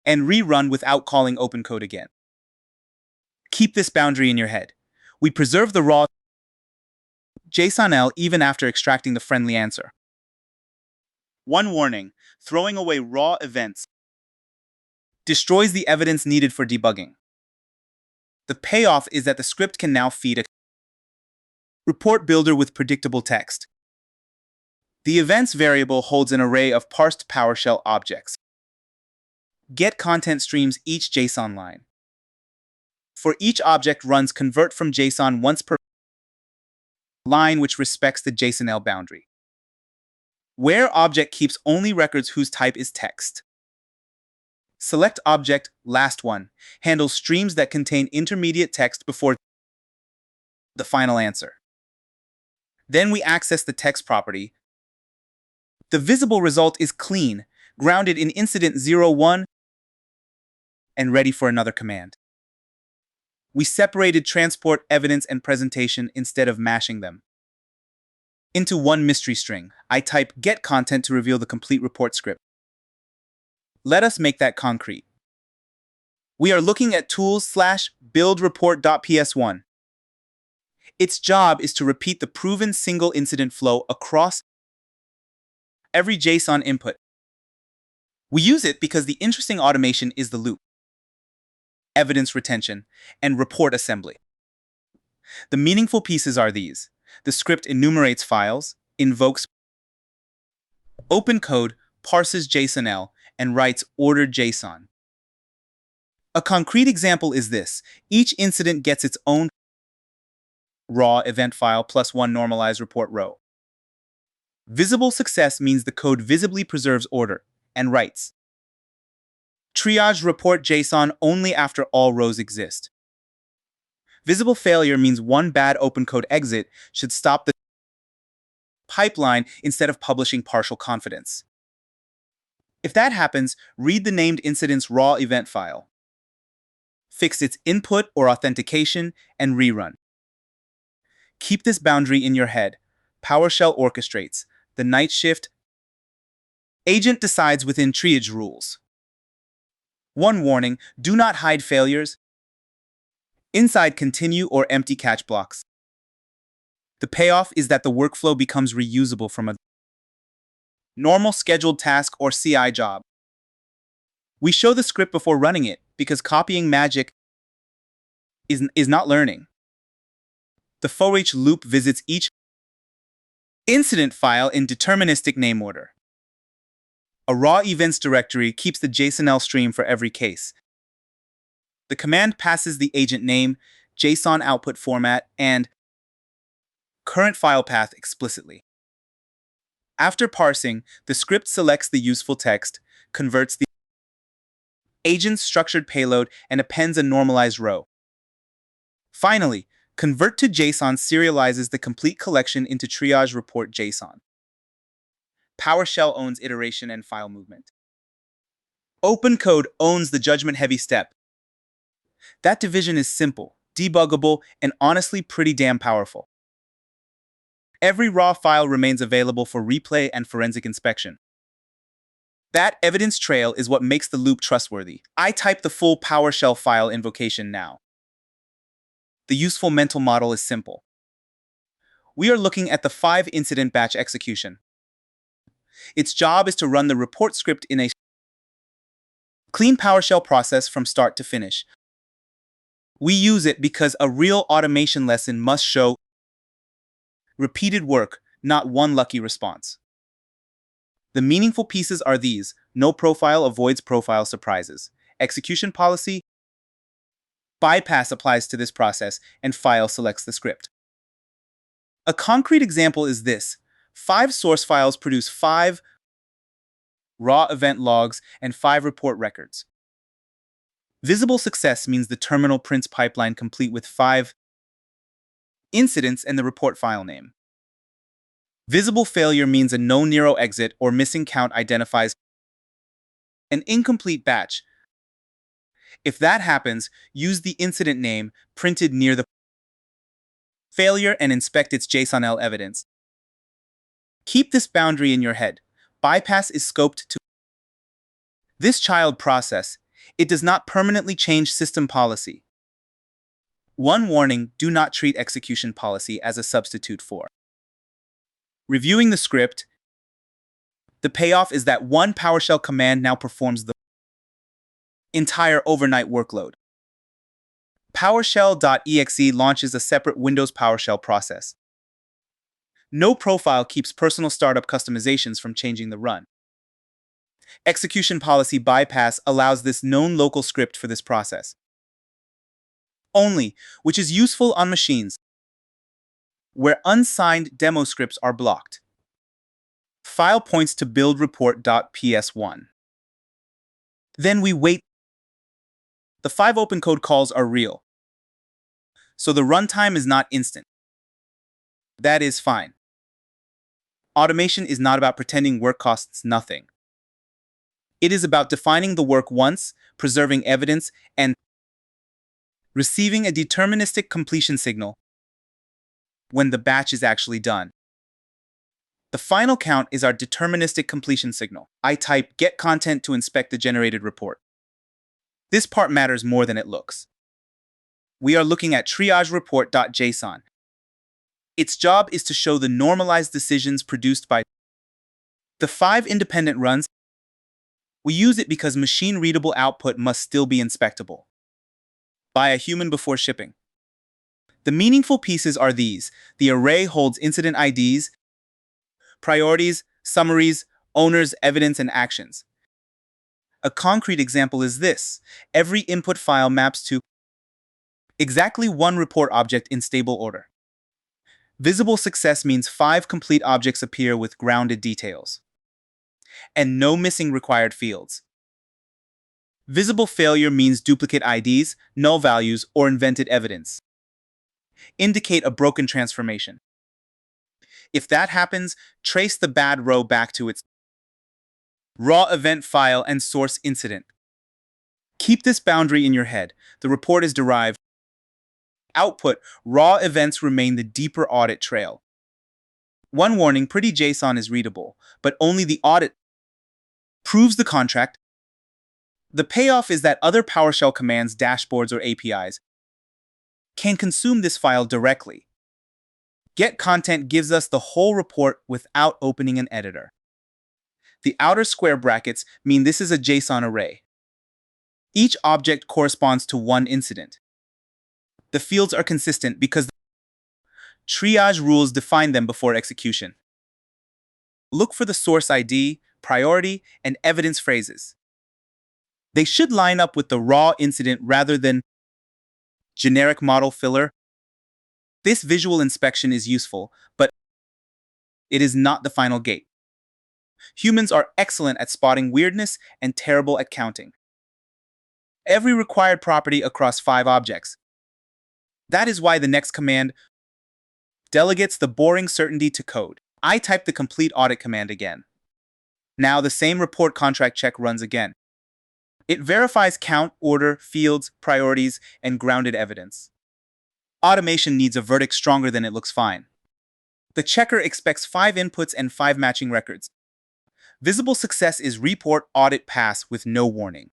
[SPEAKER 1] and rerun without calling OpenCode again. Keep this boundary in your head. We preserve the raw JSON-L even after extracting the friendly answer. One warning, throwing away raw events destroys the evidence needed for debugging. The payoff is that the script can now feed a report builder with predictable text. The events variable holds an array of parsed PowerShell objects. Get content streams each JSON line. For each object runs convert from JSON once per line, which respects the JSON-L boundary. Where object keeps only records whose type is text. Select object last one handles streams that contain intermediate text before the final answer. Then we access the text property. The visible result is clean, grounded in incident 01, and ready for another command. We separated transport, evidence, and presentation instead of mashing them into one mystery string. I type get content to reveal the complete report script. Let us make that concrete. We are looking at tools/buildreport.ps1. Its job is to repeat the proven single incident flow across every JSON input. We use it because the interesting automation is the loop, evidence retention, and report assembly. The meaningful pieces are these. The script enumerates files, invokes OpenCode, parses JSON-L, and writes ordered JSON. A concrete example is this. Each incident gets its own raw event file plus one normalized report row. Visible success means the code visibly preserves order and writes triage report JSON only after all rows exist. Visible failure means one bad OpenCode exit should stop the pipeline instead of publishing partial confidence. If that happens, read the named incident's raw event file, fix its input or authentication, and rerun. Keep this boundary in your head. PowerShell orchestrates. The night shift agent decides within triage rules. One warning, do not hide failures inside continue or empty catch blocks. The payoff is that the workflow becomes reusable from a normal scheduled task or CI job. We show the script before running it because copying magic is not learning. The for each loop visits each incident file in deterministic name order. A raw events directory keeps the JSON-L stream for every case. The command passes the agent name, JSON output format, and current file path explicitly. After parsing, the script selects the useful text, converts the agent's structured payload, and appends a normalized row. Finally, convert to JSON serializes the complete collection into triage report JSON. PowerShell owns iteration and file movement. OpenCode owns the judgment-heavy step. That division is simple, debuggable, and honestly pretty damn powerful. Every raw file remains available for replay and forensic inspection. That evidence trail is what makes the loop trustworthy. I type the full PowerShell file invocation now. The useful mental model is simple. We are looking at the 5-incident batch execution. Its job is to run the report script in a Clean PowerShell process from start to finish. We use it because a real automation lesson must show repeated work, not one lucky response. The meaningful pieces are these: no profile avoids profile surprises. Execution policy bypass applies to this process, and file selects the script. A concrete example is this: 5 source files produce 5 raw event logs and 5 report records. Visible success means the terminal prints pipeline complete with 5 incidents and the report file name. Visible failure means a no narrow exit or missing count identifies an incomplete batch. If that happens, use the incident name printed near the failure and inspect its JSON-L evidence. Keep this boundary in your head. Bypass is scoped to this child process. It does not permanently change system policy. One warning: do not treat execution policy as a substitute for reviewing the script. The payoff is that one PowerShell command now performs the entire overnight workload. PowerShell.exe launches a separate Windows PowerShell process. No profile keeps personal startup customizations from changing the run. Execution policy bypass allows this known local script for this process only, which is useful on machines where unsigned demo scripts are blocked. File points to build report.ps1. Then we wait. The 5 OpenCode calls are real, so the runtime is not instant. That is fine. Automation is not about pretending work costs nothing. It is about defining the work once, preserving evidence, and receiving a deterministic completion signal when the batch is actually done. The final count is our deterministic completion signal. I type get content to inspect the generated report. This part matters more than it looks. We are looking at triage report.json. Its job is to show the normalized decisions produced by the 5 independent runs. We use it because machine-readable output must still be inspectable by a human before shipping. The meaningful pieces are these: the array holds incident IDs, priorities, summaries, owners, evidence, and actions. A concrete example is this: every input file maps to exactly one report object in stable order. Visible success means 5 complete objects appear with grounded details and no missing required fields. Visible failure means duplicate IDs, null values, or invented evidence indicate a broken transformation. If that happens, trace the bad row back to its raw event file and source incident. Keep this boundary in your head. The report is derived. Output: raw events remain the deeper audit trail. One warning: pretty JSON is readable, but only the audit proves the contract. The payoff is that other PowerShell commands, dashboards, or APIs can consume this file directly. Get content gives us the whole report without opening an editor. The outer square brackets mean this is a JSON array. Each object corresponds to one incident. The fields are consistent because the triage rules define them before execution. Look for the source ID, priority, and evidence phrases. They should line up with the raw incident rather than generic model filler. This visual inspection is useful, but it is not the final gate. Humans are excellent at spotting weirdness and terrible at counting every required property across 5 objects. That is why the next command delegates the boring certainty to code. I type the complete audit command again. Now the same report contract check runs again. It verifies count, order, fields, priorities, and grounded evidence. Automation needs a verdict stronger than it looks fine. The checker expects 5 inputs and 5 matching records. Visible success is report audit pass with no warning.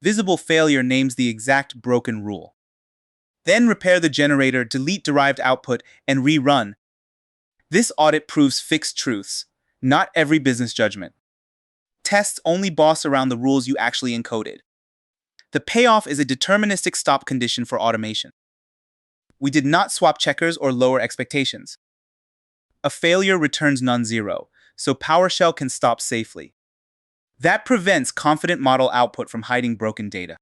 [SPEAKER 1] Visible failure names the exact broken rule. Then repair the generator, delete derived output, and rerun. This audit proves fixed truths, not every business judgment. tests only boss around the rules you actually encoded. The payoff is a deterministic stop condition for automation. We did not swap checkers or lower expectations. A failure returns non-zero, so PowerShell can stop safely. That prevents confident model output from hiding broken data.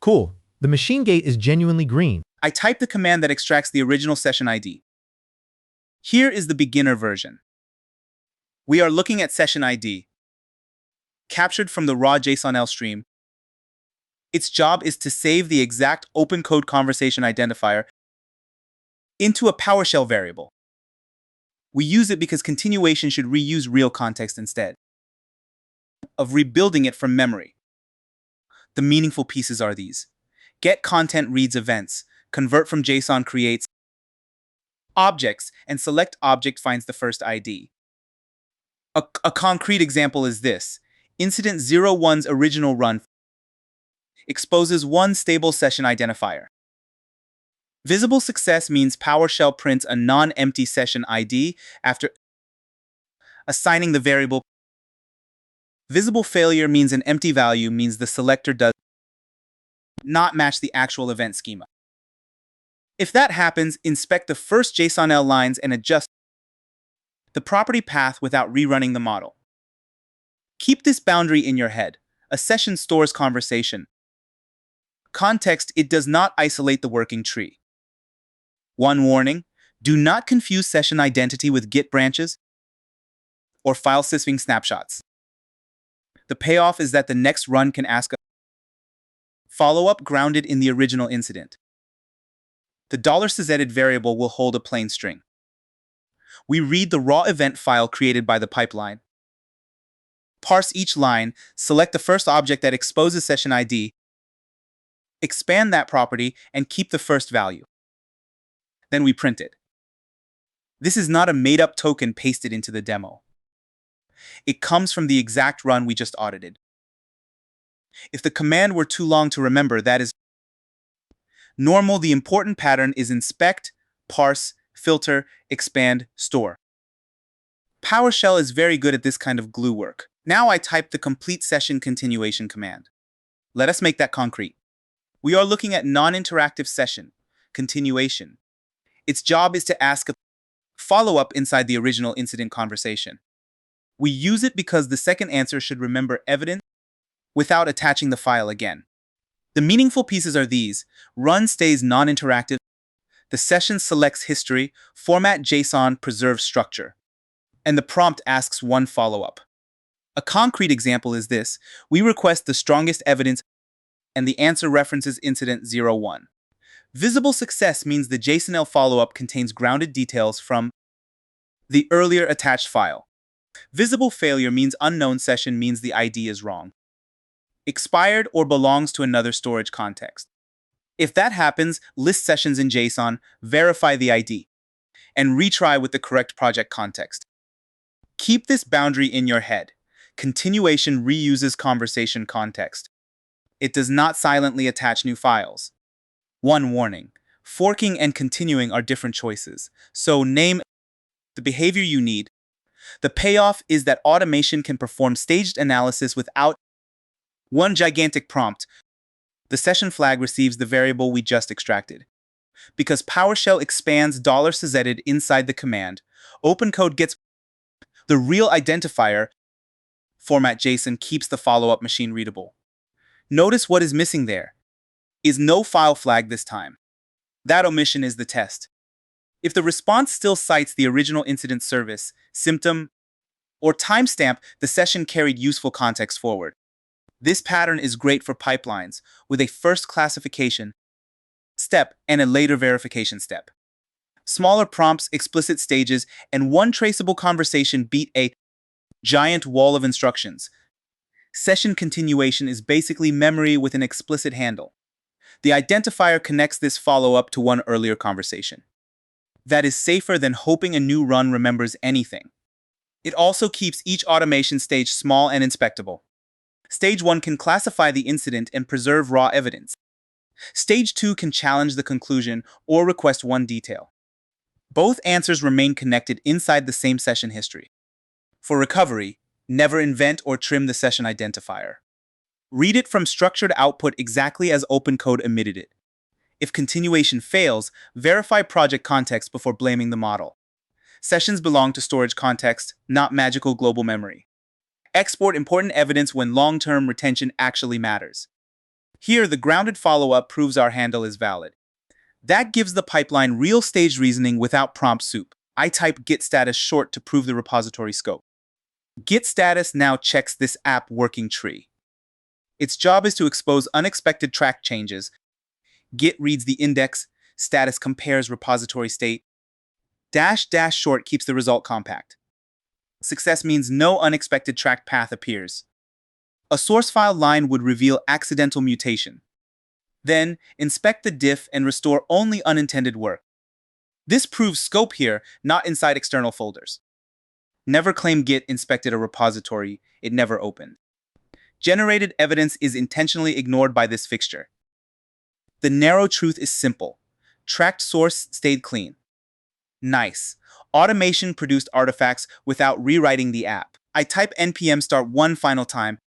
[SPEAKER 2] Cool. The machine gate is genuinely green.
[SPEAKER 1] I type the command that extracts the original session ID. Here is the beginner version. We are looking at session ID, captured from the raw JSON-L stream. Its job is to save the exact OpenCode conversation identifier into a PowerShell variable. We use it because continuation should reuse real context instead of rebuilding it from memory. The meaningful pieces are these. Get content reads events, convert from JSON creates objects, and select object finds the first ID. A concrete example is this. Incident 01's original run exposes one stable session identifier. Visible success means PowerShell prints a non-empty session ID after assigning the variable. Visible failure means an empty value means the selector does not match the actual event schema. If that happens, inspect the first JSON-L lines and adjust the property path without rerunning the model. Keep this boundary in your head. A session stores conversation context, it does not isolate the working tree. One warning, do not confuse session identity with Git branches or file system snapshots. The payoff is that the next run can ask a follow-up grounded in the original incident. The $CZ variable will hold a plain string. We read the raw event file created by the pipeline, parse each line, select the first object that exposes session ID, expand that property, and keep the first value. Then we print it. This is not a made-up token pasted into the demo. It comes from the exact run we just audited. If the command were too long to remember, that is normal. The important pattern is inspect, parse, filter, expand, store. PowerShell is very good at this kind of glue work. Now I type the complete session continuation command. Let us make that concrete. We are looking at non-interactive session continuation. Its job is to ask a follow-up inside the original incident conversation. We use it because the second answer should remember evidence without attaching the file again. The meaningful pieces are these. Run stays non-interactive. The session selects history, format JSON preserves structure, and the prompt asks one follow-up. A concrete example is this. We request the strongest evidence, and the answer references incident 01. Visible success means the JSON-L follow-up contains grounded details from the earlier attached file. Visible failure means unknown session means the ID is wrong, expired, or belongs to another storage context. If that happens, list sessions in JSON, verify the ID, and retry with the correct project context. Keep this boundary in your head. Continuation reuses conversation context. It does not silently attach new files. One warning, forking and continuing are different choices, so name the behavior you need. The payoff is that automation can perform staged analysis without one gigantic prompt. The session flag receives the variable we just extracted. Because PowerShell expands $CZ inside the command, OpenCode gets the real identifier. Format JSON keeps the follow-up machine readable. Notice what is missing there is no file flag this time. That omission is the test. If the response still cites the original incident service, symptom, or timestamp, the session carried useful context forward. This pattern is great for pipelines with a first classification step and a later verification step. Smaller prompts, explicit stages, and one traceable conversation beat a giant wall of instructions. Session continuation is basically memory with an explicit handle. The identifier connects this follow-up to one earlier conversation. That is safer than hoping a new run remembers anything. It also keeps each automation stage small and inspectable. Stage 1 can classify the incident and preserve raw evidence. Stage 2 can challenge the conclusion or request one detail. Both answers remain connected inside the same session history. For recovery, Never invent or trim the session identifier. Read it from structured output exactly as OpenCode emitted it. If continuation fails, verify project context before blaming the model. Sessions belong to storage context, not magical global memory. Export important evidence when long-term retention actually matters. Here, the grounded follow-up proves our handle is valid. That gives the pipeline real staged reasoning without prompt soup. I type git status short to prove the repository scope. Git status now checks this app working tree. Its job is to expose unexpected track changes. Git reads the index, status compares repository state. Dash dash short keeps the result compact. Success means no unexpected track path appears. A source file line would reveal accidental mutation. Then, inspect the diff and restore only unintended work. This proves scope here, not inside external folders. Never claim Git inspected a repository it never opened. Generated evidence is intentionally ignored by this fixture. The narrow truth is simple. Tracked source stayed clean. Nice. Automation produced artifacts without rewriting the app. I type npm start one final time.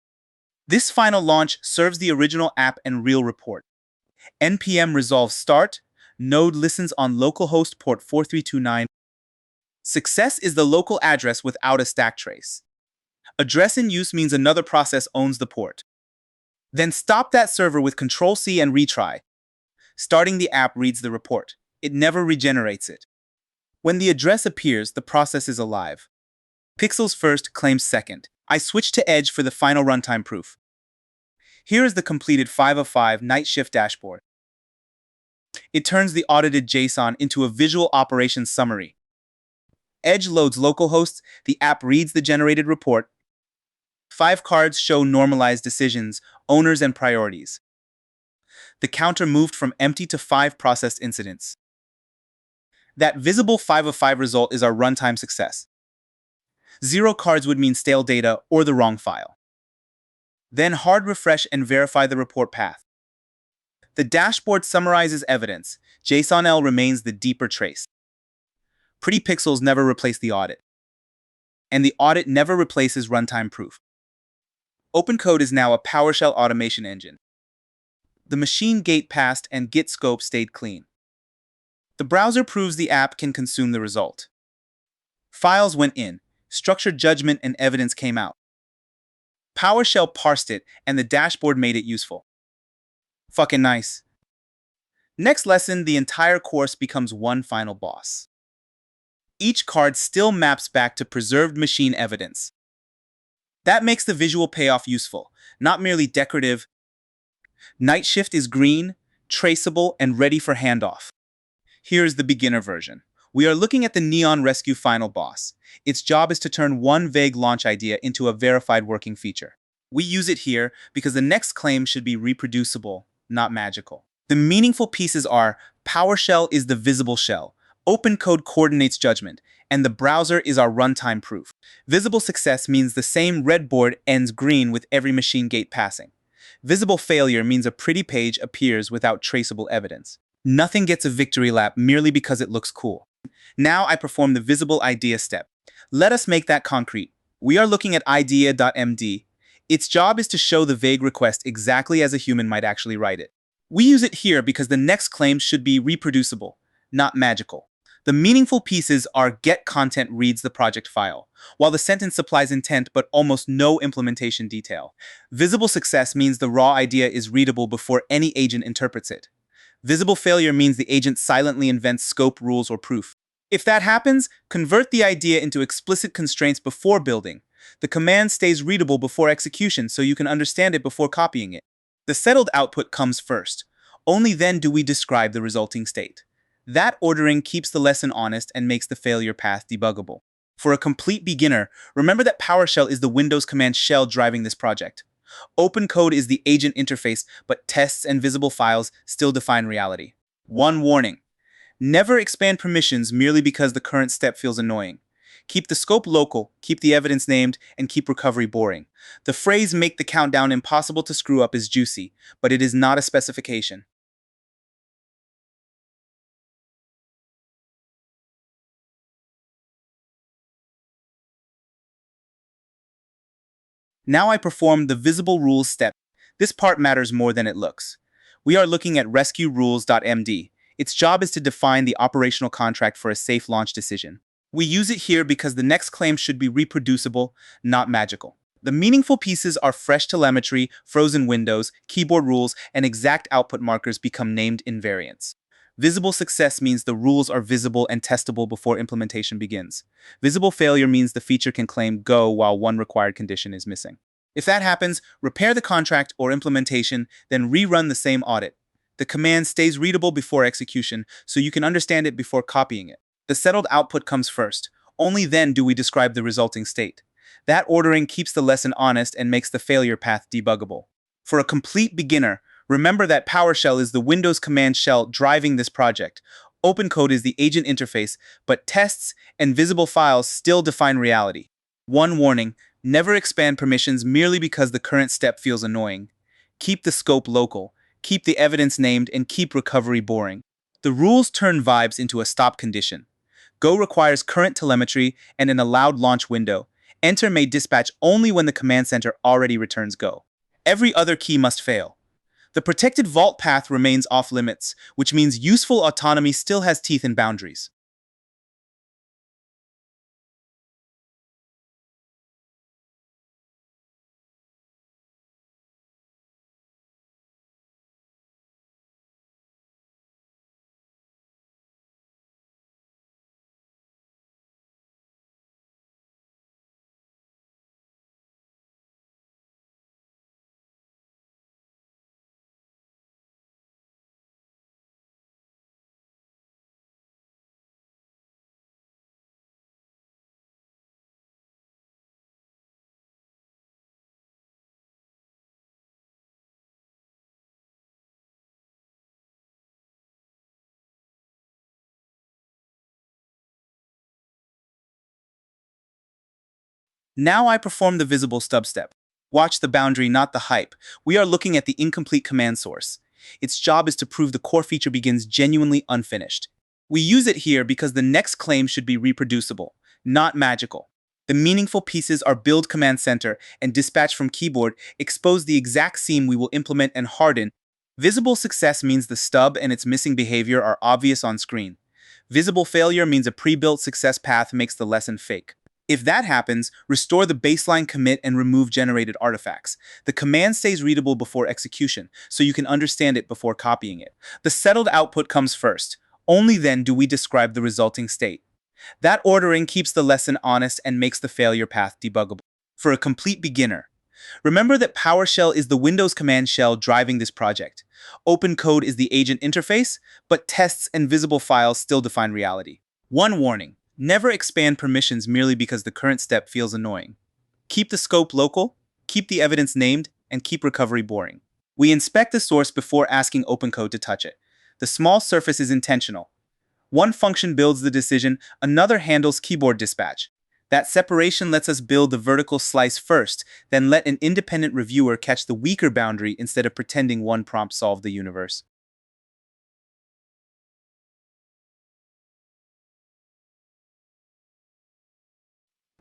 [SPEAKER 1] This final launch serves the original app and real report. npm resolve start. Node listens on localhost port 4329. Success is the local address without a stack trace. Address in use means another process owns the port. Then stop that server with Control-C and retry. Starting the app reads the report. It never regenerates it. When the address appears, the process is alive. Pixels first, claims second. I switch to Edge for the final runtime proof. Here is the completed 5 of 5 night shift dashboard. It turns the audited JSON into a visual operations summary. Edge loads localhosts, the app reads the generated report. 5 cards show normalized decisions, owners, and priorities. The counter moved from empty to 5 processed incidents. That visible 5 of 5 result is our runtime success. 0 cards would mean stale data or the wrong file. Then hard refresh and verify the report path. The dashboard summarizes evidence. JSON-L remains the deeper trace. Pretty pixels never replace the audit. And the audit never replaces runtime proof. OpenCode is now a PowerShell automation engine. The machine gate passed and Git scope stayed clean. The browser proves the app can consume the result. Files went in, structured judgment and evidence came out. PowerShell parsed it, and the dashboard made it useful. Fucking nice. Next lesson, the entire course becomes one final boss. Each card still maps back to preserved machine evidence. That makes the visual payoff useful, not merely decorative. Night shift is green, traceable, and ready for handoff. Here's the beginner version. We are looking at the Neon Rescue final boss. Its job is to turn one vague launch idea into a verified working feature. We use it here because the next claim should be reproducible, not magical. The meaningful pieces are PowerShell is the visible shell, OpenCode coordinates judgment, and the browser is our runtime proof. Visible success means the same red board ends green with every machine gate passing. Visible failure means a pretty page appears without traceable evidence. Nothing gets a victory lap merely because it looks cool. Now I perform the visible idea step. Let us make that concrete. We are looking at idea.md. Its job is to show the vague request exactly as a human might actually write it. We use it here because the next claim should be reproducible, not magical. The meaningful pieces are get content reads the project file, while the sentence supplies intent but almost no implementation detail. Visible success means the raw idea is readable before any agent interprets it. Visible failure means the agent silently invents scope, rules, or proof. If that happens, convert the idea into explicit constraints before building. The command stays readable before execution so you can understand it before copying it. The settled output comes first. Only then do we describe the resulting state. That ordering keeps the lesson honest and makes the failure path debuggable. For a complete beginner, remember that PowerShell is the Windows command shell driving this project. OpenCode is the agent interface, but tests and visible files still define reality. One warning. Never expand permissions merely because the current step feels annoying. Keep the scope local, keep the evidence named, and keep recovery boring. The phrase "make the countdown impossible to screw up" is juicy, but it is not a specification. Now I perform the visible rules step. This part matters more than it looks. We are looking at rescue rules.md. Its job is to define the operational contract for a safe launch decision. We use it here because the next claim should be reproducible, not magical. The meaningful pieces are fresh telemetry, frozen windows, keyboard rules, and exact output markers become named invariants. Visible success means the rules are visible and testable before implementation begins. Visible failure means the feature can claim go while one required condition is missing. If that happens, repair the contract or implementation, then rerun the same audit. The command stays readable before execution, so you can understand it before copying it. The settled output comes first. Only then do we describe the resulting state. That ordering keeps the lesson honest and makes the failure path debuggable. For a complete beginner, remember that PowerShell is the Windows command shell driving this project. OpenCode is the agent interface, but tests and visible files still define reality. One warning: never expand permissions merely because the current step feels annoying. Keep the scope local, keep the evidence named, and keep recovery boring. The rules turn vibes into a stop condition. Go requires current telemetry and an allowed launch window. Enter may dispatch only when the command center already returns go. Every other key must fail. The protected vault path remains off limits, which means useful autonomy still has teeth and boundaries. Now I perform the visible stub step. Watch the boundary, not the hype. We are looking at the incomplete command source. Its job is to prove the core feature begins genuinely unfinished. We use it here because the next claim should be reproducible, not magical. The meaningful pieces are build command center and dispatch from keyboard expose the exact seam we will implement and harden. Visible success means the stub and its missing behavior are obvious on screen. Visible failure means a pre-built success path makes the lesson fake. If that happens, restore the baseline commit and remove generated artifacts. The command stays readable before execution, so you can understand it before copying it. The settled output comes first. Only then do we describe the resulting state. That ordering keeps the lesson honest and makes the failure path debuggable. For a complete beginner, remember that PowerShell is the Windows command shell driving this project. OpenCode is the agent interface, but tests and visible files still define reality. One warning: never expand permissions merely because the current step feels annoying. Keep the scope local, keep the evidence named, and keep recovery boring. We inspect the source before asking OpenCode to touch it. The small surface is intentional. One function builds the decision, another handles keyboard dispatch. That separation lets us build the vertical slice first, then let an independent reviewer catch the weaker boundary instead of pretending one prompt solved the universe.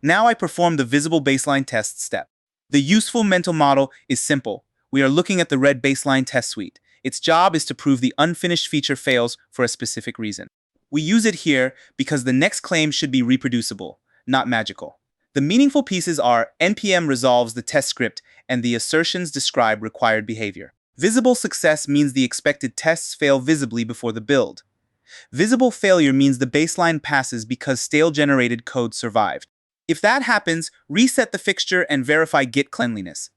[SPEAKER 1] Now I perform the visible baseline test step. The useful mental model is simple. We are looking at the red baseline test suite. Its job is to prove the unfinished feature fails for a specific reason. We use it here because the next claim should be reproducible, not magical. The meaningful pieces are npm resolves the test script and the assertions describe required behavior. Visible success means the expected tests fail visibly before the build. Visible failure means the baseline passes because stale generated code survived. If that happens, reset the fixture and verify Git cleanliness.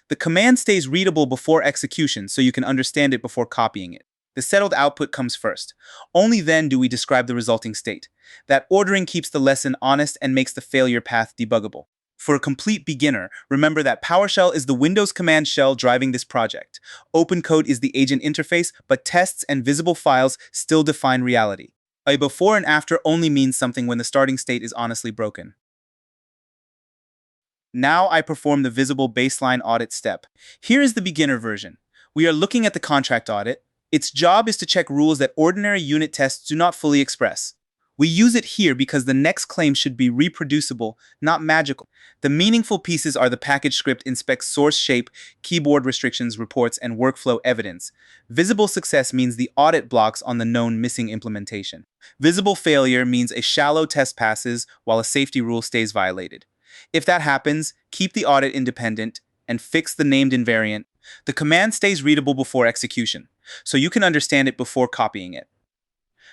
[SPEAKER 1] The command stays readable before execution so you can understand it before copying it. The settled output comes first. Only then do we describe the resulting state. That ordering keeps the lesson honest and makes the failure path debuggable. For a complete beginner, remember that PowerShell is the Windows command shell driving this project. OpenCode is the agent interface, but tests and visible files still define reality. A before and after only means something when the starting state is honestly broken. Now I perform the visible baseline audit step. Here is the beginner version. We are looking at the contract audit. Its job is to check rules that ordinary unit tests do not fully express. We use it here because the next claim should be reproducible, not magical. The meaningful pieces are the package script inspects source shape, keyboard restrictions, reports, and workflow evidence. Visible success means the audit blocks on the known missing implementation. Visible failure means a shallow test passes while a safety rule stays violated. If that happens, keep the audit independent and fix the named invariant. The command stays readable before execution, so you can understand it before copying it.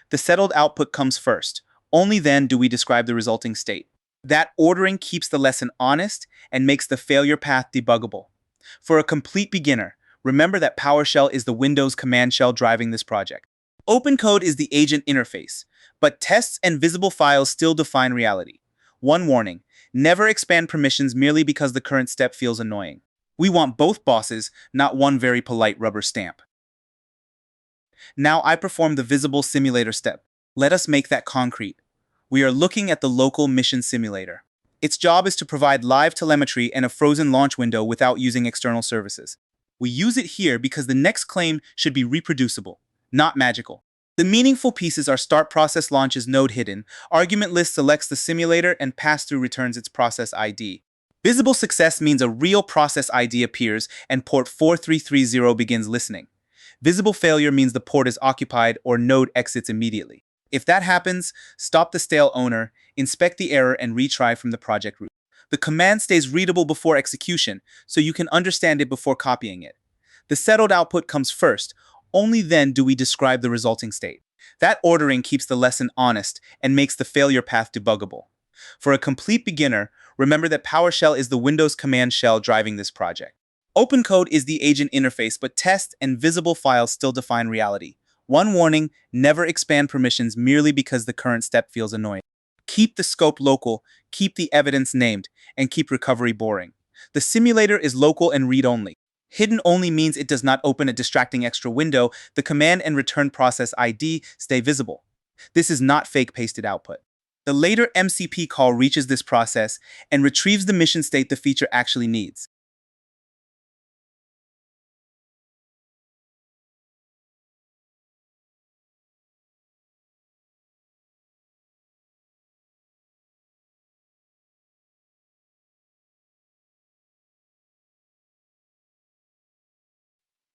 [SPEAKER 1] The settled output comes first. Only then do we describe the resulting state. That ordering keeps the lesson honest and makes the failure path debuggable. For a complete beginner, remember that PowerShell is the Windows command shell driving this project. OpenCode is the agent interface, but tests and visible files still define reality. One warning: never expand permissions merely because the current step feels annoying. We want both bosses, not one very polite rubber stamp. Now I perform the visible simulator step. Let us make that concrete. We are looking at the local mission simulator. Its job is to provide live telemetry and a frozen launch window without using external services. We use it here because the next claim should be reproducible, not magical. The meaningful pieces are start process launches node hidden, argument list selects the simulator, and pass-through returns its process ID. Visible success means a real process ID appears and port 4330 begins listening. Visible failure means the port is occupied or node exits immediately. If that happens, stop the stale owner, inspect the error, and retry from the project root. The command stays readable before execution, so you can understand it before copying it. The settled output comes first. Only then do we describe the resulting state. That ordering keeps the lesson honest and makes the failure path debuggable. For a complete beginner, remember that PowerShell is the Windows command shell driving this project. OpenCode is the agent interface, but tests and visible files still define reality. One warning: never expand permissions merely because the current step feels annoying. Keep the scope local, keep the evidence named, and keep recovery boring. The simulator is local and read-only. Hidden only means it does not open a distracting extra window. The command and return process ID stay visible. This is not fake-pasted output. The later MCP call reaches this process and retrieves the mission state the feature actually needs.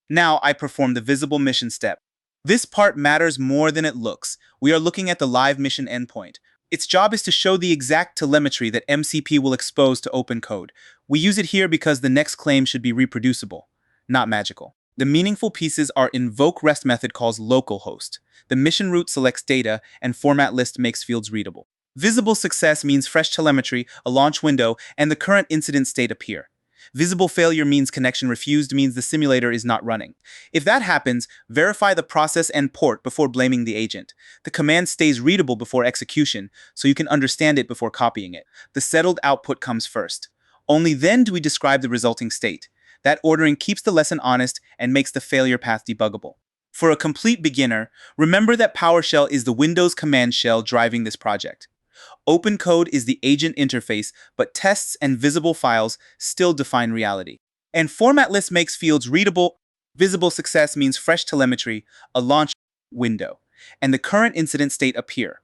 [SPEAKER 1] Now I perform the visible mission step. This part matters more than it looks. We are looking at the live mission endpoint. Its job is to show the exact telemetry that MCP will expose to OpenCode. We use it here because the next claim should be reproducible, not magical. The meaningful pieces are invoke REST method calls localhost. The mission root selects data, and format list makes fields readable. Visible success means fresh telemetry, a launch window, and the current incident state appear. Visible failure means connection refused means the simulator is not running. If that happens, verify the process and port before blaming the agent. The command stays readable before execution, so you can understand it before copying it. The settled output comes first. Only then do we describe the resulting state. That ordering keeps the lesson honest and makes the failure path debuggable. For a complete beginner, remember that PowerShell is the Windows command shell driving this project. OpenCode is the agent interface, but tests and visible files still define reality. And format list makes fields readable. Visible success means fresh telemetry, a launch window, and the current incident state appear.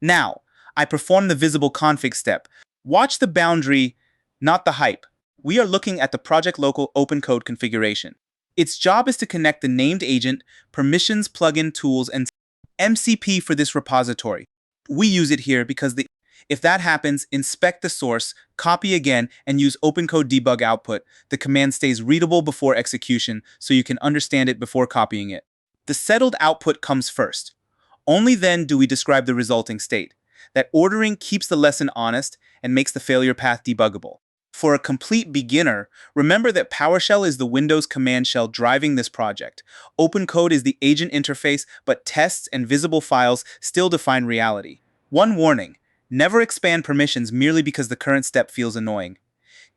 [SPEAKER 1] Now, I perform the visible config step. Watch the boundary, not the hype. We are looking at the project local OpenCode configuration. Its job is to connect the named agent, permissions, plugin, tools, and MCP for this repository. We use it here because the If that happens, inspect the source, copy again, and use OpenCode debug output. The command stays readable before execution, so you can understand it before copying it. The settled output comes first. Only then do we describe the resulting state. That ordering keeps the lesson honest and makes the failure path debuggable. For a complete beginner, remember that PowerShell is the Windows command shell driving this project. OpenCode is the agent interface, but tests and visible files still define reality. One warning: never expand permissions merely because the current step feels annoying.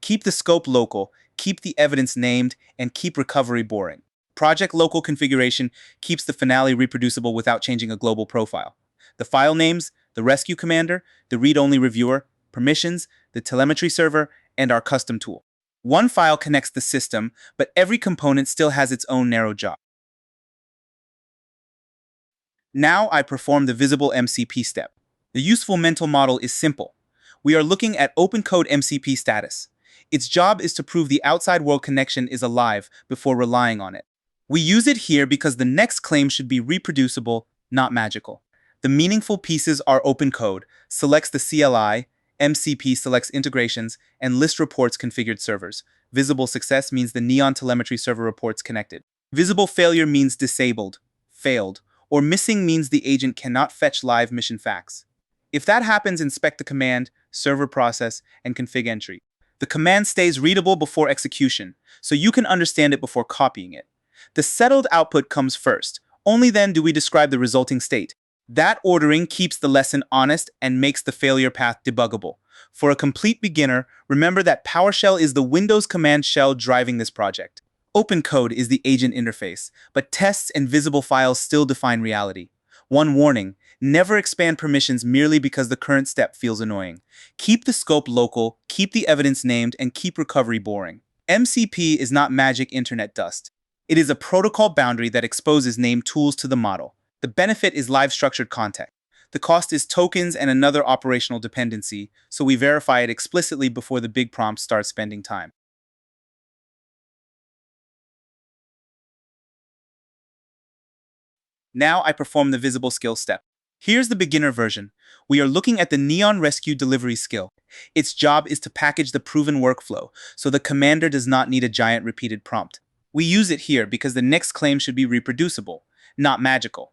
[SPEAKER 1] Keep the scope local, keep the evidence named, and keep recovery boring. Project local configuration keeps the finale reproducible without changing a global profile. The file names, the rescue commander, the read-only reviewer, permissions, the telemetry server, and our custom tool. One file connects the system, but every component still has its own narrow job. Now I perform the visible MCP step. The useful mental model is simple. We are looking at OpenCode MCP status. Its job is to prove the outside world connection is alive before relying on it. We use it here because the next claim should be reproducible, not magical. The meaningful pieces are OpenCode, selects the CLI, MCP selects integrations, and list reports configured servers. Visible success means the neon telemetry server reports connected. Visible failure means disabled, failed, or missing means the agent cannot fetch live mission facts. If that happens, inspect the command, server process, and config entry. The command stays readable before execution, so you can understand it before copying it. The settled output comes first. Only then do we describe the resulting state. That ordering keeps the lesson honest and makes the failure path debuggable. For a complete beginner, remember that PowerShell is the Windows command shell driving this project. OpenCode is the agent interface, but tests and visible files still define reality. One warning: never expand permissions merely because the current step feels annoying. Keep the scope local, keep the evidence named, and keep recovery boring. MCP is not magic internet dust. It is a protocol boundary that exposes named tools to the model. The benefit is live structured context. The cost is tokens and another operational dependency, so we verify it explicitly before the big prompt starts spending time. Now I perform the visible skill step. Here's the beginner version. We are looking at the Neon Rescue Delivery skill. Its job is to package the proven workflow, so the commander does not need a giant repeated prompt. We use it here because the next claim should be reproducible, not magical.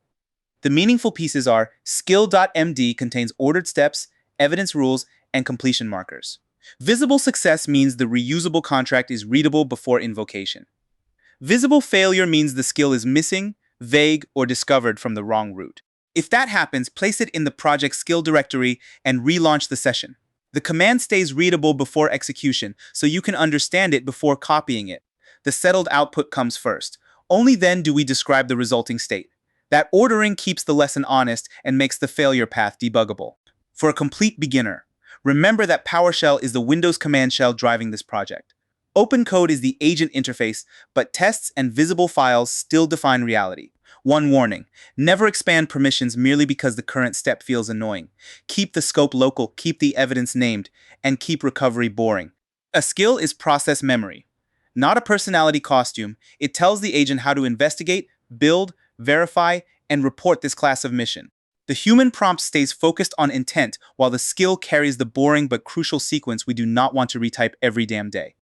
[SPEAKER 1] The meaningful pieces are skill.md contains ordered steps, evidence rules, and completion markers. Visible success means the reusable contract is readable before invocation. Visible failure means the skill is missing, vague, or discovered from the wrong route. If that happens, place it in the project skill directory and relaunch the session. The command stays readable before execution, so you can understand it before copying it. The settled output comes first. Only then do we describe the resulting state. That ordering keeps the lesson honest and makes the failure path debuggable. For a complete beginner, remember that PowerShell is the Windows command shell driving this project. OpenCode is the agent interface, but tests and visible files still define reality. One warning: never expand permissions merely because the current step feels annoying. Keep the scope local, keep the evidence named, and keep recovery boring. A skill is process memory, not a personality costume. It tells the agent how to investigate, build, verify, and report this class of mission. The human prompt stays focused on intent, while the skill carries the boring but crucial sequence we do not want to retype every damn day.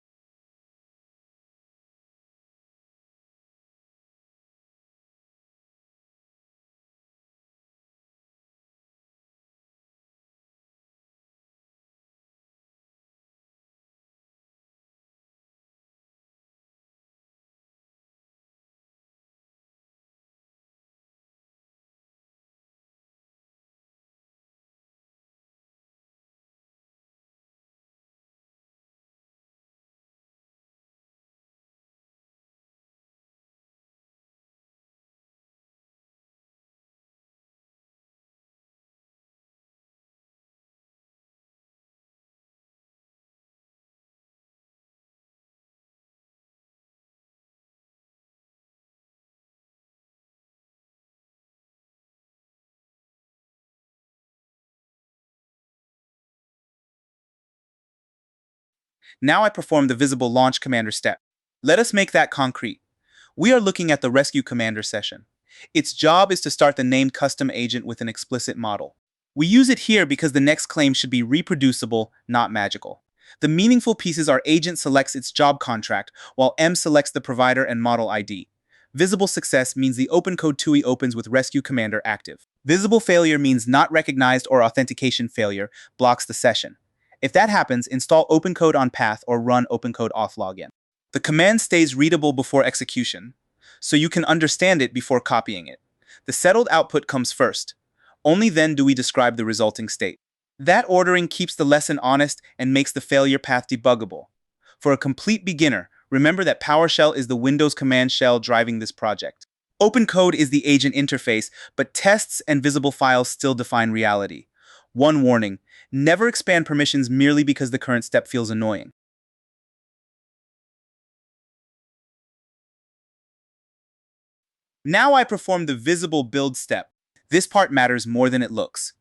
[SPEAKER 1] Now I perform the visible launch commander step. Let us make that concrete. We are looking at the rescue commander session. Its job is to start the named custom agent with an explicit model. We use it here because the next claim should be reproducible, not magical. The meaningful pieces are agent selects its job contract, while M selects the provider and model ID. Visible success means the OpenCode TUI opens with rescue commander active. Visible failure means not recognized or authentication failure blocks the session. If that happens, install OpenCode on path or run OpenCode auth login. The command stays readable before execution, so you can understand it before copying it. The settled output comes first. Only then do we describe the resulting state. That ordering keeps the lesson honest and makes the failure path debuggable. For a complete beginner, remember that PowerShell is the Windows command shell driving this project. OpenCode is the agent interface, but tests and visible files still define reality. One warning: never expand permissions merely because the current step feels annoying. Now I perform the visible build step. This part matters more than it looks.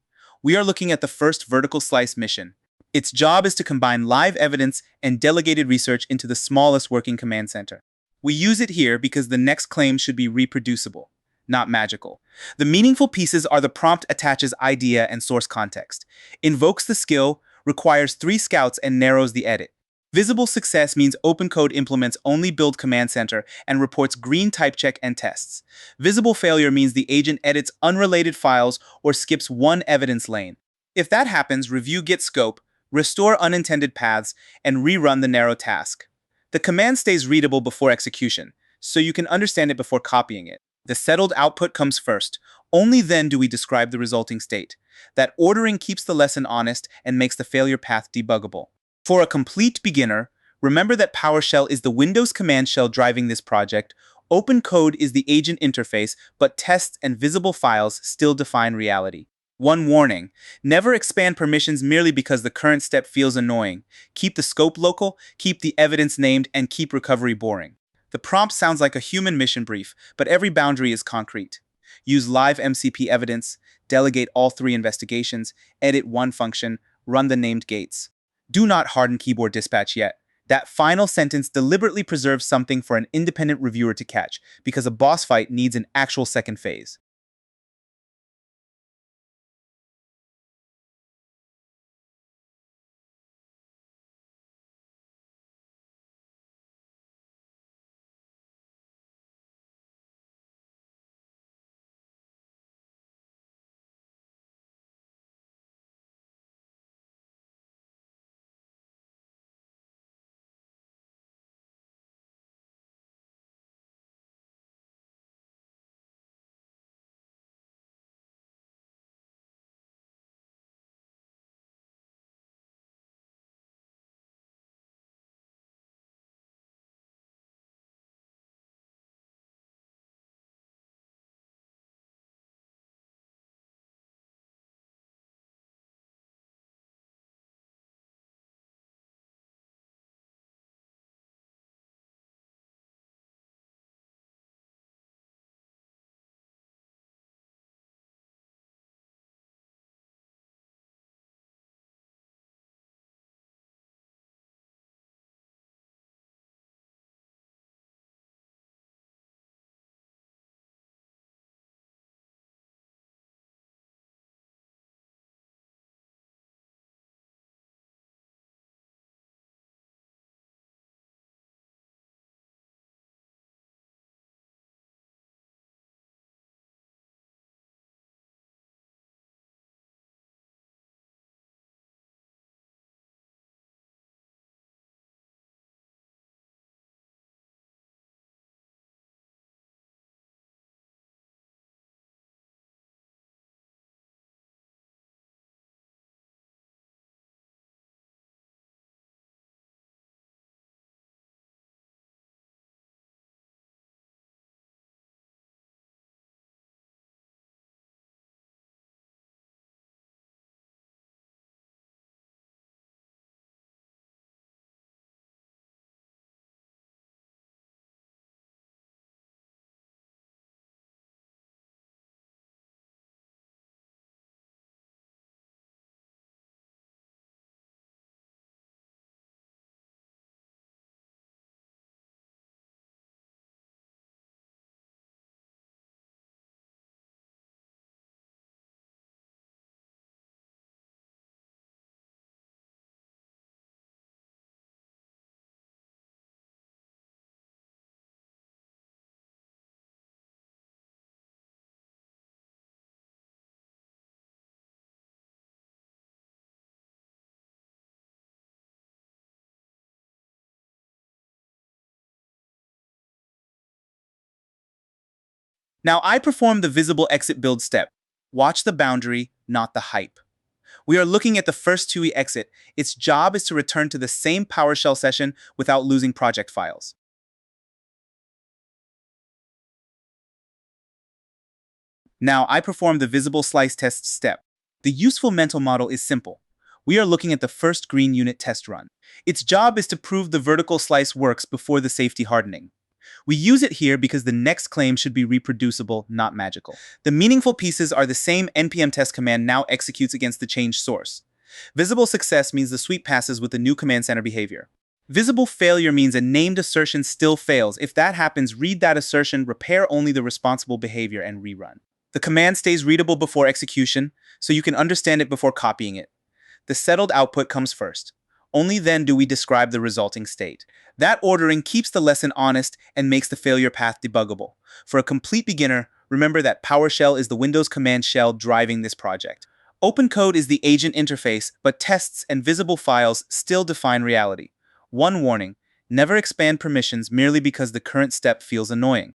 [SPEAKER 1] We are looking at the first vertical slice mission. Its job is to combine live evidence and delegated research into the smallest working command center. We use it here because the next claim should be reproducible, not magical. The meaningful pieces are the prompt attaches idea and source context, invokes the skill, requires 3 scouts, and narrows the edit. Visible success means OpenCode implements only build command center and reports green type check and tests. Visible failure means the agent edits unrelated files or skips one evidence lane. If that happens, review git scope, restore unintended paths, and rerun the narrow task. The command stays readable before execution, so you can understand it before copying it. The settled output comes first. Only then do we describe the resulting state. That ordering keeps the lesson honest and makes the failure path debuggable. For a complete beginner, remember that PowerShell is the Windows command shell driving this project. OpenCode is the agent interface, but tests and visible files still define reality. One warning: never expand permissions merely because the current step feels annoying. Keep the scope local, keep the evidence named, and keep recovery boring. The prompt sounds like a human mission brief, but every boundary is concrete. Use live MCP evidence, delegate all 3 investigations, edit 1 function, run the named gates. Do not harden keyboard dispatch yet. That final sentence deliberately preserves something for an independent reviewer to catch, because a boss fight needs an actual second phase. Now I perform the visible exit build step. Watch the boundary, not the hype. We are looking at the first TUI exit. Its job is to return to the same PowerShell session without losing project files. Now I perform the visible slice test step. The useful mental model is simple. We are looking at the first green unit test run. Its job is to prove the vertical slice works before the safety hardening. We use it here because the next claim should be reproducible, not magical. The meaningful pieces are the same npm test command now executes against the changed source. Visible success means the sweep passes with the new command center behavior. Visible failure means a named assertion still fails. If that happens, read that assertion, repair only the responsible behavior, and rerun. The command stays readable before execution, so you can understand it before copying it. The settled output comes first. Only then do we describe the resulting state. That ordering keeps the lesson honest and makes the failure path debuggable. For a complete beginner, remember that PowerShell is the Windows command shell driving this project. OpenCode is the agent interface, but tests and visible files still define reality. One warning: never expand permissions merely because the current step feels annoying.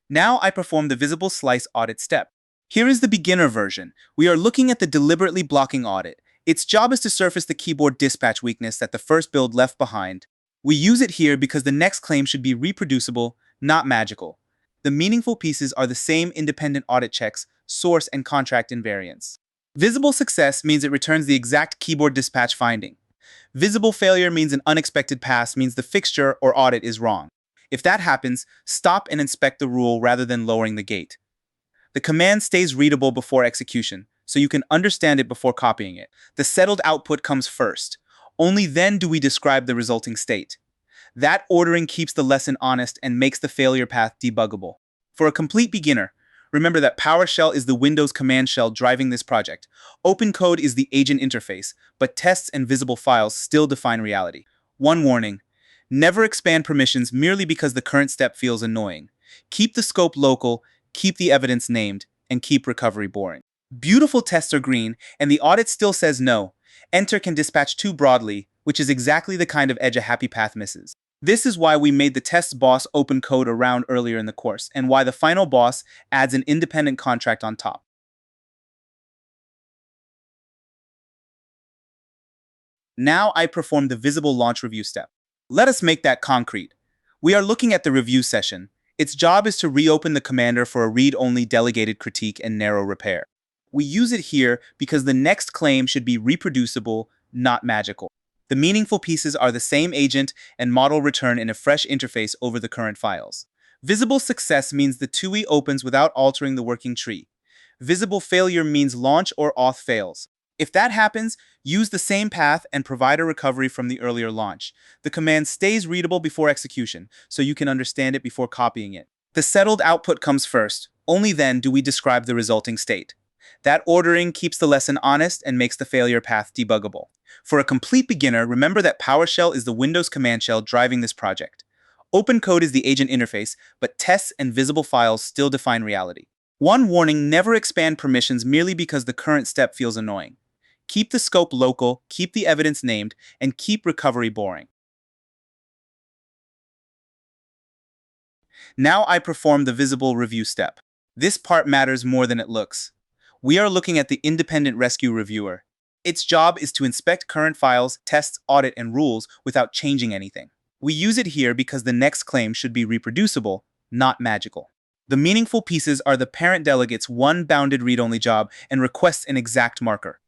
[SPEAKER 1] Now I perform the visible slice audit step. Here is the beginner version. We are looking at the deliberately blocking audit. Its job is to surface the keyboard dispatch weakness that the first build left behind. We use it here because the next claim should be reproducible, not magical. The meaningful pieces are the same independent audit checks, source and contract invariants. Visible success means it returns the exact keyboard dispatch finding. Visible failure means an unexpected pass means the fixture or audit is wrong. If that happens, stop and inspect the rule rather than lowering the gate. The command stays readable before execution, so you can understand it before copying it. The settled output comes first. Only then do we describe the resulting state. That ordering keeps the lesson honest and makes the failure path debuggable. For a complete beginner, remember that PowerShell is the Windows command shell driving this project. OpenCode is the agent interface, but tests and visible files still define reality. One warning: never expand permissions merely because the current step feels annoying. Keep the scope local, keep the evidence named, and keep recovery boring. Beautiful tests are green, and the audit still says no. Enter can dispatch too broadly, which is exactly the kind of edge a happy path misses. This is why we made the test boss OpenCode around earlier in the course, and why the final boss adds an independent contract on top. Now I perform the visible launch review step. Let us make that concrete. We are looking at the review session. Its job is to reopen the commander for a read-only delegated critique and narrow repair. We use it here because the next claim should be reproducible, not magical. The meaningful pieces are the same agent and model return in a fresh interface over the current files. Visible success means the TUI opens without altering the working tree. Visible failure means launch or auth fails. If that happens, use the same path and provide a recovery from the earlier launch. The command stays readable before execution, so you can understand it before copying it. The settled output comes first. Only then do we describe the resulting state. That ordering keeps the lesson honest and makes the failure path debuggable. For a complete beginner, remember that PowerShell is the Windows command shell driving this project. OpenCode is the agent interface, but tests and visible files still define reality. One warning: never expand permissions merely because the current step feels annoying. Keep the scope local, keep the evidence named, and keep recovery boring. Now I perform the visible review step. This part matters more than it looks. We are looking at the independent rescue reviewer. Its job is to inspect current files, tests, audit, and rules without changing anything. We use it here because the next claim should be reproducible, not magical. The meaningful pieces are the parent delegate's one bounded read-only job and requests an exact marker.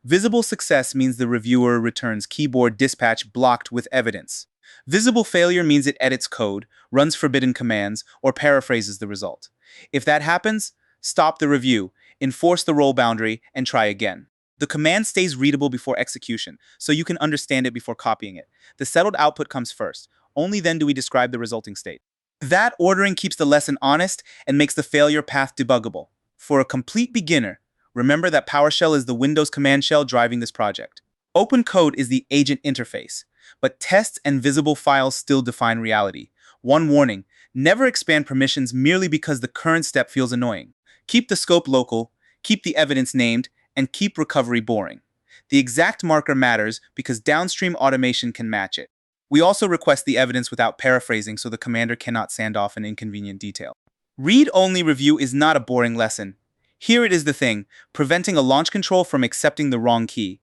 [SPEAKER 1] Visible success means the reviewer returns keyboard dispatch blocked with evidence. Visible failure means it edits code, runs forbidden commands, or paraphrases the result. If that happens, stop the review, enforce the role boundary, and try again. The command stays readable before execution, so you can understand it before copying it. The settled output comes first. Only then do we describe the resulting state. That ordering keeps the lesson honest and makes the failure path debuggable. For a complete beginner, remember that PowerShell is the Windows command shell driving this project. OpenCode is the agent interface, but tests and visible files still define reality. One warning: never expand permissions merely because the current step feels annoying. Keep the scope local, keep the evidence named, and keep recovery boring. The exact marker matters because downstream automation can match it. We also request the evidence without paraphrasing so the commander cannot sand off an inconvenient detail. Read-only review is not a boring lesson. Here it is the thing, preventing a launch control from accepting the wrong key.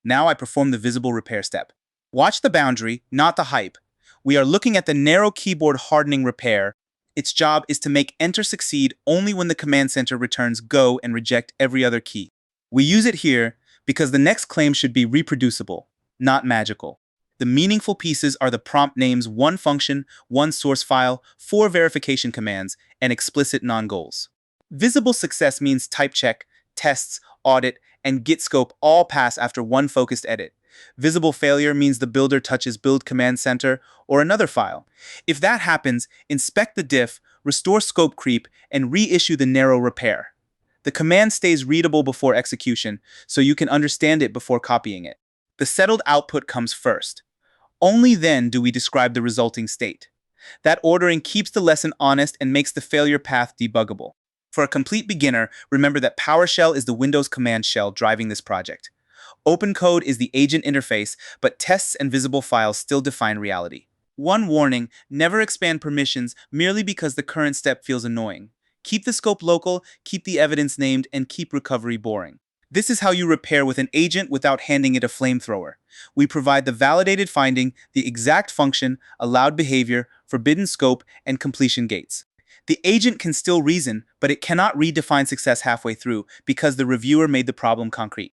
[SPEAKER 1] Now I perform the visible repair step. Watch the boundary, not the hype. We are looking at the narrow keyboard hardening repair. Its job is to make enter succeed only when the command center returns go and reject every other key. We use it here because the next claim should be reproducible, not magical. The meaningful pieces are the prompt names, one function, one source file, four verification commands, and explicit non-goals. Visible success means type check, tests, audit, and git scope all pass after one focused edit. Visible failure means the builder touches build command center or another file. If that happens, inspect the diff, restore scope creep, and reissue the narrow repair. The command stays readable before execution, so you can understand it before copying it. The settled output comes first. Only then do we describe the resulting state. That ordering keeps the lesson honest and makes the failure path debuggable. For a complete beginner, remember that PowerShell is the Windows command shell driving this project. OpenCode is the agent interface, but tests and visible files still define reality. One warning, never expand permissions merely because the current step feels annoying. Keep the scope local, keep the evidence named, and keep recovery boring. This is how you repair with an agent without handing it a flamethrower. We provide the validated finding, the exact function, allowed behavior, forbidden scope, and completion gates. The agent can still reason, but it cannot redefine success halfway through because the reviewer made the problem concrete.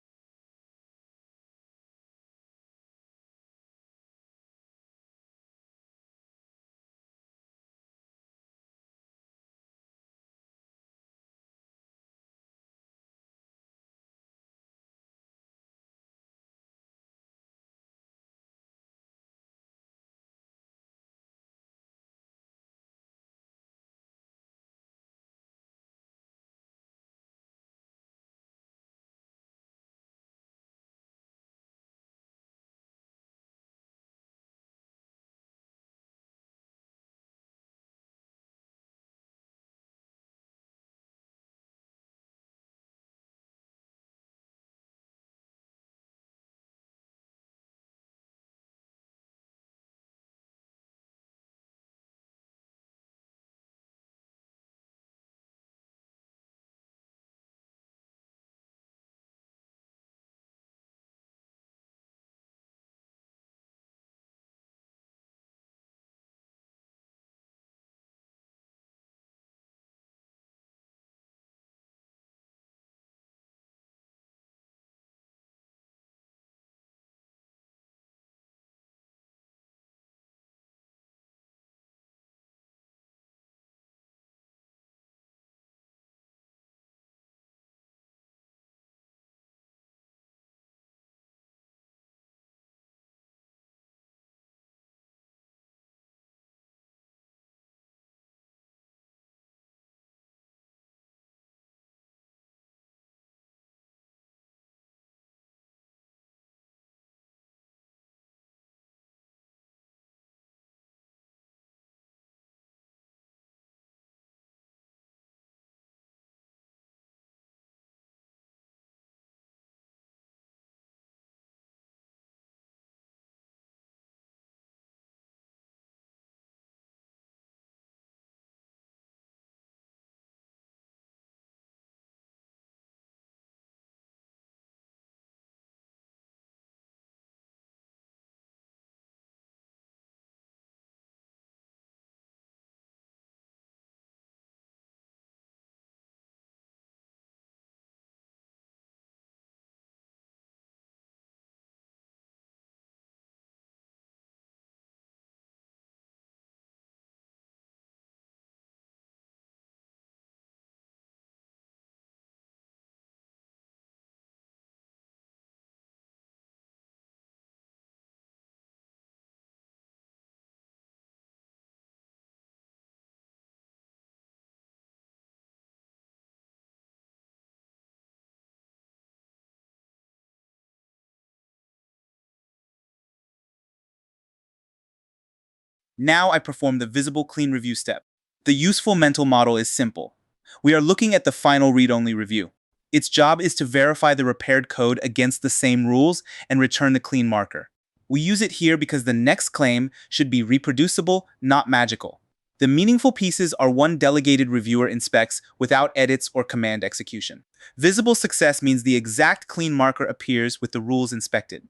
[SPEAKER 1] Now I perform the visible clean review step. The useful mental model is simple. We are looking at the final read-only review. Its job is to verify the repaired code against the same rules and return the clean marker. We use it here because the next claim should be reproducible, not magical. The meaningful pieces are one delegated reviewer inspects without edits or command execution. Visible success means the exact clean marker appears with the rules inspected.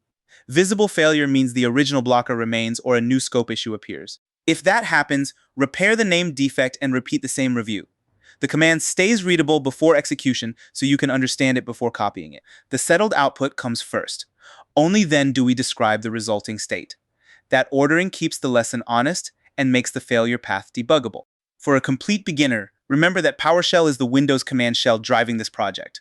[SPEAKER 1] Visible failure means the original blocker remains or a new scope issue appears. If that happens, repair the named defect and repeat the same review. The command stays readable before execution so you can understand it before copying it. The settled output comes first. Only then do we describe the resulting state. That ordering keeps the lesson honest and makes the failure path debuggable. For a complete beginner, remember that PowerShell is the Windows command shell driving this project.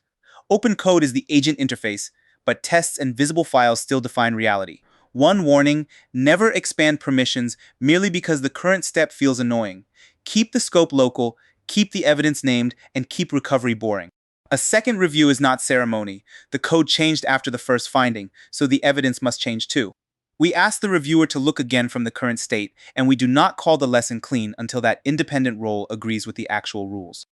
[SPEAKER 1] OpenCode is the agent interface, but tests and visible files still define reality. One warning: never expand permissions merely because the current step feels annoying. Keep the scope local, keep the evidence named, and keep recovery boring. A second review is not ceremony. The code changed after the first finding, so the evidence must change too. We ask the reviewer to look again from the current state, and we do not call the lesson clean until that independent role agrees with the actual rules.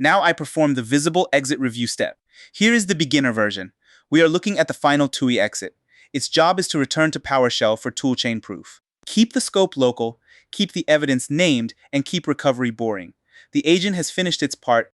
[SPEAKER 1] Now I perform the visible exit review step. Here is the beginner version. We are looking at the final TUI exit. Its job is to return to PowerShell for toolchain proof. Keep the scope local, keep the evidence named, and keep recovery boring. The agent has finished its part.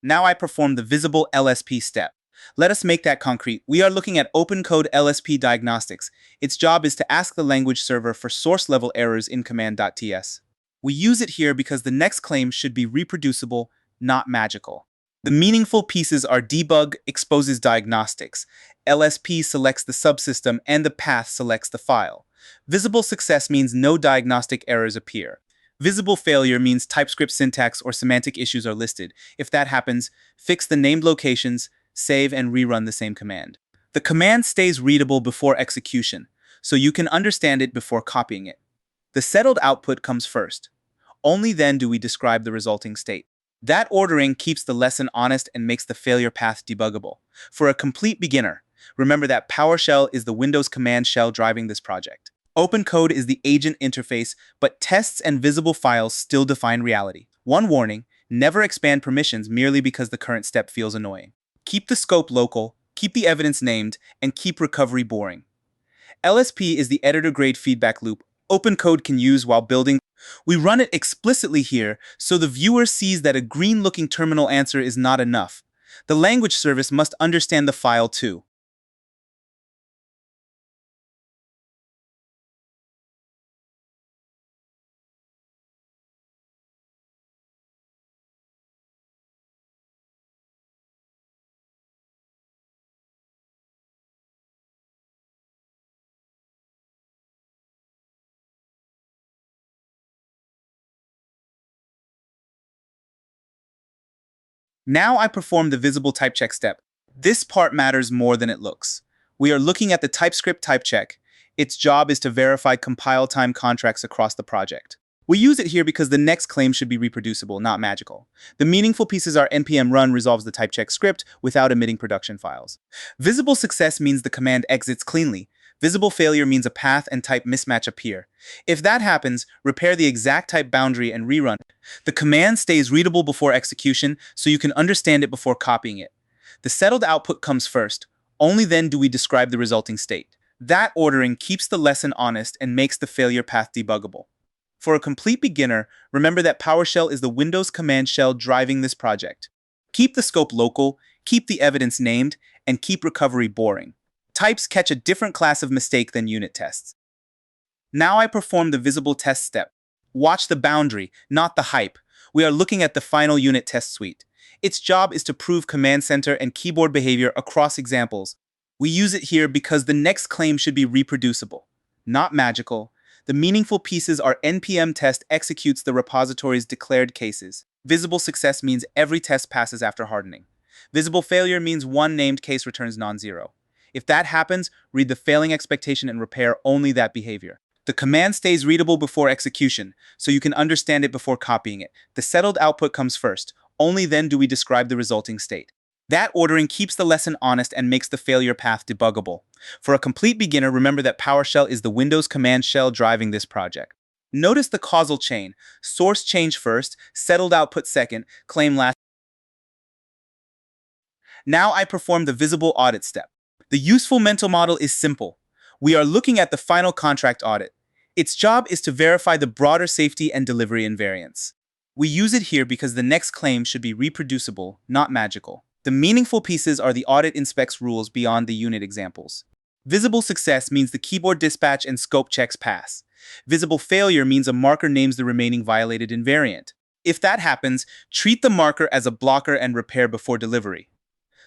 [SPEAKER 1] Now I perform the visible LSP step. Let us make that concrete. We are looking at OpenCode LSP diagnostics. Its job is to ask the language server for source-level errors in command.ts. We use it here because the next claim should be reproducible, not magical. The meaningful pieces are debug exposes diagnostics, LSP selects the subsystem, and the path selects the file. Visible success means no diagnostic errors appear. Visible failure means TypeScript syntax or semantic issues are listed. If that happens, fix the named locations, save and rerun the same command. The command stays readable before execution, so you can understand it before copying it. The settled output comes first. Only then do we describe the resulting state. That ordering keeps the lesson honest and makes the failure path debuggable. For a complete beginner, remember that PowerShell is the Windows command shell driving this project. OpenCode is the agent interface, but tests and visible files still define reality. One warning: never expand permissions merely because the current step feels annoying. Keep the scope local, keep the evidence named, and keep recovery boring. LSP is the editor-grade feedback loop OpenCode can use while building. We run it explicitly here so the viewer sees that a green-looking terminal answer is not enough. The language service must understand the file too. Now I perform the visible type check step. This part matters more than it looks. We are looking at the TypeScript type check. Its job is to verify compile time contracts across the project. We use it here because the next claim should be reproducible, not magical. The meaningful pieces are npm run resolves the type check script without emitting production files. Visible success means the command exits cleanly. Visible failure means a path and type mismatch appear. If that happens, repair the exact type boundary and rerun it. The command stays readable before execution, so you can understand it before copying it. The settled output comes first. Only then do we describe the resulting state. That ordering keeps the lesson honest and makes the failure path debuggable. For a complete beginner, remember that PowerShell is the Windows command shell driving this project. Keep the scope local, keep the evidence named, and keep recovery boring. Types catch a different class of mistake than unit tests. Now I perform the visible test step. Watch the boundary, not the hype. We are looking at the final unit test suite. Its job is to prove command center and keyboard behavior across examples. We use it here because the next claim should be reproducible, not magical. The meaningful pieces are npm test executes the repository's declared cases. Visible success means every test passes after hardening. Visible failure means one named case returns non-zero. If that happens, read the failing expectation and repair only that behavior. The command stays readable before execution, so you can understand it before copying it. The settled output comes first. Only then do we describe the resulting state. That ordering keeps the lesson honest and makes the failure path debuggable. For a complete beginner, remember that PowerShell is the Windows command shell driving this project. Notice the causal chain. Source change first, settled output second, claim last. Now I perform the visible audit step. The useful mental model is simple. We are looking at the final contract audit. Its job is to verify the broader safety and delivery invariants. We use it here because the next claim should be reproducible, not magical. The meaningful pieces are the audit inspects rules beyond the unit examples. Visible success means the keyboard dispatch and scope checks pass. Visible failure means a marker names the remaining violated invariant. If that happens, treat the marker as a blocker and repair before delivery.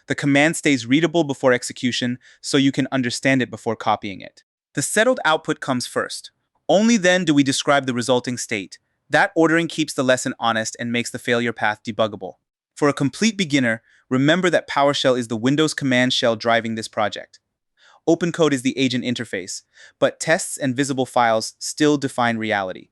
[SPEAKER 1] The command stays readable before execution, so you can understand it before copying it. The settled output comes first. Only then do we describe the resulting state. That ordering keeps the lesson honest and makes the failure path debuggable. For a complete beginner, remember that PowerShell is the Windows command shell driving this project. OpenCode is the agent interface, but tests and visible files still define reality.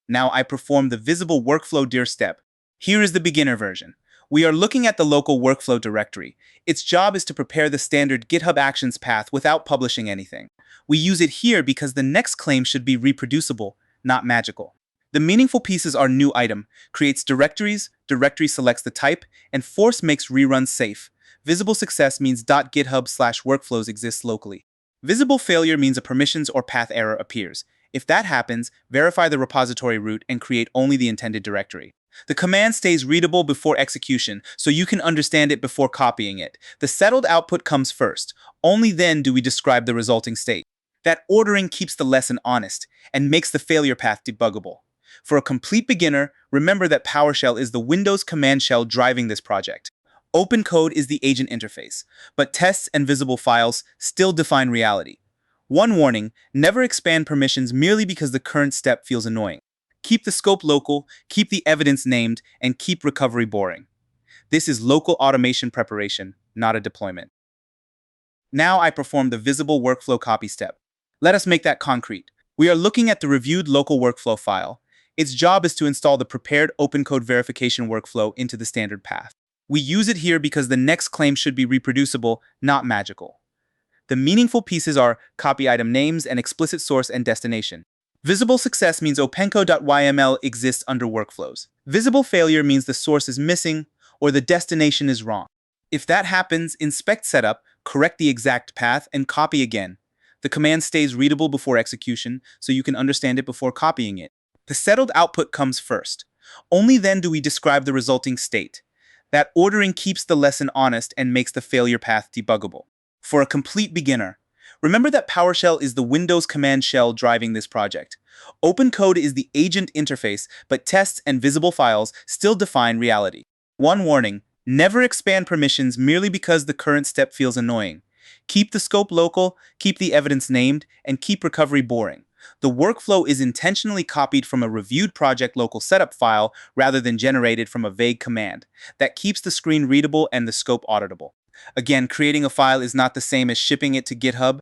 [SPEAKER 1] Now I perform the visible workflow dir step. Here is the beginner version. We are looking at the local workflow directory. Its job is to prepare the standard GitHub Actions path without publishing anything. We use it here because the next claim should be reproducible, not magical. The meaningful pieces are new item, creates directories, directory selects the type, and force makes reruns safe. Visible success means .github/workflows exists locally. Visible failure means a permissions or path error appears. If that happens, verify the repository root and create only the intended directory. The command stays readable before execution, so you can understand it before copying it. The settled output comes first. Only then do we describe the resulting state. That ordering keeps the lesson honest and makes the failure path debuggable. For a complete beginner, remember that PowerShell is the Windows command shell driving this project. OpenCode is the agent interface, but tests and visible files still define reality. One warning, never expand permissions merely because the current step feels annoying. Keep the scope local, keep the evidence named, and keep recovery boring. This is local automation preparation, not a deployment. Now I perform the visible workflow copy step. Let us make that concrete. We are looking at the reviewed local workflow file. Its job is to install the prepared OpenCode verification workflow into the standard path. We use it here because the next claim should be reproducible, not magical. The meaningful pieces are copy item names and explicit source and destination. Visible success means OpenCode.yml exists under workflows. Visible failure means the source is missing or the destination is wrong. If that happens, inspect setup, correct the exact path, and copy again. The command stays readable before execution, so you can understand it before copying it. The settled output comes first. Only then do we describe the resulting state. That ordering keeps the lesson honest and makes the failure path debuggable. For a complete beginner, remember that PowerShell is the Windows command shell driving this project. OpenCode is the agent interface, but tests and visible files still define reality. One warning, never expand permissions merely because the current step feels annoying. Keep the scope local, keep the evidence named, and keep recovery boring. The workflow is intentionally copied from a reviewed project local setup file rather than generated from a vague command. That keeps the screen readable and the scope auditable. Again, creating a file is not the same as shipping it to GitHub.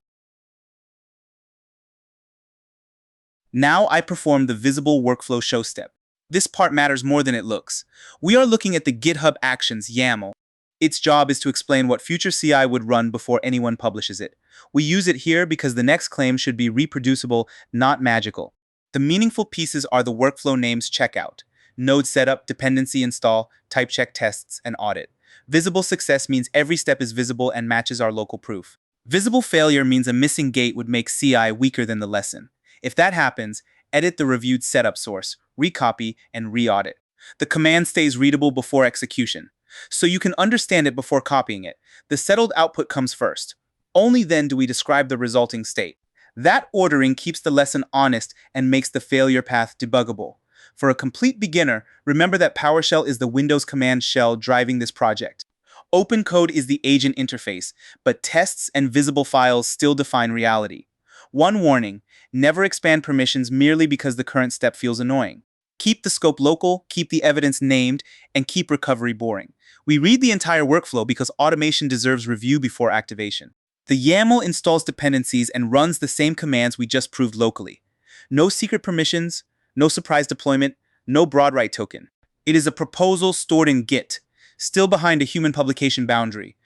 [SPEAKER 1] Now I perform the visible workflow show step. This part matters more than it looks. We are looking at the GitHub Actions YAML. Its job is to explain what future CI would run before anyone publishes it. We use it here because the next claim should be reproducible, not magical. The meaningful pieces are the workflow names checkout, node setup, dependency install, type check tests, and audit. Visible success means every step is visible and matches our local proof. Visible failure means a missing gate would make CI weaker than the lesson. If that happens, edit the reviewed setup source, recopy, and re-audit. The command stays readable before execution, so you can understand it before copying it. The settled output comes first. Only then do we describe the resulting state. That ordering keeps the lesson honest and makes the failure path debuggable. For a complete beginner, remember that PowerShell is the Windows command shell driving this project. OpenCode is the agent interface, but tests and visible files still define reality. One warning: never expand permissions merely because the current step feels annoying. Keep the scope local, keep the evidence named, and keep recovery boring. We read the entire workflow because automation deserves review before activation. The YAML installs dependencies and runs the same commands we just proved locally. No secret permissions, no surprise deployment, no broad write token. It is a proposal stored in Git, still behind a human publication boundary.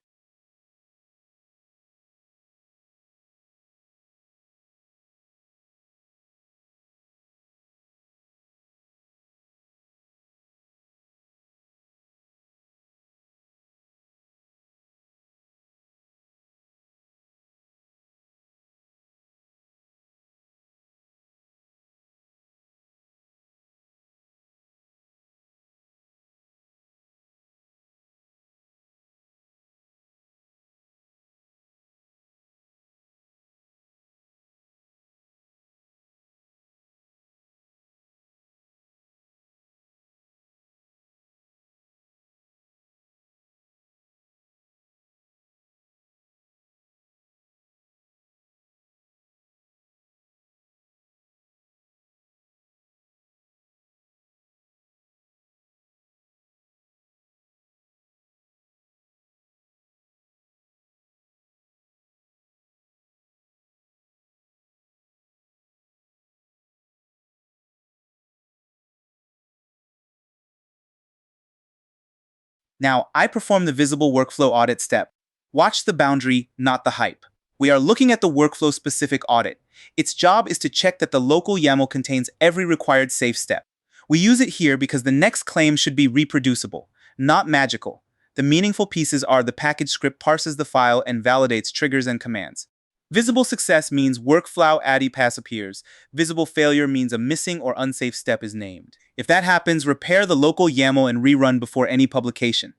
[SPEAKER 1] Now, I perform the visible workflow audit step. Watch the boundary, not the hype. We are looking at the workflow-specific audit. Its job is to check that the local YAML contains every required safe step. We use it here because the next claim should be reproducible, not magical. The meaningful pieces are the package script parses the file and validates triggers and commands. Visible success means workflow addy pass appears. Visible failure means a missing or unsafe step is named. If that happens, repair the local YAML and rerun before any publication.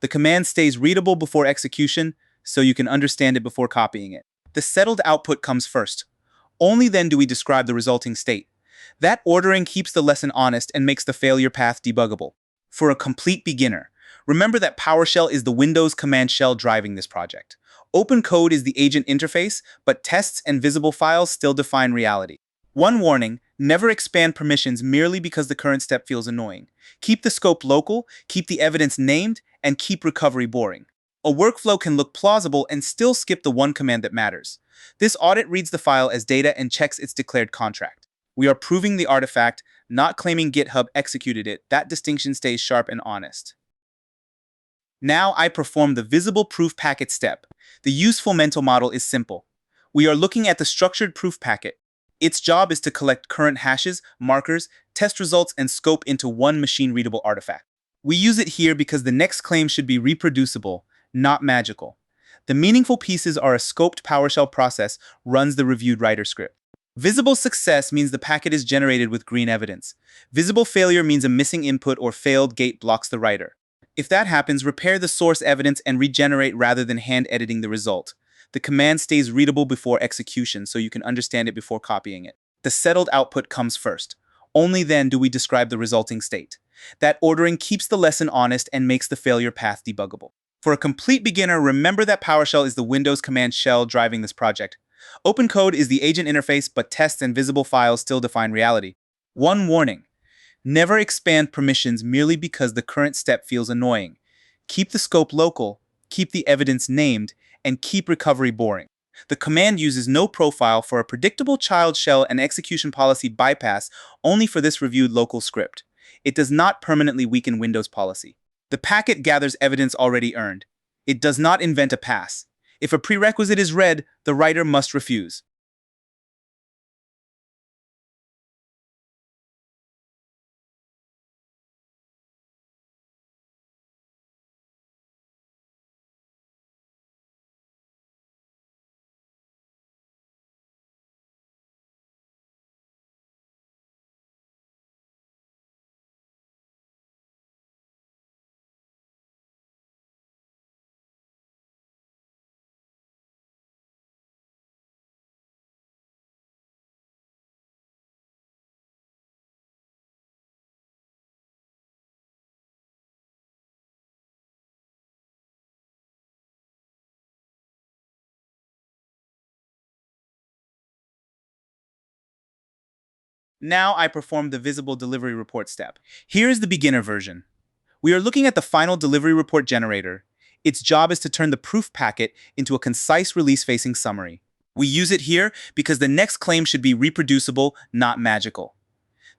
[SPEAKER 1] The command stays readable before execution, so you can understand it before copying it. The settled output comes first. Only then do we describe the resulting state. That ordering keeps the lesson honest and makes the failure path debuggable. For a complete beginner, remember that PowerShell is the Windows command shell driving this project. OpenCode is the agent interface, but tests and visible files still define reality. One warning: never expand permissions merely because the current step feels annoying. Keep the scope local, keep the evidence named, and keep recovery boring. A workflow can look plausible and still skip the one command that matters. This audit reads the file as data and checks its declared contract. We are proving the artifact, not claiming GitHub executed it. That distinction stays sharp and honest. Now I perform the visible proof packet step. The useful mental model is simple. We are looking at the structured proof packet. Its job is to collect current hashes, markers, test results, and scope into one machine-readable artifact. We use it here because the next claim should be reproducible, not magical. The meaningful pieces are a scoped PowerShell process runs the reviewed writer script. Visible success means the packet is generated with green evidence. Visible failure means a missing input or failed gate blocks the writer. If that happens, repair the source evidence and regenerate rather than hand-editing the result. The command stays readable before execution so you can understand it before copying it. The settled output comes first. Only then do we describe the resulting state. That ordering keeps the lesson honest and makes the failure path debuggable. For a complete beginner, remember that PowerShell is the Windows command shell driving this project. OpenCode is the agent interface, but tests and visible files still define reality. One warning: never expand permissions merely because the current step feels annoying. Keep the scope local, keep the evidence named, and keep recovery boring. The command uses no profile for a predictable child shell and execution policy bypass only for this reviewed local script. It does not permanently weaken Windows policy. The packet gathers evidence already earned. It does not invent a pass. If a prerequisite is read, the writer must refuse. Now I perform the visible delivery report step. Here is the beginner version. We are looking at the final delivery report generator. Its job is to turn the proof packet into a concise release-facing summary. We use it here because the next claim should be reproducible, not magical.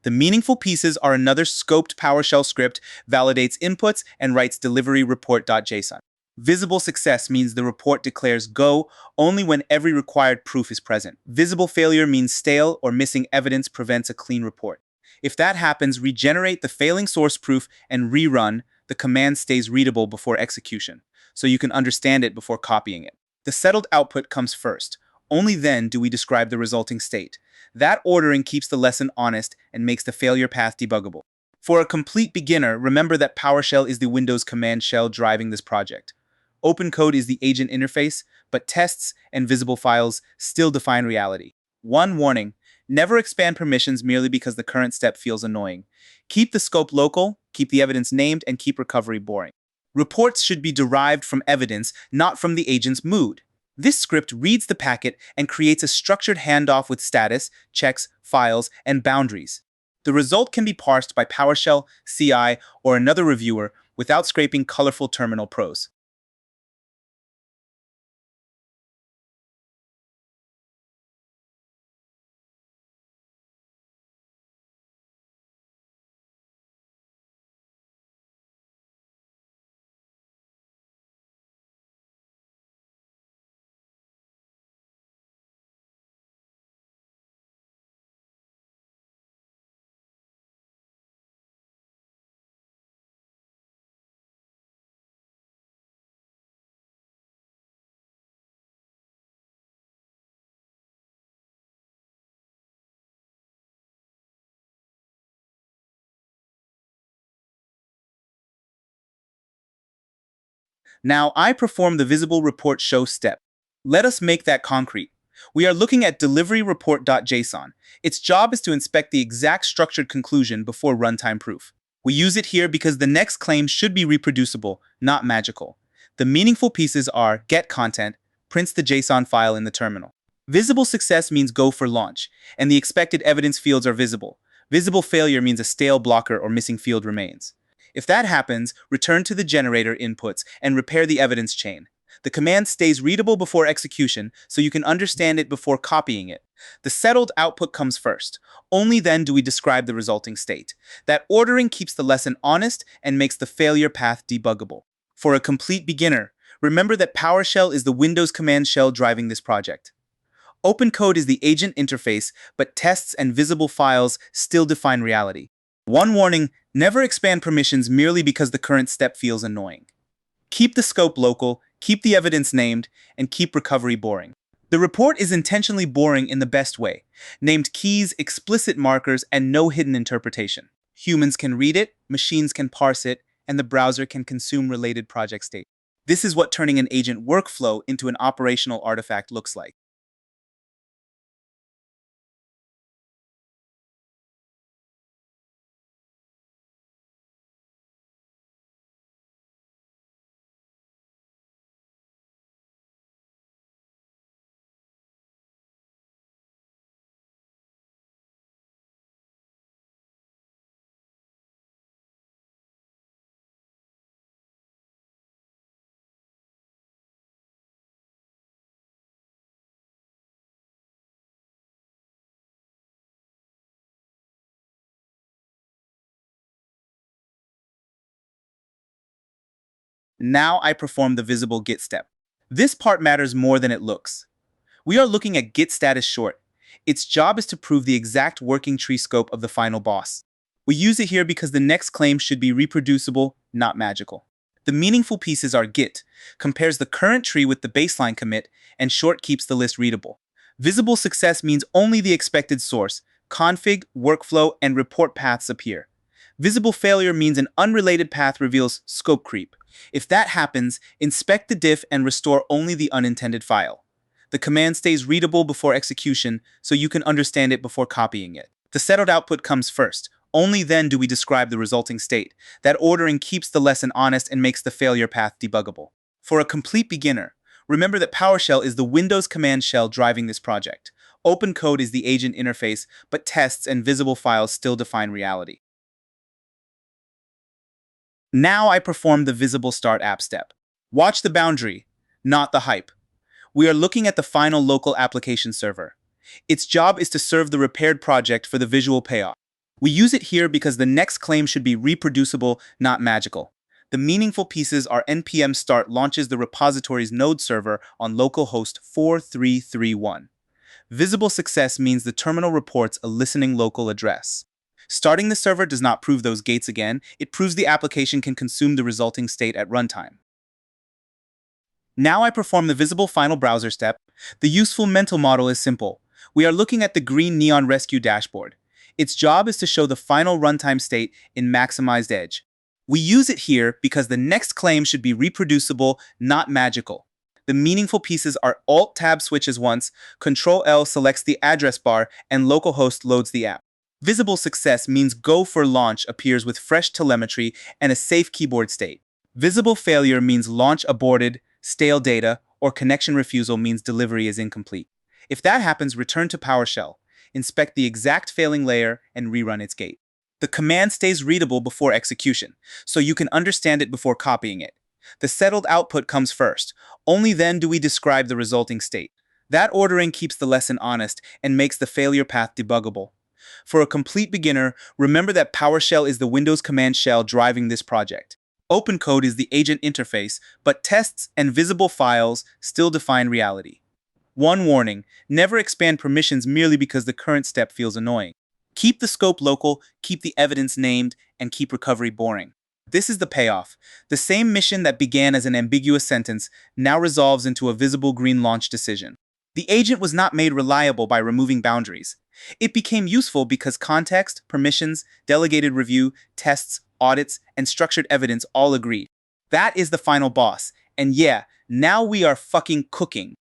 [SPEAKER 1] The meaningful pieces are another scoped PowerShell script, validates inputs, and writes delivery report.json. Visible success means the report declares go only when every required proof is present. Visible failure means stale or missing evidence prevents a clean report. If that happens, regenerate the failing source proof and rerun. The command stays readable before execution, so you can understand it before copying it. The settled output comes first. Only then do we describe the resulting state. That ordering keeps the lesson honest and makes the failure path debuggable. For a complete beginner, remember that PowerShell is the Windows command shell driving this project. OpenCode is the agent interface, but tests and visible files still define reality. One warning: never expand permissions merely because the current step feels annoying. Keep the scope local, keep the evidence named, and keep recovery boring. Reports should be derived from evidence, not from the agent's mood. This script reads the packet and creates a structured handoff with status, checks, files, and boundaries. The result can be parsed by PowerShell, CI, or another reviewer without scraping colorful terminal prose. Now I perform the visible report show step. Let us make that concrete. We are looking at delivery report.json. Its job is to inspect the exact structured conclusion before runtime proof. We use it here because the next claim should be reproducible, not magical. The meaningful pieces are get content, prints the JSON file in the terminal. Visible success means go for launch, and the expected evidence fields are visible. Visible failure means a stale blocker or missing field remains. If that happens, return to the generator inputs and repair the evidence chain. The command stays readable before execution, so you can understand it before copying it. The settled output comes first. Only then do we describe the resulting state. That ordering keeps the lesson honest and makes the failure path debuggable. For a complete beginner, remember that PowerShell is the Windows command shell driving this project. OpenCode is the agent interface, but tests and visible files still define reality. One warning: never expand permissions merely because the current step feels annoying. Keep the scope local, keep the evidence named, and keep recovery boring. The report is intentionally boring in the best way. Named keys, explicit markers, and no hidden interpretation. Humans can read it, machines can parse it, and the browser can consume related project state. This is what turning an agent workflow into an operational artifact looks like. Now I perform the visible git step. This part matters more than it looks. We are looking at git status short. Its job is to prove the exact working tree scope of the final boss. We use it here because the next claim should be reproducible, not magical. The meaningful pieces are git, compares the current tree with the baseline commit, and short keeps the list readable. Visible success means only the expected source, config, workflow, and report paths appear. Visible failure means an unrelated path reveals scope creep. If that happens, inspect the diff and restore only the unintended file. The command stays readable before execution, so you can understand it before copying it. The settled output comes first. Only then do we describe the resulting state. That ordering keeps the lesson honest and makes the failure path debuggable. For a complete beginner, remember that PowerShell is the Windows command shell driving this project. OpenCode is the agent interface, but tests and visible files still define reality. Now I perform the visible start app step. Watch the boundary, not the hype. We are looking at the final local application server. Its job is to serve the repaired project for the visual payoff. We use it here because the next claim should be reproducible, not magical. The meaningful pieces are npm start launches the repositories node server on localhost 4331. Visible success means the terminal reports a listening local address. Starting the server does not prove those gates again, it proves the application can consume the resulting state at runtime. Now I perform the visible final browser step. The useful mental model is simple. We are looking at the green neon rescue dashboard. Its job is to show the final runtime state in maximized edge. We use it here because the next claim should be reproducible, not magical. The meaningful pieces are Alt-Tab switches once, Control-L selects the address bar, and localhost loads the app. Visible success means go for launch appears with fresh telemetry and a safe keyboard state. Visible failure means launch aborted, stale data, or connection refusal means delivery is incomplete. If that happens, return to PowerShell, inspect the exact failing layer, and rerun its gate. The command stays readable before execution, so you can understand it before copying it. The settled output comes first. Only then do we describe the resulting state. That ordering keeps the lesson honest and makes the failure path debuggable. For a complete beginner, remember that PowerShell is the Windows command shell driving this project. OpenCode is the agent interface, but tests and visible files still define reality. One warning, never expand permissions merely because the current step feels annoying. Keep the scope local, keep the evidence named, and keep recovery boring. This is the payoff. The same mission that began as an ambiguous sentence now resolves into a visible green launch decision. The agent was not made reliable by removing boundaries. It became useful because context, permissions, delegated review, tests, audits, and structured evidence all agreed. That is the final boss. And yeah, now we are fucking cooking.